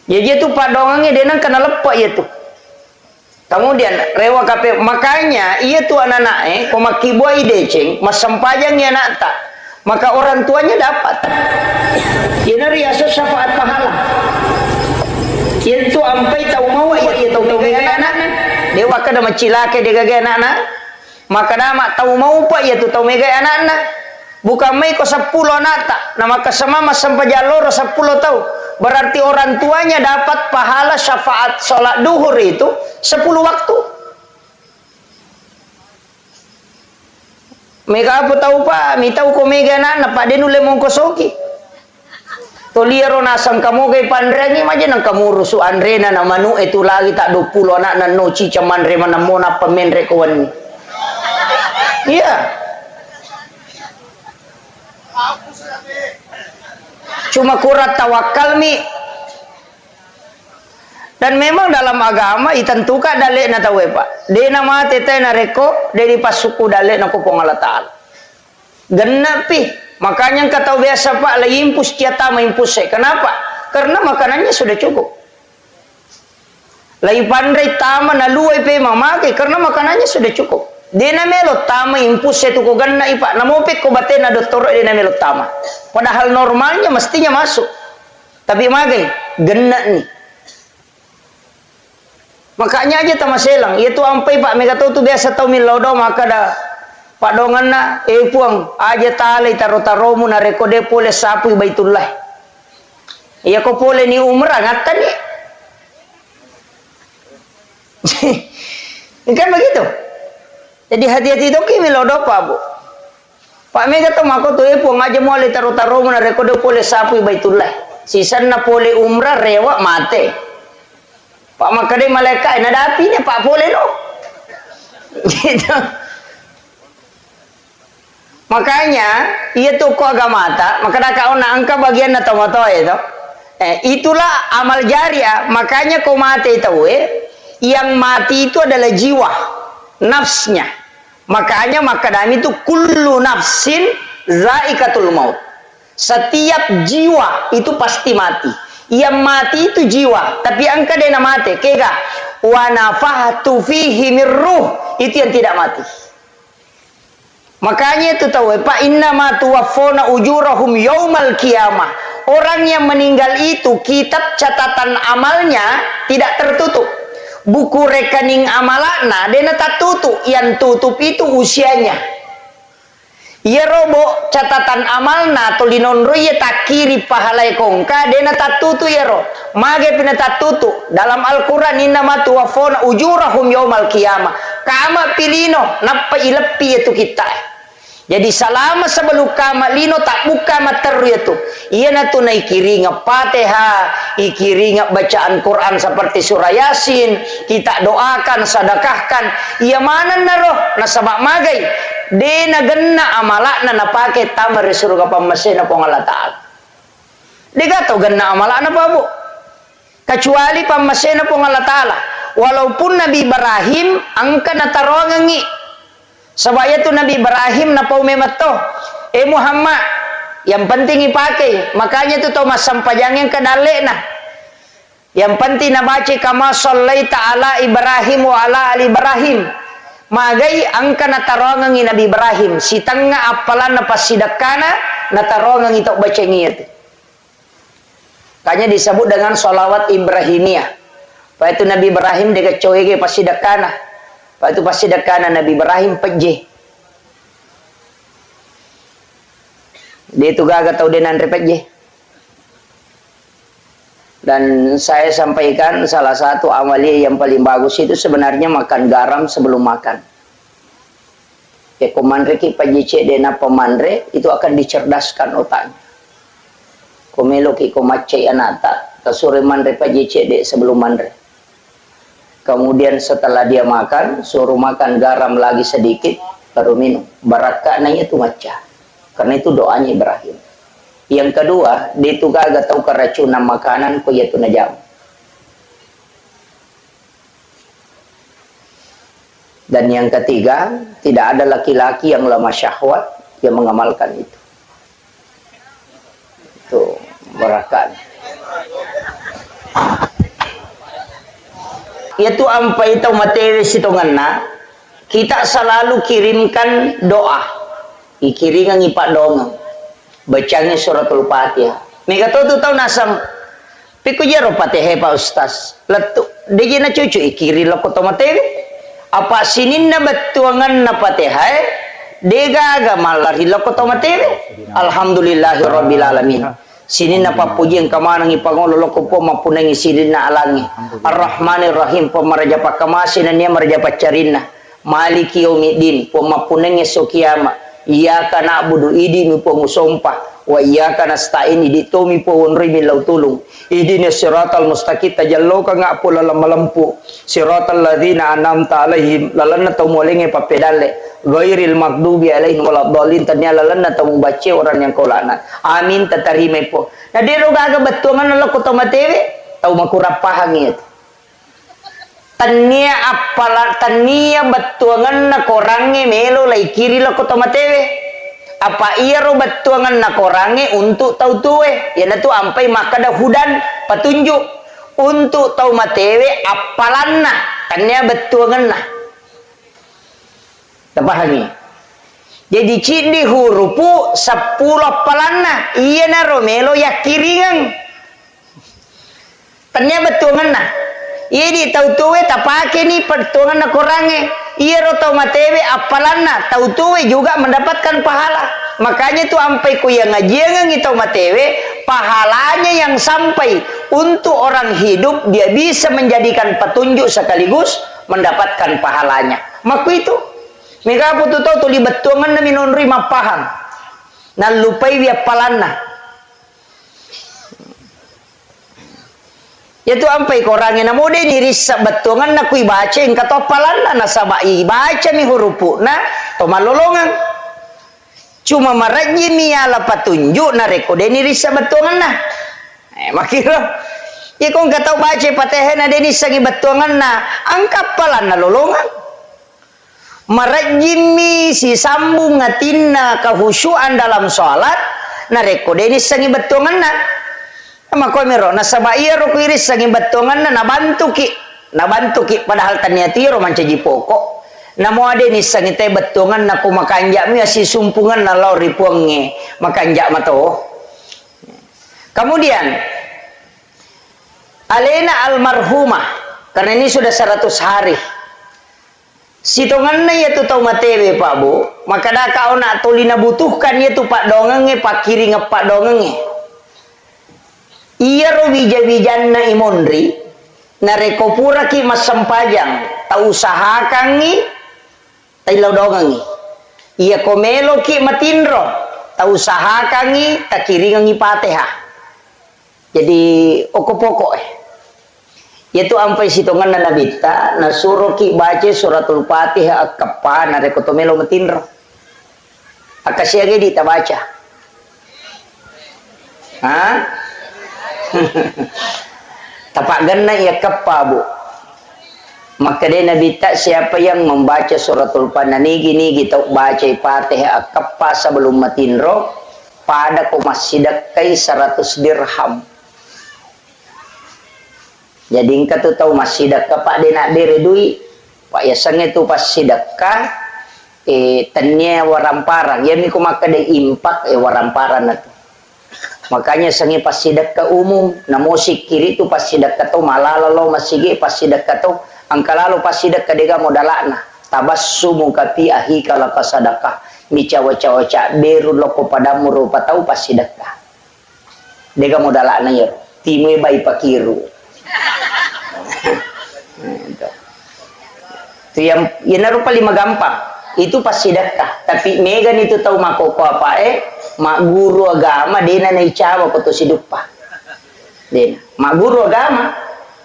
Ya dia tu padongannya denang kena lepak ya tu. Kemudian rewa kape makanya ia tu anak-anak ko makiboi deceng masempajang ya nak tak maka orang tuanya dapat. Ini riasa syafaat pahala. Itu ampai tahu mau ya tahu gaya anak dewa kada macilake de gaya anak maka nama tahu mau pak ya tu tahu mega anak bukan mai ko 10 nata nama kasama sampai jalur 10 tahu berarti orang tuanya dapat pahala syafaat salat duhur itu 10 waktu mega apa tahu pak mi tahu ko mega anak pak de nule mong kosoki toliero nasang kamu kay pandrengi maja nang kamu rusu andre na namanu itu lagi tak 20 anak na no cica mandre mana mona pemenre kawan iya cuma kurat tawakal mi Dan memang dalam agama itentukan dalek na tawe pak. De nama tete na reko dari pasuku dalek na kupong Allah Ta'ala. Genap pi. Makanya kata biasa pak la impus tiata maimpus saya. Kenapa? Karena makanannya sudah cukup. Lai pandai tama na luai pe mamake karena makanannya sudah cukup. De na melo tama impus saya tuku ganna ipa. Namopek ko bate na doktor de na melo tama. Padahal normalnya mestinya masuk. Tapi magai genna nih. Makanya aja tama selang, itu ampai pak mega tu biasa tau milodo maka dah pak dongan na puang aja talai taro mu na rekode pole sapu baitullah. Iya ko pole ni umrah ngatan ni. Kan begitu. Jadi hati-hati tu ki milodo pak bu. Pak mega tu mako tu puang aja mulai taro mu na rekode pole sapu baitullah. Sisan na pole umrah rewa mate. Pak makade malaikat nada apinya pak boleh loh. Gitu. Makanya ia tu ko agama ta, maka dah kau nak angka bagian na tomato itu. Itulah amal jariah. Makanya kau mati itu yang mati itu adalah jiwa, nafsnya. Makanya makadami itu kullu nafsin zaikatul maut. Setiap jiwa itu pasti mati. Yang mati itu jiwa, tapi angka dia nak mati, kega wa nafahtu fihi min ruh, itu yang tidak mati. Makanya itu tahu, fa inna ma tuwaffawna ujurahum yaumal qiyamah. Orang yang meninggal itu kitab catatan amalnya tidak tertutup. Buku rekening amalana dia tak tutup, yang tutup itu usianya. Ia robo catatan amalna tolinonro ia tak kiri pahalai kongka dena tak tutu ya ro mage pina tak tutu dalam Al-Quran inna ma tuwafona ujurahum yaumal qiyamah kama pilino napa ilepi itu kita. Jadi selama sebelum kama lino tak buka materi itu ia natu naik kiri ngapateha ikiri ngap bacaan Quran seperti surah Yasin kita doakan sedekahkan ia mana naroh nasabak magai dena genna amalakna na pake tamar surga pamasena pong Allah Ta'ala. Dia tahu genna amalakna apa bu? Kecuali pamasena pong Allah Ta'ala. Walaupun Nabi Ibrahim angka na tarongangi. Sebaya tu Nabi Ibrahim na pau memato. Muhammad yang penting ipakai. Makanya tu tau masampajang yang kedalek na. Yang penting na baca kama sallaita ala Ibrahim wa ala ali Ibrahim. Magai angka natarongangi Nabi Ibrahim si tengah apalan na pasidakana natarongangi tok baca ngit. Kanya disebut dengan sholawat Ibrahimiyah. Pak itu Nabi Ibrahim dia kecoege pasidakana. Pak itu pasidakana Nabi Ibrahim peje. Dia itu gaga tau denan peje. Dan saya sampaikan salah satu amalia yang paling bagus itu sebenarnya makan garam sebelum makan. Ya komandre ki pajice dena pemandre itu akan dicerdaskan otaknya. Komelo ki komace anata kasure mandre pajice de sebelum mandre. Kemudian setelah dia makan suruh makan garam lagi sedikit baru minum. Barakahnya itu maca. Karena itu doanya Ibrahim. Yang kedua, dia itu gak tahu keracunan makanan ko yaitu najam. Dan yang ketiga, tidak ada laki-laki yang lemah syahwat yang mengamalkan itu. Itu berakan. Itu ampai itu materi sitonganna, kita selalu kirimkan doa. Ikiringan ipak dongeng. Bacanya suratul Fatihah. Mega tu tahu nasam. Piku jero Fatihah Pak Ustaz. Letu dia na cucu ikiri lo kotomatewe. Apa sinin na batuangan na Fatihah? Dega aga malari lo kotomatewe. Alhamdulillahirabbil alamin. Sinin na papuji ang kamanang ipangolo lo ko po mapunang isidin na alangi. Ar-Rahmanir Rahim pemaraja pakamasin niya maraja pacarinna. Maliki yaumiddin pemapunang esokiyama. Iyyaka na'budu idi mi po musompa wa iyyaka nasta'in idi to mi po wonri mi law tulung ihdinas siratal mustaqim tajallo ka nga po lalampu siratal ladzina an'amta alaihim lalanna to molinge papedale ghairil maghdubi alaihim waladdallin tanya lalanna to bace orang yang kolana amin tatarime po na diro gaga betungan lo ko tomatewe tau makurapahang itu tania batuangan na korange melo lai kiri la kota matewe. Apa iya ro batuangan na korange untuk tau tuwe. Ya tu ampai makada hudan petunjuk untuk tau matewe apalanna tania batuangan na. Tapahami. Jadi cindi hurupu 10 apalanna iya na ro melo ya kiringan. Tania batuangan na. Iya tau tuwe tapake ni pertuangan na korange. Iya ro tau matewe apalanna tau tuwe juga mendapatkan pahala. Makanya tu ampai ku yang ngajian tau matewe pahalanya yang sampai untuk orang hidup dia bisa menjadikan petunjuk sekaligus mendapatkan pahalanya. Maka itu mereka putu tau tu libetuangan na minonri mapahang. Na lupai wi apalanna. Yaitu ampai korangnya na mode ni risa betungan na kui baca yang kata palan na sabai baca mi hurupu na to malolongan cuma maraji mi ala patunjuk na rekode ni risa betungan na makira ya kong kata baca patehen na deni sagi betungan na angkap palan na lolongan maraji mi si sambung ngatina kehusyuan dalam sholat na rekode ni sagi betungan na maka mero nasabaya ro kuiris saging batongan na nabantu ki padahal taniati ro mancaji pokok namo ade ni saging tay batongan na kumakanja mi si sumpungan na law ripuange makanja mato. Kemudian Alena almarhumah karena ini sudah 100 hari sitongan na yaitu tau matewe Pak Bu maka dah kau nak tolina butuhkan yaitu Pak dongenge Pak kiri ngepak dongenge. Iya ro wija-wijanna imondri nareko pura ki masempajang tau usahakangi tailau dongangi iya komelo ki matindro tau usahakangi takiringangi pateha jadi okopoko yaitu ampai sitongan na nabita na suruh ki baca suratul Fatihah akapa nareko tomelo matindro akasiage di tabaca tapak ganna ya kappa Bu maka dia Nabi tak siapa yang membaca suratul Pananigi kita baca Fatihah kappa sebelum matinro pada ko masyidakai 100 dirham jadi engkau tu tahu masyidak pak dia nak diredui pak ya sange tu pas sidakah tanya waramparang ya miku maka dia impak waramparan itu makanya sangi pas sidak ke umum na musik kiri tu pas sidak ke tu malalalo masigi pas sidak ke tu angkalalo pas sidak ke dega modalana tabassumu kapi ahi kala pasadakah mi cawa-cawa beru loko padamu rupa tau pas sidak ka dega modalana ya timu bai pakiru itu yang rupa 5 gampang itu pas sidak ka tapi megan itu tahu makoko apa mak guru agama dena na icawa ko to siduppa dena mak guru agama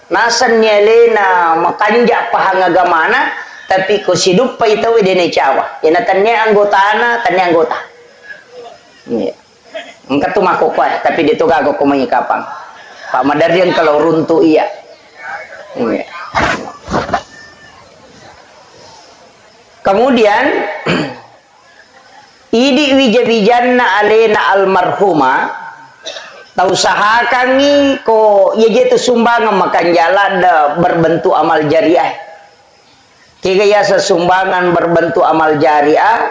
nasan nyelena makanja pahang agamana tapi ko siduppa itaw dena icawa yana tannya anggota iya engka tu makoko tapi dito gago ko manyikapang Pak Madarian kalau runtu iya kemudian idi wija-wijanna alena almarhuma tau sahakangi ko ye tu sumbangan makan jalan berbentuk amal jariah kaya sesumbangan berbentuk amal jariah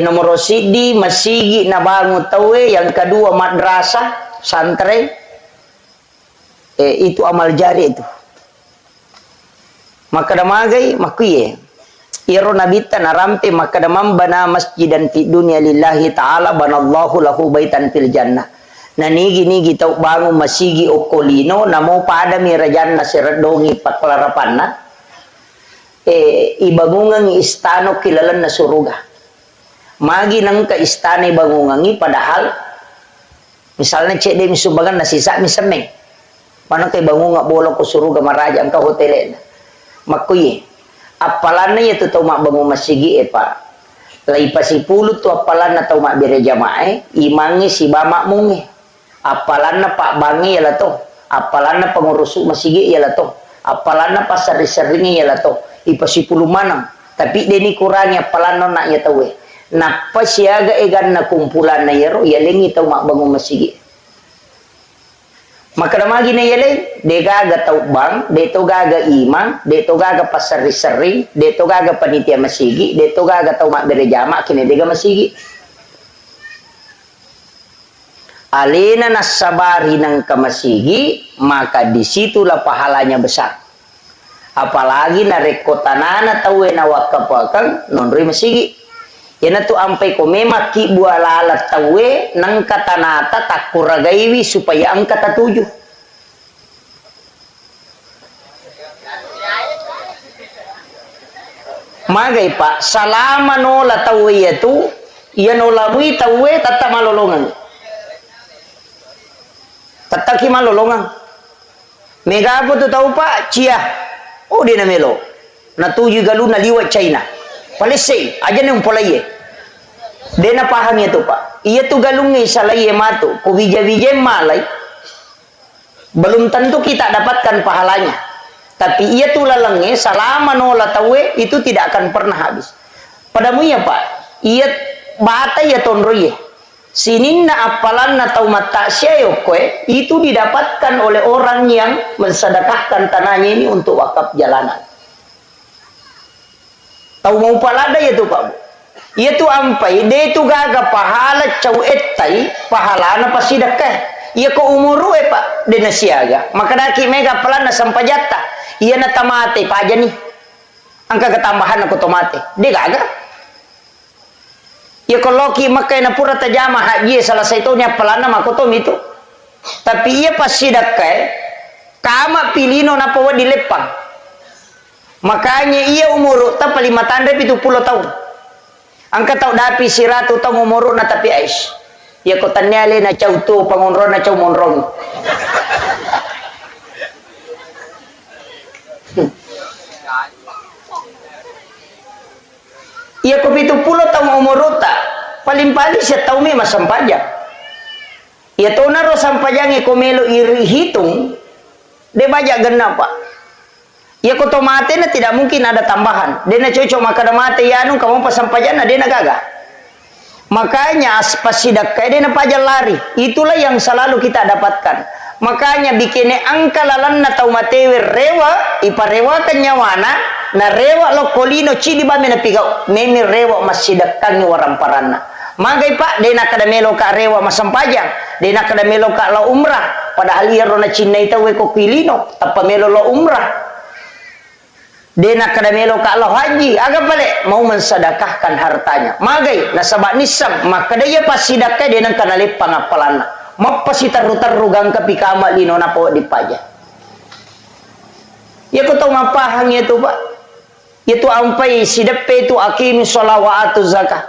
nomor sidi masigi na bangun tawe yang kedua madrasah santren itu amal jari itu maka damagai makuye iro nabita narampe maka damam bana masjidan fi dunya lillahi ta'ala banallahu lahu baitan fil jannah nigi tau bangun masigi okolino namo pada mirajanna siradongi paklarapanna ibangungang istano kilalan na suruga magi nang ka istana ibangungangi padahal misalnya cek dia misumbangan nasisa misemeng mana kay bangunga bolong ko suruga maraja ang ka hotelen makuye apalan na ito mak bangun masigi pa lai pasipulu tu apalan na tau mak bere jamae imangi si bamak mungi apalan na pak bangi yala to apalan na pengurusu masigi yala to apalana pasar seringi ya lato ipasipulu manang tapi deni kurangnya apalana nak ya tahu napa siaga egan na kumpulan na yero yalengi tau mak bangun masigi maka namagi na yaleng de gaga tau bang de to gaga imang de to gaga pasar sering de to gaga panitia masigi de to gaga tau mak berjama kini dega masigi alena nasabari ng kamasigi maka disitulah pahalanya besar apalagi na rekotanana tawe na wakapakang nonri masigi yana tu ampai ko memaki bualala tawe nang katanata takuragaiwi supaya ang katatuju magay pa salama no la tawe yatu yan olabui tawe tata malolongan tataki malolongan megapo tu tahu pak cia oh dia namelo na tuju galu na liwat China Palesai aja nang polaye dena paham itu pak iya tu galungi salaye matu ko bija-bija malai belum tentu kita dapatkan pahalanya tapi ia tu lalangnya selama nola tawe itu tidak akan pernah habis padamu ya pak iya bata ya tonroye sininna apalanna tau mata syayokwe itu didapatkan oleh orang yang mensedekahkan tanahnya ini untuk wakaf jalanan tahu mau palada ya tuh pak ia tuh ampai dia itu gaga pahala cau etai pahala na pasidakah ia ko umuru pak dena siaga maka daki mega pelana sampajata ia na tamate pa aja nih angka ketambahan aku tomate dia gaga ia ko loki makai na pura tajama haji salah satunya pelana makotom itu tapi ia pasidakah kama pilino na pawa dilepang makanya ia umur tak 5 70 tahun angka tau dapi siratu tau umur na tapi ais ia ko tanyale na cau tu pangonron na cau monrong ia ko 70 tahun umur tak paling-paling siya tau me masampajang ia tau naro sampajang ko melo iri hitung de bajak genap pak ya ko tomate na tidak mungkin ada tambahan dia na cocok maka mate ya anu kamu pasampajana dia na gaga makanya pasidakkai dia na pajal lari itulah yang selalu kita dapatkan makanya bikinnya angka lalan na tau matewe rewa iparewa kanyawana na rewa lo kolino cidi ba mena pigau memi rewa masidakkan waramparana magay pak dia na kada melo ka rewa masampajang dia na kada melo ka la umrah padahal iya ro na cinay tawe ko pilino apa melo lo umrah dena kada melo ka Allah haji aga balik mau mensedekahkan hartanya magai nasabak nisam maka dia pasidakah dena kana lepang apalana mapasitaru-taru gang kapikama lino na po dipaja ya ko tau mapahang itu pak itu ampai sidepe itu akim sholawatu zakah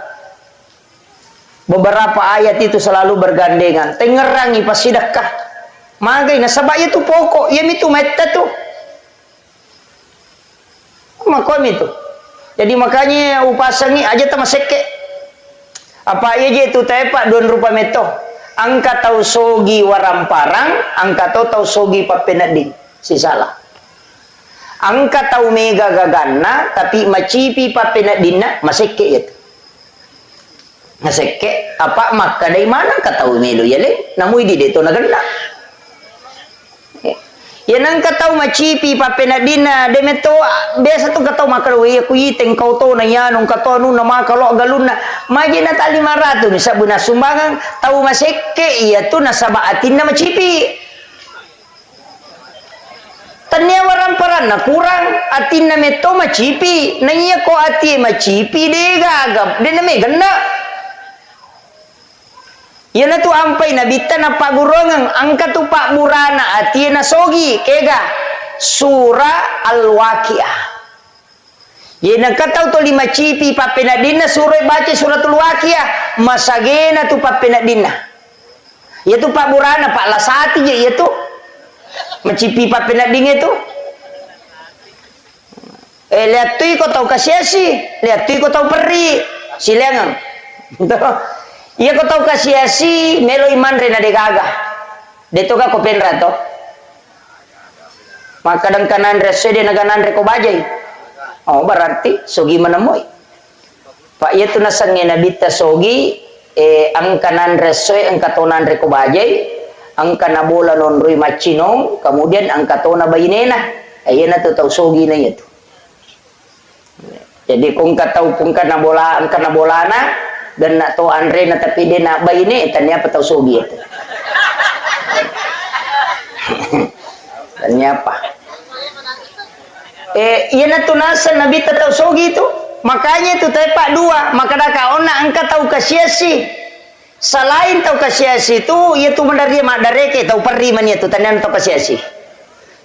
beberapa ayat itu selalu bergandengan tengerangi pasidakah magai nasabak itu pokok ya itu meta tuh makom itu jadi makanya upasangi aja tamaseke apa aja itu tepak don rupa meto angka tau sogi waramparang angka tau sogi papenadin si salah angka tau mega gagana tapi macipi papenadinna maseke itu maseke apa maka dari mana katau melu ya le namu di deto nagana ya nang katau macipi papenadina demeto biasa tu katau makarwe aku yiteng kau to na yanong katau nu na makalo galuna maji na tali 500 bisa buna sumbangan tau maseke iya tu nasaba atin na macipi tanya waramparan na kurang atin na meto macipi na iya ko ati macipi de gagap de na me ganda yana tu ampai na bitta na pagurongang angka tu pak burana ati na sogi kega surah al-waqiah yana katau to 5 cipi papenadina surah baca suratul waqiah masagena tu papenadina ya tu pak burana pak lasati je ya tu macipi papenadina itu lihat tu ko tau kasiasi lihat tu ko tau peri silangang iya ko tau kasiasi melo iman rena de gaga de toga ko penra to maka dan kanan resoy dia naganan reko bajai. Oh berarti sogi menemui. Pak itu nasangnya nabita sogi ang kanan resoy ang katonan reko bajai, ang kanabola non rui machinong, kemudian ang katona bayinena. Ayan na to tau sogi na ito. Jadi kung kataw kung kanabola ang kanabolana dan na to andre na tapi dia na bayine tanya pa tau sogi ito. Tanya apa? Iyan na tunasan nabi tataw sogi itu. Makanya itu tayo pak dua. Maka dakaon na angka tau kasyasi. Selain tau kasyasi itu, itu mendaria madareke tau perri man itu tanyan tau kasyasi.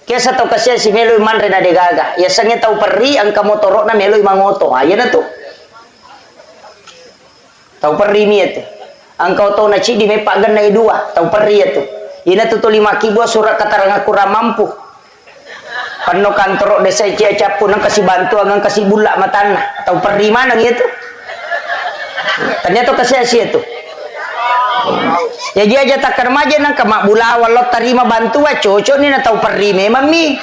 Kaya sa tau kasyasi meloy manre na degaga. Ya sangnya tau perri angka motorok na meloy mangoto. Ayan na to. Tau perri mi itu. Angka tau na cidi may paganay dua. Tau perri itu. Ina tutu 5 kibo surat kataranga kurang mampu. Pano kantor desa cia capun nang kasih bantu ang kasih bulak matana. Tahu perri mana gitu? Ternyata kasih asia itu. Ya dia aja tak remaja nang kemak bula walau terima bantu wa cocok ni na tahu perri memang mi.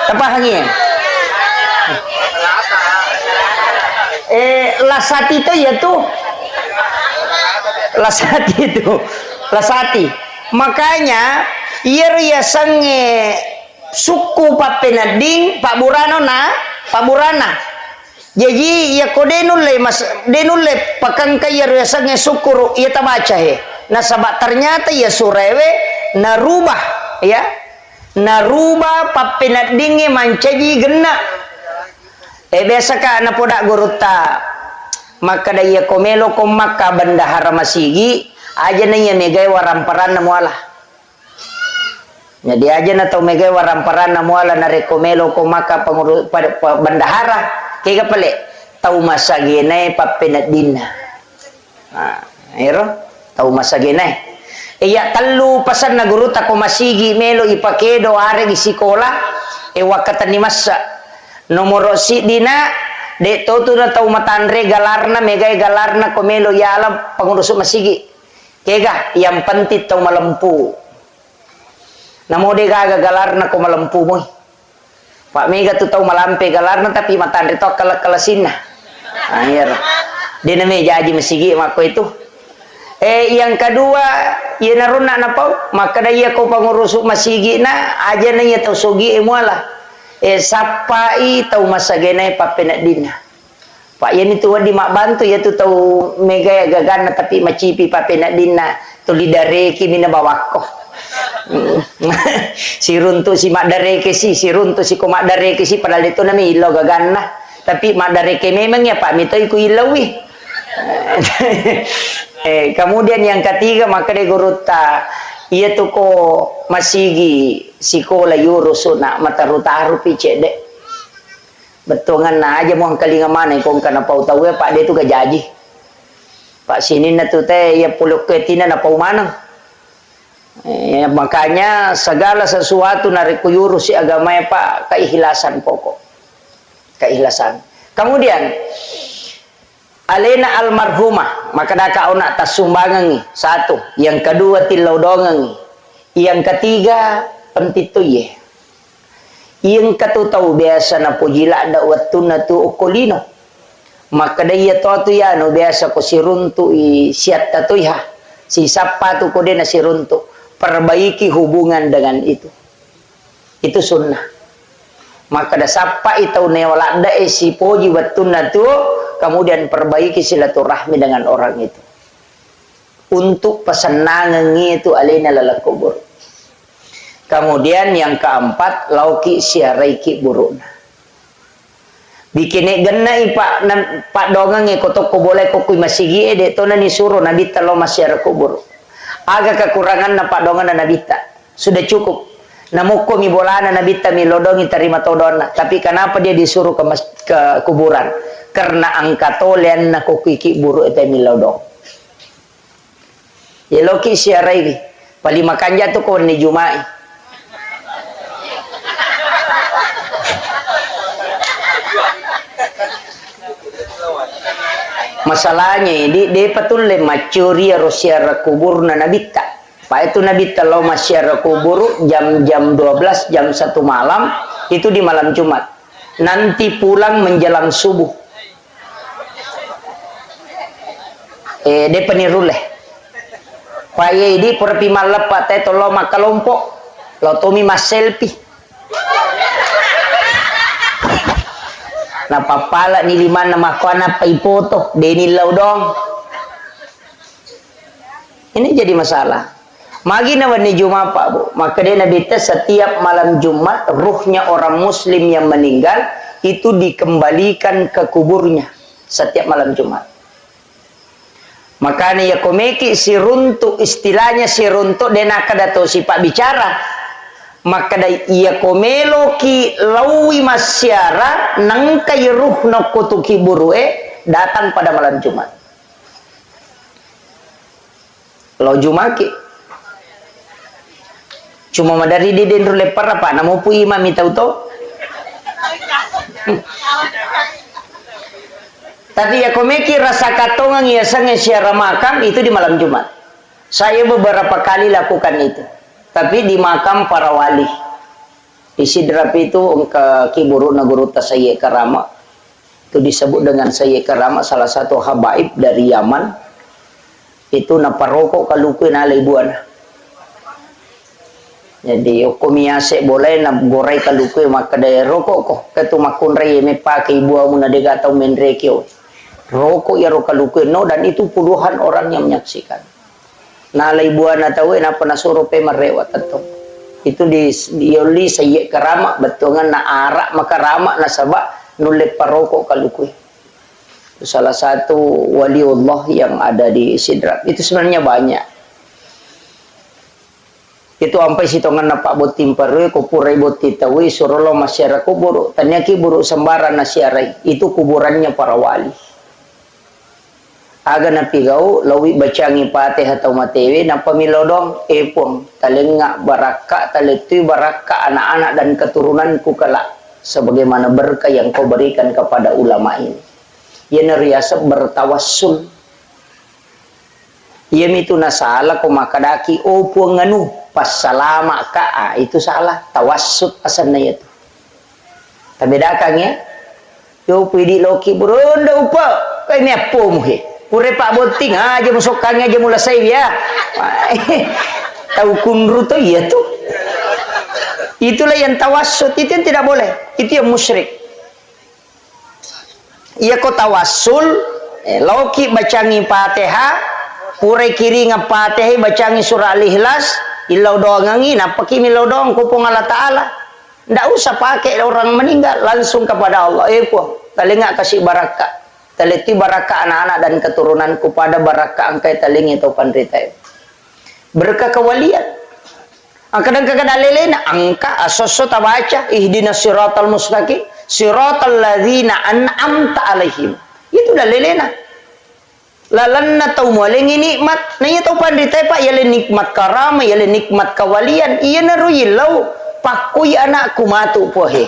Apa hangi? Lasati itu ya tuh. Lasati. Makanya ia sange suku papenading Pak Burana. Jadi ya kodenule mas denule pakang kaya sange suku ia tabaca he. Nah sabak ternyata ya surewe narubah ya. Narubah papenadinge mancaji gena. Biasa ka na podak guruta. Maka daya komelo ko maka bandahara masigi aja nanya megay waramparan na muala. Jadi aja na tau megay waramparan na muala na rekomelo ko maka pangurus bandahara kaya pala tau masaginay papinadina. Ero tau masaginay. Iya talu pasan na guruta ko masigi melo ipakedo are di sikola wakatan ni masa nomoro si dina de to na tau matanre galarna megay galarna komelo yala pangurus masigi kega yang penting tau malempu namo de gaga galarna ko malempu moy Pak mega tu tau malampe galarna tapi matanre to kalasinna akhir de na me jaji masigi mako itu yang kedua ye naruna na pau maka daya ko pangurus masigi na aja na ya tau sogi muala sapai tau masagenay papenadina. Pak yan itu di mak bantu ya tu tau mega gagana tapi macipi papenadina tu lidareki mina bawako. Si runtu si mak dareke si runtu si ko mak dareke si padahal itu nami ilo gagana tapi mak dareke memang ya Pak mito iku ilawi. Kemudian yang ketiga maka de guruta iya tu ko masigi sikola yurusuna matarutaru picede betongan na aja mo ang kalinga mana kung kana pau tahu ya Pak dia tu gajaji Pak sini na tu teh ya puluk ketina na pau manang makanya segala sesuatu narik yurus si agama ya Pak keikhlasan pokok keikhlasan. Kemudian alena almarhumah maka daka ona atas sumbangan satu, yang kedua tilau dongang, yang ketiga pentitu ye, yang ketutau biasa na pujila ada waktu na tu okolino maka daya to ya no biasa ko siruntu siat tatuiha si sapa tu ko na siruntu perbaiki hubungan dengan itu sunnah maka da sapa itu newala da si poji waktu na tu kemudian perbaiki silaturahmi dengan orang itu untuk pesenangan itu alena lala kubur. Kemudian yang keempat lauki siaraiki buruna bikin genai pak dongange kotok ko boleh ko kui masigi de to nani suruh nabi talo masyara kubur agak kekurangan na pak dongan na nabita sudah cukup namuko mi bolana nabita mi lodongi terima todona tapi kenapa dia disuruh ke kuburan karena angkatolen na kukiki buru ete milodong ya loki siarai pali makanja tu ko ni jumai masalahnya di patul le macuri rosiara kubur na nabita Pak itu Nabi telau masyarakat kubur jam 12 jam 1 malam, itu di malam Jumat. Nanti pulang menjelang subuh. Dia peniruleh. Pak di perpi malap Pak teh tolo makalompok. Lo tomi mas selfie. Na papala ni lima nama kana pa ipoto deni laudong. Ini jadi masalah. Magi na ni Jumat Pak Bu. Maka dia Nabi setiap malam Jumat ruhnya orang muslim yang meninggal itu dikembalikan ke kuburnya setiap malam Jumat. Makanya ya komeki si runtuk, istilahnya si runtuk denaka dato si Pak bicara. Maka da iya komelo ki lawi masyara nangkai ruh no kutuki burue datang pada malam Jumat. Lo Jumaki cuma madari diden rule para pa namo pu imam itau to. Tapi ya komeki rasa katongang ya sange siara makam itu di malam Jumat. Saya beberapa kali lakukan itu. Tapi di makam para wali. Di Sidrap itu ke Kiburu Naguru Tasaye Karama. Itu disebut dengan Saye Karama, salah satu habaib dari Yaman. Itu naparokok kalukuin alay buana. Jadi kumiase boleh na goray kalukuin makadaya rokok ko. Ketu makunray me pakai ibu amu na degatau menrekyo. Rokok ya rokalukuin no, dan itu puluhan orang yang menyaksikan. Nalay buana tahu na panasuro pe marewat atau itu di yoli Saye Karama betungan na arak makarama na sabak nulip parokok kalukui. Salah satu waliullah yang ada di Sidrap. Itu sebenarnya banyak. Itu sampai sitongan na Pak Botim Parwe kupurai boti tawi surolo masyarakat kubur tanyaki buruk sembaran nasyarai itu kuburannya para wali. Aga na pigau lawi bacangi pateh atau matewe na pamilodong epong talenga baraka taletu baraka anak-anak dan keturunanku kelak sebagaimana berkah yang kau berikan kepada ulama ini. Ia neriasa bertawassul. Ia itu nasalah ko makadaki opo nganu pas salama ka itu salah tawassut asalnya itu. Tabedakan ya. Yo pidi loki beronda upa kai ni apa muhe. Pure Pak Boting aja musokannya aja mula saya ya. Tahu kunru tuh iya tuh. Itulah yang tawassut, itu yang tidak boleh. Itu yang musyrik. Iya kau tawassul, loki bacangi Fatihah, pure kiri ngapatih bacangi surah Al-Ikhlas, ilau doang angin, apa kimi ilau doang kupung Allah Ta'ala. Ndak usah pakai orang meninggal, langsung kepada Allah. Talinga kasih barakah. Taliti barakah anak-anak dan keturunanku pada barakah angkai talingi atau pandritai. Berkah kewalian. Kadang-kadang lelena angka asoso tabaca ihdinas siratal mustaqim siratal ladzina an'amta alaihim. Itu dah lelena. Lalanna tau mualengi nikmat. Nanya tau pandritai Pak yale nikmat karama yale nikmat kewalian. Iya naruyilau pakui anakku matu pohe.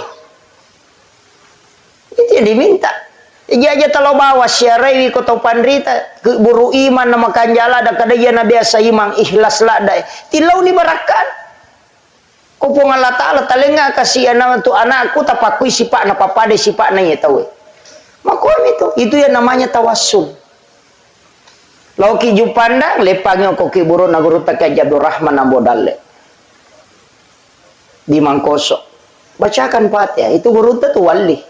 Itu yang diminta. Iya telah bawa syarawi ko tau pandrita buru iman nama kanjala da kadaya na biasa imang ikhlas la dai tilau ni barakan ko pong Allah Taala talenga kasih anak tu anakku tapakui sipak na papade sipak na tahu makom itu yang namanya tawassul lauki jupanda lepangyo ko kiburu naguru takaj Abdul Rahman Ambodalle di Mangkoso bacakan Fatihah itu guru tu wali.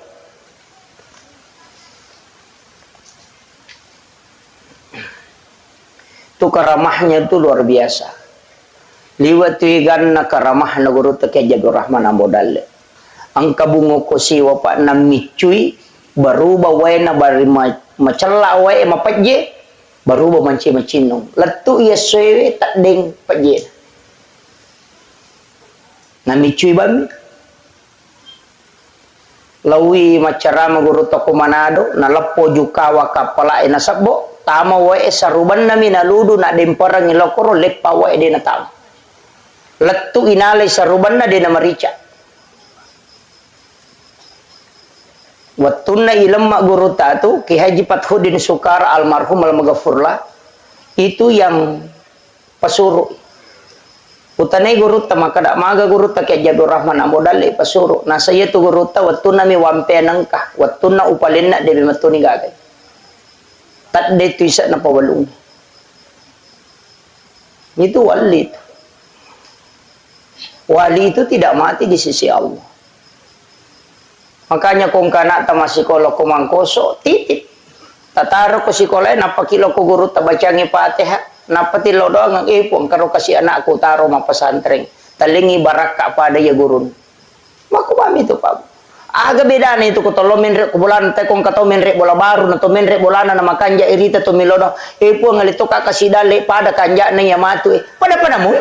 Itu karamahnya itu luar biasa. Liwat tuigan na karamah na guru takaj Abdul Rahman Ambodalle. Ang kabungo ko si wapak na micui baru bawa na bari macela wae mapajje baru ba manci macinong. Letu iya sewe tak deng pajje. Na micui bami. Lawi macarama guru toko Manado na lepo jukawa kapala ina sabbo. Tama wae saruban nami naludu na demparang ilokoro lepa wae de na tama. Letu inalay saruban na de na marica. Watun na ilam guru tatu ki Haji Fathudin Sukar almarhum al-Maghfurlah itu yang pesuruh Utanay gurutta makada maga gurutta kay Jabir Rahman amodal ipasuro. Nasa iya tu gurutta wattuna mi wampe nangka. Wattuna upalinna debi matuni gagay. Tat de tu isa na pawalung. Itu wali. Wali itu tidak mati di sisi Allah. Makanya kung kana ta masikola ko mangkoso titip. Tataro ko sikola napakilo ko gurutta bacangi Fatihah. Napati lo doang ang ipong karo kasi anak ko taro mapasantring talingi baraka pada ya gurun makumami itu pak aga beda na itu ko tolo menre ko bulan te kong kato menre bola baru na to menre bolana na makanja irita to milodo ipong ngalito ka kasi dali pada kanja na yamatu pada mo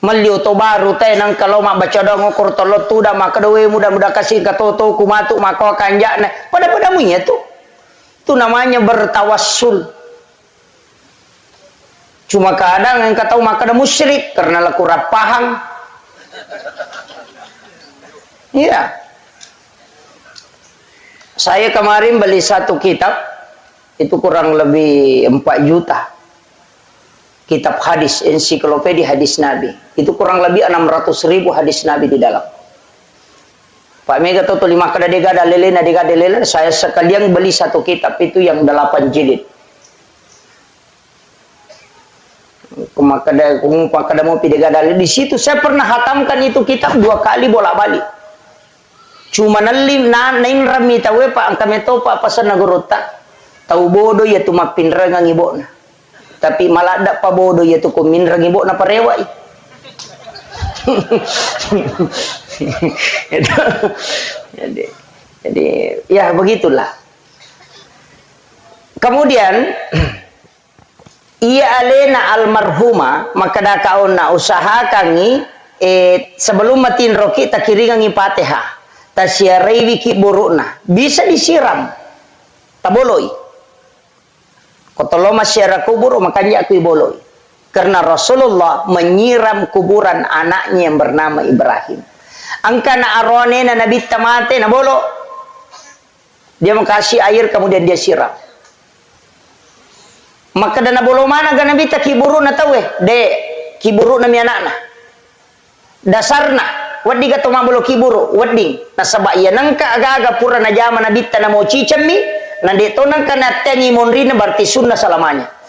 malyo to baru te nang kalau mabaca dong ko tolo tuda makadewe muda-muda kasih katoto kumatu mako kanja na pada mo ya tuh. Itu namanya bertawassul. Cuma kadang yang kata maka ada musyrik karena laku rapahang. Iya. Saya kemarin beli satu kitab itu kurang lebih 4 juta. Kitab hadis, ensiklopedia hadis Nabi. Itu kurang lebih 600.000 hadis Nabi di dalam. Pak Mega tuh 5 kada dega dalele saya sekalian beli satu kitab itu yang 8 jilid. Kumakada mau pidega dalele di situ saya pernah hatamkan itu kitab 2 kali bolak-balik. Cuma nalim nain rami tawe Pak angkame to Pak pasan nagurota. Tahu bodoh ya tu mapinrang ang ibona. Tapi malah ada pa bodoh ya tu kuminrang ibona parewa. jadi ya begitulah. Kemudian ia alena almarhuma maka dakaona usaha kangi sebelum matin roki takiringangi Fatihah tasiarai wiki burukna bisa disiram taboloi kotolo masyara kubur makanya aku boloi. Karena Rasulullah menyiram kuburan anaknya yang bernama Ibrahim. Angkana arone na nabi tamate na bolo. Dia mengkasih air kemudian dia siram. Maka dana bolo mana ga nabi ta kiburu na tawe. De kiburu na mi anakna. Dasarna wadi ga to mabolo kiburu wadi nasaba iya nangka aga-aga pura na jama nabi ta na mo cicammi na de to nangka na tengi monrina berarti sunnah salamanya.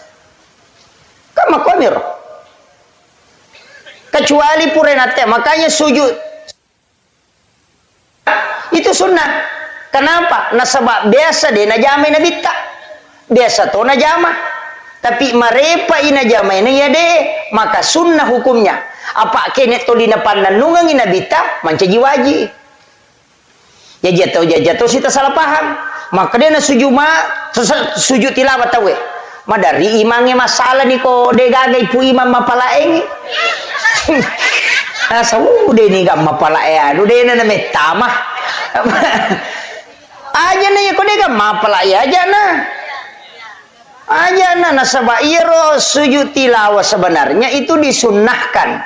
Kama komir kecuali purenate makanya sujud itu sunnah. Kenapa? Nasabak biasa deh najama na bitta biasa to najama tapi marepa ina jama ini ya deh maka sunnah hukumnya apa kene to dina pandanungang ina bitta mancaji waji ya jatuh sita salah paham maka dia na sujud tilawat tawe madari imangnya masalah nih kok degagai pu imam mapalaeng asa udah nih gak mapalae aduh deh na metamah aja nih kok dega mapalae aja nasaba iro sujud tilawah sebenarnya itu disunnahkan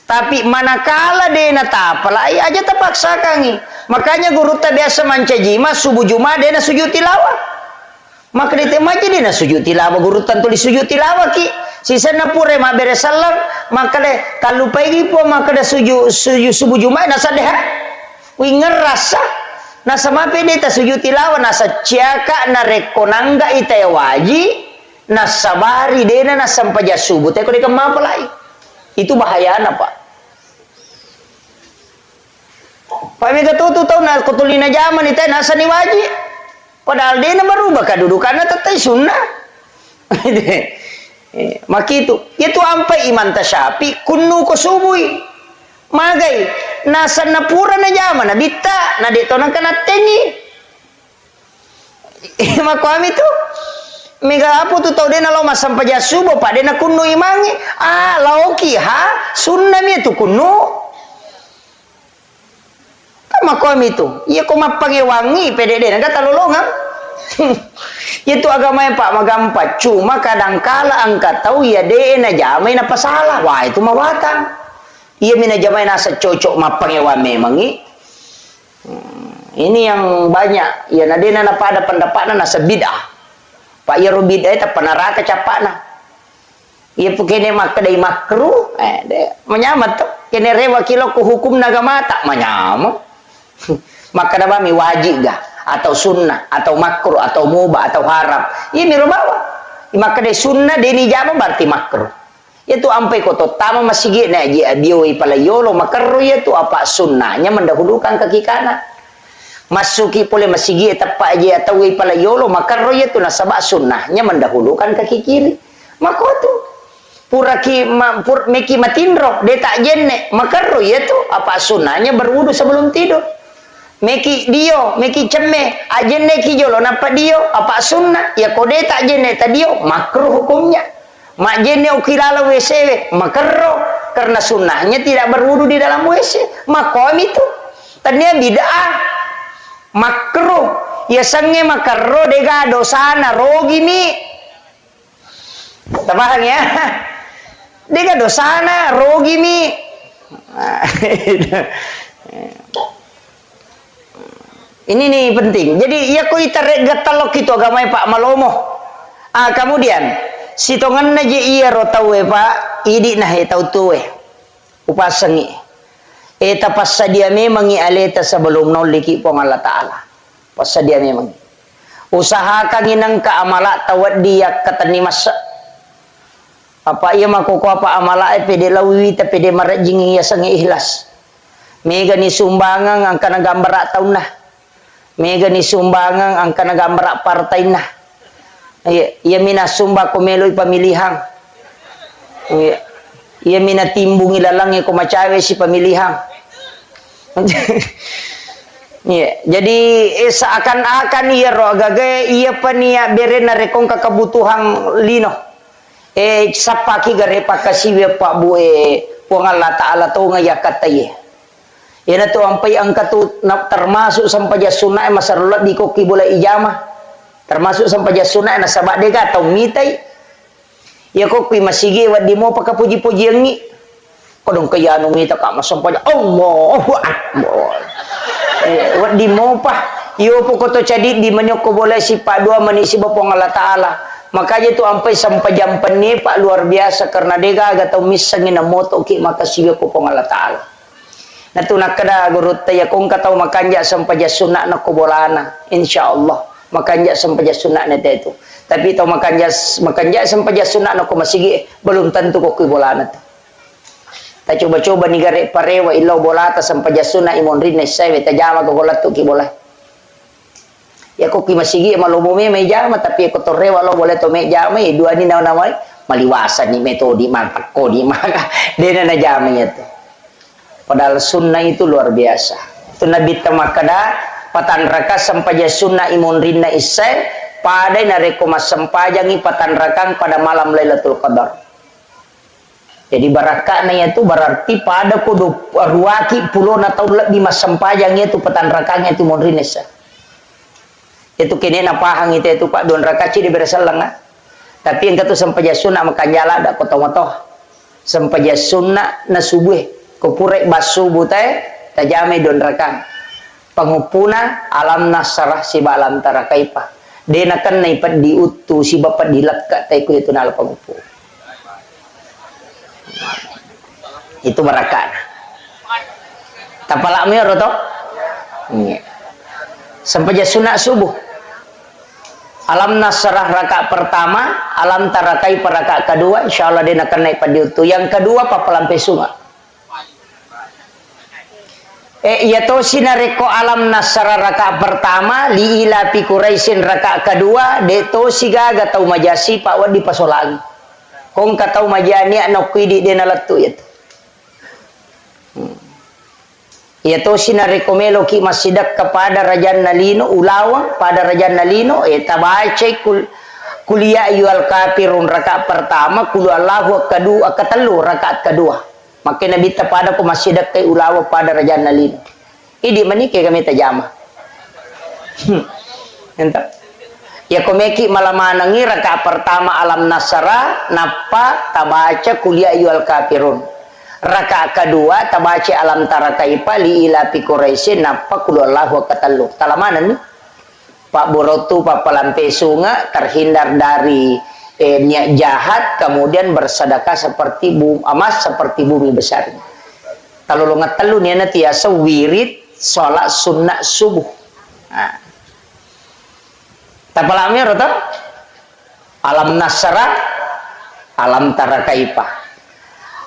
tapi manakala deh na tapalai aja terpaksa kangi makanya guru ta biasa mancajima subuh jumat deh na sujud tilawah. Maka ditemaji dina sujud tilawah guru tentu di sujud tilawah ki sisa na pure ma bere salam maka de kalau pagi po maka de sujud subuh jumat nasa deha wi ngerasa nasa mape de ta sujud tilawah nasa ciaka na rekonangga ite waji nasa bari dena nasa paja subuh te ko de kamapalai itu bahayana Pak. Pak mega tutu tau na kutulina zaman ite nasa ni waji padahal dia merubah kedudukannya tetap sunnah. Maka itu ampai iman tasyapi kunu ko subui magai nasa napura na jaman na bitta na dito nang kanat tengi makwami tu mega apo tu tau dia na lo masampa jasubo pa dia na kunu imangi lauki ha sunnah mi tu kunu makwami tu iya ko mapangewangi pede dia nang talolongan itu agama yang Pak magampa cuma kadangkala angkat tahu ya deh na jamai na pasalah wah itu mawatang iya mina jamai nasa cocok mapangewa memang ini yang banyak ya nadena na pada pendapatna nasa bid'ah Pak ya bid'ah itu penaraka capakna Ia kene makadai makruh, menyamat tuh. Kene rewa kilo ku hukum naga mata, menyamat. Maka nabami wajib gak? Atau sunnah, atau makruh, atau mubah, atau haram. Ini rubawa. Maka de sunnah deni jama berarti makruh. Itu ampai koto tama masih gini aja bioi pala yolo makruh itu apa sunnahnya mendahulukan kaki kanan. Masuki pole masih gini tepat aja atau pala yolo makruh itu nasabak sunnahnya mendahulukan kaki kiri. Maka tu meki matindro de tak jenne makruh itu apa sunnahnya berwudu sebelum tidur. Meki dio, meki ceme, ajenne ki jolo napa dio, apa sunnah? Ya kode tak jenne tadio, makruh hukumnya. Mak jenne ukilala WC, makruh karena sunnahnya tidak berwudu di dalam WC. Makom itu, tadinya bid'ah, makruh. Ya sange makruh dega dosana rogi mi. Paham ya? Dega dosana rogi mi. Ini nih penting. Jadi ya koi tarik gatalok itu agama Pak Malomo. Kemudian si tongan naje iya rotawe Pak idi nah tau tuwe upasangi. Eta passa dia memang aleta sebelum noliki pong Allah Taala. Passa dia memang. Usahakan inang ka amala tawad dia katani masa. Apa iya makoko apa amala pede lawi ta pede marajing iya sangi ikhlas. Mega ni sumbangan ang kana gambar taun nah. Mega ni sumbangan ang kanagambarak partai na. Ia mina sumba ko meloy pamilihan. Ia mina timbung ilalang ko macawe si pamilihan. Jadi seakan-akan ia ro agage ia pania bere na rekong kakabutuhan lino. Sapaki gare pakasiwe Pak Bue puang Allah Taala to ngayakataye. Yan ito ampay ang katut termasuk sampai sunnah masarulat di koki bola ijamah termasuk sampai sunnah na sabak dega atau mitai ya koki masigi wadi mo pakapuji-puji yang ni kodong kaya anu ngita ka masampai Allahu Akbar wadi mo pa iyo po koto cadi di menyoko bola si Pak Dua manisi bapong Allah Taala makanya itu ampai sampai jam ni Pak luar biasa karena dega atau misangin na moto ki makasibi ko pong Allah Taala. Na tu nakada gurut taya kung kataw makanja sampai sunnah na kubolana insyaallah makanja sampai sunnah na itu tapi tau makanja sampai sunnah na masigi belum tentu ko kubolana tu ta coba-coba ni gare parewa ilaw bolata sampai sunnah imon rin sai ta jama ko golat tu ki bola ya ko ki masigi malumumi may jama tapi ko torrewa lo boleh to may jama dua ni na nawai maliwasan ni metode mantak ko di maka dena na jama itu. Padahal sunnah itu luar biasa. Itu Nabi tamakada patan raka sampaja sunnah imun rinna isai pada nareko mas sampajangi patan rakang pada malam Lailatul Qadar. Jadi barakahnya itu berarti pada kudu ruaki puluh atau lebih mas sampajangnya itu patan rakangnya itu imun rinna isai. Itu kini napahang itu Pak don rakaci di bersalang. Tapi yang kata sampaja sunnah makanjala ada kotoh-kotoh. Sampaja sunnah na subuh. Kupurek basu butai tajame don rakang pangupuna alam nasarah si balam tarakaipa denakan naipat diutu si bapak dilakka taiku itu nala pangupu itu barakan tapalak mi ro to sampai sunat subuh alam nasarah rakaat pertama alam tarakai rakaat kedua insyaallah denakan naipat diutu yang kedua papalampe sunga Yato sinareko alam nasara rakaat pertama li ila pi Quraisyin rakaat kedua deto sigaga tau majasi pak wadi pasolang kong katau majani anak kuidi dena latu itu yato sinareko melo ki masidak kepada Raja Nalino ulawang pada Raja Nalino tabace kuliah yual kafirun rakaat pertama kulu Allahu kedua ketelu rakaat kedua. Maka Nabi pada ko masidak kay ulawa pada Raja Nalino. Idi manike kami tajama. Entah. Ya komeki malamanangi rakaat pertama alam nasara napa tabaca kuliah yual kafirun. Rakaat kedua tabaca alam tarakaipa li ila fi Quraisyin napa kulu Allahu katallu. Talamanan ni Pak Borotu Pak Palampe Sunga terhindar dari niat jahat kemudian bersedekah seperti emas seperti bumi besar. Kalau lo ngetelu nih nanti ya wirid sholat sunnah subuh. Nah. Tapalamnya rota alam nasara alam tara kaipah.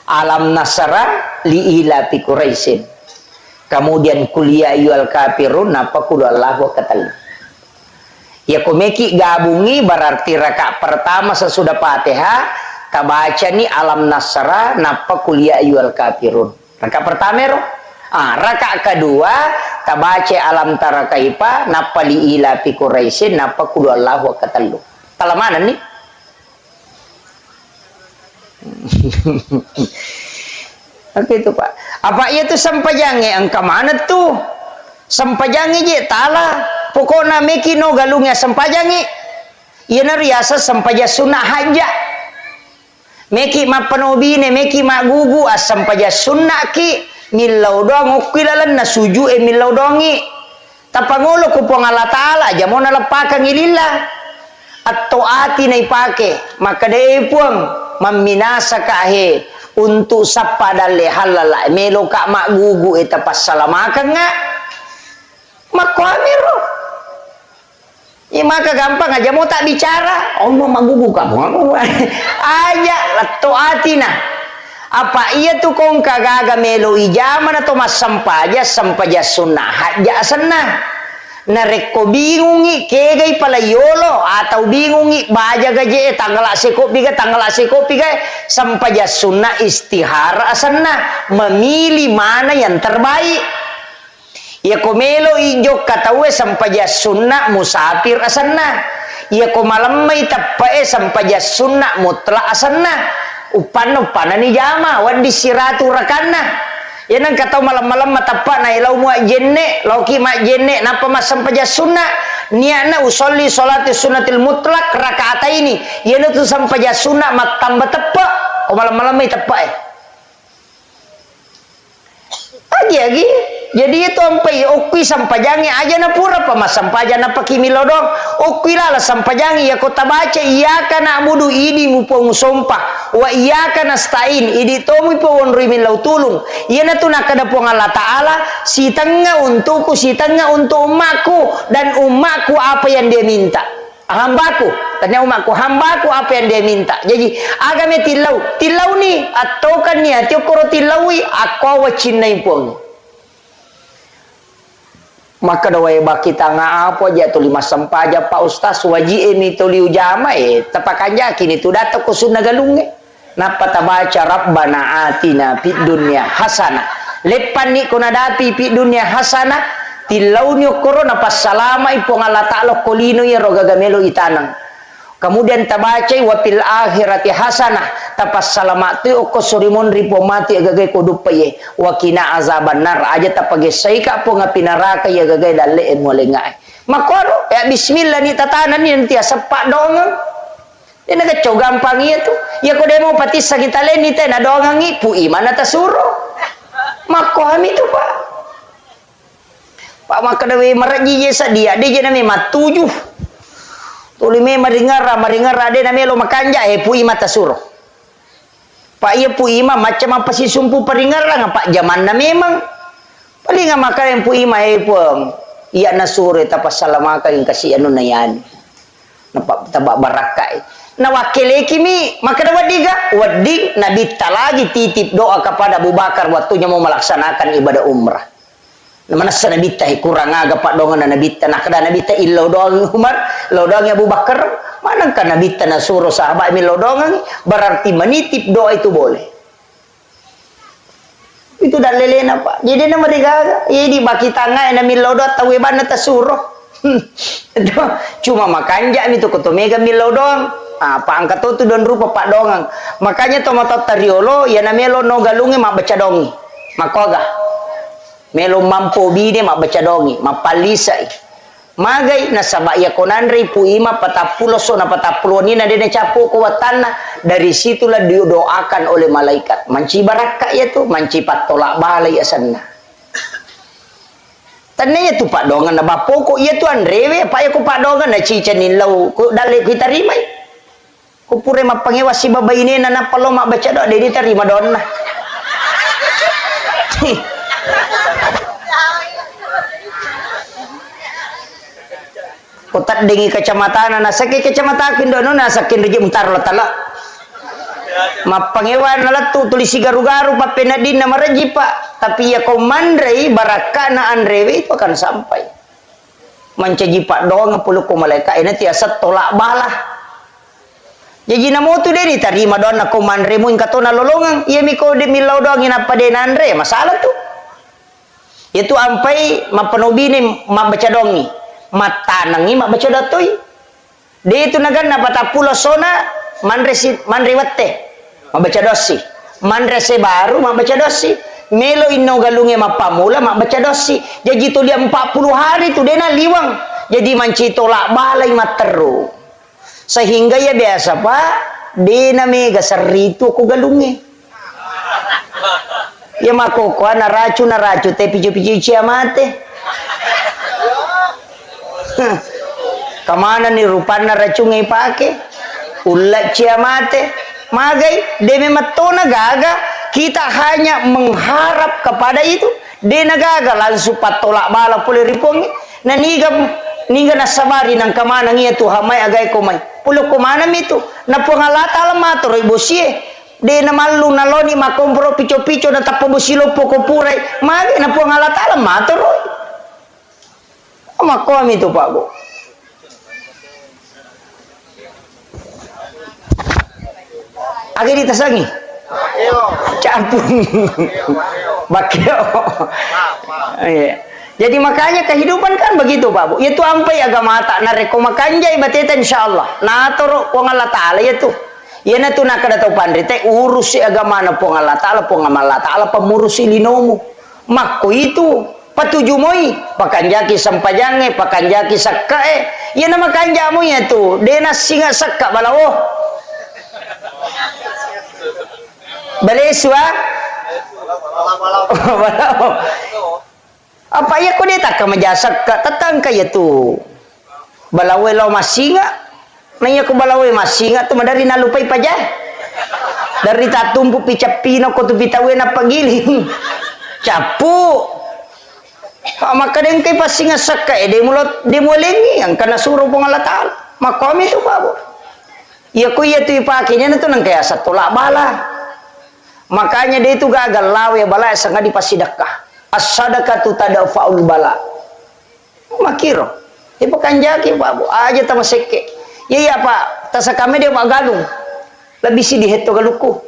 Alam nasara li ilafi Quraisyin. Kemudian kuliah yual kafirun napa kudu Allah wa katal. Ya komeki gabungi berarti rakaat pertama sesudah Fatihah tabaca nih alam nasara napa kuliah yual kafirun. Rakaat pertama roh. Rakaat kedua tabaca alam tara kaifa napa li ilafi Quraisyin napa kudu Allah wa katal. Tala mana nih? Oke itu Pak. Apa itu sampajange angka mana tuh? Sampajange je tala. Pokoknya meki no galungnya sampajange. Ieu riasa sampaja sunnah haja. Meki ma penobine meki ma gugu as sampaja sunnah ki milau dong ukilalan na suju milau dongi. Tapangolo ko po Allah taala aja mo nalapakan ilillah. Atau ati na ipake maka dai puang maminasa kahe untuk sapadale halala melo ka magugu eta passalamakan nga makwamiro ya maka gampang aja mau tak bicara mau magugu kamu aja atau atina apa iya tuh kong kagaga melo ijaman atau mas sampaja sunnah haja senah nareko bingungi kegay pala yolo atau bingungi baja gaje tanggal kopi sampaja sunnah istihara asana memilih mana yang terbaik ya komelo ijo katawe sampaja sunnah musafir asana ya ko malam may tapae sampaja sunnah mutlak asana upan ni jama wadi siratu rakana ya nang kata malam-malam matapa na ilaw mo jenne lauki ma jenne napa masam paja sunnah niana usolli salati sunnatil mutlak rakaat ini ya tu sampaja sunnah matamba tepa o malam-malam may tepa lagi jadi itu ampai ukwi sampajangi aja na pura pa masampaja na pakimilodong ukwi lala sampajangi ya kota baca iyaka na'budu idi mupong sumpah wa iyaka nasta'in idi tomu pawon rimin lau tulung iya na tu nakadapong Allah Ta'ala si tengah untukku si tengah untuk umatku dan umatku apa yang dia minta hambaku tanya umatku hambaku apa yang dia minta jadi agame tilau ni atau kan ni atau koro tilaui aku wacinai pun maka dawai baki tanga apa aja tu lima sampaja Pak Ustaz waji ini tu liu jama tapakan yakin itu data ku sunna galunge napa tabaca rabbana atina fid dunya hasanah lepan ni kuna dati fid dunya hasanah tilaunyo korona pas salama ipong Allah Ta'ala kolino ya roga gamelo itanang kemudian tabaca wa fil akhirati hasanah tapas salamat tu ko surimon ripo mati agagay ko dupaye wa kina azaban nar aja tapage saika po nga pinaraka ya agagay dalle mo lengay makoro ya bismillah ni tatanan ni nanti sepak dong ini nagaco gampang itu ya ko demo pati sakit alen ni te na dongang ipu imana ta suro makoham itu Pak makadawe maraji sa dia na me matujuh tulime maringara ade na melo makanja pui mata suruh Pak iya pui ma macam apa si sumpu paringara nga Pak zaman na memang paling nga makain pui ma pung iya na sure tapas salamaka yung kasi ano na yan tabak barakai na wakile kimi makadawa diga wadig nabita lagi titip doa kepada Abu Bakar waktunya mau melaksanakan ibadah umrah mana sa nabita kurang aga Pak dongan na nabita nakada nabita ilaw doang Umar law doang Abu Bakar manang ka nabita na suro sahabat mi law doang berarti menitip doa itu boleh itu dah lelena Pak jadi na marigaga di baki tanga na mi law doa tawe bana ta suro cuma makanja mi to kotomega mi law doang apa angkat tu don rupa Pak dongang makanya tomato tariolo ya na melo no galunge mak baca dongi makoga melo mampu bide mak baca dongi mapalisai magai nasaba ya konandri puima patapulo so na patapulo ni na dene capu ko watana dari situlah didoakan oleh malaikat manci baraka ya tu manci patolak balai asanna tannya tu Pak dongan na bapoko ya tu andrewe pa ya ko Pak dongan na cicanin law ko dale kita rimai ko Kupure mapangewa si baba ini nana palo mak baca doa dia terima donna. Kotak dengi kecamatan na sakit kecamatan dono na sakin reji muntar lo tala. Mapangewa na tu tulisi garu-garu pa penadin na maraji pak. Tapi ya komandrei barakana andrewe itu akan sampai. Mencaji pak doang puluh malaikat ini tiasa tolak balah. Jadi namo tu dia diterima doang na komandrei mun katona lolongan. Iya miko de milau doang apa de andre masalah tu. Itu ampai mapenobi ni mabaca dong ni. Mata nangi mak baca datoi dia itu nagan napa pulau sona mandre wette mak baca dosi mandre se baru mak baca dosi melo inno galunge mak pamula mak baca dosi jadi tu dia 40 hari tu dia na liwang jadi manci tolak balai mak teru sehingga ya biasa pak dia na mega seritu ko galunge ya makoko na racu te piju-piju ciamate. Kamana ni rupana racungai pake ulat ciamate magai deme matona gaga kita hanya mengharap kepada itu dena gaga langsung patolak bala pole ripongi na niga nasabari nang kamana ngia tu hamai agai komai pulo komana mitu na pengalata alamato ribosie dena malu naloni makompro pico-pico na tapo bosilo poko purai magai na pengalata alamato roi kami itu Pak Bu. Agak ditasangi. Campur. Bakio. Jadi makanya kehidupan kan begitu Pak Bu. Itu ampai agama tak nareko makanjai bateta insyaallah. Nah toro wong Allah taala itu. Ya na tu nakada tau pandri teh urus si agama na pong Allah taala pemurusi linomu. Mako itu patuju moi pakanjaki sampajange pakanjaki sakkae ya nama kanjamu ya tu dena singa sakka balawo baleswa balawo apa ya ko deta ka majasak ka tatangka ya tu balawe lo masinga nanya ko balawe masinga tu madari nalupai pajah dari tatumpu picapino ko tu bitawe na pagiling capu maka den kay pasinga sakay de mulengi ang kana suruh pong Allah taala makomi tu Pak Bu ya ko ya tu ipakinya itu nang kaya satolak bala makanya dia itu gagal lawe bala sangat dipasidakah as-sadaqatu tadfa'ul bala makiro ipakan jaki Pak Bu aja ta maseke ya Pak tasa kami dia mak galung lebih si diheto galuku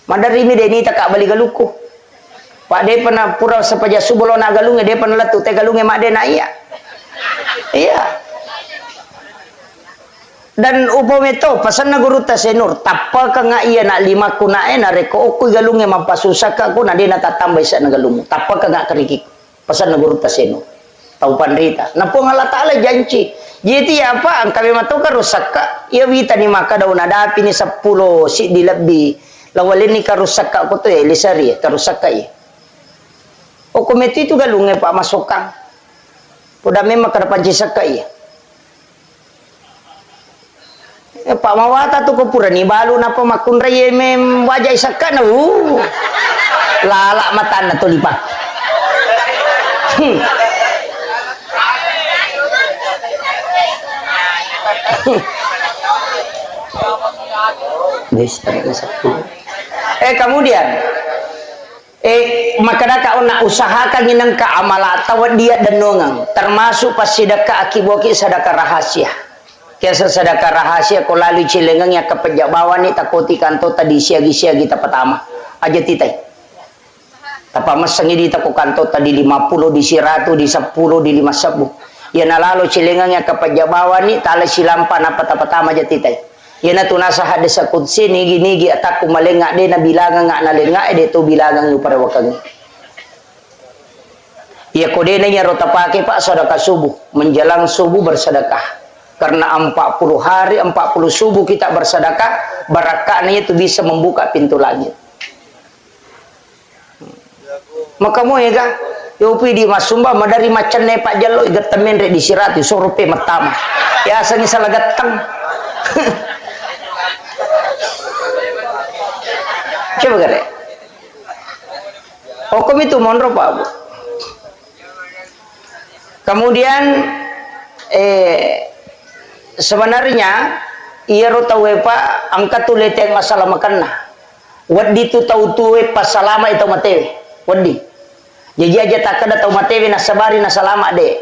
madari mi deni tak bali galuku Pak dia pernah pura sepaja subuh nak galunge dia pernah letu teh galunge mak dia nak iya dan upometo pasan na guru ta senur tappa ka nga iya nak lima kunae na reko oku galunge mampasusaka ko na dia na tatambay sa na galunge tappa ka nga kariki pasan na guru ta senur tau pandrita na po Allah taala janji jadi apa ang kami matuka rusaka iya wita ni maka daw nadapi ni 10 si dilabbi lawalin ni karusaka ko to lisari karusaka o komiti itu galunge Pak masukang poda memang kada panci sakai Pak mawata tu ko purani balu napa makun raye mem wajai sakana lala matan na tulipa kemudian maka nak usahakan inang ka amala tawad dia denongang termasuk pas sedekah akiboki sedekah rahasia kiasa sedekah rahasia ko lalu cilengang ya kepejabawan ni takuti kanto tadi siagi-siagi ta pertama aja titai tapa masangi di taku kanto tadi 50 di 100 di 10 di 50 ya nalalo cilengang ya kepejabawan ni tala silampan apa ta pertama aja titai ya na tunasa hadis qudsi nigi ataku malenga de na bilangan nga nalenga de to bilangan yu para wakang ya kode na nya rota pake Pak sedekah subuh menjelang subuh bersedekah karena 40 hari 40 subuh kita bersedekah barakahnya itu bisa membuka pintu langit maka mo ya ga yopi di masumba madari macan ne Pak Jallo igat temen re disirati surupe matama ya sangi salagatang Coba kare. Hukum itu monro Pak Bu. Kemudian sebenarnya ia rotawe Pak angkat tu leteng masalah makan nah. Wadi tu tahu tuwe pas salama itu matewe. Wadi. Jadi aja tak ada tahu matewe na sabari na salama de.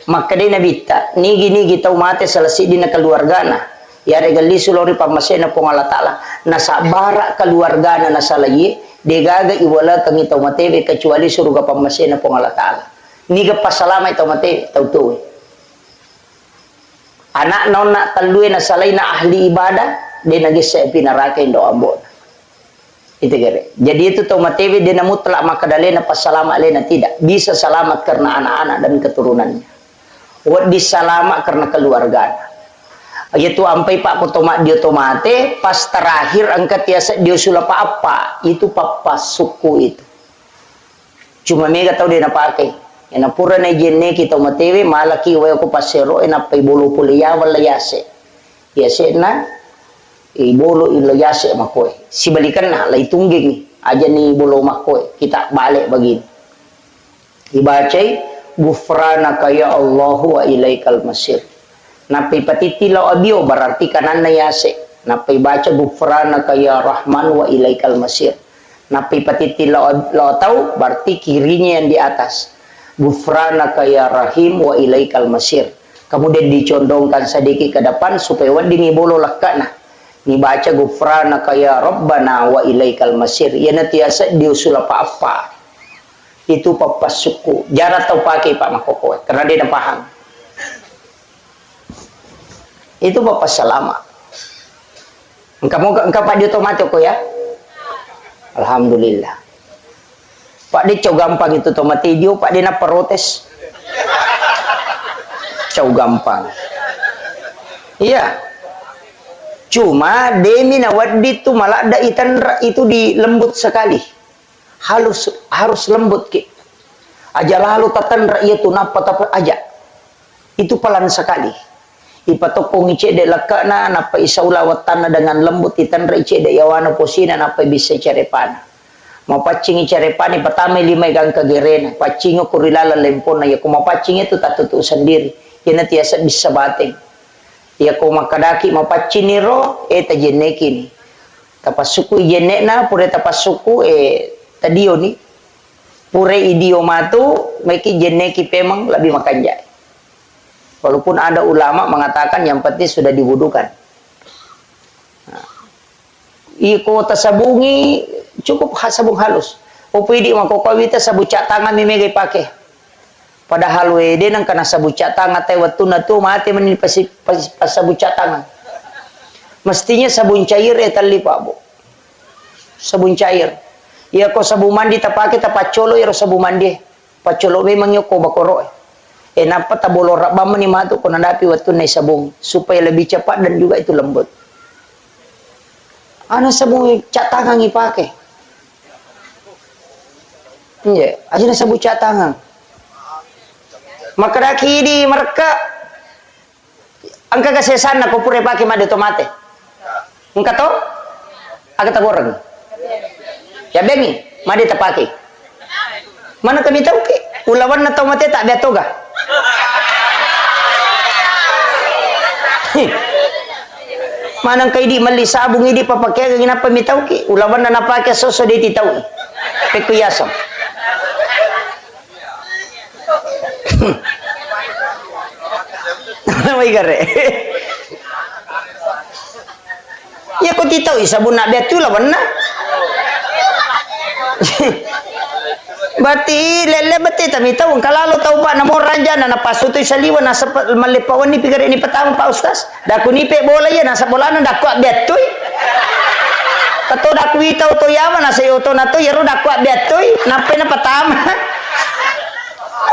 Maka de nabita nigi tahu mate selesai dina keluargana. Ya regali sulori pamasena pong Allah Ta'ala na sabara keluargana na salaye degaga iwala kami tahu matewe kecuali surga pamasena pong Allah Ta'ala. Niga pas salama itu matewe tahu tuwe. Anak nona talue na salay na ahli ibadah de nagisa pinaraka indo ambon. Itu kira. Jadi itu tahu matewe dia mutlak maka dalena pas salama alena tidak bisa selamat karena anak-anak dan keturunannya. Wad disalamat karena keluarga. Yaitu ampai Pak potomak dia tomate pas terakhir angkat tiasa dia sulap apa itu papa suku itu. Cuma mega tahu dia nak pakai. Ena pura na jenne kita matewe malaki wa ko pasero ena pay bolo puliya wala yase. Yase na bolo ilo yase makoy. Si balikan na lay tungging aja ni bolo makoy. Kita balik begini. Dibacai gufranaka ya Allahu wa ilaikal masir. Napi patitilaw abio berarti kanan na yase. Napi baca gufranaka ya Rahman wa ilaikal masir. Napi patitilaw tahu berarti kirinya yang di atas. Gufranaka ya Rahim wa ilaikal masir. Kemudian dicondongkan sedikit ke depan supaya wadi ni bolo lakana. Ni baca gufranaka ya Rabbana wa ilaikal masir. Ya natiasa diusul apa-apa. Itu papas suku. Jarang tahu pakai Pak Makoko karena dia dah paham. Itu papas selama. Engkau Pak dia tomat kok ya. Alhamdulillah. Pak dia cow gampang itu tomat dia. Pak dia nak protes. Cow gampang. Iya. Cuma demi nawadi tu malah ada itan itu di lembut sekali. Harus lembut ki. Aja lalu tatan rakyat tu napa tapi aja. Itu pelan sekali. Ipatokong ice de lakana napa isaula watana dengan lembut itan ice de yawana posina napa bisa carepana. Mau pacing carepani pertama 5 gang kagerena. Pacing ko rilala lempona ya ko mapacing itu tak tutu sendiri. Yana tiasa bisa bateng. Ya ko makadaki mapacing niro tajeneki ni. Tapasuku jenekna pure tapasuku tadio ni pure idiomatu meki jeneki pemang lebih makan jai. Walaupun ada ulama mengatakan yang penting sudah diwudukan. Nah, iko tasabungi cukup sabung halus. Opidi makokawita sabu cak tangan mimege pakai. Padahal wede nang kana sabu cak tangan teh watuna tu mati meni pas sabu cak tangan. Mestinya sabun cair tali Pak Bu. Sabun cair. Ya ko sabu mandi tapake tapacolo iro sabu mandi. Pacolo memang yo ko bakoro. Napa tabolo rabam ni matu ko nadapi waktu na sabung supaya lebih cepat dan juga itu lembut. Ana sabung cat tangan ipake. Iya, aja na sabung cat tangan. Maka daki di mereka angka kesesan na ko pure pake made tomate. Engka to? Agak taborang. Ya bengi, made tapake. Mana kami tahu ke? Ulawan na tomate tak betoga. Manang kay di mali sabong hindi papakai kagina pamitaw ki ulawan na napake soso di titaw pekuyasam. May gare. Ya ko titaw sabon na betu lawan na. Berarti lele beti tami tahu kalau tahu Pak namo raja na napasuto saliwan nasa malipawan ni pigar ini petang Pak Ustaz daku ni pe bola ya nasa bola na daku betuy kato daku itaw to yaman nasa yoto na to yero daku betuy nape na petama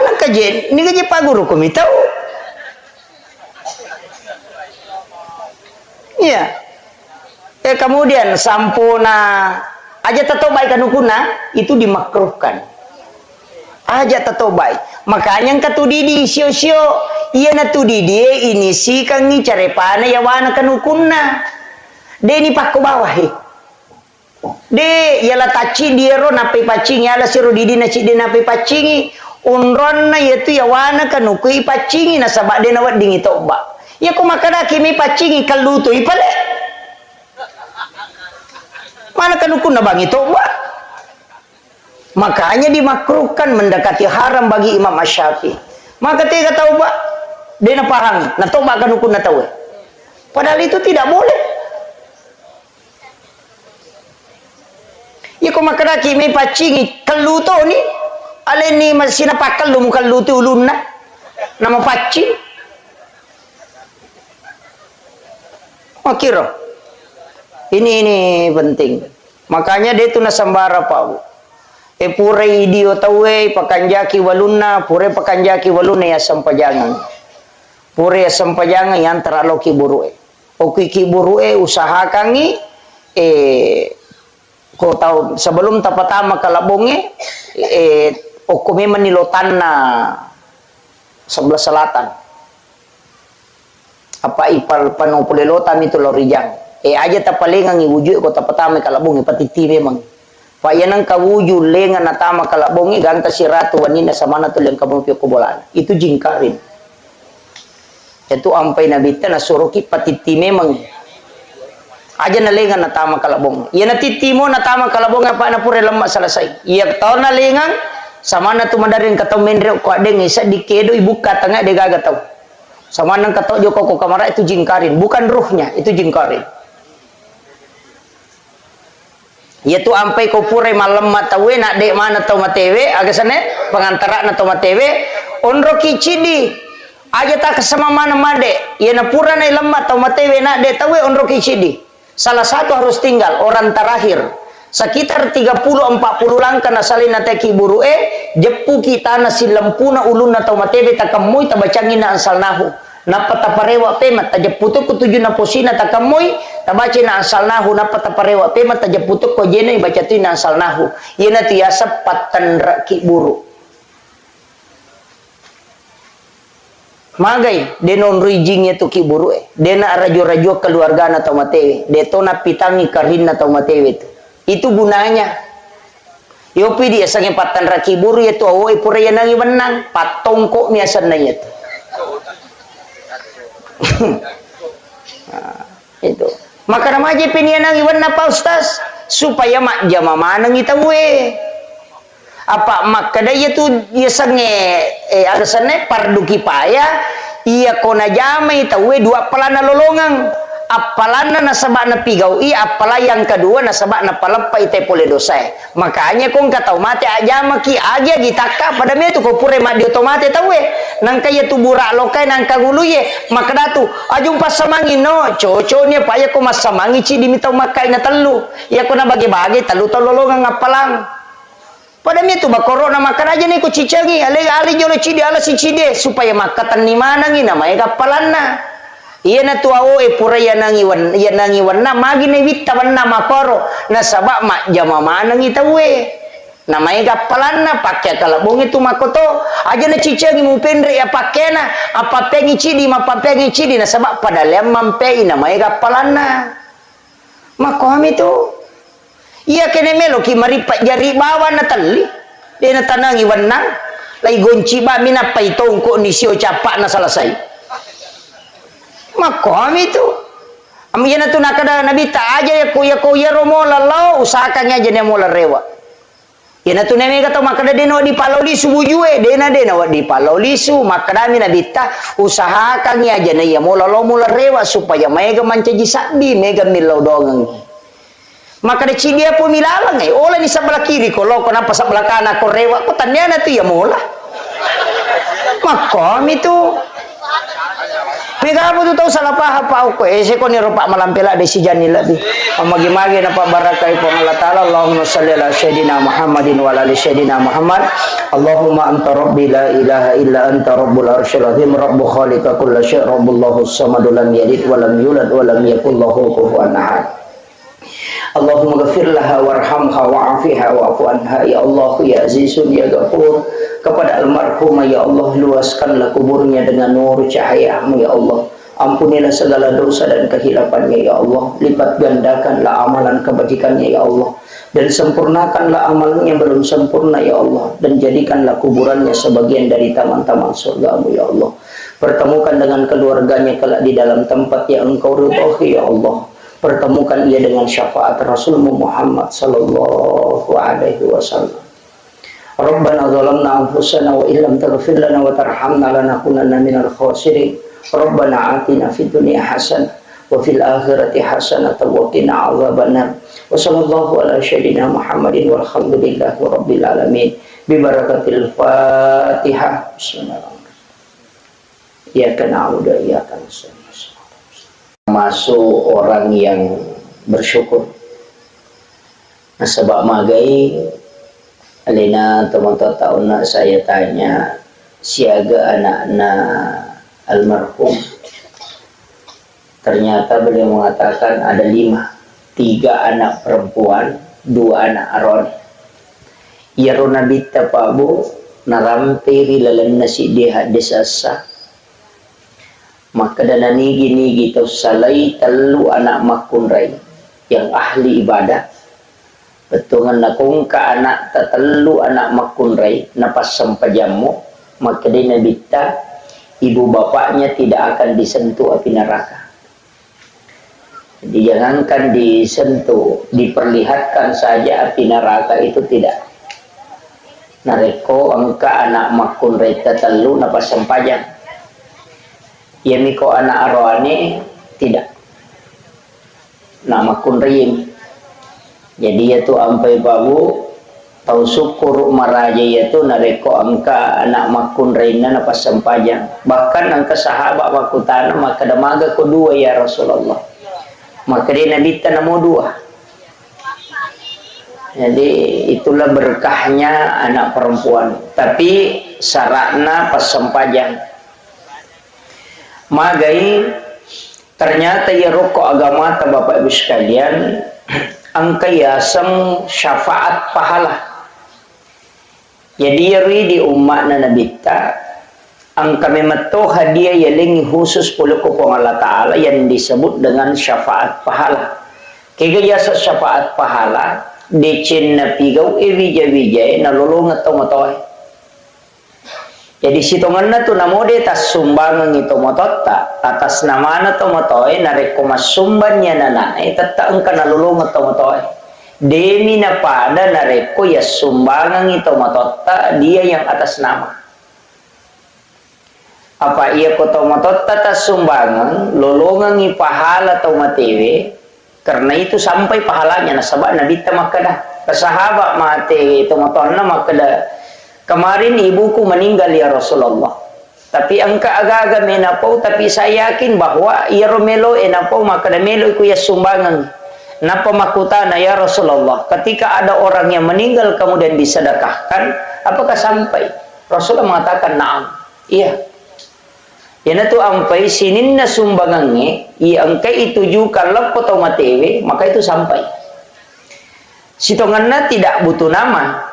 anak kajen ni kaje Pak Guru ko mitaw iya kemudian sampuna aja tato baik kanukuna itu dimakruhkan aja tatobai makanya katudidi sio-sio iya na tudidi ini si kangi carepana yawana kanukunna deni pakko bawah De yala taci dia ro napai pacingi ala siro didi na ci de napai pacingi unron na yaitu ya wana kanukui pacingi na sabak de na wadingi toba. Ya ko makada kimi pacingi kaluto ipale. Mana kanukun na bangi toba. Makanya dimakruhkan mendekati haram bagi Imam Asy-Syafi'i. Maka tega taubat de na pahang na toba kanukun na tawe. Padahal itu tidak boleh. Ya ko makada kimi pacingi kaluto ni ale ni masina pakal lu kaluto ulunna nama pacing makiro ini penting, makanya dia tu nasambara pau pure idio tawe pakanjaki walunna pure pakanjaki walunna ya sampajangan pure ya sampajangan yang teraloki burue oki ki burue usaha kangi ko tahu sebelum tapatama kalabonge okume manilotan na sebelah selatan apa ipal panopulelotan itu lorijang aja tapalengang iwujud ko tapatama kalabonge patiti memang pa yanang kawuju lengan natama kalabonge ganta si ratu wanina samana tu leng kabupio kubolan itu jingkarin itu ampai nabita na suruki patiti memang aja nalengan natama kalabong. Ya natitimo natama kalabong apa na pure lemak selesai. Iya tau nalengan sama na tumadarin katau mendre ko adeng isa dikedo ibuka tengah de gaga tau. Sama nang katau joko ko kamara itu jingkarin, bukan ruhnya, itu jingkarin. Ya tu ampai ko pure malam matawe nak dek mana tau matewe agasane pengantara na tau matewe onro kicidi aja tak kesama mana made. Ya na pura na lemmat tau matewe nak dek tawe onro kicidi. Salah satu harus tinggal, orang terakhir. Sekitar 30-40 langkah nasalin na teki burue, jepu kita na silempuna ulun na taumatebe takamui tabacangin na ansal nahu. Napataparewa pemat, tajeputuk kutuju na posina takamui, tabaci na ansal nahu, napataparewa pemat, tajeputuk ko jena ibacatu na ansal nahu. Yena tiasa patan raki buru. Magai denon rijingnya tu ki burue dena rajo-rajo keluarga na tau matewe detona pitangi karhin na tau matewe itu gunanya yopi dia sange patan raki buru ya tu awoi pura ya nangi menang patongko miasan na itu itu maka namaje pinian nangi wenna pa ustaz supaya mak jama manang itawe apa makada ya tu ya sange agasane pardu kipaya iya kona jama itawe dua pelana lolongang apalana nasabak na pigau apalah yang kedua nasabak na palepai te pole dosa makanya kong katau mate ajama ki aja gitaka pada me tu ko pure mak di otomate tawe nang kaya tu burak lokai nang kaguluye makada tu ajung pas samangi no coconya paya ko mas samangi ci dimitau makai na telu ya kona bagi-bagi telu to lolongang apalang pada itu bakoro na makan aja nih ku cicangi ali jolo cide ala si cide supaya makatan ni mana ngi namanya kapalanna iya na tu awo pura ya nangi wanna magi ne witta wanna makoro na sabak mak jama mana ngi tawe namanya kapalanna pakai kalabong itu makoto aja na cicangi mu pendre ya pakena apa pengi cidi ma pengi cidi na sabak pada lem mampe namanya kapalanna makom itu iya kene melo ki maripat jari bawa na tali dia na tanangi wanang lai gonci ba mina pai tongko ni sio capak na selesai makom itu amiyana tu nakada nabi ta aja ya ko ya romo lalau usahakan aja ne mola rewa yana tu neme kata makada deno di palau lisu bujue dena wa di palau lisu makada mi nabi ta usahakan aja ne ya mola rewa supaya mega mancaji sabi mega milau dongang maka de cidia pun milalang oleh di sebelah kiri kalau kenapa sebelah kanan ko rewa ko tanyana tu ya mola makom itu Pega tu tahu salah paham apa aku ko ni rupa malampela de si jani labi magi-magi na pabarakai po Allah taala Allahumma shalli ala sayidina Muhammadin wa ala ali sayidina Muhammad Allahumma anta rabbi la ilaha illa anta rabbul arsyil azim rabbu khaliqa kulli syai' rabbullahu samadu lam yalid wa lam yulad wa lam yakul lahu kufuwan ahad Allahumma ghafir laha warhamha wa'afiha wa'fu anha ya Allah ya Azizun ya Ghafur kepada almarhumah ya Allah luaskanlah kuburnya dengan nur cahayamu ya Allah Ampunilah segala dosa dan kehilafannya ya Allah. Lipat gandakanlah amalan kebajikannya ya Allah. Dan sempurnakanlah amalan yang belum sempurna ya Allah. Dan jadikanlah kuburannya sebagian dari taman-taman surgamu ya Allah. Pertemukan dengan keluarganya kelak di dalam tempat yang engkau ridhoi ya Allah. Pertemukan ia dengan syafaat Rasulmu Muhammad sallallahu alaihi wasallam. Rabbana zalamna anfusana wa illam taghfir lana wa tarhamna lanakunanna minal khasirin. Rabbana atina fid dunya hasanah wa fil akhirati hasanah wa qina adzabannar. Wa sallallahu ala sayyidina Muhammadin walhamdulillahi rabbil alamin. Bi barakatil Fatihah. Bismillahirrahmanirrahim. Iyyaka na'budu wa iyyaka nasta'in. Masuk orang yang bersyukur. Nah, sebab magai alina teman-teman tahu nak saya tanya siaga anak-anak almarhum, ternyata beliau mengatakan ada 5, 3 anak perempuan, 2 anak aron. Ya ronabita pabu narampiri lalan nasi dia desasa. Maka dana nigi tau salai telu anak makunrai yang ahli ibadah. Betungan nakung ka anak telu anak makunrai napas sampajamu. Maka dia nabita ibu bapaknya tidak akan disentuh api neraka. Jadi jangankan disentuh, diperlihatkan saja api neraka itu tidak. Nareko angka anak makun reta telu napas sempajang. Yamiko anak arwani tidak. Nama kun rim. Jadi yaitu ampai babu tau syukur maraja yaitu nareko angka anak makun reina napas sempajang. Bahkan angka sahabat makutana maka damaga kedua ya Rasulullah. Maka dia Nabi tanamo 2. Jadi itulah berkahnya anak perempuan. Tapi syaratnya pas sempajang. Magai ternyata ya rokok agama ta Bapak Ibu sekalian angka yasam syafaat pahala. Jadi yari di umat na nabita angka memeto hadiah yalingi khusus puluh kupong Allah Ta'ala yang disebut dengan syafaat pahala. Kaya yasa syafaat pahala decen na pigaw evija-vijay na lulong at tumatoy. Jadi sitongan na to namode tas sumbangan ito mototta atas nama na tomotoy na rekomasumban niya na nanay tataang ka nalulong at tomotoy. Demi na pada na reko ya sumbangan ito mototta dia yang atas nama. Apa iya ko tomototta tas sumbangan lulungan ipahala tomatewe karena itu sampai pahalanya nasabak nabita makada kasahabat mate tomotonna makada. Kemarin ibuku meninggal ya Rasulullah. Tapi angka agak-agak menapau, tapi saya yakin bahwa ia romelo enapau maka melo iku ya sumbangan. Napa makutana ya Rasulullah? Ketika ada orang yang meninggal kemudian disedekahkan, apakah sampai? Rasulullah mengatakan na'am. Iya. Yana tu ampai sinin na sumbangannya, iya angkai itu juga lepo tomatewe, maka itu sampai. Sitonganna tidak butuh nama.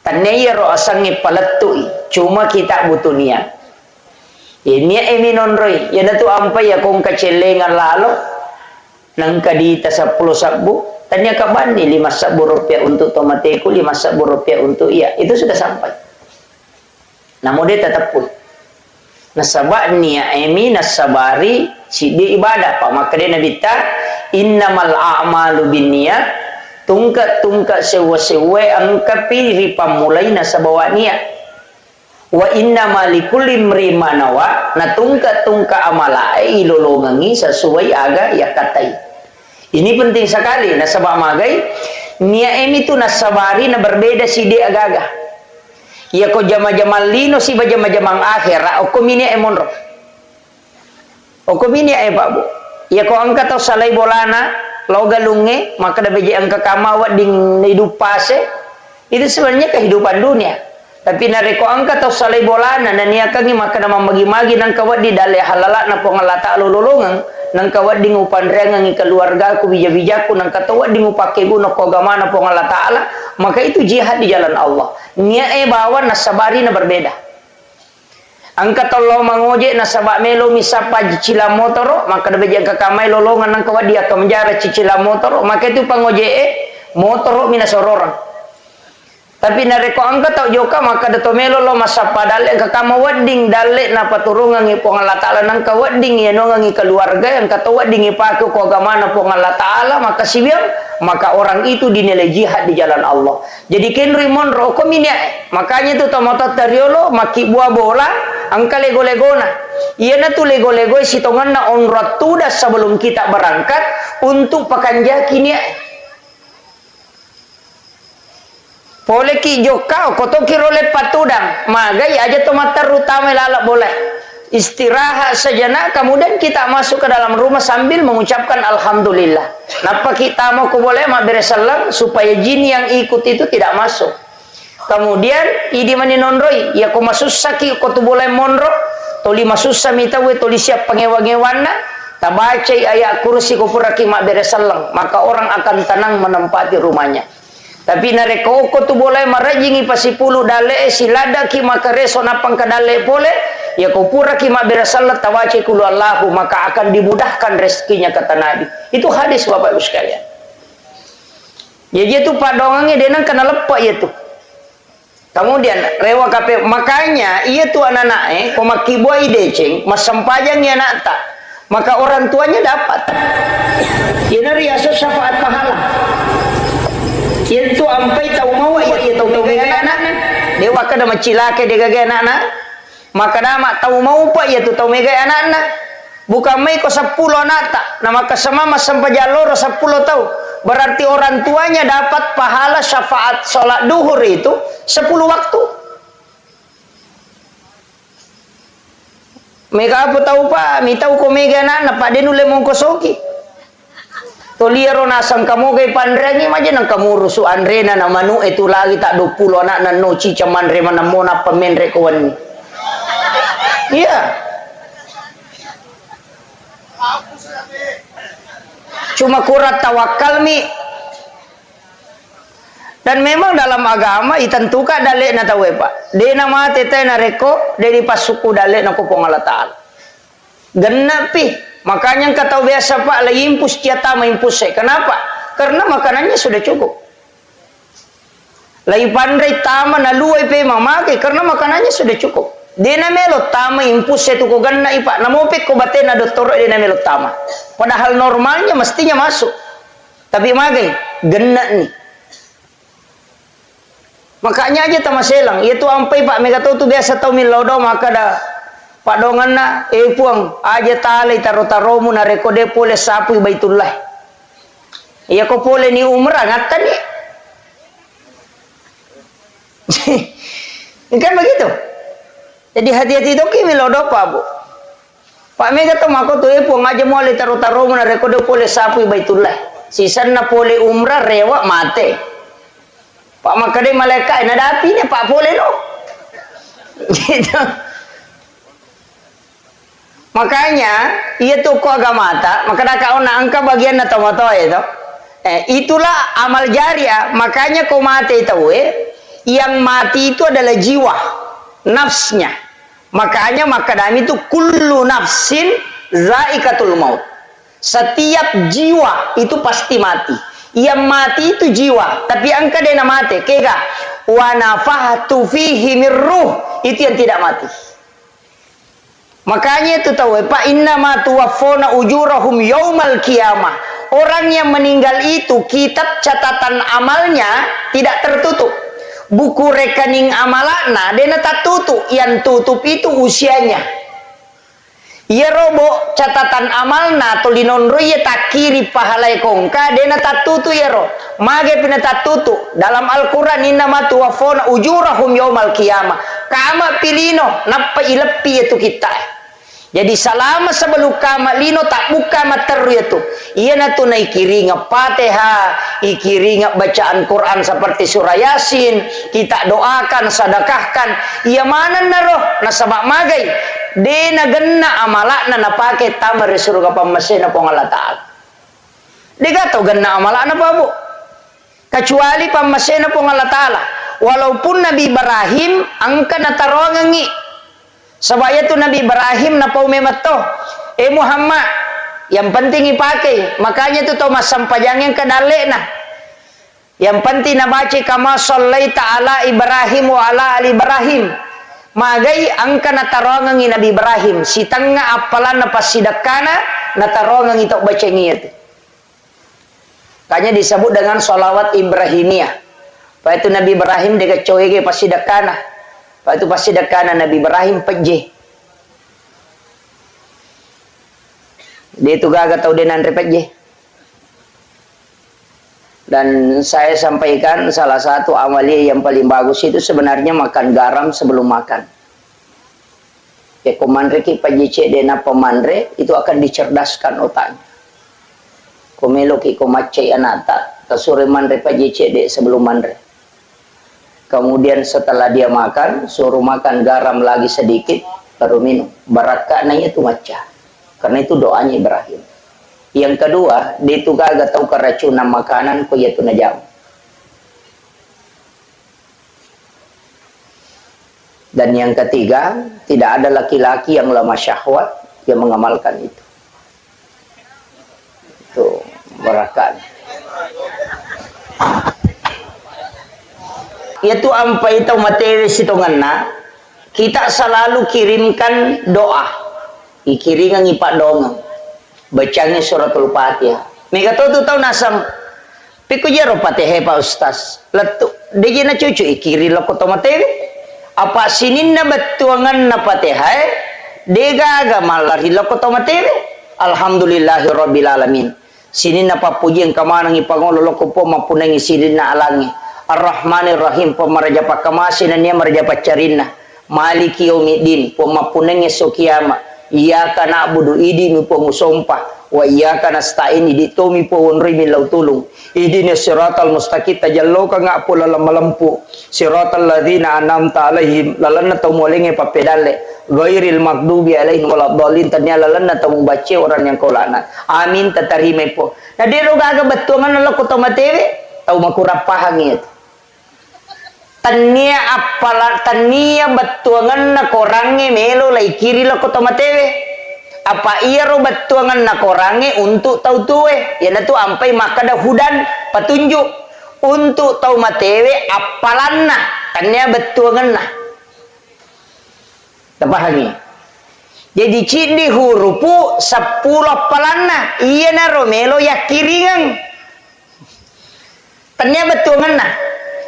Tanaya ro'asangi palatui, cuma kita butuh niat. Ini eminon roy, yana tu ampai ya kong kacelengan lalo, nang kadita 10 sabu, tanya kaban ni 5 sabu rupiah untuk tomateku, 5 sabu rupiah untuk iya, itu sudah sampai. Namun dia tetap pun. Nasabak niya emi nasabari si di ibadah pak maka dia nabita innamal a'malu binniyat. Tungkat sewa-sewa angka pilih pamulai nasa bawa niat. Wa inna malikulli mrimanawa na tungkat amalai ilolongangi sesuai aga ya katai. Ini penting sekali nasabah magai. Niat ini tu nasabari na berbeda si dia aga-aga. Ya ko jama-jamal lino si bajama-jamang akhir. Oko mini emonro. Oko mini Pak Bu. Ya ko angka tau salai bolana. Lau galunge maka da beji angka kamawat ding hidup pase itu sebenarnya kehidupan dunia tapi nareko angka tau salai bolana dan niakangi maka na magi-magi nang kawat di dale halala na pongalata lululungan nang kawat ding upan rengang keluarga ku bija-bijaku nang katawat ding upake guno kogama na pongalata ala maka itu jihad di jalan Allah. Nia bawa nasabari na berbeda. Angka tolo mangoje na sabak melo misapa cicila motor maka da bejang kakamai lolongan nang kawa dia ka menjara cicila motor maka itu pangoje motor mina sororang. Tapi nareko angka tau joka maka da to melo lo masapa dale kakama wedding dale na paturungan ngi po Allah taala nang ka wedding ya no ngi keluarga yang kata wedding ipaku ko agama po Allah taala maka sibiang maka orang itu dinilai jihad di jalan Allah. Jadi kenri monro ko minya makanya itu tomotot dariolo maki buah bola angka lego-legona. Iya na tu lego-lego sitongan na onrat tudah sebelum kita berangkat untuk pakanjaki ni. Boleh ki jokau koto kiro lepat tudang magai aja tomatar utama lalak boleh istirahat sejenak kemudian kita masuk ke dalam rumah sambil mengucapkan alhamdulillah. Napa kita mau ko boleh mak beresalam supaya jin yang ikut itu tidak masuk. Kemudian idi mani nonroi ya ko masusaki ko tu boleh monro toli masussa mitawe toli siap pengewa-ngewana tabacai ayat kursi ko puraki mak beresalam maka orang akan tenang menempati rumahnya. Tapi nareko ko tu boleh marajingi pasipulu dale silada ki maka reso napang kadale boleh ya ko pura ki mak beresalam tawace kulu Allahu maka akan dimudahkan rezekinya kata Nabi. Itu hadis Bapak Ibu sekalian. Ya dia tu padongannya denang kena lepak ya tu. Kemudian rewa kape makanya ia tu anak-anak komaki buai deceng masempajang ya nak tak maka orang tuanya dapat. Ini riasa syafaat pahala. Itu ampai tahu mau ya itu tahu anak-anak dewa kada macilake dega anak-anak maka nama tahu mau pak ya tu tahu mega anak-anak bukan mai ko 10 anak tak nama kasama sampai jalur 10 tahu berarti orang tuanya dapat pahala syafaat sholat duhur itu 10 waktu. Mega apa tahu pak mi tahu ko mega anak pak denule mong kosoki toliero nasang kamu gay pandrengi maja nang kamu rusu andre na manu itu lagi tak 20 anak na no cica mandre mana mona pemenre kawan. Iya. Cuma kurat tawakal mi. Dan memang dalam agama itentukan dalek na tawe pak. De nama tete na reko dari pasuku dalek na kupong Allah Taala. Genapi. Makanya kata biasa pak lagi impus tiata maimpus saya. Kenapa? Karena makanannya sudah cukup. Lagi pandai tama na luai pe mamake karena makanannya sudah cukup. Dena melo tama impus saya tu ko ganna ipa. Namopek ko bate na doktor dena melo tama. Padahal normalnya mestinya masuk. Tapi magai genna nih. Makanya aja tamaselang. Itu ampai pak mega tu biasa tau milodo maka dah Pak dongan na puang aja talay taro-taro mo na rekode pole sapu baitullah. Iya ko pole ni umrah ngatan ni. Kan begitu. Jadi hati-hati itu kimi lodo pa bu. Pak mega to mako to puang aja mo le taro-taro mo na rekode pole sapu baitullah. Sisan na pole umrah rewa mate. Pak makade malaikat na dapi ni pak pole no. Gitu. Makanya ia tu ko agama tak maka dak ona angka bagian atau moto itu itulah amal jariah. Makanya kau mati itu yang mati itu adalah jiwa nafsnya. Makanya makadami itu kullu nafsin zaikatul maut. Setiap jiwa itu pasti mati. Yang mati itu jiwa, tapi angka dia mati kega wa nafahtu fihi mir ruh itu yang tidak mati. Makanya itu tahu Pak innama tuwaffona ujurahum yaumal qiyamah. Orang yang meninggal itu kitab catatan amalnya tidak tertutup. Buku rekening amalana dena tak tutup, yang tutup itu usianya. Ia robo catatan amalna tolinonro ia tak kiri pahalai kongka dena tak tutup ya ro. Mage pina tak tutup. Dalam Al-Qur'an innama tuwaffona ujurahum yaumal qiyamah. Kama pilino napa ilepi itu kita. Jadi selama sebelum kama lino tak buka materu itu. Ia natu na ikiringa Fatihah, ikiringa bacaan Quran seperti surah Yasin, kita doakan, sedekahkan. Ia mana naroh nasabak magai. Dena genna amalakna na pakai tamar surga pamasena pong Allah Taala. Dega to genna amalakna pa bu. Kecuali pamasena pong Allah Taala. Walaupun Nabi Ibrahim angka na tarongangi Sebaya tu Nabi Ibrahim na pau memato. Muhammad, yang penting ipakai. Makanya tu tau mas sampajang yang kedalek nah. Yang penting na baca kama sallaita ala Ibrahim wa ala ali Ibrahim. Magai angka na tarongang Nabi Ibrahim. Si tengah apalan na pasidakana na tarongang itok baca ngiyat. Kanya disebut dengan solawat Ibrahimiyah. Lepas itu Nabi Ibrahim dia kecoyege pasidakana. Lepas itu pasidakana Nabi Ibrahim pejeh. Dia itu gak tahu dia nanti pejeh. Dan saya sampaikan salah satu amalia yang paling bagus itu sebenarnya makan garam sebelum makan. Ya komandre ki pejece dena pemandre itu akan dicerdaskan otaknya. Komelo ki komace anata kasure mandre pejece de sebelum mandre. Kemudian setelah dia makan suruh makan garam lagi sedikit baru minum. Barakah nanya itu maca. Karena itu doanya Ibrahim. Yang kedua, dia itu gak tahu keracunan makanan ko yaitu najam. Dan yang ketiga, tidak ada laki-laki yang lemah syahwat yang mengamalkan itu. Itu barakat. Yaitu ampai itu materi sitonganna, kita selalu kirimkan doa. Ikiringan ipak dongeng. Bacanya suratul Fatihah. Mereka tahu nasam. Piku jero Fatihah Pak Ustaz. Letu. Dia na cucu ikiri lo kotomatewe. Apa sinin na batuangan na Fatihah? Dega agama lari lo kotomatewe. Alhamdulillahirabbil alamin. Sinin na papuji ang kamanang ipangolo lo ko po mapunang isidin na alangi. Ar-Rahmanir Rahim pemaraja pakamasin na niya maraja pacarina. Maliki yaumiddin pemapunang esokiyama. Iyyaka na'budu idi mi po musompah wa iyyaka nasta'in idi to mi po wonri mi law tulung ihdinas siratal mustaqim tajallo ka nga po malampu siratal ladzina an'amta alaihim lalanna to molenge papedale ghairil maghdubi alaihim waladdallin tanya lalanna to bace orang yang kolana amin tatarime po na diro gaga betungan lo ko to matewe tau makurapahang itu tania apalah tania betuangan na korange melo lai kiri lo kotomatewe apa iya ro betuangan na korange untuk tahu tuwe ya na tu ampai makada hudan petunjuk untuk tahu matewe apalan na tania betuangan na tapahangi jadi cindi hurupu 10 apalan na iya na ro melo ya kiringang tania betuangan na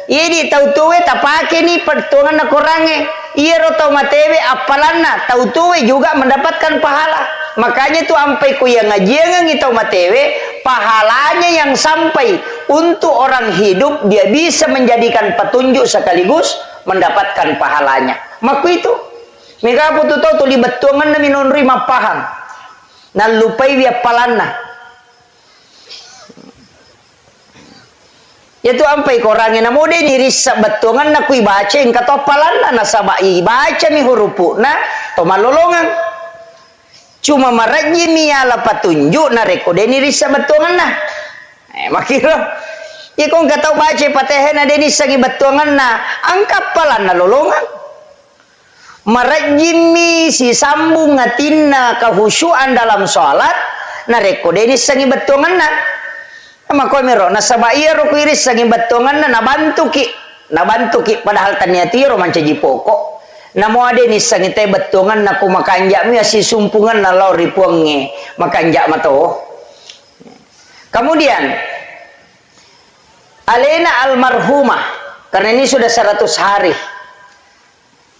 ini tahu tuwe tapake ni pertuangan na korange iya roto matewe apalana tahu tuwe juga mendapatkan pahala makanya tu ampai ku yang ngajian ngitau matewe pahalanya yang sampai untuk orang hidup dia bisa menjadikan petunjuk sekaligus mendapatkan pahalanya maku itu mereka putu tahu tuli betuangan na minonri mapahang nan lupai dia palana yaitu ampai korangnya namo de diri sabetungan na kui baca ing katopalan na sabai baca mi hurupu na to malolongan cuma maraji mi ala patunjuk na reko de diri sabetungan na makiro ya kong katau baca Fatihah na deni sagi betungan na angkap palan na lolongan maraji mi si sambung ngatinna kehusyuan dalam salat na reko deni sagi betungan na maka miro nasabaya ro kuiris saging batongan na nabantu ki padahal tanya tiro mancaji pokok namo ade ni sangite batongan na kumakanja mi asi sumpungan na law ripuange makanja mato kemudian Alena almarhumah karena ini sudah 100 hari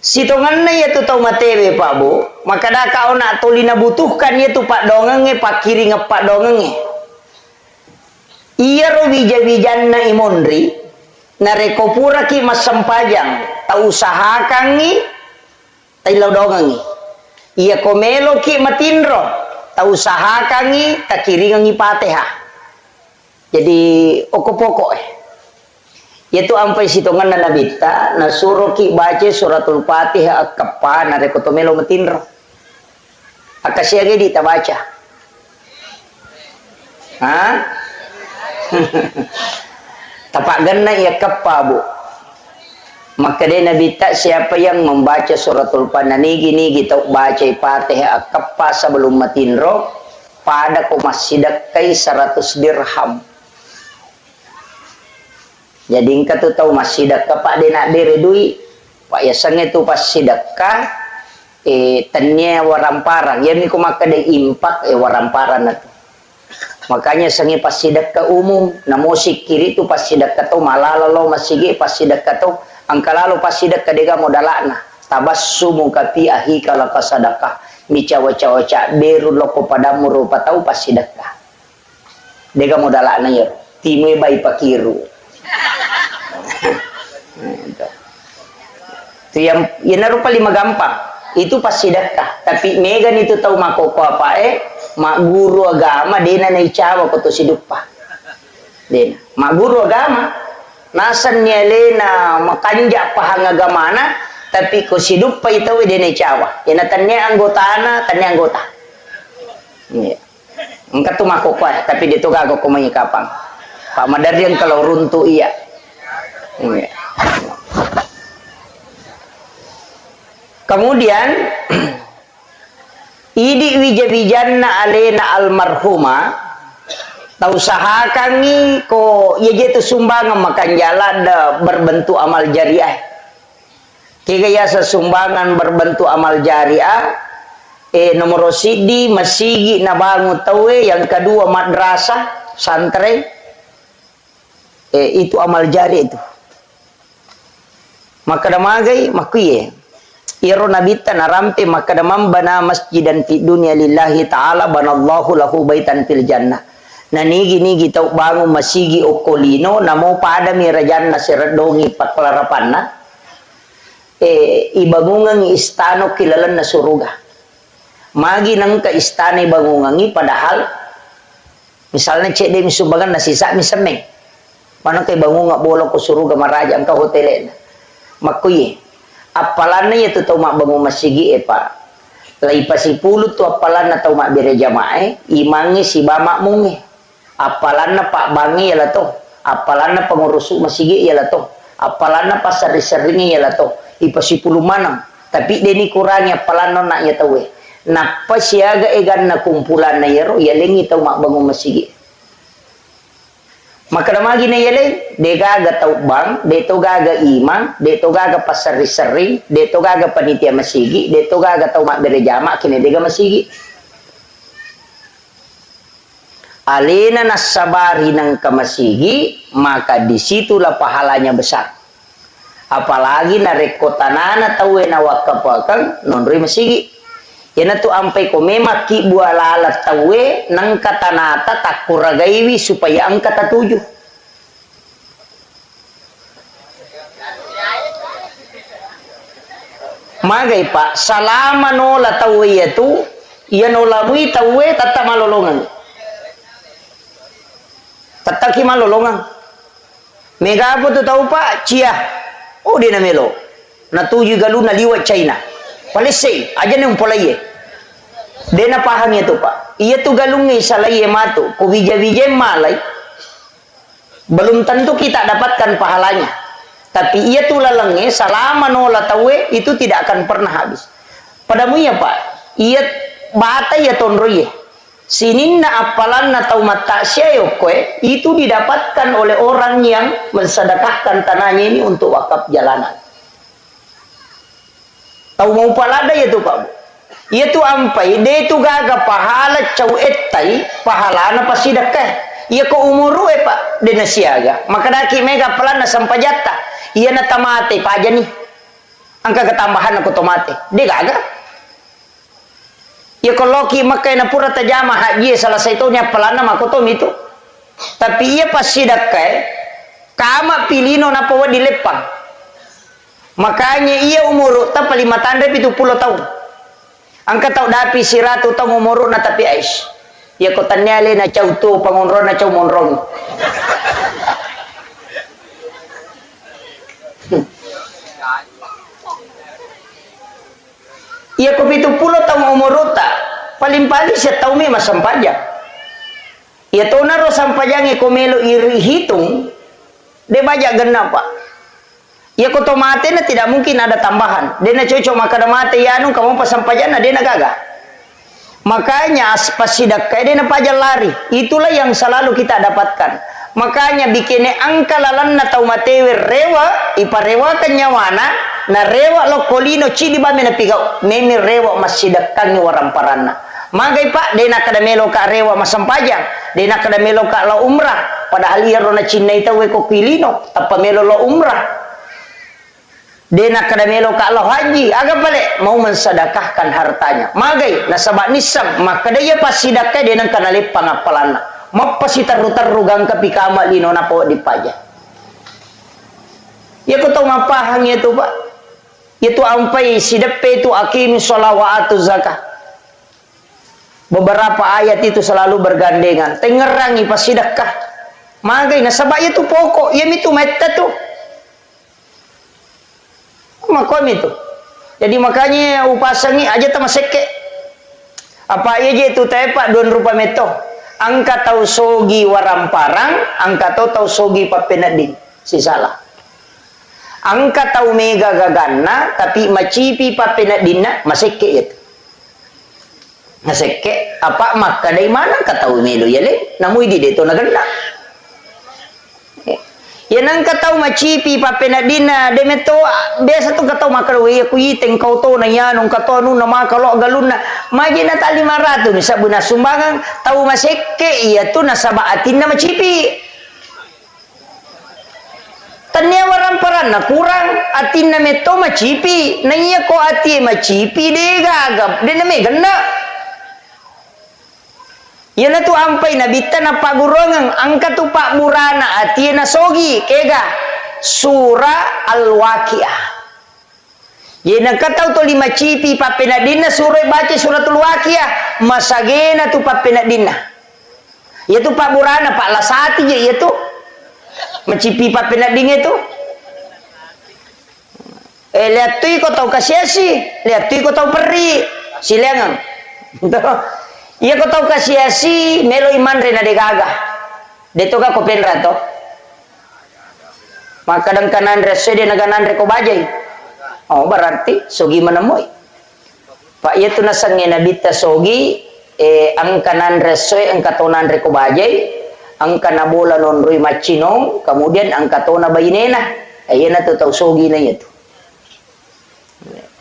sitongan na yaitu tau matewe Pak Bu maka da kau nak tolina butuhkan yaitu Pak dongenge Pak kiri ngepak dongenge iya ro bija-bijan na imondri na rekopura ki masampajang ta usahakan ni tailaw dongangi iya komelo ki matinro ta usahakan ni ta kiringan ni Fatihah jadi okopoko yaitu ampai sitongan na nabita na suruh ki baca suratul Fatihah kepa na rekotomelo matinro akasiage di ta baca ha tapak ganna ya kepa Bu Maka dia Nabi tak siapa yang membaca suratul Nigi kita baca Fatihah akapa sebelum matin roh pada ko masyidakai 100 dirham. Jadi engkau tu tahu masyidak pak dia nak diri duit pak ya sang itu pas sidakah tanya waramparan ya ni ko maka dia impak waramparan na tu. Makanya sangi pas sidakah umum na musik kiri tu pas sidakah tu malalalo masigi pas sidakah tu angka lalu pas sidakah dia modalana tabassumu kapi ahi kalau kasadakah micawa-cawa beru loko padamu rupa tahu pas sidakah dia modalana ya timui bayi pakiru. Itu yang rupa 5 gampang itu pas sidakah tapi megan itu tahu makoko apa mak guru agama dena na icawa ko to siduppa dena mak guru agama nasan nyelena makanja pahang agamana tapi ko siduppa itu dena icawa yana tannya anggota iya engka tu makoko tapi itu gago ko may kapang Pak Madarian kalau runtuh iya. Kemudian idi wijabijanna alena almarhuma tausahakan ni ko ye tu sumbangan makan jalan berbentuk amal jariah. Kaya sesumbangan berbentuk amal jariah nomor sidi masigi na bangun tawe yang kedua madrasah santri itu amal jari itu. Maka damagai makuye iro nabita narampe maka damam bana masjidan fi dunya lillahi ta'ala banallahu lahu baitan fil jannah. Na nigi tau bangun masigi okolino namo pada mirajanna siradongi paklarapanna ibangungan istano kilalan na suruga. Magi nang ka istana ibangungan padahal misalnya cek dia misubagan na sisa misemeng. Mana kay bangunga bolong ko suruga maraja ang ka hotelena. Makuye apalan na ito tau mak bangun masigi pa lai pasipuluh tu apalan na tau mak bere jamaah imangi si bamak mungi apalan na pak bangi yala to apalan na pengurusu masigi yala to apalan na pasari-saringi yala to ipasipuluh manang tapi deni kurangnya apalan no nak ya tawe napa siaga egan na kumpulan na yero yalengi tau mak bangun masigi. Maka damagi na yale, de gaga taubang, de to gaga imang, de to gaga pasari-sari, de to gaga panitia masigi, de to gaga tau mak berejama, kini dega masigi. Alina nasabari ng kamasigi, maka disitulah pahalanya besar. Apalagi na rekotanana tawe na wakapakang nonri masigi. Yan tu ampai ko memaki bualalat tawe nang katanata takuragaiwi supaya ang katatuju. Magay pa salama no la tawe yatu yan olamui tawe tata malolongan. Tataki malolongan. Megapo tu tahu pa cia. Oh dia na melo. Natuju galu na liwat China. Palesay, aja nang polaye. Dena paham itu pak. Ia tu galungi salaye matu, kubija-bija malay. Belum tentu kita dapatkan pahalanya. Tapi ia tu lalangi selama nola tawe itu tidak akan pernah habis. Padamu ya pak. Ia bata ya tonroye. Sininna apalanna tau mata syayokwe itu didapatkan oleh orang yang mensedekahkan tanahnya ini untuk wakaf jalanan. Tahu mau palada ya tu pak. Ia tu ampai dia tu gaga pahala cau etai pahala na pasidakah. Ia ko umuru pak dia nasiaga. Maka daki mega pelana sampajata. Ia na tamate pa aja nih. Angka ketambahan aku tomate. Dia gaga. Ia ko loki makai na pura tajama haji salah satunya pelana makotom itu. Tapi ia pasidakah kama pilino na pawa dilepang. Makanya ia umur tak 5 tanda 70 tahun. Angka tau dapi siratu tau umur na tapi ais. Ia ko tanyale na cau tu pangonron na cau monron. Ia ko 70 tahun umur ta. Paling-paling siya tau mi masampajang. Ia tau na ro sampajang ko melo iri hitung. De baja genap pak. Ya koto mate na tidak mungkin ada tambahan. Dia na cocok maka mate ya anu kamu pasang pajana dia na gagah. Makanya pas sidakkai dia na pajal lari. Itulah yang selalu kita dapatkan. Makanya bikinnya angka lalan na tau matewe rewa iparewa kanyawana na rewa lo kolino cidi ba mena pigau memi rewa masidakkan waramparana. Magai pak dia na kada melo ka rewa masampajang. Dia na kada melo ka lo umrah. Padahal iya rona Cina ita we ko pilino tapa melo lo umrah. Dena kada melo ka Allah haji aga balik mau mensedekahkan hartanya magai nasabak nisam maka dia pasti sedekah dena kana lepang apalana mapasi taru-taru gang kapikama lino na po dipaja ya ko tau mapahang itu pak itu ampai sidepe itu akim sholawatu zakah beberapa ayat itu selalu bergandengan tengerangi pas sedekah magai nasabak itu pokok ya itu meta tuh makom itu. Jadi makanya upasangi aja sama seke. Apa aja itu tepak don rupa meto. Angka tau sogi waramparang, angka tau sogi papenading. Si salah. Angka tau mega gagana, tapi macipi papenadina maseke itu. Maseke apa maka dari mana katau melo ya le? Namui di deto naganda. Ya nang katau macipi papenadina demeto biasa tu katau makarwe aku iteng kau to na yan nung katau nu na makalo galun na maji na tali 500 ni sabuna sumbangan tau maseke iya tu na sabaatin na macipi tanya waramparan na kurang atin na meto macipi na iya ko ati macipi de gagap de na megana yan na tu ampay nabita na pagurongang angka tu pak burana ati na sogi kega surah al-waqiah yan na kataw to 5 cipi papenadina surah baca suratul waqiah masagena tu papenadina ya tu pak burana pak lasati ya tu macipi papenadina itu lihat tu ko tau kasiasi lihat tu ko tau peri silangan iya ko tau kasiasi melo iman rena de gaga deto ka ko penra to maka dan kanan rese de naganan re ko bajai oh berarti sogi menemui pak iya tu nasange nabita sogi ang kanan rese ang katonan re ko bajai ang kanabola non rui machinong kemudian ang katona bayinena iya na to tau sogi na itu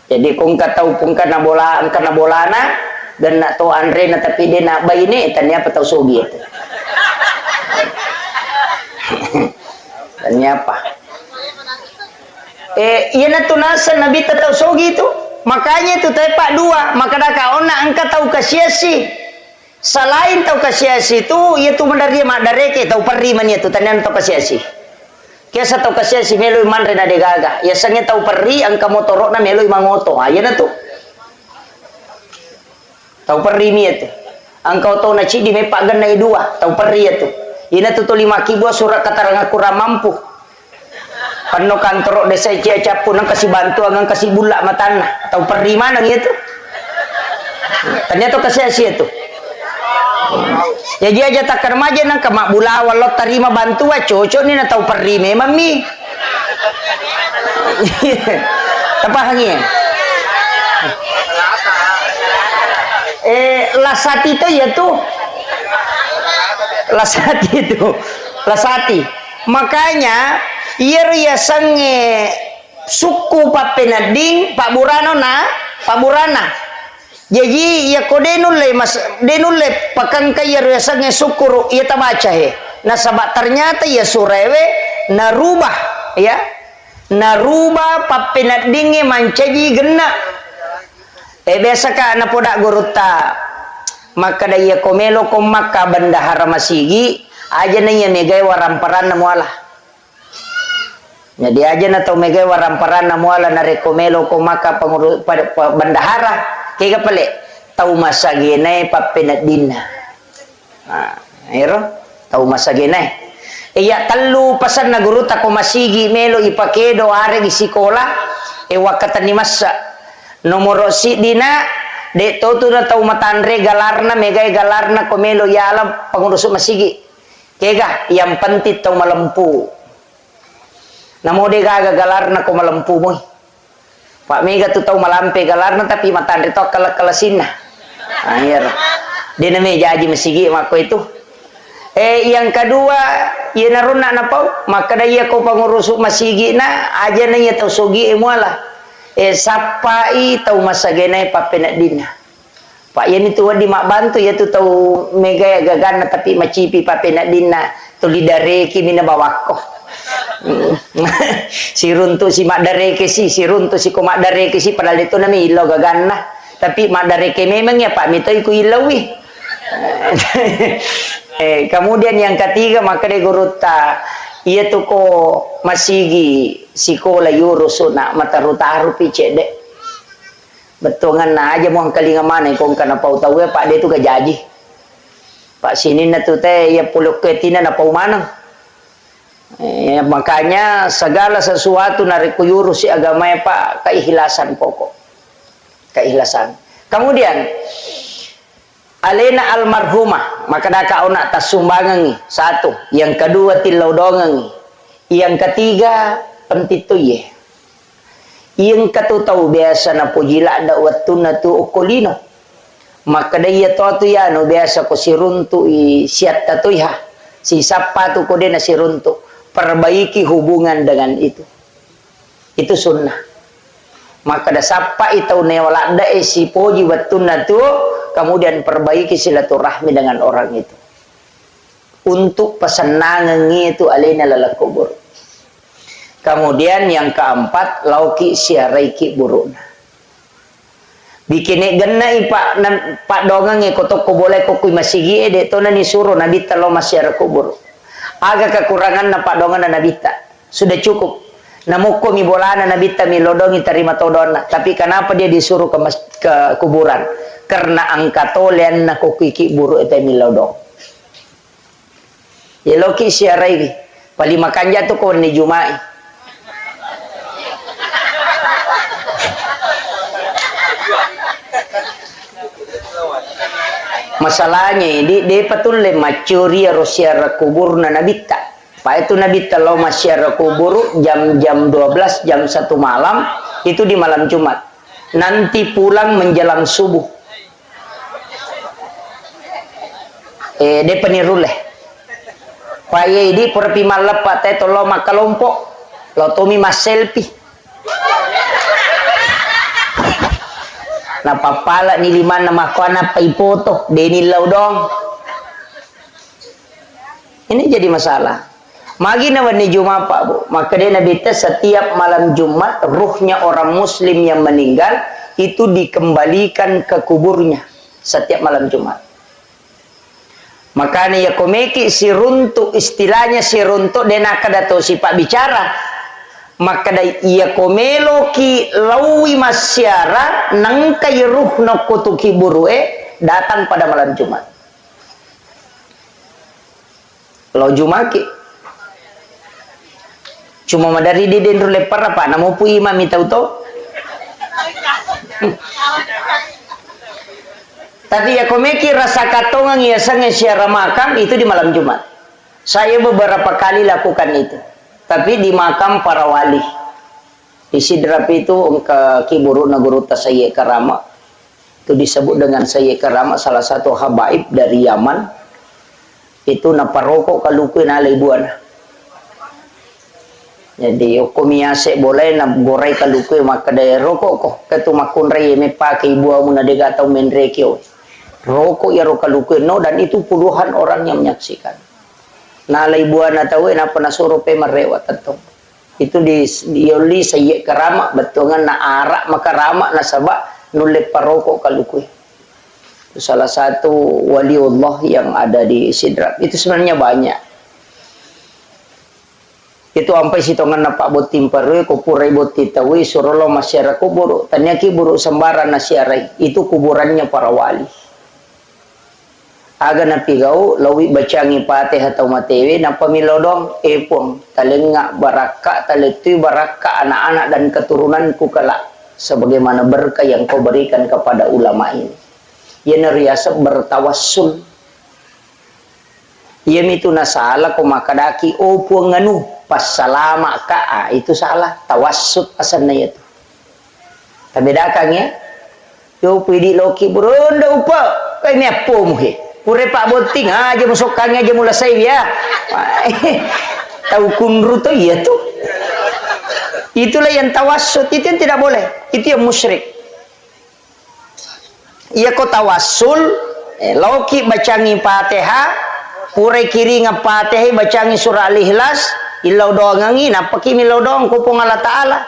jadi kung katau pung kanabola ang kanabolana dan nak tahu Andre na tapi dia nak bayi ni tanya apa tahu sogi itu tanya apa iya na tunasan nabi tahu sogi itu makanya itu tepak dua maka dah kau nak angkat tahu kasiasi selain tahu kasiasi itu itu mendaria madareke tahu periman itu tanya tahu kasiasi kiasa tahu kasiasi melu iman rena de gaga ya sange tahu peri angka motorok na melu imangoto aja na tu tahu peri mi itu angkau tahu naci di mepak ganai dua tahu peri itu ini tu 5 kibo surat katarang kurang mampu pano kantorok desa cia capun nang kasih bantu nang kasih bulak matana tahu peri mana gitu ternyata kasih asia itu jadi aja tak remaja nang kemak bula walau terima bantu cocok ni na tahu peri memang mi tapahangnya lasati itu ya tuh lasati makanya iya sange suku papenading pak burano na pak burana jadi ya ko denule pakan kaya sange syukur iya tabaca nasabak ternyata ya surewe narubah ya narubah papenadinge mancaji gena biasa ka na podak guruta maka daya komelo ko maka bandahara masigi aja na iya megay waramparan na muala jadi aja na tau megay waramparan na muala na rekomelo ko maka bandahara kaya pala tau masaginay papinadina tau masaginay iya talu pasan na guruta ko masigi melo ipakedo are isikola wakatan ni masa nomor si dina de to tu na tau matanre galarna megay galarna komelo yala pangurus masigi kega yang penting tau malempu Namo de gaga galarna ko malampu mo. Pak Mega tu tahu malampe galarna tapi matandre to kalasinna. Akhir. Dia namanya jaji mesigi mako itu. Yang kedua, ia naruna napau, maka dia kau pengurus masigi na aja na ia tahu sogi emuala. Sapai tahu masa genai papenak dina. Pak yang itu di mak bantu ya tu tahu Mega ya gagana tapi macipi papenak dina tu lidareki mina bawako. Si runtu si mak dareke si runtu si ko mak dareke si padahal itu namanya ilo gagana. Tapi mak dareke memang ya Pak mito iku ilawi. Kemudian yang ketiga maka de guruta ia tu ko masigi sikola yurusuna matarutaru picede betongan na aja mau kalinga mana kong kana pau tahu Pak dia tu gajaji Pak sini na tu teh ya puluk ketina na pau manang makanya segala sesuatu nariku yurus si agama ya Pak keikhlasan pokok keikhlasan. Kemudian alena almarhumah maka daka ona tasumbangan satu, yang kedua tilau dongang, yang ketiga pentitu ye, yang katu tahu biasa na pujila ada waktu na tu okolino maka dia tu ya no biasa ko siruntu i siat tatu ya si sapa tu ko dia na siruntu perbaiki hubungan dengan itu sunnah maka da sapa itu newala da si poji waktu na tu kemudian perbaiki silaturahmi dengan orang itu untuk pesenangan itu alena lala kubur. Kemudian yang keempat lauki siaraiki buruna bikin genai pak dongang kotok ko boleh ko kui masigi de to na ni suruh nabi talo masyara kubur agak kekurangan na pak dongan na nabita sudah cukup namuko mi bolana nabita mi lodongi terima todona tapi kenapa dia disuruh ke kuburan karena angkatolen na kukiki buru eta milodong. Ya loki siarai pali makan jatuh ko ni Jumai. Masalahnya di patul le macuri rosiara kubur na nabita. Pak itu nabita lo masyara kubur jam 12 jam 1 malam itu di malam Jumat. Nanti pulang menjelang subuh. De peniruleh paye di perpi malapa te tolo makalompok lo tomi mas selfie na papala ni lima na makwana paipoto deni laudong ini jadi masalah magi na wani Jumat Pak Bu maka dia nabi setiap malam Jumat ruhnya orang muslim yang meninggal itu dikembalikan ke kuburnya setiap malam Jumat. Makanya ya komeki si runtuk istilahnya si runtuk dena kada to si Pak bicara maka da iya komelo ki lawi masyara nang kay ruh no kutuki burue datang pada malam Jumat lo Jumaki cuma madari di den rule para Pak namo pu imam itau to tapi ya komeki rasa katongan ya sange syara makam itu di malam Jumat. Saya beberapa kali lakukan itu. Tapi di makam para wali. Di Sidrap itu ke Kiburu Naguruta Sayyid Karama. Itu disebut dengan Sayyid Karama salah satu habaib dari Yaman. Itu naparokok kaluku na ibuana. Jadi komiase boleh na gorai kaluku maka daya rokok kok ketumakun reye me pakai ibu amuna de gatau menrekio. Rokok ya rokaluku no dan itu puluhan orang yang menyaksikan. Nah ibuana tahu napa nasuruh pe merewat tentu. Itu di Yoli Sayyid Karama betungan na arak maka rama nasaba nulip parokok kaluku. Itu salah satu waliullah yang ada di Sidrap. Itu sebenarnya banyak. Itu sampai sitongan na Pak Botim Parwe kupurai boti tawi surolo masyarakat kubur tanyaki buru sembaran nasyarai itu kuburannya para wali. Aga na pigau lawi bacangi pate atau matewe na pamilodong epong talenga baraka taletui baraka anak-anak dan keturunanku kelak sebagaimana berkah yang kau berikan kepada ulama ini. Ia neriasa bertawassul. Ia itu nasalah ko makadaki opo nganu pas salama ka itu salah tawassut asannya itu. Tabedakan ya. Yo pidi loki beronda upa kai me apa muhe. Pure pak boting aja musokannya aja mula saya ya. Tahu kunru tuh iya tuh. Itulah yang tawassut, itu yang tidak boleh. Itu yang musyrik. Ia ko tawassul loki bacangi Fatihah, pure kiri ngapatih bacangi surah Al-Ikhlas, ilau doang ngangin apa kimi ilau doang kupung Allah Taala.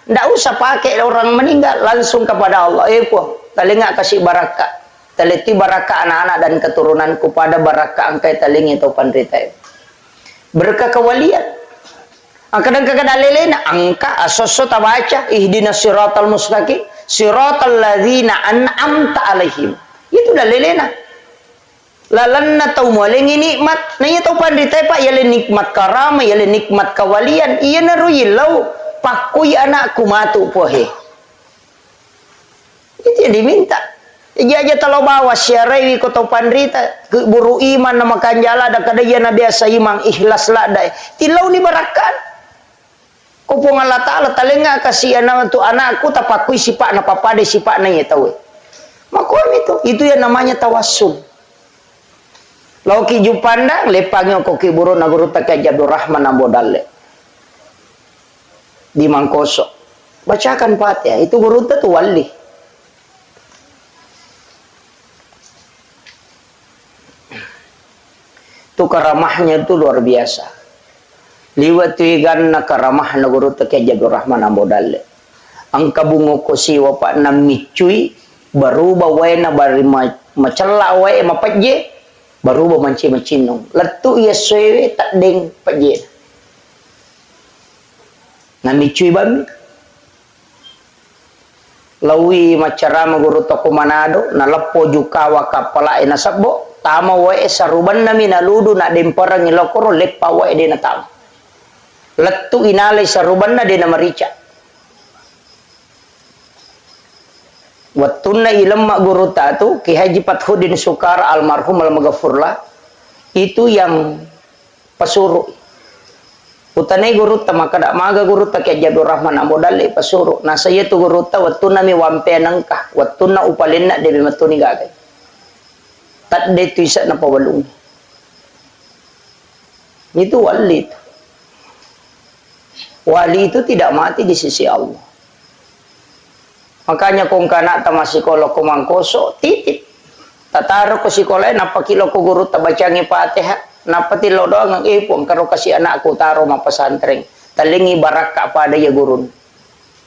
Ndak usah pakai orang meninggal, langsung kepada Allah. Po, telinga kasih barakah. Teliti barakah anak-anak dan keturunanku pada barakah angkai telingi atau pandrita. Berkah kewalian. Kadang-kadang dalilena angka asoso tabaca ihdinas siratal mustaqim siratal ladzina an'amta alaihim. Itu dalilena. Lalanna tau molengi nikmat. Nanya tau pandrita pak yale nikmat karama yale nikmat kewalian. Iya naru yilau pakui anakku matu pohe. Itu yang diminta. Jaja talo bawa syarawi ko tau pandrita buru iman nama kanjala da kadaya na biasa imang ikhlas la dai. Tilau ni barakat. Kupung Allah Ta'ala talenga kasih anak tu anakku tapakui sipak na papade sipak na ya tahu. Makuam itu yang namanya tawassul. Lauki jupanda lepangnya koki buru naguru takai Abdul Rahman Abodale di Mangkoso. Bacakan Fatihah itu guru tu wali. Itu karamahnya itu luar biasa. Liwat tuigan na karamah na guru takai Abdul Rahman Abodale. Ang kabungo ko si wapa na micui baru bawai na bari macela wae mapatje baru ba manci macinong. Letu ia sewe tak deng patje. Na micui bami. Lawi macarama guru toko Manado na lapo jukawa kapala ina sabbo tama wae saruban na minaludu na demparang ilokoro lepa wae de na tama. Letu inalay saruban na din na marica. Watun na ilam guru tatu ki Haji Fathudin Sukar almarhum al-Maghfurlah itu yang pasuru. Utanay guru ta makada maga guru ta ki Abdul Rahman Abodale pasuru. Na saya tu guru ta watun na mi wampe nangka watun na upalin na de matuni gagay. Tat de tuisa na pawalung. Itu wali itu. Wali itu tidak mati di sisi Allah. Makanya kung kana ta masikola ko Mangkoso titip. Tataro ko sikola napa kilo ko guru ta bacangi Fatihah, napa tilo doang ang ipon karo kasi anakku taro mapasantren. Talingi baraka pada ya gurun.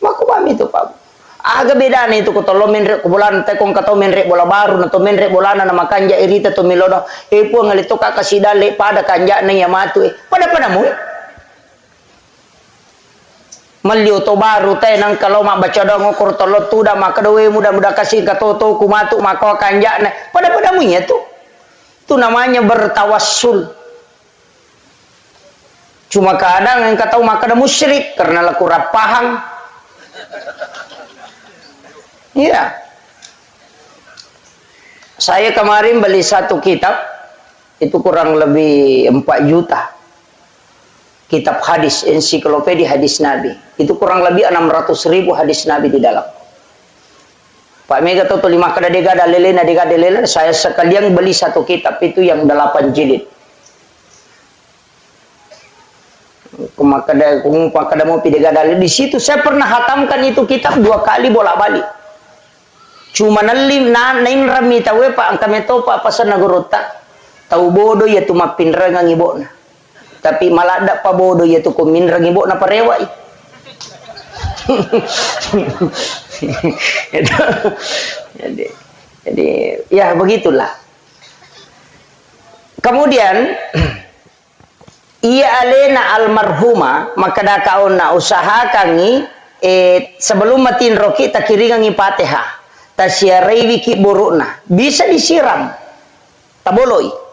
Makubami itu Pak. Aga beda na itu ko tolo menre ko bulan te kung kato menre bola baru na to menre bolana na makanja irita to milodo ipon ngalito ka kasi dale pada kanja na yamatu pada mo. Maliu to baru teh nang kalau mak baca doang ngukur tolot tu dah maka doe mudah-mudah kasih katoto kumatu maka kanjak ne pada munya tuh namanya bertawassul. Cuma kadang yang kata maka ada musyrik karena laku rapahang. Iya. Saya kemarin beli satu kitab itu kurang lebih 4 juta. Kitab hadis, ensiklopedia hadis Nabi. Itu kurang lebih 600.000 hadis Nabi di dalam. Pak Mega tuh 5 kada dega dalilena saya sekalian beli satu kitab itu yang 8 jilid. Kada mau pidega dalil di situ saya pernah hatamkan itu kitab 2 kali bolak-balik. Cuma nalim nain rami tawe Pak angkame to Pak pasan nagurota. Tahu bodoh ya tu mapinra ngang ibona. Tapi malah ada pa bodoh ya tu kumin rang ibu na parewa jadi ya begitulah. Kemudian ia alena almarhuma maka da kauna usaha kangi sebelum matin roki tak kiringan Fatihah tasyarai wiki burukna bisa disiram taboloi.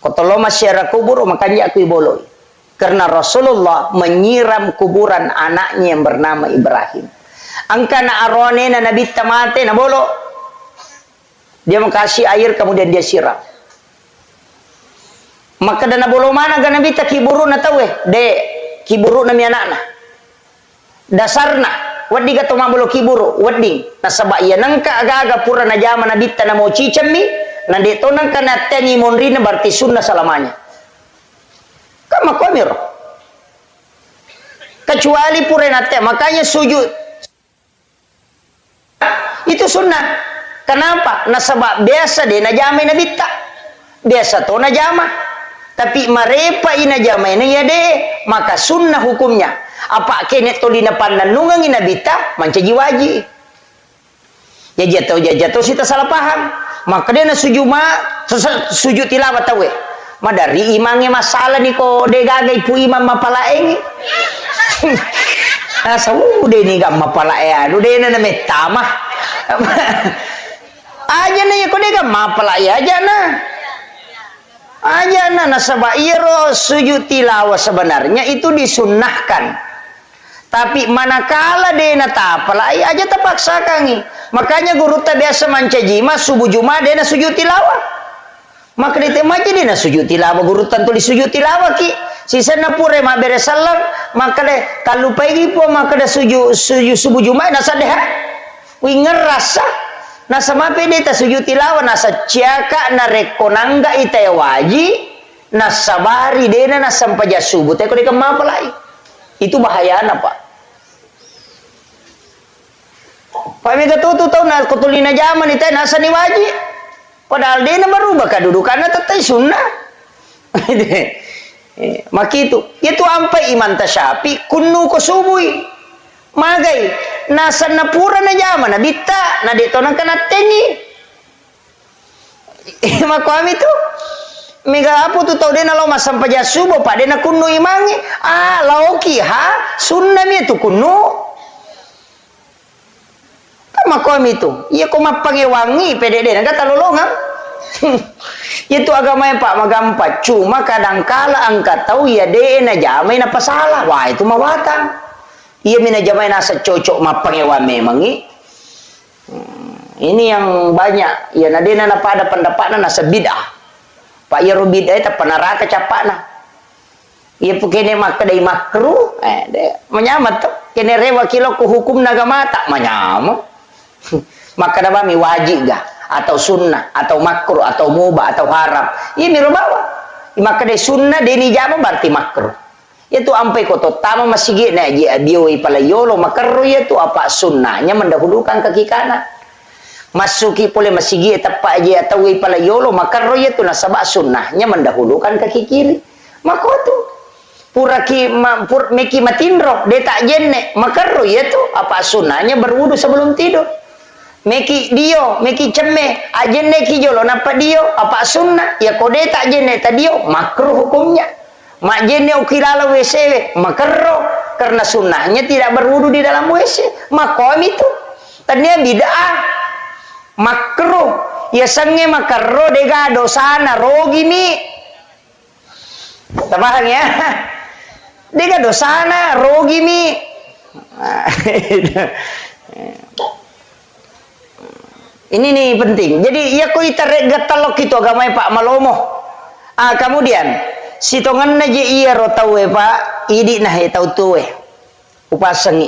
Kotolo masyarakat kubur makanya aku boloi. Karena Rasulullah menyiram kuburan anaknya yang bernama Ibrahim. Angkana arone na nabi tamate na bolo. Dia mengkasih air kemudian dia siram. maka dana bolo mana gana bita kiburu na tahu de kiburu na mi anak na dasarna wadi gato mabolo kiburu wadi nasaba iya nangka aga-aga pura na jama na bita na mo cicami na dito nangka na teni monri na berarti sunnah selamanya kama komiro kecuali pura na te makanya sujud itu sunnah. Kenapa? Nasaba biasa deh na jama na bita biasa to na jama tapi marepa ina jama ini ya deh maka sunnah hukumnya apa kene to dina pandan nungang ina bita mancaji waji ya jatuh sita salah paham maka dia na sujud tilawat tawe madari imangnya masalah nih ko de gagai pu imam mapalaeng asa ude ni gam mapalae adu de na metamah aja na ya ko de gam mapalae aja na nasaba iro sujud tilawah sebenarnya itu disunnahkan tapi manakala dena tapalai aja terpaksa kangi makanya guru ta biasa mancajima subuh jumat dena sujud tilawah maka ditemaji dena sujud tilawah guru tentu di sujud tilawah ki sisa na pure ma beres salam maka de kalau pagi po maka de sujud subuh jumat nasa deha wi ngerasa nasa mape deta sujud tilawah nasa ciaka na rekonangga ita waji nasa bari dena nasa sampaja subuh teko de kemapalai itu bahayana pak pamega tutu tau na kutulina zaman ita nasa ni waji padahal dia merubah kedudukannya tetap sunnah maka itu ampai iman tasyapi kunu ko subui magai nasa napura na zaman na bita na dito nang kanateni maka kami tu mega apu tu tau dia na lo masampaja subuh pak dia na kunu imangi lauki ha sunnah mi tu kunu makom itu iya ko mapangewangi PDD naga talolongan itu agama yang pak magampa cuma kadangkala angkat tahu ya de na jamai na pasalah wah itu mawatang iya mina jamai nasa cocok mapangewan memangi ini yang banyak ya nadena na pada pendapatna nasa bid'ah pak ya bid'ah eta panaraka capakna iya pukene makadai makruh menyamat tuh kene rewa kilo ku hukum nagama tak menyamat maka nabami wajib gak atau sunnah atau makruh atau mubah atau haram ini rubawa maka de sunnah deni jama berarti makruh itu ampai koto tama masih gini aja bioi pala yolo makruh itu apa sunnahnya mendahulukan kaki kanan masuki pole masih gini tepat aja atau pala yolo makruh itu nasabak sunnahnya mendahulukan kaki kiri maka itu meki matindro de tak jenne makruh itu apa sunnahnya berwudu sebelum tidur meki ceme ajenne ki jolo napa dio apa sunnah ya kode tak jenne tadio makruh hukumnya mak jenne ukilala WC makruh karena sunnahnya tidak berwudu di dalam WC makom itu tadinya bid'ah makruh ya sange makruh dega dosana rogi mi tabahang ya dega dosana rogi mi ini nih penting. Jadi ya koi tergetalok itu agama Pak Malomo. Kemudian si tongan naje iya rotawe Pak idi nah tau tuwe upasangi.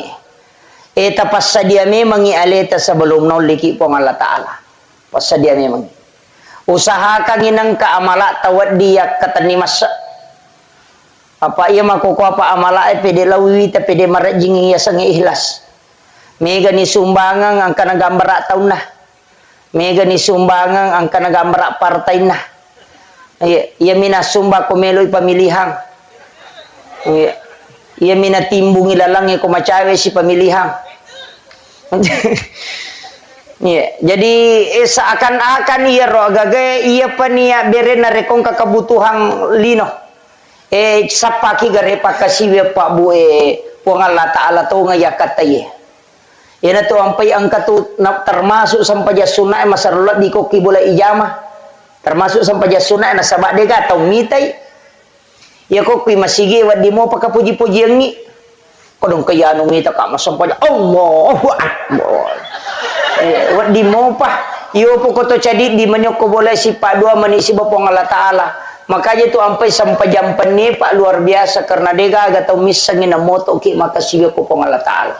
Eta pasadia memang aleta sebelum noliki pong Allah Taala. Pasadia memang. Usahakan inang ka amala tawad dia katani masa. Apa iya makoko apa amala pede lawi ta pede marajing iya sangi ikhlas. Mega ni sumbangan ang kana gambar taun nah. Mega ni sumbangan ang kana gambar partai nah. Iya mina sumba ko meloy pamilihan. Iya mina timbung ilalang ko macawe si pamilihan. Jadi seakan-akan iya ro agage iya pa niya bere na rekong kakabutuhang lino. Sapaki gare pakasiwe pa bue puang Allah Ta'ala to nga yakataye. Yan na to ampay ang katut na termasuk sampaja sunnah masarulat di koki bola ijamah. Termasuk sampaja sunnah na sabak dega atau mitay. Ya koki masigi wad di mo pakapuji-puji yang ni. Kodong kaya anong ngita ka masampaja Allahu Akbar. Wad di mo pa. Iyo po ko to cadi di manyok ko bola si pa dua mani si bapong Allah Ta'ala. Makanya itu sampai jam penye Pak luar biasa karena dega atau misangin na moto ki makasiga ko pong Allah Ta'ala.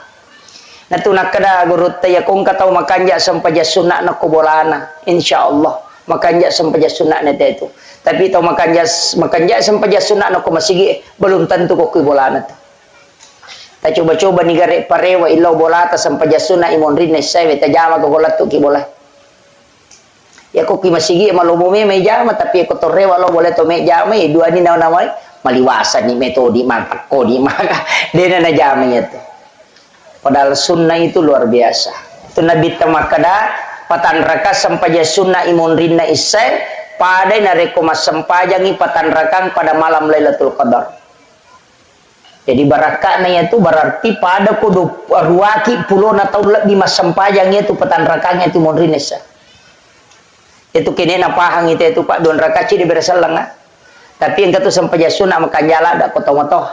Na tu nakada gurut ya kung kataw makanja sampai sunna na kubolana insyaallah makanja sampai sunna na itu. Tapi itu makanja sampai sunna na kumasigi belum tentu ko kubolana tu. Ta coba-coba ni gare parewa ilaw bolata sampai sunna imon rin na sawe ta jama ko golat tu ki bola. Ya ko kimasigi malumumi may jama tapi ko torrewa lo boleh to may jama dua ni na namay maliwasan ni metode mantak ko di maka dena na jama itu. Padahal sunnah itu luar biasa. Itu Nabi tamakada patan raka sampaja sunnah imun rinna isai pada nareko mas sampajangi patan rakang pada malam Lailatul Qadar. Jadi barakahnya itu berarti pada kudu ruaki puluh atau lebih mas sampajangnya itu patan rakangnya itu imun rinna isai. Itu kini napahang itu Pak don rakaci di bersalang tapi yang kata sampaja sunnah makan jala dak kotoh-kotoh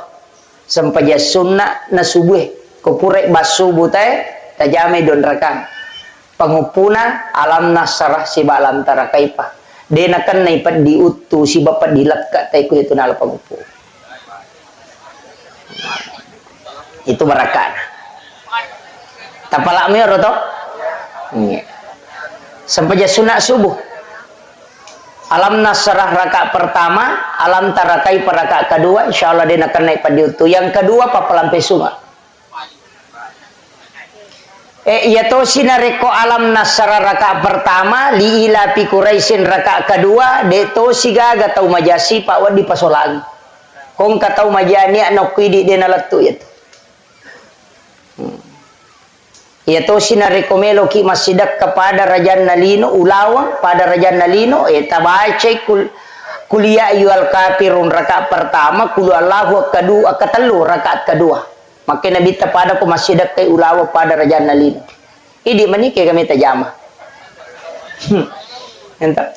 sampaja sunnah na subuh kupurek basubu teh tajame don rakang pangupuna alam nasarah si balam tarakaipa dena kan naipat diutu si bapak dilekkat teh ku itu nala pangupu itu barakah tapala mir to sampaja sunnah subuh alam nasrah rakaat pertama, alam tarakai rakaat kedua, insyaallah dia akan naik pada itu. Yang kedua papalampe sunga. Yato sinareko alam nasrah rakaat pertama, li ila pi Quraisyin rakaat kedua, deto sigaga tau majasi pak wadi pasolagi. Kong katau majani anak kuidi dia nalatu itu. Yato sinareko melo ki masidak kepada Raja Nalino ulawang pada Raja Nalino tabace kuliah yual kafirun rakaat pertama kulu Allahu kedua ketelu rakaat kedua maka Nabi pada ko masidak ke ulawang pada Raja Nalino idi manike kami tajama entah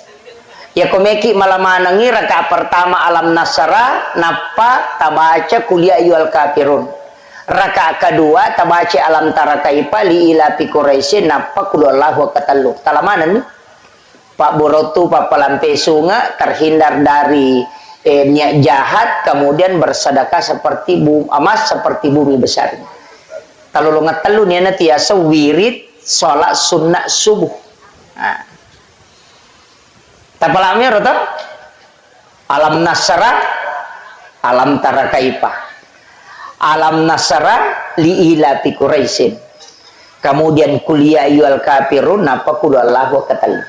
ya komeki malamanangi rakaat pertama alam nasara napa tabaca kuliah yual kafirun rakaat kedua tabace alam tarakaipa li ila pi Quraisyin napa kulu Allahu katalu talamanan nih Pak Borotu Pak Palampe sunga terhindar dari niat jahat kemudian bersedekah seperti emas seperti bumi besar talulungat telu nih tiasa wirid sholat sunnah subuh tapalamir atau alam nasara alam tarakaipa alam nasara li ila fi Quraisyin kemudian kuliah yual kafirun napa kulu Allahu katal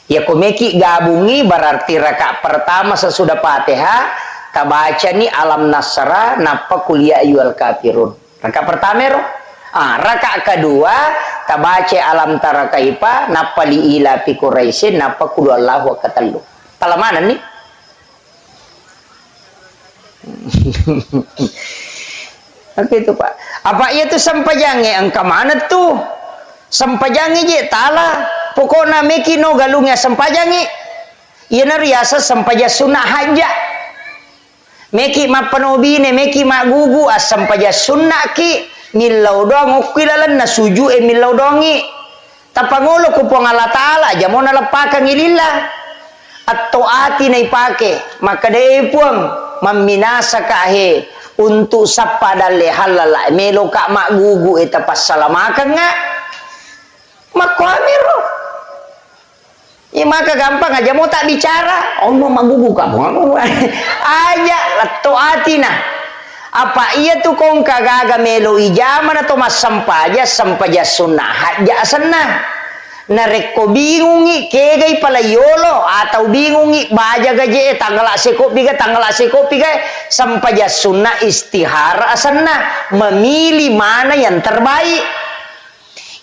ya komeki gabungi berarti rakaat pertama sesudah Fatihah tabaca ni alam nasara napa kuliah yual kafirun rakaat pertama rakaat kedua tabaca alam tarakaipa napa li ila fi Quraisyin napa kulu Allahu katal talamana nih Oke itu Pak. Apa itu sampajange angka mana tuh? Sampajange je tala. Pokoknya meki no galungnya sampajange. Ieu riasa sampaja sunnah haja. Meki ma panobine meki ma gugu as sampaja sunnah ki milau dong ukilalan na suju milau dongi. Tapangolo ko po Allah Taala aja mau nalapakan ilillah. Atau ati na ipake maka dai puang meminasa kahe untuk sapadale halala melo ka magugu eta pasalamakan nga makwamiro maka gampang aja mau tak bicara mau magugu ka aja atau atina apa iya tuh kong kagaga melo ijaman atau mas sampaja sunnah haja senah nareko bingungi kegay pala yolo atau bingungi baja gaje tanggal asekopi sampaja sunnah istihara asana memilih mana yang terbaik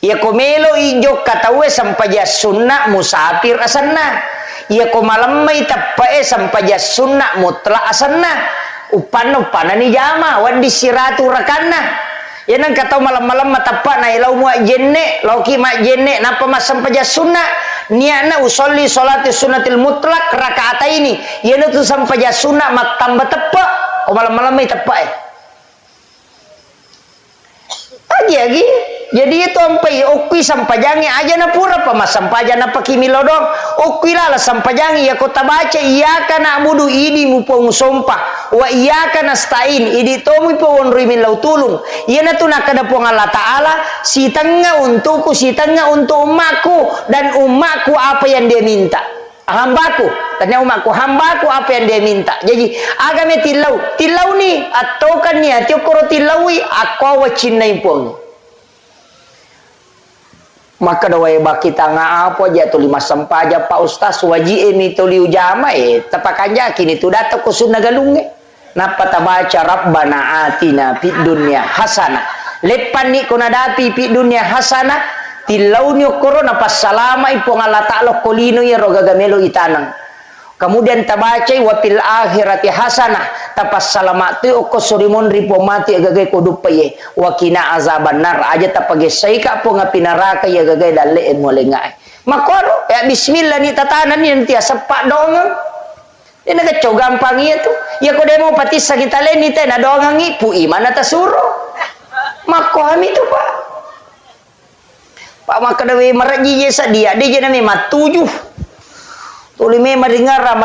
ya komelo ijo katawe sampaja sunnah musafir asana ya ko malam may tapae sampaja sunnah mutlak asana upan ni jama wadi siratu rakana yan ang kataw malam-malam matapa na ilaw mo jenne lauki ma jenne napa masampaja sunnah niya na usolli salati sunnatil mutlak rakaata ini yan itu sampaja sunnah matamba tapa o malam-malam may tapa lagi Jadi itu ampai okui sampajangi aja na pura pa masampajan na pakimilodong okui lala sampajangi ya kota baca iya kana budu idi mupong sompah wa iya kana stain idi tomu pawon rimin lau tulung iya na tuna kada pong Allah Ta'ala si tengah untukku si tengah untuk umatku dan umatku apa yang dia minta hambaku tanya umatku hambaku apa yang dia minta jadi agame tilau ni atau kan ni atau koro tilaui aku wacinai pong maka dawai baki tanga apa aja tu lima sampaja Pak Ustaz waji ini tu liu jama tapakan yakin itu data ku sunna galunge napa tabaca rabbana atina fid dunya hasanah lepan ni kuna dati fid dunya hasanah tilau ni korona pas salama ipo Allah Ta'ala kolino ya roga gamelo itanang kemudian tabaca wa fil akhirati hasanah tapas salamat tu ko sorimon ripo mati agagai kodup paye wa kina azaban nar aja tapage saika po nga pinaraka ya agagai dalle mo lengai makoro ya bismillah ni tatanan ni tia sepak dong ini keco gampang itu ya ko demo pati sakita leni te na dongang ipu imana tasuro makoham itu pak makadawe maraji yesa dia je nami matujuh tulime maringara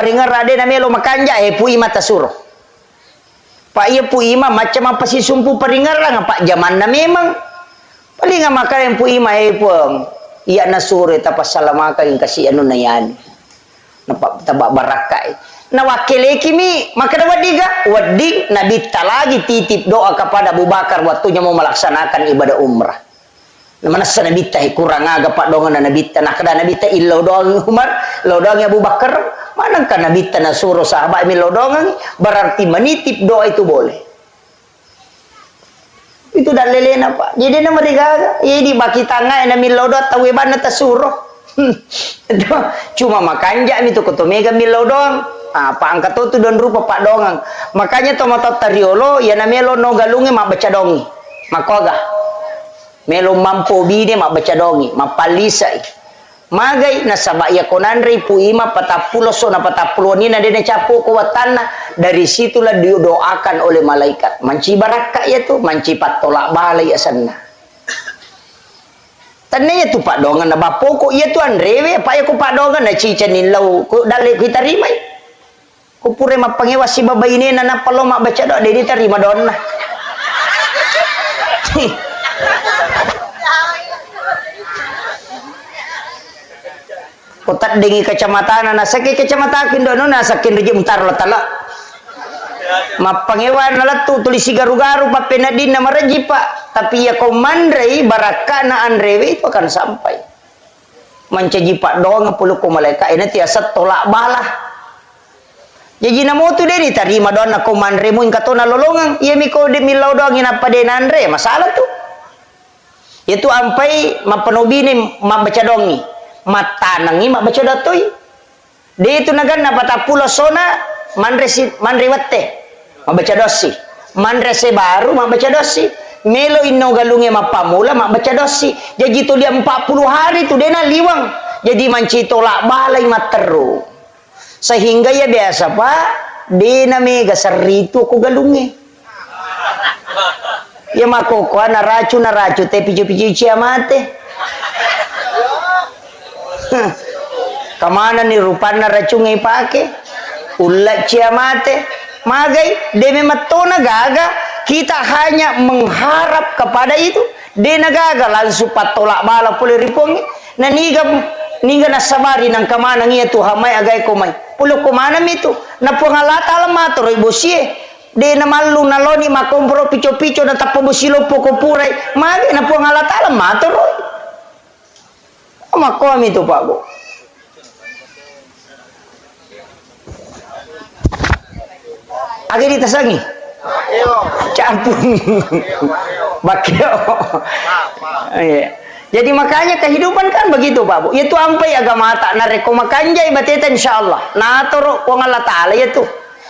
ade na melo makanja pui mata suruh pak iya pui ma macam apa si sumpu peringara nga pak zaman na memang paling nga makain pui ma pong iya na sure tapas salamaka yung kasi ano na yan taba barakai na wakile kimi maka na wadi nabita lagi titip doa kepada Abu Bakar waktunya mau melaksanakan ibadah umrah mana sa nabita kurang aga pak dongan na nabita nakada nabita ilaw doang Umar law doang Abu Bakar manang ka nabita na suro sahabat mi law doang berarti menitip doa itu boleh itu dah lelena pak jadi na marigaga jadi baki tanga na mi law doa tawe bana ta suro cuma makanja mi to kotomega mi law doang apa angkat tu don rupa pak dongang makanya tomato tariolo ya na melo no galunge mak baca dongi makoga melo mampu bide mak baca dongi mapalisai magai nasaba ya konandri puima patapulo so na patapulo ni na dene capo ko watana dari situlah didoakan oleh malaikat manci baraka ya tu manci patolak balai asanna tannya tu pak dongan na bapoko ya tu andrewe apa ya ko pak dongan na cicanin lau ko dale kita rimai ko pure mapangewa si babai ini na palo mak baca doa dedi terima donna kotak dengi kecamatan na sakit kecamatan kindono na sakin reje mutar latala mapangewan nalatu tulis garu-garu pa penadin na maraji pak tapi ya komandrei baraka na andrewe itu akan sampai mancaji pak doang puluh ko malaika ini tiasa tolak balah jadi namo tu deni tarima doang na komandre mo katona lolongang iya mi ko de milaw doang ina pa den andre masalah tu itu ampai mapanobini mabaca dongi matanangi mak baca datoi dia itu nagan na patapulo sona manrewate mak baca dosi manrese baru mak baca dosi melo inno galunge mapamula mak baca dosi jadi tu dia 40 hari tu dia na liwang jadi manci tolak balai materu sehingga ya biasa pak dia na mega seritu ko galunge ya makoko na racu te piju-piju ciamate kamana ni rupana racungai pake ulat ciamate magai demi matona gaga kita hanya mengharap kepada itu dena gaga langsung patolak bala pule ripongi na niga nasabari nang kamana ngia tu hamai agai komai pulo komana mitu na pongalata alamato roi bosie dena malu naloni makompro pico-pico na tapobosilo poko purai magai na pongalata alamato roi makom itu pak bu agak ditasangi campur bakio jadi makanya kehidupan kan begitu pak bu itu ampai agama tak nareko makanjai bateta insyaallah nah toro pong Allah taala itu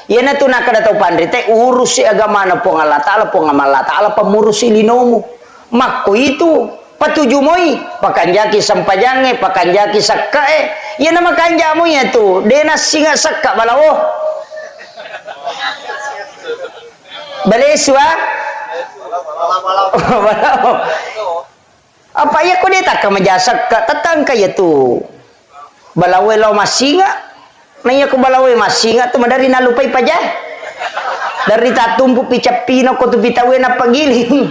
ya na tu nakada tau pandri te urusi agama na pong Allah taala pemurusi linomu makko itu patuju moi pakanjaki sampajange pakanjaki sakkae ya nama kanjamu ya tu dena singa sakka balawo baleswa balawo Apa ya kau dia tak kemajasak ke tetangga ya tu. Balawai lau masinga. Nanya ko balawai masinga tu madari nalupay pa dyan. Dari tatumpu picapino ko tu bitawe na pagiling.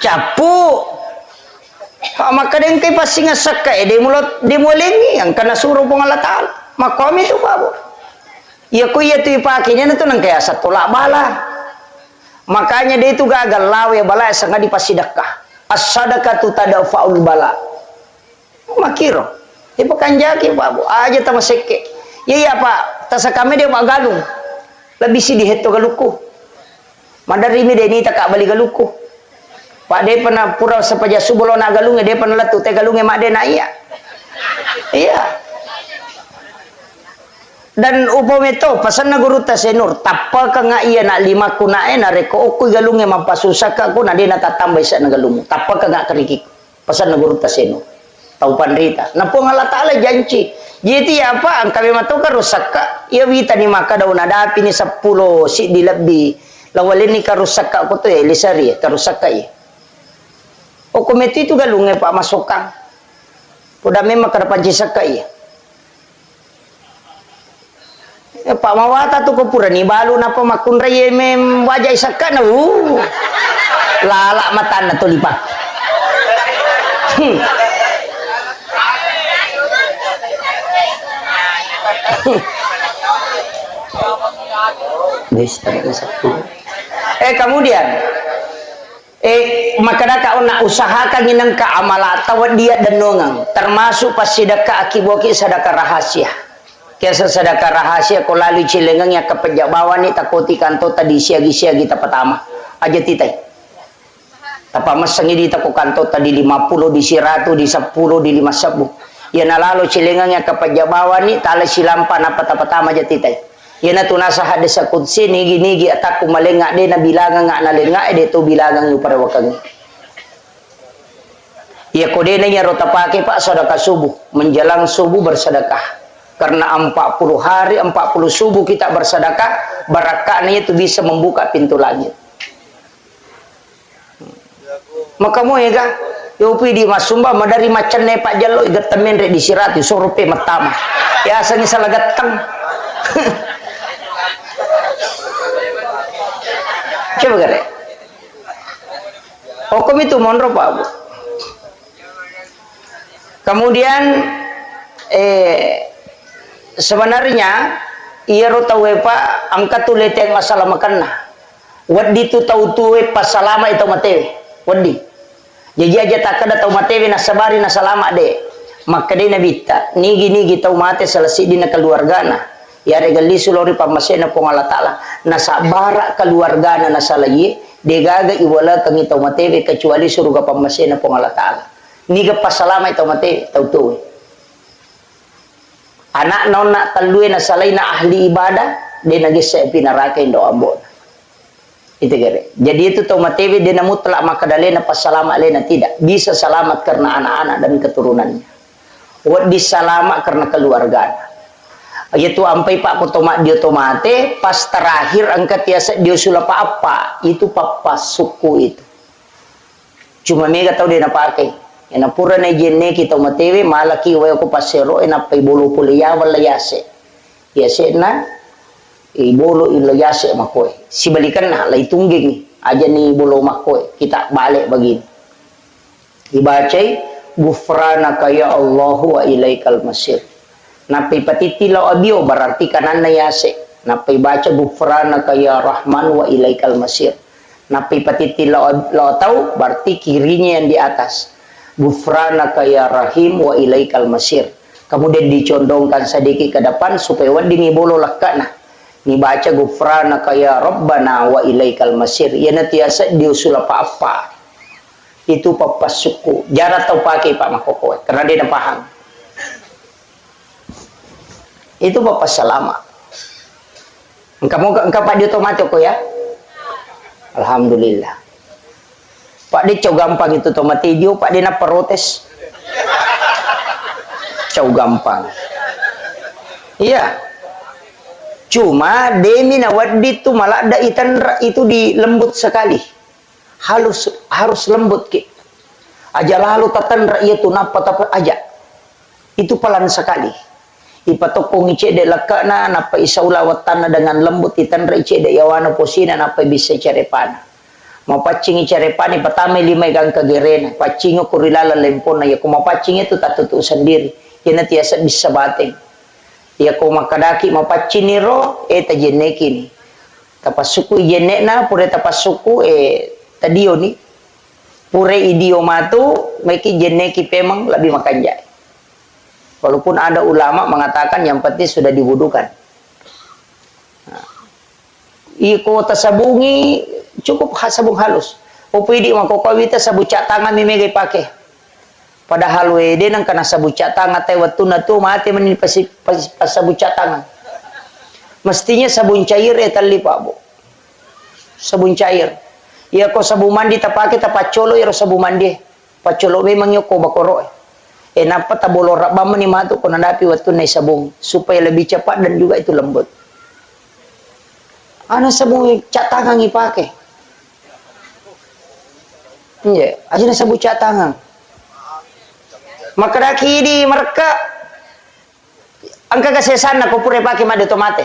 Capu. Maka din kay pasinga saka di mulingi ang kanasuro pong alatal. Makomi tu pa po. Iya ko iya tu ipakinya na tu nang kaya sa tulak bala. Makanya dia itu gagal lawe bala sanga dipasidakah. As-sadaqatu tadafa'ul bala. Makiro. Dia bukan jaki Pak Bu. Aja tama seke. Iya Pak. Tasa kami dia mak galung. Lebih si diheto galuku. Madari mi deni tak bali galuku. Pak dia pernah pura sepaja subuh na galungnya dia pernah letu te galungnya mak dia na iya. Iya. Dan upometo pasan na guru ta senur tapal ka nga iya na lima kunae na reko okoy galungnya mampasusaka ko na dia natatambay sa na galung. Tapal ka nga kariki. Pasan na guru ta senur. Tau panrita. Na po nga latala janji. Jadi apa ang kami matuka rusak ka. Iya wita ni maka daw nadapi ni 10 si dilabi. Lawalin ni karusak ka ko to lisari karusak ka O komiti itu galungnya Pak masukang. Puda memang karapanci saka Pak mawata tu ko pura ni balu napa makun raye mem wajah saka na lala mata na to lipa. Kemudian makadaka nak usahakan ginang ka amala tawad dia dan nongang termasuk pas sedekah akiboki sedekah rahasia. Kesa sedekah rahasia ko lalu cilengang ya kepejabawan ni takoti kanto tadi siagi-siagi ta pertama aja titai. Tapa masangi di tako kanto tadi 50 di 100 di 10 di 50. Ya nalalo cilengang ya kepejabawan ni tala silampan apa ta pertama aja titai. Ya na tunasa hadis sa kudsi nigi-nigi ataku malenga de na bilangan nga nalenga de to bilangan yu para wakang. Ya kode na nya rota pake Pak sedekah subuh menjelang subuh bersedekah. Karena 40 hari 40 subuh kita bersedekah barakahnya itu bisa membuka pintu langit. Maka mo ya kan yopi di masumba madari macan ne Pak Jallo igatemen re di sirati surupe matama. Ya asangi salah gatang. Coba gare. Hukum itu monro Pak Bu. Kemudian sebenarnya ia rotawe Pak angkat tulete yang masalah makanna. Wadi tu tau tuwe pas salama itu matewe. Wadi. Jadi aja tak kada tau matewe na sabari na salama de. Maka de nabita nigi tau mate selesi dina keluargana. Ya regali sulori pamasena pong Allah Ta'ala na sabara keluargana na salaye degaga iwala kang itaw matewe kecuali suruga pamasena pong Allah Ta'ala niga pasalama itaw matewe tau tuwe anak naon na talue na salay na ahli ibadah de nagisa pinaraka indo ambon itu gere jadi itu tau matewe de na mutlak makadale na pasalama alena tidak bisa selamat karena anak-anak dan keturunannya wadi salama karena keluargana. Yaitu ampai Pak kotomak dia tomate pas terakhir angkat tiasa dia sulapa apa itu papa suku itu cuma mega tahu dia nak pakai ena pura na jenne kita matewe malaki wae ko pasero ena pai bolo pulia wala yase yase na bolo ilo yase makoy si balikan na lai tungging aja ni bolo makoy kita balik begini dibacai gufranaka ya Allah wa ilaikal masir. Napi patitilaw abio berarti kanan na yase. Napi baca gufranaka ya Rahman wa ilaikal masir. Napi patitilaw tau berarti kirinya yang di atas. Gufranaka ya Rahim wa ilaikal masir. Kemudian dicondongkan sedikit ke depan supaya wadi ngibolo lakana. Ni baca gufranaka ya Rabbana wa ilaikal masir. Ya natiasa diusul apa-apa. Itu papas suku. Jarang tau pakai Pak Makokoy karena dia dah paham. Itu bapak selama. Engkau Pak dia tomato ko ya. Alhamdulillah. Pak dia cow gampang itu tomati dia Pak dia nak protes. Cow gampang. Iya. Cuma demi nawad itu malah ada itan itu di lembut sekali. Harus lembut ki. Aja lalu tatan rakyat tu napa tapi aja. Itu pelan sekali. Ipatokong ice de lakana napa isaula watana dengan lembut itan ice de yawana posina napa bisa carepana. Mau pacing carepani pertama 5 gang kagerena. Pacing kurilala lempona ya kuma pacing itu tak tutu sendiri. Ya nanti bisa bateng. Ya kuma kadaki mau pacing niro eta jeneki ni. Tapasuku jenekna pure tapasuku tadio ni. Pure idiomatu meki jeneki pemang lebih makan jai. Walaupun ada ulama mengatakan yang penting sudah diwudukan. Iko tasabungi cukup sabung halus. Upidi makokawita sabu cat tangan mimege pakai. Padahal wede nang kana sabu cat tangan teh watuna tu mati menin pas sabu cat tangan. Mestinya sabun cair eta lipa bu. Sabun cair. Ya ko sabu mandi ta pakai ta pacolo ya sabu mandi. Pacolo memang yo ko bakoro. Napa tabolo rabama ni matu ko nandapi watuna sabung supaya lebih cepat dan juga itu lembut. Ana sabun cat tangan ipake. Iya, aja na sabun cat tangan. Maka daki di mereka angka kasesan na ko pure pake made tomate.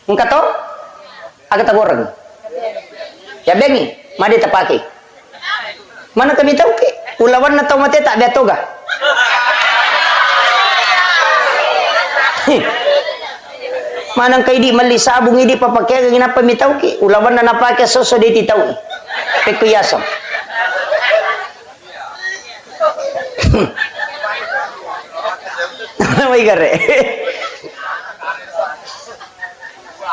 Engka to? Aga ta goreng. Ya bengi, made ta pake. Mana kami tahu ke? Ulawan na tomate tak ada toga. Manang kay di mali sabong hindi papakai gina pa mitaw ki ulawan na napake soso di titaw pekuyasam. May gare.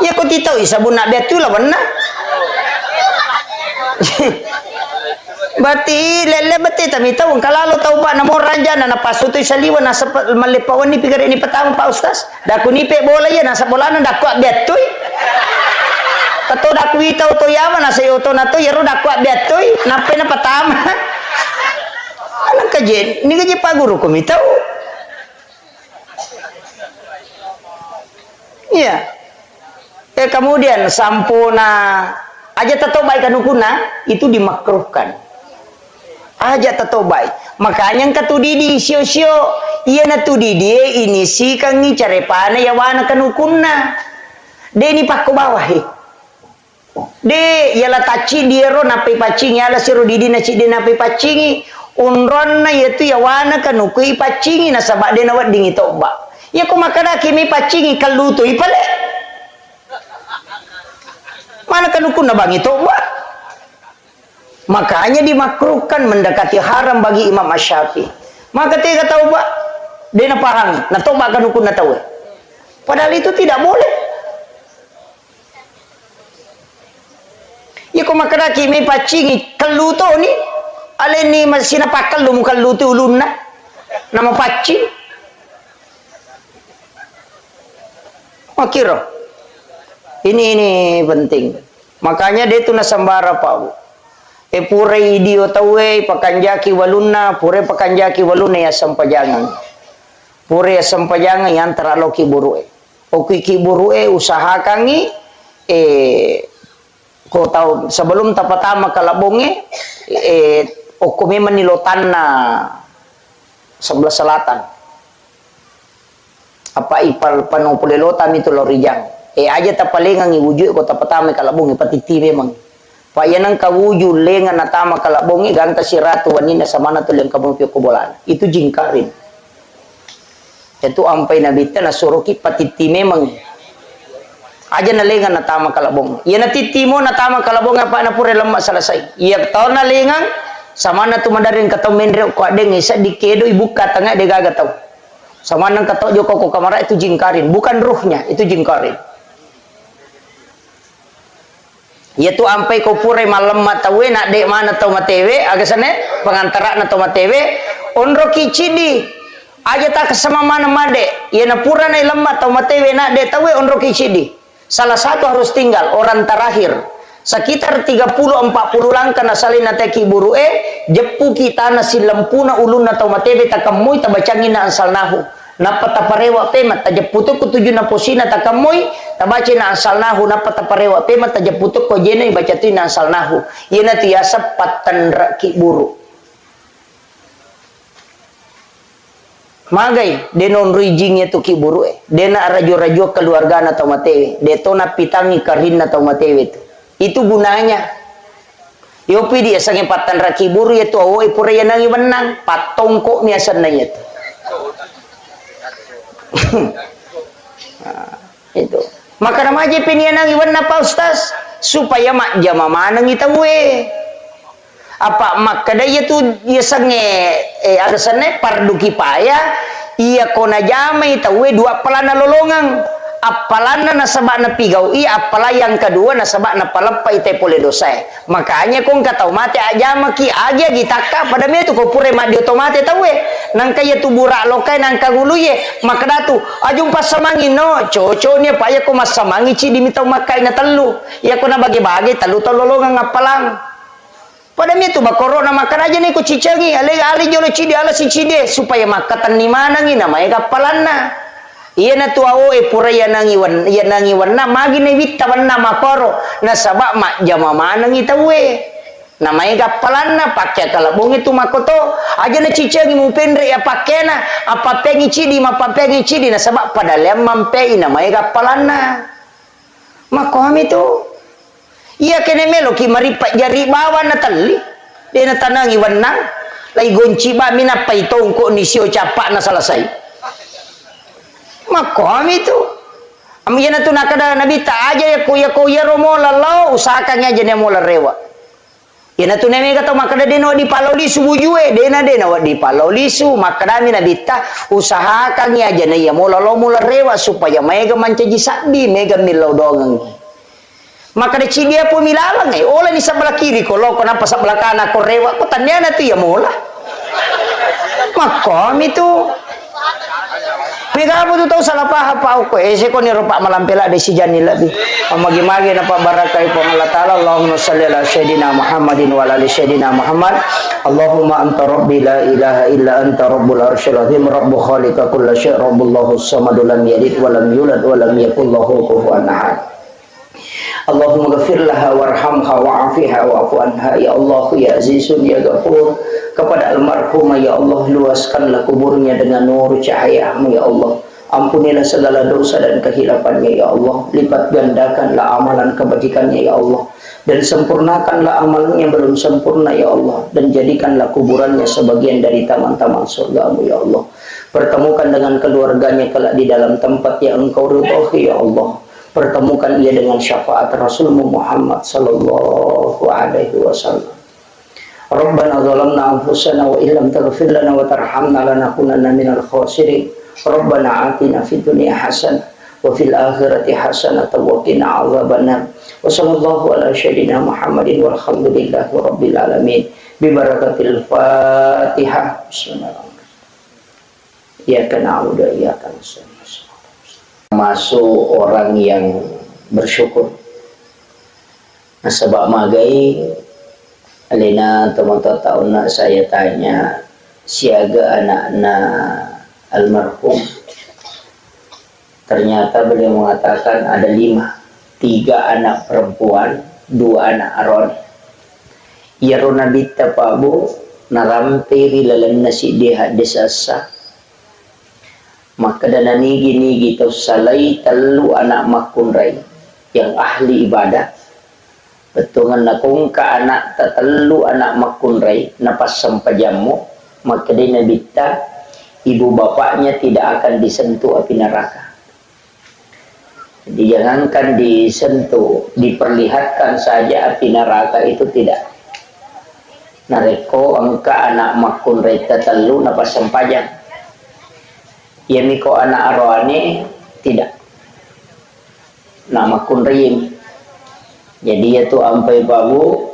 Ya ko titaw sabon na betu lawan na. Bati lele bati tami tahu kalalo tahu pak namo raja na napasutoy sa liwan nasa malipawan ni pigare ni patang pa ustas daku ni pe bola ya nasa bola na daku betoy kato daku itaw to yaman nasa yoto na to yero daku betoy nape na patama anak kajen ni kaje pa guru ko mitaw iya kemudian sampuna aja tato baik kanukuna itu dimakruhkan aja tato baik makanya katudidi sio-sio iya na tudidi ini si kangi carepana ya wana kanukunna de ni pakko bawahi de yala taci diero nape pacingi ala siro didi na cide nape pacingi unron na yaitu ya wana kanukui pacingi na sabak de nawat dingi toba ya ko makada kimi pacingi kaluto ipale mana kanukun na bangi toba. Makanya dimakruhkan mendekati haram bagi Imam Asy-Syafi'i. Maka tiga taubat dia naparang, na toba kanukun na tahu. Padahal itu tidak boleh. Ya ko makada kimi pacingi kaluto ni ale ni masina pakal lu kaluto ulunna nama pacing. Makiro. Ini penting. Makanya dia itu nasambara Pak. Pure idio tawe pakanjaki walunna pure pakanjaki walunna ya sampajangan. Pure ya sampajangan yang teraloki burue. Oki ki burue usahakangi ko tahu sebelum tapatama kalabonge okome manilotanna sebelah selatan. Apa ipal panopulelota itu lorijang. Aja tapalengang iwujud ko tapatama kalabonge patiti memang. Payanang kawujud lengan natama kalabongi ganta si ratu wanina samana tu leng kabong pio kubolan itu jingkarin itu ampai nabita na suruki patiti memang aja na lengan natama kalabong ya na titimo natama kalabong apa na pure lemak selesai iya tau na lengan samana tu madarin katau mendre ko adeng isa dikedo ibuka tengah de gaga tau samana katau joko ko kamara itu jingkarin bukan ruhnya itu jingkarin. Yaitu ampai ko pure malam matawe nak dek mana tau matewe agasane pengantara na tau matewe onro kicidi aja tak kesama mana made ya na pura na lemma tau matewe nak dek tawe onro kicidi salah satu harus tinggal orang terakhir sekitar 30-40 langkah na salina teki burue jepu kita na silempuna ulun na tau matewe takamui tabacangin na ansalnahu napataparewa pema tajaputuk kutuju na posina takamui tabaci na ansalnahu napataparewa pema tajaputuk ko jena baca tu na ansalnahu yena tiasa patan raki buru Magai denon rijingnya tu kiburu dena rajo-rajo keluarga na tau matewe detona pitangi karin na tau matewe itu gunanya yopi dia sange patan rakiburu ya tu awoi pura ya nangi menang patongko miasan na itu nah, itu maka namaje pinian nangi menang pa ustaz supaya mak jama manang itawe apa maka daya tu ia sange arsane pardu kipaya ia kona jamai tawe dua pelana lolongang apalana nasabak na pigau apalah yang kedua nasabak na palepai te pole dosa makanya kong katau mate ajama ki aja gitaka pada me tu ko pure ma di otomate tawe nang kaya tu burak lokai nang kaguluye maka datu ajung pasamangi no coconya paya ko masamangi ci dimitau makai na telu ya kona bagi-bagi telu lolongang apalang pada itu bakoro nama karaja ni ko cicangi ale jolo cidi ala si cide supaya makatan ni mana ngi namanya kapalana iya na tuao pura ya nangi wana magi ne witta wana makoro na sabak mak jama mana ngi tawe namanya kapalana pakai kalabong itu makoto aja na cicangi mu pendre ya pakena apa pengi cidi ma pengi cidi na sabak pada lemam pe namanya kapalana makoham itu iya kene melo ki maripat jari bawa na tali dia na tanangi wanang lai gonci ba mina pai tongko ni sio capak na selesai makom itu amiyana tu nakada nabi ta aja ya ko ya romo lalau usahakan aja ne mola rewa yana tu neme kata makada deno di paloli subujue dena wa di paloli su makada mi nabi ta usahakan aja ne ya mola rewa supaya mega mancaji sabi mega milau dongang maka de cidia po milalang oleh ni sebelah kiri kalau kenapa sebelah kanan ko rewa ko tanyana tu ya mola makom itu mega apa tu tahu salah paham pa ko ko ni rupa malampela de si jani labi magi-magi na pa barakai po Allah taala Allahumma shalli ala sayidina Muhammadin wa ala ali sayidina Muhammad Allahumma anta rabbi la ilaha illa anta rabbul arsyil azim rabbu khaliqa kulli syai' rabbullahu samad lam yalid wa lam yulad wa lam yakul lahu kufuwan ahad Allahumma ghafir laha warhamha wa'afiha wa'fu anha ya Allah ya Azizun ya Ghafur kepada almarhumah ya Allah luaskanlah kuburnya dengan nur cahayamu ya Allah ampunilah segala dosa dan kehilafannya ya Allah lipat gandakanlah amalan kebajikannya ya Allah dan sempurnakanlah amalan yang belum sempurna ya Allah dan jadikanlah kuburannya sebagian dari taman-taman surgamu ya Allah pertemukan dengan keluarganya kelak di dalam tempat yang engkau ridhoi ya Allah pertemukan ia dengan syafaat Rasulmu Muhammad sallallahu alaihi wasallam. Rabbana zalamna anfusana wa illam taghfir lana wa tarhamna lanakunanna minal khasirin. Rabbana atina fid dunya hasanah wa fil akhirati hasanah wa qina adzabannar. Wa sallallahu ala sayyidina Muhammadin walhamdulillahi rabbil alamin. Bi barakatil Fatihah. Bismillahirrahmanirrahim. Iyyaka na'budu wa iyyaka nasta'in. Masuk orang yang bersyukur nasabak magai alina teman-teman tahu nak saya tanya siaga anak-anak almarhum ternyata beliau mengatakan ada 5 3 anak perempuan 2 anak aron ya rona bitta pabu narampiri lalan nasi deha desasa maka dana nigi gitu salai telu anak makunrai yang ahli ibadah betungan nakung ka anak telu anak makunrai napas sampajamu maka dia nabita ibu bapaknya tidak akan disentuh api neraka jadi jangankan disentuh diperlihatkan saja api neraka itu tidak nareko angka anak makunrai telu napas sampajam ya miko anak arwani tidak nama kunrim jadi yaitu ampai babu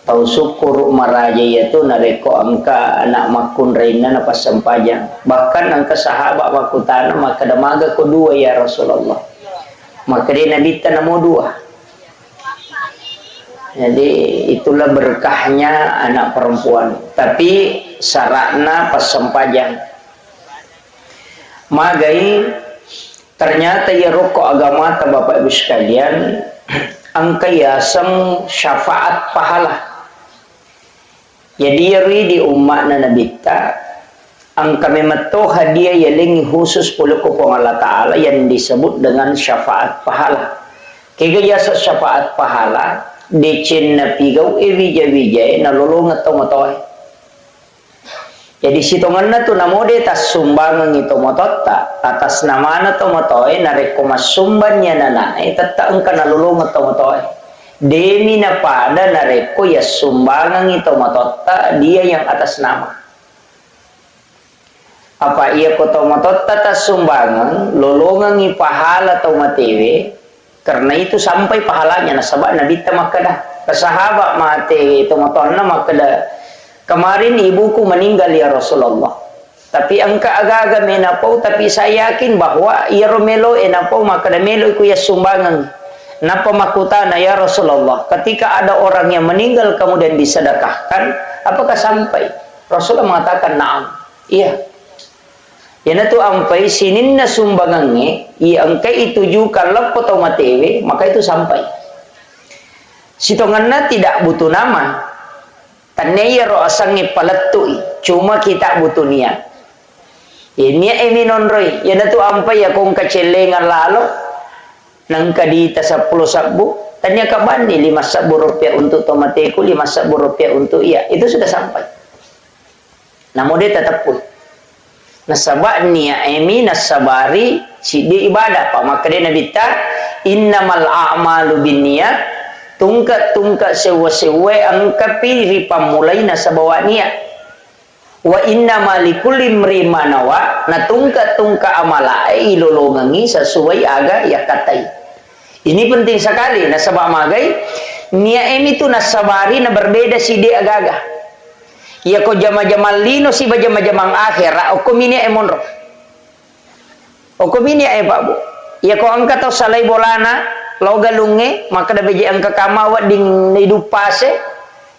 tau syukur maraja yaitu nareko angka anak makun reina napa sempajang bahkan angka sahabat makutana maka damaga ko 2 ya Rasulullah maka dia nabi tanamo 2 jadi itulah berkahnya anak perempuan tapi syaratna pas sempajang magai ternyata ya rokok agama ta Bapak Ibu sekalian angka yasam syafaat pahala jadi ri di umat na nabita angka memeto hadiah yang khusus pula kupong Allah Ta'ala yang disebut dengan syafaat pahala. Kaya syafaat pahala decen na pigaw evija-vija na lulungat to motoy. Jadi sitongan na to namode tas sumbangan ito mototta atas nama na to motoy na rekomasumban niya na nae tatta angka nalulungat to motoy. Demi na pada na reko ya sumbangan ito mototta dia yang atas nama. Apa iya ko tomatot tata sumbangan lolongan i pahala tau matewe karena itu sampai pahalanya nasabak nabi tamakada kesahabat mate tomatonna makada kemarin ibuku meninggal ya Rasulullah tapi angka aga-aga menapau tapi saya yakin bahwa ia romelo enapau makada melo iku ya sumbangan napa makutana ya Rasulullah ketika ada orang yang meninggal kemudian disedekahkan apakah sampai Rasulullah mengatakan na'am iya. Yana tu ampai sinin na sumbangannya, angkai itu juga lepo tau matewe, maka itu sampai. Sitonganna tidak butuh nama. Tanaya ro asangnya palatui, cuma kita butuh niat. Ini eminon roy, yana tu ampai ya kong kacelengan lalo, nang kadita 10 sabu, tanya kaban ni 5 sabu rupiah untuk tomateku, 5 sabu rupiah untuk iya, itu sudah sampai. Namun dia tetap pun. Nasabak niya emi nasabari si di ibadah pa maka dia nabi ta innamal a'malu binniyat tungka sewa angkapi ripamulai nasabawa niat wa innamal likulli imrin ma nawa na tungka amala ilolongangi sesuai aga ya katai. Ini penting sekali nasabak magai niya emi tu nasabari na berbeda si di aga-aga. Ya ko jama-jama lino si ba jama-jamang akhira o kuminia emonro. O kuminia e babu. Ya ko angka tau salai bolana lau galunge maka da beje angka kamawa ding hidup pase.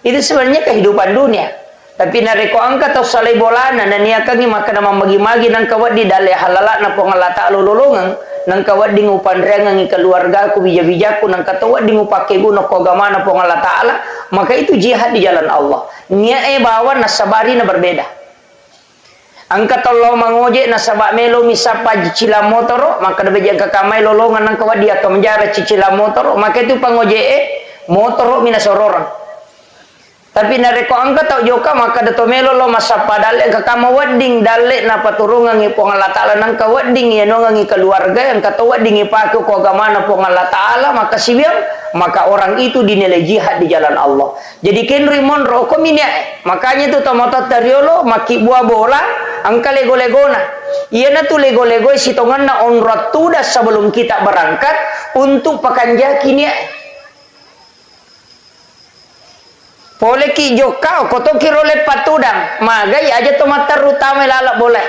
Itu sebenarnya kehidupan dunia. Tapi nareko angka tau salai bolana na niya kangi maka na mamagi-magi nang kawat di dale halala na pongalata lululungan nang kawat di ngupandrengan ngi keluarga ku bija-bijaku nang katawat di ngupake guno ko gamana pongalata ala maka itu jihad di jalan Allah. Nia bawa nasabari na berbeda. Angka tolo mangoje nasabak melo misapa cicila motoro maka dabe jangka kamai lolongan nang kawat dia ke menjara cicila motoro maka itu pangoje motoro minasororang. Tapi nareko angka tau joka maka dato melo lo masapa dale ka kama wedding dale na paturungan ngi pongala taala nang ka wedding ya nonga ngi keluarga yang kata wedding ipaku ko agama na pongala taala maka sibiang maka orang itu dinilai jihad di jalan Allah. Jadi kenri monro ko minya makanya itu tomato tariolo maki buah bola angka lego-legona. Iya na tu lego-lego sitongan na on ratuda sebelum kita berangkat untuk pakanjaki nia. Boleh ki jokau koto kirole patudang magai aja tomatar utama lalak boleh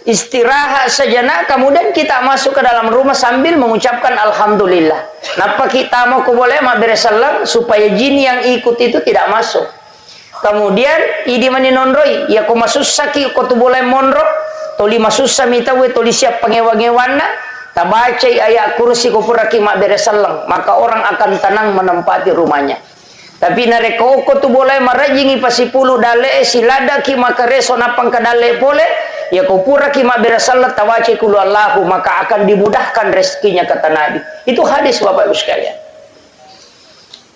istirahat sejenak kemudian kita masuk ke dalam rumah sambil mengucapkan alhamdulillah napa kita mau ko boleh mak beresalang supaya jin yang ikut itu tidak masuk kemudian idi mani nonroi ya ko masuk saki ko tu boleh monro toli masuk samita we toli siap pengewa-ngewana tabacai ayat kursi ko puraki mak beresalang maka orang akan tenang menempati rumahnya. Tapi nareko ko tu boleh marajingi pasipulu dale silada ki makareso napang kadale pole ya ko pura ki mabirasallat tawaci kulu Allahu maka akan dimudahkan rezekinya kata Nabi. Itu hadis Bapak Ibu sekalian.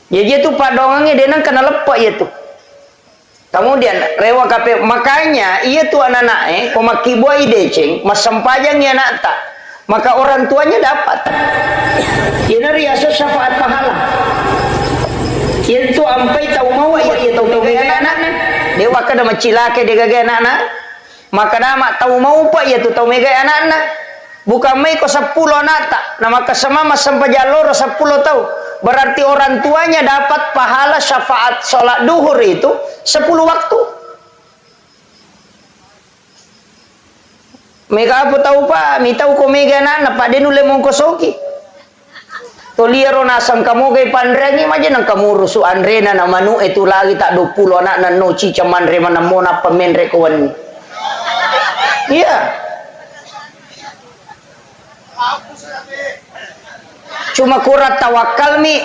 Ya dia tu padongannya dia nang kena lepak ya tu. Kemudian rewa kape makanya ia tu anak-anak ko makibua ideceng masempajang ya nak tak maka orang tuanya dapat. Ini riasa syafaat pahala. Itu ampai tahu mau ya tahu gaya anak-anak dewa kada macilake de gaya anak-anak maka nama tahu mau pak ya tu tahu mega anak-anak bukan mai ko 10 anak tak nama kasama sampai jalur 10 tahu berarti orang tuanya dapat pahala syafaat salat duhur itu 10 waktu mega apa tahu pak mi tahu ko mega anak pak denu lemong kosoki toliero nasang kamu gay pandrengi maja nang kamu rusu andrena na manu itu lagi tak 20 anak na no cica mandre mana mona pemenre kawan iya cuma kurat tawakal mi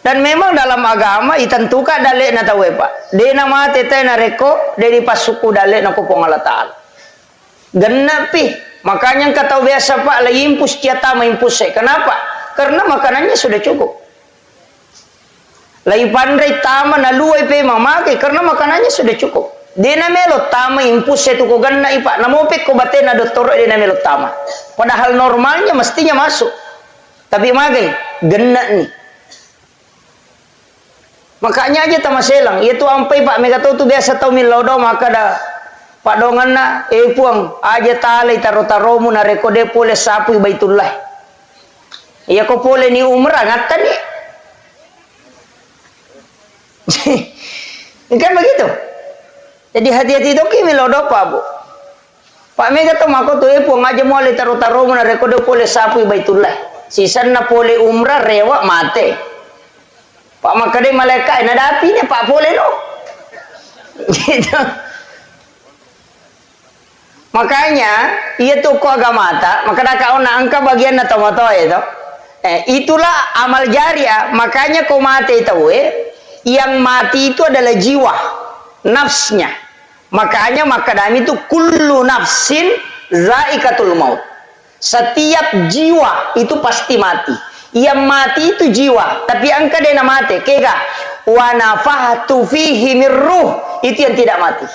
Dan memang dalam agama itentukan dalek na tawe pak. De nama tete na reko dari pasuku dalek na kupong Allah Ta'ala. Genap pi. Makanya kata biasa pak la impus tiata maimpus. Kenapa? Karena makanannya sudah cukup. Lai pandai tama na luai pe mamake karena makanannya sudah cukup. De na melo tama impus itu ko ganna ipa. Namopek ko bate na doktor de na melo tama. Padahal normalnya mestinya masuk. Tapi magai genna nih. Makanya aja tamaselang, itu ampai pak mega tu biasa tau milodo maka dah pak dongan na puang aja tali taro mu na rekode pole sapu baitullah. Iya ko pole ni umrah ngatan ni. Kan begitu. Jadi hati-hati itu ki milodo pak bu. Pak mega tu mako tu puang aja mulai taro mu na rekode pole sapu baitullah. Sisan na pole umrah rewa mate. Pak makade malaikat ada apinya pak boleh no. Gitu. Makanya ia tu ko agama ta, maka dah kau nak angka bagian na tomato itu. Itulah amal jariah. Makanya kau mati itu yang mati itu adalah jiwa, nafsnya. Makanya makadami itu kullu nafsin zaikatul maut. Setiap jiwa itu pasti mati. Yang mati itu jiwa, tapi angka dia mati. Kega wa nafahtu fihi mir ruh, itu yang tidak mati.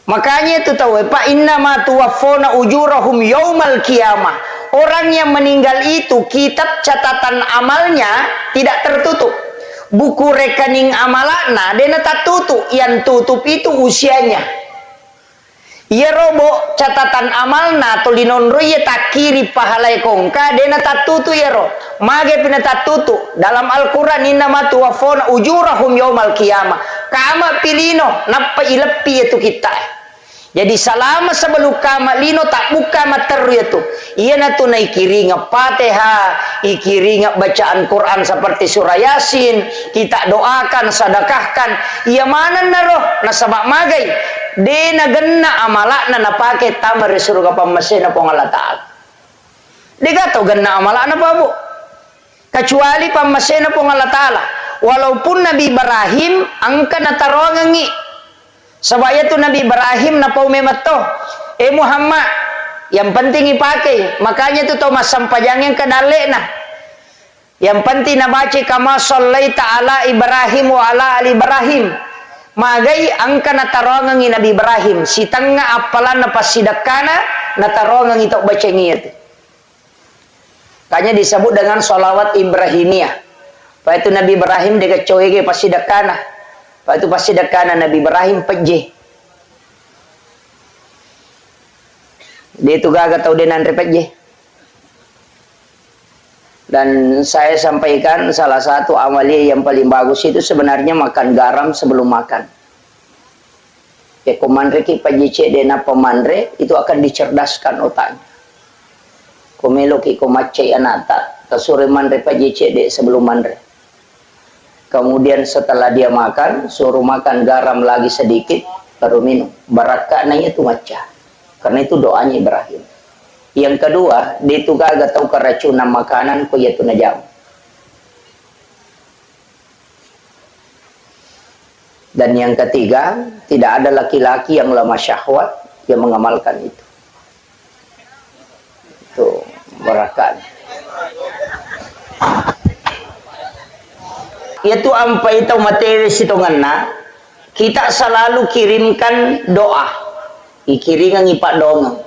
Makanya itu tahu pak inna ma tuwaffawna ujurahum yaumal qiyamah. Orang yang meninggal itu kitab catatan amalnya tidak tertutup. Buku rekening amalana dia tak tutup, yang tutup itu usianya. Ia robo catatan amalna tolinonro ia takiri pahalai kongka dena tatutu ya ro mage pina tatutu dalam Al-Qur'an inna ma tuwaffawna ujurahum yaumal qiyamah kama pilino napa ilepi itu kita. Jadi selama sebelum kama lino tak buka materu itu ia na tu naikiri Fatihah ikiri bacaan Quran seperti surah Yasin kita doakan sedekahkan ia mana naro nasabak magai dena genna amalakna na pake tamar surga pamasena pong Allah Ta'ala. Dega tau genna amalakna pa bu. Kecuali pamasena pong Allah Ta'ala. Walaupun Nabi Ibrahim angka na tarongangi. Sebaya tu Nabi Ibrahim na pau memato. Muhammad yang penting ipakai. Makanya tu tau masampajang yang kedalek na. Yang penting na baca kama sallaita ala Ibrahim wa ala ali Ibrahim. Magai angka natarongang Nabi Ibrahim si tengah apalan na pasidakana natarongang itu baca ngiyat. Kanya disebut dengan sholawat Ibrahimiyah. Pak itu Nabi Ibrahim dekat coege pasidakana. Pak itu pasidakana Nabi Ibrahim peje. Dia itu gagal tahu dia nanti peje. Dan saya sampaikan salah satu amalia yang paling bagus itu sebenarnya makan garam sebelum makan. Ya komandre ki pajice dena pemandre itu akan dicerdaskan otaknya. Komelo ki komace anata tasure mandre pajice de sebelum mandre. Kemudian setelah dia makan suruh makan garam lagi sedikit baru minum. Barakahnya itu maca. Karena itu doanya Ibrahim. Yang kedua, dia itu gak tahu keracunan makanan ko yaitu najam. Dan yang ketiga, tidak ada laki-laki yang lemah syahwat yang mengamalkan itu. Itu barakat. Itu ampai itu materi sitonganna, kita selalu kirimkan doa. Ikiringan ipak dongeng.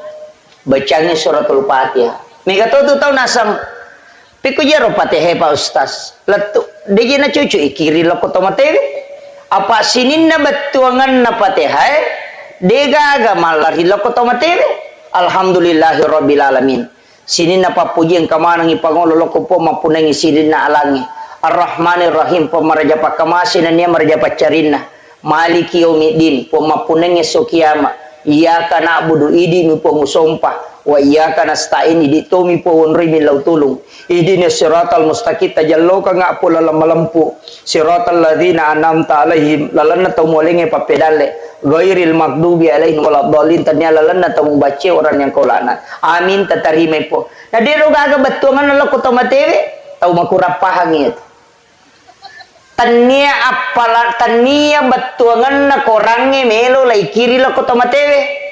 Bacanya suratul Fatihah. Mega tu tahu nasam. Piku jero Fatihah Pak Ustaz. Letu. Dia na cucu ikiri loko tomateri. Apa sinin na batuangan na Fatihah? Dega aga malari loko tomateri. Alhamdulillahirabbil alamin. Sinin na papuji ang kamanang ipangolo loko po mapunang isidin na alangi. Ar-Rahmanir Rahim pemaraja pakamasin niya maraja pacarinna. Maliki yaumiddin pemapunang esokiyama. Iyyaka na'budu idi mi po musompah wa iyyaka nasta'in idi to mi po wonri mi law tulung ihdinas siratal mustaqim tajallo ka nga po lamalampu siratal ladzina an'amta alaihim lalanna to molenge papedale ghairil maghdubi alaihim waladdallin tanya lalanna to bace orang yang kolana amin tatarime po na diro gaga betuangan lo ko tomatewe tau makurap pahangit tania apala tania batuangan na korange melo lai kiri lo kotomatewe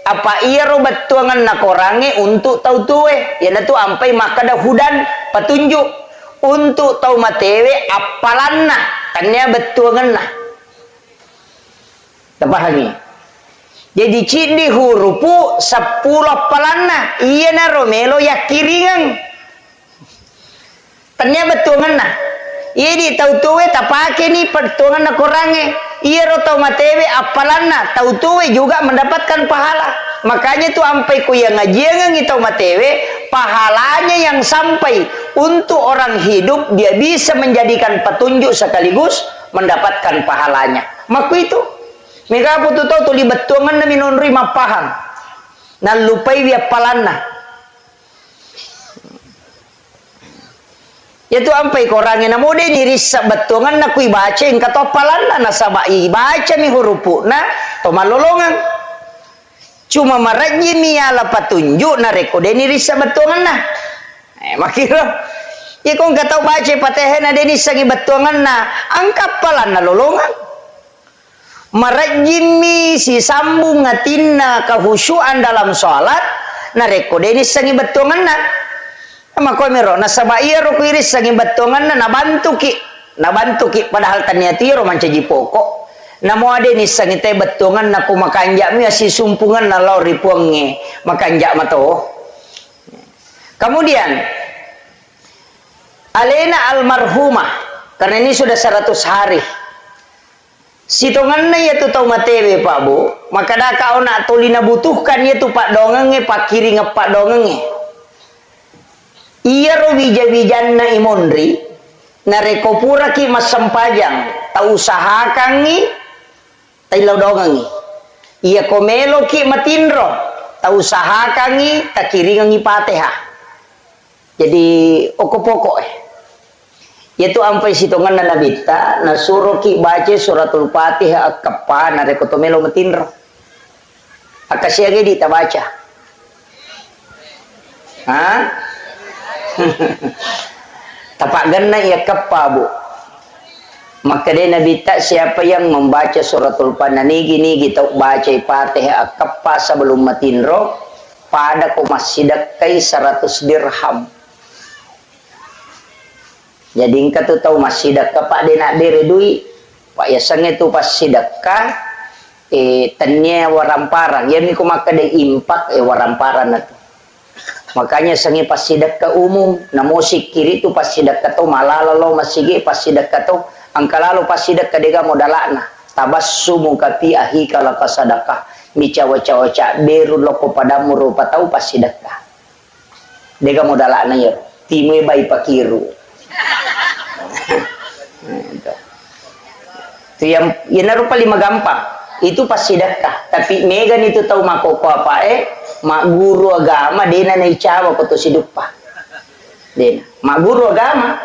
apa iya ro batuangan na korange untuk tau tuwe yana tu ampai makada hudan petunjuk untuk tau matewe apalanna tania batuangan na tapahami jadi cindi hurupu 10 apalanna iya na ro melo ya kiringang tania batuangan na iya di tau tuwe tapake ni pertuangan na korange iya ro tau matewe apalanna tau tuwe juga mendapatkan pahala makanya tuh ampai ku yang ngajian ngitau matewe pahalanya yang sampai untuk orang hidup dia bisa menjadikan petunjuk sekaligus mendapatkan pahalanya maku itu mereka putu tau tuli betuangan na minunri mapahang na lupai dia palanna yaitu ampai korangnya na mode nirisa betuangan na kui baca yang kata palan na sabai baca mi hurupu na to malolongan cuma maraji mi ala patunjuk na rekode nirisa betuangan na makiro ya kong kata baca patehen na deni sangi betuangan na angkap palan na lolongan maraji mi si sambung ngatinna kehusyuan dalam sholat na rekode ni sangi betuangan na mako mero nasabaiya ro kuiris sangi batongan na nabantu ki padahal taniati ro mancaji pokok namo ade ni sangi te batongan na kumakanja mi asi sumpungan na law ripuange makanja mato kemudian alena almarhumah karena ini sudah 100 hari sitongan na yaitu tau matewe Pak Bu maka da kau nak tolina butuhkan yaitu Pak dongenge Pak kiri ngepak dongenge iya ro bija-bijan na imonri na rekopura ki masempajang ta usahakan ni tailaw dongangi iya komelo ki matinro ta usahakan ni ta kiringan ni pateha jadi okopoko yaitu ampai sitongan na nabita na suruh ki baca suratul Fatihah akapa na rekotomelo matinro akasiage di ta baca ha tapak ganna ya kappa Bu maka dia Nabi tak siapa yang membaca suratul Pananigi ni kita baca Fatihah kappa sebelum matinro pada ko masyidakai 100 dirham jadi engkau tu tahu masyidak pak dia nak beri duit pak yasang itu pas sidakah tanya waramparang ya ni ko maka dia impak waramparan itu makanya sangi pas sidak ke umum na musik kiri tu pas sidak ke tu malalalo masigi pas sidak ke tu angkalalo pas sidak ke dega modalana tabassumu kapi ahi kala kasadakah micawa-cawa beru loko padamu rupa tau pas sidak ka dega modalana ya timwe bai pakiru itu yang ya rupa 5 gampang itu pas sidakah tapi megan itu tahu makoko apa mak guru agama dena na icawa ko to siduppa dena mak guru agama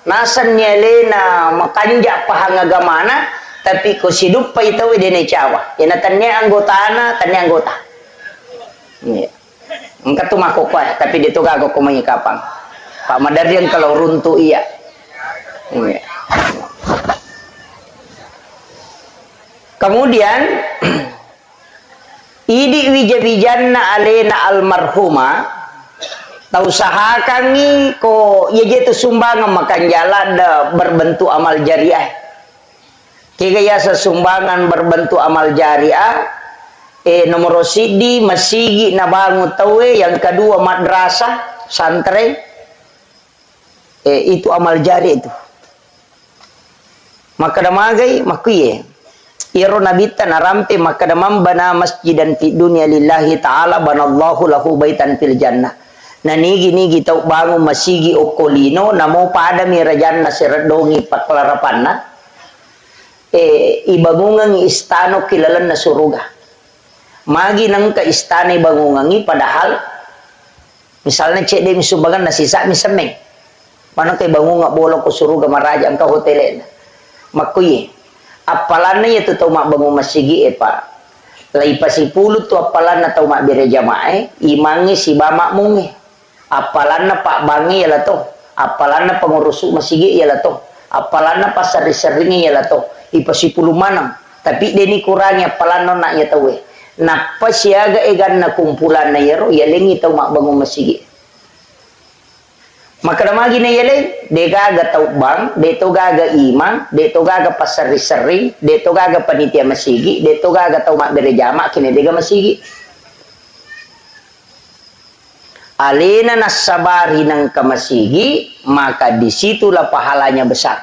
nasan nyelena makanja pahang agamana tapi ko siduppa itu dena icawa yana tannya anggotana tannya anggota ya engka tu makoko tapi dito gago ko kapang Pak Madarian kalau runtuh iya ya. Kemudian idi wija-wijanna alena almarhuma tausahakan ni ko ye tu sumbangan makan jalan berbentuk amal jariah kaya yasa sumbangan berbentuk amal jariah nomor sidi masigi na bangun tawe yang kedua madrasah santri itu amal jari itu maka damagai makuye iro nabita narampe maka damam bana masjidan fi dunia lillahi ta'ala banallahu lahu baitan fil jannah na nigi tau bangun masigi okolino namo pada mirajanna siradongi paklarapanna ibangungan istano kilalan na suruga magi nang ka istana ibangungan padahal misalnya cek dia misumbangan na sisa misemeng mana kay bangunga bolong ko suruga maraja ang ka hotelen makuye apalan na ito tau mak bangun masigi pa lai pasipulut tu apalan na tau mak bere jamae imangi si bamak mungi apalan na pak bangi yala to apalan na pengurusu masigi yala to apalana pasar seringi ya lato ipasipulu manang tapi deni kurangnya apalana nak ya tawe napa siaga egan na kumpulan na yero ya lengi tau mak bangun masigi maka magi na yele de gaga tau bang de to gaga imam de to gaga pasar sering de to gaga panitia masigi de to gaga tau mak berjama kini de gaga masigi alena nasabari nang kamasigi maka disitulah pahalanya besar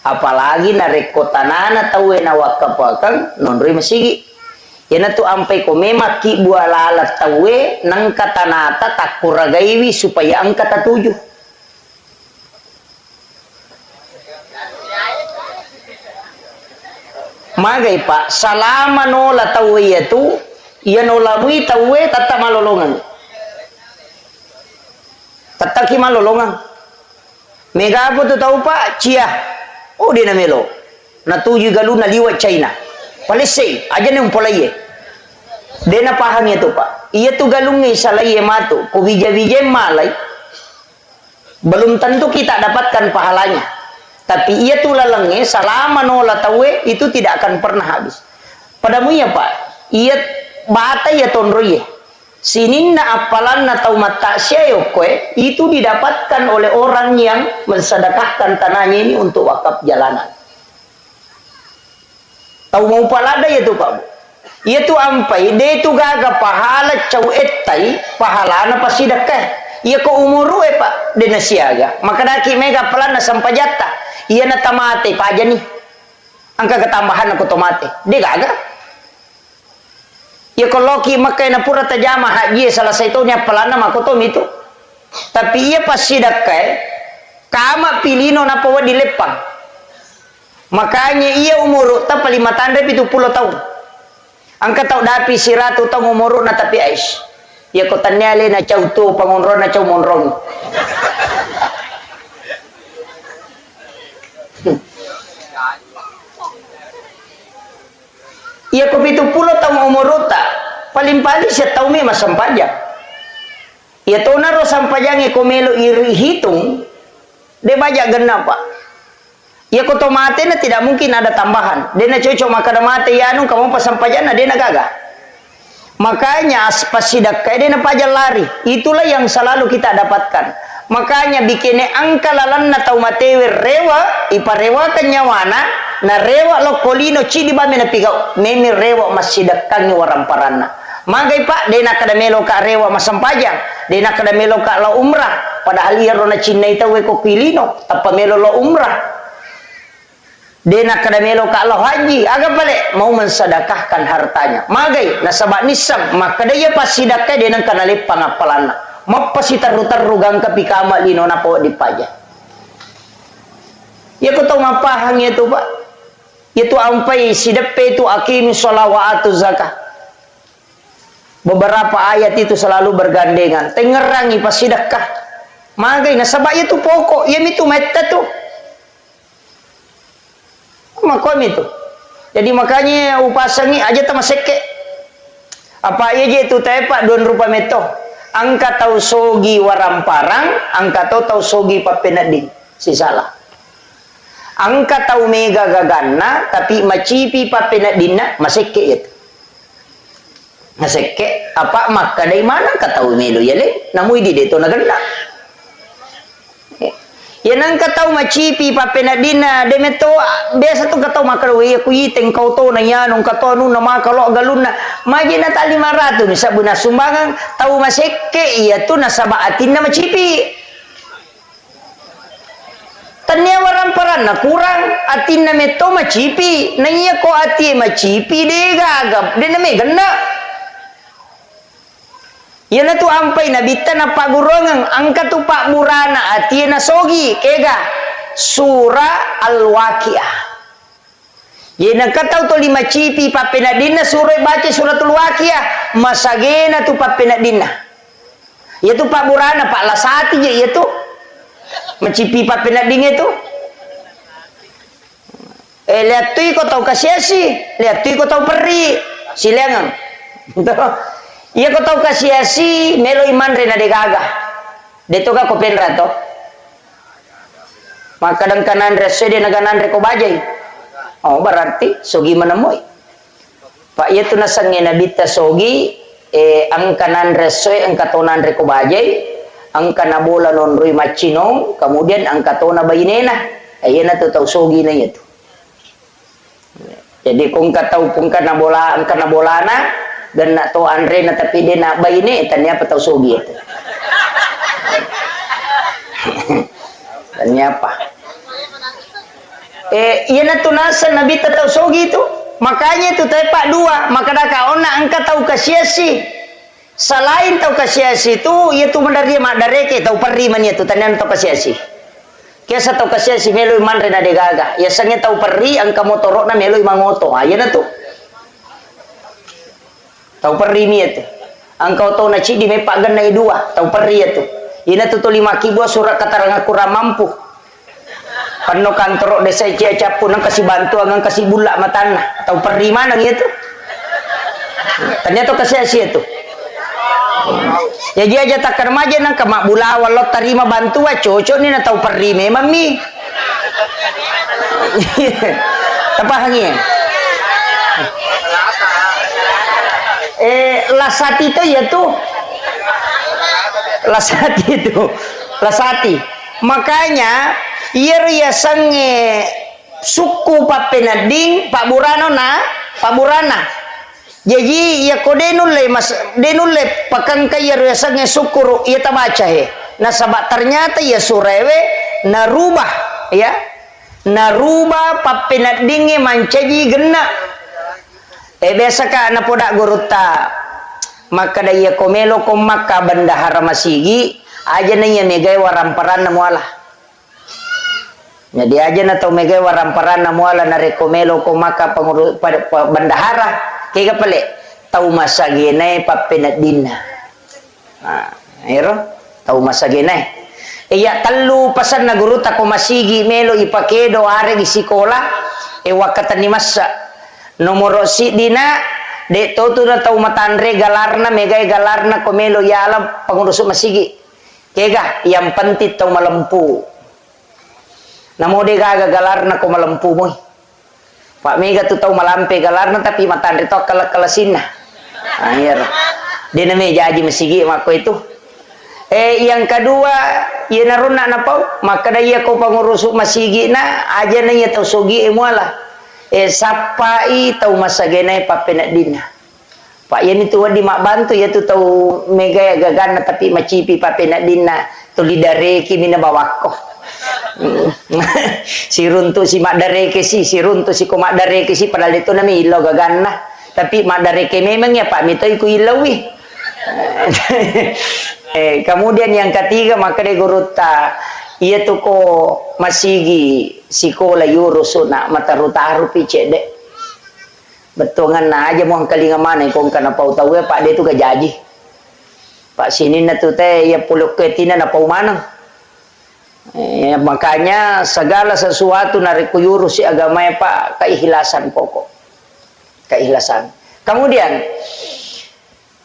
apalagi na rekotanana tawe na wakapakang nonroi masigi yana tu ampai ko memaki bualala tawe nang katanata takuragaiwi supaya angka tatuju magai pak salama nola tawe yaitu iya nola mui tawe tetap malolongan tetap ki malolongan mega apa tu tahu pak cia oh dia namelo na tuju galu na liwat China Palesai aja nih umpolai dia na paham itu pak iya tu galungi salai matu ku bija-bija malai belum tentu kita dapatkan pahalanya tapi ia tu lalangnya selama nola tawe itu tidak akan pernah habis padamu ya pak ia bata ya tonroye sininna apalan atau mata syayokwe itu didapatkan oleh orang yang mensedekahkan tanahnya ini untuk wakaf jalanan. Tahu mau palada ya tu pak bu. Ia tu ampai dia tu gaga pahala cau etai pahala na pasti dekah. Ia ko umuru pak dia nasiaga. Maka daki mega pelana sampai jatah. Ia na tamate pa aja nih. Angka ketambahan aku tomate. Dia gaga. Ya kalau ki makai na pura tajama haji salah satunya pelana makotom itu. Tapi ia pasti dekai kama pilino na pawa di lepang. Makanya ia umur tak 5 tanda 70 tahun. Angka tau dapi siratu tau umur na tapi ais. Ya ko tanyale na cau tu pangonron na cau monrong. Ia ko 70 tahun umur ta. Paling-paling siya tau may masampajang. Ia to na ro sampajang ikomelo iri hitung. De baja genap pak. Ya ko tomate na tidak mungkin ada tambahan. Dia na cocok makan mate ya anu kamu pasampajan na dia na gaga. Makanya aspasidak kayak dia na pajal lari. Itulah yang selalu kita dapatkan. Makanya bikinnya angka lalan na tau matewe rewa iparewa kanyawana na rewa lo kolino cidi ba mena pigau memi rewa masidak kangi waramparana. Magai pak dia na kada melo ka rewa masampajang. Dia na kada melo ka lo umrah. Padahal iya rona Cina ita we ko pilino apa melo lo umrah. Dia nak kada melo ka Allah haji agak balik mau mensedekahkan hartanya magai nasabak nisam maka dia pasti dakai dia nang kana lepang apalana mapasi taru-taru gang kapikama lino na po di paja ya ko tau mapahang itu pak itu ampai sidepe itu akim sholawatu zakah beberapa ayat itu selalu bergandengan tengerangi pasti sedekah magai nasabak itu pokok ya itu meta tuh makom itu. Jadi makanya upasangi aja tama seke. Apa aja itu tepak don rupa meto. Angka tau sogi waramparang, angka tau sogi papenadin. Si salah. Angka tau mega gagana tapi macipi papenadinna maseke itu. Maseke apa maka dari mana ka tau melo yale namui di deto naganda. Ya nang katau macipi papenadina demeto biasa tu katau makaro ya kuiteng kau to na yan nung katau nu na makalo galun na magi na ta 500 ni sabuna sumbangan tau maseke iya tu na sabaatin na macipi tanya waramparan na kurang atin na meto macipi na iya ko ati macipi de gagap de na me ganda. Yan na tu ampay nabita na pagurongang angka tu pak burana at yan na sogi kega sura al-waqiah. Yan nagkataw to 5 cipi papenadin na sura baca suratul waqiah masagena tu papenadin na. Ya tu pak burana pak lasati je ya tu macipi papenadin itu. Lihat tu ko tau kasiasi, lihat tu ko tau peri silangan. Ia ko tau kasiasi melo iman rena de gaga. De toga ko penra to. maka dan kanan reso dia naganan reko bajai. Oh berarti sogi menemui. Pak itu nasangnya nabita sogi ang kanan reso ang katonan reko bajai, ang kanabola non rui machinong, kemudian ang katona bayinena. Ayan na to tau sogi na ito. Jadi kung kataw pung kanabola ang kanabolana dan na to andre na tapi dia na bayine tanya pa tau sogi ito. Tanya apa? Iya na tunasan nabi tataw sogi itu. Makanya itu tayo pak dua. Maka nakaon na angka tau kasyasi. Selain tau kasyasi itu, iya tu mandari madareke tau pariman itu tanyan tau kasyasi. Kaya sa tau kasyasi meloy man rin na degaga. Ya sangnya tau pari angka motorok na meloy mangoto. Ayan na to. Tau pari niya to. Angka tau na chidi may pagan na idua. Tau pari ito. Ina to 5 kibo surat katarang kurang mampu. Pano kantor desa cia pun ang kasih bantu ang kasih bulak matana. Tau pari mana gitu. Ternyata kasih asia itu. Jadi aja tak remaja nang kemak bula walau terima bantuan cocok ni na tau pari memang ni. Apa hangnya? Lasati itu ya tuh. Lasati. Makanya ia sange suku papenading Pak Burana. Jadi ya ko denule pakang kaya sange sukuru ia tabaca he. Nah sabak ternyata ya surewe narubah ya. Narubah papenadinge mancaji gena. Biasa ka na poda guruta. Maka daya komelo ko maka bandahara masigi aja na iya megay waramparan na muala. Jadi aja na tau megay waramparan na muala na rekomelo ko maka bandahara kaya pala tau masaginay papinadina. Ero tau masaginay. Iya talu pasan na guruta ko masigi melo ipakedo are gisikola wakatan ni masa nomoro si dina de toto na tau matandre galarna megay galarna komelo yala pangurusok masigi kega yang pentit tau malempu namo de gaga galarna ko malempu moy Pak Mega tu tau malampe galarna tapi matandre to kalasin na akhir de na meja aji masigi mako itu yang kedua iya naruna na pau maka daya ko pangurusok masigi na aja na iya tau sogi muala sapai tau masagenay papenadina. Pak yan itu di mak bantu ya tu tau mega gagana tapi macipi papenadina tu lidareki mina bawako. Si runtu si mak dareke si runtu si ko mak dareke si padahal itu nami ilo gagana tapi mak dareke memang ya Pak mito iku ilawi. Kemudian yang ketiga maka de guruta iya tu ko masigi sikola yurusu na matarutaru picede betongan na aja mo kalinga mana kung kana pau tahu ya Pak de tu gajaji Pak sini na tu teh ya puluk ketina na pau manang makanya segala sesuatu nariku yurus si agama ya Pak keikhlasan pokok keikhlasan. Kemudian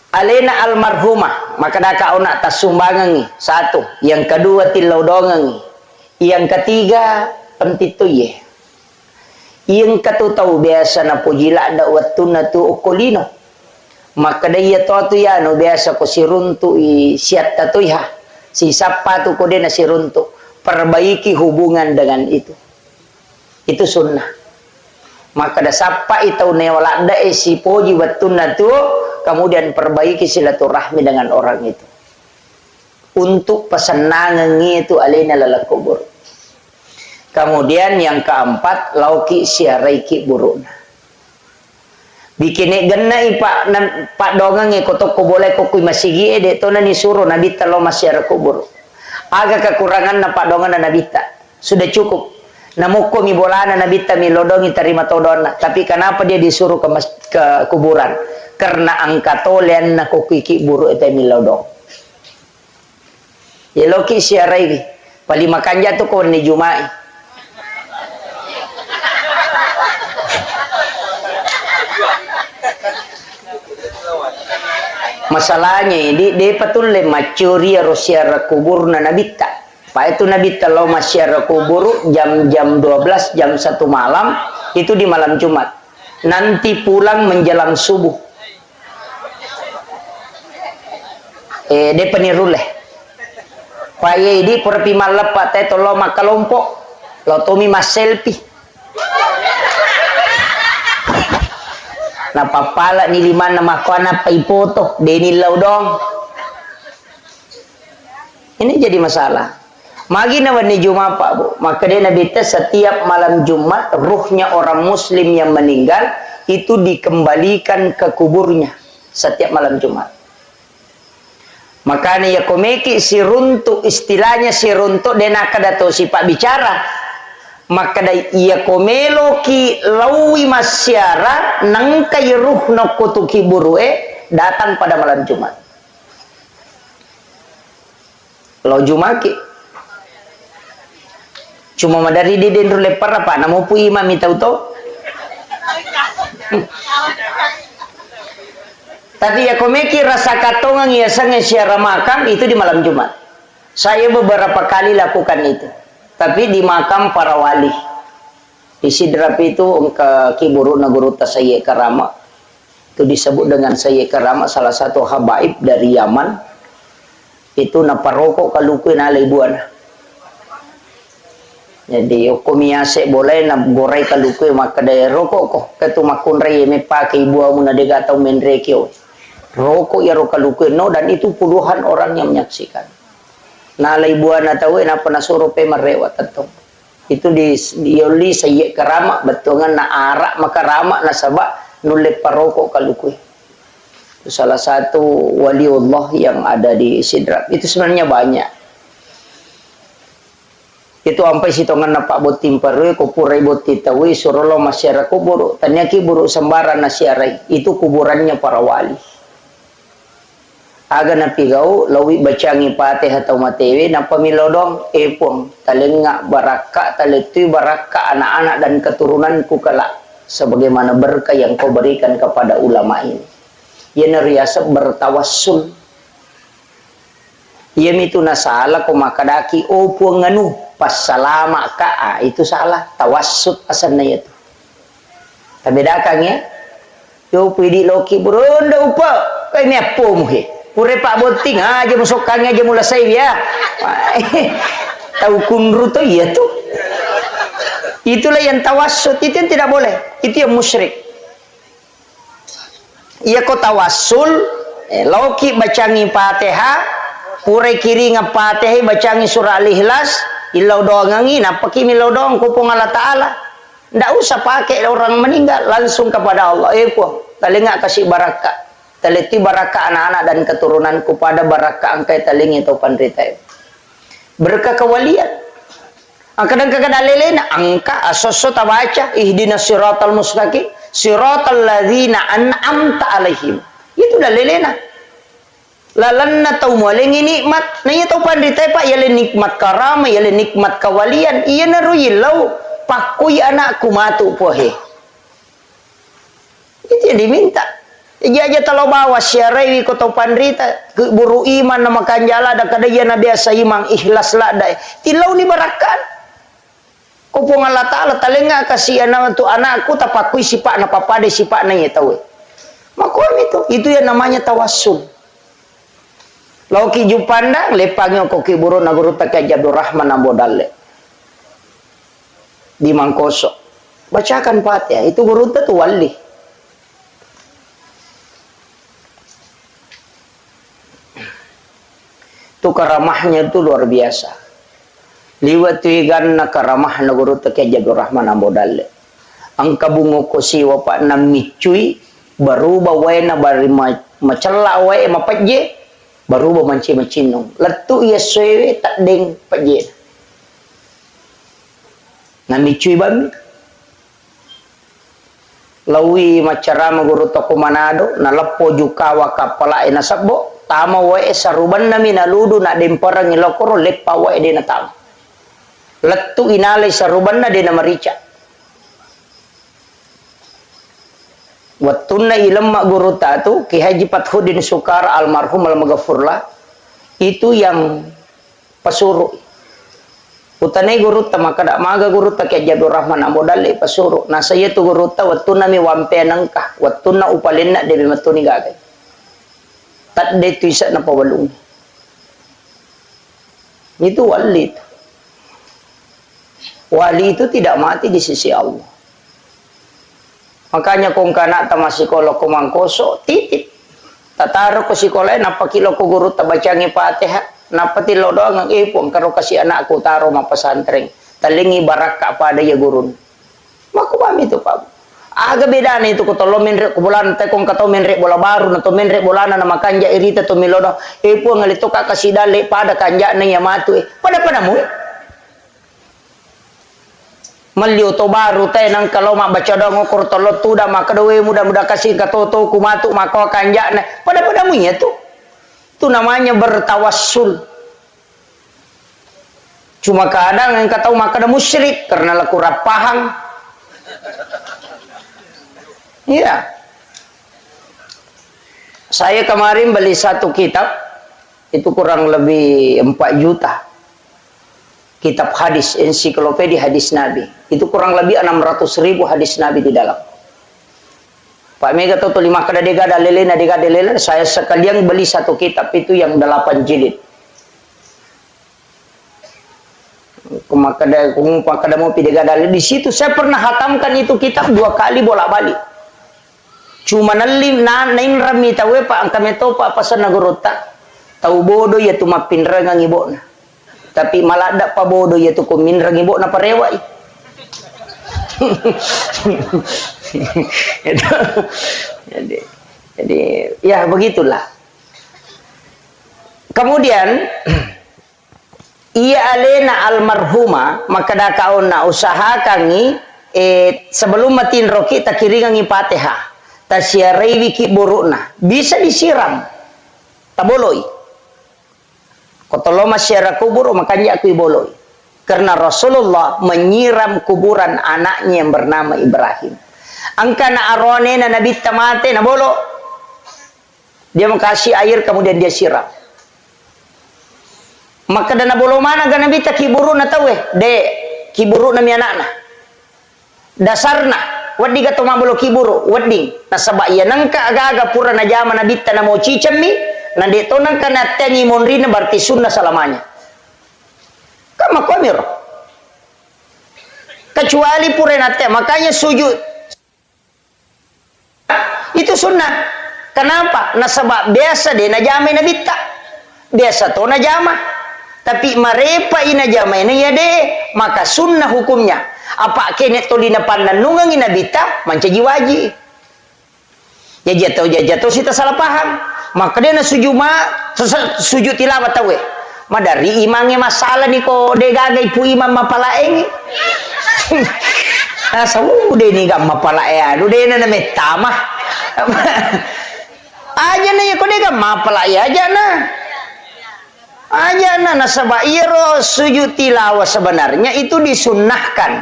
alena almarhumah maka daka ona tasumbangan satu, yang kedua tilaudongan, yang ketiga pentituye, yang katutaw biasa na pujila da watuna tu okolino maka daya to ya no biasa ko siruntu siat tatuiha si sapatu ko din na siruntu perbaiki hubungan dengan itu sunnah maka da sapa itaw ne wala da si poji watuna tu kemudian perbaiki silaturahmi dengan orang itu untuk pesenangan itu alena lalakubur. Kemudian yang keempat lauki siaraiki buruna bikini genai pak dongang kotok ko boleh ko kui masigi de to na ni suruh nabi talo masyara kubur agak kekurangan na pak dongan na nabita sudah cukup namuko mi bolana nabita mi lodongi terima todona tapi kenapa dia disuruh ke kuburan karena angkatolen na kukiki buru itu milodong ya loki siarai pali makan jatuh ko ni jumai masalahnya di patul le macuri rosiara kubur na nabita Pak itu Nabi telau masyarakat kubur jam 12 jam 1 malam, itu di malam Jumat. Nanti pulang menjelang subuh. Dia peniruleh. Pak di perpi malam Pak teh tolo makalompok. Lo tomi mas selfie. Nah papala ni lima nama kona pa ipoto. Deni laudong. Ini jadi masalah. Magi na wani Jumat Pak Bu. Maka dia Nabi setiap malam Jumat ruhnya orang Muslim yang meninggal itu dikembalikan ke kuburnya setiap malam Jumat. Makanya ya komeki si runtuk, istilahnya si runtuk dena kadato si Pak bicara. Maka iya komelo ki lawi masyara nangka ruh no kutuki burue datang pada malam Jumat. Lo Jumaki cuma madari di dendru lepar apa namu pu imam itau to. Tapi ya komeki rasa katongang ya sange siara makam itu di malam Jumat. Saya beberapa kali lakukan itu. Tapi di makam para wali. Di Sidrap itu ke Kiburu Naguru Tasayye Karama. Itu disebut dengan Sayye Karama, salah satu habaib dari Yaman. Itu naparokok kalukuin alay buana. Jadi komiase boleh na goray kalukuy maka daya rokok ko ketu makunray me pakai ibu mo na degatau menrekyo. Rokok ya rokalukuy no dan itu puluhan orang yang menyaksikan. Nalay buana tahu na panasuro pe marewat atong. Itu di yoli Sayye Karama betungan na arak makarama na saba nulit parokok kalukuy. Itu salah satu waliullah yang ada di Sidrap. Itu sebenarnya banyak. Itu sampai sitongan na Pak Botim Parwe kupurai boti tawi surolo masyarakat kubur tanyaki buru sembaran nasyarai itu kuburannya para wali. Aga na pigau lawi bacangi pate atau matewe na pamilodong epong talenga baraka taletu baraka anak-anak dan keturunanku kelak sebagaimana berkah yang kau berikan kepada ulama ini. Ia neriasa bertawassul. Ia mitu nasalah ko makadaki opo nganu pas salama ka itu salah tawassut asalnya itu. Tapi dakang ya. Yo pidi loki buronda upa kai me apo muhe. Pure Pak Boting aja musokannya aja mula saya ya. Tahu kunru to iya tuh. Itulah yang tawassut itu yang tidak boleh. Itu yang musyrik. Iya ko tawassul loki bacangi Fatihah pure kiri ngapatih bacangi surah Al-Ikhlas ilau doang angin apa kimi ilau doang kupung Allah Ta'ala ndak usah pakai orang meninggal langsung kepada Allah po talinga kasih barakah taliti barakah anak-anak dan keturunanku pada barakah angkai talingi atau pandrita berkah kewalian kadang-kadang lelena angka asoso tabaca ihdinas siratal mustaqim siratal ladzina an'amta alaihim itu dah lelena lalan na tau mo lengi nikmat na iya tau pandita pak yale nikmat karama yale nikmat kawalian iya na ruyilaw pakuy anakku matu pohe itu yang diminta iya aja talo bawa syarai ko tau pandita buru iman na makanjala da kada iya na biasa imang ikhlas la da tilaw ni barakan kupong Allah Ta'ala talenga kasihan na tu anakku tapakuy sipak na papade sipak na iya tau makuam itu yang namanya tawassul. Lauki jupandang lepangnya koki buru naguru takai Abdul Rahman Ambodalle di Mangkoso bacakan Fatihah itu guru itu wali itu karamahnya itu luar biasa liwat tuigan karamah naguru takai Abdul Rahman Ambodalle angka bungo kosi wapak namicui baru bawena bari macela wae mapajje baru memanci macinung letu ia sewe tak deng pajen nami cuy bami lawi macarama guru toko Manado na lepo jukawa kapala ina sabbo tama wae saruban nami naludu na demparang ilokoro lepa wae dina tama letu inalay saruban na dina marica Wattunna ilam mak guru tatu Ki Haji Fathudin Sukar almarhum al-Maghfurlah itu yang pesuruh Utanay gurutta makada maga gurutta kay Jabir Rahman amodali pasuro. Na saya tu gurutta wattuna mi wampe nangka, wattuna upalinna debe matuni gagay. Tat de tu isa na pawalung. Itu wali. Wali itu tidak mati di sisi Allah. Makanya kung kana ta masikolo kumangkoso titip. Tataro ko sikolay napakilo ko gurutta bacangi Fatihah. Napatilo doang ang ipong karo kasi anak ko taro mapasantring talingi baraka pada ya gurun makubami itu pak aga beda nih itu ko tolo menre ko bulan te kong kato menre bola baru na to menre bolana na makanja irita to milodo ipong ngalito ka kasidale pada kanja na yamatu pada mo malyo to baru te nang kalau mak baca dong ukur tolo tuda makadewe mudah-mudah kasih katoto kumatu mako kanja na pada mo ya tuh. Itu namanya bertawassul. Cuma kadang yang kata maka ada musyrik karena laku rapahang. Iya. Saya kemarin beli satu kitab itu kurang lebih 4 juta. Kitab hadis, ensiklopedia hadis Nabi. Itu kurang lebih 600.000 hadis Nabi di dalam. Pak Mega tuh 5 kada dega dalilena saya sekalian beli satu kitab itu yang 8 jilid. Kada mau pidega dalil di situ saya pernah hatamkan itu kitab 2 kali bolak-balik. Cuma nalim nain rami tawe Pak kami tahu Pak pasan nagurota. Tahu bodoh ya tu mapinra ngibona. Tapi malah ada pa bodoh ya tu kuminra ngibona parewai. jadi ya begitulah. Kemudian ia alena almarhuma maka dakauna usaha kangi sebelum matin roki takiringan Fatihah tasiarai wiki burukna bisa disiram taboloi kotolo masyarakat kubur makanya aku boloi. Karena Rasulullah menyiram kuburan anaknya yang bernama Ibrahim. Angkana arone na nabi tamate na bolo. Dia makasih air kemudian dia siram. Maka dana bolo mana ga nabi ta kiburu na tawe. De kiburu na mi anakna. Dasarna wadi ga to mabolo kiburu wadi na saba iya nangka aga-aga pura na jama nabi ta na mo cicammi na de to nangka na tengi monrina berarti sunnah salamanya. Kama komir kecuali purenate makanya sujud itu sunnah. Kenapa? Nasabak biasa deh najama nabi tak biasa to najama tapi marepa ina jama ini ya deh maka sunnah hukumnya apa kene to dina pandan nungang ina bita mancaji waji ya jatuh sita salah paham maka dia na sujud tilawat tawe madari imangnya masalah nih kok degaga ipu imam mapalaeng asa udah nih gak mapalaeng udah na metamah aja na ya kok dega mapalaeng aja na nasaba iro sujud tilawah sebenarnya itu disunnahkan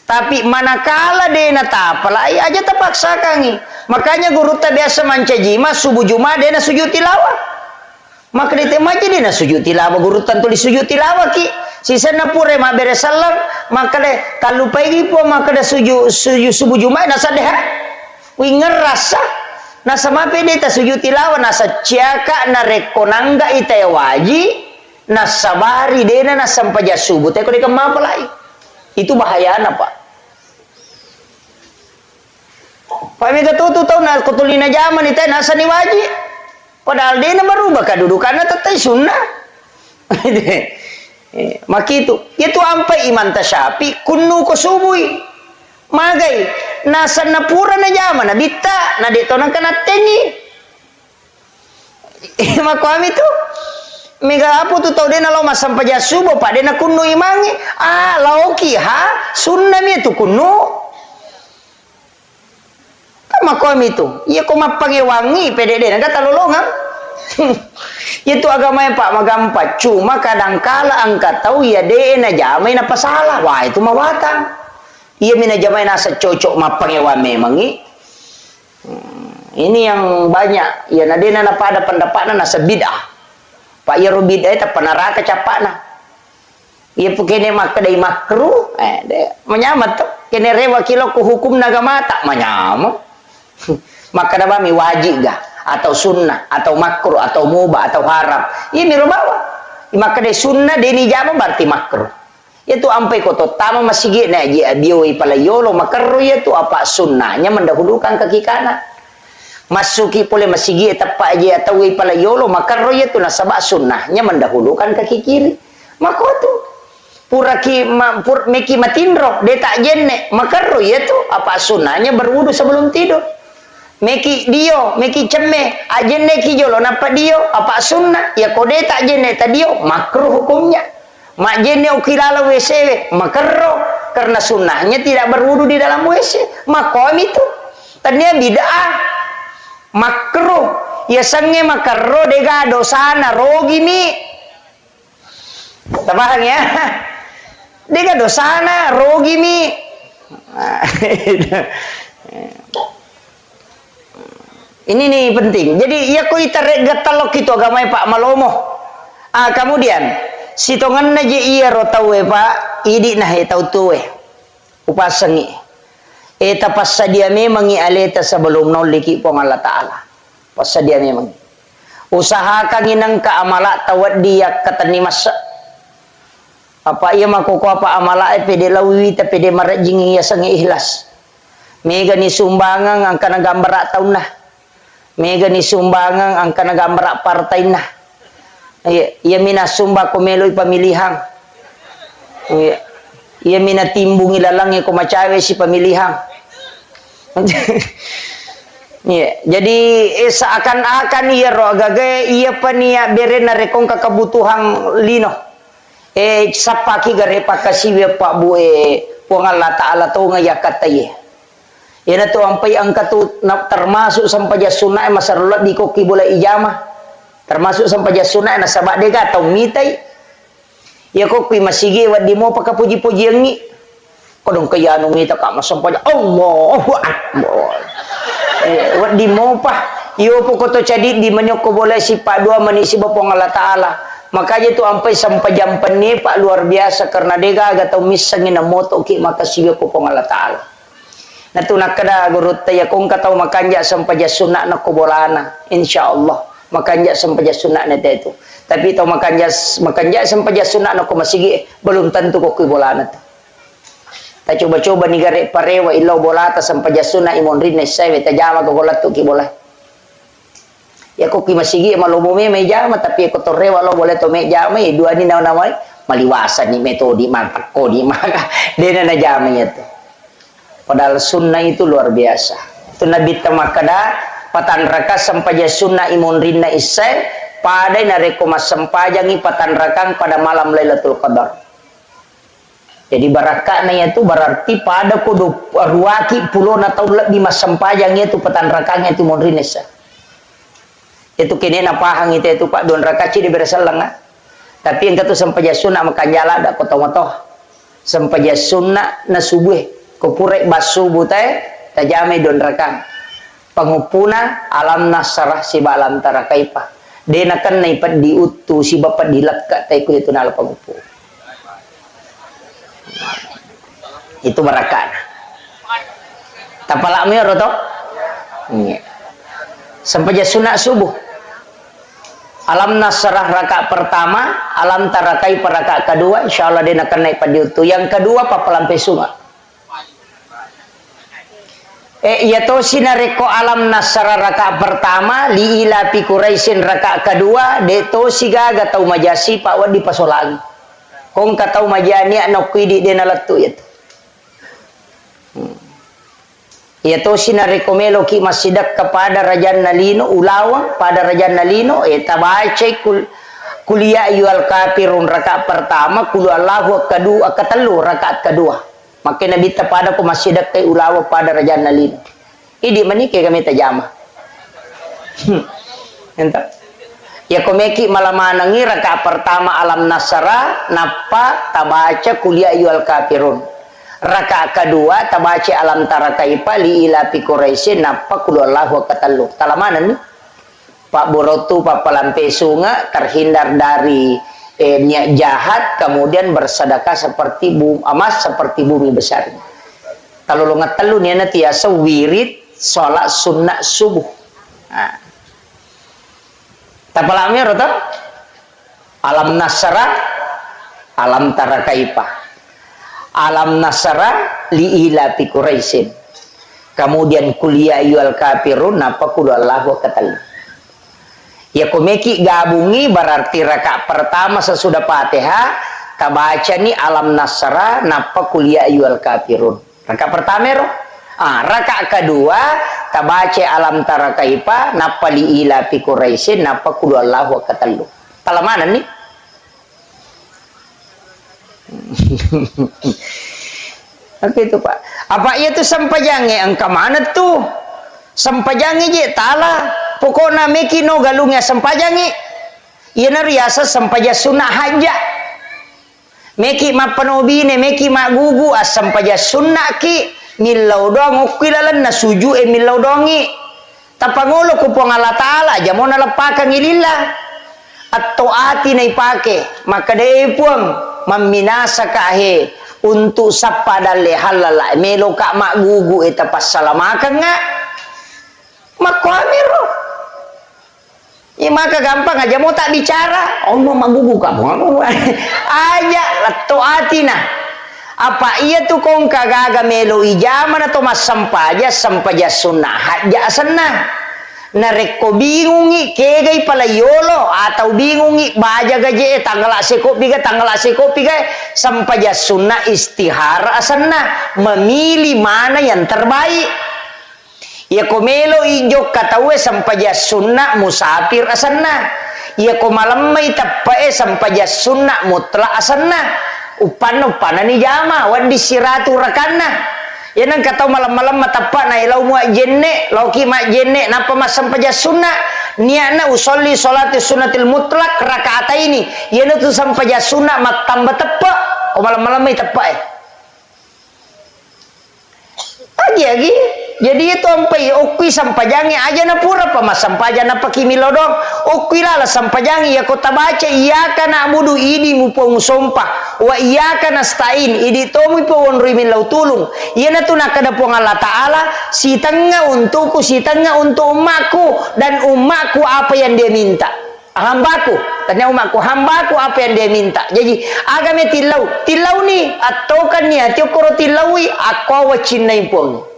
tapi manakala dena tapalai aja terpaksa kangi makanya guru tak biasa mancajima subuh juma dena sujud tilawah maka di tema aja dia sujud tilawah guru tentu di sujud tilawah ki sisa na pure ma bere salam maka de kalau pagi po maka de sujud subuh jumat nasa deh wi ngerasa nasa mape de ta sujud tilawah nasa ciaka na rekonangga ite waji nasa bari de na sampaja subuh te ko de kamapalai itu bahaya apa Pak Mega tuh tahu na kutulina zaman ite nasa ni waji padahal dia merubah kedudukannya tetap sunnah. Maka itu ampai iman tasyapi kunu ko subui magai nasa napura na jaman na bita na dito nang kanatengi maka kami tu mega apu tu tau dia na lo masampa jasubo pa dia na kunu imangi lauki ha sunnah mi tu kunu kami tu iya ko mapangewangi PDD na kata lolongan itu agama yang Pak magampa cuma kadangkala angkat tahu ya de na jamai na pasalah wah itu mawatang iya mina jamai nasa cocok mapangewa memang ini yang banyak ya na de na pada pendapat na nasa bid'ah Pak ya bid'ah itu penaraka capana Ia kene makadai makruh, menyamat tuh. Kene rewa kilo ku hukum naga mata, menyamat. Maka nabami wajib gak? Atau sunnah, atau makruh, atau mubah, atau haram. Ia miro bawa. Maka dai sunnah deni jama berarti makruh. Itu ampai koto tama masigi na ji abioi pala yolo makruh itu apa sunnahnya mendahulukan kaki kanan. Masuki pole masigi tepak aja atau pala yolo makruh itu nasabak sunnahnya mendahulukan kaki kiri. Maka itu meki matindro de tak jenne makruh itu apa sunnahnya berwudu sebelum tidur. Meki dio meki cemme ajenne ki jolo napa dio apa sunnah ya kode tak jenne tadio makruh hukumnya. Mak jenne ukilala WC makruh karena sunnahnya tidak berwudu di dalam WC. Makom itu tadinya bid'ah makruh ya sange makruh dega dosana rogi mi. Paham ya? Dega dosana rogi mi. Ini nih penting. Jadi ya koi tarik gatalok itu agama Pak Malomo. Kemudian sitongan naje iya rotawe Pak idi nah tau tuwe upasangi. Eta passa dia memang aleta sebelum noliki pong Allah Taala. Passa dia memang. Usahakan inang ka amala tawad dia katani masa. Apa iya makoko apa amala pede lawi ta pede marajing iya sangi ikhlas. Mega ni sumbangan ang kana gambar taun nah. Mega ni sumbangan ang kana gambar partai nah. Iya mina sumba ko meloy pamilihan. Iya mina timbung ilalang ko macawe si pamilihan. Jadi seakan-akan iya ro agage iya pania berena rekong kebutuhan lino. Sapaki gare pakasiwe Pak Bu puang Allah Taala to ngayakata ye. Ina to ampai angka tu termasuk sampai sunnah masarulat di koki boleh ijamah. Termasuk sampai sunnah na sabak dega tau mitai. Ya koki masige wadi mo pakapuji-puji yang ni. Kodong kaya anu ngita ka masampai Allahu Akbar. Wadi mo pa. Iyo po ko to cadi di manyok ko boleh si Pak dua manisi bapong Allah Taala. Makanya tu ampai sampai jam ni Pak luar biasa karena dega gatau misangin na moto ki makasiyo ko pong Allah Taala. Na tu nakada gurut ya kung katau makanja sampai sunnah na kubolana insyaallah makanja sampai sunnah na itu. Tapi tau makanja sampai sunnah na ko masigi belum tentu ko kubolana. Ta coba-coba ni gare parewa ilaw bolata sampai sunnah imon rin na sai ta jama ko golat tu ki boleh. Ya ko ki masigi malumume may jama tapi ko torrewa lo boleh to may jama dua ni naway maliwasan ni metode mantak ko di maka dena na jama itu. Padahal sunnah itu luar biasa. Itu Nabi tamakada patan raka sampaja sunnah imun rinna isai pada nareko mas sampajangi patan rakang pada malam Lailatul Qadar. Jadi barakahnya itu berarti pada kudu ruaki puluh atau lebih mas sampajangnya itu patan rakangnya itu imun rinna isai. Itu kini napahang itu Pak don rakaci di bersalang. Tapi yang kata sampaja sunnah makanjala ada kotoh-kotoh. Sampaja sunnah na subuh kupurek basu butai tajame don rakang pangupuna alam nasarah si balam tarakaipa dena kan naipat diutu si bapak dilakka taiku itu nala pangupu itu barakan tapala mi roto sampai sunat subuh alam nasarah rakaat pertama alam tarakaipa rakaat kedua insyaallah dena kan naipat diutu yang kedua papalampe sunga. Ya to sinareko alam nasara rakaat pertama li ila pi Quraisyin rakaat kedua de to siga gatau majasi Pak wadi pasolagi. Kong katau majani anak kuidi de nalatu itu. Ya to sinareko melo ki masjidak kepada Raja Nalino ulawang pada Raja Nalino tabace kuliah ayyuhal kafirun rakaat pertama kul Allahu kedua ketelu rakaat kedua. Maka Nabi pada ko masjidak kay ulawa pada Raja Nalino. Idi manike kami tajama. Entah. Ya komeki malamanangi rakaat pertama alam nasara napa tabaca kuliah ayyuhal kafirun. Rakaat kedua tabaca alam tarakaipa li ila fi Quraisy napa kul Allahu katallu. Talamanan ni Pak Borotu Pak Palampe sunga terhindar dari niat jahat kemudian bersedekah seperti emas seperti bumi besar. Kalau lo ngetelu niatnya tiasa wirid sholat sunnah subuh. Nah. Tapalamnya rota alam nasara alam tara kaipah. Alam nasara li ilafi Quraisyin. Kemudian kuliah ayyuhal kafirun napa kudu Allah wa katal. Ya komeki gabungi berarti rakaat pertama sesudah Fatihah tabaca ni alam nasara napa kuliah ayyuhal kafirun. Rakaat pertama ro. Rakaat kedua tabaca alam tara kaifa napa li ilafi Quraisyin napa kudu Allah wa katal. Tala mana nih? Oke itu Pak. Apa iya tuh sampajange angka mana tuh? Sampajange je tala. Pokoknya meki no galungnya sampajange. Iya nariasa sampaja sunnah haja. Meki ma panobine meki ma gugu as sampaja sunnah ki milau dong ukilalan na suju milau dongi. Tapangolo ko po Allah taala jamona lepakan ilillah. Atau ati na ipake maka dai puang maminasa kahe untuk sapadale halala melo ka magugu eta pasalamakan nga makwamiro maka gampang aja mau tak bicara Allah magugu kamu aja lato atina apa iya tuh kong kagaga melo ijaman atau mas sampaja sunnah haja senah nareko bingungi kegay pala yolo atau bingungi baja gaje tanggal asikopi ga sampaja sunnah istihara asana memilih mana yang terbaik ya komelo ijo katawe sampaja sunnah musafir asana ya ko malam may tapae sampaja sunnah mutlak asana upan ni jama wandi siratu rakana. Ya nang kataw malam-malam matapa na ilaw mo jenne, lauki ma jenne, napa masam paja sunnah, niya na usolli solati sunnatil mutlak rakaata ini, yan itu sampaja sunnah matamba tapa, o malam-malam may tapa lagi. Jadi itu sampai okui sampajangi aja na pura pa masampaja na pakimilodong okui lala sampajangi ya kota baca iya kana abudu idi mupong sompah wa iya kana stain idi tomu pawon rimin lau tulung iya na tu nakada pong Allah Ta'ala si tengah untukku si tengah untuk umatku dan umatku apa yang dia minta hambaku tanya umatku hambaku apa yang dia minta jadi agame tilau ni atau kan ni tiokoro tilaui aku wacinai pong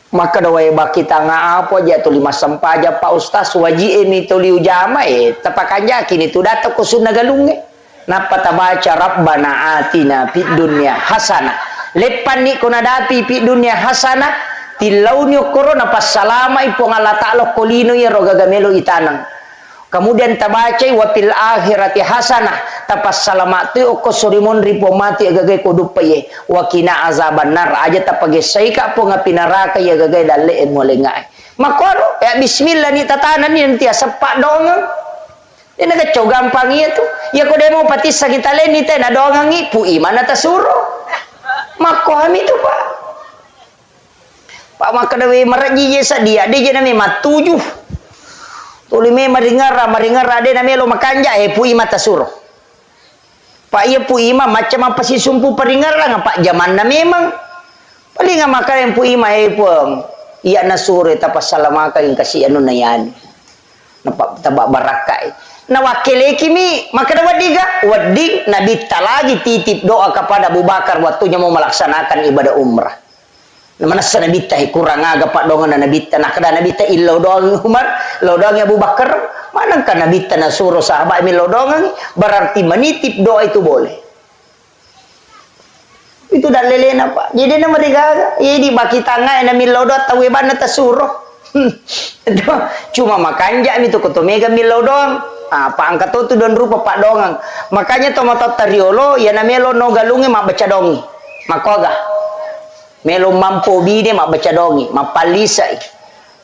maka dawai baki tanga apa aja tu lima sampaja Pak Ustaz waji ini tu liu jama tapakan yakin itu data ku sunnah galunge napa tabaca rabbana atina fid dunya hasanah lepan ni kuna dati fid dunya hasanah tilau ni korona pas salama ipong Allah Ta'ala kolino ya roga gamelo itanang kemudian tabacai wapil akhirati hasanah tapas salamati oko surimon ripo mati agagay kudupaye wakina azaban nar aja tapage saika po nga pinaraka ya agagay daleen mo lengay makoro ya bismillah ni tatanan ni nanti sepak dong ini kacau gampang itu ya kode mau pati sakit aleni teh na dongang ipu imana tasuro makoham itu pak maka dewi meraji jesa dia jena memang 7 tulime maringara ade na melo makanja pui mata suro pak iya pui ma macam apa si sumpu peringara nga pak zaman na memang paling nga makain pui ma puang iya na suro tapas salamaka yung kasi ano na yan tabak barakai na wakile kimi maka na wadig nabita lagi titip doa kepada Abu Bakar waktunya mau melaksanakan ibadah umrah mana sa nabita kurang aga pak dongan na nabita nah kada nabita ilaw doang Umar law doang Abu Bakar manang ka nabita na suruh sahabat mi law doang berarti menitip doa itu boleh itu dah lele na pak jadi na marigaga jadi baki tanga na mi law doa tawe bana ta suruh cuma makanja mi tu kotomega mi law doang pak angkat tu don rupa pak dongang makanya tomato tariolo ya na melo no galunge mak baca dongi makoga melo mampu bide mak baca dongi mapalisai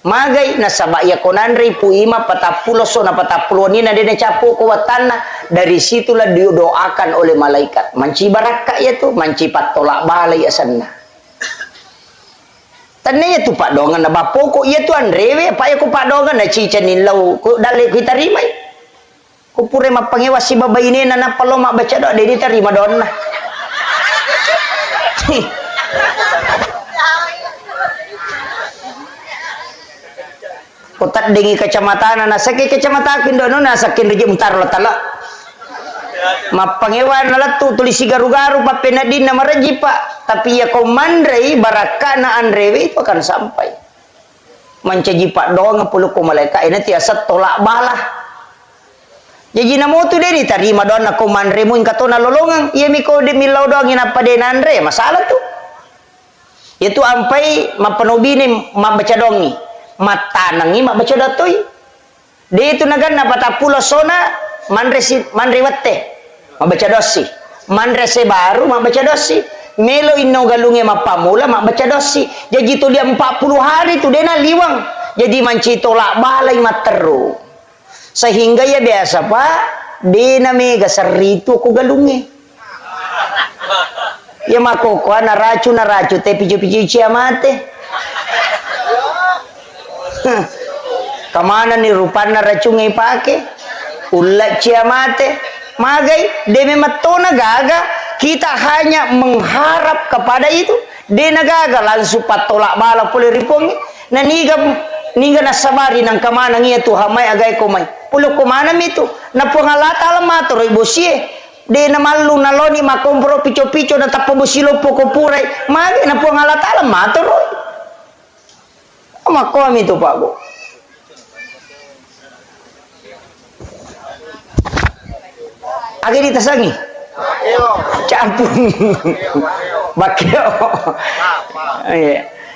magai nasaba ya konandri puima patapulo so na patapulo ni na dene capu ko watana dari situlah didoakan oleh malaikat manci baraka ya tu manci patolak balai asanna tannya tu pak dongan na bapoko ya tu andrewe pak ya ko pak dongan na cicanin lau ko dale kita rimai Kupure mapangewa si babai ini nana palo mak baca doa dedi terima donna. Kotak dengi kecamatan na sakit kecamatan kindono na sakin reje mutar lo tala. Mapangewa na tu tulis garu-garu papena din na maraji pak. Tapi ya komandrei barakana andrewi itu akan sampai. Mancaji pak doang puluh malaikat ini tiasa tolak balah. Jadi namo tu dia terima doang komandrei mu ingkatona lolongan. Iya miko de milau doang ina pada andre masalah tu. Itu ampai mapenobi ni baca dong ni. Matanangi mak baca datoi. Dia itu nagana pata pulau sona mandre wate mak baca dosi. Mandre se baru mak baca dosi. Melo inno galunge mak pamula mak baca dosi. Jadi tu dia 40 hari tu dia na liwang. Jadi manci tolak balai mak teru. Sehingga ya biasa pak, dia na mega seritu aku galunge. Ya makoko na racu te picu-picu ciamate. Kamana ni rupana racungai pake ulat ciamate magai demi matona gaga kita hanya mengharap kepada itu de nagaga langsung patolak bala pule ripongi na niga nasabari nang kamana ngia tu hamai agai komai pulo komana mitu na pongalata alamato roi bosie de na malu na loni makompro pico-pico na tapobosilo poko purai magai na pongalata alamato roi makom itu pak bu. Agi ditasangi. Campur. Bakio.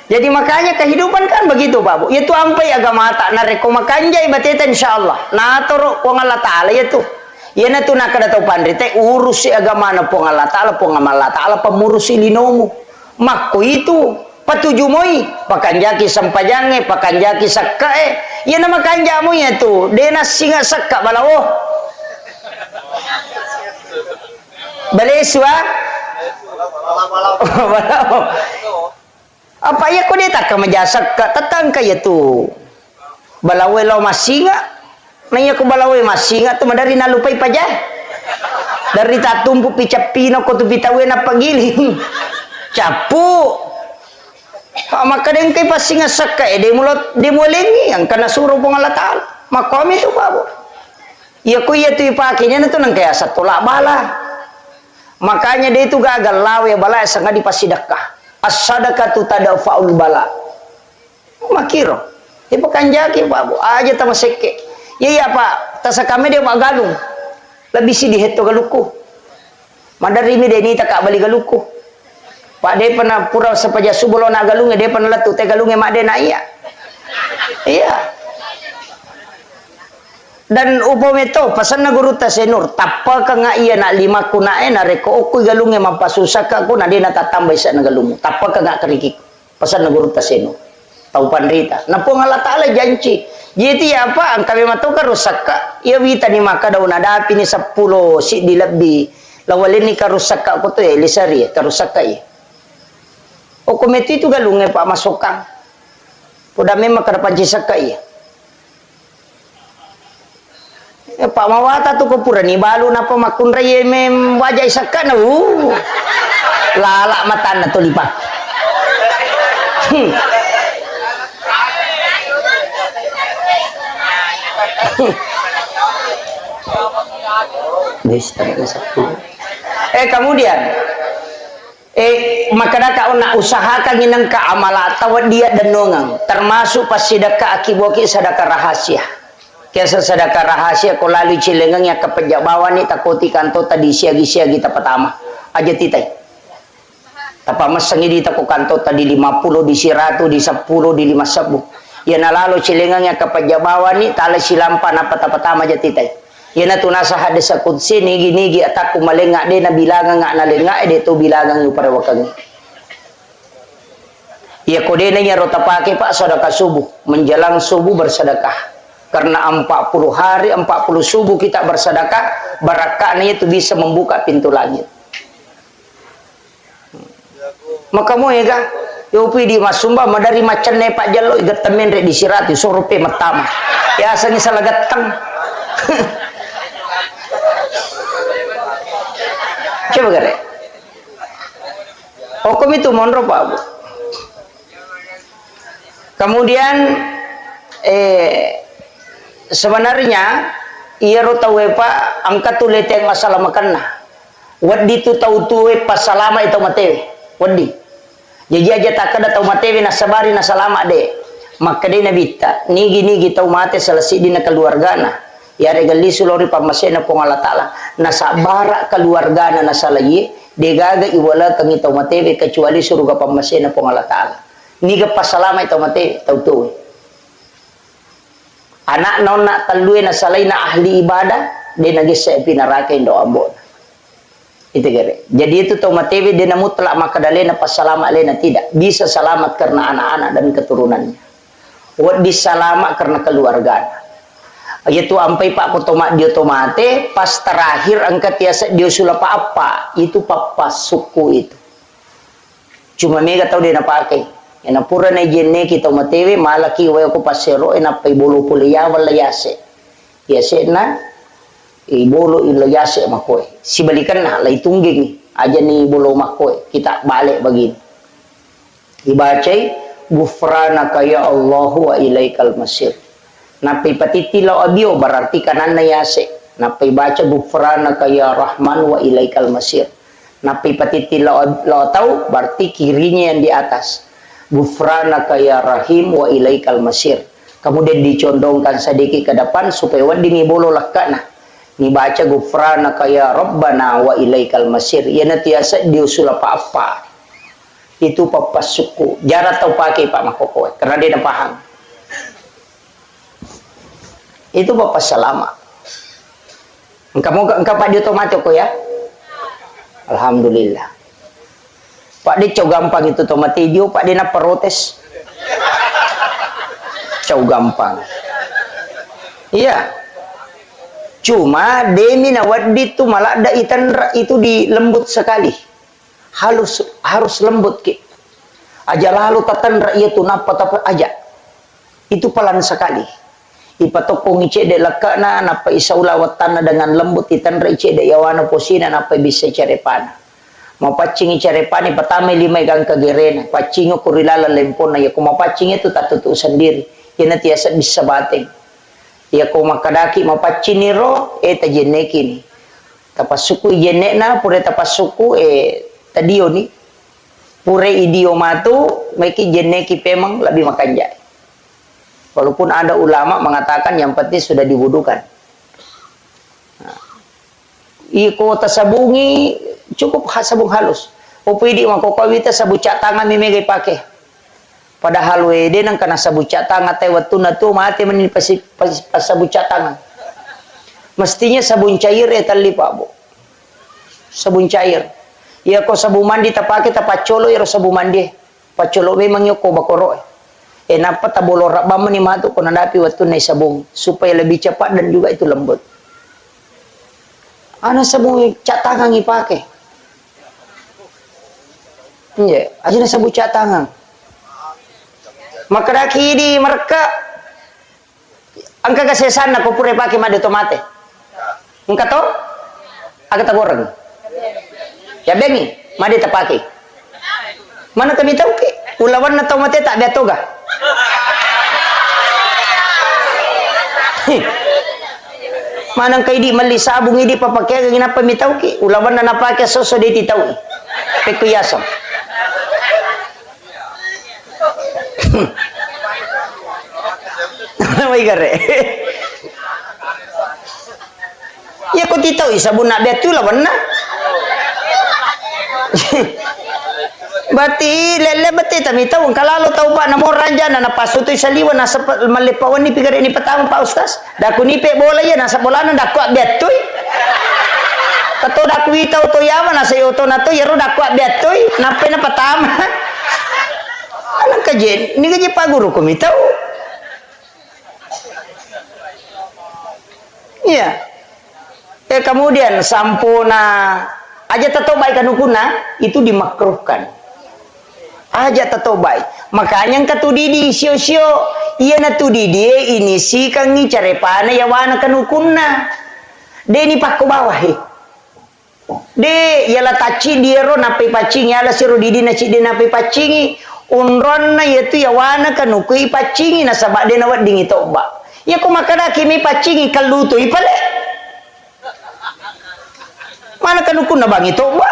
Jadi makanya kehidupan kan begitu pak bu. Itu ampai agama tak nareko makanjai bateta insyaallah. Nah toro pong Allah taala itu. Ya na tu nak kada tau pandri teh urus si agama na pong Allah taala pemurusi linomu. Makko itu patuju moi pakanjaki sampajange pakanjaki sakkae ya nama kanjamu ya tu dena singa sakka balawo baleswa balawo apa ya ko deta ka majasak ka tatangka ya tu balawe lo masinga nanya ko balawe masinga tu madari nalupai pajah dari tatumpu picapino ko tu bitawe na pagiling capu. Maka dengkai pasti ngasak kaya dia mulengi yang kena suruh pengalatan makom itu pak bu ya ku ya tu pakainya itu nang kaya satolak bala makanya dia itu gagal lawe bala sangat dipasidakah as-sadaqah tu tadafa'ul bala makiro dia pekan jaki pak bu aja tama seke ya pak tasa kami dia mak galung lebih si diheto galuku madari mi deni tak balik galuku Pak dia pernah pura sepaja subuh na galunge dia pernah letu teh galunge mak dia na iya. Iya. Dan upame to pasan na guru ta senur tappa ka nga iya na lima kunae na reko okoy galunge mampasusaka ko na dia na tatambay sa na galungo. Tappa ka nga kariki. Pasan na guru ta senur. Tau panrita. Na po nga taala janji. Jadi apa ang kami matuka rusak ka. Iya wita ni maka daw na dapi ni 10 si dilabbi. Lawalin ni karusak ka ko to lisari karusak ka O komiti itu galunge pak masukang. Poda memang kada pancisak iya. Ya pak mawata tu kopura ni balu napa makun raye mem wajah isakkan lalak mata na tulipak. Kemudian maka kau nak usahakan inang ka amala tawad dia denongang termasuk pas sedekah akiboki sedekah rahasia kiasa sedekah rahasia ko lalu cilengang ya kepejabawan ni takoti kanto tadi siagi-siagi ta pertama aja titai tapa masangi di tako kanto tadi 50 di 100 di 10 di 50 ya nalalo cilengang ya kepejabawan ni tala silampa na pertama aja titai yana tu nasa hadis qudsi nigi ataku malengak de na bilangan ngak na lengak de tu bilangan yu para wakang ya kode nya rota pakai pak sedekah subuh menjelang subuh bersedekah karena 40 hari 40 subuh kita bersedekah barakahnya itu bisa membuka pintu langit maka mo ya yopi di masumba madari macan ne pak jalo igetemen re disirati surupe matama ya asangi salah gatang Coba kare. Hukum itu monro Pak Bu. Kemudian sebenarnya ia tahu Pak angkat tu leteng masalah makan. Wadi tu tahu tu pas salama itu matewe. Wadi. Jadi aja tak ada tahu matewe na sabari na salama de. Maka dia nabita. Nigi tahu mate selesai di keluargana. Ya regali sulori pamasena pong Allah Ta'ala. Na sabara keluargana na salaye. Degaga iwala kang itaw matewe kecuali surga pamasena pong Allah Ta'ala. Niga pasalama itaw matewe. Tahu tu. Anak nona talui na salay na ahli ibadah. Dia nagisa pinaraka indo ambon. Itu kira. Jadi itu tahu matewi dia mutlak maka dalena pas selamat lena tidak bisa selamat karena anak-anak dan keturunannya. Wad disalamat karena keluarga. Yaitu ampai pak potomak dia tomate pas terakhir angkat tiasa dia sulap apa itu papa suku itu. Cuma mega tahu dia nak pakai. Ena pura na jenne kita matewi malaki wae ko pasero ena pai bolu puliya wala yase. Yase na bolo ilo yase makoy. Si balikan na lay tungging aja ni bolo makoy. Kita balik begini. Ibacay gufranaka ya Allah wa ilaikal masir. Napi patitilaw abyo berarti kanan na yase. Napi baca gufranaka ya Rahman wa ilaikal masir. Napi patitilaw tahu berarti kirinya yang di atas. Gufranaka ya Rahim wa ilaikal masir. Kemudian dicondongkan sedikit ke depan supaya wadingi bolo lakana. Ni baca gufranaka ya Rabbana wa ilaikal masir. Ya natiasa diusul apa-apa. Itu papa suku. Jarang tahu pakai Pak Makoko karena dia paham. Itu papa selama. Engkau Pak di otomatis kok ya. Alhamdulillah. Pak dia cow gampang itu otomatis dia Pak dia nak protes. Cow gampang. Iya. Cuma demi nawadi itu malah ada itan itu di lembut sekali. Harus lembut ki. Aja lalu tatan itu napa tapi aja. Itu pelan sekali. Ipatokong ice de lakana napa isaulawatan dengan lembut itan ice de yawana posina napa bisa carepana. Mau pacing carepani pertama 5 gang kegerena. Pacing kurilala lempona ya ko mau pacing itu tak tutu sendiri. Ya tiasa bisa bateng. Ya ko makadaki mapachiniro tajeneki ni tapasuku jenekna pure tapasuku tadio ni pure idioma tu meki jeneki pemang lebih makanja. Walaupun ada ulama mengatakan yang penting sudah diwudukan. Iko tasabungi cukup sabung halus. Upidi makokawita sabu cak tangan mimege pakai. Padahal wede nang kana sabu cak tangan teh waktu natu mati menil pas sabu cak tangan. Mestinya sabun cair tali Pak Bu. Sabun cair. Ya ko sabu mandi tapake tapacolo ya sabu mandi. Pacolo memang yo ko bakoro. Napa tabolo rabam ni matu ko nadapi waktu nai sabung supaya lebih cepat dan juga itu lembut. Ana sabun cak tangan ipake. Iya, aja sabu cak tangan. Maka daki di mereka angka kesesan na kupure pakai made tomate. Engka to? Agak goreng. Ya bengi, made tapake. Mana kami tahu ke? Ulawan na tomate tak beto ga? Manang kay di mali sabung idi papake ginapa mi tahu ke? Ulawan na napake soso di tahu. Pekuyasam. Namay gare. Ya ko titaw sabun na betu lawan na. Berarti lele beti tami tahu kalalo tahu Pak namo ranja na napasuto sa liwan nasa malipawan ni pigare ni petang Pak Ustaz. Daku ni pe bola ya nasa bola na daku betu. Kato daku itaw to yaman nasa yoto na to yero daku betu nape na patama. Anak kajen, ini kaje paguru ko mitaw. Iya. Kemudian sampuna aja tatobai kanukuna itu dimakruhkan. Aja tatobai. Makanya katudidi sio-sio iya na tudidi ini si kangi carepana ya wana kanukuna. Deni pakko bawah. De yala taci diero napi pacingi ala siru didi na cidi napi pacingi unron na yaitu yawana kanukui pacingi na sabak de nawat dingi toba. Ya ko makada kimi pacingi kaluto ipale. Mana kanukun na bangi toba.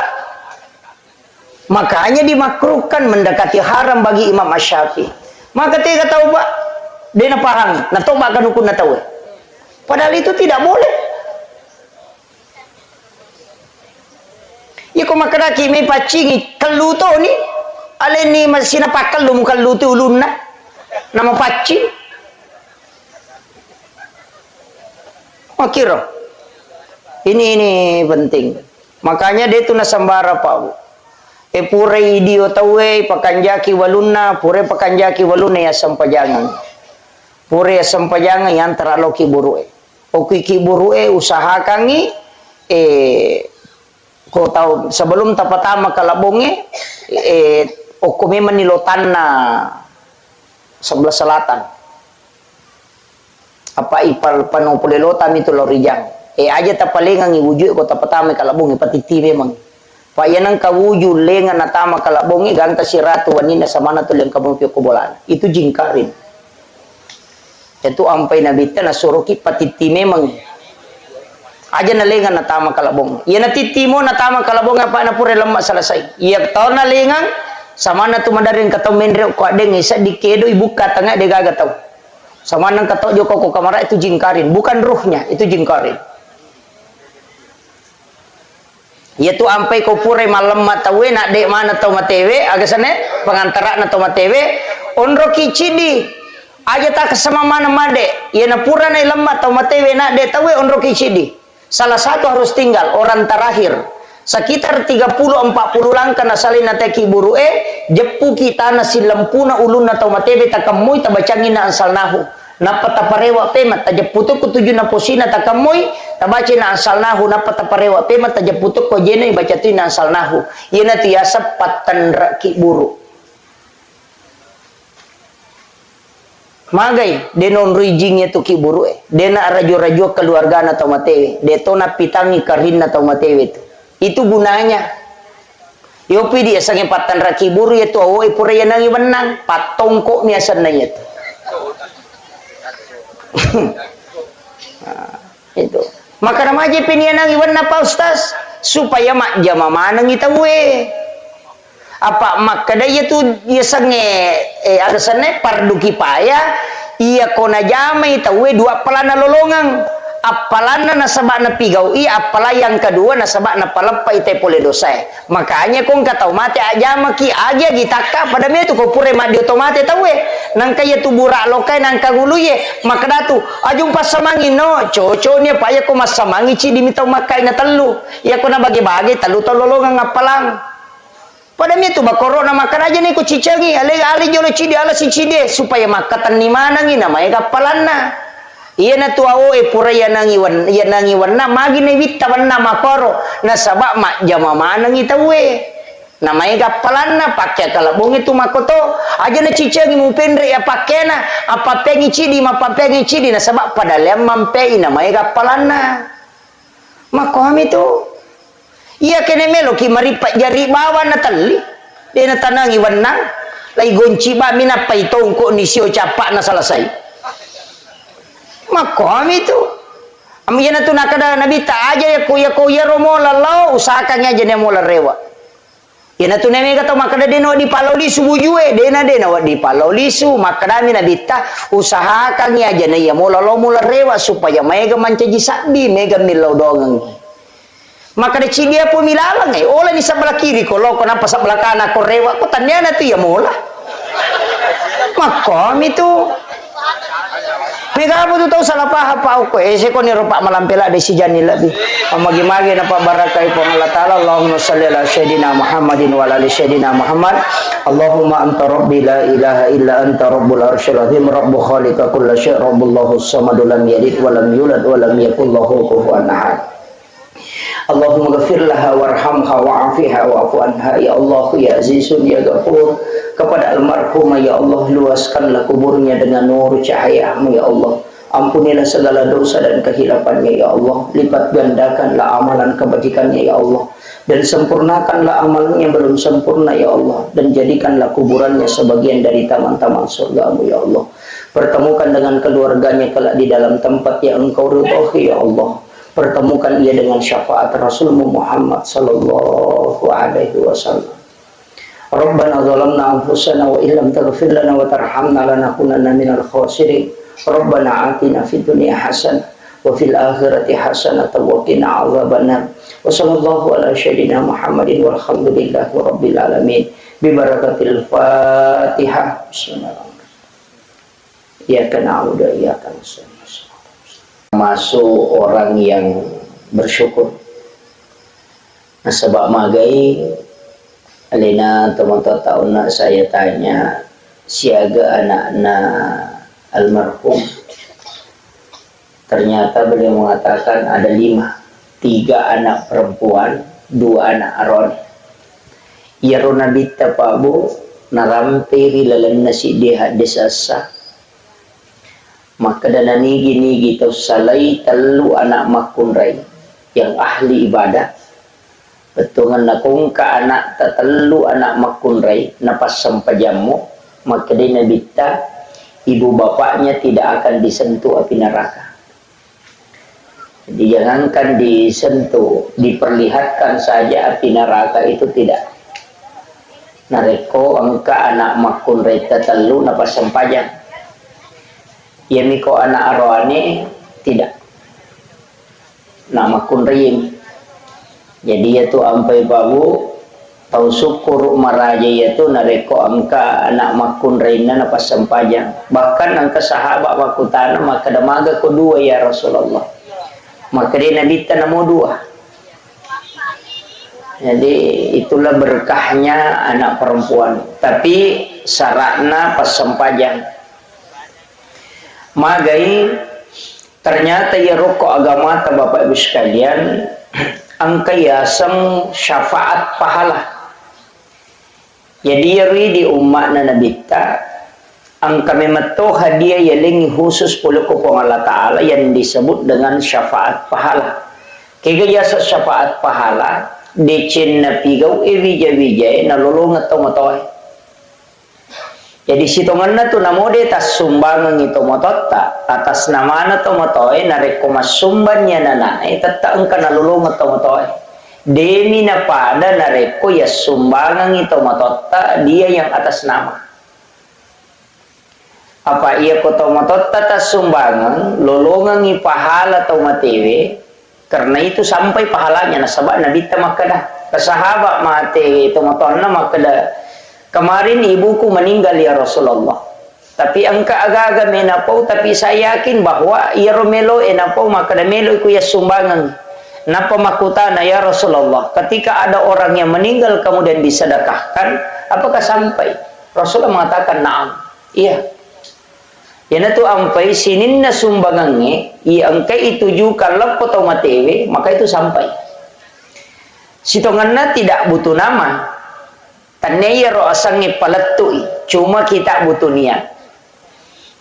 Makanya dimakruhkan mendekati haram bagi Imam Asy-Syafi'i. Maka tiga tauba dia na parangi, na toba kanukun na tahu. Padahal itu tidak boleh. Ya ko makada kimi pacingi kaluto ni ale ni masih napakal lu kaluto ulun na nama pacing. Makiro. Ini penting. Makanya dia tu nasambara Pak. Pure idio tawe pakanjaki walunna pure pakanjaki walunna ya sampajangan. Pure ya sampajangan yang teraloki burue. Oki ki burue usahakangi ko tahu sebelum tapatama kalabonge okumi manilotan na sebelah selatan apa ipal panopulilota itu lorijang aja tapalengang iwujud ko tapatama kalabonge patiti memang pa yanang kawujud lengan natama kalabonge ganta si ratu wanina sama na tulen kabupyo kubolan itu jingkarin itu ampai nabita na suruki patiti memang aja nalengan natama kalabong. Ia natitimo natama kalabong apa na pure lemak selesai. Ia tahu nalengan sama na tumadarin katau menre ko adeng isa dikedo ibuka tengah de gaga tahu. Sama nang katau joko ko kamara itu jingkarin, bukan ruhnya, itu jingkarin. Ia tu ampai ko pure malam matawe nak dek mana tau matewe agasane pengantara na tau matewe onro kicidi. Aja tak kesama mana made. Ia na pura na lemak tau matewe nak dek tawe onro kicidi. Salah satu harus tinggal orang terakhir sekitar 30-40 langkah nasalin nateki burue jepu kita nasi lempuna ulun atau matebe takamui tabacangin na ansal nahu napata parewa pemat tajeputuk kutuju na posina takamui tabaci na ansal nahu napata parewa pemat tajeputuk ko jene bacati na ansal nahu yena tiasa patan raki buru magai denon rijingnya tu ki buru dena rajo-rajo keluarga na tau matewe detona pitangi karin na tau matewe itu gunanya yopi dia sange patan raki buru itu awoi pura yanangi wenang patongko miasan na itu itu maka namaje pinianangi wenang pa ustaz supaya mak jama manangi tawe apa makada itu ia sange alasannya pardu kipaya ia kona jamai tawe dua pelana lolongang apalana nasabak na pigau apalah yang kedua nasabak na palepai te pole dosa makanya kong katau mate ajama ki aja gitaka pada me tu ko pure mak di otomate tawe nang kaya tu burak lokai nang kaguluye makada tu ajung pasamangi no coconya paya ko masamangi ci dimitau makai na telu ya kona bagi-bagi telu lolongang apalang pada itu bakoro na makan aja nih ku cicangi ale jolo cidi ala si cide supaya makatan ni mana ngi namanya kapalanna iya na tuao pura ya nangi wan magi ne witta wanna makoro na sabak mak jama mana ngi tawe namanya kapalanna pakai kalabong itu makoto aja na cicangi mu pendre ya pakena apa pengi cidi ma pengi cidi na sabak pada lem mampe namanya kapalanna makom itu iya kene melo ki maripat jari bawa na tali dia na tanangi wenang lai gonci ba mina pai tongko ni sio capak na selesai makom itu amiyana tu nakada nabi ta aja ya ko ya romo lalau usahakannya aja ne mola rewa yana tu neme kata makada deno di paloli subujue dena wa di paloli su makada mi nabi ta usahakannya aja ne ya mola rewa supaya mega mancaji sabi mega milau dongang maka de dia pun milalang olah ni sebelah kiri kalau kenapa sebelah kanan kau rewa kau tanya nanti ya mola makom itu mega apa tu tahu salah paham apa aku seko ni rupak malampela de si jani lebih magi-magi napa barakai pa Allah taala Allahumma shalli ala sayidina Muhammadin wa ala ali sayidina Muhammad Allahumma anta rabbi la ilaha illa anta rabbul arsyil azim rabbu khaliqa kulli syai' rabbullahu samad lam yalid wa lam yulad wa lam yakul lahu kufuwan ahad Allahumma ghafir laha warhamha wa'afiha wa'fu anha ya Allah ya Azizun ya Ghafur kepada almarhumah ya Allah luaskanlah kuburnya dengan nur cahayamu ya Allah Ampunilah segala dosa dan kehilafannya ya Allah. Lipat gandakanlah amalan kebajikannya ya Allah. Dan sempurnakanlah amalnya yang belum sempurna ya Allah. Dan jadikanlah kuburannya sebagian dari taman-taman surgamu ya Allah. Pertemukan dengan keluarganya kelak di dalam tempat yang engkau ridhoi ya Allah. Pertemukan ia dengan syafaat Rasulmu Muhammad sallallahu alaihi wasallam. Rabbana zalamna anfusana wa illam taghfir lana wa tarhamna lanakunanna minal khasirin. Rabbana atina fid dunya hasanah wa fil akhirati hasanah wa qina adzabannar. Wa sallallahu ala sayyidina Muhammadin walhamdulillahi rabbil alamin. Bi barakatil Fatihah. Bismillahirrahmanirrahim. Iyyaka na'budu wa iyyaka nasta'in. Masuk orang yang bersyukur. Nasabak magai alina teman-teman tahun saya tanya siaga anak-anak almarhum, ternyata beliau mengatakan ada 5, 3 anak perempuan, 2 anak aron. Ya ronabita pabu narampiri lalan nasi deha desasa. Maka dana nigi tau salai telu anak makunrai yang ahli ibadah. Betungan nakung ka anak tatelu anak makunrai napas sampajamu. Maka dia nabita ibu bapaknya tidak akan disentuh api neraka. Jadi jangankan disentuh, diperlihatkan saja api neraka itu tidak. Nareko angka anak makun reta telu napa sempajang. Yamiko anak arwane tidak. Nama kun rim. Jadi yaitu ampai babu tau syukur maraja yaitu nareko angka anak makun reina napa sempajang. Bahkan angka sahabat wakutana maka damaga kedua ya Rasulullah. Maka dia Nabi tanamo 2. Jadi itulah berkahnya anak perempuan. Tapi syaratnya pas sempajang. Magai ternyata ya rokok agama ta Bapak Ibu sekalian angka yasam syafaat pahala. Jadi yari di umat na nabita ang kami mato hadiah yaling khusus puluh kupong Allah Ta'ala yang disebut dengan syafaat pahala. Kaya sa syafaat pahala decin na pigaw evija-vijay na lulungat to motoy. Jadi sitongan na to namode tas sumbangan ito mototta atas nama na to motoy na rekomasumban niya na nanay tataan ka nalulungat to motoy. Demi na pada na reko ya sumbangan ito matotta dia yang atas nama. Apa iya ko to matotta tas sumbangan lolongan i pahala to matewe karena itu sampai pahalanya nasabak nabita makada kasahabat mate itu matonna makada kemarin ibuku meninggal ya Rasulullah. Tapi angka aga-aga menapau tapi saya yakin bahwa ia romelo enapau makada melo iku ya sumbangan. Napa makutana ya Rasulullah, ketika ada orang yang meninggal kemudian disedekahkan, apakah sampai? Rasulullah mengatakan na'am. Iya. Yana tu ampai sininna sumbangannya, iya angkai itu juga lepo to matewe, maka itu sampai. Sitonganna tidak butuh nama. Tanaya ro asangi palatui, cuma kita butuh niat.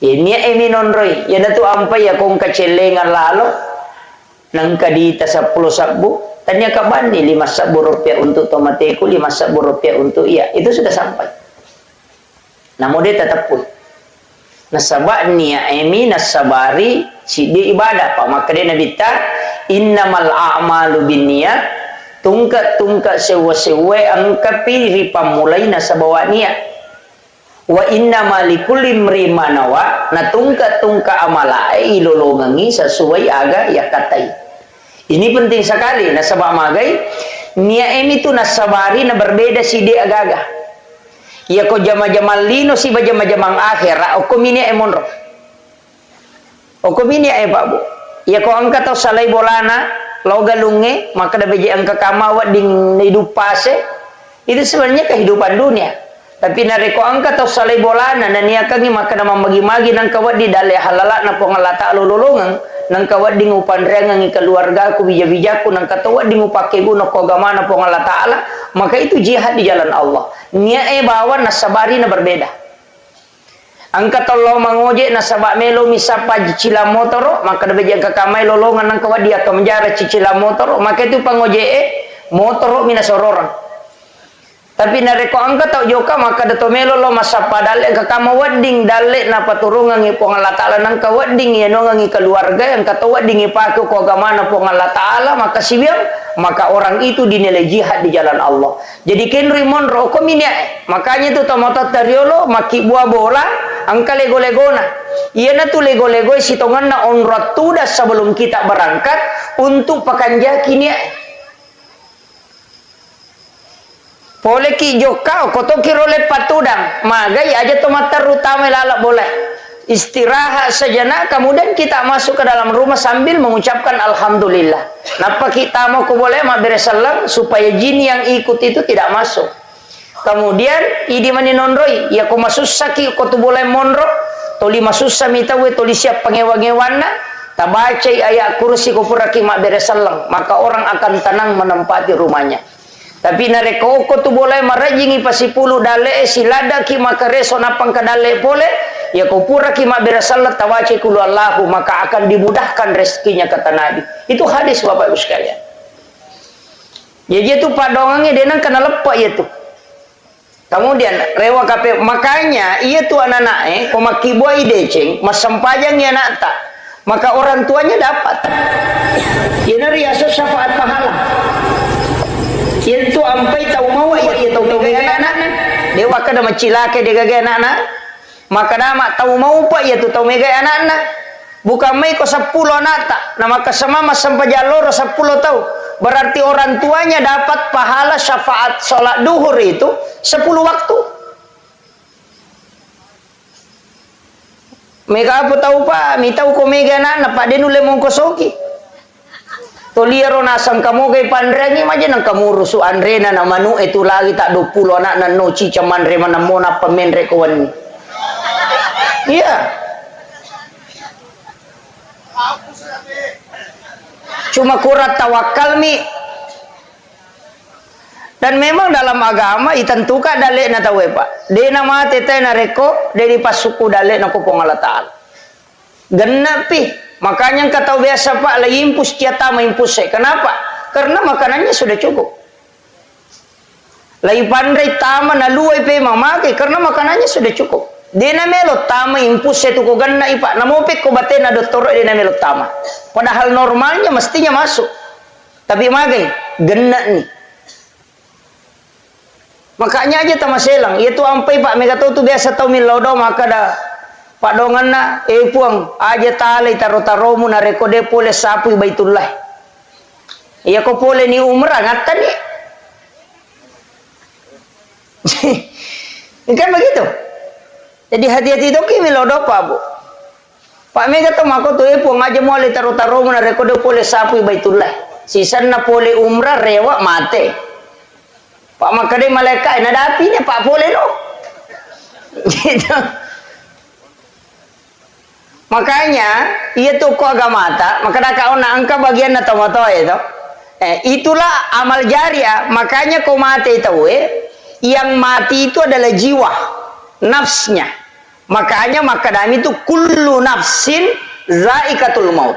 Ini eminon roy, yana tu ampai ya kong kacelengan lalu. Nang kadita 10 sabu tanya kaban nih 5 sabu rupiah untuk tomateku 5 sabu rupiah untuk iya itu sudah sampai. Namun dia tetap pun nasabak niya emi nasabari si dia ibadah pak maka dia nabita innamal a'malu binniyat tungka sewa angkapi ripamulai nasabawa niat wa innamal likulli imrin ma nawa na tungka amalai ilolongangi sesuai aga ya katai. Ini penting sekali nasabak magai nia emi tu nasabari na berbeda si dia agaga. Ya ko jama-jamal lino si bajama-jamang akhir o komini emonro. O komini e babu. Ya ko angka tau salai bolana logalunge maka da beje angka kamawa ding hidup pase. Itu sebenarnya kehidupan dunia. Tapi nareko angka tau salai bolana na nia kangi maka na mamagi-magi nang kawat di dale halala na pongalata lululungan. Nang kawat di ngupanreangan ngi keluarga aku bija-bijaku nang katawat di ngupake guna ko agama po Allah Ta'ala maka itu jihad di jalan Allah. Nia bawa nasabari na berbeda. Angka tolo mangoje na sabak melo misapa cicila motor maka da bejang kakamai lolongan nang kawa dia ka menjara cicila motor maka itu pangoje motor mina sororang. Tapi nareko angka tau joka maka da to melo lo masapa dale kakama wedding dale na paturungan ngi po Allah taala nang ka wedding ya no ngi keluarga yang kata wedding ipaku ko agamana po Allah taala maka sibiang maka orang itu dinilai jihad di jalan Allah. Jadi kenri monro ko minia makanya itu tomotot dariolo maki buah bola angka lego-legona. Iya na tu lego-lego sitongan na onrat tudas sebelum kita berangkat untuk pakanjaki nia. Boleh ki jokau koto kiro lepat tudang magai aja tomat terutama lalak boleh istirahat sejenak kemudian kita masuk ke dalam rumah sambil mengucapkan alhamdulillah. Napa kita mau ko boleh mak beresalam supaya jin yang ikut itu tidak masuk. Kemudian idi mani nonroi ya ko masussa ki ko tu boleh monro toli masussa mita we toli siap pangewa-ngewana tabaca ayat kursi ko puraki mak beresalam maka orang akan tenang menempati rumahnya. Tapi nareko ko tu boleh marajingi pasipulu dale silada ki maka reso napang kadale boleh ya ko pura ki mak beresalam tawace kulu Allahu maka akan dimudahkan rezekinya kata Nabi. Itu hadis Bapak Ibu sekalian. Jadi itu padongannya denang kena lepak itu. Kemudian rewa kape makanya iya tu anak-anak ko makiboi deceng masampajang ya nak tak maka orang tuanya dapat. Ini riasa syafaat pahala. Itu ampai tahu mau ya itu tahu gaya anak-anak. Dewa kada macilake dia gaya anak-anak. Maka nama tahu mau pak ya tu tahu mega anak-anak. Bukan mai ko 10 anak tak. Nama kesama sampai jalur 10 tahu. Berarti orang tuanya dapat pahala syafaat sholat duhur itu 10 waktu. Mega apa tahu pak? Mi tahu ko mega anak-anak pak dia nule mong kosoki. Toliero nasang kamu kay pandrengi maja nang kamu rusu andre na namanu itu lagi tak 20 anak na no cica mandre mana mona pemenre kawan. Iya. Cuma kurat tawakal mi. Dan memang dalam agama itentukan dalek na tawe pak. De nama tete na reko dari pasuku dalek na kupong Allah Taala. Genapi. Makanya kata biasa pak lagi impus tiata maimpus saya. Kenapa? Karena makanannya sudah cukup. Lagi pandai tama na luai pe mamake karena makanannya sudah cukup. Dena melo tama impus saya tu ko ganna ipa. Namopek ko bate na doktor dena melo tama. Padahal normalnya mestinya masuk. Tapi magai genna nih. Makanya aja tama selang. Itu ampai pak mega tu biasa tau milodo maka dah padongan na puang aja talay taro-taromu na rekode pole sapu baitullah. Iya ko pole ni umrah ngatan ni. Kan begitu. Jadi hati-hati itu kimi lodo pa bu. Pak mega to mako to puang aja mo le taro-taromu na rekode pole sapu baitullah. Sisan na pole umrah rewa mate. Pak makade malaikat na dapi ni pak pole no. Gitu. Makanya ia tu ko agama tak maka dah kau nak angka bagian atau moto itu itulah amal jariah. Makanya kau mati itu yang mati itu adalah jiwa nafsnya. Makanya makadami itu kullu nafsin zaikatul maut.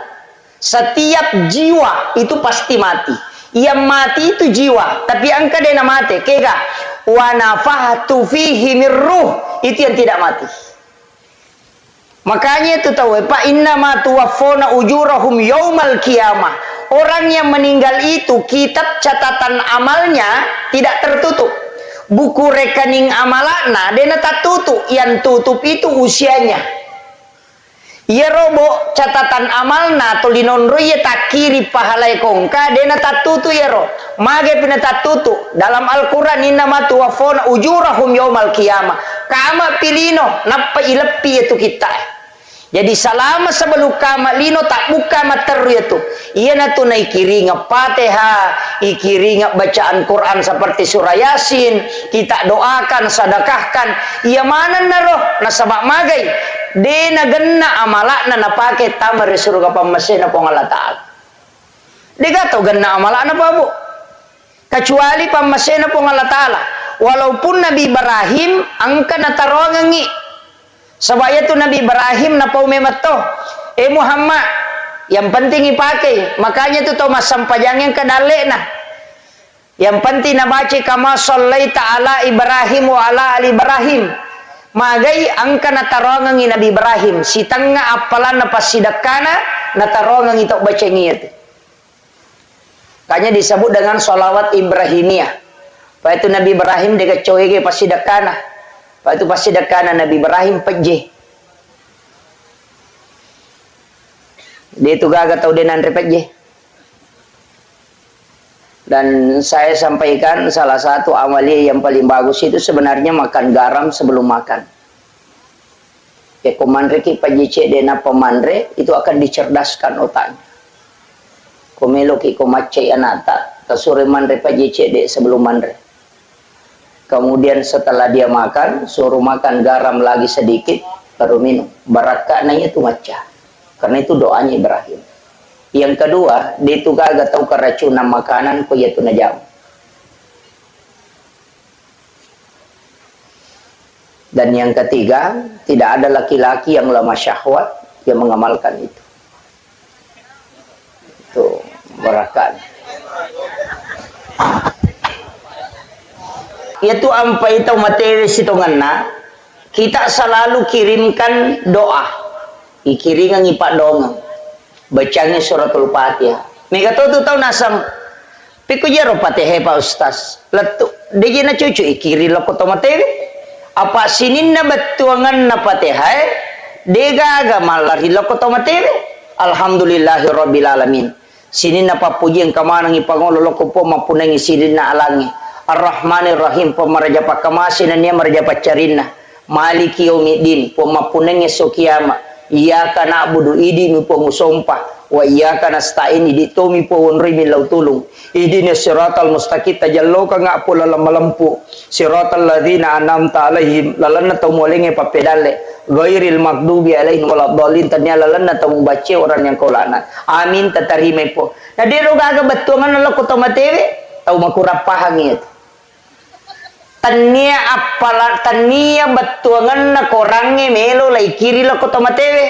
Setiap jiwa itu pasti mati. Yang mati itu jiwa tapi angka dia nak mati kega wa nafahtu fihi mir ruh itu yang tidak mati. Makanya itu tahu Pak innama tuwaffona ujurahum yaumal qiyamah. Orang yang meninggal itu kitab catatan amalnya tidak tertutup. Buku rekening amalana dena tak tutup. Yang tutup itu usianya. Ia robo catatan amalna tolinonro ia tak kiri pahalai kongka dena tak tutup ya ro. Mage pina tak tutup. Dalam Al-Qur'an innama tuwaffona ujurahum yaumal qiyamah. Kama pilino napa ilepi itu kita. Jadi selama sebelum kamalino tak buka materu itu. Ia natu naik kiri Fatihah, ikiri bacaan Quran seperti surah Yasin, kita doakan, sedekahkan. Ia mana naroh nasabak magai. Dena genna amalakna na pakai tamar surga pamasena pong Allah Taala. Dia tahu genna amalakna apa bu? Kecuali pamasena pong Allah Taala. Walaupun Nabi Ibrahim angka na tarongangi Sebaya tu Nabi Ibrahim na paumemat to. Muhammad, yang penting ipakai. Makanya tu tau mas sampajang yang kedale na. Yang penting na baca kama sallaita ala Ibrahim wa ala ali Ibrahim. Magai angka na tarongang Nabi Ibrahim. Si tengah apalan na pasidakana na tarongang ito baca ngiyat. Kanya disebut dengan sholawat Ibrahimiyah. Pak itu Nabi Ibrahim dia kecoyege pasidakana. Pak itu pasidakana Nabi Ibrahim pejeh. Dia itu gagal tahu dia nanti pejeh. Dan saya sampaikan salah satu amalia yang paling bagus itu sebenarnya makan garam sebelum makan. Ya komandre ki pejece dena pemandre itu akan dicerdaskan otaknya. Komelo ki komace anata tasure mandre pejece de sebelum mandre. Kemudian setelah dia makan suruh makan garam lagi sedikit baru minum. Barakahnya itu maca. Karena itu doanya Ibrahim. Yang kedua, dia itu gak tahu keracunan makanan ko yaitu najam. Dan yang ketiga, tidak ada laki-laki yang lemah syahwat yang mengamalkan itu. Itu berakan. Yaitu ampai itu materi sitonganna, kita selalu kirimkan doa. Ikiringan ipak dongeng. Bacanya suratul Fatihah. Mega tu tahu nasam. Piku jero Fatihah Pak Ustaz. Letu dia na cucu ikiri lo kotomatewe. Apa sinin na batuangan na Fatihah? Dega aga malari lo kotomatewe. Alhamdulillahirabbil alamin. Sinin na papuji ang kamanang ipangolo lo ko po mapunang isidin na alangi. Ar-Rahmanir Rahim pemaraja pakamasin niya maraja pacarina. Maliki yaumiddin pemapunang esokiyama. Iyyaka na'budu idi mi po musompa wa iyyaka nasta'in idi to mi po wonri mi lautulung ihdinas siratal mustaqim tajallo ka nga po lamalampu siratal ladzina an'amta alaihim lalanna taw molenge papedale ghairil maghdubi alaihim waladdallin tanya lalanna taw bace orang yang kolana amin tatarime po na dero gaga betungan lo ko tomatewe taw makurapahang itu tania batuangan na korange melo lai kiri lo kotomatewe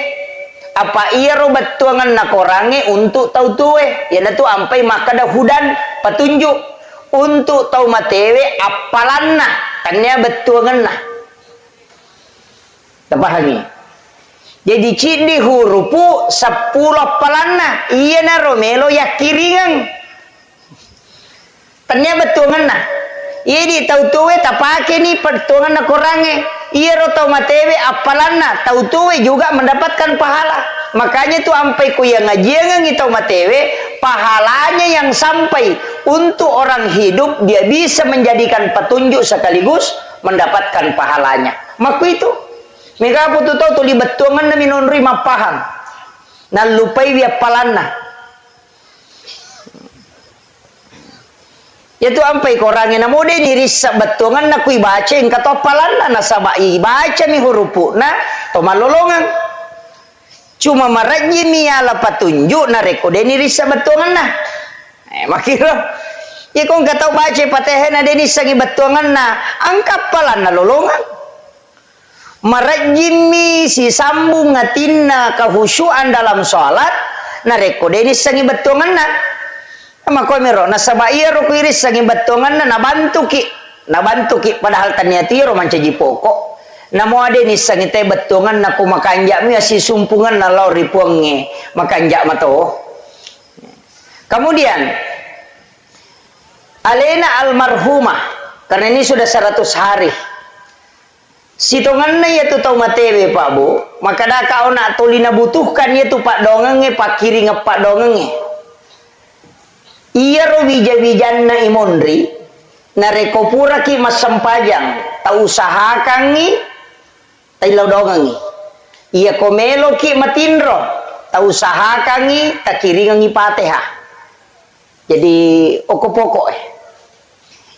apa iya ro batuangan na korange untuk tau tuwe ya tu ampai makada hudan petunjuk untuk tau matewe apalanna tania batuangan na tapahami jadi cindi hurupu 10 apalanna iya na ro melo ya kiringan tania batuangan na ini tahu tuwe tapake ni pertuangan na korange iya roto matewe apalanna tahu tuwe juga mendapatkan pahala makanya tu ampai ku yang ngajian ngitau matewe pahalanya yang sampai untuk orang hidup dia bisa menjadikan petunjuk sekaligus mendapatkan pahalanya maku itu mereka putu tahu tu libetuangan na minonri mapahang na lupai dia palanna. Yaitu ampai korangnya na mode ni risak betungan na kui baca yang kata palan na sabai baca mi hurupu na to malolongan cuma maraji mi ala patunjuk na rekode ni risak betungan na makiro ya kong kata baca Fatihah na deni sangi betungan na angkap palan na lolongan maraji mi si sambung ngatinna kehusyuan dalam sholat na rekode ni sangi betungan na mako mero nasabaiya ro kuiris saging batongan na nabantu ki padahal tanyati ro mancaji pokok namo ade ni sangite batongan na kumakanja mi si sumpungan na law ripuange makanja mato kemudian Alena almarhumah karena ini sudah 100 hari sitongan na yaitu tau matewe Pak Bu maka daka ona tolina butuhkan yaitu Pak dongenge Pak kiri ngepak dongenge iya ro bija-bijan na imondri na rekopura ki masampajang ta usahakan ni tailaw dongangi iya komelo ki matinro ta usahakan ni ta kiringan ni Fatihah jadi okopoko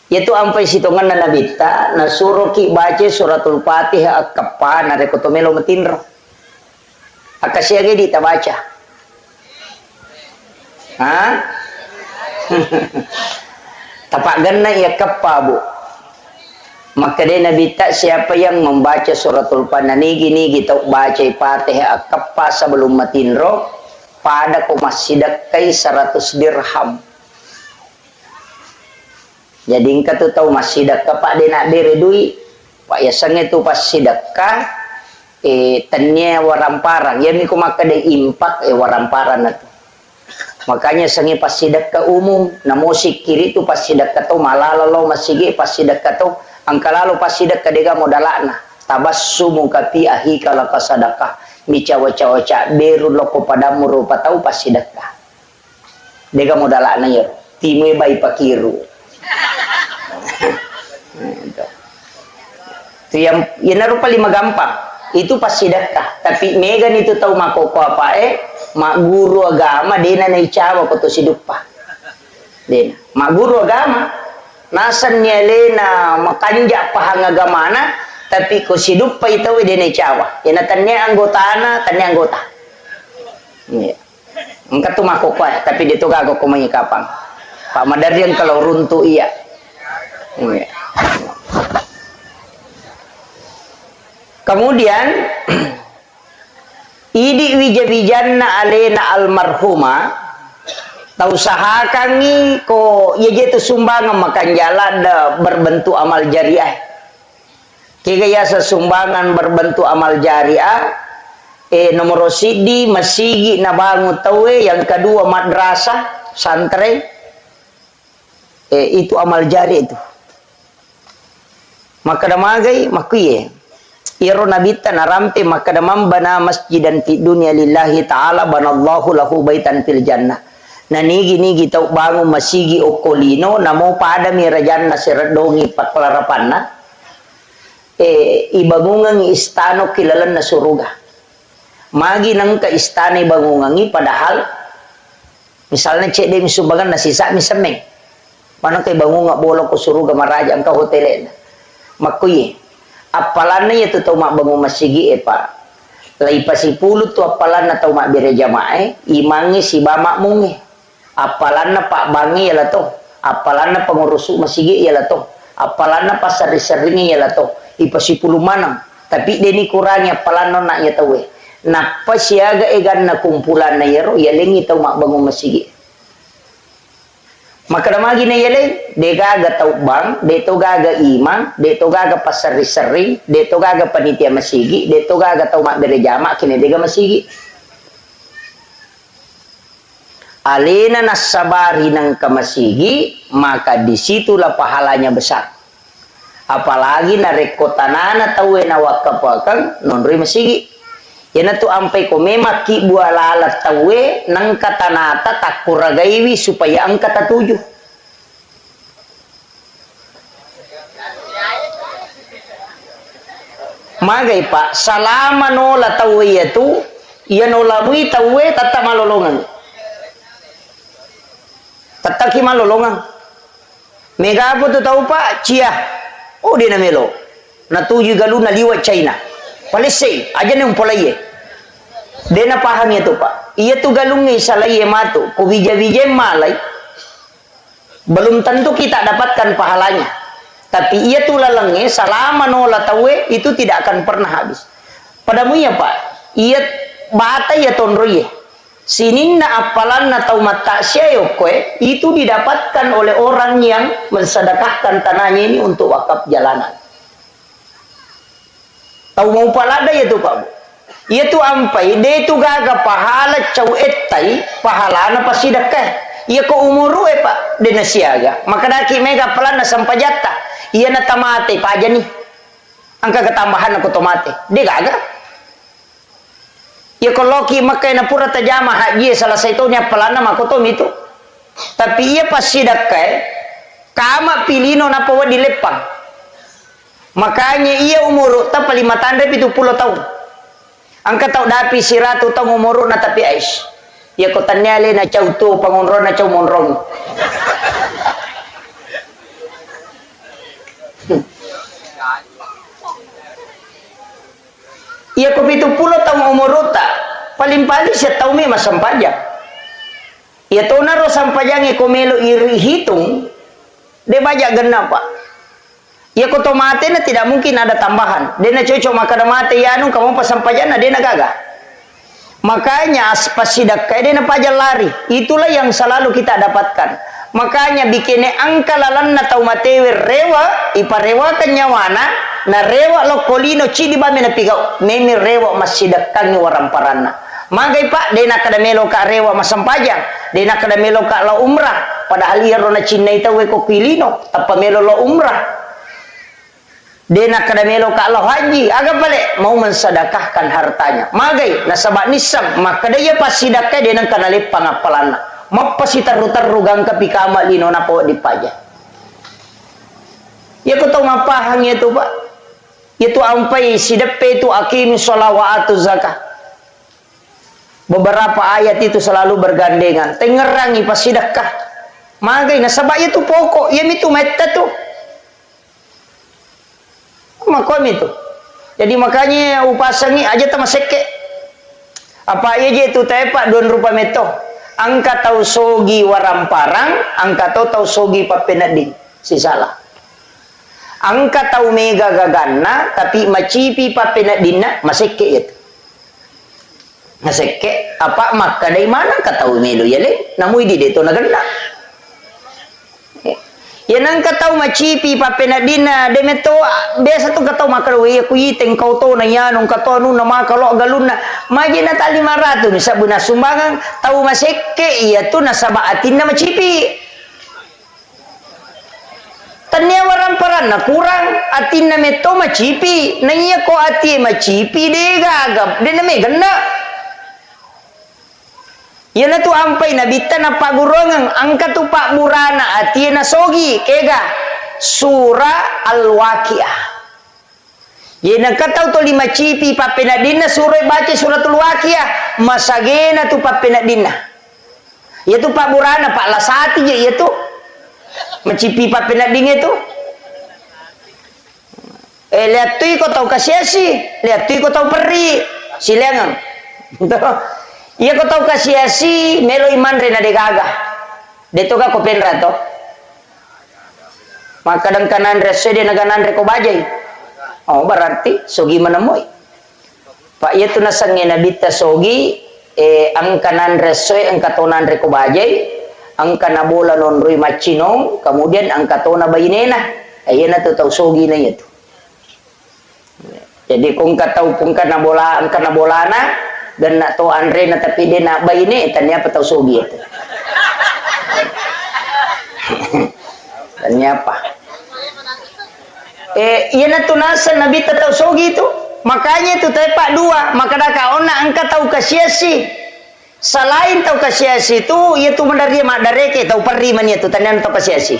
yaitu ampai sitongan na nabita na suruh ki baca suratul Fatihah akapa na rekotomelo matinro akasiage di ta baca ha tapak ganna ya kappa Bu Maka dia Nabi tak siapa yang membaca suratul Pananigi kita baca Fatihah akapa sebelum matinro pada ko masyidakai 100 dirham. Jadi engkau tu tahu masyidak pak dia nak diri duit pak ya sang itu pas sidakah tanya waramparang ya miku maka dia impak waramparang itu. Makanya sangi pas sidakah umum na musik kiri tu pas sidakah tu malalalo masigi pas sidakah tu angkalalo pas sidakah dega modalana tabassumu kapi ahi kala kasadakah micawa-cawa beru loko padamu rupa tahu pas sidakah dega modalana ya timwe bai pakiru. Itu yang narupa lima gampang itu pas sidakah tapi megan itu tahu makoko apa mak guru agama dena na icawa ko to siduppa dena mak guru agama nasan nyelena makanja pahang agamana tapi ko siduppa itu dena icawa yana tanne anggotana tanne anggota ya engka tu makoko tapi dia tu gago ko kapang Pak Madarian kalau runtuh iya ya. Kemudian idi wijabijanna alena almarhuma tausahakan ni ko ye tu sumbangan makan jalan berbentuk amal jariah. Kaya sesumbangan berbentuk amal jariah nomor sidi masigi na bangun tawe yang kedua madrasah santri itu amal jari itu. Maka damagai makuye iro nabita narampe maka damam bana masjidan fi dunya lillahi ta'ala banallahu lahu baitan fil jannah. Nigi tau bangun masigi okolino namo pada mirajanna siradongi paklarapanna ibangungan istano kilalan na suruga. Magi nang ka istana ibangungan padahal misalnya cek dia misumbangan nasisa misemeng. Mana kay bangunga bolong ko suruga maraja ang ka hotelen. Makuye apalan na ito mak bangun masigi pak lai pasipulu tu apalan na tau mak bere jamaah imangi si bamak mungi apalan na pak bangi yala to apalan na pengurusu masigi yala to apalan na pasar seringi yala to ipasipulu manang tapi deni kurangnya apalan no nak ya tawe napa siaga egan na kumpulan na yero yalengi tau mak bangun masigi. Maka ramagi na yale, de gaga taubang, de to gaga imang, de to gaga pasari-sari, de to gaga panitia masigi, de to gaga tau mak bere jama, kini dega masigi. Alena nasabari ng kamasigi, maka disitulah pahalanya besar. Apalagi na rekotanana tawe na wakapakang nonri masigi. Yan tu ampai ko memaki bualala tawe nang katanata takuragaiwi supaya ang katatuju. Magay pak salama no la tawe yatu yan olamui tawe tata malolongan. Tataki malolongan. Megapo tu tahu pak cia. Oh dia namelo. Natuju galu na liwat China. Palesay, aja nang polaye. Dena paham itu pak. Ia tu galungi salaye matu. Ko bija-bija malay. Belum tentu kita dapatkan pahalanya. Tapi ia tu lalangnya selama nola tawe itu tidak akan pernah habis. Padamu ya pak. Ia bata ya tonroye. Sininna apalanna tau mata syayokwe itu didapatkan oleh orang yang mensedekahkan tanahnya ini untuk wakaf jalanan. Tahu mau palada ya tu pak. Ia tu ampai dia tu gaga pahala cau etai pahala na pasidakah. Ia ko umuru pak de nasiaga. Maka daki mega pelana sampajata. Ia na tamate pa aja nih. Angka ketambahan aku tomate. Dia gaga. Ia ko loki makai na pura tajama haji salah satunya pelana makotom itu. Tapi ia pasidakah kama pilino na pawa dilepang. Makanya ia umur tak 5 itu 10 tahun. Angka tau dapi siratu tau umur na tapi ais. Ya ko tanyale na cau tu pangonron na cau monron. Ia ko 70 tahun umur ta. Paling-paling siya tau mi masampajang. Ia tau naro sampajang ko melo iri hitung. De baja genap pak. Ya koto mate na tidak mungkin ada tambahan. Dia na cocok maka ada mate ya anu kamu pasampajana dia na gagah. Makanya pas sidakkai dia na pajal lari. Itulah yang selalu kita dapatkan. Makanya bikinnya angka lalanna tau matewe rewa iparewakan nyawana na rewa lo kolino cidi ba mena pigau memi rewa masidakkan ni waramparana. Magai pak dia na kada melo ka rewa masampajang. Dia na kada melo ka lo umrah. Padahal ia rona Cina ita we ko pilino tapa melo lo umrah. Dia nak kada melo ka Allah haji, agak balik mau mensedekahkan hartanya. Magai nasabak nisam, maka dia pasti sedekah dia nang kana lepang apalana. Mapasi taru-taru gang kapikama lino na po di pajak. Ya ko tahu mapahang itu pak. Itu ampai sidepe itu akim sholawatu zakah. Beberapa ayat itu selalu bergandengan. Tengerangi pas sedekah. Magai nasabak itu pokok, ya itu meta tuh. Makom itu. Jadi makanya upasangi aja tamaseke. Apa aja itu tepak don rupa meto. Angka tau sogi waramparang, angka tau sogi papenadin. Si salah. Angka tau mega gagana, tapi macipi papenadinna maseke itu. Maseke apa maka dari mana katau melu ya le? Namu di deto naganda. Ya nang katau macipi papenadina demeto biasa tu katau makarwe aku yiteng kau to na yan nung katau nu na makalo galuna maji na tali 500 bisa buna sumbangan tau maseke iya tu nasaba atin na macipi tanya waramparan na kurang atin na meto macipi na iya ko ati macipi de gagap de na megana. Yana tu ampai na bitta na pagurongang angka tu pak murana ati na sogi kega surah al-waqiah. Yana katau to 5 cipi papenadina surah baca suratul waqiah masagena tu papenadina. Ya tu pak murana pak lasati je ya tu macipi papenadina itu. Lihat tu ko tau kasiasi, lihat tu ko tau peri silangan. Iya ko tau kasiasi melo iman rena de gaga. Deto ka ko penra to. Maka dang kanan rese de naganan re ko bajay. Oh berarti sogi menemui. Pak iya tu nasange nabita sogi ang kanan rese ang katonan re ko bajay, ang kanabola non roy machinong, kemudian ang katona bayinena. Ayan na to tau sogi na ito. Jadi kung katau kung kanabola ang kanabolana dan nak tahu Andre na tapi dia nak bayi ni tanya apa tahu sogi itu tanya apa iya na tunasan nabi tahu sogi itu makanya itu tepak dua maka dah kau nak angkat tahu kasiasi selain tahu kasiasi itu ia tu mendaria mak dareke tahu perri man itu tanya tahu kasiasi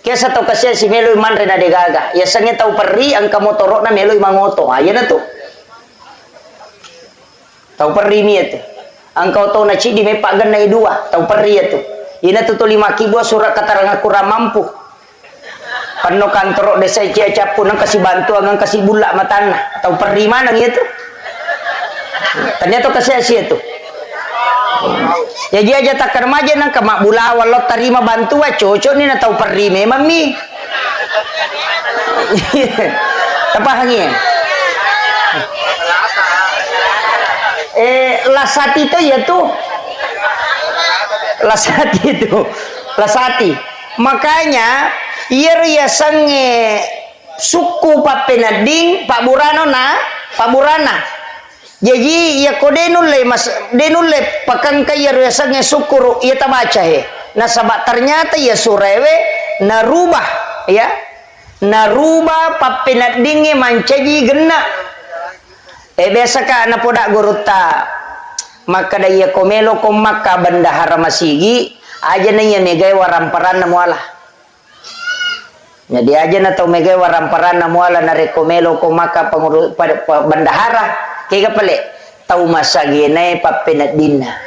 kiasa tahu kasiasi melu man rena de gaga ya sange tahu perri angka motorok na melu mangoto aja na tu tahu perri mi itu angkau tahu na cidi mepak ganai dua tahu perri itu ina tu 5 kibo surat katarang kurang mampu pano kantorok desa cia capun nang kasih bantu nang kasih bulak matana tahu perri mana gitu ternyata kasih asia itu jadi aja tak remaja nang kemak bula walau terima bantu cocok ni na tahu perri memang mi apa hangi lasati itu ya tuh lasati makanya ia sange suku papenading pak burano na pak burana jadi ya kode nulle mas denule pakang kaya ia sange sukuru ia tabaca he nasabak ternyata ya surewe narubah ya narubah papenadinge mancaji gena biasa ka na podak guruta maka daya komelo ko maka bandahara masigi aja na iya megay waramparan na muala jadi aja na tau megay waramparan na muala na rekomelo ko maka bandahara kaya pala tau masaginay papenadina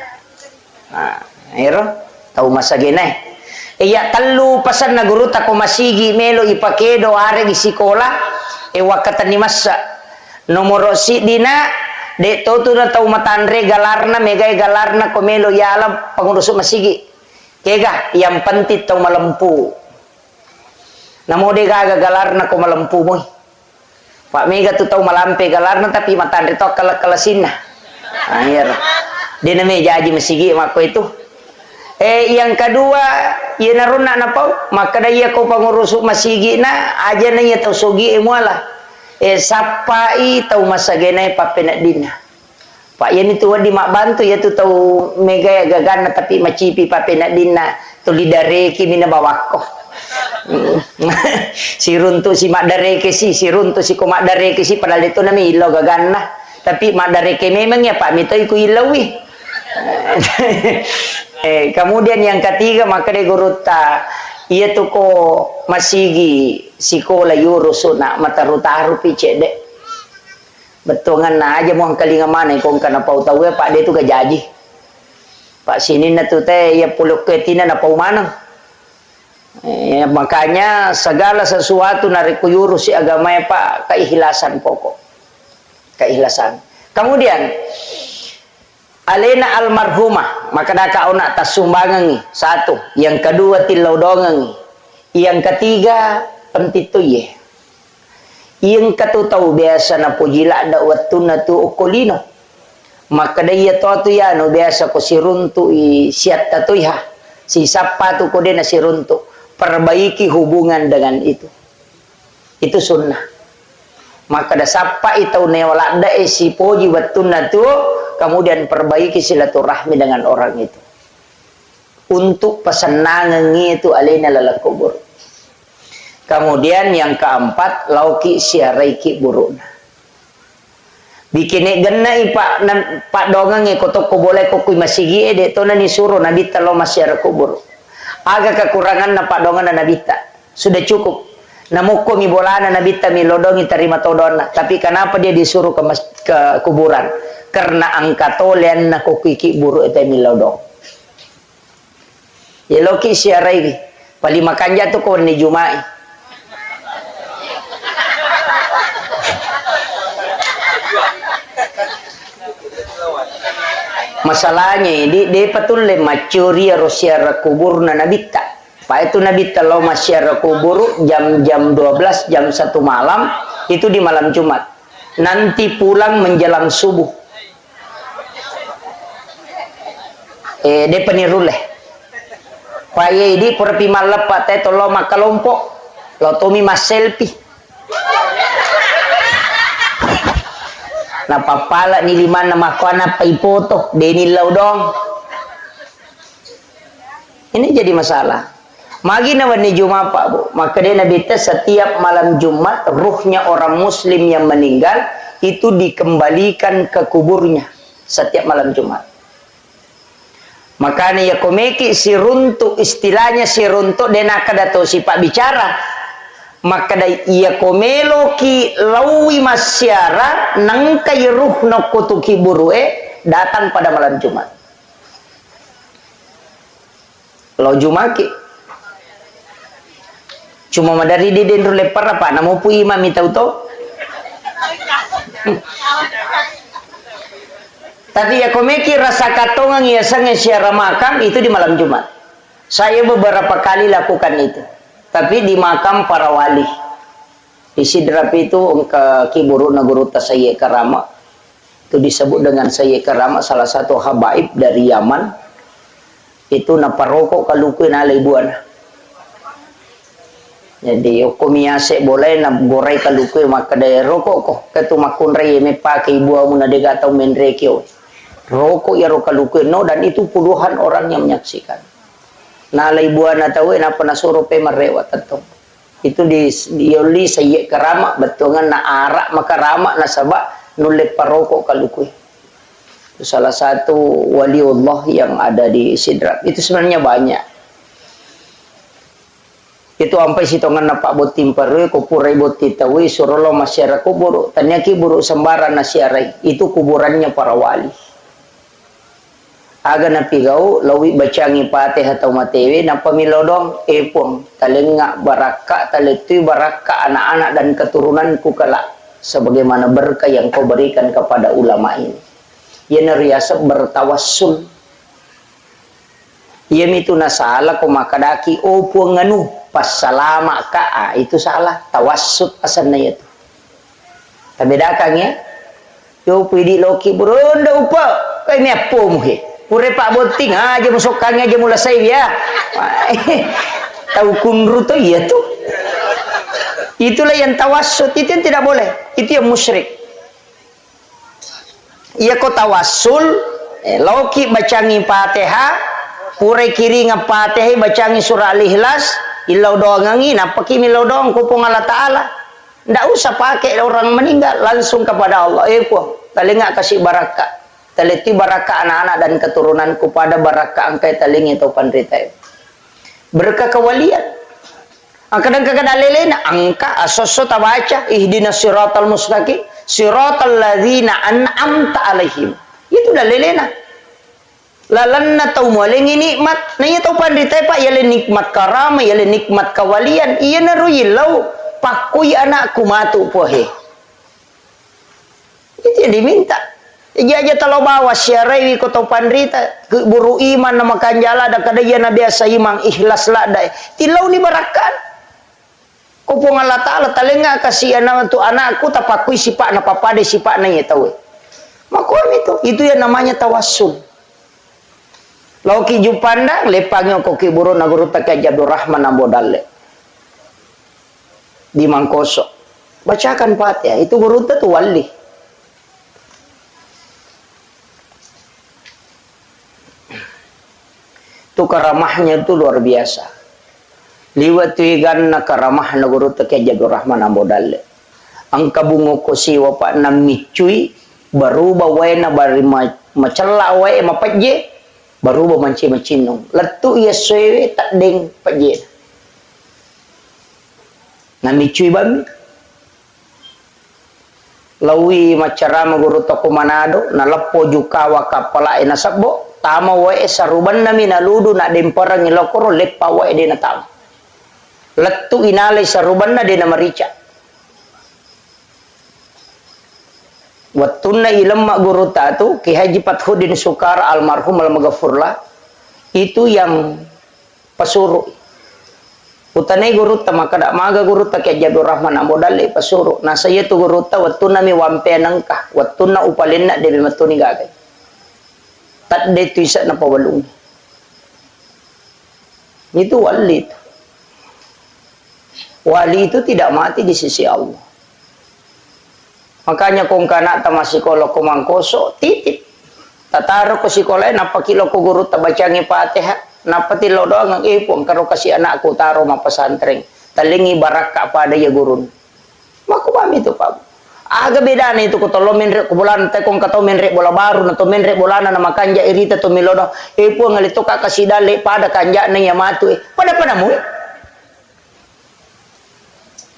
tau masaginay iya talu pasan na guruta ko masigi melo ipakedo are di sikola wakatan ni masa nomor si dina de to tu na tau matandre galarna megay galarna komelo yala pangurus masigi kega yang penting tau malempu Namo de gaga galarna ko malampu mo. Pak Mega tu tahu malampe galarna tapi matan itu kalasin nah. Akhir. Dia namanya jaji mesigi mako itu. Yang kedua, ia naruna napau, maka dia kau pengurus masigi na aja na ia tahu sogi emuala. Sapai tahu masa genai papenak dina. Pak yang itu di mak bantu ya tu tahu Mega ya gagana tapi macipi papenak dina tu lidareki mina bawako. Si runtu si mak dareke si runtu si ko mak dareke si padahal itu namanya ilo gagana. Tapi mak dareke memang ya Pak mito iku ilawi. Kemudian yang ketiga maka dia guruta ia tu ko masigi sikola yurusuna matarutaru picede betongan na aja mau kalinga mana kong kana pau tahu ya Pak dia tu gajaji Pak sini na tu teh ya puluk ketina na pau mana makanya segala sesuatu nariku yurus si agama ya Pak keikhlasan pokok keikhlasan. Kemudian alena almarhumah maka daka ona tasumbangan satu, yang kedua tilau dongang, yang ketiga pentituye, yang katu tahu biasa na pujila ada waktu na tu okolino maka dia tu ya no biasa ko siruntu i siat tatuiha si sapa tu ko dia na siruntu perbaiki hubungan dengan itu sunnah maka da sapa itu newala da si poji waktu na tu kemudian perbaiki silaturahmi dengan orang itu untuk pesenangan itu alena lala kubur. Kemudian yang keempat lauki siaraiki buruna bikin genai pak dongangi kotok ko boleh ko kui masigi ede to nani suruh nabi talo masyara kubur agak kekurangan na pak dongan na nabita sudah cukup namuko mi bolana nabita mi lodongi terima todona tapi kenapa dia disuruh ke kuburan karena angkatolen na kukiki buru ete milodong. Ya loki siarai pali makanja tu ko ni Jumai. Masalahnya di patul le macuri rosiara kubur na nabita. Pa itu nabita lo masyara kubur jam 12 jam 1 malam itu di malam Jumat. Nanti pulang menjelang subuh. De peniruleh paye di perpi malap te tolo makalompok lo tomi mas selfie na papala ni lima na makwana paipoto deni laudong ini jadi masalah magi na wani Jumat Pak Bu maka dia nabita setiap malam Jumat ruhnya orang muslim yang meninggal itu dikembalikan ke kuburnya setiap malam Jumat. Makanya ya komeki si runtuk istilahnya si runtuk denaka dato si Pak bicara maka da iya komelo ki lawi masyara nangka yeruh no kutuki burue datang pada malam Jumat lo Jumaki cuma madari di dendro lepar apa namo pu imam itau to tapi ya komeki rasa katongan ya sange siara makam itu di malam Jumat. Saya beberapa kali lakukan itu. Tapi di makam para wali. Di Sidrap itu ke Kiburu Naguru Tasayye Karama. Itu disebut dengan Sayye Karama salah satu habaib dari Yaman. Itu naparokok kalukuin alai buana. Jadi komiase boleh na gorai kalukuin maka daya rokok kok. Ketu makun reye me pakai ibu amu na dega tau menrekeo. Rokok ya rokalukuin no dan itu puluhan orang yang menyaksikan. Nalai buana tahu napa nasoro pe marewat tetong. Itu di yoli Sayye Karama betongan na arak maka ramak nasaba nulep parokok kalukuin. Itu salah satu waliullah yang ada di Sidrap. Itu sebenarnya banyak. Itu sampai sitongan na Pak Botim Parwe kupurai boti tawi surolo masyarakat kubur. Tanya ki buruk sembaran nasyarai. Itu kuburannya para wali. Aga na pigau lawi bacangi Fatihah atau matewe na pamilodong epong talengak baraka taletui baraka anak-anak dan keturunanku kelak sebagaimana berkah yang kau berikan kepada ulama ini. Yana riasa bertawassul. Ia itu nasalah ko makadaki opo nganu pas salama ka itu salah tawassut asanna itu. Tabedakan ya. Yo pidi loki berunda upa kai me apo muhe. Pure pak boting aja musokannya aja mula saya ya. Tahu kunru tuh iya tuh. Itulah yang tawassut, itu yang tidak boleh. Itu yang musyrik. Iya ko tawassul loki bacangi Fatihah, pure kiri ngapatihi bacangi surah Al-Ikhlas, ilau doang ngangin, apa kimi ilau doang kupung Allah Ta'ala. Nggak usah pakai orang meninggal, langsung kepada Allah. Telinga kasih barakah. Teliti barakah anak-anak dan keturunanku pada barakah angkai telingi atau pandrita. Berkah kewalian. Kadang-kadang dalilena angka asoso tabaca ihdinas siratal mustaqim siratal ladzina an'amta alaihim. Itu dalilena. Lalanna tau molengi nikmat. Nanya tau pandrita Pak yale nikmat karama yale nikmat kewalian. Iya naruyi lau pakui anakku matu pohe. Itu yang diminta. Iya kalau bawa syarawi ko tau pandrita buru iman nama kanjala da kada ya nabi biasa imang ikhlas lah dai. Tilau ni barakan. Kupung Allah Ta'ala talenga kasih anak tu anakku tapakui sipak na papade sipak na tahu. Makom itu yang namanya tawassul. Lauki jupanda lepangnya ko kiburu naguru takai Abdul Rahman Ambodalle. Di Mangkoso. Bacakan Fatihah, itu guru tu wali. Itu karamahnya itu luar biasa. Liwat tuigan na karamah na guru takai Abdul Rahman Ambodalle. Ang kabungo ko si wapa na micui baru bawai na bari macela wae mapajje baru ba manci macinong. Letu iya sewe tak deng pajje. Na micui bami. Lawi macarama guru toko Manado na lapo jukawa kapala ina sabbo tama wae saruban nami naludu na demparang ilokoro lepa wae de na tama. Letu inalay saruban na de na marica. Wattun na ilam guru tatu ki Haji Fathudin Sukar almarhum al-Maghfurlah itu yang pasuru. Utanay guru ta makada maga guru ta kay Abdul Rahman Ambodalle pasuru. Na saya tu guru ta wattun na mi wampe nangka wattun na upalin na de matuni gagay. Tat de tuisa na pawalung. Itu wali itu. Wali itu tidak mati di sisi Allah. Makanya kung kana ta masikola ko Mangkoso titip. Tataro ko sikola napa kilo ko guru ta bacangi Fatihah, napa tilo doang ang ipong karo kasi anakku taro mapasantren. Talingi baraka pada ya gurun. Makumami itu Pak. Aga beda na itu ko tolo menre ko bulan te kung kato menre bola baru na to menre bolana na makanja irita to milodo ipong ngalito ka kasidale pada kanja na yamatu pada mo.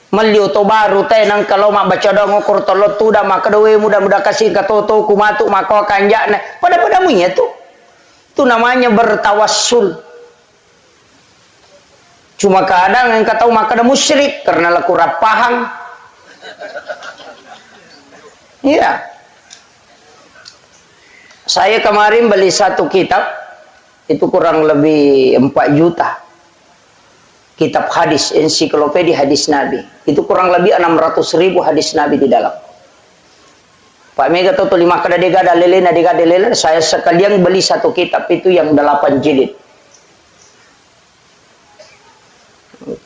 Maliu to baru teh nang kalau mak baca doa ngukur tolot tu dah mak kedewe mudah-mudah kasih katoto kumatu maka kanjak ne pada munya tu namanya bertawassul. Cuma kadang yang kata mak kada musyrik karena laku rapahang. Iya. Saya kemarin beli satu kitab itu kurang lebih 4 juta. Kitab hadis, ensiklopedia hadis Nabi. Itu kurang lebih 600.000 hadis Nabi di dalam. Pak Mega tuh 5 kada dega dalilin, saya sekalian beli satu kitab itu yang 8 jilid.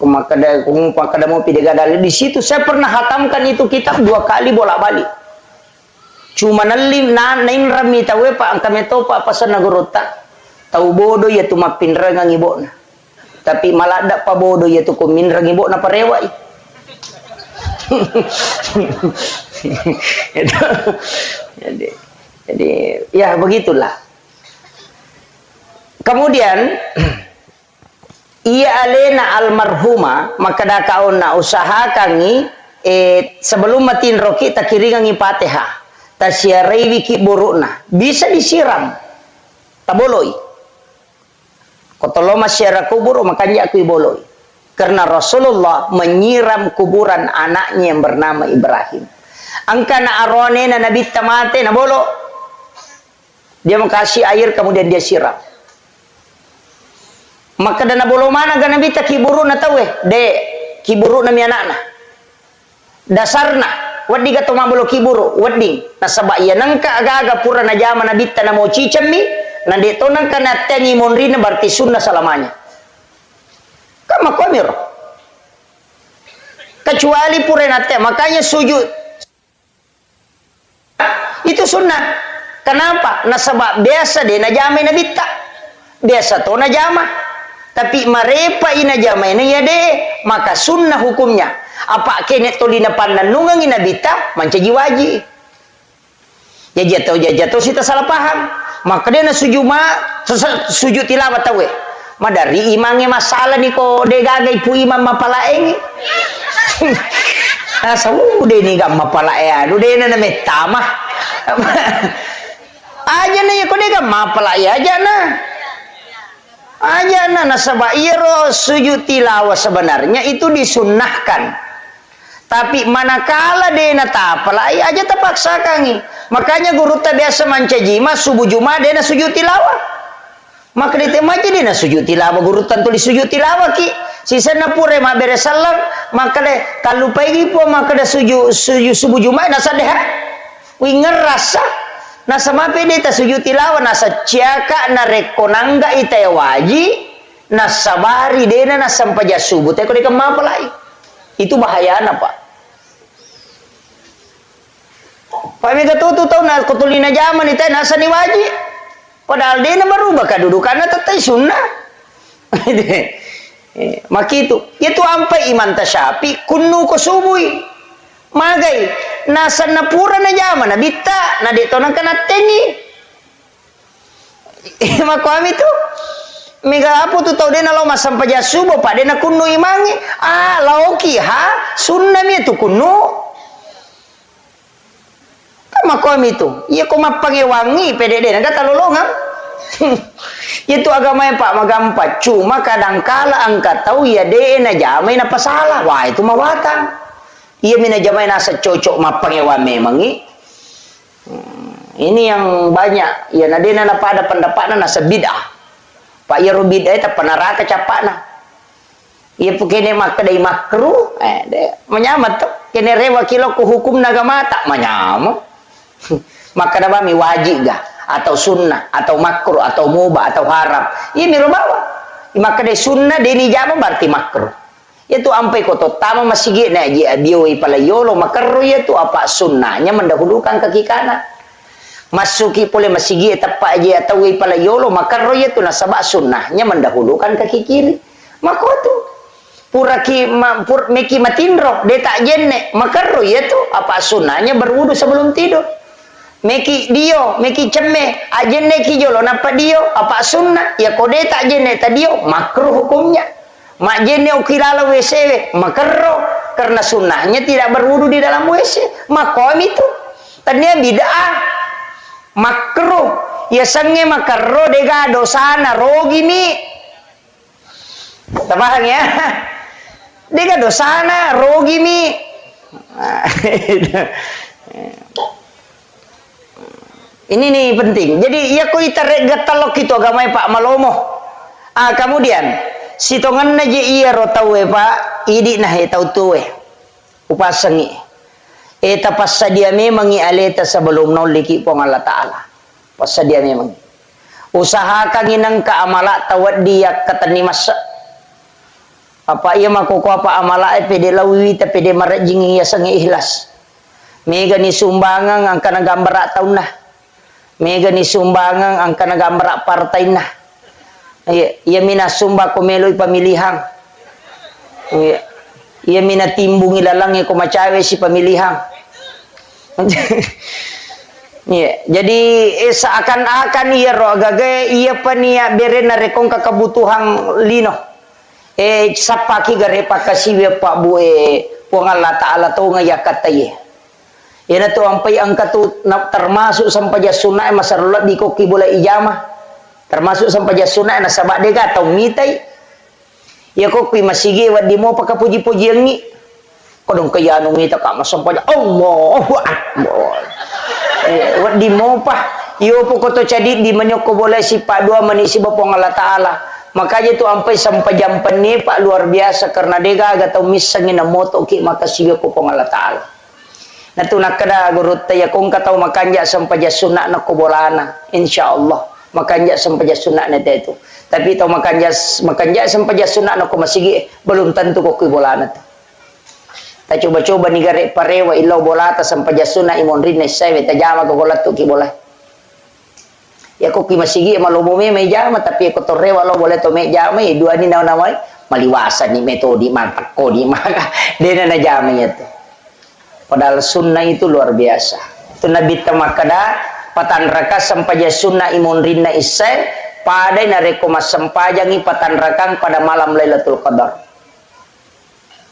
Kada mau pidega dalil di situ saya pernah hatamkan itu kitab 2 kali bolak-balik. Cuma nalim naim rami tawe Pak angkame to Pak pasan nagurota. Tahu bodoh ya tu mapinra ngang ibona. Tapi malah ada pa bodoh yaitu kumin rangibo na parewa jadi ya begitulah. Kemudian ia alena almarhuma maka dakaon na usaha kangi sebelum matin roki takiringan Fatihah tasyarai wiki burukna bisa disiram taboloi. Kotolo masyarakat kubur makanya aku boloi. Karena Rasulullah menyiram kuburan anaknya yang bernama Ibrahim. Angkana arone na nabi tamate na bolo. Dia mengkasih air kemudian dia siram. maka dana bolo mana gana bita kiburu na tawe de kiburu na mi anakna dasarna wadi gato mabolo kiburu wadi nasaba iya nangka aga-aga pura na jama na bita na mo cicammi na dito nangka na tengi monri na berarti sunnah salamanya kama komiro kecuali pura na te makanya sujud itu sunnah. Kenapa? Nasaba biasa deh na jama na bita biasa to na jama tapi marepa ina jama ini ya deh maka sunnah hukumnya apa kene to dina pandanungang ina bita mancaji waji ya jatuh sita salah paham maka dia na sujud tilawat tawe madari imange masalah ni ko de gagai pu imam mapalaeng asa ude ni gam mapalae adu de na metama aja na ya ko de gam mapalae aja na nasaba iro sujud tilawah sebenarnya itu disunnahkan tapi manakala dena tapalai aja terpaksa kangi makanya guru ta biasa mancajima subuh jumat dena sujud tilawah maka ditemaji dena sujud tilawah guru tentu di sujud tilawah ki sisa na pure ma beres salam maka de kalau pagi po maka de sujud subuh jumat nasa deha wi ngerasa nasa mape deta sujud tilawah nasa ciaka na rekonangga ita waji nasa bari dena nasa sampaja subuh teko de kemapalai itu bahayana pak Pak Mega tutu tahu na kutulina zaman itu nasa ni waji padahal dia berubah kedudukannya tetap sunnah maka itu ampai iman tasyapi kunu ko subui magai nasa napura na zaman na bita na dito nang kanatengi maka kami tu Mega apa tu tahu dia na lo masam paja subuh pak dia na kunu imangi lauki ha sunnah mi tu kunu kami itu iya kok mapangewangi PDD nggak talolongan itu agama yang pak magampa cuma kadangkala angkat tahu ya de na jamai na pasalah wah itu mawatang iya mina jamai nasa cocok mapangewan memang ini yang banyak ya nadena na pada pendapatna nasa bid'ah pak ya bid'ah itu penaraka capakna iya pukene makadai makruh menyamat tuh kene rewa kilo ku hukum nagama tak menyamu maka nabami wajib gak atau sunnah atau makruh atau mubah atau haram ini rubawa maka de sunnah deni jama berarti makruh itu ampai koto tama masigi na ji abioi pala yolo makruh itu apa sunnahnya mendahulukan kaki kanan masuki pole masigi tepa aja atau pala yolo makruh itu nasaba sunnahnya mendahulukan kaki kiri maka tu puraki meki matindro de tak jenne makruh itu apa sunnahnya berwudu sebelum tidur meki dio meki ceme ajenne ki jolo napa dio apa sunnah ya kode tak jenne tadio makruh hukumnya mak jenne ukilala WC makruh karena sunnahnya tidak berwudu di dalam WC makom itu tadinya bid'ah makruh ya sange makruh dega dosana rogi mi tabang ya dega dosana rogi mi ini nih penting. Jadi ya kok ita gatalok itu agama Pak Malomo. Kemudian si tongan naje iya rotawe Pak idi nah tau tuwe. Upasangi. Eta passadia memang aleta sebelum noliki pong Allah Taala. Passadia memang. Usahakan inang ka amala tawad dia katani masa. Apa iya makoko apa amala pede lawi ta pede marajing iya sangi ikhlas. Mega ni sumbangan ang kana gambar taun nah. Mega ni sumbangan ang kanagambara partai na. Iya mina sumba ko meloy pamilihan. Iya mina timbung ilalang ko macawe si pamilihan. Jadi seakan-akan iya ro agage iya pa niya bere na rekong kakabutuhang lino. Sapaki gare pakasiwe pa bue puang Allah Ta'ala to nga yakataye. Yan ito ang payang termasuk sampai sunnah masarulat di koki bola ijamah termasuk sampai sunnah na sabak dega atau mitai ya koki masigi wad di mo pakapuji-puji yang ni kodong kaya anu ngita ka masampai Allahu Akbar wad di mo pa iyo po ko to cadi di manyok ko bola si pa dua manisi bapong Allah Ta'ala Makanya tu ampai sampai jam ni pak luar biasa karena dega aga tau misangin na moto ki maka siga ko pong Allah Taala. Na tu nakada gurut ya kung katau makanja sampai sunat na ko bolana insyaallah makanja sampai sunat na itu. Tapi tau makanja sampai sunat na ko masigi belum tentu ko bolana. Ta coba-coba ni gare parewa ilaw bolata sampai sunat imon rin na sai ta jama ko golat ki boleh. Ya ko ki masigi malumumi may jama tapi ko torrewa lo boleh to may jama dua ni na naway maliwasan ni metode mantak ko di maka dena na jama itu. Padahal sunnah itu luar biasa. Itu Nabi tamakada patan raka sampaja sunnah imun rinna isai pada na rekomas sampajangi patan rakang pada malam Lailatul Qadar.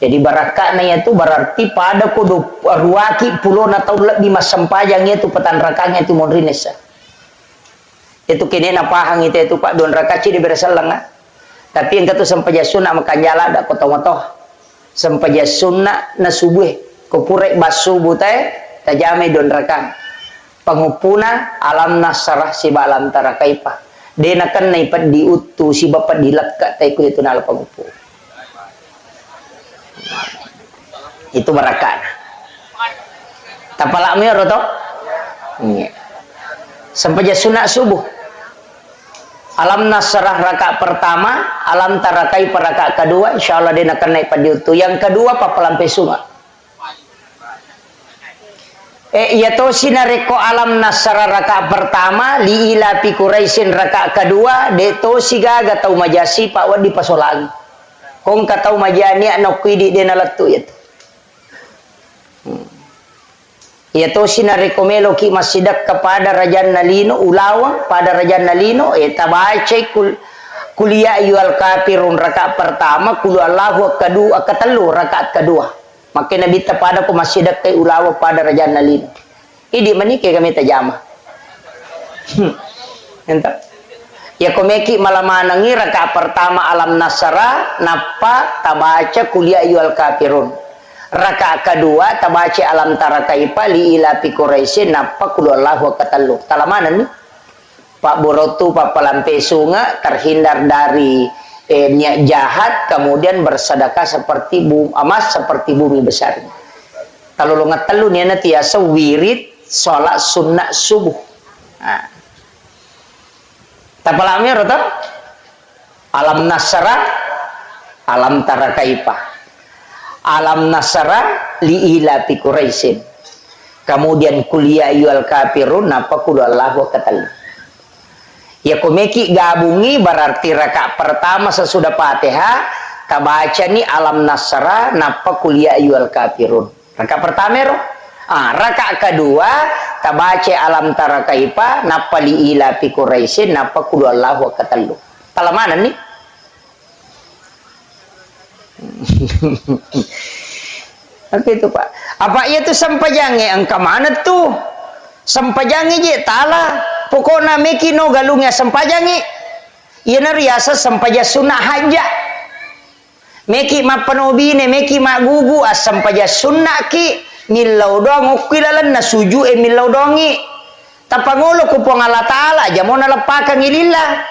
Jadi barakahnya itu berarti pada kudu ruaki pulau na tahu lebih mas sampajangnya itu patan rakangnya itu imun rinna isai. Itu kini napahang itu Pak don rakaci di bersalang tapi yang kata sampaja sunnah makanjala ada kotoh-kotoh sampaja sunnah na subuh kupurek basubu teh tajame don rakang pangupuna alam nasrah si balam tarakaipa dena kan naipat diutu si bapak dilekkat teh ku itu nal pangupu itu barakan tapala mi ro to sampaja sunnah subuh alam nasrah rakaat pertama, alam tarakai rakaat kedua, insyaallah dia akan naik pada itu. Yang kedua papalampe sunga. Ya to sinareko alam nasrah rakaat pertama, li ila pi Quraisyin rakaat kedua, de to sigaga tau majasi pak wadi pasolang. Kong katau majani anak kuidi dia nalatu itu. Ya to sinareko melo ki masidak kepada Raja Nalino ulawang pada Raja Nalino tabace kuliah ayyuhal kafirun rakaat pertama kul Allahu kedua ketelu rakaat kedua maka Nabi pada ko masidak kai ulawang pada Raja Nalino idi manike kami tajama entah ya komeki malamanangi rakaat pertama alam nasara napa tabaca kuliah ayyuhal kafirun rakaat kedua tabaci alam tarakaipa li ila pi Quraisyin napa kulullahu katallu talamanan nih Pak Borotu Pak Palampe sunga terhindar dari niat jahat kemudian bersedekah seperti emas seperti bumi besar kalau lo ngetelu nih nanti ya wirid sholat sunnah subuh nah. Tapalami rota alam nasra alam tarakaipa alam nasara li ila fi Quraisyin kemudian kuliah ayyuhal kafirun napa kudu Allah wa katal ya komeki gabungi berarti rakaat pertama sesudah Fatihah tabaca ni alam nasara napa kuliah ayyuhal kafirun rakaat pertama ro rakaat kedua tabaca alam tarakaipa napa li ila fi Quraisyin napa kudu Allah wa katal talamanan nih Oke itu Pak. Apa ia tu sampajange angka mana tu? Sampajange je tala. Pokoknya meki no galungnya sampajange. Ia nariasa sampaja sunnah haja. Meki ma penobine meki ma gugu as sampaja sunnah ki milau dong ukilalan na suju milau dongi. Tapangolo ko pong Allah Taala aja mau nalapakan ilillah.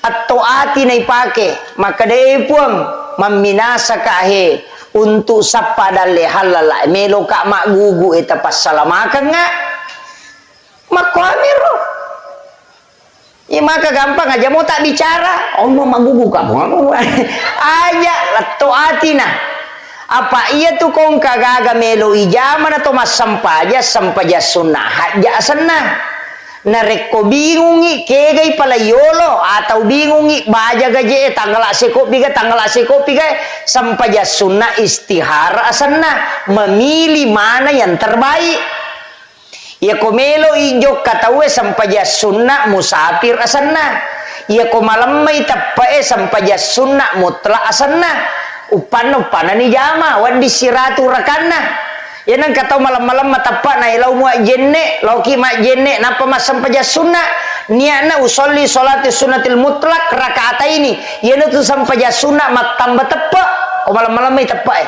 Atau ati na ipake maka dai puang meminasa kahe untuk sapadale halala melo ka magugu eta pasalamakan nga makwamiro ya maka gampang aja mau tak bicara mau magugu kamu aja atau atina apa iya tuh kong kagaga melo ijaman atau mas sampaja sunnah haja senah nareko bingungi kegay pala yolo atau bingungi baja gaje tanggal kopi sampaja sunnah istihara asana memilih mana yang terbaik ya komelo ijo katawe sampaja sunnah musafir asana ya komalam may tapae sampaja sunnah mutlak asana upan ni jama wan disiratu rakana ya nang katau malam-malam matapa na ilaw mo jenne lauki ma jenne napa masam paja sunnah niana usolli salati sunnatil mutlak rakaat ini ya tu sampaja sunnah matamba tepa o malam-malam may tepa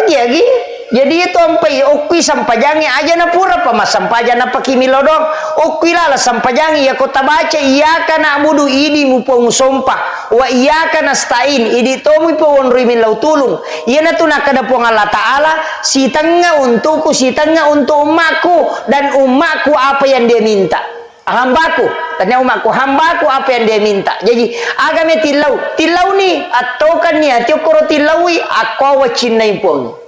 aja lagi Jadi itu ampai okui sampajangi aja na pura pa masampaja na pakimilodong okui lala sampajangi ya kota baca iya kana abudu idi mupong sompah wa iya kana stain idi tomu pawon rimin lau tulung iya na tuna kada pong Allah Ta'ala si tengah untukku si tengah untuk umatku dan umatku apa yang dia minta hambaku tanya umatku hambaku apa yang dia minta jadi agame tilau ni atau kan ni atau koro tilaui aku wacinai pong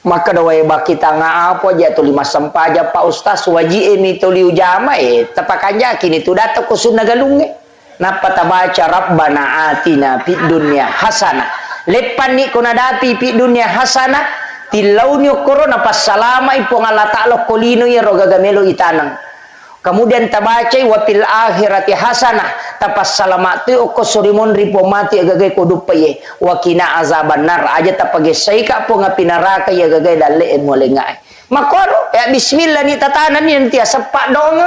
maka dawai baki tanga apa aja tu lima sampaja Pak Ustaz wajib ini tu liu jama tapakan yakin itu datang ke sunnah galunge napa tabaca rabbana atina fid dunya hasanah lepan ni kona dati fid dunya hasanah tilau ni korona pas salama ipong Allah Ta'ala kolino ya roga gamelo itanang kemudian tabaca wa fil akhirati hasanah tapas salamat tu ko surimon ripo mati agagay ko dupaye wa kina azaban nar aja tapage saika po nga pinaraka ya agagay dale mo lengay makoro ya bismillah ni tatanan ni tiya sepak dong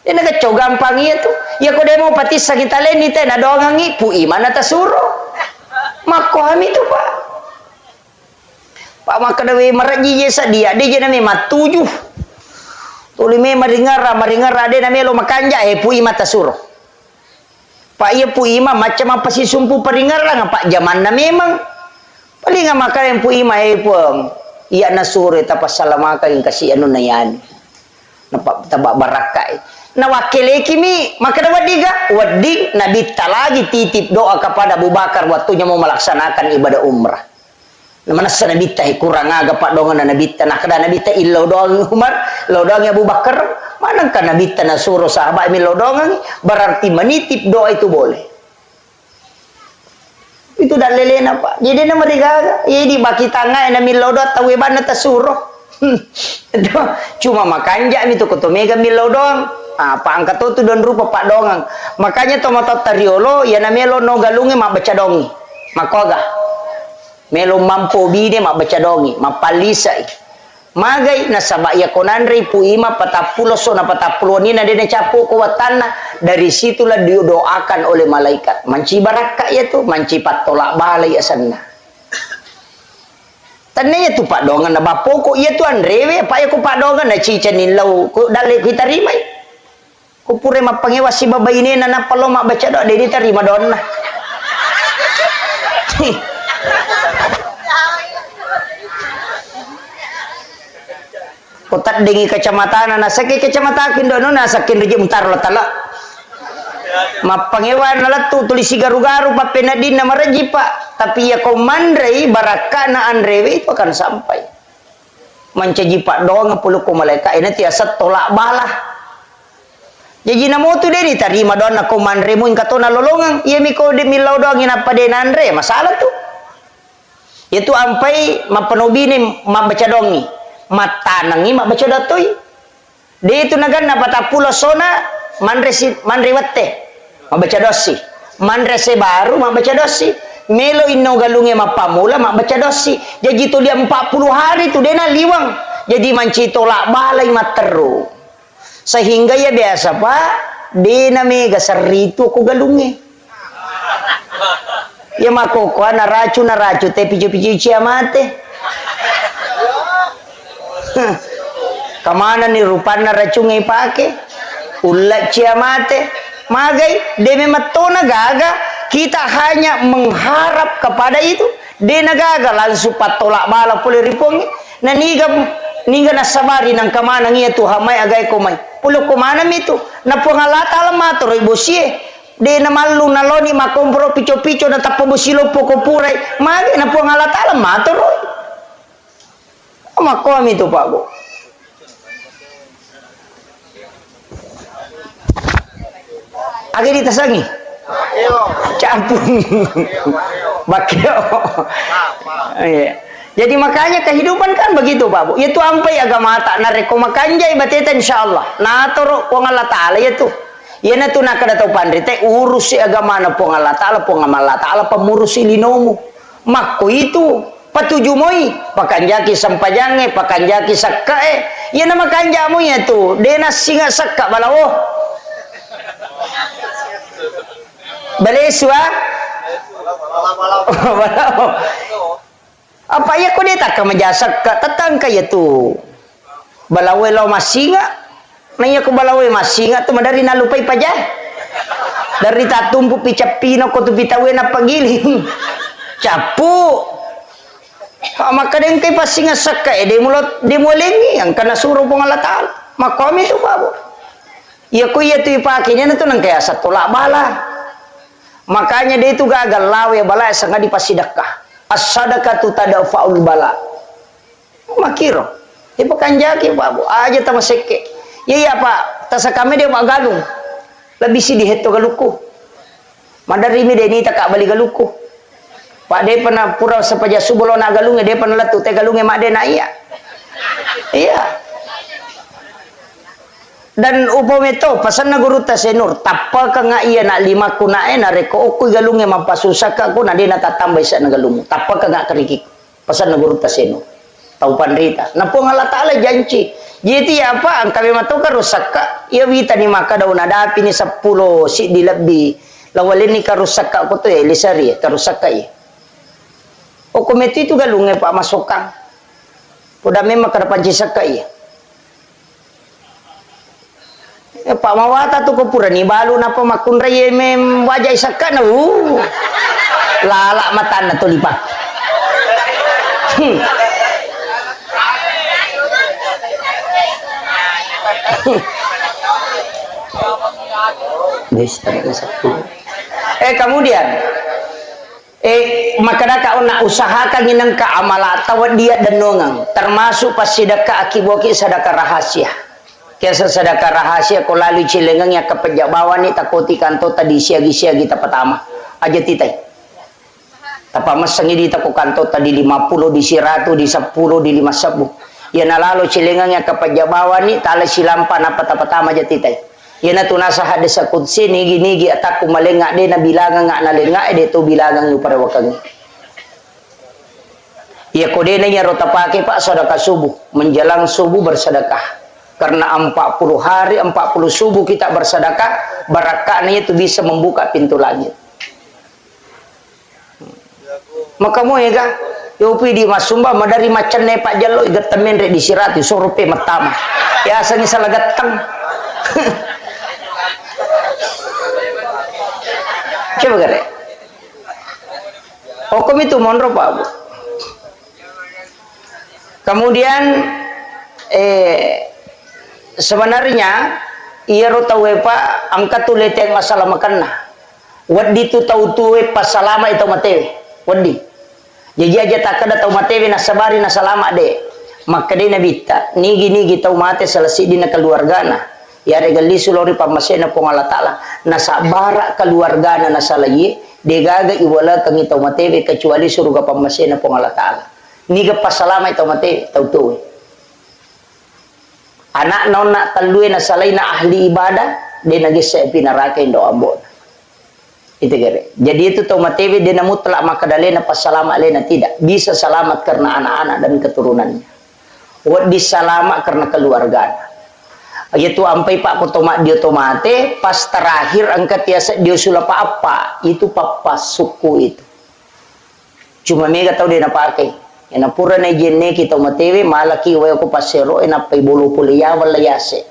ini nagacho gampang itu ya ko demo pati sakit alen ni te na dongang ipu imana ta suro makoham itu pak makadawe maraji sa dia na me matujuh tulime maringara ade na melo makanja pui mata suruh pak iya pui ma macam apa si sumpu paringara nga pak zaman na memang paling nga makarin pui ma pong iya na sure tapas salamaka yung kasi ano na yan tabak barakai na wakile kimi makadawa wadig nabita lagi titip doa kepada Abu Bakar waktunya mau melaksanakan ibadah umrah mana sa nabita kurang aga pak dongan na nabita na kada nabita ilaw doang Umar law doang Abu Bakar manang ka nabita na suro sahabat mi law doang berarti menitip doa itu boleh itu dah lele na pak jadi na marigaga jadi baki tanga na mi law doa tawe bana ta suro itu cuma makanja mi to kotomega mi law doang apa angkat tu don rupa pak dongang makanya tomato tariolo ya na melo no galunge mak baca dongi makoga melo mampo bide mak baca dongi mapalisai magai nasaba ya konandre puima patapulo sona patapulo ni na dene capo ko watana dari situlah didoakan oleh malaikat manci baraka ya tu manci patolak balai asanna tannya tu pak dongan na bapoko ya tu andrewe pak ya ko pak dongan na cicanin lau ko dale kita rimai ko pure mapangewa si babaine na palo mak baca doa dedi terima donna kotak dengi kecamatan na sakit kecamatan kindono na sakin reje mutar latala mapangewan na tu tulisi garu-garu pa penadin na maraji pak tapi ya komandrei barakana andrewe itu akan sampai mancaji pak doang ngapuluh ko malaikat ini tiasa tolak balah jadi namo tu deni tarima doang na komandrei mo katona lolongang iya mi ko de milaw doang inapa de andre masalah tu itu ampai mapanobini mabaca dongi matanangi mak baca datoi dia itu nagan na patapulo sona manre wette mak baca dosi manre se baru mak baca dosi melo inno galunge mapamula mak baca dosi jadi tu dia 40 hari tu dia na liwang jadi manci tolak balai materu sehingga ya biasa pak dia na mega seritu ko galunge ya makoko na racu te pijo-pijo ciamate kamana ni rupana racungai pake ulat ciamate magai deme matona gaga kita hanya mengharap kepada itu de nagaga langsung patolak bala pole ripongi na niga nasabari nang kamana ngia tu hamai agai komai pulo komana mitu na pongalata alamato ribosie de na malu na loni makompro pico-pico na tapobosilo poko purai magai na pongalata alamato roi makom itu pak bu agak ditasangi campur bakio jadi makanya kehidupan kan begitu pak bu itu ampai agama tak nareko makanja ibateta insyaallah nah toro pong Allah taala itu ya na tu nakada tau pandrite urus si agama na pong Allah taala pemurus ilinomu makko itu patuju moi pakanjaki sampajange pakanjaki sakkae ya nama kanjamu ya tu dena singa sakka balawo baleswa balawo Apa ya kau dia tak kemajasak ka tetang kaya tu. Balawe lo masinga. Nanya ko balawe masinga tu madari nalupay pa dyan. Dari tatumpu picapino ko tu bitawe na pagiling. Capu. Maka din kay pasinga sakay di mulingi ang kanasuro pong alatal. Makomi tu babo. Iya ko iya tu ipakinya na tu nang kaya sa tulak bala. Makanya dia itu gagal lawe bala sanga dipasidakah. As-sadaqah tu tadafa'ul bala. Makiro. Dia bukan jaki babo. Aja ta maseke. Iya pak. Tasa kami dia mak galung. Lebih si diheto galuku. Madari mi deni tak bali galuku. Pak dia pernah pura sepaja subuh na galunge dia pernah letu te galunge mak dia na iya. Iya. Dan upometo pasan na guru ta senur tappa ka nga iya na lima kunae na reko okoy galunge mampasusaka ko na dia natatambay sa na galungo. Tappa ka nga kariki. Pasan na guru ta senur. Tau panrita. Na po nga latala janci. Jadi apa ang kami matuka rusak ka. Iya wita ni maka daw nadapi ni 10 si dilabi. Lawalin ni karusak ka ko to lisari karusak ka O komiti itu galunge pak masukang. Podame makarapan cisak ka Pak mawata tu ko pura ni balu napa makun raye mem wajah isaka na lala mata na to lipa. Kemudian makadaka una usahakan ginang ka amala tawad dia denongang termasuk pas sedekah akiboki sedekah rahasia. Kaya sedekah rahasia ko lalu cilengang ya kepejabawan ni takoti kanto tadi siagi-siagi ta pertama aja titai. Tapa masangi di tako kanto tadi 50 di 100 di 10 di 50. Ya nalalo cilengang ya kepejabawan ni tala silampan apa ta pertama aja titai. Ya na tunasa hadis kudsi nigi-nigi ataku malenga de na bilangan nga nalenga de to bilangan yu para wakang. Ya kode na nya rota pake pak sedekah subuh menjelang subuh bersedekah. Karena 40 hari 40 subuh kita bersedekah barakahnya itu bisa membuka pintu langit. Maka mo ya ga yopi di masumba madari macan ne pak jalo igatemen re di sirati surupe matama. Ya asangi salagatang. Coba gare. Hukum itu monro Pak Bu. Kemudian sebenarnya ia rotawe Pak angkat tulete yang masalah makanna. Wadi tu tau tuwe pas salama itu matewe. Wadi. Jadi aja tak ada tau matewe na sabari na salama de. Maka de nabita nigi tau mate selesi dina keluargana. Ya regali sulori pamasena pong Allah Ta'ala nasa bara keluarga na nasa layi degaga iwala kang itaw matewe kecuali suruga pamasena pong Allah Ta'ala niga pasalama itaw matewe tau tuwe anak nona talue na salay na ahli ibadah de nagisa pinaraka indo ambon itu gere jadi itu tau matewe de na mutlak makadale na pasalama alena tidak bisa selamat karena anak-anak dan keturunannya wad disalamat karena keluarga yaitu ampai pak kotomak dia tomate pas terakhir angkat tiasa dia sulapa apa itu papas suku itu cuma mega tahu dia nak pakai ena pura na jenne kita matewe malaki wa ko pasero ena pay bolo puliya wala yase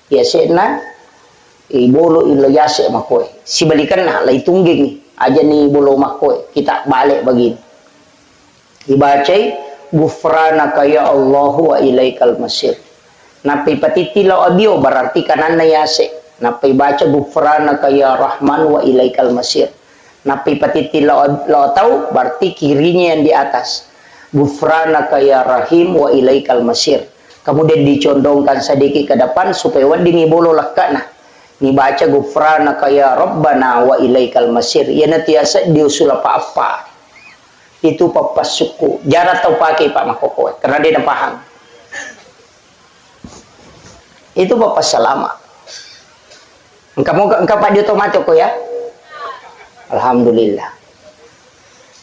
yase na bolo ilo yase makoy si balikan na lay tungging aja ni bolo makoy kita balik begini dibacai gufranaka ya Allah wa ilaikal masir. Napi patitilaw abyo berarti kanan na yase. Napi baca gufranaka ya Rahman wa ilaikal masir. Napi patitilaw tahu berarti kirinya yang di atas. Gufranaka ya Rahim wa ilaikal masir. Kemudian dicondongkan sedikit ke depan supaya wadi bolo lakana. Ni baca gufranaka ya Rabbana wa ilaikal masir. Ya natiasa diusul apa-apa. Itu papas suku. Jarang tahu pakai Pak Makokoy karena dia dah paham. Itu bapak selama. Engkau Pak di otomatis kok ya. Alhamdulillah.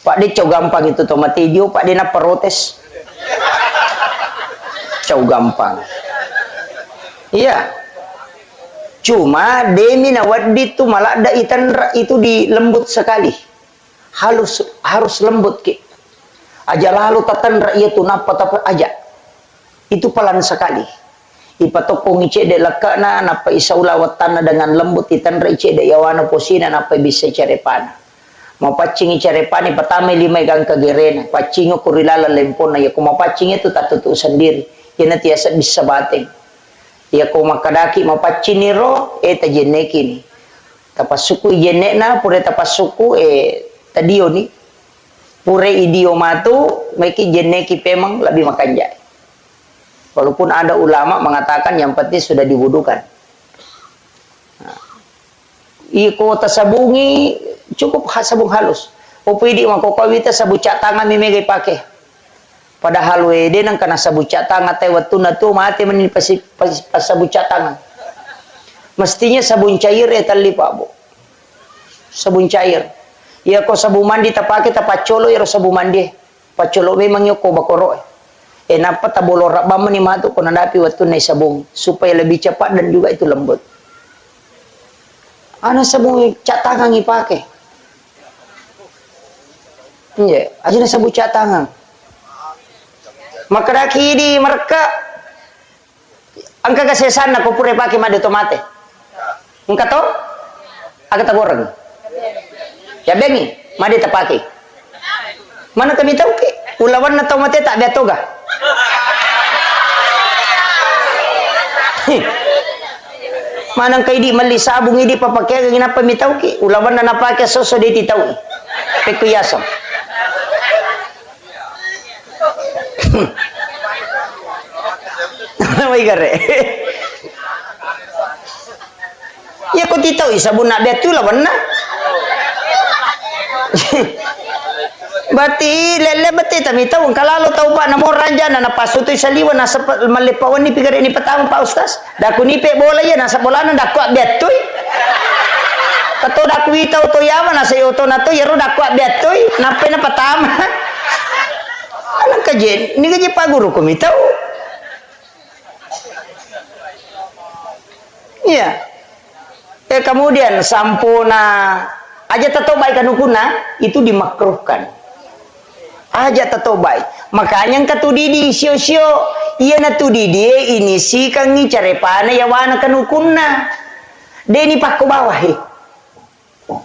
Pak di cow gampang itu otomatis dia Pak di na protes. Cow gampang. Iya. Cuma demi nawadi itu malah ada itan itu di lembut sekali. Harus lembut ki. Aja lalu tatan rakyat tu napa tapi aja. Itu pelan sekali. Ipatokong ice de lakana napa isaula watana dengan lembut itan ice de yawana posina napa bisa carepana. Mau pacing carepani pertama 5 gang kagerena. Pacing kurilala lempona ya kuma pacing itu tak tutu sendiri. Yana tiasa bisa bateng. Ya kuma kadaki mau pacing niro eta jeneki ni. Tapasuku jenekna pure tapasuku tadio ni. Pure idiomatu meki jeneki pemang lebih makan jai. Walaupun ada ulama mengatakan yang penting sudah diwudukan. Nah, iko tasabungi cukup sabung halus. Upidi makokawita sabu cak tangan mimege pakai. Padahal wede nang kana sabu cak tangan teh watuna tu mati meni pas sabu cak tangan. Mestinya sabun cair tali Pak Bu. Sabun cair. Ya ko sabu mandi tapake tapacolo ya sabu mandi. Pacolo memang yo ko bakoro. Napa tabolo rabam ni matu ko nadapi waktu na sabung supaya lebih cepat dan juga itu lembut. Ana sabung cat tangan ipake. Iya, aja na sabung cat tangan. Maka daki di mereka angka kesesan na ko pure pake made tomate. Engka to? Aga taborang. Ya bengi, made tapake. Mana kami tahu ke? Ulawan na tomate tak betoga. Manang kay di mali sabong hindi papakai gina pamitaw ki ulawan na napake soso di titaw pekuyasam. May gare. Ya ko titaw sabon na betu lawan na. Berarti lele beti tami tahu kalau tahu Pak namo raja na napasutoy sa liwan nasa malipawan ni pigari ni patang Pak Ustaz daku ni pe bola ya nasa bola na daku betoy kato daku itaw to yaman nasa yoto na to yero daku betoy nape na patama anak kajen ni kaje Pak Guru ko mitaw iya kemudian sampuna aja tato baik kanukuna itu dimakruhkan aja tato baik makanya katu didi sio-sio iya na tu didi ini si kangi carepana ya wana kanukunna de ni pakko bawah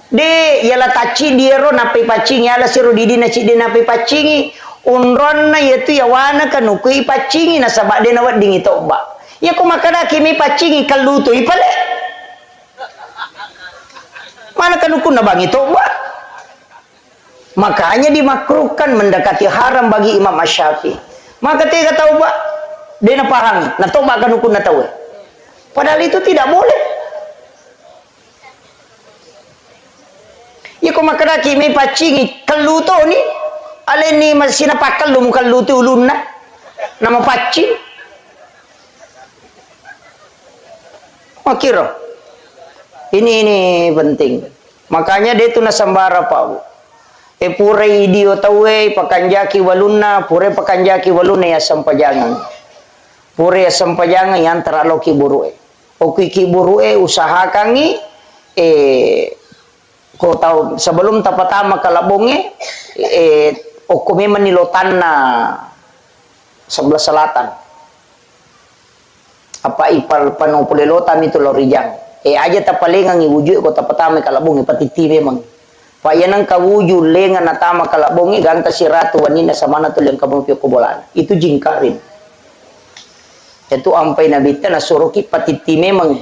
de yala taci diero napai pacingi ala siro didi na cide napai pacingi unron na yaitu ya wana kanukui pacingi na sabak de nawat dingi toba ya ko makada kimi pacingi kaluto ipale mana kanukun na bangi toba. Makanya dimakruhkan mendekati haram bagi Imam Asy-Syafi'i. Maka dia kata ubah, dia paham, na toba kanukun na tahu. Padahal itu tidak boleh. Ya ko makara kimi pacingi kaluto ni, ale ni masina pakal lu kaluto ulunna. Nama pacing. Makiro. Ini penting. Makanya dia tu nasambara Pak. Pure idio tawe pakanjaki waluna pure pakanjaki waluna ya sampajangan. Pure ya sampajangan yang teraloki burue. Oki ki burue usaha kangi ko tahu sebelum tapatama kalabonge okume manilotan na sebelah selatan. Apa ipal panopulelotan itu lorijang. Aja tapalengang iwujud ko tapatama kalabonge patiti memang. Pak yanang kawuju lengan natama kalabongi ganta si ratu wanina samana tu yang kamu pioko bolan itu jingkarin itu ampai nabita na suruki patiti memang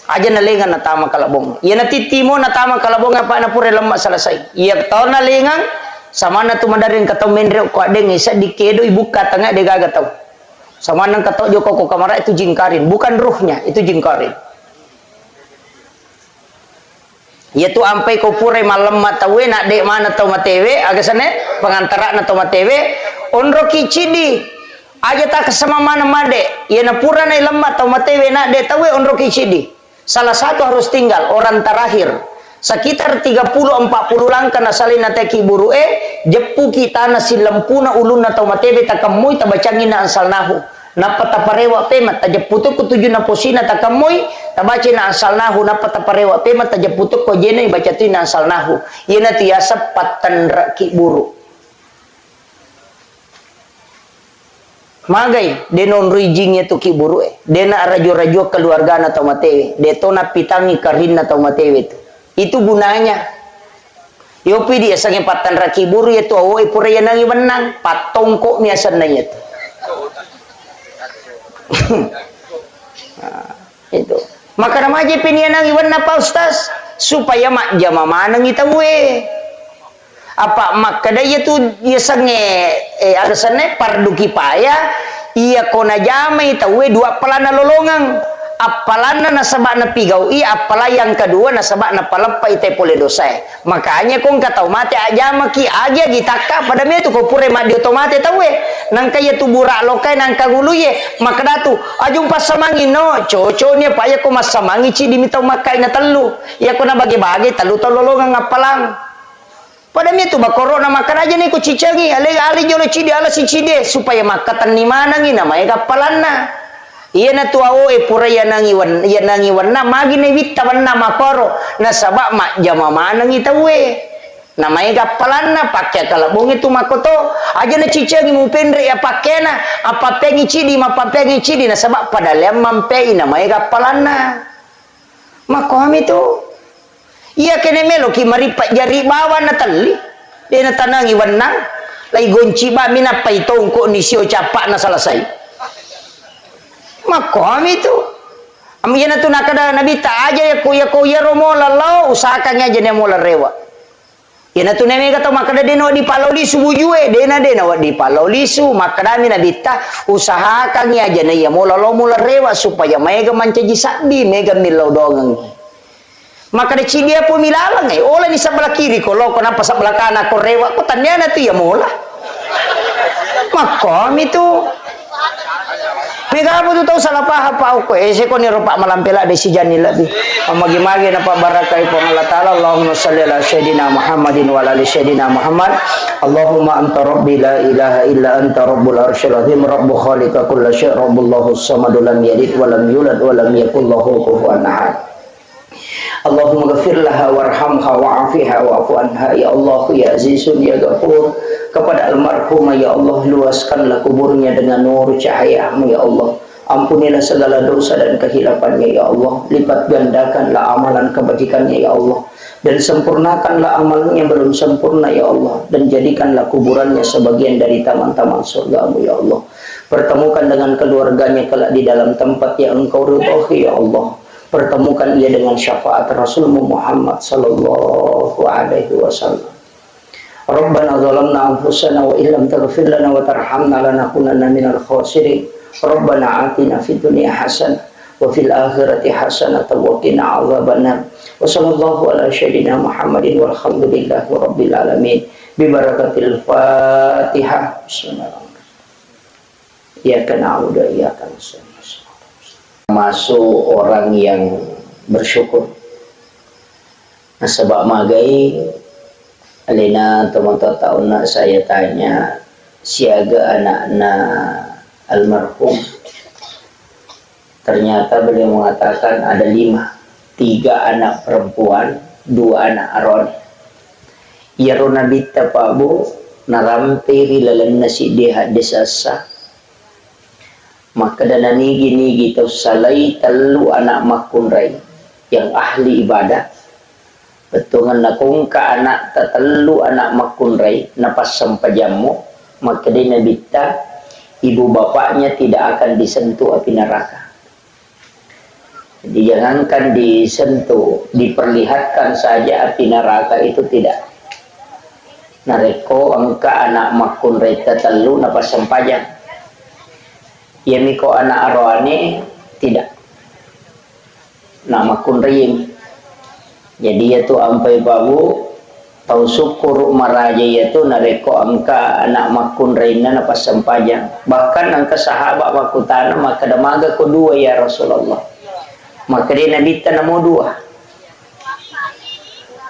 aja na lengan natama kalabong ya na titimo natama kalabong apa na pure lemak selesai iya tau na lengan samana tu madarin katau mendre ko adeng isa dikedo ibuka tengah de gaga tau samana katau joko ko kamara itu jingkarin bukan ruhnya itu jingkarin. Yaitu ampai ko pure malam matawe nak dek mana tau matewe agasane pengantara na tau matewe onro kicidi aja tak kesama mana made ya na pura na lemma tau matewe nak dek tawe onro kicidi salah satu harus tinggal orang terakhir sekitar 30-40 langkah na salina teki burue jepu kita na silempuna uluna tau matewe takamui tabacangin na ansalnahu napataparewa pema tajaputuk kutuju na posina takamui tabaci na ansalnahu napataparewa pema tajaputuk ko jene baca tu na ansalnahu yana tiasa patan raki buru Magai denon rijingnya tu kiburu dena rajo-rajo keluarga na tau matewe detona pitangi karin na tau matewe itu gunanya yopi dia sange patan rakiburu ya tu awo pura ya nangi menang patongko miasan na itu itu maka namaje pinian nangi wenna pa ustaz supaya mak jama manang itawe apa maka daya tu dia sange arsane pardu kipaya iya kona jama itawe dua pelana lolongang apalana nasabak na pigau apalah yang kedua nasabak na palepai te pole dosa makanya kong katau mate ajama ki aja gitaka pada me tu ko pure ma di otomate tawe nang kaya tu burak lokai nang kagulu ye maka datu ajung pasamangi no coco ni pa ya ko masamangi ci dimitau makai na telu ya ko na bagi-bagi telu lolongang apalang pada mi tu bakoro na makan aja nih ku cicangi ali jolo cidi ala si cide supaya makatan ni mana ngi namanya kapalanna iya na tu awo pura ya nangi wanna magi ne witta wanna makoro na sabak mak jama mana ngi tawe namanya kapalanna pakai kalabong itu makoto aja na cicangi mu pendre ya pakena apa pengi cidi ma pengi cidi na sabak pada lem mampe namanya kapalanna makoham itu iya kene melo ki maripat jari bawa na tali dia na tanangi wanang lai gonci ba mina pai tongko ni sio capak na selesai makom itu amiyana tu nakada nabi ta aja ya ko ya romo lalau usahakan aja ne mola rewa yana tu neme kata makada deno di paloli subujue dena wa di paloli su makada mi nabi ta usahakan aja ne ya mola rewa supaya mega mancaji sabi mega milau dongang maka de cidia pun milalang oleh di sebelah kiri kalau kenapa sebelah kanan ko rewa ko tanyana tu ya mola makom itu mega tu tahu salah paham pa ko ko ni ropak malampela de si jani labi magi-magi na pa barakai po Allah taala Allahumma shalli ala sayidina Muhammadin wa ala ali sayidina Muhammad Allahumma anta rabbi la ilaha illa anta rabbul arsyil azim rabbu khaliqa kulli syai' rabbullahu samad lam yalid wa lam yulad wa lam yakul lahu kufuwan ahad Allahumma ghafir laha warhamha wa'afiha wa'fu anha ya Allah ya Azizun ya Ghafur kepada almarhumah ya Allah luaskanlah kuburnya dengan nur cahayamu ya Allah ampunilah segala dosa dan kehilafannya ya Allah lipat gandakanlah amalan kebajikannya ya Allah dan sempurnakanlah amalan yang belum sempurna ya Allah dan jadikanlah kuburannya sebagian dari taman-taman surgamu ya Allah pertemukan dengan keluarganya kelak di dalam tempat yang engkau ridhoi ya Allah pertemukan ia dengan syafaat Rasulmu Muhammad sallallahu alaihi wasallam. Rabbana zalamna anfusana wa illam taghfir lana wa tarhamna lanakunanna minal khasirin. Rabbana atina fid dunya hasanah wa fil akhirati hasanah wa qina adzabannar. Wa sallallahu ala sayyidina Muhammadin walhamdulillahi rabbil alamin. Bi barakatil Fatihah. Bismillahirrahmanirrahim. Iyyaka na'budu wa iyyaka nasta'in. Masuk orang yang bersyukur nah sebab magai alina teman-teman tahu nak saya tanya siaga anak-anak almarhum ternyata beliau mengatakan ada 5 3 anak perempuan 2 anak aron ya rona bitta pabu narampiri lalan nasi deha desasa maka dana nigi tau salai telu anak makunrai yang ahli ibadah betungan nakung ka anak telu anak makunrai napas sampajamu maka dia nabita ibu bapaknya tidak akan disentuh api neraka jadi jangankan disentuh diperlihatkan saja api neraka itu tidak nareko angka anak makunrai telu napas sampajam ya miko anak arwani tidak nama kunrim jadi itu ampai babu tau syukur maraja itu nareko angka anak makun reina napa sempajang bahkan angka sahabat makutana maka damaga ko 2 ya Rasulullah maka dia nabi tanamo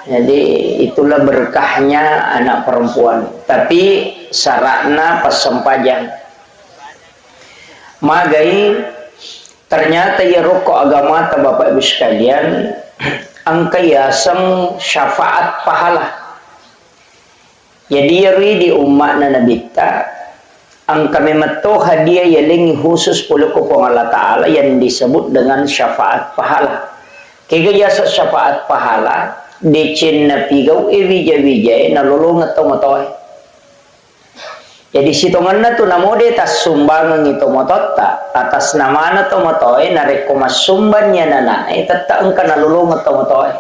2 jadi itulah berkahnya anak perempuan tapi syaratnya pas sempajang magai ternyata ya rokok agama ta Bapak Ibu sekalian angka yasam syafaat pahala jadi ri di umat na nabita angka memeto hadiah yang khusus oleh Allah Ta'ala yang disebut dengan syafaat pahala. Kegaya syafaat pahala decen na pigaw evija-vijay na lulung at tomotoy. Jadi sitongan na to namode tas sumbangan ito mototta atas nama na tomotoy na rekomasumban niya na nae tataan ka nalulung at tomotoy.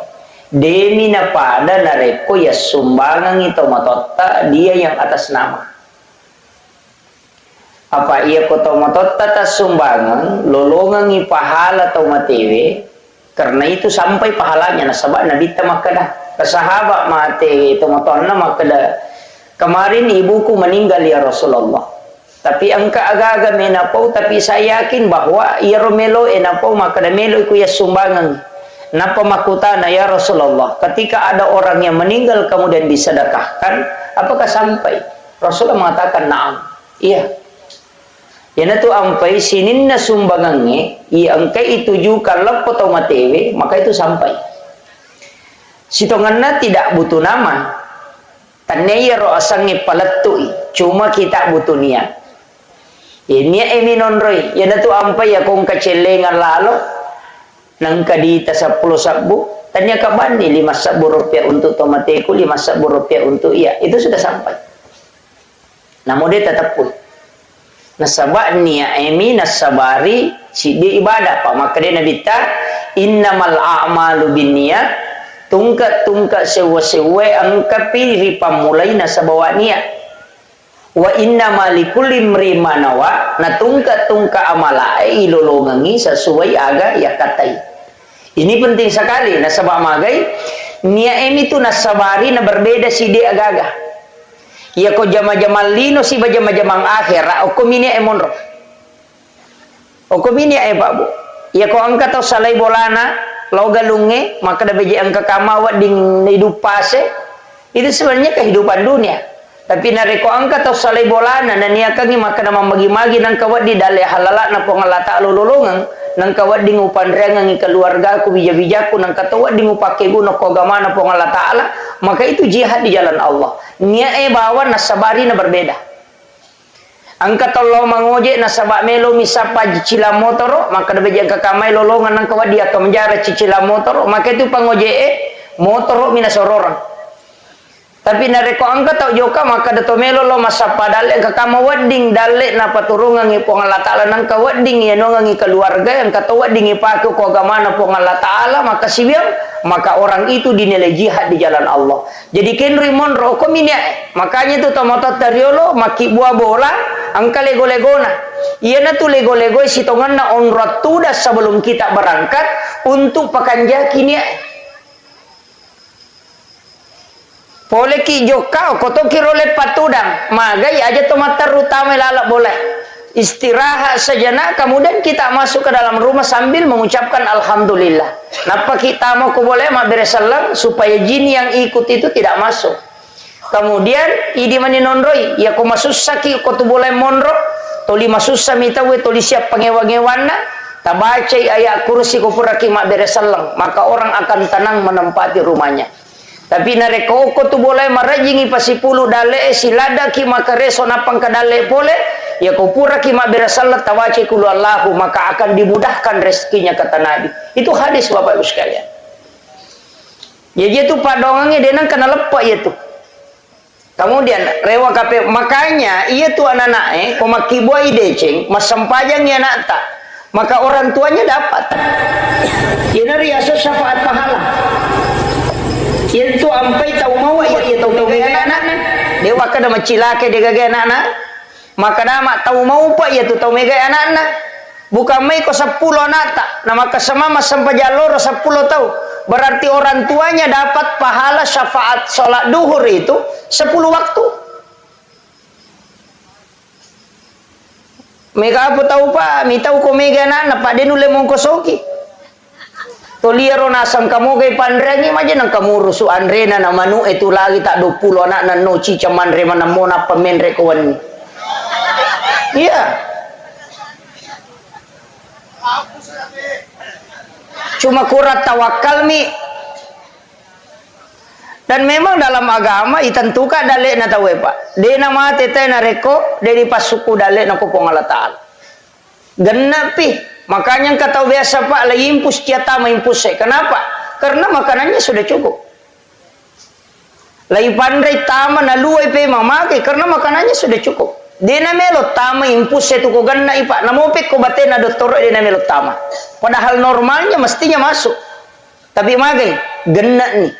Demi na pada na reko ya sumbangan ito mototta dia yang atas nama. Apa iya ko tomototta tas sumbangan lulungan ipahala tomatewe karena itu sampai pahalanya nasabak nabita makada kesahabat mate tomotonna makada. Kemarin ibuku meninggal ya Rasulullah. Tapi angka agak-agak menapau, tapi saya yakin bahwa ia romelo enapau maka da melo iku ya sumbangan. Napa makutana ya Rasulullah? Ketika ada orang yang meninggal kemudian disedekahkan, apakah sampai? Rasulullah mengatakan na'am. Iya. Yana tu ampai sinin na sumbangannya, ia angkai itu juga lepo tomatewe, maka itu sampai. Sitonganna tidak butuh nama. Tanaya ro'asangi palatui, cuma kita butuh niat. Ini eminonroy, yana tu ampai ya kong kacelengan lalo, nang kadita 10 sabu, tanya kaban ni 5 sabu rupiah untuk tomateku, 5 sabu rupiah untuk iya, itu sudah sampai. Namun dia tetap pun. Nasabak niya emi nasabari si dia ibadah pak maka dia nabita innamal a'malu binniyat tungka sewa-sewa angka pilih pamulai nasabawa niat wa innama likulli imrin ma nawa na tungka amalae ilolongangi sesuai aga ya katai. Ini penting sekali nasabah magai niat emi tu nasabari na berbeda si dia aga-aga. Ya ko jama-jama lino si bajama-jamang akhira o komini e monro. O komini e babu. Ya ko angka tau salai bolana lau galunge maka da beje angka kamawa ding hidup pase. Itu sebenarnya kehidupan dunia. Tapi nareko angka tau salai bolana na niakangi maka da mamagi-magi nang kawat di dale halala na pongalata lululungan nang kawat ding upandrengan ngi keluarga ku bija-bijaku nang katawat ding upake guna ko agama na pongalata ala maka itu jihad di jalan Allah. Niat bawa nasabari na berbeda. Angka tolong mangoje nasabak melo misapa cicila motor maka da beje angka kamai lolongan nang kawat dia ka menjara cicila motor maka itu pangoje motor mina sororang. Tapi nareko angka tau joka maka da tomelo lo masapa dale angka kama wading dale na paturungan ngi pongala taala nang ka wading ya nongang ngi keluarga yang kata wading ipake ko agama na pongala taala maka sibiang maka orang itu dinilai jihad di jalan Allah. Jadi kenri monro ko minya makanya itu tomato tariolo maki buah bola angka lego-legona. Iya na tu lego-lego sitongan na onrat tudas sebelum kita berangkat untuk pakanjaki ni. Boleh ki jokau koto kirole patudang magai aja tomatar utama lalak boleh istirahat sejenak kemudian kita masuk ke dalam rumah sambil mengucapkan alhamdulillah. Napa kita mau ko boleh mak beresalang supaya jin yang ikut itu tidak masuk. Kemudian idi mani nonroi ya ko masusaki ko tu boleh monro toli masussa mitawe toli siap pangewa-ngewana tabacai ayat kursi ko puraki mak beresalang maka orang akan tenang menempati rumahnya. Tapi nareko ko tu boleh marajingi pasipulu dale silada ki makareso napang kadale pole ya ko pura ki maberasallat tawace kulu Allahu maka akan dimudahkan rezekinya kata Nabi. Itu hadis Bapak Ibu sekalian. Ya dia tu padongannya dia nang kena lepak ya tu. Kemudian rewa kape makanya ia tu anak-anak ko makibua ideceng masempajang ya nak tak maka orang tuanya dapat. Ini riasa syafaat pahala. Itu ampai tahu mau ya tahu gaya anak dewa kada macilake de gaya anak maka nama tahu mau pak ya tu tahu mega anak bukan mai ko 10 nata nama kesemama sampai jalur 10 tahu berarti orang tuanya dapat pahala syafaat salat duhur itu 10 waktu. Mega apa tahu pak mi tahu ko mega anak pak denule mongkosoki toliero nasang kamu gay pandrengi maja nang kamu rusu andrena na manu itu lagi tak 20 anak na no cica mandre mana mona pemenre kawan. Iya. Cuma kurat tawakal mi. Dan memang dalam agama itentukan dalek na tawe pak. Dia nama tete na reko dari pasuku dalek na kupong Allah Ta'ala. Genap pi. Makanya kata biasa pak lagi impus tiata maimpus saya. Kenapa? Karena makanannya sudah cukup. Lagi pandai tama na luai pe mamake karena makanannya sudah cukup. Dia na melo tama impus saya tu ko ganna ipa. Namopik ko bate na doktor dia na melo tama. Padahal normalnya mestinya masuk. Tapi magai genna nih.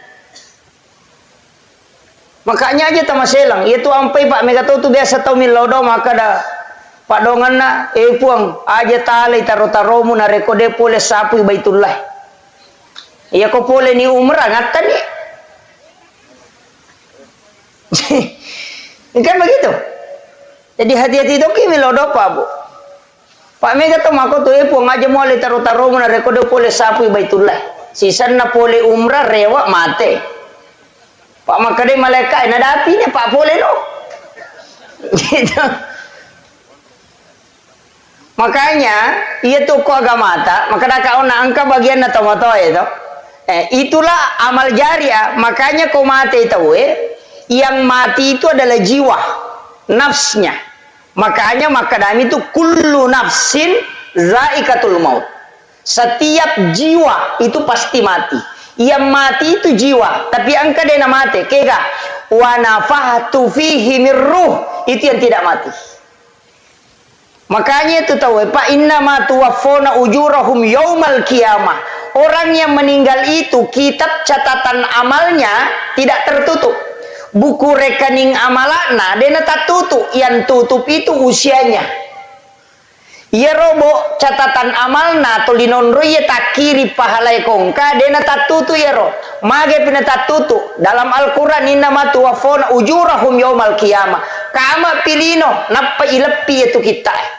Makanya aja tama selang, itu ampai pak mereka tahu tu biasa tahu milodo maka dah pak dongan na puang aja talai taro mu na rekode pole sapu baitullah. Iya ko pole ni umrah ngatan ni. Kan begitu. Jadi hati-hati doki milodo pak bu. Pak mereka tahu maka tu puang aja mulai taro mu na rekode pole sapu baitullah. Sisan na pole umrah rewa mate. Pak makade malaikat ada apinya pak boleh no. Gitu. Makanya ia tu ko agama ta, maka dah kau nak angka bagian na tomato itu. Itulah amal jariah. Makanya kau mati itu yang mati itu adalah jiwa, nafsnya. Makanya makadami itu kullu nafsin zaikatul maut. Setiap jiwa itu pasti mati. Yang mati itu jiwa, tapi angka dia nak mati. Kega wa nafahtu fihi mir ruh, itu yang tidak mati. Makanya itu tahu, fa inna ma tuwaffawna ujurahum yaumal qiyamah. Orang yang meninggal itu kitab catatan amalnya tidak tertutup. Buku rekening amalana dia tak tutup, yang tutup itu usianya. Ia robo catatan amalna tolinonro ia takiri pahalai kongka dena tatutu ya ro mage pina tatutu dalam Al-Quran inna ma tuwaffawna ujurahum yaumal qiyamah kama pilino napa ilepi itu kita.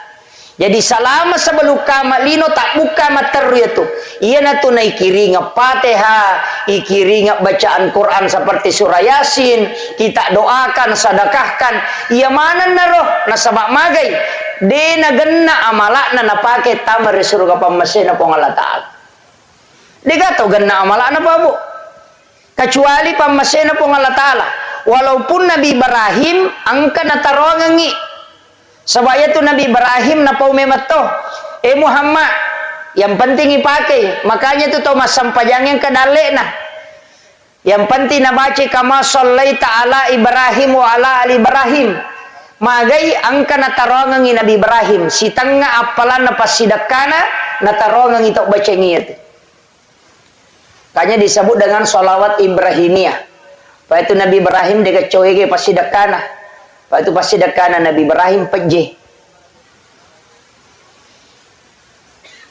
Jadi selama sebelum kama lino tak buka materu itu ia na tu naikiringa Fatihah ikiringa bacaan Quran seperti surah Yasin kita doakan sedekahkan ia mana naroh nasabak magai dena genna amalakna na pake tamar surga pamasena pong Allah Ta'ala. Dia tau genna amalakna pa bu. Kecuali pamasena pong Allah Ta'ala. Walaupun Nabi Ibrahim angka na tarongangi. Sebab itu Nabi Ibrahim na pau memato. Muhammad yang penting ipakai. Makanya tu tau masam pajang yang kedalek na. Yang penting na baca kama sallaita ala Ibrahim wa ala ali Ibrahim. Magai angka natarongang Nabi Ibrahim si tengah apalan na pasidakana natarongang itu baca ngiyat. Kanya disebut dengan sholawat Ibrahimiyah. Pak itu Nabi Ibrahim dia kecoege pasidakana. Pak itu pasidakana Nabi Ibrahim pejeh.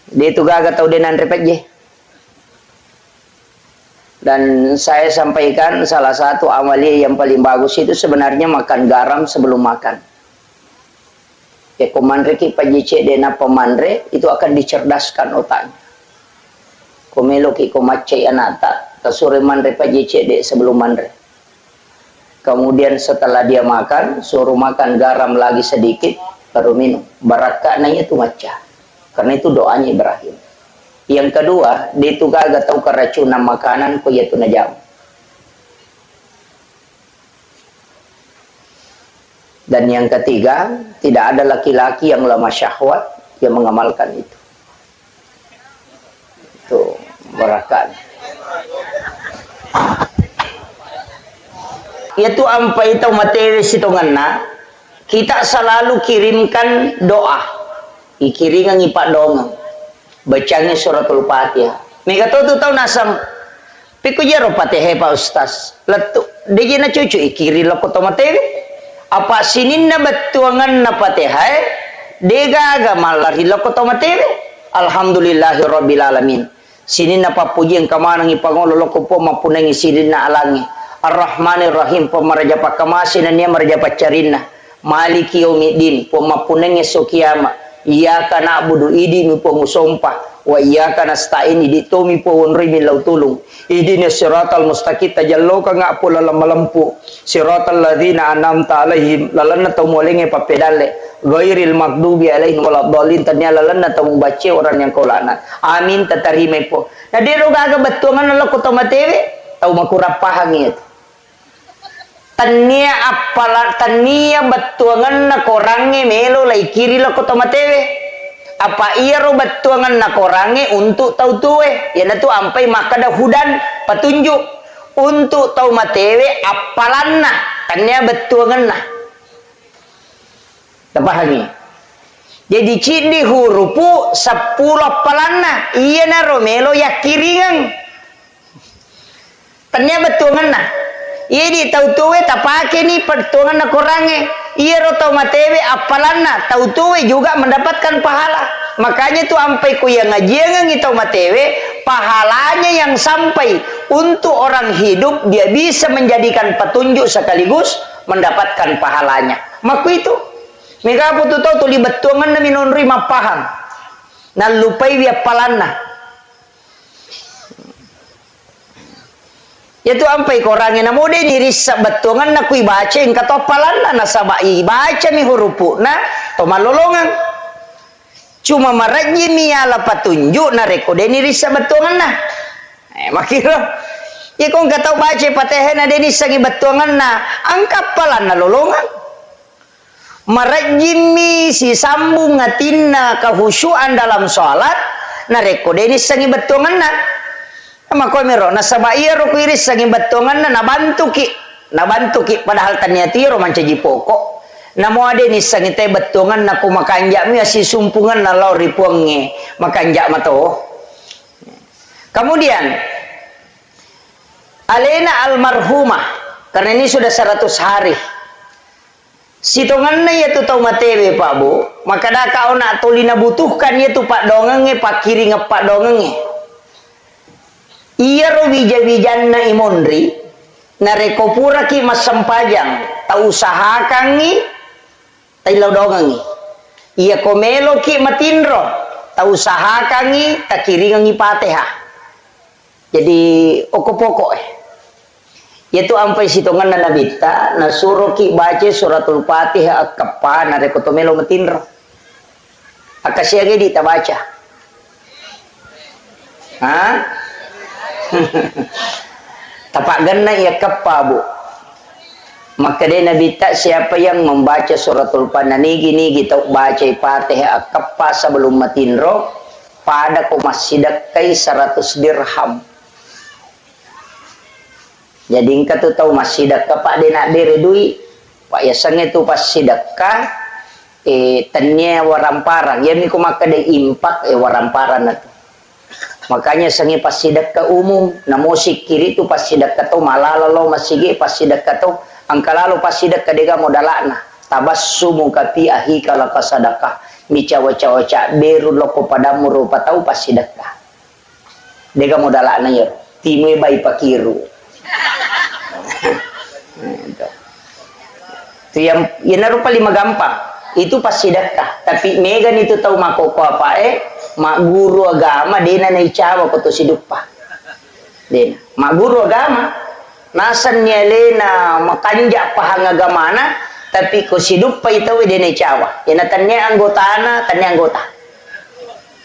Dia itu gagal tahu dia nanti pejeh. Dan saya sampaikan salah satu amalia yang paling bagus itu sebenarnya makan garam sebelum makan. Ya komandre ki pajice dena pemandre itu akan dicerdaskan otaknya. Komelo ki komace anata tasure mandre pajice de sebelum mandre. Kemudian setelah dia makan suruh makan garam lagi sedikit baru minum. Barakahnya itu maca. Karena itu doanya Ibrahim. Yang kedua, dia itu gak tahu keracunan makanan ko yaitu najam. Dan yang ketiga, tidak ada laki-laki yang lemah syahwat yang mengamalkan itu. Itu barakat. Itu ampai itu materi sitonganna, kita selalu kirimkan doa. Ikiringan ipak dongeng. Bacanya suratul Fatihah. Mereka tahu nasam. Piku jero Fatihah Pak Ustaz. Letu. Dia na cucu ikiri loko tomateri. Apa sinin na batuangan na Fatihah? Dega aga malari loko tomateri. Alhamdulillahirabbil alamin. Sinin na papuji ang kamanang ipangolo loko po mapunang isirin na alangi. Ar-Rahmanir Rahim po maraja pa kamasin na niya maraja pa charinna. Maliki yaumiddin po mapunang esokiyama. Iyyaka na'budu idi mi po musompa wa iyyaka nasta'in idi to mi po wonri min law tulung idinas siratal mustaqim tajallo ka nga po lamalampu siratal ladzina an'amta alaihim lalanna to molinge papedale ghairil maghdubi alaihim waladdallin tanya lalanna to bace orang yang kolana amin tatarime po na diro gaga betungan lo ko tomatewe tau makurapahang itu tania apala tania batuangan na korange melo lai kiri la kota matewe apa iya ro batuangan na korange untuk tau tuwe yana tu ampai makada hudan petunjuk untuk tau matewe apalanna tania batuangan na tapahami jadi cidi hurupu 10 apalanna iya na ro melo ya kiringan tania batuangan na iya di tau tuwe tapake ni pertuangan na korange iya ro tau matewe apalanna tau tuwe juga mendapatkan pahala makanya tu ampai ku yang ngajian tau matewe pahalanya yang sampai untuk orang hidup dia bisa menjadikan petunjuk sekaligus mendapatkan pahalanya maku itu mereka putu tau tuli betuangan na minonri mapaham na lupai dia palanna itu ampai korangnya na mode ni risa betuangan na kui baca yang kata palan na sabai baca mi hurupu na to malolongan cuma maraji mi ala patunjuk na rekode ni risa betuangan na makiro ya kong kata baca patehen na deni sangi betuangan na angkap palan na lolongan maraji mi si sambung ngatinna kehusyuan dalam sholat na rekode ni sangi betuangan na ama ko mero nasabaiya ro ko iris saging batongan na nabantu ki padahal taniati ro mancaji pokok namo ade ni saging tay batongan na kumakanja mi si sumpungan na law ripuange makanja mato kemudian alena almarhumah karena ini sudah 100 hari sitongan na yaitu tau matewe Pak Bu maka da kau nak tolina butuhkan yaitu Pak dongenge Pak kiri ngepak dongenge iya ro bija-bijanna imondri na rekopura ki masempajang ta usahakangi tailau dongangi iya komelo ki matinro ta usahakangi ta kiringangi pateha jadi okopoko yaitu ampai sitongan na nabita na suruh ki baca suratul fatihah akapa na rekotomelo matinro akasiage di ta baca ha tapak gana ia kepa Bu maka dia Nabi tak siapa yang membaca suratul pananigi ni kita baca Fatihah kepa sebelum matinro pada ku masih dekai 100 dirham jadi engkau tu tahu masih dekai pak dia nak beri duit pak yasangnya tu pas sedekah tanya waramparan ya miku maka dia impak waramparan itu makanya sangi pas sedekah umum namo si kiri tu pas sedekah tu malalalo masigi pas sedekah tu angkalalo pas sedekah dega modalana tabassumu kapi ahi kala kasadakah mi cawa-cawa beru loko padamu rupa tau pas sedekah dega modalana ya timwe bai pakiru itu yang rupa 5 gampang itu pas sedekah tapi megan itu tahu makoko apa mak guru agama dena na icawa koto siduppa dena mak guru agama nasan nyelena makanja pahang agamana tapi ko siduppa itu dena icawa yana tannya anggota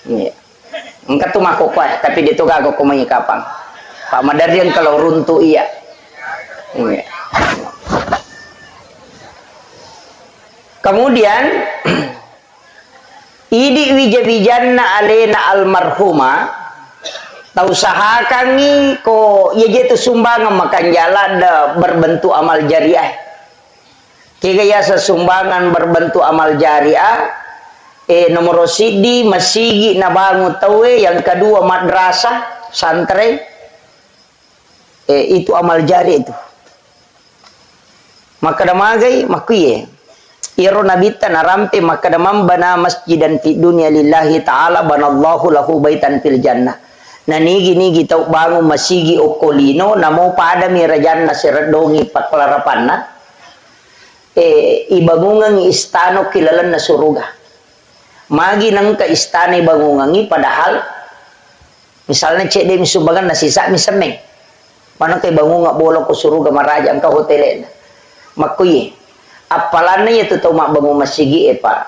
iya engka tu makoko tapi dia tu gago ko kapang Pak Madarian kalau runtuh iya kemudian idi wija-wijanna alena almarhuma tau usahakangi ko ya jatuh sumbangan makan jalan berbentuk amal jariah kaya yasa sumbangan berbentuk amal jariah nomor sidi masigi na bangun tawe yang kedua madrasah santri itu amal jari itu maka damagai makuye iro nabita narampe maka damam bana masjidan fi dunya lillahi ta'ala banallahu lahu baitan fil jannah na nigi tau bangun masigi okolino namo pada mirajanna siradongi paklarapanna ibangungang istano kilalan na suruga magi nang ka istana ibangungangi padahal misalnya cek dia misumbangan na sisa misemeng mana kay bangunga bolo ko suruga maraja ang ka hotelen makuye apalan na itu tau mak bangun masigi Pak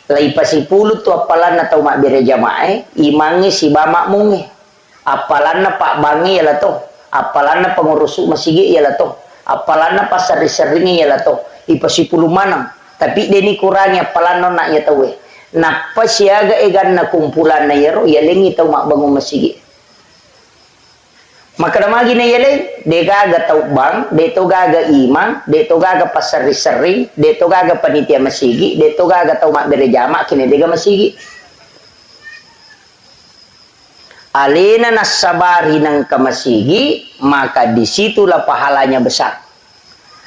lai pasipulut tu apalan na tau mak bere jamaah imangi si bamak mungi apalan na Pak bangi yala to apalan na pengurus masigi yala to apalana pasar seringi ya lato ipasipulu manang tapi deni kurangnya apalana nak ya tawe na pasiaga egan na kumpulan na yero ya lengi tau mak bangun masigi maka damagi na yele de gaga tau bang de to gaga imang de to gaga pasar sering de to gaga panitia masigi de to gaga tau mak bere jama kini dega masigi alena nasabari nang kamasigi maka disitulah pahalanya besar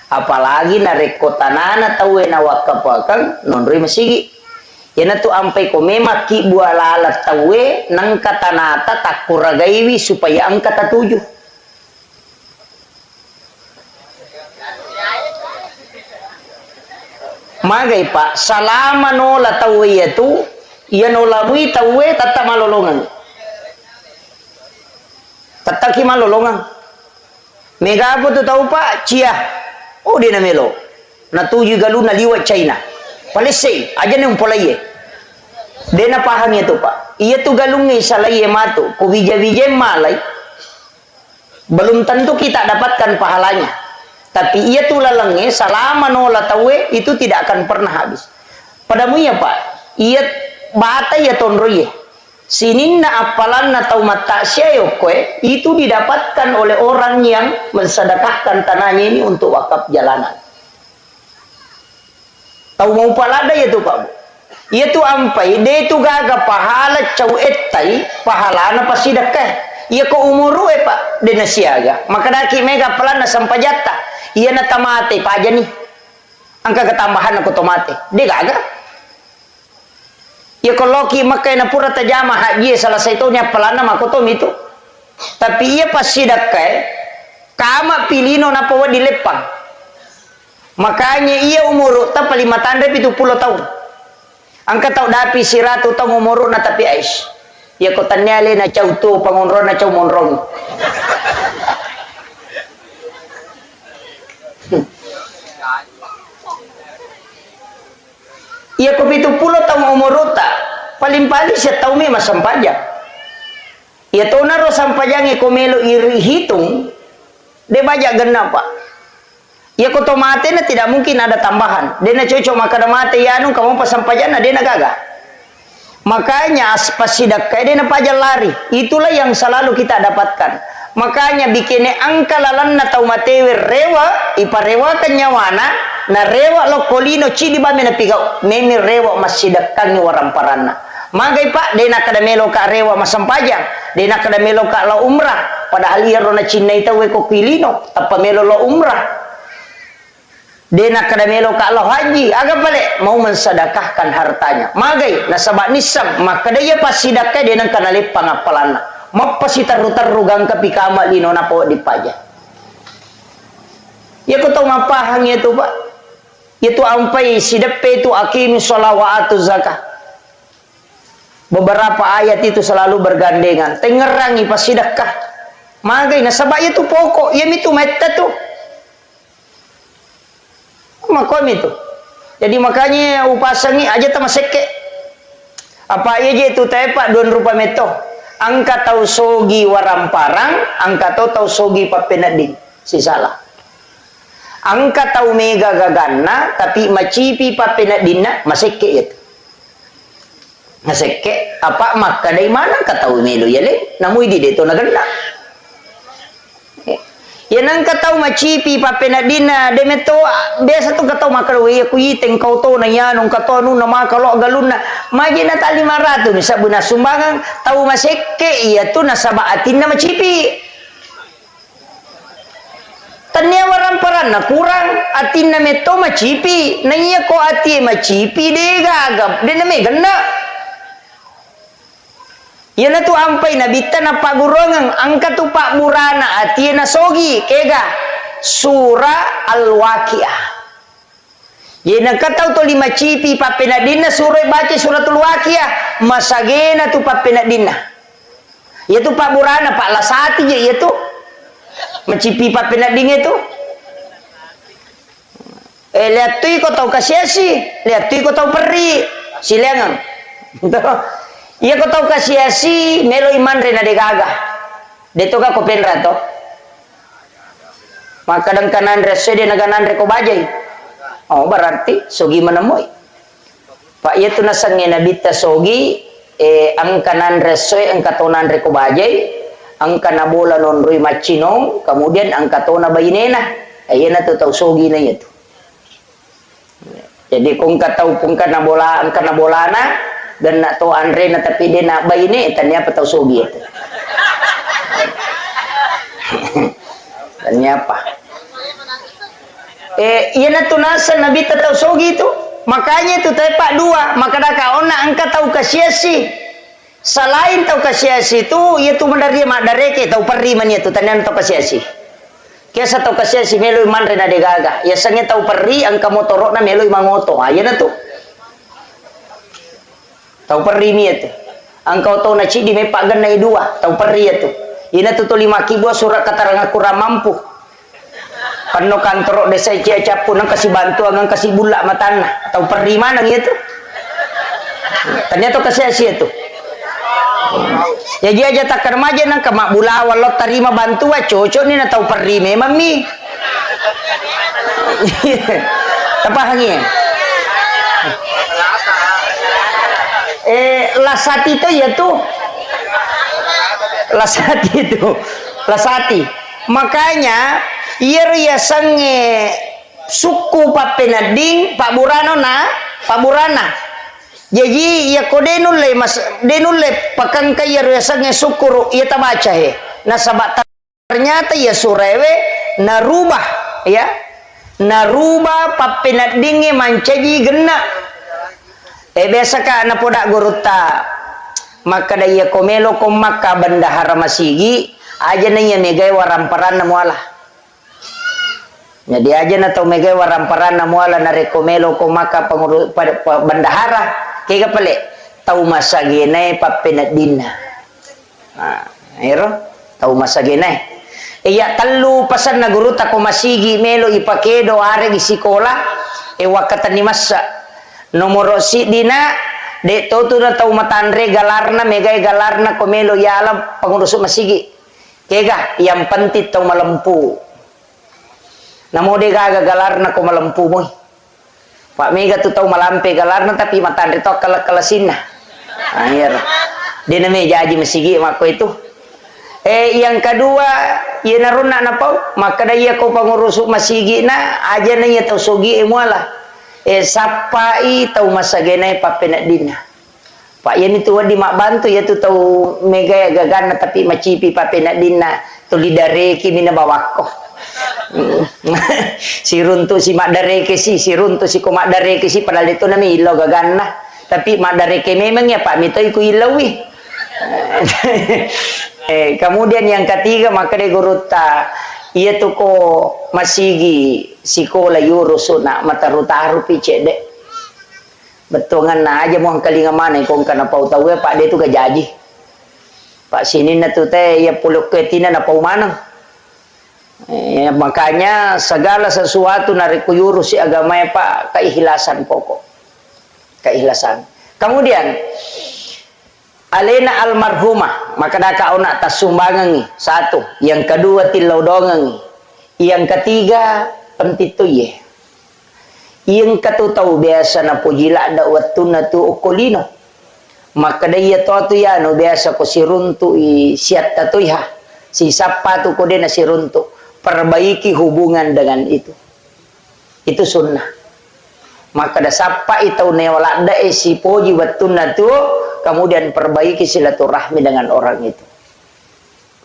apalagi na rekotanana tawe na wakapakang nonri masigi yana tu ampai ko memaki bualala tawe nang katanata takuragaiwi supaya angka tatuju magai pak salama nola tawe yatu iya nolamui tawe tata malolongan tataki malolongan mega apa tu tahu pak cia oh dia namelo na tuju galu na liwat China palesai aja ne umpolaye dia na paham itu pak iya tu galungi salaye matu ko bija-bija malai belum tentu kita dapatkan pahalanya tapi ia tu lalange salama nola tawe itu tidak akan pernah habis padamu ya pak iya bata ya tonroye sininna apalanna tau mata syayokwe itu didapatkan oleh orang yang mensedekahkan tanahnya ini untuk wakaf jalanan. Tahu mau palada ya tu pak? Ia tu ampai dia tu gaga pahala cau etai pahala na pasidakah. Ia ko umuru pak dia nasiaga. Maka daki mega pelana sampai jata. Ia na tamate pa aja nih. Angka ketambahan aku tomate. Dia gaga. Ya kalau ki makai na pura tajama haji salah satunya pelana makotom itu tapi ia pasti dakai kama pilino na pawa di lepang makanya ia umur ta palima tanda 70 tahun angka tau dapi siratu tau umur na tapi ais ya ko tanyale na cautu pangonron na cau monrong ia ko 70 tahun umur ta paling-paling siya tahu may masampajang ia to na ro sampajang ikomelo hitung de baja genap pak ia ko tomate na tidak mungkin ada tambahan de na cocok maka mate ya anu kamu pasampajang na de na gaga makanya pasidak kay de na pajal lari itulah yang selalu kita dapatkan makanya bikinnya angka lalan na tau matewe rewa iparewa kanyawana na rewa lo kolino cidi ba mena pigau memi rewa masidakan ni waramparana magai pak dena kada melo ka rewa masampajang dena kada melo ka lo umrah padahal ia rona Cina ita we ko pilino tapa melo lo umrah dena kada melo ka lo haji aga balik mau mensedekahkan hartanya magai nasabak nisam maka dia pasidakah dena kana lepang apalana mapasi taru-taru gang kapikama lino na po dipajang ya ko tau mapahang itu pak itu ampai sidepe itu akim sholawatu zakah beberapa ayat itu selalu bergandengan tengerangi pasidakah magai nasabak itu pokok ya itu meta tuh makom itu jadi makanya upasangi aja sama seke apa aja itu tepak 2 rupa meto angka tau sogi waramparang angka tau sogi papenading si salah angka tau mega gagana tapi macipi papenadina maseke itu maseke apa maka dari mana katau melo ya le namu di deto naganda ya nang katau macipi papenadina demeto biasa tu katau makarwe ku yiteng kau to na yanong katau nu nama kalau galuna majina ta 500 misa buna sumbangan tau maseke iya tu nasaba atin na macipi tanya waramparan na kurang atin na meto macipi na iya ko ati macipi de gagap de na me ganda iya na tu ampai na bita na pagurongang angka tu pak burana ati na sogi kega surah al-waqiah iya na katau to 5 cipi papenadina surah baca suratul waqiah masagena tu papenadina iya tu pak burana pak lasati je iya tu macipi papenading itu lihat tu kau tahu kasiasi lihat tu kau tahu peri silangan iya kau tahu kasiasi melo iman rena de gaga de toga ko penra to maka dan kanan reso dia naganan reko bajai. Oh berarti sogi menemui. Pak itu nasangnya nabita sogi ang kanan reso ang katonan reko bajai, ang kanabola non rui machinong, kemudian ang katona bayinena. Ayan na to tau sogi na ito. Jadi kung kataw pung kanabola ang kanabola na dan na to andre na tapi dia na bayine tanya pa tau sogi ito. Tanya apa? Iya na tunasan nabi tataw sogi itu. Makanya itu tayo pak dua. Maka nakaon na angka tau kasyasi. Selain tau kasyasi itu, iya tu mandari madareke tau perri man itu tanyan tau kasyasi. Kaya sa tau kasyasi meloy man rin na degaga. Ya sangnya tau perri angka motorok na meloy mangoto. Ayan na to. Tau perri mi itu. Angka tau na chidi may pagan na idua. Tau perri itu. Ina tu 5 kibo surat katarang kurang mampu. Pano kantorok desa cia capu nang kasih bantu nang kasih bulak matana atau perri mana gitu. Ternyata kasih asia itu. Jadi aja tak remaja nang kemak bula walau terima bantuan cocok ni nak tahu perri memang mi. Apa hangi? Lasati itu ya tuh. Lasati itu. Lasati. Makanya iya sange suku papenading Pak Burano na Pak Burana. Jadi ya ko denule mas denule pakang kaya sange suku iya tabaca he. Na sabat ternyata ya surewe narubah ya. Narubah papenadinge mancaji gena. Biasa ka na podak guruta. Maka daya komelo komaka bendahara masigi aja nanya megai waramparan namualah. Jadi aja na tau megai waramparan namuala na rekomelo komaka pengurus bendahara kaya pale tau masagenay papinadina. Ero tau masagenay. Iya talu pasan na guruta ko masigi melo ipakedo are di sikola wakatan ni masa nomoro si dina de to na tau matanre galarna megai galarna komelo yala pengurus masigi. Kega yang penting tau malempu. Namo de gaga galarna ko malempu mo. Pak Mega tu tau malampe galarna tapi matandre to kalasin na. Ayer. Di na may jaji masigi mako itu. Yang kedua, iya naruna na pau, maka daya ko pangurusuk masigi na aja na iya tau sogi muala. Sapai tau masagenay papenadina. Pak yan itu di mak bantu ya tu tau Mega gagana tapi macipi papenadina tu lidareki mina bawako. Si runtu si mak dareke si runtu si ko mak dareke si padahal itu nama ilo gagana tapi mak dareke memang ya Pak mito iku ilawi. Kemudian yang ketiga maka de guruta iya tu ko masigi sikola yurusuna matarutaru picede betongan na aja mau kalinga mana kong kana pau tahu Pak dia tu gajaji Pak sini na tu teh ya puluk ketina na pau manang. Makanya segala sesuatu nariku yurus si agama ya Pak keikhlasan pokok keikhlasan. Kemudian alena almarhumah maka daka ona tasumbangan satu, yang kedua tilaudongan, yang ketiga pentituye, yang ketutau biasa na pujila ada watuna tu ukulino maka daya to ya no biasa ko siruntu siat tatuiha si sapa tu ko na siruntu perbaiki hubungan dengan itu sunnah. Maka da sapa itau newala da si poji watuna tu kemudian perbaiki silaturahmi dengan orang itu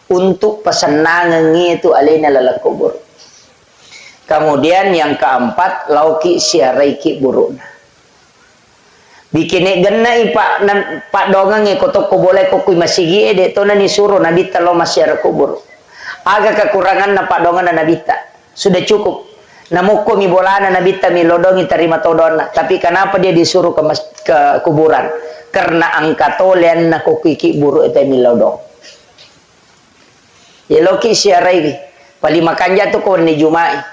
untuk pesenangan itu alena lalakubur. Kemudian yang keempat lauki siaraiki buruna bikin genai pak dongang kotok ko boleh ko kui masigi de to na ni suruh nabi talo masyara kubur agak kekurangan na pak dongan na nabita sudah cukup namuko mi bolana nabita mi lodongi terima todona tapi kenapa dia disuruh ke kuburan karena angkatolen na kukiki buru eta mi lodong ya loki siarai pali makan jatuh ko ni jumai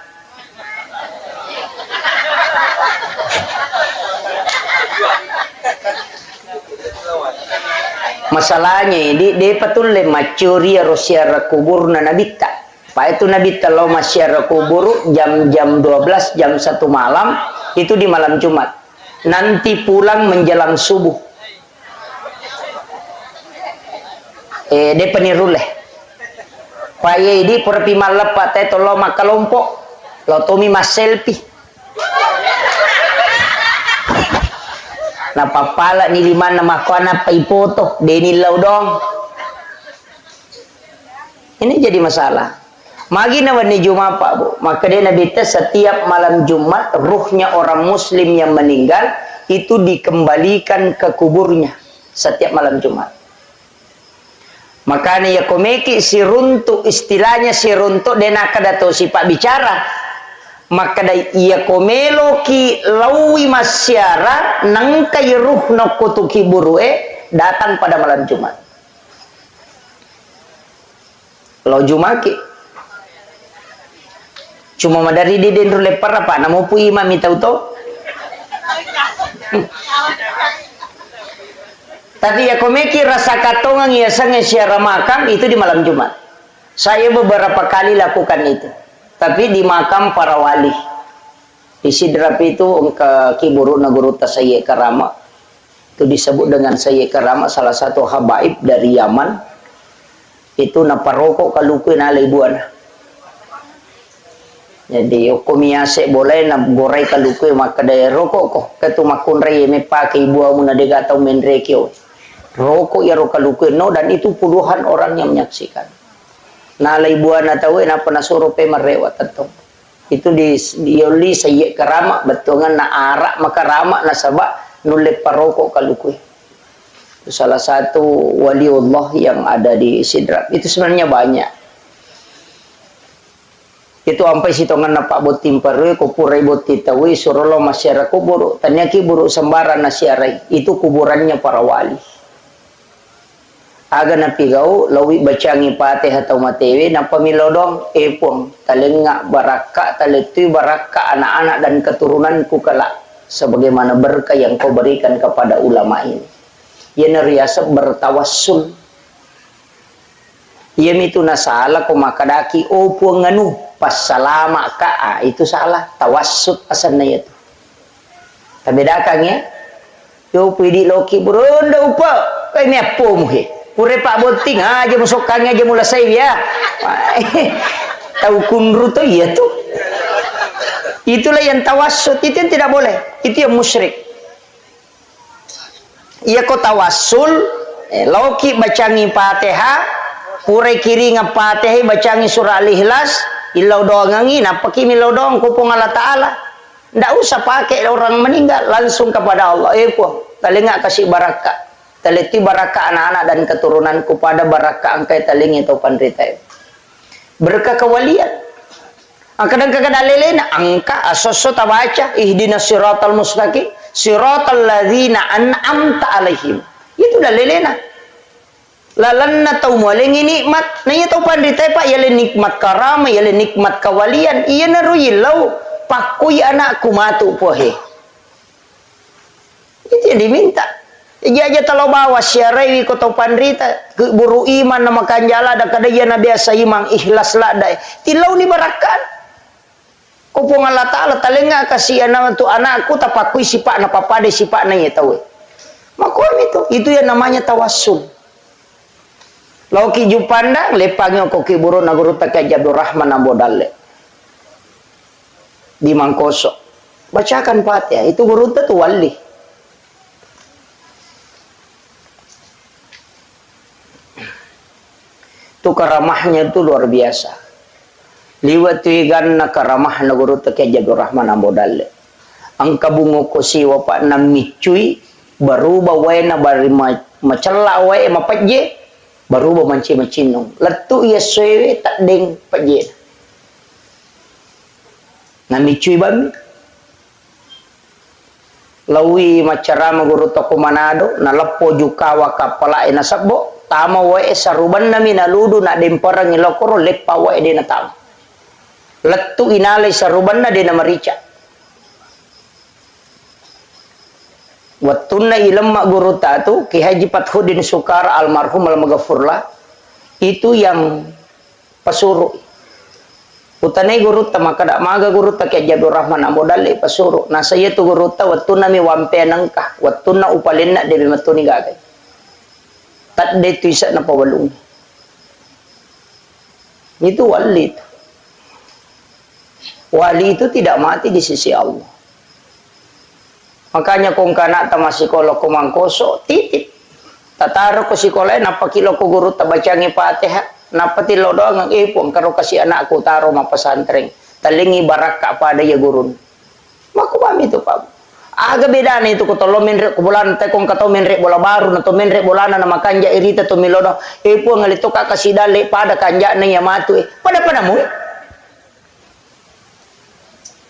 masalahnya di patul le macuria rosia kubur na nabita Pak itu Nabi telah masyarakat kubur jam 12 jam 1 malam, itu di malam Jumat. Nanti pulang menjelang subuh. De peniruleh. Pak di perpi malap Pak teh tolo makalompok. Lo tomi mas selfie. Na papala ni lima na makwana pa ipoto deni laudong. Ini jadi masalah. Magi na wani Jumat Pak Bu. Maka dia Nabi setiap malam Jumat ruhnya orang muslim yang meninggal itu dikembalikan ke kuburnya setiap malam Jumat. Makanya ya komeki si runtuk, istilahnya si runtuk dena kada tahu si Pak bicara. Maka ia komelo ki lawi masyara nang kay ruh no kutuki burue datang pada malam Jumat. Lo Jumaki cuma madari di dendro lepar apa namo pu imam itau to. Tapi ya komeki rasa katongang ya sange syara makam itu di malam Jumat. Saya beberapa kali lakukan itu. Tapi di makam para wali. Di Sidrap itu ke Kiburu Naguru Tasayye Karama. Itu disebut dengan Sayyid Karama, salah satu habaib dari Yaman. Itu naparokok kalukui na ibuana. Jadi yokomiase boleh na goray kalukui maka daya rokok ko. Katu makunray me pakai ibu amu na degatau menrekyo. Rokok ya rokalukui no, dan itu puluhan orang yang menyaksikan. Nalay buwan na tahu na panasuro pe marewat atong itu di yoli Sayyid Karama betungan na arak makarama na saba nulip paroko kalukui. Itu salah satu waliullah yang ada di Sidrap. Itu sebenarnya banyak. Itu sampai sitongan na Pak Botim Parwe kupurai boti tawi surolo masyarakat kubur tanya kiburu sembaran na siarai itu kuburannya para wali. Aga na pigau lawi bacangi pate atau matewe na pamilodong epong talenga baraka taletui baraka anak-anak dan keturunanku kelak sebagaimana berkah yang kau berikan kepada ulama ini. Ia neriasa bertawassul. Ia mitu nasala ko makadaki opo nganu pas salama ka itu salah tawassul asanna itu. Tabedakang ya. Yo pidi loki buronda upa kay mepo muhe. Pure Pak Boting aja musukannya aja mula saya ya. Tahu kunru tuh iya tuh. Itulah yang tawassut, itu yang tidak boleh. Itu yang musyrik. Iya kok tawassul, loki bacangi Fatihah, pure kiri ngapatih bacangi surah Al-Ikhlas, ilau doangangi napaki milau doang kupung Allah Taala. Ndak usah pakai orang meninggal, langsung kepada Allah. Po, telinga kasih barakah. Teliti baraka anak-anak dan keturunanku pada baraka angkai talingi atau pandritai. Berkah kewalian. Kadang-kadang dalilena angka asoso tabaca ihdinas siratal mustaqim siratal ladzina an'amta alaihim. Itu dalilena. Lalanna tau molengi nikmat. Nah itu pandritai Pak yale nikmat karama yale nikmat kewalian. Iya narui lau pakui anakku matu pohe. Itu yang diminta. Jaja talo bawa syarawi ko to pandrita buru iman nama kanjala da kadaya na biasa imang ikhlas la dai tilau ni barakan ko pong Allah Taala talenga kasihan na tu anakku tapakui sipak na papade sipak na yetawe makom itu yang namanya tawassul. Lauki jupanda lepangyo ko kiburu naguru taka Abdul Rahman Ambodalle di Mangkoso bacakan Fatihah itu guru tu wali. Itu karamahnya itu luar biasa. Liwat tuigan na karamah na guru taki Abdul Rahman Ambodalle. Ang kabungo ko si wapa na micui baru bawai na bari macela wae mapajje baru ba manci macinong. Letu iya sewe tak deng pajje. Na micui bami. Lawi macarama guru toko Manado na lapo jukawa kapala ina sabbo. Tama wae saruban nami naludu na demparang ilokoro lepa wae de na tama. Letu inalay saruban na de na marica. Watun na ilam guru tatu ki Haji Fathudin Sukar almarhum al-Maghfurlah itu yang pesuruh Utanay guruta makada maga guruta kay Jabir Rahman amodale pasuro. Nasa iya tu guruta wattu na mi wampe nangka. Wattu na upalin na debe matuni gagay. Tat de tu isa na pawalung. Itu wali itu. Wali itu tidak mati di sisi Allah. Makanya kung kana ta masikola ko mangkoso titip. Tataro ko sikola napakilo ko guruta bacangi Fatihah. Napati lo doang ang ipon karo kasi anakku taro mapasantren talingi baraka pada ya gurun makubami itu pak aga beda na itu ko tolo menre ko bulan te kong kato menre bola baru na to menre bola na makanja irita to milodo ipon ngalito ka kasi dali pada kanja na yamatu pada mo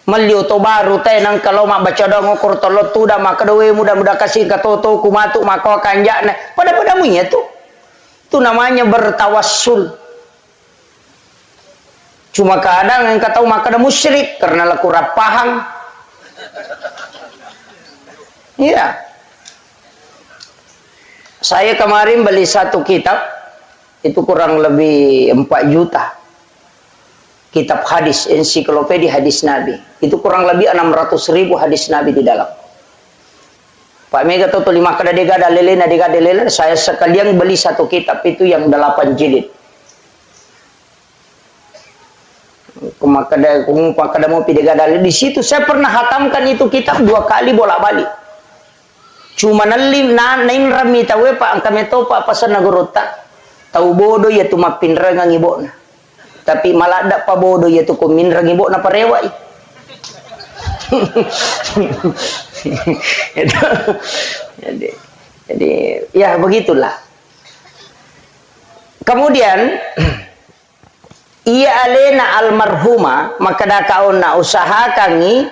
malyo to baru te nang kalau mak baca do ngokor tolo tuda makadowe mudah-mudah kasih katoto kumatu mako kanja na pada mo nya tuh. Itu namanya bertawassul. Cuma kadang yang kata maka ada musyrik karena laku rapahang. Iya. Saya kemarin beli satu kitab itu kurang lebih 4 juta. Kitab hadis, ensiklopedia hadis Nabi. Itu kurang lebih 600.000 hadis Nabi di dalam. Pak Mega tuh 5 kada dega dalele saya sekalian beli satu kitab itu yang 8 jilid. Kada mau pidega dalele di situ saya pernah hatamkan itu kitab 2 kali bolak-balik. Cuma nalim nain rami tawe pak kami to pak pasan nagurota. Tahu bodoh ya tu mapinra ngibona. Tapi malah ada pa bodoh ya tu kuminra ngibona parewai. jadi ya begitulah. Kemudian ia alena almarhuma maka da kauna usaha kangi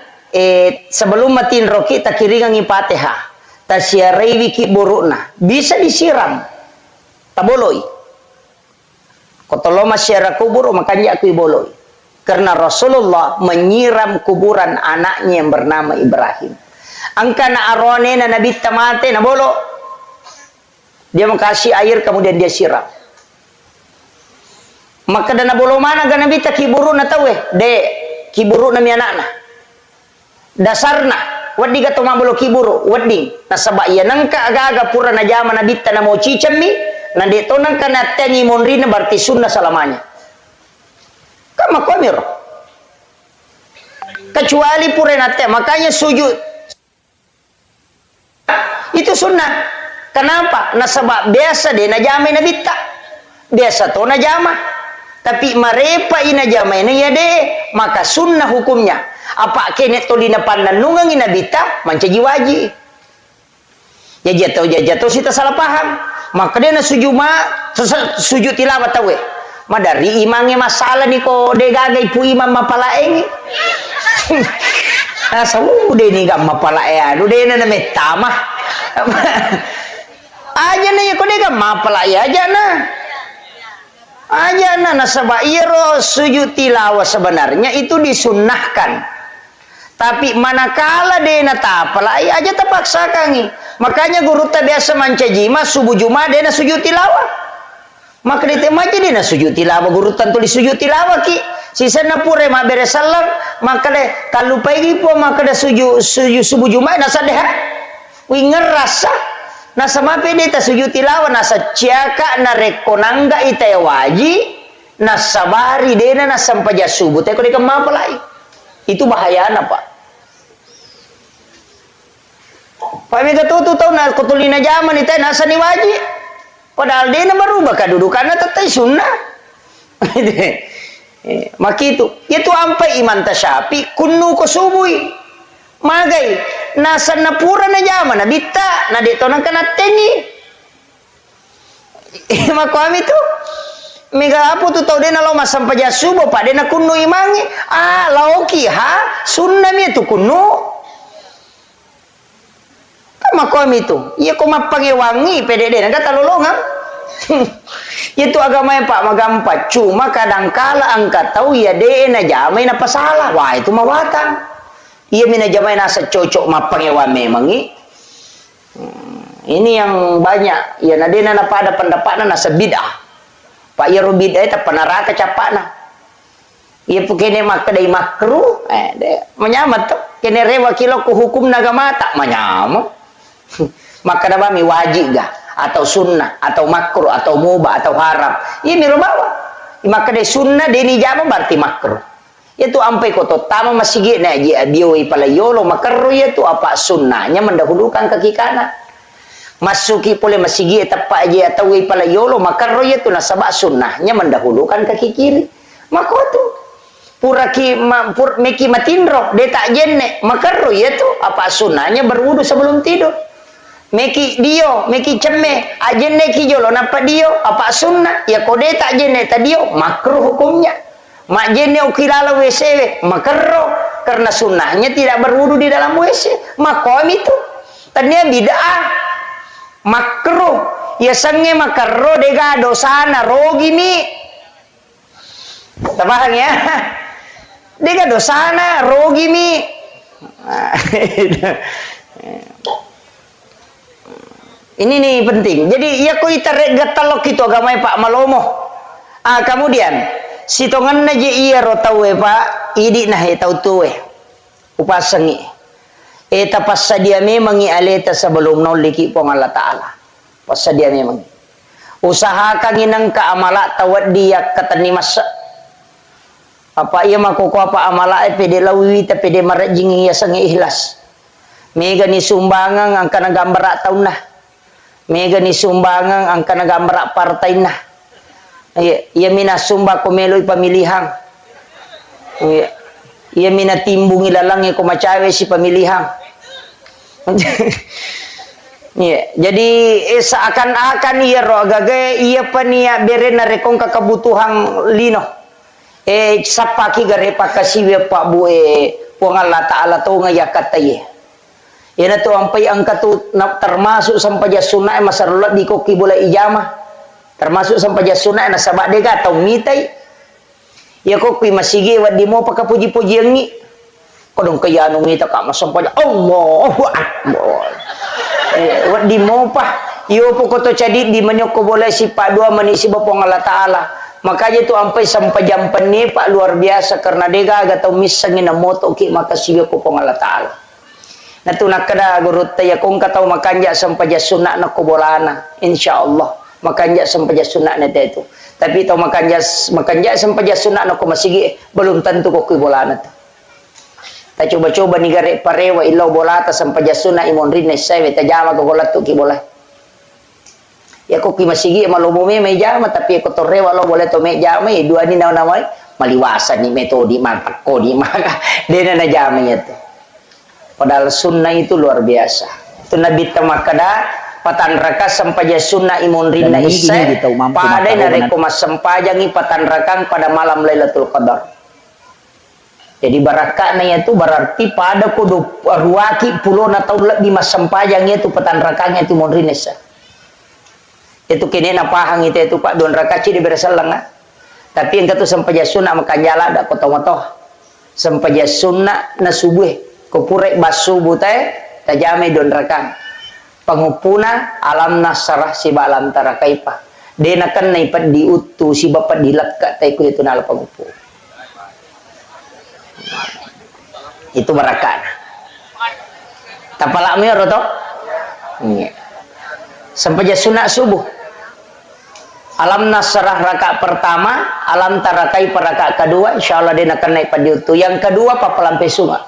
sebelum matin roki tak kiringan Fatihah tasyarai wiki burukna bisa disiram taboloi kotolo masyara kubur makanya aku boloi. Karena Rasulullah menyiram kuburan anaknya yang bernama Ibrahim. Angkana arone na nabi tamate na bolo. Dia mengkasih air kemudian dia siram. Maka dana bolo mana ga nabi ta kiburu na tawe? De kiburu na mi anakna. Dasarna wadi ga toma bolo kiburu wadi nasaba iya nangka aga-aga pura na jama nabi ta na mo cicammi na de to nangka na tengi monrina berarti sunnah salamanya. Kama komir kecuali purenate makanya sujud itu sunnah. Kenapa? Nasabak biasa deh najama nabita biasa to najama tapi marepa ina jama ini ya deh maka sunnah hukumnya apa kene to dina pandan nungang nabita mancaji waji ya jatuh sita salah paham maka dia na sujud tilawat tawe madari imangnya masalah nih kok degagai pu imam mapalaeng asa udah nih gak mapalaeng udah na metamah aja nih kok dega mapalaeng aja na nasaba iro sujud tilawah sebenarnya itu disunnahkan tapi manakala dena tapalai aja terpaksa kangi makanya guru tak biasa mancajima subuh jumat dena sujud tilawah maka ditemaji dina sujud tilawah guru tentu di sujud tilawah ki sisa na pure ma bere salam maka de kalau pagi po maka de sujud subuh jumat nasa deha wi ngerasa nasa mape de ta sujud tilawah nasa ciaka na rekonangga ite waji nasa bari dena nasa sampaja subuh te ko de kemapalai itu bahayana pak Mega tutu tau na kutulina zaman ite nasa ni waji padahal dia merubah kedudukannya tetap sunnah. Maka itu ampai iman tasyapi kunu ko subui magai nasa napura na jaman na bita na dito nang kanateni. Maka itu mega apo tu tau dia na lo masampaja subo pa dia na kunu imangi lauki ha sunnah mi tu kunu. Makom itu, iya kok mapangewangi PDD, naga talolongan. Itu agama yang pak magampa, cuma kadangkala angkat tahu ya deh na jamai na pasalah, wah itu mawatang. Iya mina jamai nasa cocok mapangewan memangi. Ini yang banyak, ya nadena na pada pendapatna nasa bid'ah. Pak Yero bid'ah itu penaraka capakna. Ia kene makadai makruh, menyamat tuh. Kene rewa kilo ku hukum nagama tak menyamat. Maka nabami wajib gak? Atau sunnah, atau makruh, atau mubah, atau haram. Ia mirubawa. Maka de sunnah deni jama berarti makruh. Itu ampai koto tama masih gini aja bioi pala yolo makruh itu apa sunnahnya mendahulukan kaki kanan. Masuki pole masih gini tepat aja atau pala yolo makruh itu nasabak sunnahnya mendahulukan kaki kiri. Maka tu meki matindro dia tak jenne makruh itu apa sunnahnya berwudu sebelum tidur. Meki dio meki ceme ajenne ki jolo napa dio apa sunnah ya kode tak jenne tadio makruh hukumnya. Mak jenne ukilala WC makruh karena sunnahnya tidak berwudu di dalam WC. Makom itu tadinya bid'ah makruh ya sange makruh dega dosana rogi mi. Paham ya? Dega dosana rogi mi. Ini nih penting. Jadi ya koi tergatalok itu agama Pak Malomo. Kemudian si tongan naje iya rotawe Pak idi nah tau tuwe upasangi. Eta passa dia memang aleta sebelum noliki pong Allah Ta'ala. Passa dia memang. Usahakan inang ka amala tawad dia katani masa. Apa iya makoko apa amala pede lawi ta pede marajing iya sangi ikhlas. Mega ni sumbangan ang kana gambar taun nah. Mega ni sumbangan ang kana gambar partai nah. Iya mina sumba ko meloy pamilihan. Iya mina timbung ilalang ko macawe si pamilihan. Jadi seakan-akan iya ro agage iya pa niya bere na rekong kakabutuhang lino. Sapaki gare pakasiwe pa bue puang Allah Ta'ala to nga yakataye. Yan na to ampay ang katu termasuk sampai sunnah masarulat di koki bola ijamah. Termasuk sampai sunnah na sabak dega atau mitai. Ya koki masigi wad di mo pakapuji-puji yang ni. Kodong kaya anu ngita ka masampai Allahu Akbar. Wad di mo pa. Iyo po ko to cadi di manyoko bola si Pak Dua mani si Bapong Allah Ta'ala. Makanya itu sampai jam ni Pak luar biasa karena dega gatau misangin na moto ki makasiyo ko pong Allah Ta'ala. Na tu nakada gurut taya kung katau makanja sampai sunat na kubolana insyaallah makanja sampai sunat na itu. Tapi tau makanja sampai sunat na kumasigi belum tentu ko kubolana tu. Ta coba-coba ni gare parewa ilaw bolata sampai sunat imon rin sewe tajama ko golat tu ki bola. Ya ko kimasigi malumume may jama tapi ko torrewa lo boleh to may jama dua ni namay maliwasan ni metode mantak ko di maka dena na jama itu. Padahal sunnah itu luar biasa. Itu Nabi tamakada patan raka sampaja sunnah imun rinna isai pada nareko mas sampajangi patan rakang pada malam Lailatul Qadar. Jadi barakahnya itu berarti pada kudu ruaki puluh tahun lebih mas sampajangi itu patan rakangnya itu imun rinna isai. Itu kini napahang itu Pak Don Rakaci di bersalang tapi yang kata sampai sunnah makan jala dak kotoh-kotoh sampai sunnah na subuh kupurek basubuh teh tajame Don Rakang pangupuna alam nasarah si balam tarakaipa dena kan naipat diutu si bapak dilekak teh ku itu nala pangupu itu barakah tapalak mi roto sampai sunnah subuh. Alam nasrah rakaat pertama, alam tarakai rakaat kedua, insyaallah dia akan naik pada itu. Yang kedua papalampe sunga.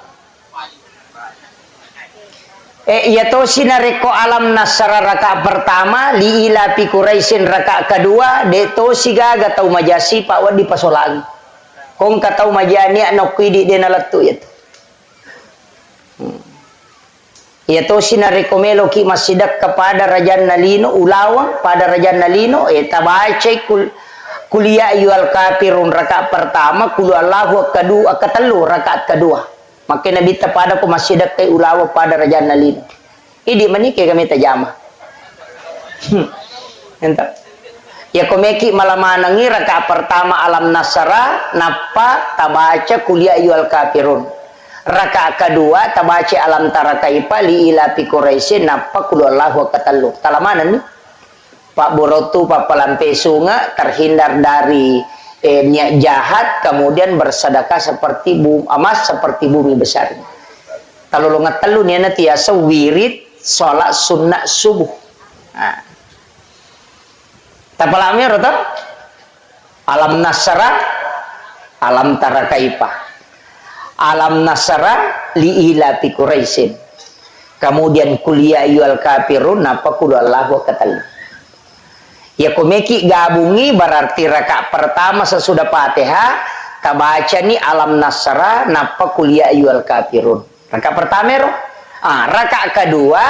Ya to sinareko alam nasrah rakaat pertama, li ila pi Quraisyin rakaat kedua, de to sigaga tau majasi pak wadi pasolagi. Kong katau majani anak kuidi dia nalatu itu. Ya to sinarikomelo ki masidak kepada Raja Nalino ulawang pada Raja Nalino tabace kuliah yual kafirun rakaat pertama kulu Allahu kedua ketelu rakaat kedua maka Nabi pada ko masidak ke ulawang pada Raja Nalino idi manike kami tajama entah ya komeki malamanangi rakaat pertama alam nasara napa tabaca kuliah yual kafirun rakaat kedua tabaci alam tarakaipa li ila pi Quraisyin napa kulu Allahu katalu talamanan nih Pak Borotu Pak Pelampe sunga terhindar dari niat jahat, kemudian bersedekah seperti emas seperti bumi besar. Kalau ngatelu niat tiasa wirid sholat sunnah subuh. Nah. Tapalami rata alam nasara alam tara kaipah. Alam nasara li ilafi Quraisyin. Kemudian kuliah ayyuhal kafirun napa qul Allahu katal. Ya komeki gabungi berarti rakaat pertama sesudah Fatihah tabaca ni alam nasara napa kuliah ayyuhal kafirun. Rakaat pertama roh. Rakaat kedua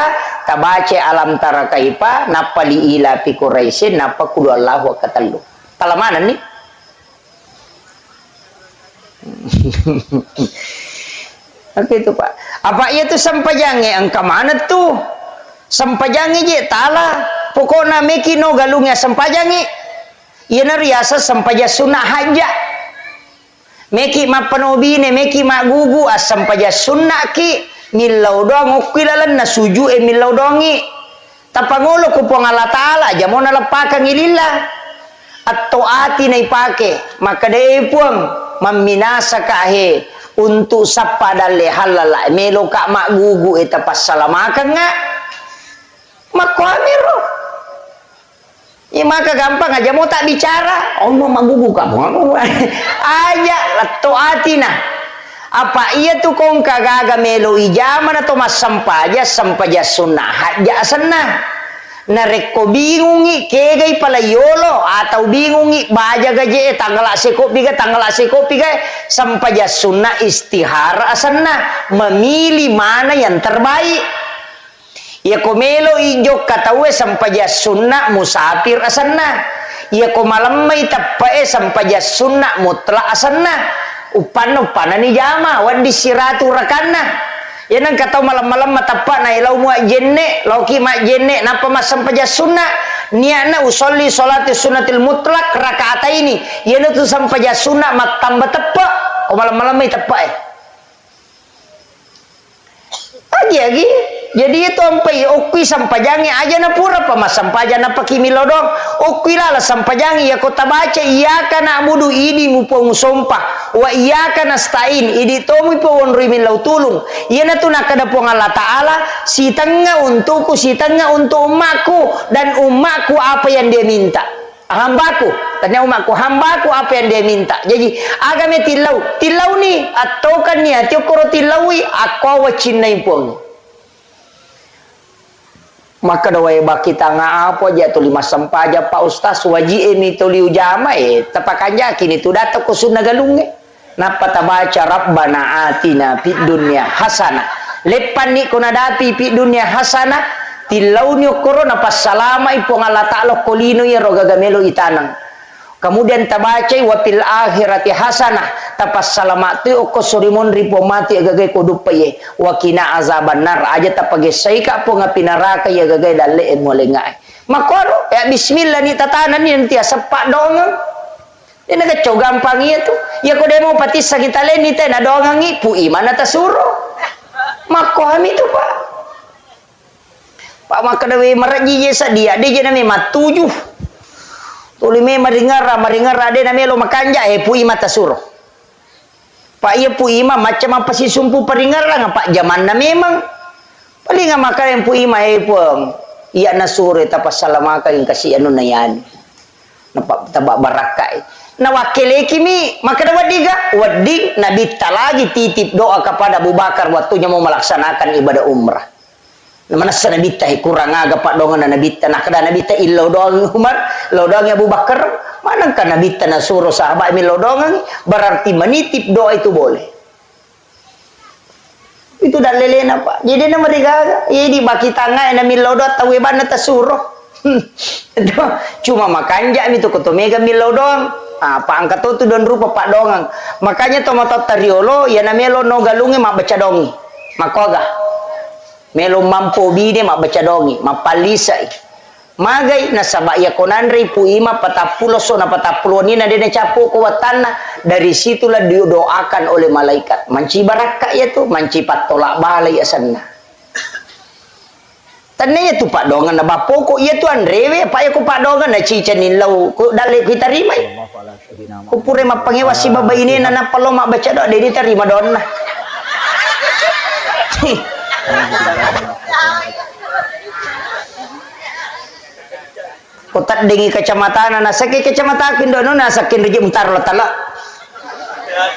tabaca alam tara kaifa napa li ilafi Quraisyin napa qul Allahu katal. Tala mana nih? Oke itu Pak. Apa iya tuh sampajange angka mana tuh? Sampajange je tala. Pokoknya meki no galungnya sampajange. Iya nariasa sampaja sunnah haja. Meki ma panobine meki ma gugu as sampaja sunnah ki milau dong ukilalan na suju milau dongi. Tapangolo ko pong Allah Ta'ala aja mo nalapakan ilillah. Atau ati na ipake. Maka dai puang maminasa kahe untuk sapadale halala melo ka magugu eta pasalamakan nga makwamiro ya maka gampang aja mau tak bicara mau magugu kamu aja atau atina apa iya tuh kong kagaga melo ijaman atau mas sampaja sunnah haja senah nareko bingungi kegay pala yolo atau bingungi baja gaje tanggal asekopi sampaja sunnah istihara asana memilih mana yang terbaik ya komelo ijo katawe sampaja sunnah musafir asana ya ko malam may tapae sampaja sunnah mutlak asana upan ni jama wadi siratu rakana. Yan ang kataw malam-malam matapa na ilaw mo jenne, lauki ma jenne, napa masampaja sunnah, niya na usolli solati sunnatil mutlak rakaata ini, yan itu sampaja sunnah matamba tapa, o malam-malam may tapa Agi. Jadi itu ampai okui sampajangi aja na pura pa masampaja na pakimilodong okui lala sampajangi ya kota baca iya kana abudu idi mupong sompah wa iya kana stain idi tomu pawon rimin lau tulung iya na tu nakada pong Allah Ta'ala si tengah untukku si tengah untuk umatku dan umatku apa yang dia minta hambaku tanya umatku hambaku apa yang dia minta jadi agame tilau ni atau kan ni atau koro tilaui aku wacinai pong maka dawai baki tanga apa aja tu lima sampaja Pak Ustaz waji ini tu liu jama tapakan yakin itu data ko sunna galunge napa tabaca rabbana atina fid dunya hasanah lepan ni kuna dati fid dunya hasanah tilau ni korona pas salama ipong Allah Ta'ala kolino ya roga gamelo itanang kemudian tabaca wa fil akhirati hasanah tapas salamat tu ko surimon ripo mati agagay ko dupaye wa kina azaban nar aja tapage saika po nga pinaraka ya agagay dalle mo lengay makoro ya bismillah ni tatanan ni nanti sepak dong ini keco gampang itu ya ko demo pati sakitale ni te na dongangi pu imana tasuro makoham itu Pak maka dewe maraji jesa dia je nami matujuh tulime maringara ade na melo makanja pui mata suruh Pak iya pui ma macam apa si sumpu peringar lah Pak zaman na memang paling maka yang pui ma pong iya na sure tapas salamaka yang kasih anu na yan napak tabak barakai na wakile kimi maka na wadi nabi lagi titip doa kepada Abu Bakar waktunya mau melaksanakan ibadah umrah mana sana nabita kurang aga Pak dongan nabita nak kada nabita illo doang Umar lo doang Abu Bakar mana kan nabita na suruh sahabat mi lo doang berarti menitip doa itu boleh itu dah lelena Pak jadi nama digaga ini baki tangan na mi lo doa tawe bana ta suruh cuma makanja itu koto mega mi lo doang apa angkat tu don rupa Pak dongang makanya tomato tariolo ya na melo no galunge mak baca dongi makoga melo mampu bide mak baca dongi mapalisai magai nasaba ya konandri puima patapulo so na patapulo ni na dene capo ko watana dari situlah didoakan oleh malaikat manci baraka ya tu manci patolak balai asanna Tananya tu pak dongan na bapo ko iya tu andrewe pa ko pak dongan na cica nilau ko dali kita rimai. Ko pure mapangewa si baba ini na paloma baca doa dia terima donna. Kotak dengi kacamata na sakit kacamata kindono na sakin reje mutar latala.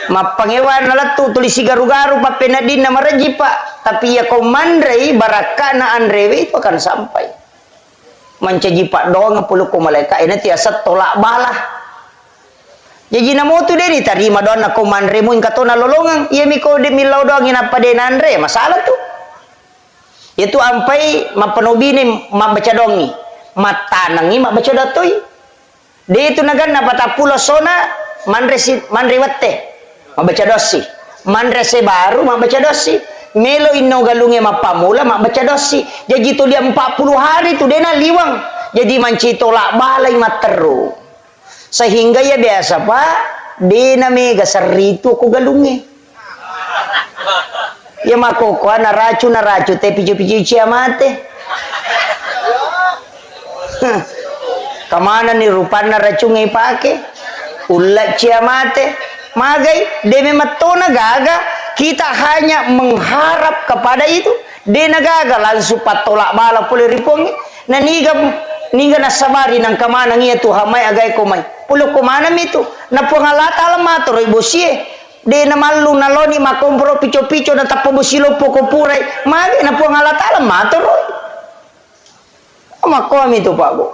Mapangewan nalatu tulis garu-garu pa penadin na maraji pak tapi ya kau mandrai barakana andrewe itu akan sampai mancaji pak doang puluh ko malaika ini tiasa tolak balah jadi namo tu deni tarima doang kau mandrai mun katona lolongang iya miko de milau doang ina pa den andre masalah tu itu ampai mapanobi ni mabaca dongi matanangi mabaca datoi de itu nagan na patapulo sona mandre wette mabaca dosi mandrese baru mabaca dosi melo inno galunge mapamula mabaca dosi jadi tu dia 40 hari tu dia na liwang jadi manci tolak balai materu sehingga ya biasa pak dia na mega seritu aku galunge ya makoko na racu te piju-piju ciamate kamana ni rupana racunge pake ulat ciamate magai demi matona gaga kita hanya mengharap kepada itu dena gaga langsung patolak bala pulih ripongi na niga nasabari nang kamana ngia tu hamai agai komai pulo komana mitu na pangalata lamato ibosie dena malu naloni makompro pico-pico na tapo bosilo poko purai magai na pangalata lamato roy makomi tu pak bu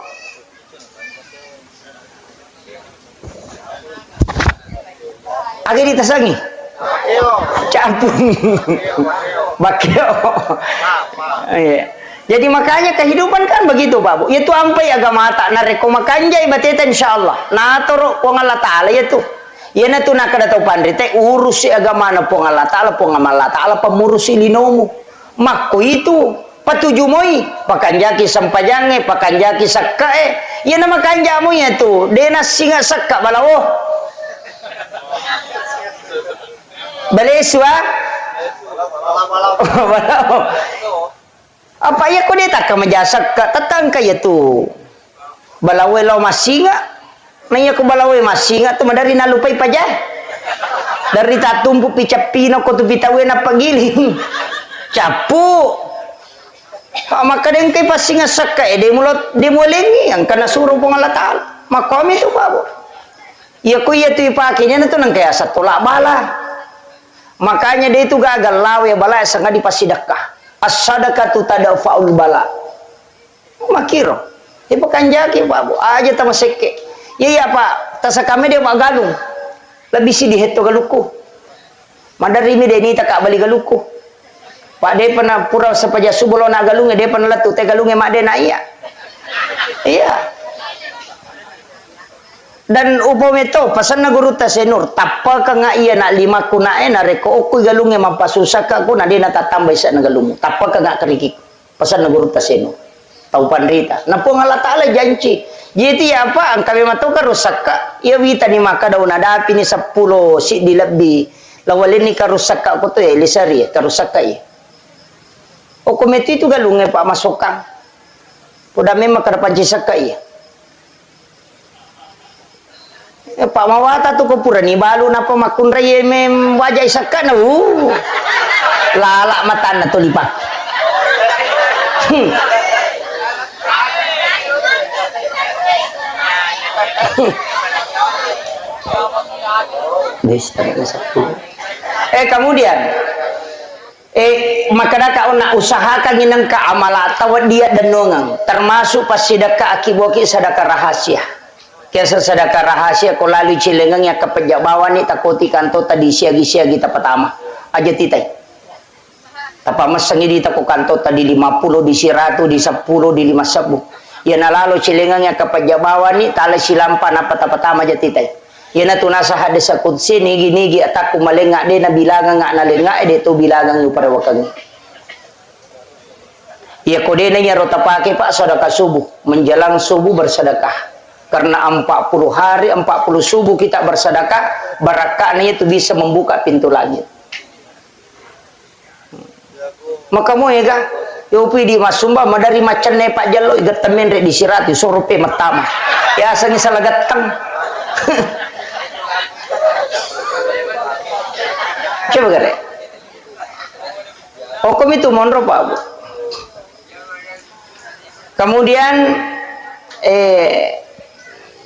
agak ditasangi campur bakio jadi makanya kehidupan kan begitu pak bu itu ampai agama tak nareko makanjai bateta insyaallah nah toro wong Allah taala itu ya na tu nak ada tau pandri teh urus si agama na pong Allah taala pemurus linomu makko itu patuju moi pakanjaki sampajange pakanjaki sakkae ya nama kanjamu ya tu dena singa sakka balawo Baleswa apa ya kau dia tak kemajasak ke tetangga ya tu balawe lo masinga nanya ku balawe masinga tu madari nalupai pajah dari tatumpu picapino ko tu pitawe na pagiling capu maka den kay pasinga sakka demolengi yang kana suruh pengalatan makomi tu babu ya ku ya tu ipakinya na tu nang kaya sa tolak bala makanya dia itu gagal lawe bala sangat dipasidakah as-sadaqatu tadafa'ul bala makiro bukan jaki pak bu aja tama seke iya pak tasa kami dia mak galung lebih si diheto galuku madari mi deni tak bali galuku pak dia pernah pura sepaja subulona galungnya dia pernah letu te galungnya mak dia na iya dan upometo pasan na guru ta senur tapal ka nga iya na lima kunae na reko okoy galunge mampasusaka ko na di natatambay sa na galungo tapal ka nga kariki pasan na guru ta senur tau pandrita na po nga latala janci jiti apa ang kami matu ka rusaka iya wita ni maka daw nadapi ni 10 si dilabbi lawalin ni karusaka ko to lisari karusaka o kometi tu galunge pa masukang pudame makarapanci saka Pak Mawata tu kupura ni balu napa makun raya mem wajah isakan lalak mata na tu lipat kemudian maka nak usahakan inang ka amala tawad dia dan nongang termasuk pas sedekah akiboki sedekah rahasia kesa sedekah rahasia ko lalu cilengang ya kepejabawan ni takoti kanto tadi siagi-siagi ta pertama aja titai tapa masangi di tako kanto tadi 50 di 100 di 10 di 50 ya nalalo cilengang ya kepejabawan ni tala silampan apa ta pertama aja titai ya na tunasa hadis qudsi ni gini gi ataku malenga de na bilangan ngak na lenga de to bilangan yu pada wakang ya kode na nya rota pake pak sedekah subuh menjelang subuh bersedekah karena 40 hari 40 subuh kita bersedekah barakahnya itu bisa membuka pintu langit maka mau ya Yopi di Masumba madari macan ne Pak Jallo gatamen re disirati surupe matama. Ya asangi salah gatang. Coba gare. Hukum itu monro Pak Bu. Kemudian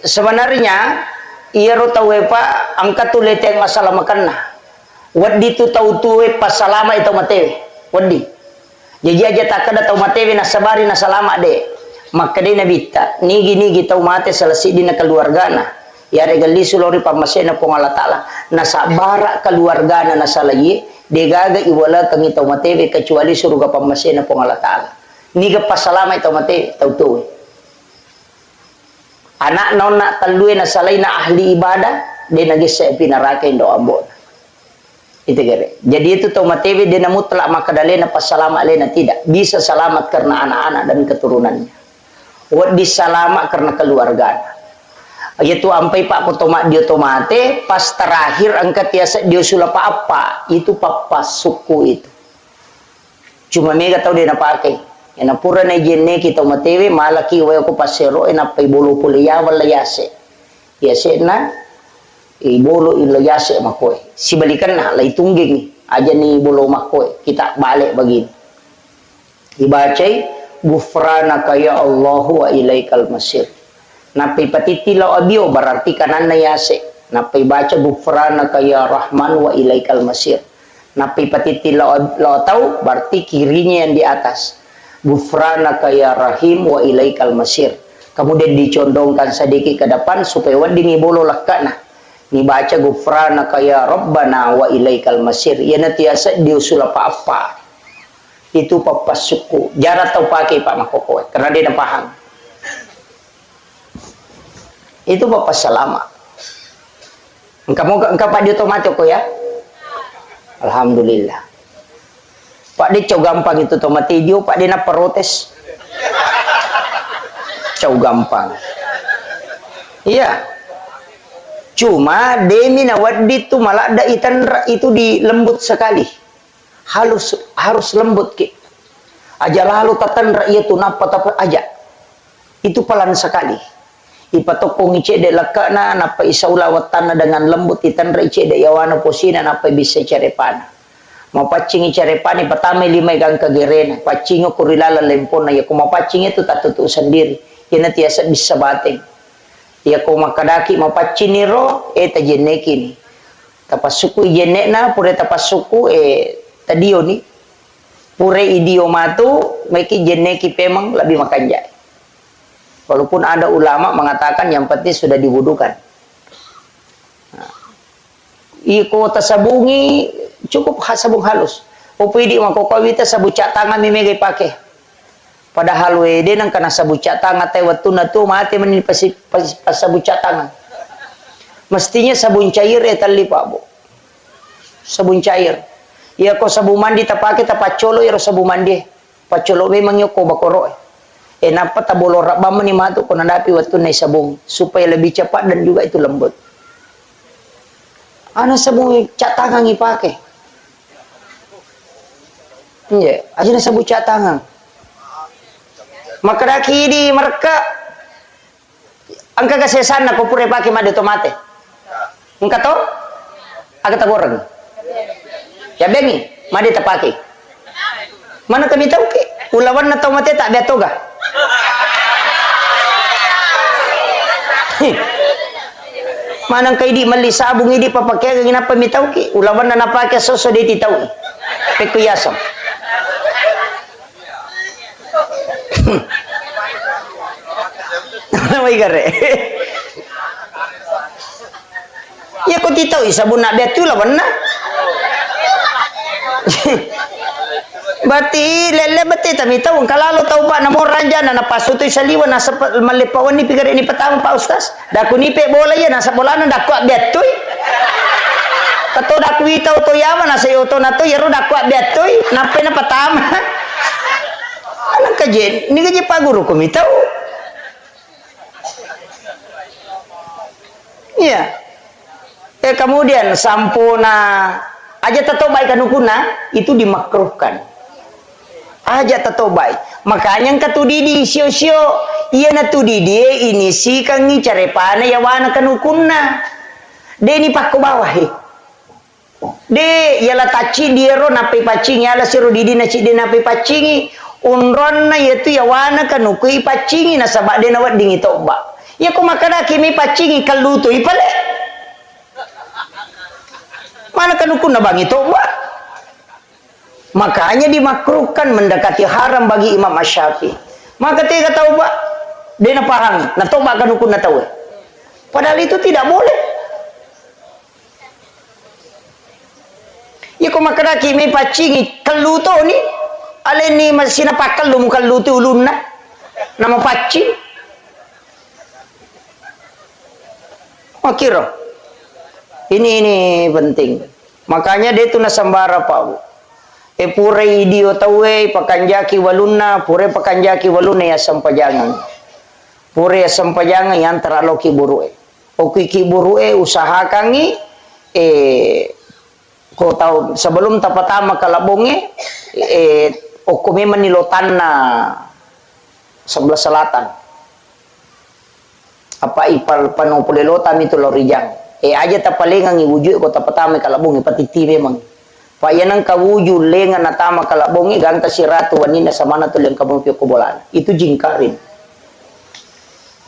sebenarnya ia tahu Pak angkat tu leteng masalah makanna. Wadi tu tahu tu pas salama itu matewe. Wadi. Jadi aja tak ada tahu matewe na sabari na salama de. Maka de nabita nigi tahu mate selesai dina keluargana. Ya regali sulori pamasena pong Allah Taala. Na sabara keluargana na salaye de gaga iwala kami tahu matewe kecuali surga pamasena pong Allah Taala. Niga pas salama itu matewe tahu tu. Anak nona talue na salay na ahli ibadah de nagisa pinaraka indo ambon. Itu gere. Jadi itu tau matewe dia mutlak maka dalena pas salamat lena tidak bisa selamat karena anak-anak dan keturunannya. Wad disalamat karena keluarga. Yaitu ampai Pak Potomak dia tomate pas terakhir angkat tiasa dia sulapa apa itu papa suku itu. Cuma mega tahu dia nak pakai. Ena pura na jenne kita matewe malaki wae ko pasero ena pay bolo puliya wala yase. Yase na bolo ilo yase makoy. Si balikan na lay tungging aja ni bolo makoy. Kita balik begini. Dibacai gufranaka ya Allah wa ilaikal masir. Napi patitilaw abio berarti kanan na yase. Napi baca gufranaka ya Rahman wa ilaikal masir. Napi patitilaw tahu berarti kirinya yang di atas. Gufranaka ya Rahim wa ilaikal masir. Kemudian dicondongkan sedikit ke depan supaya wadingi bolo lakana. Dibaca gufranaka ya Rabbana wa ilaikal masir. Ya natiasa diusul apa-apa. Itu papa suku. Jarang tahu pakai Pak Makoko karena dia dah paham. Itu papa selama. Engkau Pak dia tomat kok ya. Alhamdulillah. Pak dia cow gampang itu tomat hijau. Pak dia nak protes. Cow gampang. Iya. Cuma demi nawadi itu malah ada itan itu di lembut sekali. Harus lembut ke. Aja lalu tatan rakyat itu napa tapi aja. Itu pelan sekali. Ipatokong ice de lakana napa isaula watana dengan lembut itan ice de yawana posina napa bisa carepana. Mau pacing carepani pertama 5 gang kagerena. Pacingo kurilala lempona ya kuma pacing itu tak tutu sendiri. Ya tiasa bisa bateng. Ya ko makadaki mapachiniro tajenneki ni tapasuku jennena pure tapasuku tadio ni pure idiomatu meki jenneki pemang lebih makan jai. Walaupun ada ulama mengatakan yang penting sudah diwudukan. Iko tasabungi cukup sabung halus. Upidi makokawita sabu cat tangan mimege pakai. Padahal wede nang kana sabu cat tangan teh waktu natu mati meni pas sabu cat tangan. Mestinya sabun cair tali Pak Bu. Sabun cair. Ya ko sabu mandi ta pake ta pacolo ya sabu mandi. Pacolo memang yo ko bakoro. Napa ta bolo rabam ni matu ko nandapi waktu nai sabung supaya lebih cepat dan juga itu lembut. Ana sabun cat tangan ipake. Iya, aja sabu cat tangan. Maka daki di mereka angka kesesan na kupure pakai madu tomate. Engka to? Agak goreng. Ya bengi, madu tapaki. Mana kami tahu ke? Ulawan na tomate tak betoga. Manang kay di mali sabong idi papakai ngina pa mi tahu ke? Ulawan na napake soso di ti tahu. Pekuyasam. Namay gare. Ya ko titaw sabon na betul lawan na. Bati lele bati tami taw kalalo taw pa na mo ranja na napasutoy sa liwan na malipawan ni pigare ni patang pa ustas. Dako ni pe bola ya nasa bola na dako betul. Kato dako itaw to yaman na sayo to na to yero dako betul. Nape na patama. Anak kajen, ini kaje paguru ko mitaw. Iya. Kemudian sampuna aja tato baik kanukuna itu dimakruhkan. aja tatobai. Makanya katu didi sio-sio iya na tu didi ini si kangi carepana ya wana kanukunna. De ni pakko bawah he. De yala taci diero nape pacingi ala siru didi na ci de nape pacingi unron na yaitu ya wana kanukui pacingi na sabak de na wading ito ba. Ya ko makada kimi pacingi kaluto ipale. Mana kanukun na bang ito ba? Makanya dimakruhkan mendekati haram bagi Imam Asy-Syafi'i. Maka tiga taubat dia na parang na toba kanukun na tahu. Padahal itu tidak boleh. Ya ko makada kimi pacingi kaluto ni ale ni masih napakal lu kaluto ulun na nama pacing. Makiro. Ini penting. Makanya dia tu nasambara pau. Pure idio tawe pakanjaki walunna pure pakanjaki walunna ya sampajangan. Pure ya sampajangan yang teraloki burue. Oki ki burue usahakangi ko tahu sebelum tapatama kalabonge okume manilotan na sebelah selatan. Apa ipal panopulelota mito lorijang. Aja tapalengang iwujud ko tapatama kalabonge patiti memang. Pa yanang kawujud lengan natama kalabonge ganta siratu wanina samana tuleng kabong pio kubolan. Itu jingkarin.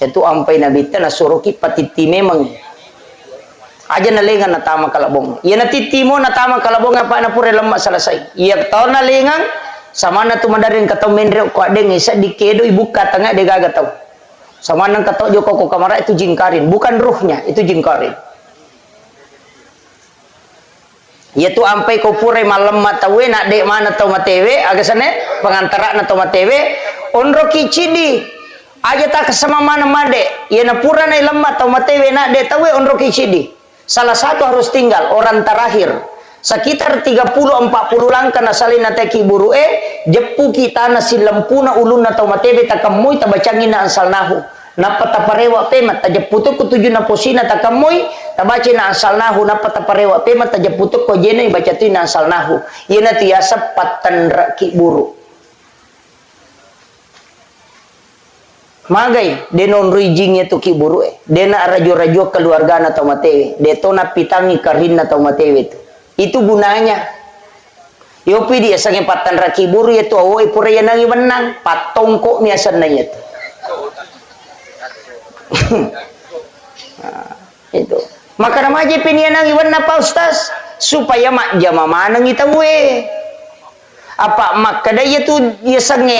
Itu ampai nabita na suruki patiti memang. Aja na lengan natama kalabong. Iya na titimo natama kalabong apa na pure lemak selesai. Iya tau na lengan sama na tu madarin katau mendre ko adeng isa dikedo ibuka tengah de gaga tau. Sama nang katau joko ko kamara itu jingkarin, bukan ruhnya, itu jingkarin. Iya tu ampai ko pure malam matawe nak dek mana tau matewe agasane pengantara na tau matewe onro kicidi. Aja tak kesama mana made. Iya na pura na lemmat tau matewe nak dek tawe onro kicidi. Salah satu harus tinggal, orang terakhir. Sekitar 30-40 langkah nasalina teki burue, jepu kita nasi lempuna uluna tau matebe takamui tabacangin na ansal nahu. Napataparewa pemat tajeputuk kutuju na posina takamui tabaci na ansal nahu napataparewa pemat tajeputuk ko jene bacatu na ansal nahu. Ina tiasa patan raki buru. Magai denon rijingnya tu kiburu dena rajo-rajo keluarga na tau matewe detona pitangi karin na tau matewe itu gunanya yopi dia sange patan rakiburu ya tu awoi pura yanangi menang patongko miasan na itu nah, itu maka namaje pinianangi wenna pa ustaz supaya mak jama manang itawe apa maka daya tu ia sange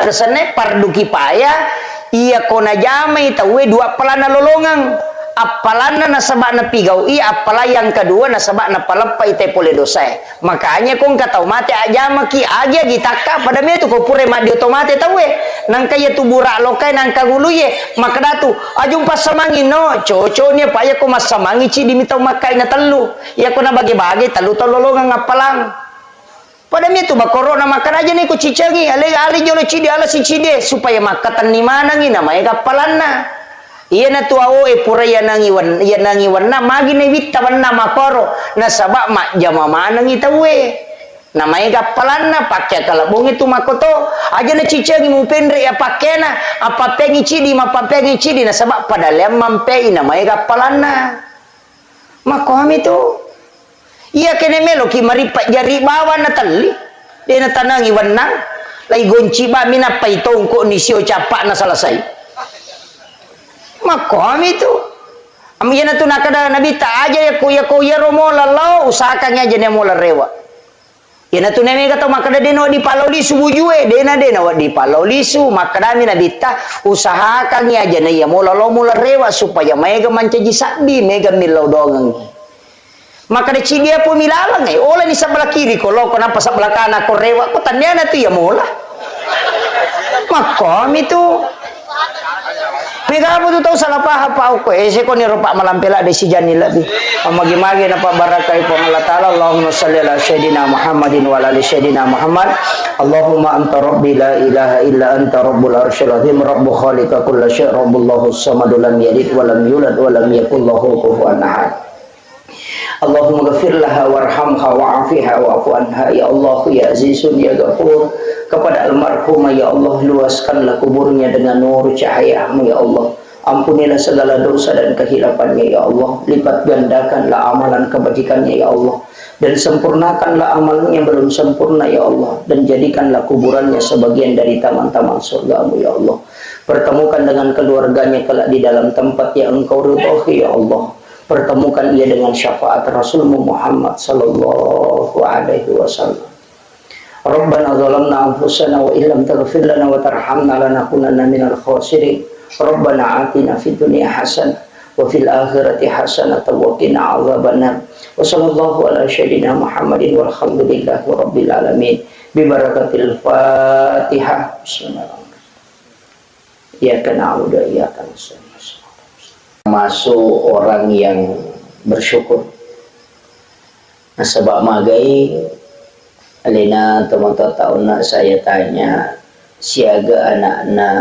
agasane pardu kipaya ia kona jamai tawe dua pelana lolongang apalana nasabak na pigau apalah yang kedua nasabak na palepai te pole dosa makanya kong katau mate ajama ki aja gitaka pada me tu ko pure ma di otomate tawe nang kaya tu burak lokai nang kaguluye maka datu ajum pasamangi no coconya paya ko masamangi ci dimitau makai na telu ya kona bagi-bagi telu lolongang apalang pada itu bakoro na makan aja nih ku cicangi ali jolo cidi ala si cide supaya makatan ni mana ngi namanya kapalanna iya na tu awo pura yanangi warna magi ne witta warna makoro na sabak mak jama mana ngi tawe namanya kapalanna pakai kalabong itu makoto aja na cicangi mu pendre ya pakena apa pengi cidi ma pengi cidi na sabak pada lem mampe namanya kapalanna makoham itu iya kene melo ki maripat jari bawa na tali dia na tanangi wenang lai gonci ba mina pai tongko ni sio capak na selesai makom itu amiyana tu nakada nabi ta aja ya ko ya romo lalau usahakan aja ne mola rewa yana tu neme kata makada deno di paloli subujue dena di paloli su makada mi nabi ta usahakan aja ne ya mola rewa supaya mega mancaji sabi mega milau dongang maka de cidia po milalang oleh ni sebelah kiri kalau kenapa sebelah kanan ko rewa ko tanyana tu ya mola makom itu mega apa tu tahu salah paham pa ko ko ni ropak malampela de si jani labi magi-magi na pa barakai po Allah taala Allahumma shalli ala sayidina Muhammadin wa ala ali sayidina Muhammad Allahumma anta rabbi la ilaha illa anta rabbul arsyil azim rabbu khaliqa kulli syai' rabbullahu samad lam yalid wa lam yulad wa lam yakul lahu kufuwan ahad Allahumma ghafir laha warhamha wa'afiha wa'fu anha. Ya Allah ya Azizun ya Ghafur, kepada almarhumah ya Allah luaskanlah kuburnya dengan nur cahayamu ya Allah. Ampunilah segala dosa dan kehilafannya ya Allah. Lipat gandakanlah amalan kebajikannya ya Allah, dan sempurnakanlah amalnya yang belum sempurna ya Allah, dan jadikanlah kuburannya sebagian dari taman-taman surgamu ya Allah. Pertemukan dengan keluarganya kelak di dalam tempat yang Engkau ridhoi ya Allah. Pertemukan ia dengan syafaat Rasulmu Muhammad sallallahu alaihi wasallam. Rabbana zalamna anfusana wa illam taghfir lana wa tarhamna lanakunanna minal khasirin. Rabbana atina fid dunya hasanah wa fil akhirati hasanah wa qina adzabannar. Wa sallallahu ala sayyidina Muhammadin walhamdulillahi rabbil alamin. Bi barakatil Fatihah. Bismillahirrahmanirrahim. Iyyaka na'budu wa iyyaka nasta'in. Masuk orang yang bersyukur. Nasabak magai alina teman-teman tahun nak saya tanya siaga anak-anak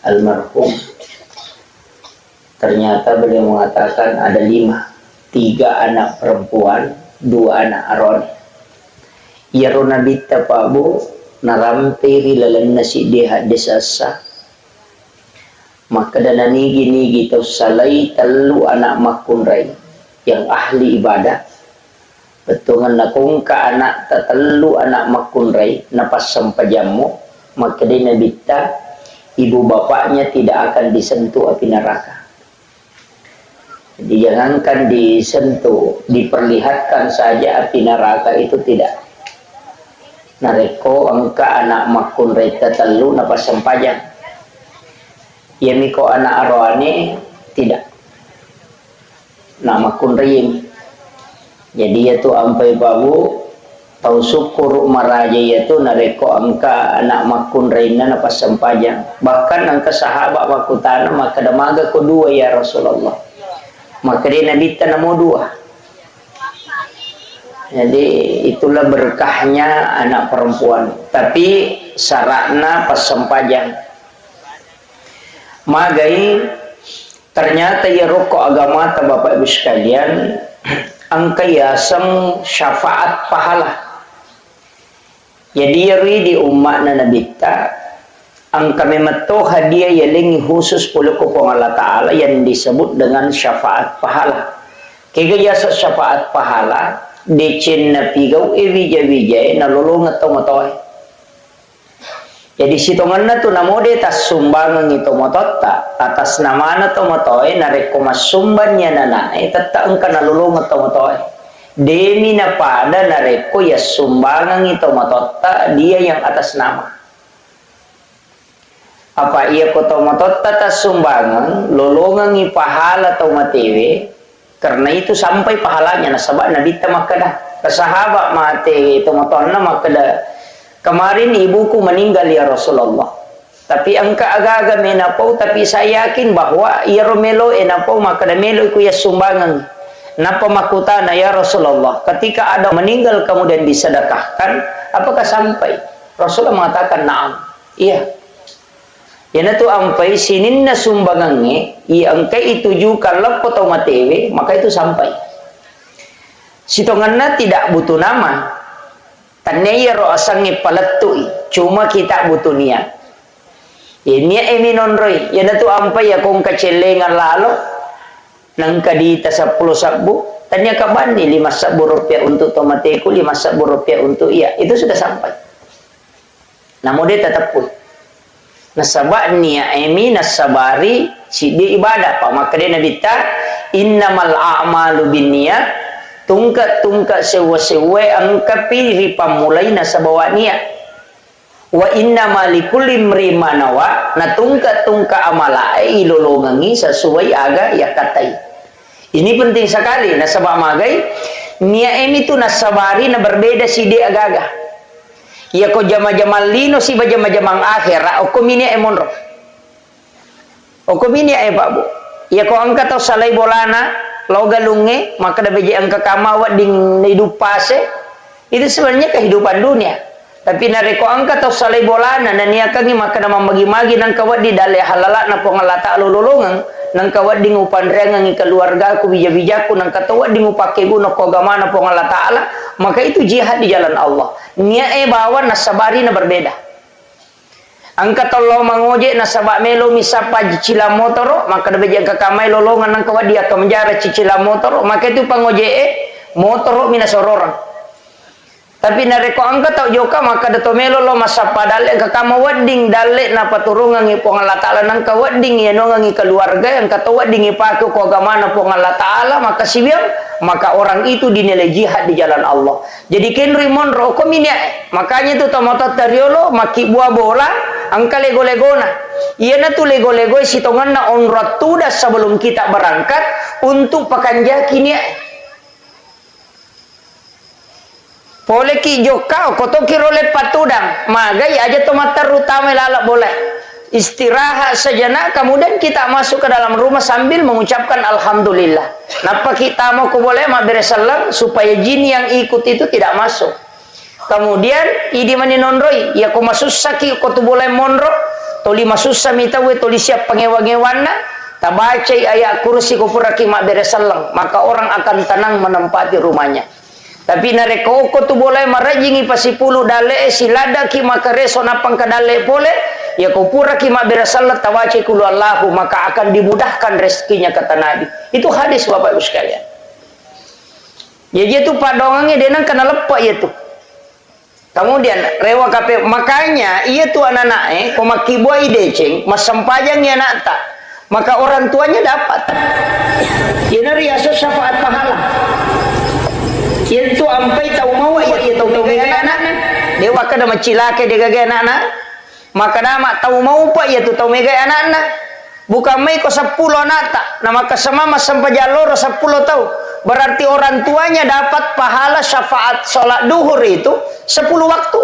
almarhum. Ternyata beliau mengatakan ada 5, 3 anak perempuan, 2 anak aron. Ya rona bitta pabu narampiri lalan nasi deha desasa. Maka dana nigi tau salai telu anak makunrai yang ahli ibadah. Betungan nakung ka anak telu anak makunrai napas sampajamu. Maka dia nabita ibu bapaknya tidak akan disentuh api neraka. Jadi jangankan disentuh, diperlihatkan saja api neraka itu tidak. Nareko angka anak makunrai telu napas sampajam. Ya miko anak arwani tidak nama kunrim. Jadi yaitu ampai babu tau syukur maraja yaitu nareko angka anak makun reina napa sempajang. Bahkan angka sahabat makutana maka damaga ko 2 ya Rasulullah. Maka dia nabi tanamo 2. Jadi itulah berkahnya anak perempuan. Tapi syaratnya pas sempajang. Magai ternyata ya rokok agama ta Bapak Ibu sekalian angka yasam syafaat pahala. Jadi yari di umat na nabita angka memato hadiah yaling khusus pula ko Allah Ta'ala yang disebut dengan syafaat pahala. Kaya yasa syafaat pahala decen na pigaw evija-vijay na lulong atau matoy. Jadi sitongan na to namode tas sumbangan ito mototta atas nama na to motoy na rekomasumban niya na naay tataan ka nalulungan to motoy demi na pada na reko ya sumbangan ito mototta dia yang atas nama apa iya ko to mototta tas sumbangan lulungan ipahala to matewe karena itu sampai pahalanya nasabak nabita makada kasahabak mate ito motonna makada. Kemarin ibuku meninggal ya Rasulullah. Tapi angka agak-agak menapau, tapi saya yakin bahwa ia romelo enapau maka melo iku ya sumbangan. Napa makutana ya Rasulullah. Ketika ada meninggal kemudian disedekahkan, apakah sampai? Rasulullah mengatakan na'am. Iya. Yana tu ampai sinin na sumbangannya, ia angka itu juga lepo matewe, maka itu sampai. Sitonganna tidak butuh nama. Tanaya ro asangi palatui cuma kita butuh niat. Ini eminon roy yana tu ampai ya kong kacelengan lalo nang kadita 10 sabu tanya kabandi 5 sabu rupiah untuk tomateku 5 sabu rupiah untuk iya itu sudah sampai. Namun dia tetap pun nasabak niya emi nasabari si di ibadah pa maka dia nabita innamal a'malu binniyat tungka sewa-sewa angka pilih pamulai na sa bawa niya wa inna malikulli imri manawa na tungka amalae ilolongangi sesuai aga ya katai. Ini penting sekali nasabak magai niya ini tu nasabari na berbeda si di agaga ya ko jama-jama lino si bajama-jamang akhir o kumini emonro o kumini e babu ya ko angka to salai bolana logalunge maka da beji angka kamawa ding hidup pase itu sebenarnya kehidupan dunia tapi nareko angka tau salai bolana na niya kangi maka na magi-magi nang kawat di dale halala na pongalata lululungan nang kawading upandrengan ngi keluarga ku bija-bijaku nang katawading upake guna ko gamana po Allah Ta'ala, maka itu jihad di jalan Allah. Nia bawa nasabari na berbeda. Angka tolo mangoje nasabak melo misapa cicila motoro, maka dapat jangka kamai lolongan nang kawadi akan menjara cicila motoro, maka itu pangoje motoro minasororang. Tapi nareko angka tau joka maka dato melo lo masapa dale ka kama wading dale na paturungan ngi po Allah Ta'ala nang ka wading ya no ngi keluarga yang kata wading ipake ko agamana po Allah Ta'ala, maka sibiang maka orang itu dinilai jihad di jalan Allah. Jadi kenri monro ko minya, makanya itu tomato tariolo maki buah bola angka lego-legona. Iya na tu lego-lego sitongan na on rotuda sebelum kita berangkat untuk pakanjaki nia. Boleh ki jokau koto kirole patudang magai aja tomatar utama lalak boleh istirahat sejenak, kemudian kita masuk ke dalam rumah sambil mengucapkan alhamdulillah. Napa kita mau ko boleh mak beresalam supaya jin yang ikut itu tidak masuk. Kemudian idi mani nonroi ya ko masussa ki ko tu boleh monro toli masussa mitawe toli siap pengewa-ngewana tabaca ayat kursi ko puraki mak beresalam, maka orang akan tenang menempati rumahnya. Tapi nareko ko tu boleh marajingi pasipulu dale silada ki makareso napang kadale pole ya ko pura ki mak berasalat tawace kulu Allahu, maka akan dimudahkan rezekinya kata Nabi. Itu hadis Bapak Ibu sekalian. Ya dia tu padongannya dia nang kena lepak ya tu. Kemudian rewa kape makanya ia tu anak-anak ko makibua ideceng masempajang ya nak tak, maka orang tuanya dapat. Ini riaso syafaat pahala. Itu ampai tahu mau ya tahu gaya anak-anak dewa kada macilake dia gaya anak-anak maka nama tahu mau pak ya tu tahu gaya anak-anak bukan mai ko 10 anak tak nama kesama sampai jalur 10 tahu berarti orang tuanya dapat pahala syafaat sholat duhur itu 10 waktu.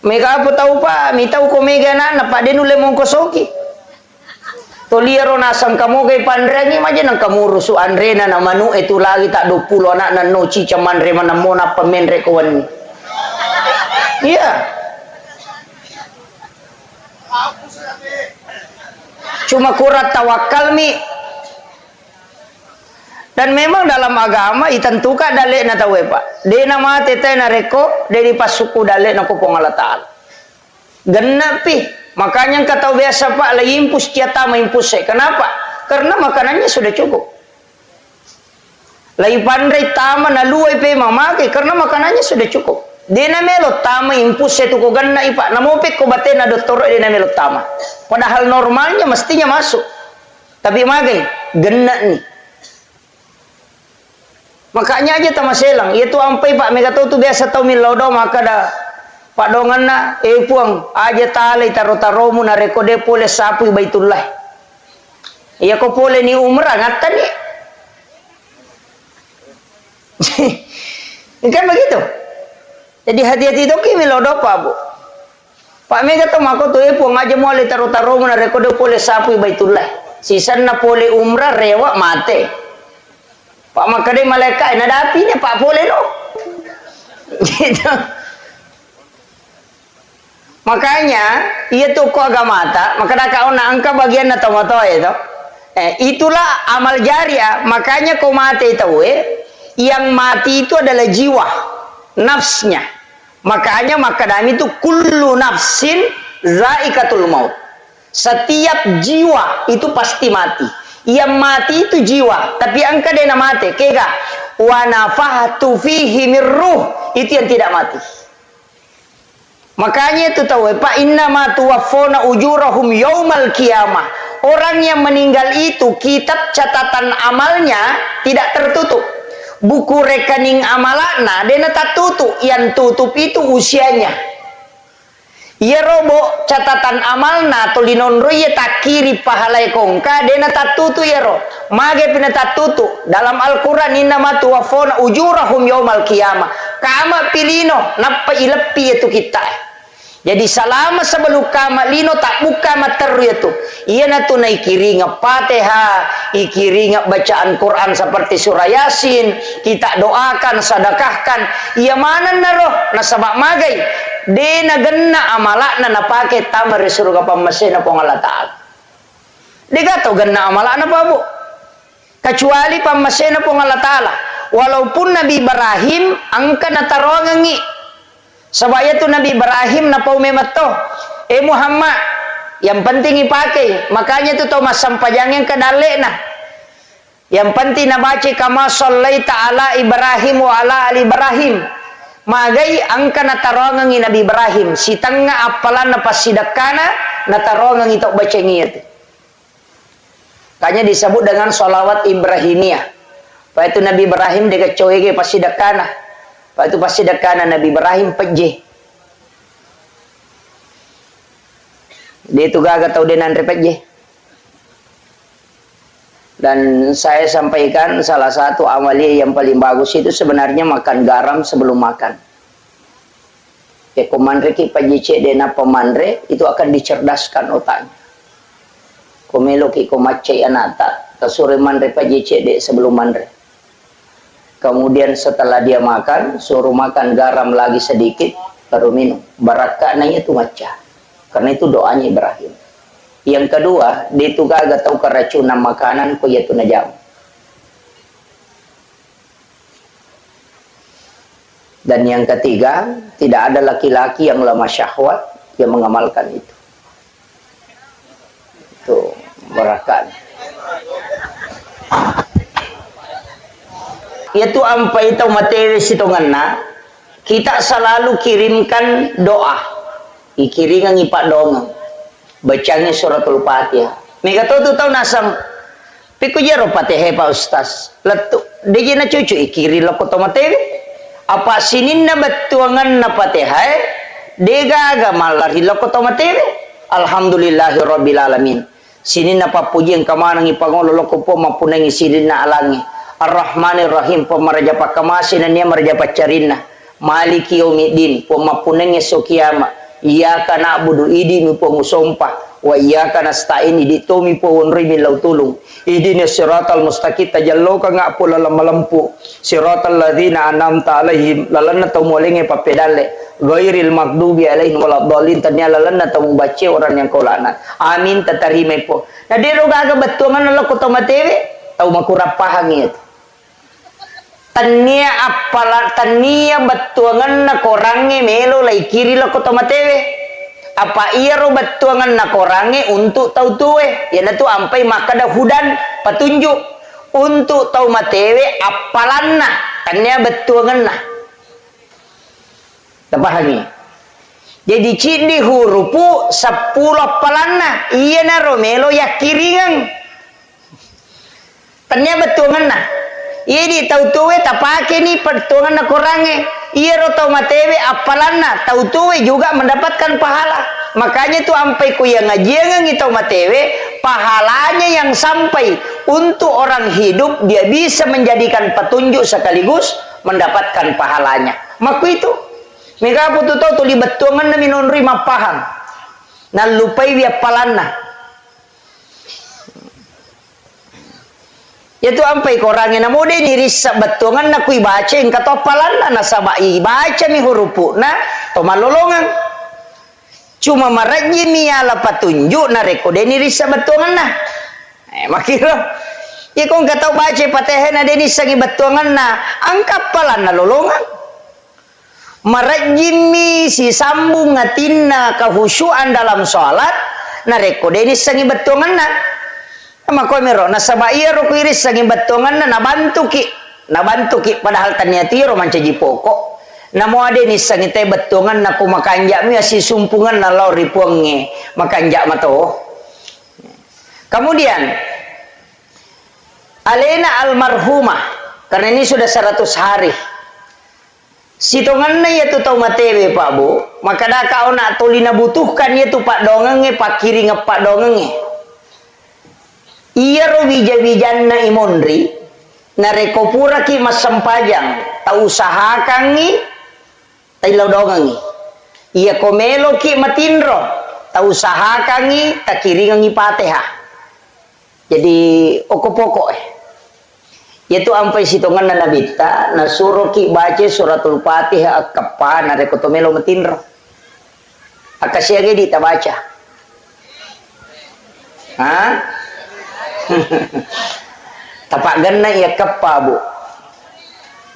Mega apa tahu pak mi tahu ko mega anak pak dia nule mong kosoki toliero nasang kamu kay pandrengi maja nang kamu rusu andrena na manu itu lagi tak 20 anak na no cica mandre mana mona pemenre kawan ni. Iya. Cuma kurat tawakal mi. Dan memang dalam agama itentukan dalek na tawe pak. De nama tete na reko dari pasuku dalek na kupong Allah Ta'ala. Genapi. Makanya kata biasa pak lagi impus kiata maimpus saya. Kenapa? Karena makanannya sudah cukup. Lagi pandai tama na luai pe mamake karena makanannya sudah cukup. Dia namelo tama impus saya tu ko ganna ipa. Namopek ko bate na doktor dia namelo tama. Padahal normalnya mestinya masuk. Tapi magai genna nih. Makanya aja tamaselang. Itu ampai pak megato tu biasa tau milodo maka dah Pak dongan na puang aja tali taro mu na rekode pole sapu baitullah. Iya ko pole ni umrah ngatan ni. Kan begitu. Jadi hati-hati itu kimi lodo pak bu. Pak mega to mako to puang aja mo le taro mu na rekode pole sapu baitullah. Sisan na pole umrah rewa mate. Pak makade malaikat na dapi ni pak pole no. Gitu. Makanya ia tu ko agama tak maka dah kau nak angka bagian na tomato itu itulah amal jariah. Makanya kau mati tahu yang mati itu adalah jiwa nafsnya. Makanya maka dami itu kullu nafsin zaikatul maut, setiap jiwa itu pasti mati. Yang mati itu jiwa, tapi angka dia mati kega wa nafahtu fihi mirruh, itu yang tidak mati. Makanya itu tahu Pak, innama tuwaffawna ujurahum yaumal qiyamah. Orang yang meninggal itu kitab catatan amalnya tidak tertutup. Buku rekening amalana dia tak tutup, yang tutup itu usianya. Ya robo catatan amalna tolinon roye tak kiri pahalai kongka dia tak tutup ya ro. Mage pina tak tutup. Dalam Al-Qur'an innama tuwaffawna ujurahum yaumal qiyamah. Kama pilino napa ilepi itu kita. Jadi selama sebelum kama lino tak buka materi itu. Ia natu naik kiri Fatihah, ikiri bacaan Quran seperti surah Yasin, kita doakan, sedekahkan. Ia mana naroh nasabak magai de na ganna amala na napake tamar surga pamasena pong Allah Ta'ala. Di gato ganna amala na pa bu. Kecuali pamasena pong Allah Ta'ala. Walaupun Nabi Ibrahim angka na tarongangi. Sabaya tu Nabi Ibrahim na paumemat to. Muhammad, yang penting ipakai. Makanya tu tau masampajang yang kedale na. Yang penting na baca kama sallaita ala Ibrahim wa ala ali Ibrahim. Magai angka na tarongangi Nabi Ibrahim. Si tengah apalan na pasidakana na tarongangi tok baca ngiyat. Kanya disebut dengan solawat Ibrahimiyah. Pak itu Nabi Ibrahim dia kecoege pasidakana. Pak itu pasidakana Nabi Ibrahim peje. Dia itu gagal tahu dia nanti peje. Dan saya sampaikan salah satu amalia yang paling bagus itu sebenarnya makan garam sebelum makan. Ya komandre ki pajece dena pemandre itu akan dicerdaskan otaknya. Komelo ki komace anata kasure mandre pajece de sebelum mandre. Kemudian setelah dia makan suruh makan garam lagi sedikit baru minum. Barakahnya itu maca. Karena itu doanya Ibrahim. Yang kedua, dia itu gak tahu keracunan makanan ko yaitu najam. Dan yang ketiga, tidak ada laki-laki yang lemah syahwat yang mengamalkan itu. Itu berakan. Itu ampai itu materi sitonganna, kita selalu kirimkan doa. Ikiringan ipak dongeng. Bacanya suratul Fatihah. Mega tu tahu nasam. Piku jero Fatihah Pak Ustaz. Letu dia na cucu ikiri loko tomatewe. Apa sinin na batuangan na Fatihah? Dega aga malari loko tomatewe. Alhamdulillahirabbil alamin. Sinin na papuji ang kamanang ipangolo loko po mapunang isirin na alangi. Ar-Rahmanir Rahim pemaraja pakamasin niya maraja pacarinna. Maliki yaumiddin pemapunang esokiyama. Iyyaka na'budu idi mi po musompa wa iyyaka nasta'in idi to mi po wonri mi lautulung ihdinas siratal mustaqim tajallo ka nga po lalalampu siratal ladzina an'amta alaihim lalanna to molinge papedale ghairil maghdubi alaihim waladdallin tanya lalanna to bace orang yang kolana amin tatarime po na diro gaga betuangan lo ko tomatewe tau makurapahang itu tania apalah tania betuangan na korange melo lai kiri lo kotomatewe apa iya ro betuangan na korange untuk tahu tuwe ya tu ampai makada hudan petunjuk untuk tahu matewe apalanna tania betuangan na tapahani jadi cindi hurupu 10 apalanna iya na ro melo ya kiringan tania betuangan na ini tahu tuwe tapake ni pertuangan na korange iya ro tau matewe apalanna tahu tuwe juga mendapatkan pahala makanya tu ampai ku yang ngajian ngi tau matewe pahalanya yang sampai untuk orang hidup dia bisa menjadikan petunjuk sekaligus mendapatkan pahalanya maku itu mega putu tau tu libetuangan na minonri mapahang na lupai wi apalanna yaitu ampai korangnya na mode ni risa betungan na kui baca ing katopalan na sabai baca mi hurupu na to malolongan cuma maraji mi ala patunjuk na rekode ni risa betungan na makiro ya kong katau baca Fatihah na deni sangi betungan na angkap palan na lolongan maraji mi si sambung ngatinna kehusyuan dalam salat na rekode ni sangi betungan na mako mero nasabaya ro kuiris saging batongan na nabantu ki padahal taniati ro mancaji pokok namo ade ni saging tay batongan na kumakanja mi si sumpungan na law ripuange makanja mato kemudian Alena almarhumah karena ini sudah 100 hari sitongan na yaitu tau matewe Pak Bu maka daka ona tolina butuhkan yaitu Pak dongenge Pak kiri ngepak dongenge iya ro wija-wijanna imondri nareko pura ki masampajang ta usahakangi tailaw dongangi iya komelo ki matindro ta usahakangi ta kiringangi Fatihah jadi okopoko yaitu ampai sitongan na nabita na suruh ki baca suratul Fatihah akapa nareko tomelo matindro Akasiage di tabaca. Hah? Tapak ganna ya kappa bu.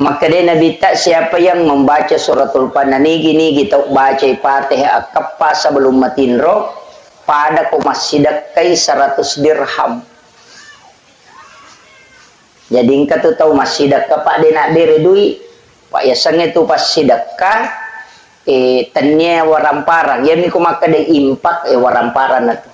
Maka dia Nabi tak siapa yang membaca suratul Pananigi kita baca Fatihah kappa sebelum matinro pada ko masyidakai 100 dirham. Jadi engkau tu tahu masyidak pak dia nak diri duit. Pak ya sang itu pas sidakah tanya waramparang. Ya miku maka dia impak waramparang itu.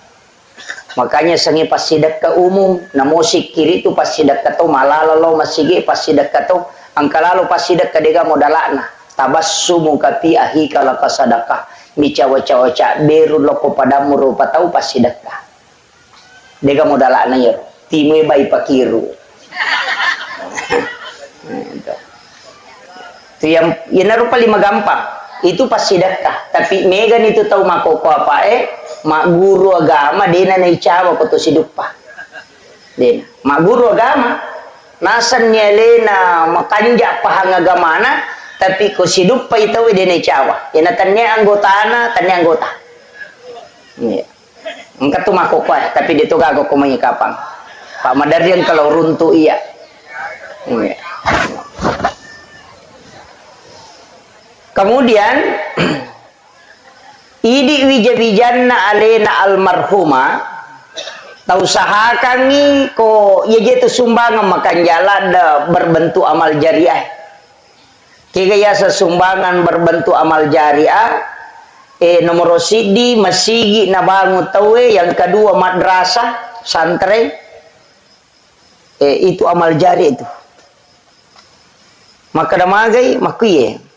Makanya sangi pas sidakah umum na musik kiri tu pas sidakah tu malalalo masigi pas sidakah tu angkalalo pas sidakah dia modalana. Tabassumu kapi ahi kalau kasadakah mi cawa-cawa beru loko padamu rupa tahu pas sidakah. Dia modalana ya. Timwe bai pakiru. Itu yang naruh paling gampang itu pas sedekah tapi megan itu tahu makoko apa mak guru agama dena nai cawa koto siduppa dena mak guru agama nasan nyelena makanja pahang agamana tapi ko siduppa itu dena cawa yana tannya anggota ya engka tu makoko tapi dia tu gago ko kapang Pak Madarian kalau runtuh iya ya. Kemudian idi wijabijanna alena almarhuma tausahakangi ko ye itu sumbangan makan jalan berbentuk amal jariah. Kaya sumbangan berbentuk amal jariah nomor sidi masigi na bangun tawe yang kedua madrasah santren itu amal jari itu. Maka damagai makuye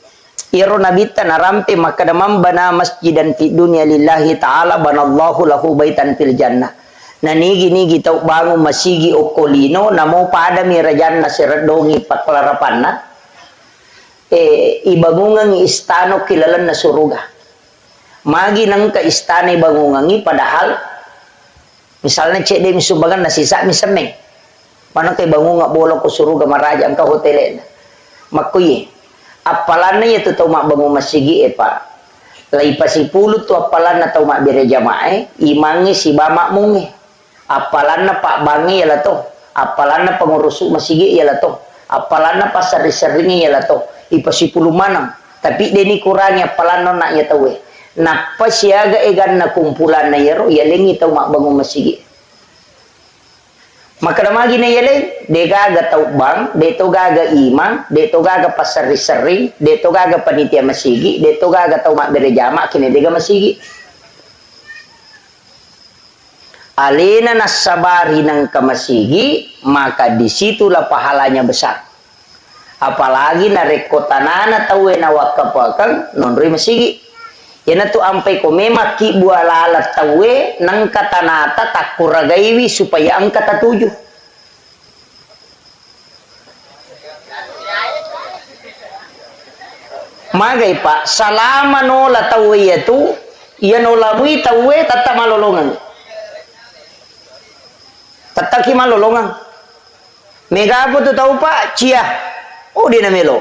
iro nabita narampe maka damam bana masjidan fi dunya lillahi ta'ala banallahu lahu baitan fil jannah. Nigi tau bangun masigi okolino namo pada mirajanna siradongi paklarapanna ibangungan istano kilalan na suruga. Magi nang ka istana ibangungan padahal misalnya cek dia misumbangan nasisa misemeng. Mana kay bangunga bolong ko suruga maraja ang ka hotelena. Makuye apalana ya tu tau mak bangun masigi pak lai pasipulu tu apalana tau mak bere jamaah imangi si bamak mungi apalana pak bangi ya lah tu apalana pengurus masigi ya lah tu apalana pasar seringi ya lah tu ipasipulu manang tapi deni kurangnya apalana nak ya tahu napa siaga egan na kumpulan na yero ya lengi tau mak bangun masigi maka damagi na yeleng de gaga tau bang de to gaga imam de to gaga pasar sering de to gaga panitia masigi de to gaga tau mak bere jama kini de ga masigi alena nasabari nang kamasigi maka disitulah pahalanya besar apalagi na rekotanana tau na wakapakang nonroi masigi yana tu ampai ko memaki bualala tawe nang katanata takuragaiwi supaya ang katatuju. Magay pak salama no la tawe yatu iya no labui tawe tata malolongan. Tataki malolongan. Mega apa tu tahu pak cia. Oh dia namelo.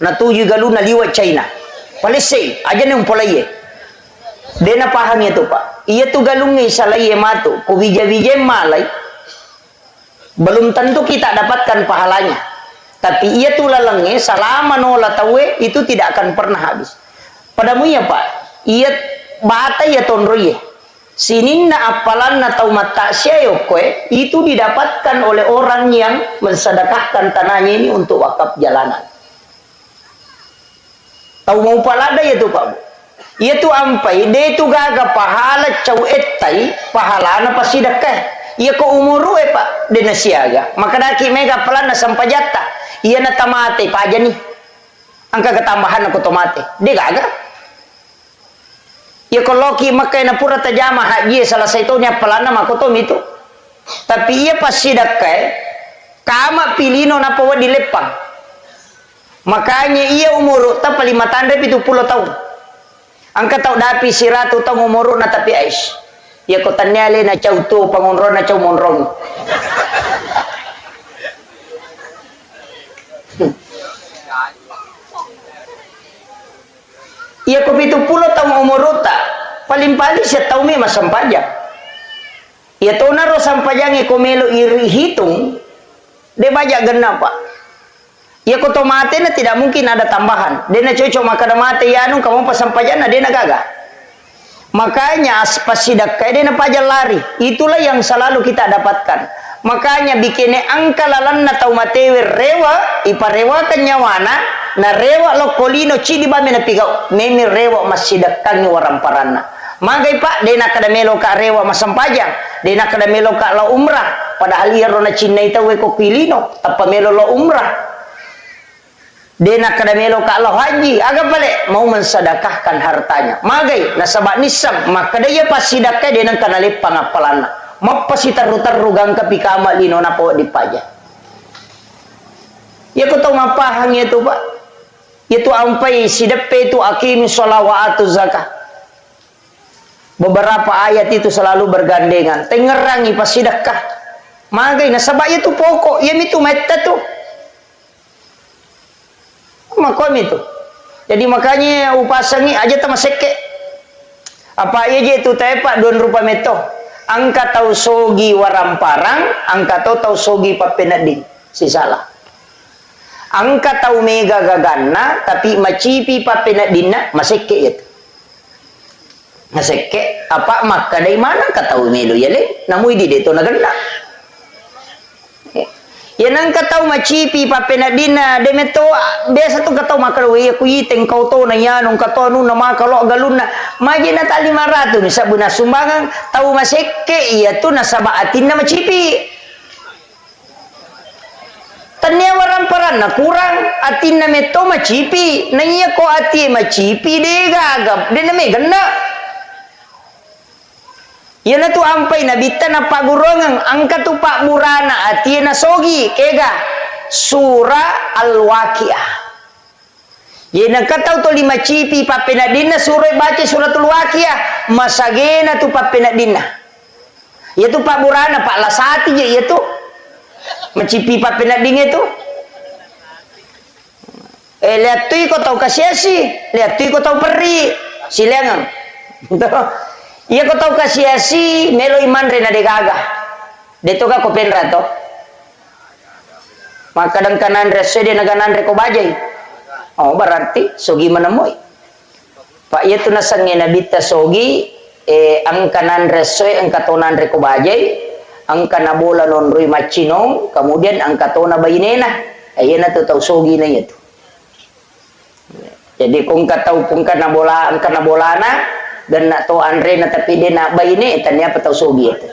Natuju galu na liwat China. Palesai, aja nih umpolai. Dena paham itu pak. Ia tu galungi salai matu, ku bija malai. Belum tentu kita dapatkan pahalanya. Tapi ia tu lalangi selama nola tawe itu tidak akan pernah habis. Padamu ya pak. Ia bata ya tonroye. Sininna apalan atau mata syayokwe itu didapatkan oleh orang yang mensedekahkan tanahnya ini untuk wakaf jalanan. Tahu mau palada ya tu pak. Ia tu ampai dia tu gaga pahala cau etai pahala na pasti dekah. Ia ko umuru pak dia nasiaga. Maka daki mega pelana sampai jatah. Ia na tamate pa aja nih. Angka ketambahan aku tomate. Dia gaga. Ia ko loki makai na pura tajama haji salah satunya pelana makotom itu. Tapi ia pasti dekah. Kama pilino na pawa dilepang. Makanya ia umur tak 5 70 tahun. Angka tau dapi siratu tau umur na tapi ais. Ia ko tanyale na cau tu pangonron na cau monrong. Ia ko 70 tahun umur ta paling siya tahu mi masampajang. Ya tahu naro sampajang komelo iri hitung, dia banyak genap pak. Ya koto mate na tidak mungkin ada tambahan. Dia na cocok maka mate ya anu kamu pasampajang na dia na gagah. Makanya pas sidakah dia na pajal lari. Itulah yang selalu kita dapatkan. Makanya bikinnya angka lalan na tau matewe rewa, iparewa kan nyawana, na rewa lo kolino cidi ba mena pigau, memi rewa masidakan ni waramparana. Magai pak, dia nak kada melo ka rewa masampajang, dia nak kada melo ka lo umrah, padahal ia rona Cina ita we ko pilino, apa melo lo umrah. Dia nak kada melo ka lo haji, agak balik mau mensedekahkan hartanya. Magai nasabak nisam, maka dia pasidakah dia nak kana lepang apalana. Mapasi taru-taru gang kapikama lino na po di paja. Ya ko tahu mapahang itu pak. Itu ampai sidape itu akim sholawatu zakah. Beberapa ayat itu selalu bergandengan. Tengerangi pasidakah. Magai nasabak itu pokok. Ya itu meta tu. Makom itu. Jadi makanya upasangi aja tamaseke. Apa aja itu tepak don rupa meto. Angka tau sogi waramparang, angka tau sogi papenadin, si salah. Angka tau mega gagana, tapi macipi papenadinna maseke itu. Maseke apa maka dari mana katau melu ya le? Namu di deto nagana. Ya nang katau macipi papenadinna demeto biasa tu katau makalo ya kuiteng kau to na yan nung katau nu na makalo galuna maji na tali maratu ni sabuna sumbangan tau maseke iya tu nasaba atin na macipi tanya waramparan na kurang atin na meto macipi na iya ko ati macipi de gagap de na me ganda. Ya na tu ampai na bitta na pagurongang angka tu pak burana ati na sogi kega surah al-waqiah. Ya na katau to lima cipi papenadina surah baca suratul waqiah masagena tu papenadina. Ya tu pak burana pak lasati je ya tu macipi papenadina itu. Lihat tu ko tau kasiasi, lihat tu ko tau peri silangan. Iya ko tau kasiasi melo iman rena de gaga. Deto ka ko penra to. Maka dan kanan rese de naganan re ko bajay. Oh berarti sogi menemui. Pak iya tu nasange nabita sogi ang kanan rese ang katonan re ko bajay, ang kanabola non rui machinong, kemudian ang katona bayinena. Ayan na to tau sogi na ito. Jadi kung katau kung kanabola ang kanabolana dan nak tahu Andre na tapi dia nak bayi ni tanya apa tahu sogi itu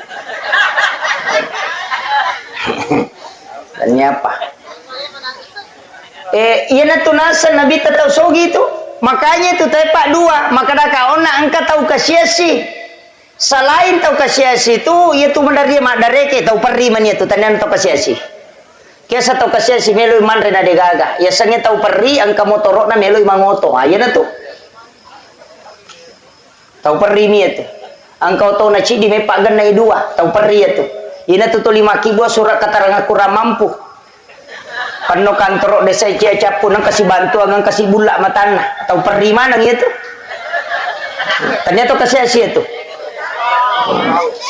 tanya apa iya na tunasan nabi tahu sogi itu makanya itu tepak dua maka dah kau nak angkat tahu kasiasi selain tahu kasiasi itu itu mendaria madareke tahu perri man itu tanya tahu kasiasi kiasa tahu kasiasi melu man rena de gaga ya sange tahu perri angka motorok na melu mangoto aja na tu tahu perri mi itu angkau tahu na cidi me pak ganai dua tahu perri itu ina tu 5 kibo surat katarang aku mampu pano kantor desa cia capu nang kasih bantu nang kasih bulak matana tahu perri mana gitu ternyata kasih asia itu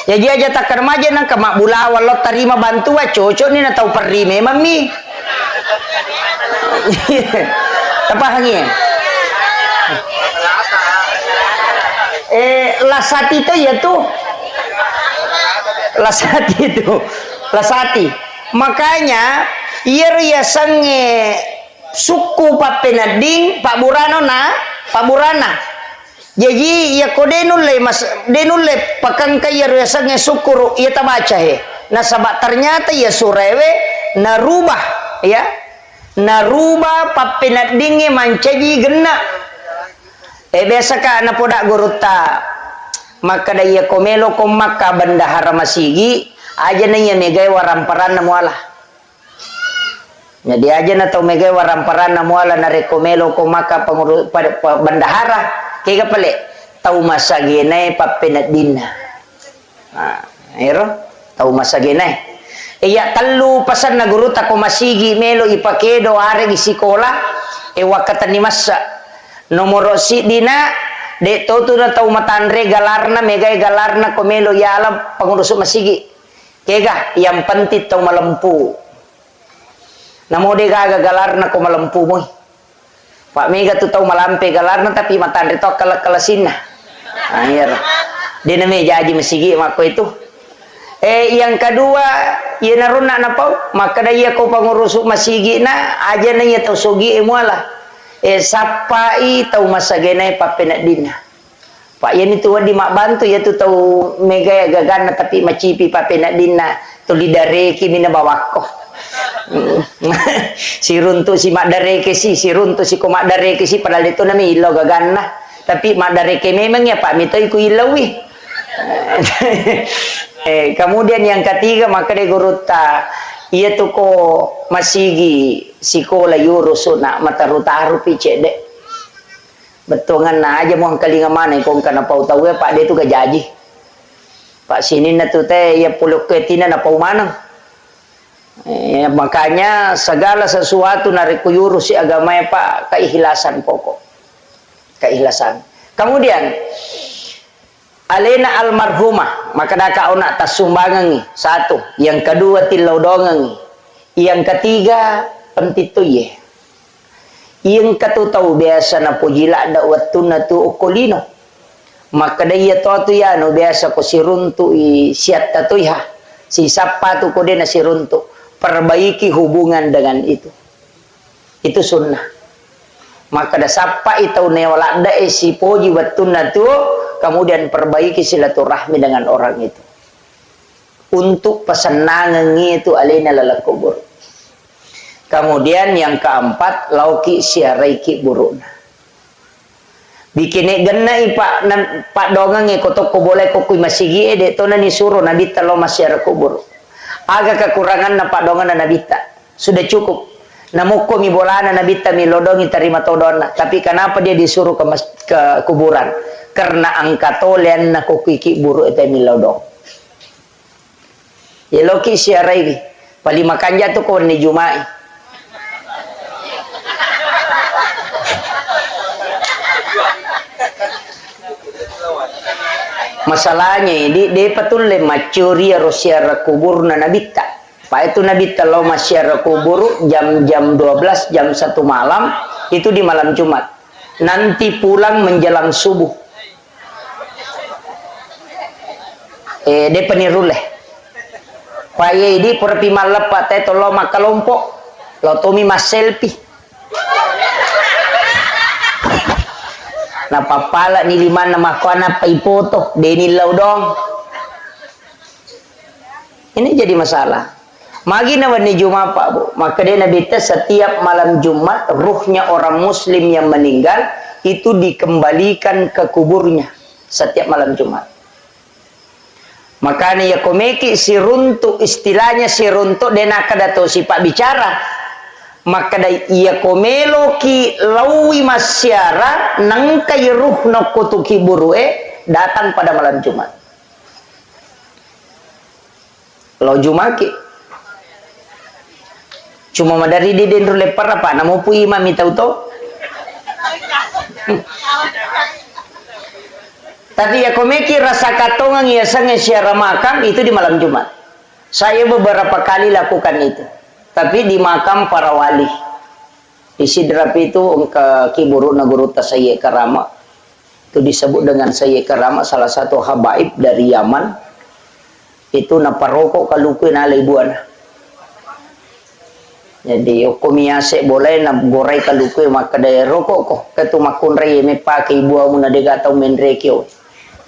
ya dia aja tak remaja nang kemak bula walau terima bantu wa cocok ni na tahu perri memang mi apa hangnya lasati itu ya tuh lasati makanya ia sange suku papenading pak burana jadi ya kodenule mas denule pakang kaya sange syukur ia tabaca he nasabak ternyata ya surewe narubah ya narubah papenadinge mancaji gena biasa ka na poda guruta maka daya komelo ko maka bandahara masigi aja na iya megay waramparan na muala jadi aja na tau megay waramparan na muala na rekomelo ko maka bandahara kaya pala tau masaginay papenadina tau masaginay iya talu pasan na guruta ko masigi melo ipakedo are isikola wakatan ni masa nomor si dina Dek to tu na tau matandre galarna megai galarna komelo yala pengurus masigi. Kega yang penting tau malempu. Namo de gaga galarna ko malempu moy. Pak Mega tu tau malampe galarna tapi matandre to kalasinna. Akhir. Dia namanya jadi masigi mako itu. Yang kedua, ia naruna napau, maka dia ko pengurus masigi na aja na ia tau sogi emuala. Sapai tau masagenai papenak dina. Pak yani tu di mak bantu ya tu tau mega gagana tapi macipi papenak dina tu lidareki mina bawako. Si runtu si mak dareke si runtu si ko mak dareke si padahal itu nami ilo gagana. Tapi mak dareke memang ya Pak mito iku ilawi. Kemudian yang ketiga maka de guruta ia tu ko masigi sikola yurusuna matarutaru picede betongan na aja mau kalinga mana kong kana pau tahu ya Pak dia tu gajaji Pak sini na tu teh ya puluk ketina na pau manang makanya segala sesuatu nariku yurus si agama ya Pak keikhlasan pokok keikhlasan. Kemudian alena almarhumah maka daka ona atas sumbangan satu, yang kedua tilau dongang, yang ketiga pentituye, yang tahu biasa na pujila ada waktu na tu okolino maka dia tu ya no biasa ko siruntu siat tatuiha si sapa tu ko na siruntu perbaiki hubungan dengan itu sunnah maka da sapa itu newala da si poji waktu na tu kemudian perbaiki silaturahmi dengan orang itu untuk pesenangan itu alena lala kubur. Kemudian yang keempat lauki siaraiki buruna bikin genai pak dongang kotok ko boleh ko kui masigi de to nani suruh nabi talo masyara kubur agak kekurangan na pak dongan na nabita sudah cukup namuko mi bolana nabita mi lodongi terima todona tapi kenapa dia disuruh ke kuburan karena angkatolen na kukiki buru eta milodong. Ya loki siarai pali makanja tu ko ni Jumai. Masalahnya di patul le macuri rosiara kubur na nabita. Pak itu nabita lo masyara kubur jam 12 jam 1 malam itu di malam Jumat. Nanti pulang menjelang subuh. De peniruleh paye di perpi malap pate tolo makalompo lo tomi mas selfie na papala ni lima na makwana paipoto deni laudong ini jadi masalah magi na wani Jumat Pak Bu maka dia nabita setiap malam Jumat ruhnya orang muslim yang meninggal itu dikembalikan ke kuburnya setiap malam Jumat. Makanya ya komeki si runtuk istilahnya si runtuk denaka dato si Pak bicara maka iya komelo ki lawi masyara nangka yeruh no kutuki burue datang pada malam Jumat lo Jumaki cuma madari di dendro lepar apa namu pu imam itau to tapi ya komeki rasa katongan ya sange siara makam itu di malam Jumat. Saya beberapa kali lakukan itu. Tapi di makam para wali. Di Sidrap itu ke Kiburu Naguru Tasayye Karama. Itu disebut dengan Sayye Karama salah satu habaib dari Yaman. Itu na parokok kalukuin alay buana. Jadi komiase boleh na goray kalukuin maka daya rokok ko. Ketu makunray me pakai buah muna degatau menrekyo.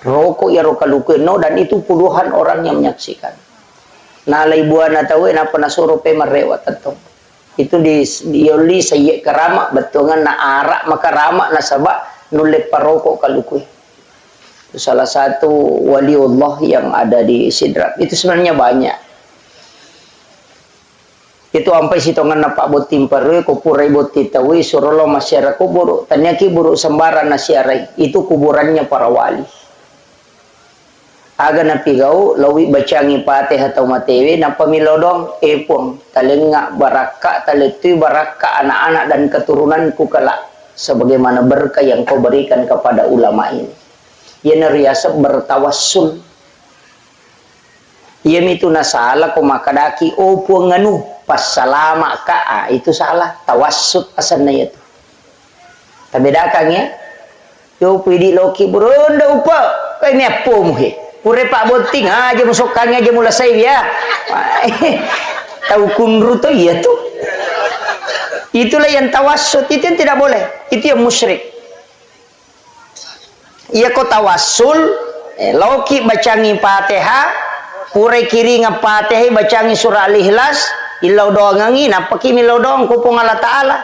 Rokok ya rokalukuin no dan itu puluhan orang yang menyaksikan. Nalay buana tahu na panasuro pe marewat atau itu di yoli Sayye Karama betungan na arak maka rama na sabak nulit parokok kalukuin. Itu salah satu waliullah yang ada di Sidrap. Itu sebenarnya banyak. Itu sampai sitongan na Pak Botim Parwe kupurai boti tawi surolo masyarakat kubur tanyaki buru sembaran nasyarai itu kuburannya para wali. Aga na pigau lawi bacangi pate atau matewe na pamilodong epong talenga baraka taletu baraka anak-anak dan keturunan ku kala sebagaimana berkah yang kau berikan kepada ulama ini. Ia riasa bertawassul. Ia itu nasalah ko makadaki opo nganu pas salama ka itu salah tawassut asalnya itu. Tabedakan ya. Yo pidi loki beronda upa kai me apa muhe. Pure pak boting aja musokannya aja mula saya ya. Tahu kunru tuh iya tuh. Itulah yang tawassut, itu yang tidak boleh. Itu yang musyrik. Ia ko tawassul, loki bacangi Fatihah, pure kiri ngapatihi bacangi surah Al-Ikhlas, ilau doang ngangin, apa kimi ilau doang kupung Allah Ta'ala.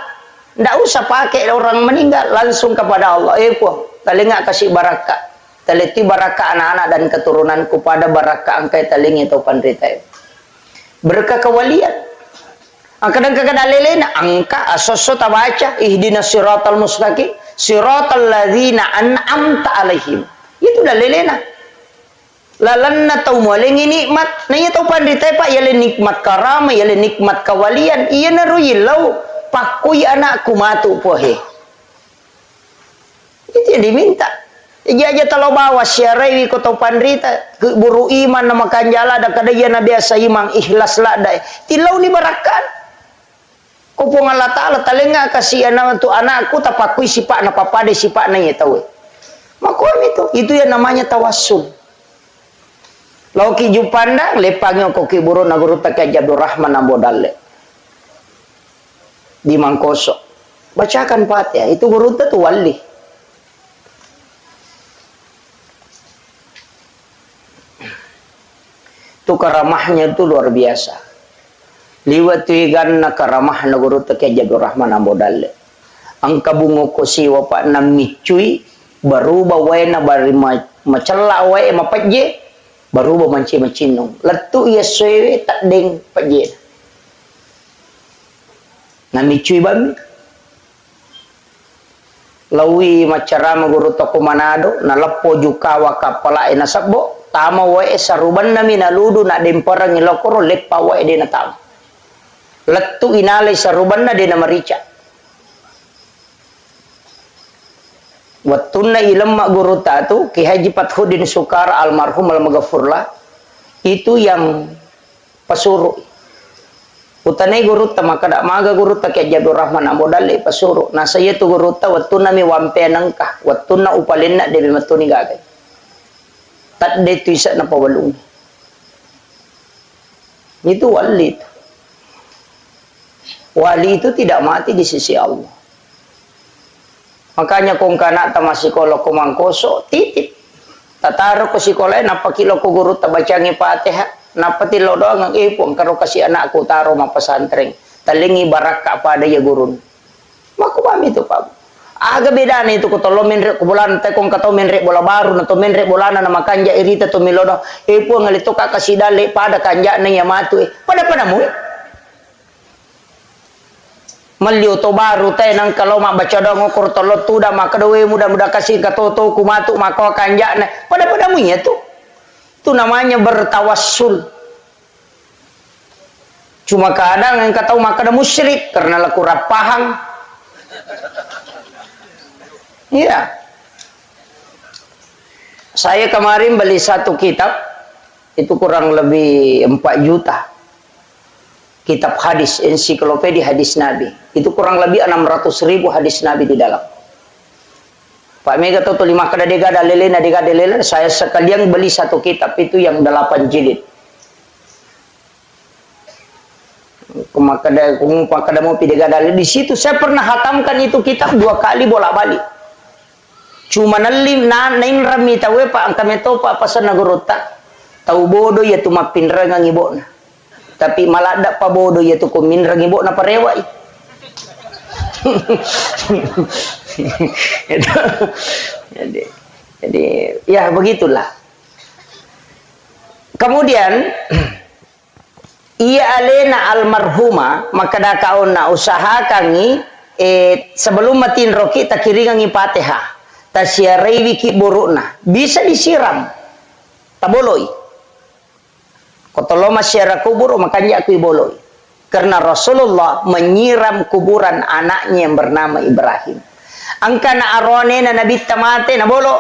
Nggak usah pakai orang meninggal, langsung kepada Allah. Po, talinga kasih barakah. Taliti barakah anak-anak dan keturunanku pada barakah angkai talingi atau pandritai. Berkah kewalian. Kadang-kadang lelena angka asoso tabaca ihdinas siratal mustaqim siratal ladzina an'amta alaihim. Itu dah lelena. Lalanna tau moling nikmat. Nah, itu pandai pak yale nikmat karama, yale nikmat kawalian. Iya naruyilau pakui anakku matu pohe. Itu yang diminta. Iya aja kalau bawa syarawi ko tau pandrita buru iman nama kanjala da kadaya na biasa imang ikhlas la dai. Tilau ni barakan. Kupung Allah Ta'ala talenga kasih anak tu anakku tapakui sipak na papade sipak na ya tahu. Makuam itu yang namanya tawassul. Lauki jupanda lepangnya koki buru naguru takai Abdul Rahman Ambodalle di Mangkoso. Bacakan Fatihah itu guru tu wali. Itu karamahnya itu luar biasa. Liwat tuigan na karamah na guru takai Abdul Rahman Ambodalle. Ang kabungo ko si wapak na micui baru bawa na bari macela wae mapatje baru bawa manci macinong. Letu ia sewe tak deng patje. Na micui bami. Lawi macarama guru toko Manado na lepo jukawa kapala ina sabbo tama wae saruban nami na ludu na demparang ilokoro lepa wae de na tama. Letu inalay saruban na din na marica. Watun na ilam guru tatu ki Haji Fathudin Sukar almarhum al-Maghfurlah itu yang pasuru. Utanay guru ta makada maga guru ta kay Abdul Rahman Ambodalle pasuru. Na saya tu guru ta watun na mi wampe nangka, watun na upalin na debi matuni gagay. Tat de tuisa na pawalung. Itu wali itu. Wali itu tidak mati di sisi Allah. Makanya kung kana ta masikola ko Mangkoso titip. Tataro ko sikola napakilo ko guru ta bacangi Fatihah. Napati lo doang ang ipong karo kasi anakku taro mapasantren. Talingi baraka pada ya gurun. Makumami itu Pak. Aga beda na ito ko tolo menre ko bulan te kung kato menre bola baru na to menre bolana na makanja irita to milodo. Ipong ngalito ka kasi dali pada kanja na yamatu. Pada mo. Maliu to baru teh nang kalau mak baca dong ukur tolot tu dah mak kedewe mudah-mudah kasih katoto kumatu mako kanjak nah pada munya tu itu namanya bertawassul. Cuma kadang yang kata mak kada musyrik karena laku rapahang. Iya. Saya kemarin beli satu kitab itu kurang lebih 4 juta. Kitab hadis, ensiklopedia hadis Nabi. Itu kurang lebih 600.000 hadis Nabi di dalam. Pak Mega tuh 5 kada dega dalele, saya sekalian beli satu kitab itu yang 8 jilid. Kada mau pidega dalele di situ saya pernah hatamkan itu kitab 2 kali bolak-balik. Cuma nalim nain rami tawe Pak angkame to Pak pasan nagurota. Tahu bodoh ya tu mapinra ngang ibona. Tapi malah ada pa bodoh yaitu kumin rangibo na parewa jadi ya begitulah. Kemudian ia alena almarhuma maka dakaona usaha kangi sebelum matin roki takiringangi Fatihah tasyarai wiki burukna bisa disiram taboloi. Kotolo masyarakat kubur makanya aku boloi. Karena Rasulullah menyiram kuburan anaknya yang bernama Ibrahim. Angka na arone na nabita mate na bolo.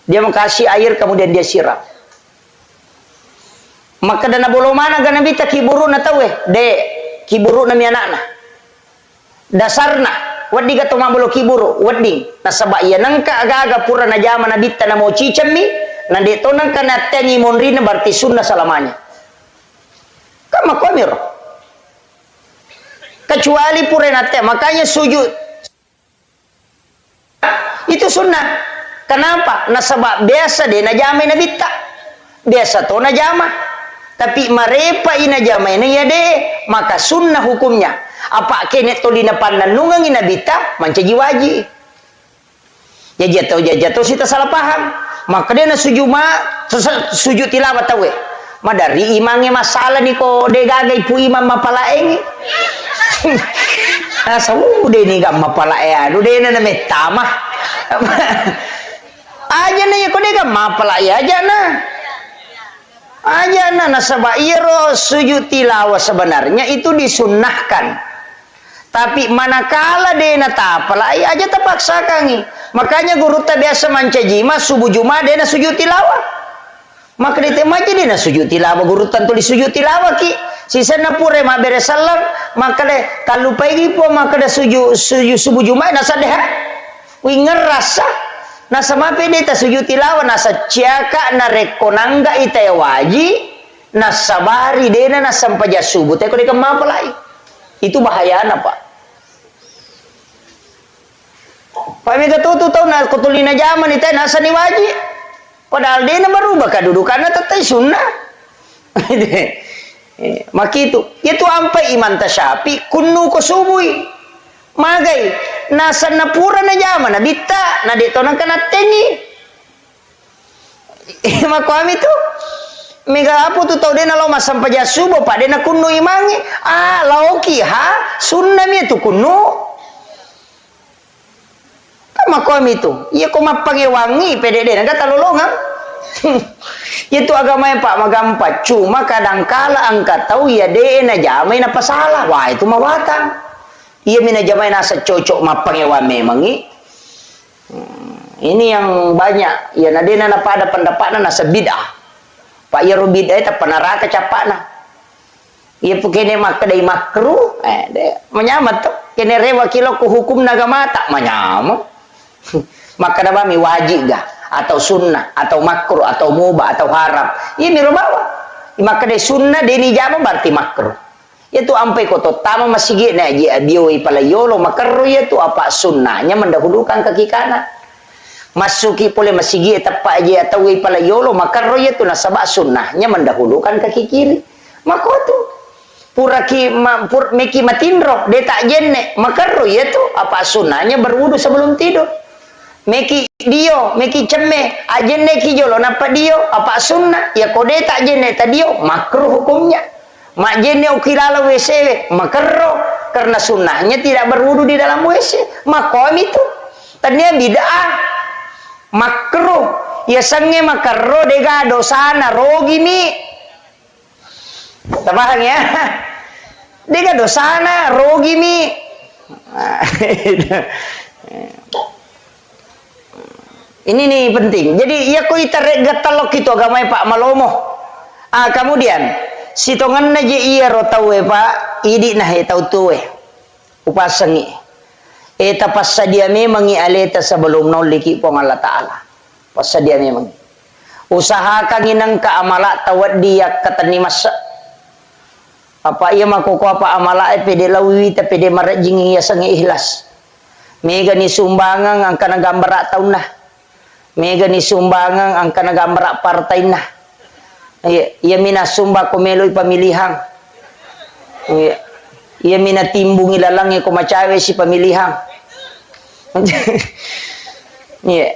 Dia makasih air kemudian dia siram. Maka dana bolo mana ga nabita kiburu na tahu de kiburu na mi anak na. Dasarna wadi ga to bolo kiburu wadi nasaba iya nangka aga-aga pura na jama nabita na mo cicammi na de to nangka na tengi monri na berarti sunnah selamanya. Kama komir. Kecuali pura nate makanya sujud itu sunnah. Kenapa? Nasaba biasa de najama nabita. Biasa to najama. Tapi marepa ina jama ini ya de, maka sunnah hukumnya. Apa kene to dina pandanungang nabita mancaji waji. Ya jatuh sita salah paham. Maka dia na sujud tilawat tawe. Madari imangnya masalah ni ko de gagai pu imam mapalaeng. Asa udah ni gak mapalae adu de na metamah. Aja na ya ko de gak mapalae aja na. Aja na nasaba iro sujud tilawah sebenarnya itu disunnahkan. Tapi manakala de na tapalai aja terpaksa kangi. Makanya guru ta biasa mancajima subuh Jumat de na sujud tilawah. Maka di tema aja dia sujud tilawah guru tentu di sujud tilawah ki sisa na pure ma beres salam maka de kalau pagi po maka de sujud subuh Jumat nasa deh wi ngerasa nasa mape de ta sujud tilawah nasa ciaka na rekonangga ita waji nasa bari de na sampai subuh teh ko de kemapalai itu bahayana pak. Pak mega tuh tahu na kutulina zaman ita nasa ni waji. Padahal dia berubah kedudukannya tetap sunnah. Maka itu ampai iman tasyapi kunu ko subui. Magai nasa napura na jaman na bita na dito nang kanatengi. Maka kami tu mega apo tu tau dia na loma sampai jasubo pak dia na kunu imangi. Lauki ha sunnah mi tu kunu. Maka kami itu, iya kau mapangewangi PDD, nggak talolongan. Itu agama yang pak magampa. Cuma kadangkala angkat tahu ya de na jamai na pasalah. Wah itu mawatan. Iya mina jamai nasa cocok mapangewan memangi. Ini yang banyak. Ya nadena na pada pendapatna nasa bid'ah. Pak ya bid'ah itu penaraka capakna. Iya pukene mak kedai makruh. Menyamat tuh. Kene rewa kilo ku hukum nagama tak menyamat. Maka nabami wajib gak atau sunnah atau makruh atau mubah atau haram ini bawa maka de sunnah de ni jama berarti makruh itu ampai koto tama masih gina dioi pala yolo makruh itu apa sunnahnya mendahulukan kaki kanan masuki pole masih gina tepak aja atau pala yolo makruh itu nasabak sunnahnya mendahulukan kaki kiri maka tu puraki meki matindro de tak jenne makruh itu apa sunnahnya berwudu sebelum tidur. Meki dio, meki ceme, ajene ki jolo napa dio, apa sunnah? Ya kode tak jene tadio, makruh hukumnya. Mak jene ukilala WC, makruh karena sunnahnya tidak berwudu di dalam WC. Makom itu, tadinya bid'ah, makruh. Ya sange makruh dega dosana rogi mi. Tabahang ya, dega dosana rogi mi. Ini nih penting. Jadi ya kau itarik gatalok itu agama Pak Malomo. Kemudian si tongan naje iya rotawe Pak idi nah tau tuwe upasangi. Eta passadia memang aleta sebelum noliki pong Allah Taala. Passadia memang. Usahakan inang ka amala tawad dia katani masa. Apa iya makoko apa amala pede lawi ta pede marajing iya sangi ikhlas. Mega ni sumbangan ang kana gambar taun nah. Mega ni sumbangan ang kanagambara partai na. Iya mina sumba ko meloy pamilihan. Iya mina timbung ilalang ko macawe si pamilihan.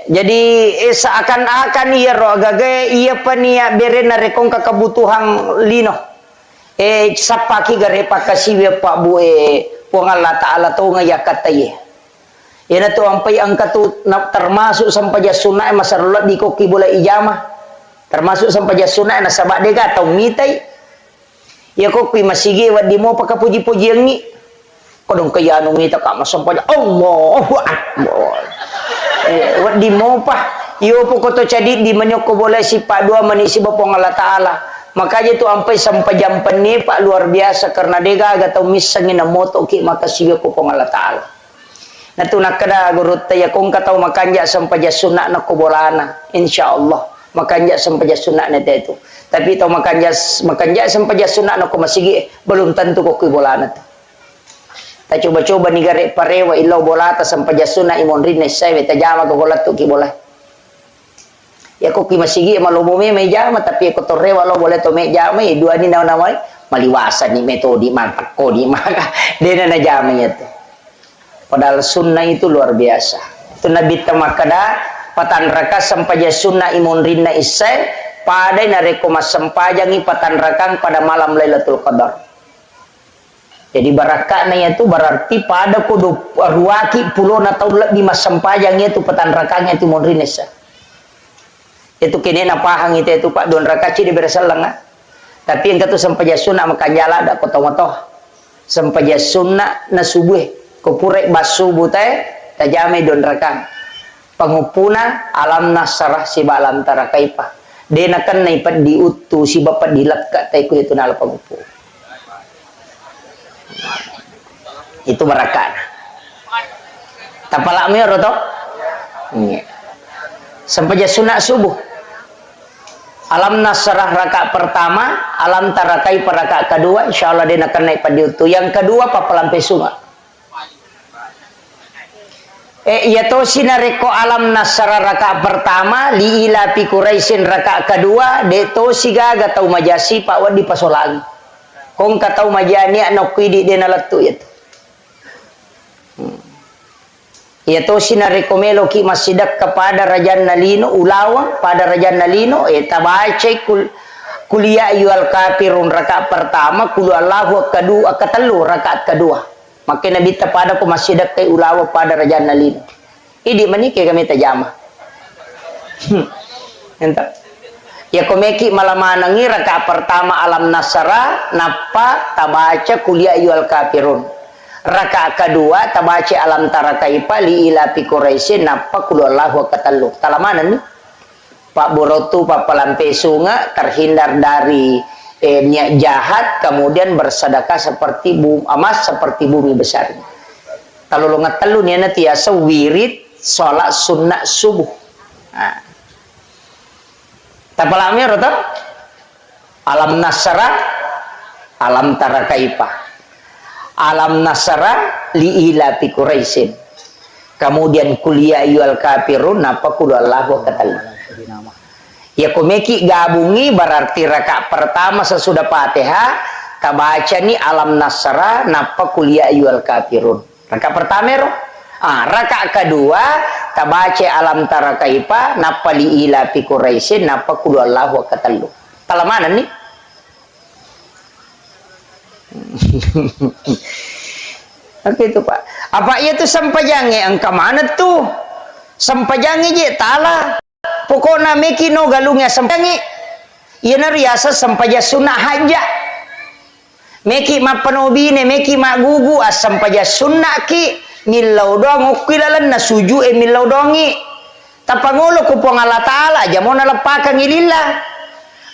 Jadi seakan-akan iya ro agage iya pa niya bere na rekong kakabutuhang lino. Sapaki gare pakasiwe pa bu puang Allah Ta'ala to nga yakatay. Yan ito ampay ang katut na termasuk sampai sunnah masarulat di koki bola ijamah termasuk sampai sunnah na sabak dega atau mitai ya koki masigi wadi mo pakapuji-puji yang ni Kodong kaya anu ngita ka masampaya Allahu Akbar. Di mo pa iyo po ko to jadi di manyo ko boleh si Pak dua mani si Bapong Allah Ta'ala. Makanya itu sampai sampajampan ni Pak luar biasa karena dega gatau misangin na moto ki makasiyo ko pong Allah Ta'ala. Natu nakada gurut taya kung kataw makanja sampaja sunna na kubolana insyaallah makanja sampaja sunna na itu. Tapi tau makanja sampaja sunna na kumasigi belum tentu ko kubolana tu. Ta coba-coba ni gare parewa ilaw bolata sampaja sunna imon rin sewe tajama ko golat tu ki bola. Ya ko ki masigi malumume may jama tapi ko torrewa lo boleh to may jama dua ni na namay maliwasan ni metode mantak ko di maka dena na jama itu. Padahal sunnah itu luar biasa. Itu Nabi tamakada patan raka sampaja sunnah imun rinna isai pada nareko mas sampajangi patan rakang pada malam Lailatul Qadar. Jadi barakahnya itu berarti pada kudu ruaki puluh atau lebih mas sampajangnya itu patan rakangnya itu imun rinna isai. Itu kini napahang itu Pak don rakaci di bersalang. Tapi yang kata sampaja sunnah makan jala ada kotoh-kotoh. Sampaja sunnah na subuh kupurek basubu teh tajame don rakang pangupuna alam nasarah si balam tarakaipa dena kan naipat diutu si bapak dilekkat teh ku itu nala pangupu itu barakan tapala mir to sampai sunat subuh alam nasarah rakaat pertama alam tarakai rakaat kedua insyaallah dena kan naipat diutu yang kedua papalampe sunga yaitu sinareko alam nasara rakaat pertama li ila pi Quraisyin rakaat kedua deto siga gatau majasi pak wadi pasolagi kong katau majani anak kuidi dena latu itu yaitu sinareko melo ki masidak kepada Raja Nalino ulawang pada Raja Nalino tabace kuliah yual kafirun rakaat pertama kulu Allahu kedua ketelu rakaat kedua. Maka Nabi pada ko masidak kay ulawa pada Raja Nalino. Idi manike kami tajama. Entah. Ya komeki malamanangi rakaat pertama alam nasara napa tabaca kuliah yual kafirun. Rakaat kedua tabaca alam tarakaipa li ila fi Quraisyin napa kulu Allahu katalu. Talamanan ni Pak Borotu Pak Palampe sunga terhindar dari niat jahat kemudian bersedekah seperti emas seperti bumi besar. Kalau lo ngetelu nih nanti ya wirid sholat sunnah subuh. Nah. Tapalamir atau alam nasara alam tarakaipa alam nasara li ila fi Quraisyin kemudian kuliah yual kafirun napa kulu Allahu katalu. Ya komeki gabungi berarti rakaat pertama sesudah Fatihah tabaca ni alam nasara napa kuliah yual kafirun. Rakaat pertama rakaat kedua tabaca alam tarakaipa napa li ila fi Quraisyin napa kulu Allahu katalu. Tala mana nih? Oke itu Pak. Apa itu sampajange angka mana tuh? Sampajange je tala. Pokoknya meki no galungnya sampangi iya nariasa sampaja sunnah haja meki ma panobine meki ma gugu as sampaja sunnah ki milau dong ukilalan na suju milau dongi tapangolo ko pong Allah Ta'ala aja mo nalapakan ilillah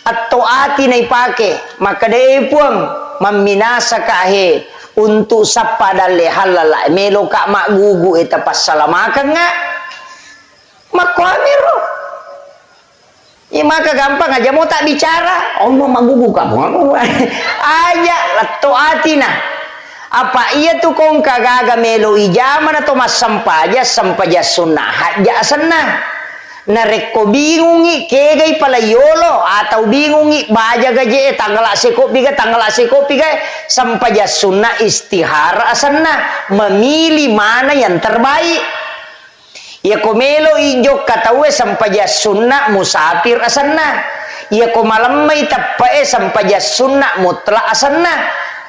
atau ati na ipake maka dai puang maminasa kahe untuk sapadale halala melo ka ma gugu eta pasalamakan nga makwamiro. Ya maka gampang aja mau tak bicara Allah magugu kamu aja lato atina apa iya tuh kong kagaga melo ijaman atau mas sampaja sunnah haja senah nareko bingungi kegay pala yolo atau bingungi baja gaje tanggal asikopi ga sampaja sunnah istihara senah memilih mana yang terbaik. Ya komelo ijo katawe sampaja sunnah musafir asanna. Ya ko malamay tapae sampaja sunnah mutlak asanna.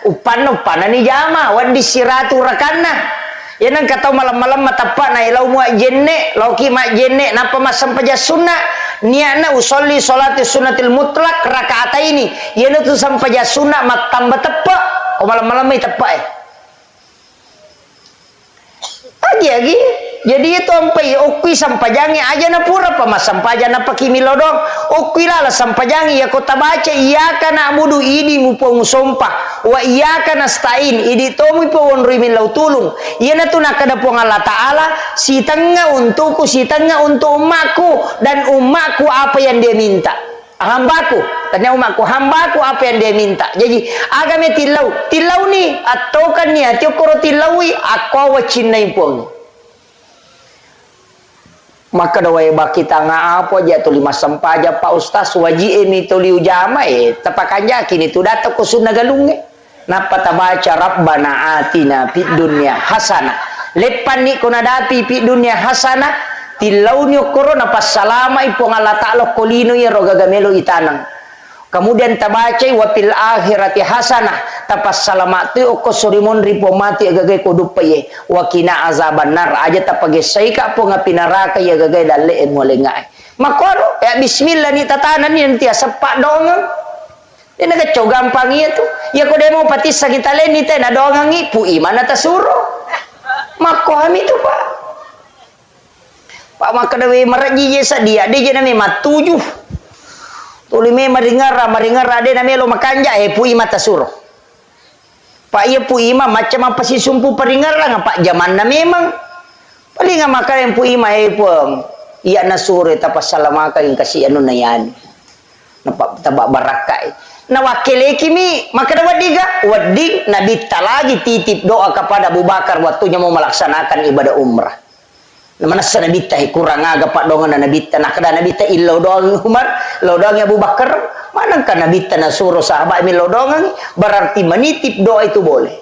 Upan ni jama wan disiratu rakana. Yan ang kataw malam-malam matapa na ilaw mo jenne, lauki ma jenne napa mas sampaja sunnah. Niya na usolli salati sunnatil mutlak rakaata ini. Yan itu sampaja sunnah matamba tapa. Ko malam-malam may tapae. lagi. Jadi itu ampai okui sampajangi aja na pura pa masampajan na pakimilodong okui lala sampajangi ya kota baca iya kana budu idi mupong sompah wa iya kana stain idi tomu pawon rimin lau tulung iya na tu nakada pong Allah Ta'ala si tengah untukku si tengah untuk umatku dan umatku apa yang dia minta hambaku tanya umatku hambaku apa yang dia minta jadi agame tilau ni atau kan ni atau koro tilaui aku wacinai pong maka dawai baki tanga apa aja tu lima sampaja Pak Ustaz waji ini tu liu jama tapakan yakin itu data kusun nagalunge napa tabaca rabbana atina fid dunya hasanah lepan ni kuna dati fid dunya hasanah tilau ni korona pas salama ipong Allah Ta'ala kolino ya roga gamelo itanang kemudian tabacai wapil akhirati hasanah tapas salamati oko sorimon ripo mati agagai kodupaye wakina azaban nar aja tapage saika po nga pinaraka ya agagai dalle molengai makoro ya bismillah ni tatanan ni nanti sepak dong dia nagaco gampang itu ya ko demo pati sakita leni te na dongangi pu imana tasuro mako ami tu pak makadawe maraji jesa dia jena me matujuh tulime maringara ade na melo makanja pui mata suro pak iya pui ma macam apa si sumpu paringara nga pak zaman na memang paling nga makain pui ma pum iya na suro tapas salamaka yung kasi ano na yan taba baraka na wakile kimi makada wadig nabita lagi titip doa kepada Abu Bakar waktunya mau melaksanakan ibadah umrah mana sa nabita kurang aga pak dongan na nabita nakada nabita ilaw doang Umar law doang Abu Bakar manang ka nabita na suro sahabat mi law doang berarti menitip doa itu boleh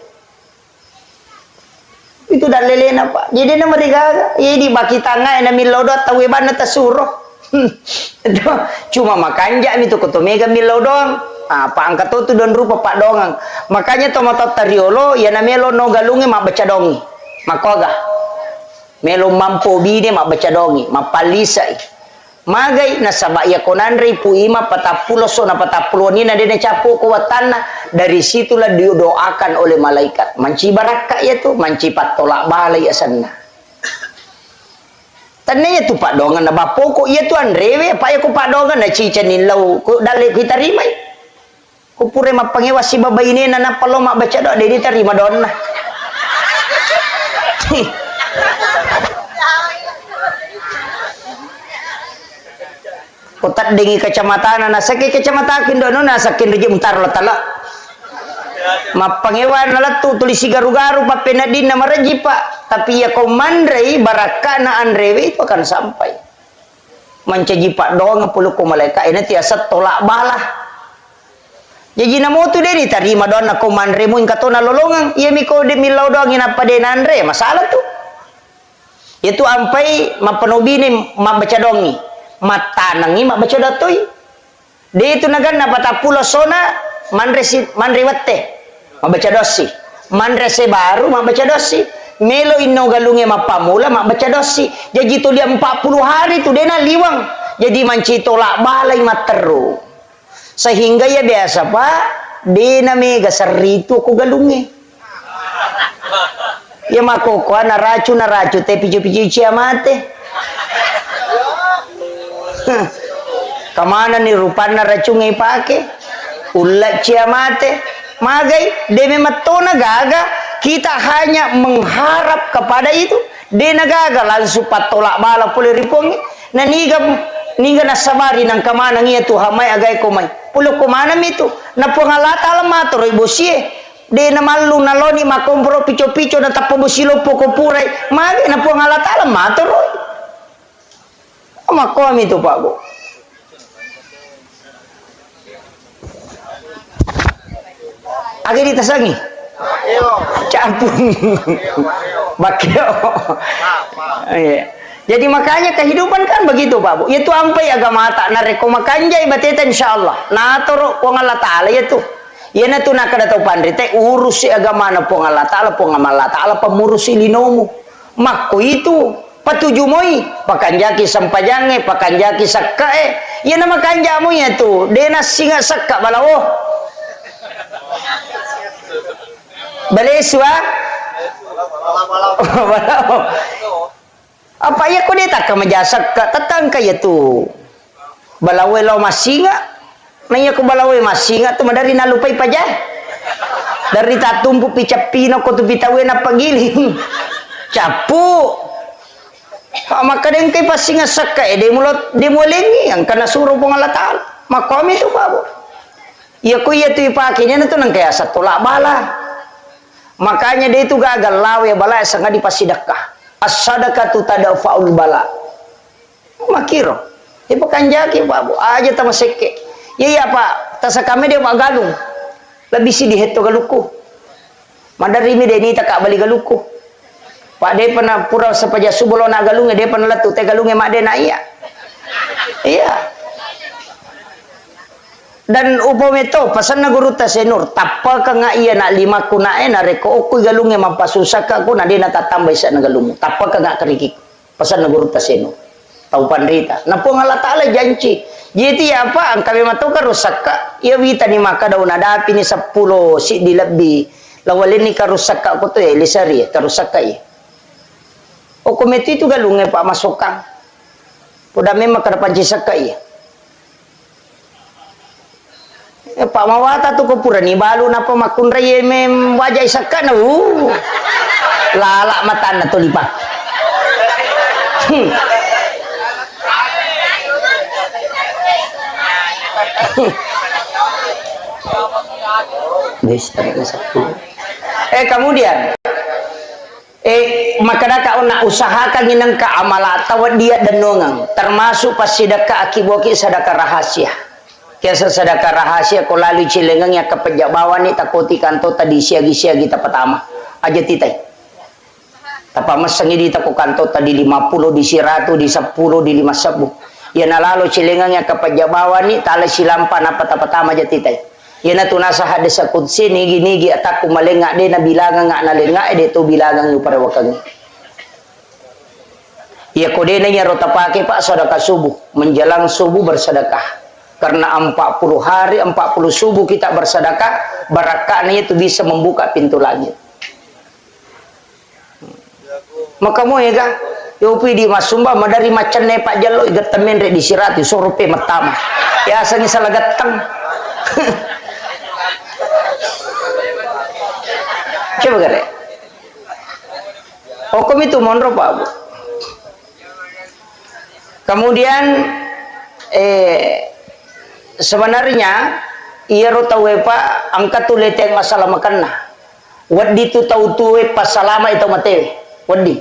itu dah lelena pak jadi na marigaga jadi baki tanga na mi law doa tawe bana ta suro cuma makanja mi tu kotomega mi law doang apa angkat tu don rupa pak dongang makanya tomato tariolo ya na melo no galunge mak baca dongi makoga melo mampu bide mak baca dongi mapalisai magai nasaba ya konandre puima patapulo so na patapulo ni na dene capo ko watana dari situlah didoakan oleh malaikat manci baraka ya tu manci patolak balai asanna tannya tu pak dongan na bapoko ya tu andrewe pak ya ko pak dongan na cicanin lau ko dale kita rimai ko pure mapangewa si babai ini na palo mak baca doa dedi terima donna kotak dengi kecamatan na sakit kecamatan kindono na sakin reje muntar lo tala mapangewan na tu tulisi garu-garu pa penadin na maraji pak tapi ya komandrei baraka na andrewe itu akan sampai mancaji pak doang puluh ko malaika ini tiasa tolak balah jadi namo tu deni tarima doang na komandre mo ingkato na lolongang iya mi ko de milaw doang ina pa denandre masalah tu itu ampai mapanobini mabaca dongi matanangi mak baca datoi dia itu nagan na patapula sona manre watte mak baca dosi manre se baru mak baca dosi melo inno galunge mak pamula mak baca dosi jadi tu dia 40 hari tu dia na liwang jadi manci tolak balai mak teru sehingga ya biasa pak dia na mega seritu ku galunge ya makoko na racu te piju-piju ciamate kamana ni rupana racungai pake ulat ciamate magai demi matona gaga kita hanya mengharap kepada itu dena gaga langsung patolak bala pule ripongi na niga nasabari nang kamana ngia tu hamai agai komai pulo komana mitu na pongalata alamato ribosie dena malu naloni makompro pico-pico na tapobosilo poko purai magai na pongalata alamato roi makomi tu pak bu agi ditasangi campur bakio jadi makanya kehidupan kan begitu pak bu itu ampai agama tak nareko makanjai bateta insyaallah nah toro pong Allah taala itu ya na tu nakada tau pandri te urus si agama na pong Allah taala pemurusi linomu makko itu patuju moi pakanjaki sampajange pakanjaki sakkae ya nama kanjamu ya tu dena singa sakka balawo baleswa Balau. Apa ya kau dia tak kemajasak ka tetang kaya tu. Balawai lo masih nggak? Nanya aku balawai masih nggak tu madari nalupai paja. Dari tatumpu picapino ko tu pitawen apa giling. Capu. Maka dia kay pasti ngasak kay dia mulengi yang kana suruh pengalatal. Makomi tu babu. Ya ku ya tu ipakainya itu nang kaya satu lak bala. Makanya dia itu gagal lawe bala sangat dipasidakah. As-sadaqatu tadafa'ul bala. Makiro. Dia pekan jaki babu aja tama seke. Ya pak, tasa kami dia mak galung. Lebih si diheto galuku. Madari mi deni tak bali galuku. Pak dia pernah pura sepaja subuh na galungnya dia pernah letu teh galungnya mak dia na iya. Iya. Dan upame to pasan na guru ta senur tappa ka nga iya na lima kunae na reko okoy galungnya mampasusaka ko na di natatambay sa nagalungo tappa ka nga kariki pasan na guru ta senur tau pandrita na po nga latala janci jiti apa ang kami matuka rusak ka iya wita ni maka daw nadapi ni 10 si dilabbi lawalin ni karusak ka ko to lisari karusak ka o kometi tu galungnya pak masukang podame makarapanjisak ka Pak Mawata tu kupura ni balu napa makun raya mem wajah isakan lalak mata na tu lipat kemudian maka kau nak usahakan inang ka amala tawad dia dan nongang termasuk pas sedekah akiboki sedekah rahasia Kiasa sedekah rahasia ko lalu cilengang ya kepejak bawah ni takuti kanto tadi siagi-siagi ta pertama aja titai. Tapa masangi di taku kanto tadi 50 di 100 di 10 di 50. Ya na lalu cilengang ya kepejak bawah ni tala silampan apa ta pertama aja titai. Ya na tunasa hadis qudsi nigi-nigi ataku malengak de na bilangan ngak na lengak de tu bilangan yu para wakang. Ya kode nya rota pakai Pak sedekah subuh menjelang subuh bersedekah. Karena 40 hari 40 subuh kita bersedekah barakahnya itu bisa membuka pintu langit maka mau ya kan yopi di masumba madari macan pak jalo igat temen di sirati sorupe matama ya asalnya salah gatang coba gak hukum itu monro pak Bu. Kemudian sebenarnya ia rotawe pa angkat tu leteng masalah makan wadi tu tahu tuwe pas salama itu matewe wadi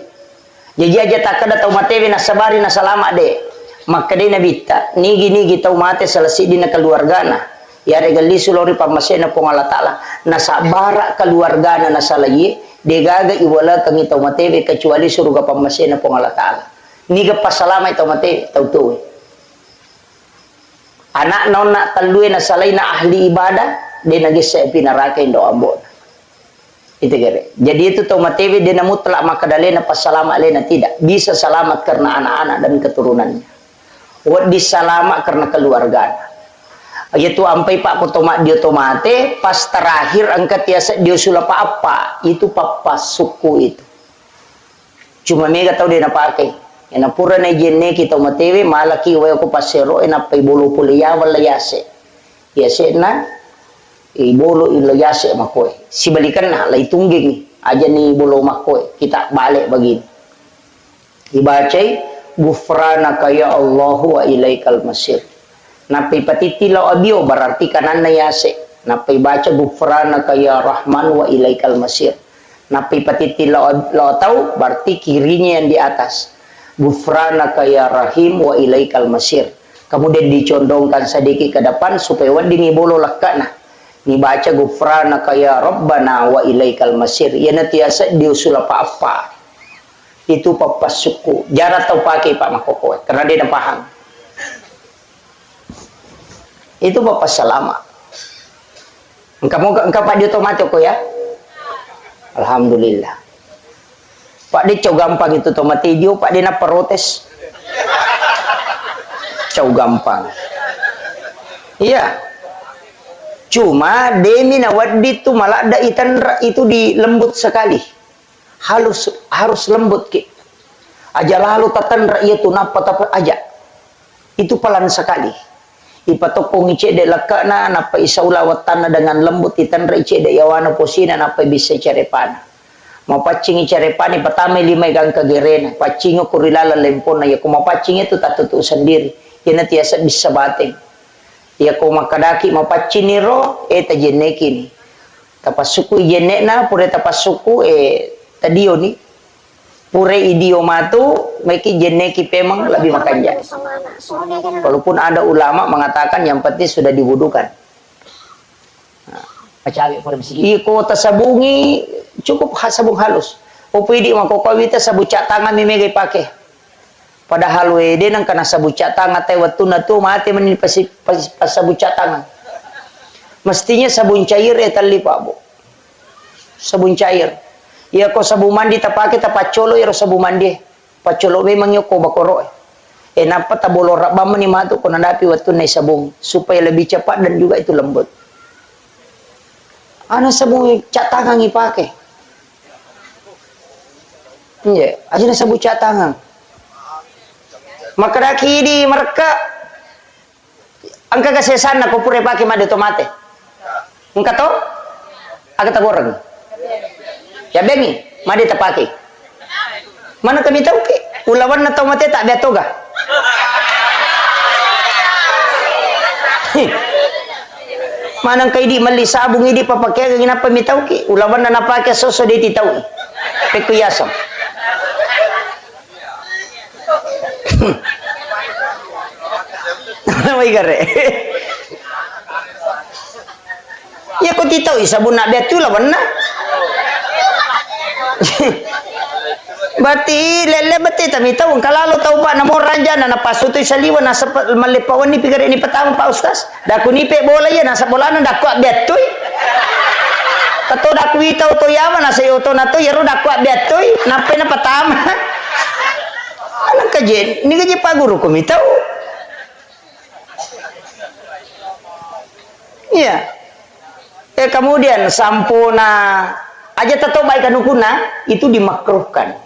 jadi aja tak ada tahu matewe na sabari na salama de maka de nabita nigi tahu mate selesai dina keluargana ya regali sulori pamasena pong Allah taala na sabara keluargana na salaye de gaga iwala kang tahu matewe kecuali surga pamasena pong Allah taala niga pas salama itu matewe tahu tuwe anak nona talui na salay na ahli ibadah dia nagisa pinaraka indo ambon itu kere jadi itu tau matewi dia mutlak maka dalena pas salamat lena tidak bisa selamat karena anak-anak dan keturunannya wad disalamat karena keluarga yaitu ampai pak potomak dia tomate pas terakhir angkat tiasa dia sulapa apa itu papa suku itu cuma mega tahu dia na pakai ena pura na jenne kita matewe malaki wa ko pasero ena pay bolo puliya wala yase yase na bolo ilo yase makoy si balikan na lay tungging aja ni bolo makoy kita balik begini ibacay gufranaka ya Allah wa ilaikal masir napi patitila abio berarti kanan na yase napi baca gufranaka ya Rahman wa ilaikal masir napi patitila lo tahu berarti kirinya yang di atas Gufranaka ya Rahim wa ilaikal masir. Kemudian dicondongkan sedikit ke depan supaya wadi ni bolo lakana. Ni baca Gufranaka ya Rabbana wa ilaikal masir. Ya natiasa diusul apa-apa. Itu papas suku. Jarang tahu pakai Pak Makoko karena dia paham. Itu papas selama. Engkau Pak di otomatis kok ya. Alhamdulillah. Pak dia cow gampang itu tomate dia Pak dia nak protes cow gampang iya cuma demi nawadi itu malah ada itan itu di lembut sekali harus lembut ki. Aja lalu tatan rakyat tu napa tapi aja. Itu pelan sekali. Ipatokong ice de lakana napa isaula watana dengan lembut itan ice de yawana posina napa bisa carepana. Mau pacing carepani pertama 5 gang kagerena. Pacingo kurilala lempona ya kuma pacing itu tak tutu sendiri. Ya nanti bisa bateng. Ya kuma kadaki mau paciniro eta jeneki ni. Tapasuku jenekna pure tapasuku tadio ni. Pure idioma tu meki jeneki pemang lebih makan ya. Walaupun ada ulama mengatakan yang penting sudah diwudukan. Iko tasabungi cukup sabung halus. Opidi makokawita sabu cak tangan mimege pakai. Padahal wede nang kana sabu cak tangan teh watuna tu mati menil pas sabu cak tangan. Mestinya sabun cair tali Pak Bu. Sabun cair. Ya ko sabu mandi tapake tapacolo ya sabu mandi. Pacolo memang yo ko bakoro. Napa tabolo rabam ni matu ko nadapi watun na sabung supaya lebih cepat dan juga itu lembut. Ana sabun cat tangan ipake. Iya, aja sabun cat tangan. Maka daki di mereka angka kesesan na ko pure pake made tomate. Engka to? Aga tagoreng. Ya bengi, made tapake. Mana kami tahu ke? Ulawan na tomate tak betoga. Manang kay di mali sabung idi papake ginapa mi tahu ke? Ulawan na napake soso di titaw. Pekuyasam. Namay gare. Ya ko titaw sabun na betu lawan na. Berarti lele beti tami tahu kalau tahu Pak namo ranja na napasuto sa liwan nasa malipawan ni pigar ini petang Pak Ustaz. Daku ni pe bola ya nasa bola na daku betoy. Kato daku itaw to yaman nasa yoto na to yero daku betoy nape na patama. Anak kajen, ini kaje paguru ko mi tahu. Iya. Kemudian sampuna aja tatobai kanukuna itu dimakruhkan.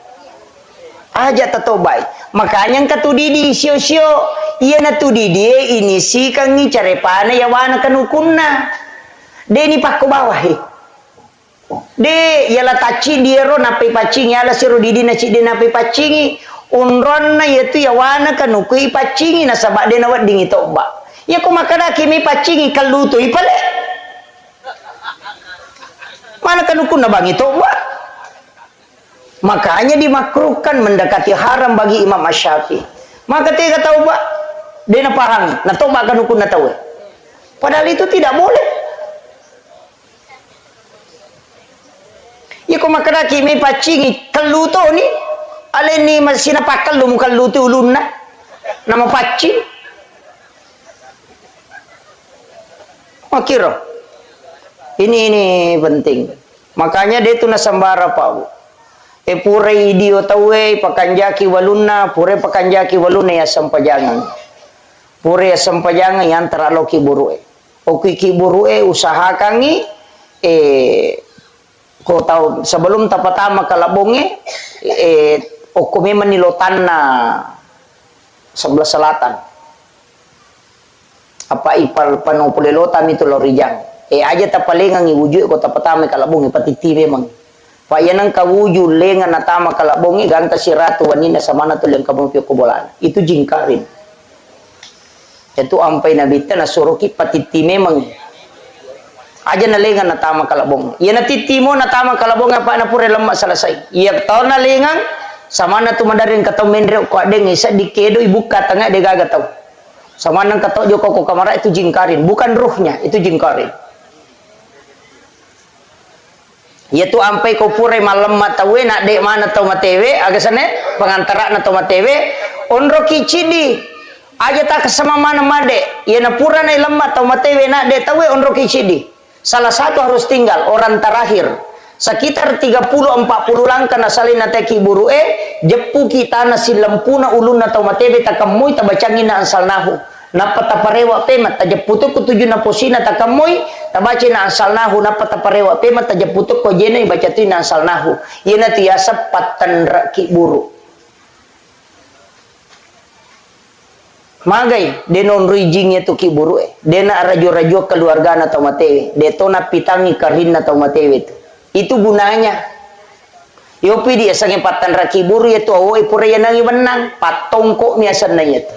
Aja tatobai. Makanya katudidi sio-sio iya na tudidi ini si kangi carepana ya wana kanukuna. De ni pakko bawah de yala taci diero nape pacingi ala siro didi na ci de nape pacingi unron na yaitu ya wana kanukui pacingi na sabak de na wading ito ba. Ya ko makana kimi pacingi kaluto ipale. Mana kanukun na bang itu Pak? Makanya dimakruhkan mendekati haram bagi Imam Asy-Syafi'i. Maka tiga tahu Pak, dia na parang, na toba kanukun na tahu. Padahal itu tidak boleh. Ya kung makaraki may pacingi kaluto ni, alin ni sinapakal lumukal luto ulun na, nama pacing. Makiro. Ini penting. Makanya dia itu nasambara Pak Bu. Pure idio tawe pakanjaki waluna, pure pakanjaki waluna ya sampajangan. Pure ya sampajangan yang teraloki burue. Oki ki burue usahakangi ko tahu sebelum tapatama kalabonge okumi manilotan na sebelah selatan. Apa ipal panopulelota itu lorijang. Aja tapalengang iwujud ko tapatama kalabonge patiti memang. Pak yanang kawuju lengan natama kalabongi ganta si ratu wanina sama natul yang kamu piok bolan itu jingkarin itu ampai nabita nasuruki patiti memang aja na lengan natama kalabong ya natitimo natama kalabong apa na pure lemak selesai iya tau na lengan sama natu madarin katau mendrek ko adeng isa dikedo ibuka tengah de gaga tau sama nang katau joko ko kamara itu jingkarin bukan ruhnya itu jingkarin. Yaitu ampai ko pure malam matawe nak dek mana tau matewe agasane pengantara na tau matewe onro kicidi aja tak kesama mana made ya na pura na lemma tau matewe nak dek tawe onro kicidi salah satu harus tinggal orang terakhir sekitar 30-40 langkah na salina teki burue jepu kita na silempuna ulun na tau matewe takamui tabacangin na ansal nahu napa taparewa pemat tajaputuk kutuju na posina takamoi tabaca na ansalnahu napa taparewa pemat tajaputuk ko jene baca tu na ansalnahu yena tiasa patan raki buru magai denon rijingnya tu ki buru dena rajo-rajo keluarga na tau matewe detona pitangi karin na tau matewe itu gunanya. Yopi dia sange patan raki buru ya tu awoi pura ya nangi wenang patongko miasan na ya tu.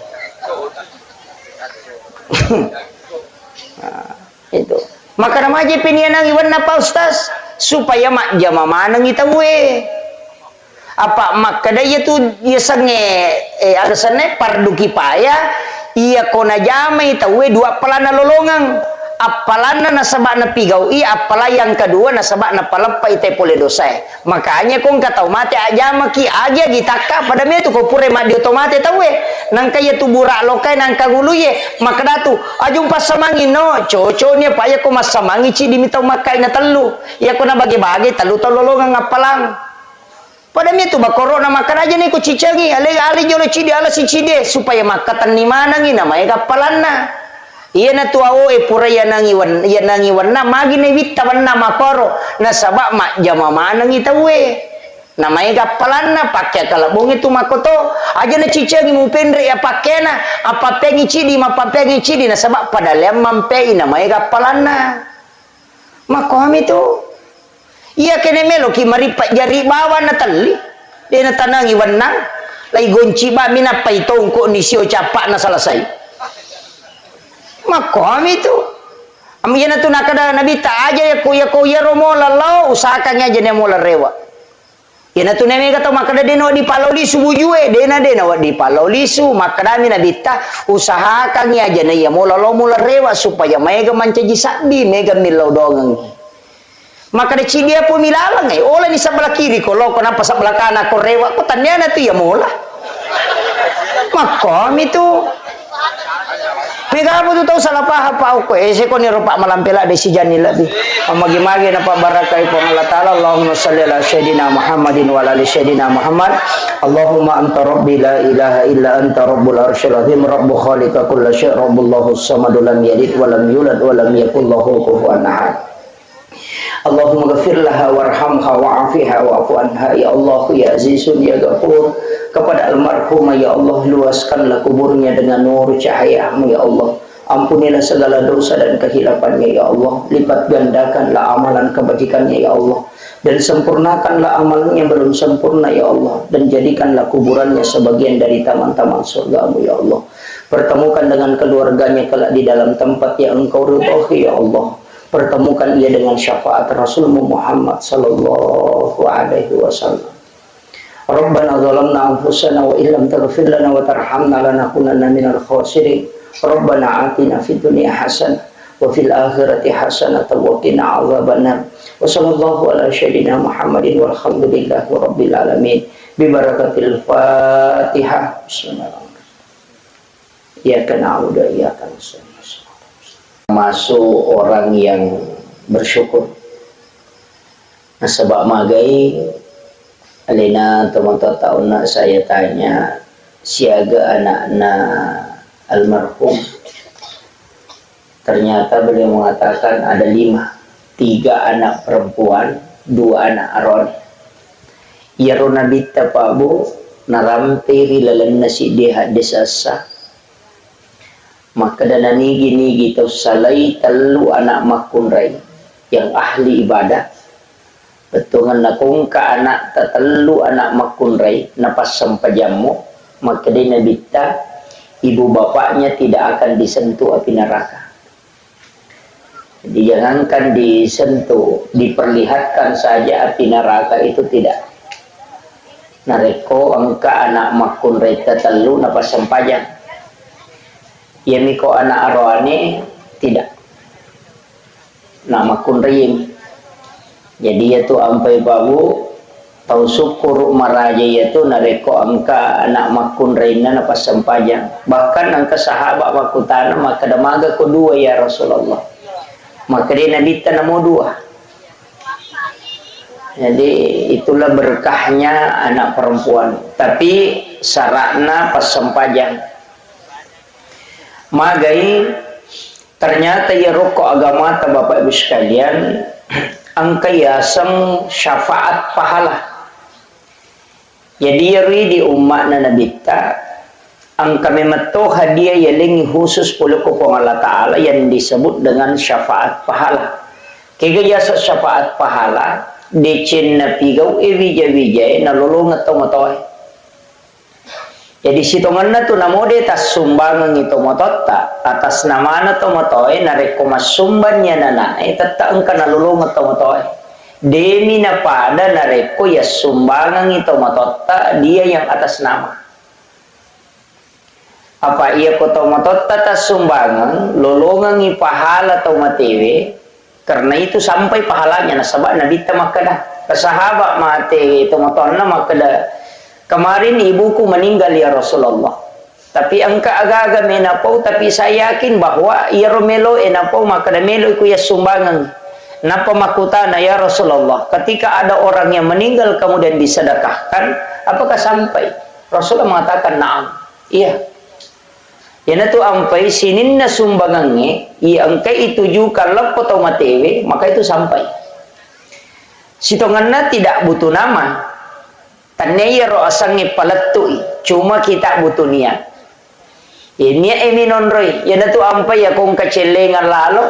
Itu. Maka namaje pinian nangi wenang pa ustaz supaya mak jama manang itawe. Apa mak kada ya tu ya sange alasannya pardu kipaya iya kona jama itawe dua pelana lolongang. Apalana nasabak na pigawi, apala yang kedua nasabak na palapai te pole dosa. Makanya kung katau mate aja maki aja gitaka pada me tu ko pure ma di otomate tawe. Nang kaya tu burak lokai nang kaguluye maka datu ajung pasamangin no coconya paya ko masamangi ci dimitau makai na telu. Ya ko na bagi-bagi telu tololongan ngapalang. Pada me tu bakoro na makan aja ni ko cicangi ale jolo ci di ala si cide supaya makatan ni manangi na mai kapalanna. Iya na tuawo pura ya nangi wana magi ne witta wana makoro na sabak mak jama mana ngitawe namanya kapalan na pakai kalabong itu makoto aja na cicangi mu pendre ya pakai na apa pengi cidi ma pengi cidi na sabak pada lem mampe namanya kapalan na makom itu iya kene melo ki mari pak jari bawa na tali dia na tanangi wana lai gonci ba mina paitong ko ni sio capak na selesai. Makom itu amiyana tu nakada nabi ta aja ya ko ya romo lalau usahakan aja ne mola rewa yana tu neme kata makada deno di paloli subujue dena wa di paloli su makada mi nabi ta usahakan aja ne ya mola lo mola rewa supaya mega mancaji sabi mega milau dongang makada cidia pun milalang ola ni sebelah kiri kalau kenapa sebelah kanan ko rewa ko tanyana tu ya mola makom itu Mega apa tu tahu salah paham apa ese ko ni rupa malampela de si jani labi amagi-magi na pa barakai po Allah taala Allahumma shalli ala sayidina Muhammadin wa ala ali sayidina Muhammad Allahumma anta rabbi la ilaha illa anta rabbul arsyil azim rabbu khaliqa kulli syai' rabbullahu samad lam yalid wa lam yulad wa lam yakul lahu kufuwan ahad Allahumma ghafir laha warhamha wa'afiha wa'fu anha ya Allah ya azizun ya ghafur kepada almarhumah ya Allah luaskanlah kuburnya dengan nur cahayamu ya Allah ampunilah segala dosa dan kehilafannya ya Allah lipat gandakanlah amalan kebajikannya ya Allah dan sempurnakanlah amalan yang belum sempurna ya Allah dan jadikanlah kuburannya sebagian dari taman-taman surgamu ya Allah pertemukan dengan keluarganya kelak di dalam tempat yang engkau ridhoi ya Allah pertemukan ia dengan syafaat Rasulmu Muhammad sallallahu alaihi wasallam. Rabbana zalamna anfusana wa illam taghfir lana wa tarhamna lanakunanna minal khasirin. Rabbana atina fid dunya hasanah wa fil akhirati hasanah wa qina adzabannar. Wa sallallahu ala sayyidina Muhammadin walhamdulillahi rabbil alamin. Bi barakatil Fatihah. Bismillahirrahmanirrahim. Iyyaka na'budu wa iyyaka nasta'in. Masuk orang yang bersyukur nasabak magai alina teman-teman tahun nak saya tanya siaga anak-anak almarhum ternyata beliau mengatakan ada 5 3 anak perempuan 2 anak aron ya ronabita pabu narampiri lalan nasi deha desasa maka dana nigi tau salai telu anak makunrai yang ahli ibadah betungan nakung ka anak tatelu anak makunrai napas sampajamu maka dina bita ibu bapaknya tidak akan disentuh api neraka jadi jangankan disentuh diperlihatkan saja api neraka itu tidak nareko angka anak makunrai tatelu napas sampajam ya miko anak arwani tidak nama kunrim jadi yaitu ampai babu tau syukur maraja yaitu nareko angka anak makun reina napa sempajang bahkan angka sahabat wakutana maka damaga kedua ya Rasulullah maka dia nabi tanamo 2 jadi itulah berkahnya anak perempuan tapi syaratna pas sempajang Magai ternyata ya rokok agama ta Bapak Ibu sekalian, angka yasam syafaat pahala. Jadi yari di umat na nabita, angka memeto hadiah yalingi khusus puluh kupong Allah Ta'ala yang disebut dengan syafaat pahala. Kaya yasa syafaat pahala, decen na pigaw evija-vijay na lulong at tumatoy. Jadi sitongan na to namode tas sumbangan ito mototta atas nama na tomotoy na rekomas sumban niya nanay tataan ka nalulong at tomotoy. Demi na pada na reko ya sumbangan ito mototta dia yang atas nama. Apa iya ko tomototta tas sumbangan lulungan ipahala tomatewe karena itu sampai pahalanya nasabak nabita makada. Kasahabak mate tomoton na makada. Kemarin ibuku meninggal ya Rasulullah. Tapi angka agak-agak menapau, tapi saya yakin bahwa ia romelo enapau maka melo iku ya sumbangan. Napa makutana ya Rasulullah. Ketika ada orang yang meninggal kemudian disedekahkan, apakah sampai? Rasulullah mengatakan na'am. Iya. Yana tu ampai sinin na sumbangannya, ia angka itu juga lepo tomatewe, maka itu sampai. Sitonganna tidak butuh nama. Tanaya ro asangi palatui, cuma kita butuh niat. Ini eminon roy, yana tu ampai ya kong kacelengan lalo,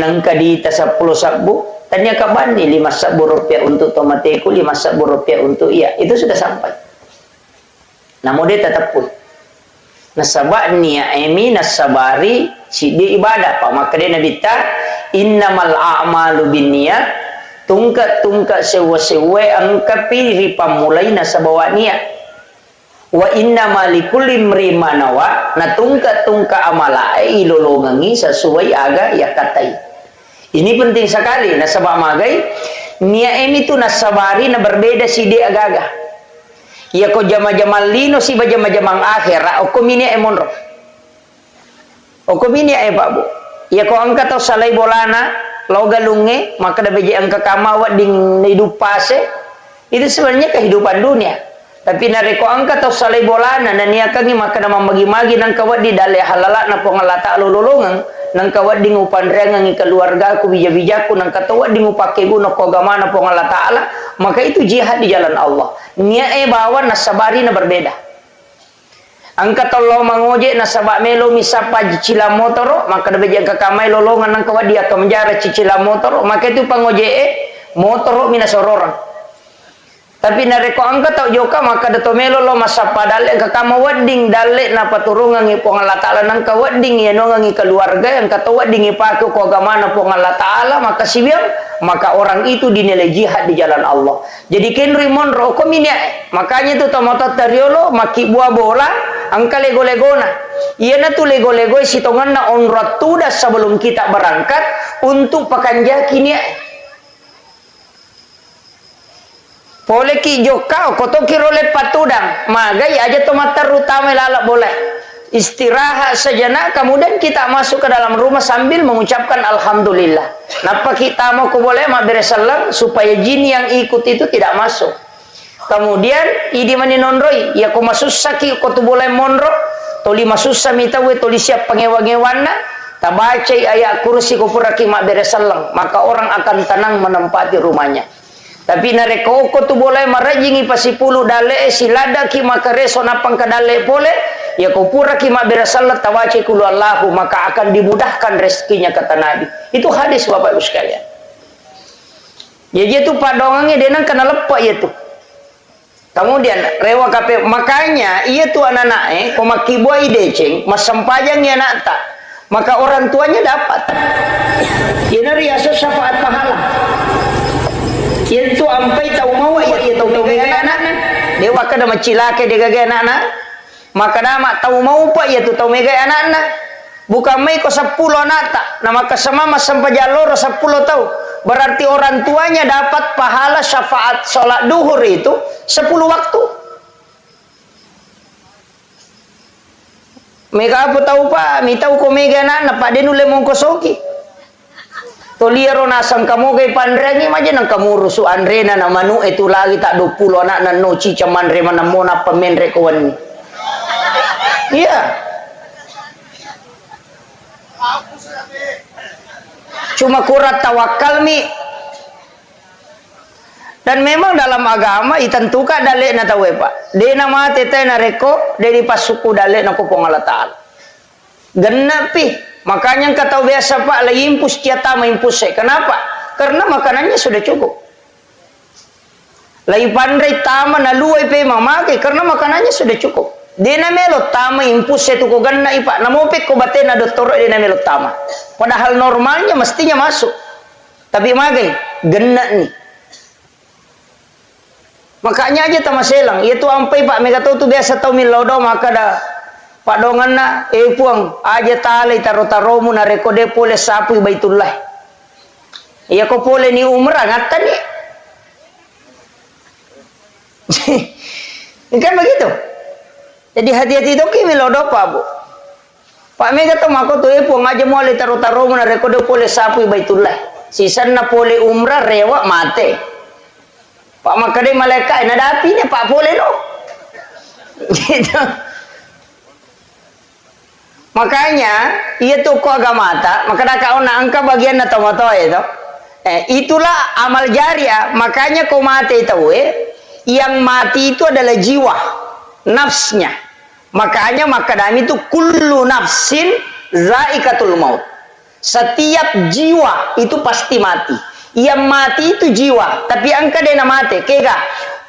nang kadita 10 sabu, tanya kaban ni 5 sabu rupiah untuk tomateku, 5 sabu rupiah untuk iya, itu sudah sampai. Namun dia tetap pun. Nasabak niya emi nasabari si di ibadah pa maka dia nabita innamal a'malu binniyat. Tungka sewa-sewa angka pilih pamulai na sa bawa niya. Wa inna malikulli mrimanawa na tungka amala ay ilolongangi sesuai aga ya katai. Ini penting sekali na sabak magay niya emi tu nasabari na berbeda si di agaga. Ya ko jama-jamal lino si bajama-jamang akhir o kumini emonro. O kumini ay babu. Ya ko angka to salay bolana logalunge maka da beji angka kamawa ding hidup pase itu sebenarnya kehidupan dunia tapi nareko angka tau salay bolana na niya kangi maka na mamagi-magi nang kawat di dali halala na pongalata lululungan nang kawat di ngupanreang ng keluarga ku bija-bijaku nang katawat di ngupake guno ko agama na pongalata ala maka itu jihad di jalan Allah niya bawa nasabari na berbeda. Angka tolo mangoje na sabak melo misapa cicila motoro maka da bejang kakamay lolongan nang kawad dia ka menjara cicila motoro maka itu pangoje motoro minasororang. Tapi nareko angka tau joka maka da to melo lo masapa dale kakama wedding dale na paturungan ngi pongala taala nang ka wedding ya no ngi keluarga yang kata wedding ipake ko agama na pongala taala maka sibiang maka orang itu dinilai jihad di jalan Allah. Jadi kenri monro ko minya makanya itu tomotot tariolo maki buah bola angka lego-legona. Iya na tu lego-lego sitongan na onrat tudas sebelum kita berangkat untuk pakanjaki niya. Boleh ki jokau koto kiro lepat tudang magai aja tomat terutama lalak boleh istirahat sejenak kemudian kita masuk ke dalam rumah sambil mengucapkan alhamdulillah. Napa kita mau ko boleh mak beresalam supaya jin yang ikut itu tidak masuk. Kemudian idi mani nonroi ya ko masussa ki ko tu boleh monro toli masussa mita we toli siap pengewa-ngewana tabaca ayat kursi ko puraki mak beresalam maka orang akan tenang menempati rumahnya. Tapi nareko ko tu boleh marajingi pasipulu dale silada ki maka reso napang kadale pole ya ko pura ki ma berasalat tawaci kulu Allahu maka akan dimudahkan rezekinya kata Nabi. Itu hadis Bapak Ibu sekalian. Ya dia tu padongannya denang kena lepak ya tu. Kemudian rewa kape makanya ia tu anak-anak ko makiboi deceng masampajang ya nak tak maka orang tuanya dapat. Ini riasa syafaat pahala. Itu ampai tahu mau ya itu gaya anak-anak dewa kada macilake de gaya anak-anak maka nama tahu mau pak ya tu tahu mega anak-anak bukan mai ko 10 nata nama kasama sampai jalur 10 tahu berarti orang tuanya dapat pahala syafaat sholat duhur itu 10 waktu. Mega apa tahu pak mi tahu ko mega anak pak de nule mong kosoki toliero nasang kamu gay pandrengi maja nang kamu rusu andrena na manu itu lagi tak 20 anak na noci caman re mana mona pemenre kawan. Iya. Cuma kurat tawakal mi. Dan memang dalam agama itentukan dalek na tawe pak. De nama tete na reko dari pasuku dalek na kupong Allah Ta'ala. Genapi. Makanya kata biasa pak lagi impus tiata maimpus saya. Kenapa? Karena makanannya sudah cukup. Lagi pandai tama na luai pe mamake karena makanannya sudah cukup. De na melot tama impus saya tu ko ganna ipa. Namopek ko bate na doktor de na melot tama. Padahal normalnya mestinya masuk. Tapi magai genna nih. Makanya aja tama selang, itu ampai pak mega tu biasa tau milodo maka dah pak dongan na puang aja tali taro-taromu na rekode pole sapu baitullah. Iya ko pole ni umrah ngatan ni. Kan begitu. Jadi hati-hati tu ki milodo pak bu. Pak mega tu mako tu puang aja mulai taro-taromu na rekode pole sapu baitullah. Sisan na pole umrah rewa mate. Pak makade malaikat ada apinya pak boleh no. Gitu. Makanya ia tu ko agama ta, maka dah kau nak angka bagian atau moto itu. Itulah amal jariah. Makanya kau mati itu yang mati itu adalah jiwa, nafsnya. Makanya makadami itu kullu nafsin zaikatul maut. Setiap jiwa itu pasti mati. Yang mati itu jiwa, tapi angka dia nak mati, kega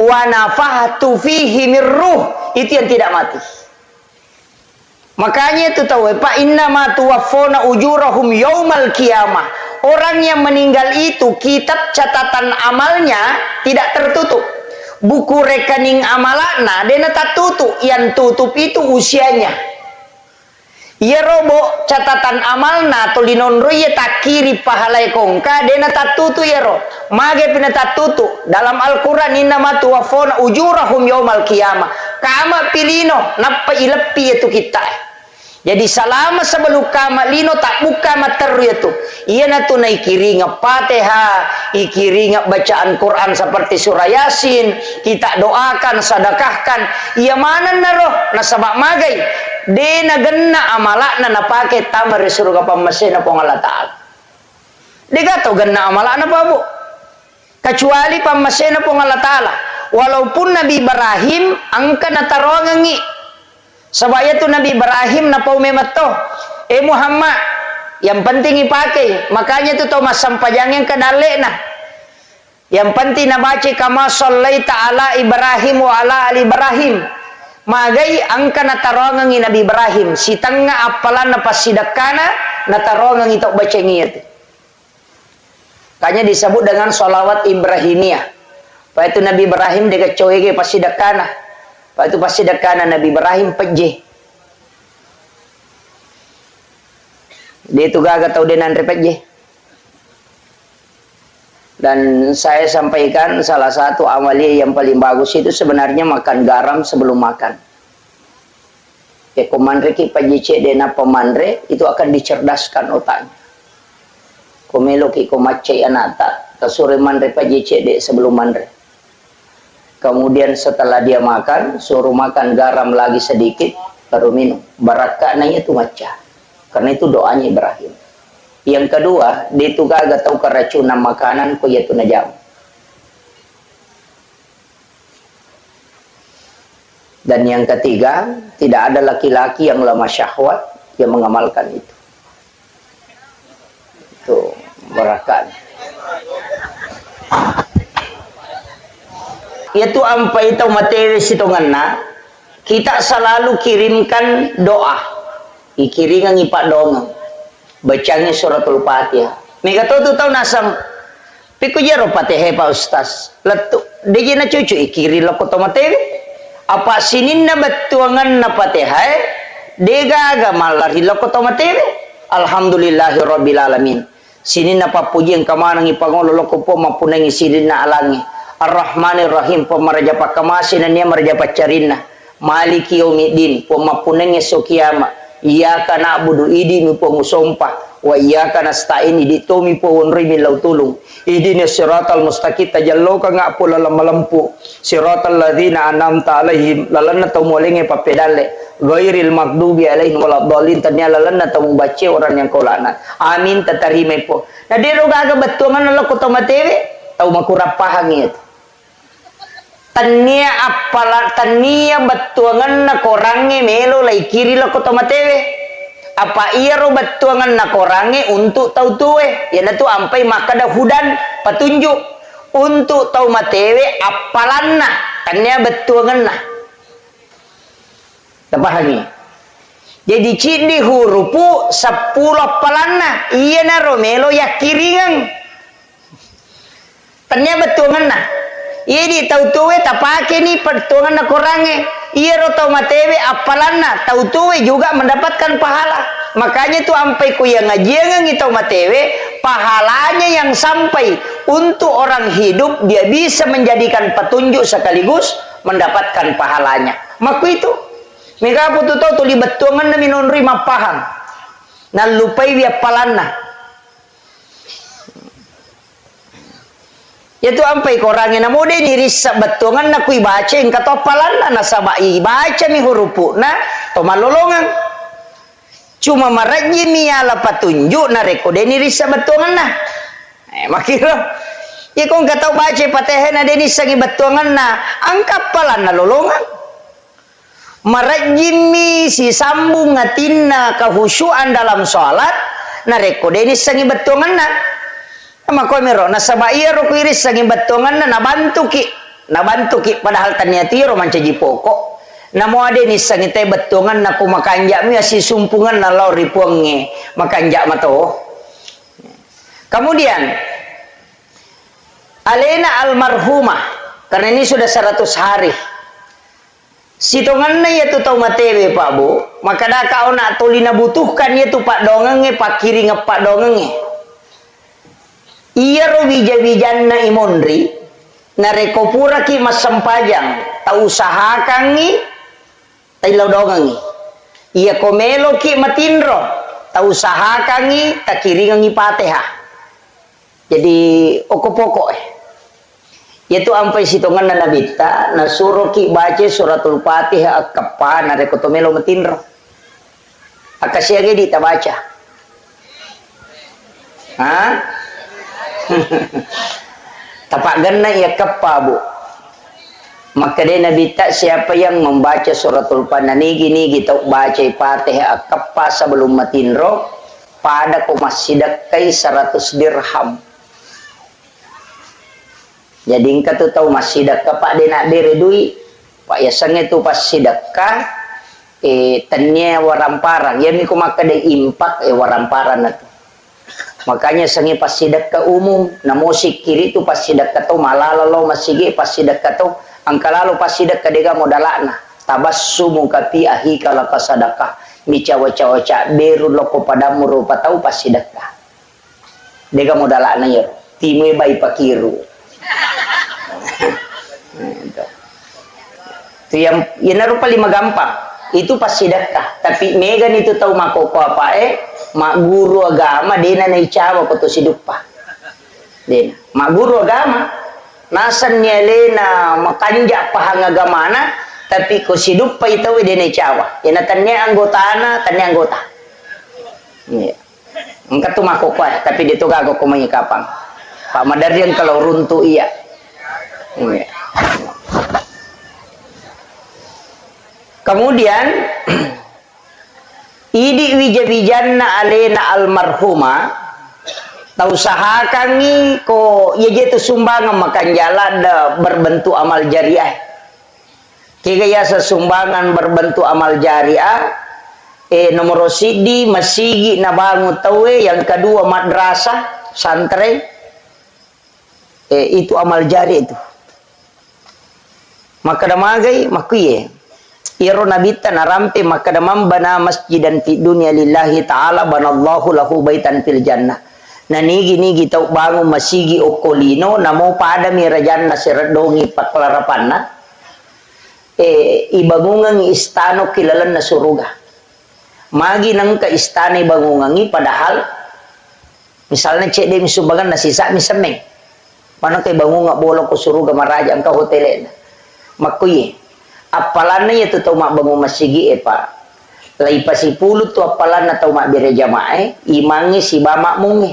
wa nafahtu fihi min ruh, itu yang tidak mati. Makanya itu tahu, fa inna ma tuwaffawna ujurahum yaumal qiyamah. Orang yang meninggal itu kitab catatan amalnya tidak tertutup. Buku rekening amalana dia tak tutup, yang tutup itu usianya. Ia robo catatan amalna to linonro ia tak kiri pahalai kongka dena tak tutu ya ro mage pina tak tutu dalam Al-Quran inna ma tuwafona ujurahum yaumal qiyamah kama pilino napa ilepi itu kita. Jadi selama sebelum kama lino tak buka materu itu ia natu na ikiri Fatihah ikiri bacaan Quran seperti surah Yasin kita doakan sedekahkan ia mana naroh nasabak magai dena genna amalakna na pake tamar surga pamasena pong Allah Ta'ala. Dia tahu genna amalakna pa bu. Kecuali pamasena pong Allah Ta'ala. Walaupun Nabi Ibrahim angka na tarongangi. Sebaya tu Nabi Ibrahim na pau memato. Muhammad yang penting ipakai. Makanya tu tau masampajang yang kedalek na. Yang penting na baca kama sallaita ala Ibrahim wa ala ali Ibrahim. Magai angka natarongang Nabi Ibrahim si tengah apalan na pasidakana natarongang itu baca ngiyat. Kanya disebut dengan sholawat Ibrahimiyah. Pak itu Nabi Ibrahim dia kecoege pasidakana. Pak itu pasidakana Nabi Ibrahim peje. Dia itu gagal tahu dia nanti peje. Dan saya sampaikan salah satu amalia yang paling bagus itu sebenarnya makan garam sebelum makan. Komandre ki pajice dena pemandre itu akan dicerdaskan otaknya. Komelo ki komace anata kasure mandre pajice de sebelum mandre. Kemudian setelah dia makan suruh makan garam lagi sedikit baru minum. Barakahnya itu maca. Karena itu doanya Ibrahim. Yang kedua, dia itu gak tahu keracunan makanan ko yaitu najam. Dan yang ketiga, tidak ada laki-laki yang lemah syahwat yang mengamalkan itu. Itu berakan. Yaitu ampai itu materi sitonganna, kita selalu kirimkan doa. Ikiringan ipak dongeng. Bacanya suratul Fatihah. Mega tu tahu nasam. Piku jero Fatihah Pak Ustaz. Letu dia na cucu ikiri lo kotomatewi. Apa sinin na batuangan na Fatihah? Dega aga malari lo kotomatewi. Alhamdulillahirabbil alamin. Sinin na papuji ang kamanang ipangolo lo ko po mapunang isidin na alangi. Ar-Rahmanir Rahim pemaraja pakamasin na niya maraja pacarina. Maliki yaumiddin pemapunang esokiyama. Iyyaka na'budu idi mi po musompa wa iyyaka nasta'in idi to mi po wonri mi law tulung ihdinas siratal mustaqim tajallo ka nga po lalamlampu siratal ladzina an'amta alaihim lalana to molenge papedale Ghairil maghdubi alaihim waladdallin, tanyalalan na tamu baca orang yang kolana. Amin tatarime po. Na dero gaga betuangan nalo ko tomatewe, tau makurapahang itu. Tania betuangan na korange melo lai kiri lo ko tomatewe. Apa iya ro betuangan na korange untuk tau tuwe. Ya na tu ampai makada hudan petunjuk untuk tau matewe apalanna tania betuangan na. Tapahami. Jadi cindi hurupu 10 palanna. Iya na romelo ya kiringan. Tanya betuangan na. Iya di tau tuwe tapake ni betuangan na korange. Iya ro tau matewe apalanna. Tau tuwe juga mendapatkan pahala. Makanya tu ampai ku yang ngajian tau matewe pahalanya yang sampai untuk orang hidup dia bisa menjadikan petunjuk sekaligus mendapatkan pahalanya. Maka itu mereka putu tahu tu libetuangan na minonri mapahang. Na lupai dia palanna. Yaitu ampai korangnya na mode ni risa betuangan na kui baca yang kata palanna na sabai baca mi hurupu na to malolongan. Cuma maraji mi ala patunjuk na rekode ni risa betuangan na. Makiro. Ya kong kata baca patehen na deni sagi betuangan na angkap palanna lolongan. Marajimi si sambung ngatinna kehusyuan dalam sholat na rekode ini sangi betuangan na maka miro na sabaya ro kuiris sangi betuangan na nabantu ki padahal taniati ro mancaji pokok na mo ade ni sangi te betuangan na kumakanja mi si sumpungan na law ripuange makanja mato. Kemudian Alena almarhumah karena ini sudah 100 hari. Sitongan na yaitu tau matewe Pak Bu, maka dah kau nak tolina butuhkan yaitu Pak dongenge Pak kiri ngepak dongenge. Iya ro bija-bijan na imondri, na rekopura ki mas sempajang, tau usahakan ni, tailau dongengi. Iya komelo ki matinro, tau usahakan ni, tak kiri ngi pateha. Jadi okopoko yaitu ampai sitongan na nabita na suruh ki baca suratul Fatihah akapa na rekotomelo matinro akasiage di tabaca tapak ganna ya kapa Bu maka dia nabita siapa yang membaca suratul Fatihah nigi tau baca Fatihah akapa sebelum matinro pada komasidakai 100 dirham. Jadi engkau tu tahu masih sedekah Pak dia nak diredui Pak ya sange tu pas sedekah tanya waramparang ya miku maka dia impak waramparang tu makanya sange pas sedekah umum na musik kiri tu pas sedekah tu malalalo masige pas sedekah tu angka lalu pas sedekah dia modalana tabassumu kapi ahi kalau kasadakah mi cawa-cawa beru loko padamu rupa tahu pas sedekah dia modalana ya timwe bai pakiru. Itu yang naruh paling gampang itu pas sedekah tapi megan itu tahu mako apa mak guru agama dena nai cawa koto sidupa dena mak guru agama nasan nyelena makanja pahang agamana tapi ko sidupa itu dena cawa yana tanya anggota ya engka tu mako tapi dia tu gago ko kapang Pak Madarian kalau runtuh iya. Kemudian idi wija-wijanna alena almarhuma tau usahakan ni ko ye itu sumbangan makan jalan berbentuk amal jariah. Kaya sesumbangan berbentuk amal jariah nomor sidi masigi na bangun tawe yang kedua madrasah santren itu amal jari itu maka damagai makuye iro nabita narampe maka damam bana masjidan fi dunya lillahi ta'ala banallahu lahu baitan fil jannah na nigi tau bangun masigi okolino namo pada mirajanna siradongi paklarapanna ibangungan istano kilalan na suruga magi nang ka istana ibangungan padahal misalnya cek dia misubagan nasisa misemeng mana kay bangunga bolong ko suruga maraja ang ka hotelen makuye apalana ya tu tau mak bangun masigi pak. Lai pasipulu tu apalana tau mak bere jamaah imangi si bamak mungi.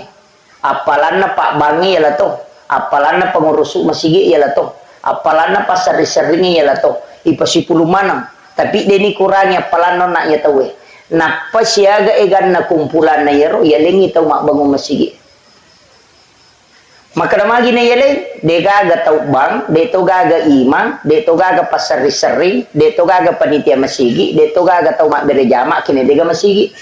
Apalana pak bangi ya lah tu. Apalana pengurus masigi ya lah tu. Apalana pasar seringi ya lah tu. Ipasipulu manang. Tapi deni kurangnya apalana nak ya tahu. Napa siaga egan na kumpulan na yero ya lengi tau mak bangun masigi. Maka nama gini yele, de gaga tau bang, de to gaga imang, de to gaga pasar sering, de to gaga panitia masigi, de to gaga tau mak bere jama kini dega masigi.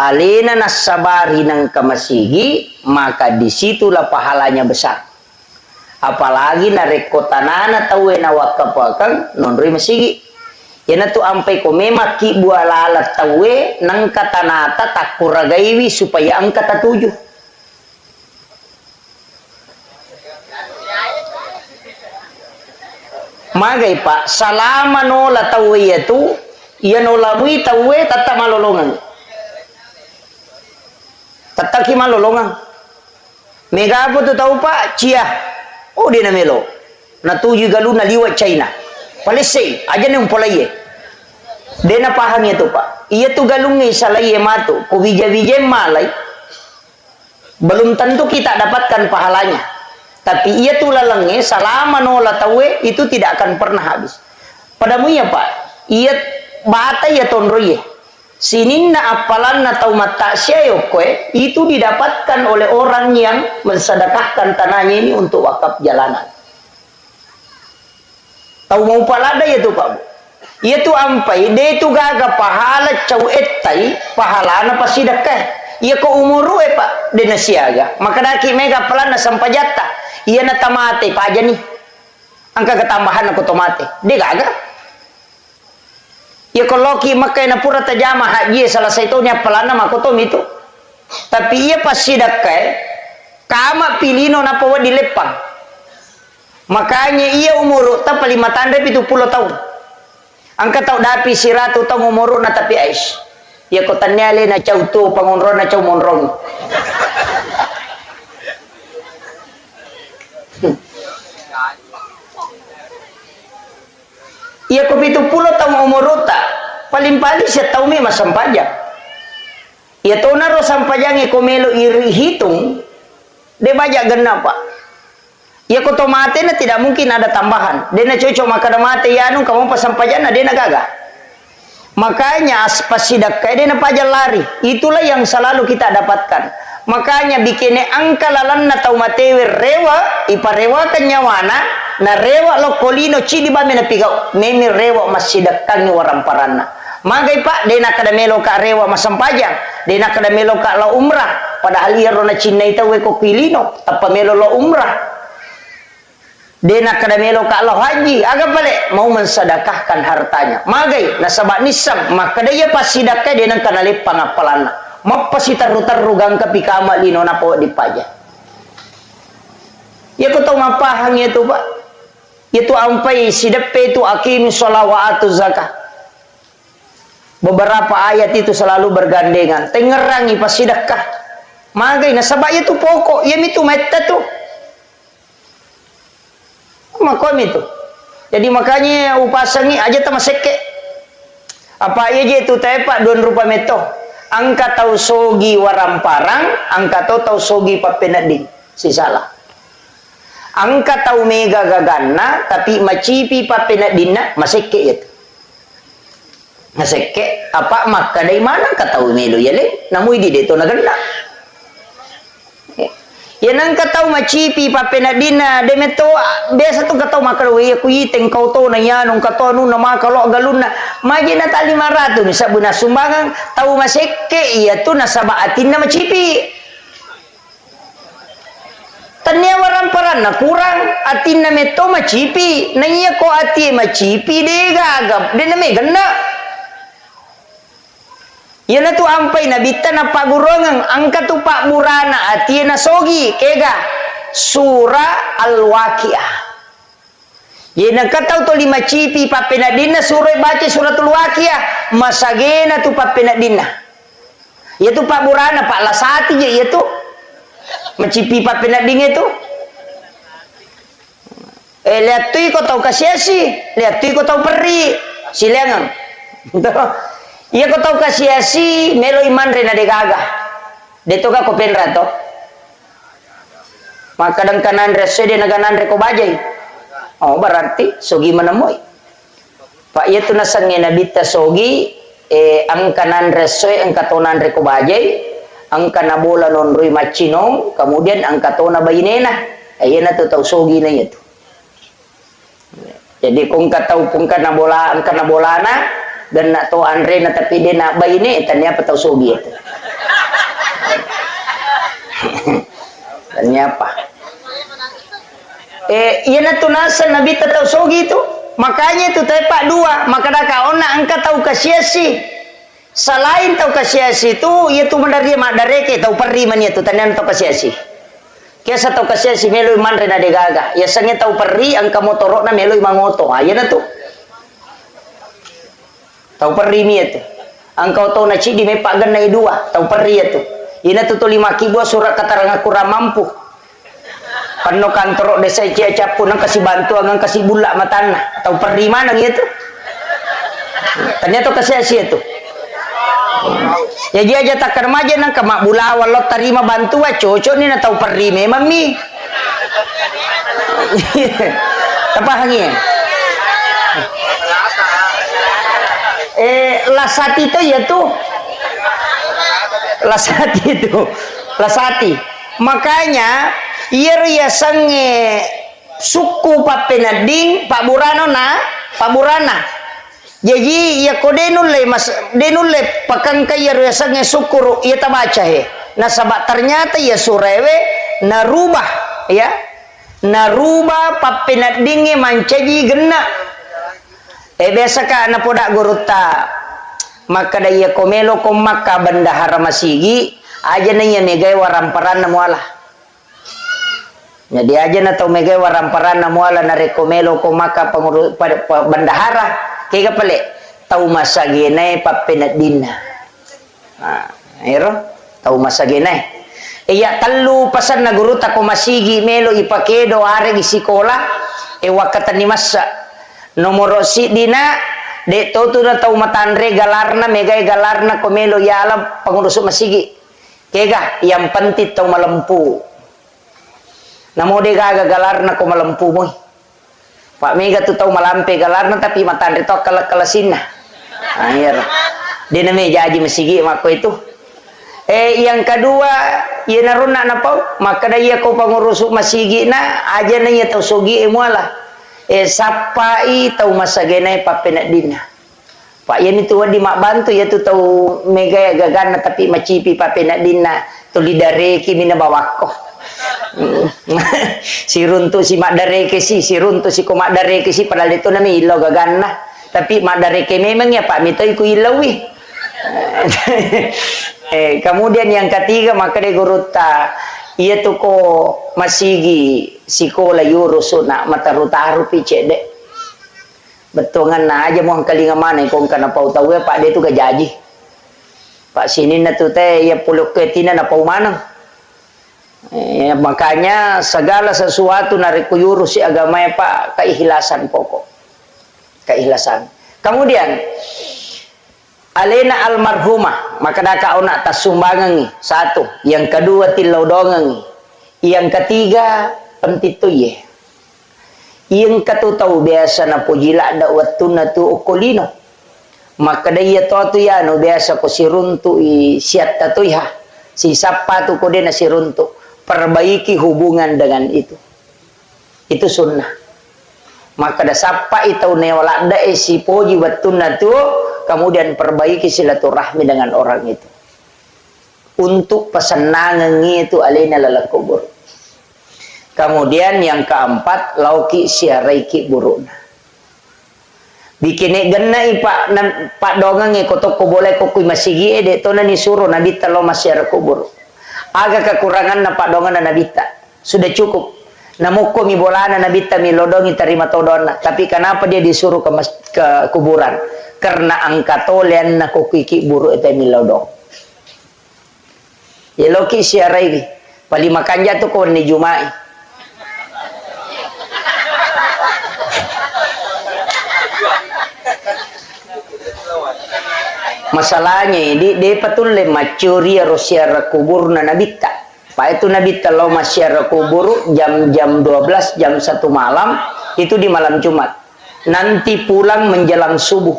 Alina nasabari nang kamasigi, maka disitulah pahalanya besar. Apalagi na rekotanana tau na wakapakang nonri masigi. Yana tu ampai ko memaki buala tawe nang katanata takuragaiwi supaya ang katatuju. Magay pak salama no la tawe yatu iyan no lamui tawe tata malolongan. Tataki malolongan. Megapo tu tahu pak cia. Oh dia namelo. Natuju galu na liwat China. Palesay, aja nang polaye. Dena paham itu pak. Ia tu galungi salaye matu. Ko bija-bija malay. Belum tentu kita dapatkan pahalanya. Tapi ia tu lalangi selama nola tawe itu tidak akan pernah habis. Padamu ya pak. Ia bata ya tonroye. Sininna apalanna tau mata syayokwe itu didapatkan oleh orang yang mensedekahkan tanahnya ini untuk wakaf jalanan. Tahu mau palada ya tu pak. Ia tu ampai dia tu gaga pahala cau etai pahala na pasti dekah. Ia ko umuru pak de nasiaga. Maka daki mega pelana sampai jatah. Ia na tamate pa aja nih. Angka ketambahan aku tomate. Dia gaga. Ia ko loki makai na pura tajama haji salah satunya pelana makotom itu. Tapi ia pasti dekah. Kama pilino na pawa dilepang. Makanya ia umur tak 5 itu 10 tahun. Angka tau dapi siratu tau umur na tapi ais. Ya ko tanyale na cau tu pangonron na cau monrong. Ia ko 70 tahun umur ta. Paling-paling siya tau mi masampajang. Ia tau na ro sampajang ko melo iri hitung. De baja genap pak. Ya ko tomate na tidak mungkin ada tambahan. Dia na cocok maka mate ya anu kamu pasampajana dia na gaga. Makanya pasidakkai dia na pajal lari. Itulah yang selalu kita dapatkan. Makanya bikinnya angka lalan na tau matewe rewa iparewa kanyawana na rewa lo kolino cidi ba mena pigau memi rewa masidakkan ni waramparana. Magay pak dia na kada melo ka rewa masampajang. Dia na kada melo ka lo umrah. Padahal iya ro na Chinay tawe ko pilino tapa melo lo umrah. Dia nak kada melo ka Allah haji, agak balik mau mensedekahkan hartanya. Magai nasabak nisam, maka dia pasti sedekah dia nang kana lepang apalana. Mapasi taru-taru gang kapikama lino na po dipaja. Ya ko tau mapahang itu pak. Itu ampai sidepe itu akim sholawatu zakah. Beberapa ayat itu selalu bergandengan. Tengerangi pas sedekah. Magai nasabak itu pokok, ya itu meta tuh. Makom itu. Jadi makanya upasangi aja tamaseke. Apa aja itu tepak 2 rupa meto. Angka tau sogi waramparang, angka tau sogi papenadin. Si salah. Angka tau mega gagana, tapi macipi papenadinna maseke itu. Maseke apa maka dari mana kata melo ya le? Namu di deto naganda. Ya nang katau macipi papenadina demeto biasa tu katau makarwe aku iteng kau to na yan nung katau nu na makalo galun na maji na tali 500 sa buna sumbangan tau maseke iya tu nasaba atin na macipi tanya waran na kurang atin na meto macipi na iya ko ati macipi de gagap de na megana. Yana tu ampai na bitta na pagurongang angka tu pak murana ati na sogi kega surah al-waqiah. Yana katau to 5 cipi papenadina surah baca suratul waqiah masagena tu papenadina. Ya tu pak murana pak lasati je ya tu macipi papenadina itu. lihat tu ko tau kasiasi, lihat tu ko tau peri, silengan. Iya ko tau kasiasi, melo iman rena de gaga. Deto ka ko penra to. Maka kadang kanan reso de naganan re ko bajay. Oh berarti sogi menemui. Pak iya tu nasange nabita sogi, ang kanan reso ang katonan re ko bajay, ang kanabola non roy machinong, kemudian ang katona bayinena. Ayan na to tau sogi na ito. Jadi kung kataw kung kanabola na dan na to Andre na tapi din na bayine tanya pa tau sogi ito. Tanya pa. Iyan na to nasa nabita tau sogi ito. Makanya itu tayo pak dua maka dakaon na ang kataw kasyasi. Selain tau kasyasi itu itu mendarya madareke tau perri man ito tanya tau kasyasi. Kaya sa tau kasyasi meloy man rin na degaga. Ya sangya tau perri ang kamotoro na meloy mangoto. Ayan na to. Tau perri mi ito. Ang kauto na chidi may pagan na idua. Tau perri ito. Yan na to 5 kibo surat katarang kurang mampu. Pano kantoro desa cia capu nang kasih bantu ang kasih bulak matan. Tau perri man ang ito. Tanya to kasyasi ito. Ya dia aja tak remaja nang kamak bula walau terima bantuan cocok ni nak tahu perri memang mi. Apa hangi? Lasati itu ya tuh. Lasati. Makanya ia sange suku papenading Pak Burana. Jadi ya ko denule pakang kaya rasanya syukur ia tabaca he. Nah sabak ternyata ya surewe narubah ya. Narubah papenadinge mancaji gena. Biasa ka na podak guruta. Maka daya komelo ko maka bendahara masigi aja na ya megay waramparan na muala. Jadi aja na tau megay waramparan na muala na rekomelo ko maka pengurus bendahara. Kaya pala, tau masaginay papenadina. Ayro, tau masaginay. Iya talu pasan na guru tako masigi melo ipakedo are di sikola wakatan ni masa nomoro si dina de toto na tau matanre galarna megay galarna ko melo yala pangurus masigi. Kega yang penting tau malempu. Namo de gaga galarna ko malempu mo. Pak Mega tu tahu malampe galarna tapi matan itu kalasin na. Akhir. Dia namanya jadi masigi mako itu. Yang kedua, ia naruna napau maka dia ko pangurus masigi na aja na ia tahu sogi emuala. Sapai tahu masagenai papenadina. Pak yan itu di mak bantu ya tu tahu Mega gagana tapi macipi papenadina tu lidare kimi na bawako. Si runtu si mak dareke si runtu si ko mak dareke si padahal itu namanya ilau gaganna tapi mak dareke memang ya Pak Mito iku ilawi. Kemudian yang ketiga maka de guruta ia tu ko masigi sikola yurusuna matarutaru picede betongan na aja mo ang kalinga mana kung kana pau tahu ya Pak dia tu gajaji Pak sini na tu teh ya puluk ketina na pau manang. Makanya segala sesuatu narikuyuru si agama ya Pak keikhlasan pokok keikhlasan. Kemudian alena almarhumah maka daka ona tasumbangan satu, yang kedua tilau dongang, yang ketiga pentitu ye, yang tahu biasa na pujila ada waktu na tu okolino maka daya tu ya no biasa ko siruntu siat tatu ya si sapa tu ko de na siruntu. Perbaiki hubungan dengan itu sunnah. Maka da sapa itu newala da si poji watuna tu kemudian perbaiki silaturahmi dengan orang itu untuk pesenangan itu alena lala kubur. Kemudian yang keempat lauki siaraiki buruna bikin genai pak dongang ko toko boleh ko kui masigi de to na ni suruh nabi talo masyara kubur. Agak kekurangan na padongan na nabita sudah cukup namuko mi bolana nabita mi lodongi terima todona tapi kenapa dia disuruh ke kuburan karena angkatolen na kukiki buru eta mi lodong ya loki siarai pali makanja tu ko ni jumai Masalahnya ini dia betul le macuri rosiara kubur na nabita. Pak itu nabita lo masyara kubur jam 12 jam 1 malam itu di malam Jumat. Nanti pulang menjelang subuh.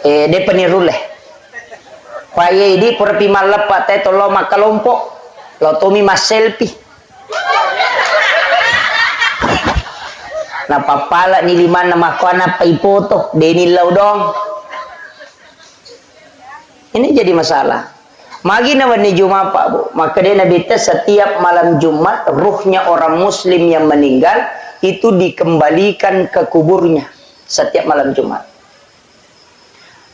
Dia peniru leh. Pak ini perpi malam Pak teh tolo makalompok lo tomi mas selfie. Na papala ni lima nama ko na paipoto denilaw dong. Ini jadi masalah. Magi naman ni Jumat Pak Bu. Maka dia Nabi setiap malam Jumat ruhnya orang muslim yang meninggal itu dikembalikan ke kuburnya setiap malam Jumat.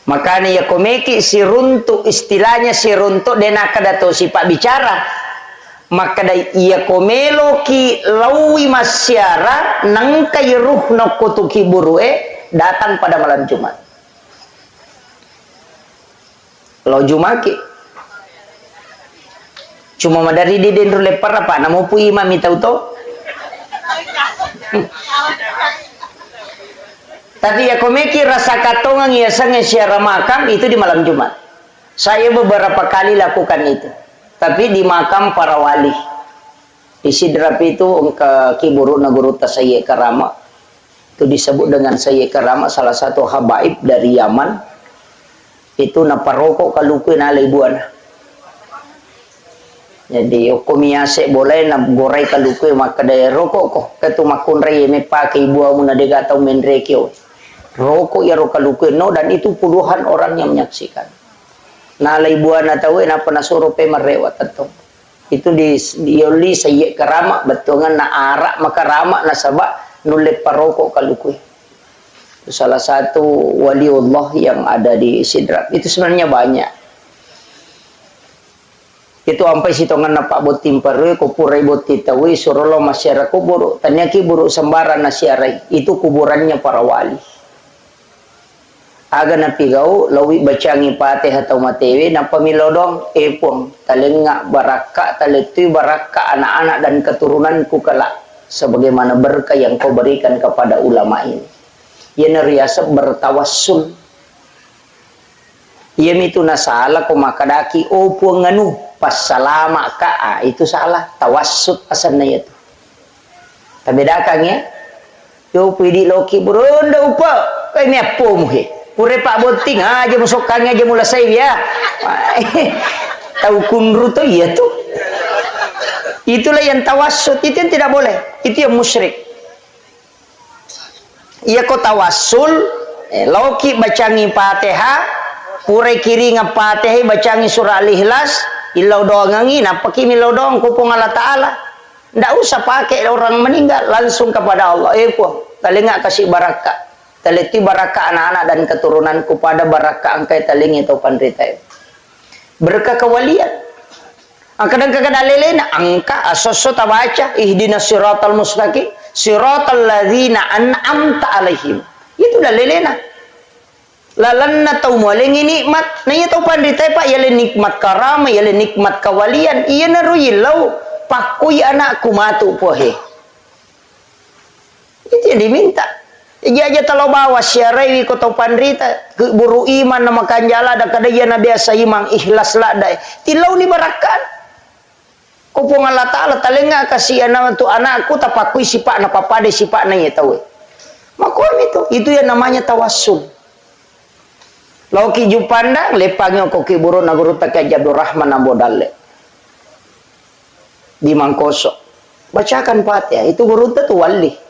Makanya ya komeki si runtuk istilahnya si runtuk denaka dato si Pak bicara. Maka ia komelo ki lawi masyara nang kay ruh no kutuki burue datang pada malam Jumat. Lo Jumaki cuma madari di den rule para pa namo pu imam itau to. Tapi ya komeki rasa katongang ia sange syara makam itu di malam Jumat. Saya beberapa kali lakukan itu. Tapi di makam para wali di Sidrap itu ke Kiburu Naguru Tasayye Karama itu disebut dengan Sayye Karama, salah satu habaib dari Yaman itu naparokok kalukuin alay buana. Jadi okumiase boleh na goray kalukuin maka daya rokok ko ketu makunray me pakai ibu amu na degatau menrekyo rokok ya rokalukuin no, dan itu puluhan orang yang menyaksikan. Nalay buana tahu na panasuro pe marewat atong itu di yoli Sayye Karama betungan na arak makarama na sabak nulit parokok kalukui. Itu salah satu waliullah yang ada di Sidrap. Itu sebenarnya banyak. Itu sampai sitongan na Pak Botim Parwe kupurai boti tawi surolo masyarakat kubur tanya kiburu sembaran nasyarai itu kuburannya para wali. Aga na pigau lawi bacangi Fatihah atau matewe na pamilodong epong talenga baraka taletu baraka anak-anak dan keturunanku kelak sebagaimana berkah yang kau berikan kepada ulama ini. Ia nariasa bertawassul. Ia mitu nasala ko makadaki opo nganu pas salama ka itu salah tawassut asanna itu. Tabedakang ya. Yo pidi loki burunda upa kay mepo muhe. Pure Pak Boting aja musukannya aja mula saya ya. Tahu kunru tuh iya tuh. Itulah yang tawassut, itu yang tidak boleh. Itu yang musyrik. Iya kok tawassul, lauki bacangi Fatihah, pure kiri ngapatih bacangi surah Al-Ikhlas, ilau doangangi napaki milau doang kupung Allah Ta'ala. Ndak usah pakai orang meninggal, langsung kepada Allah. Talinga kasih barakah. Taliti baraka anak-anak dan keturunanku pada baraka angkai talingi atau pandrita. Berkah kewalian. Kadang-kadang lelena angka asoso tabaca ihdinas siratal mustaqim siratal ladzina an'amta alaihim. Itu dah lelena. Lalanna tau molengi nikmat. Nah iya tau pandrita Pak ya nikmat karama ya nikmat kewalian. Iya naruyilau pakui anakku matu pohe. Itu yang diminta. Iya kalau bawa syarawi ko tau pandrita buru iman nama kanjala da kadaya na biasa imang ikhlas la dai tilau ni barakan ko pong Allah Taala talenga kasih anak tu anakku tapakui sipak na papade sipak na tahu makom itu yang namanya tawassul. Lauki jupanda lepangyo ko kiburu naguru takaj Abdul Rahman Ambodalle di Mangkoso bacakan Fatihah itu guru tu wali.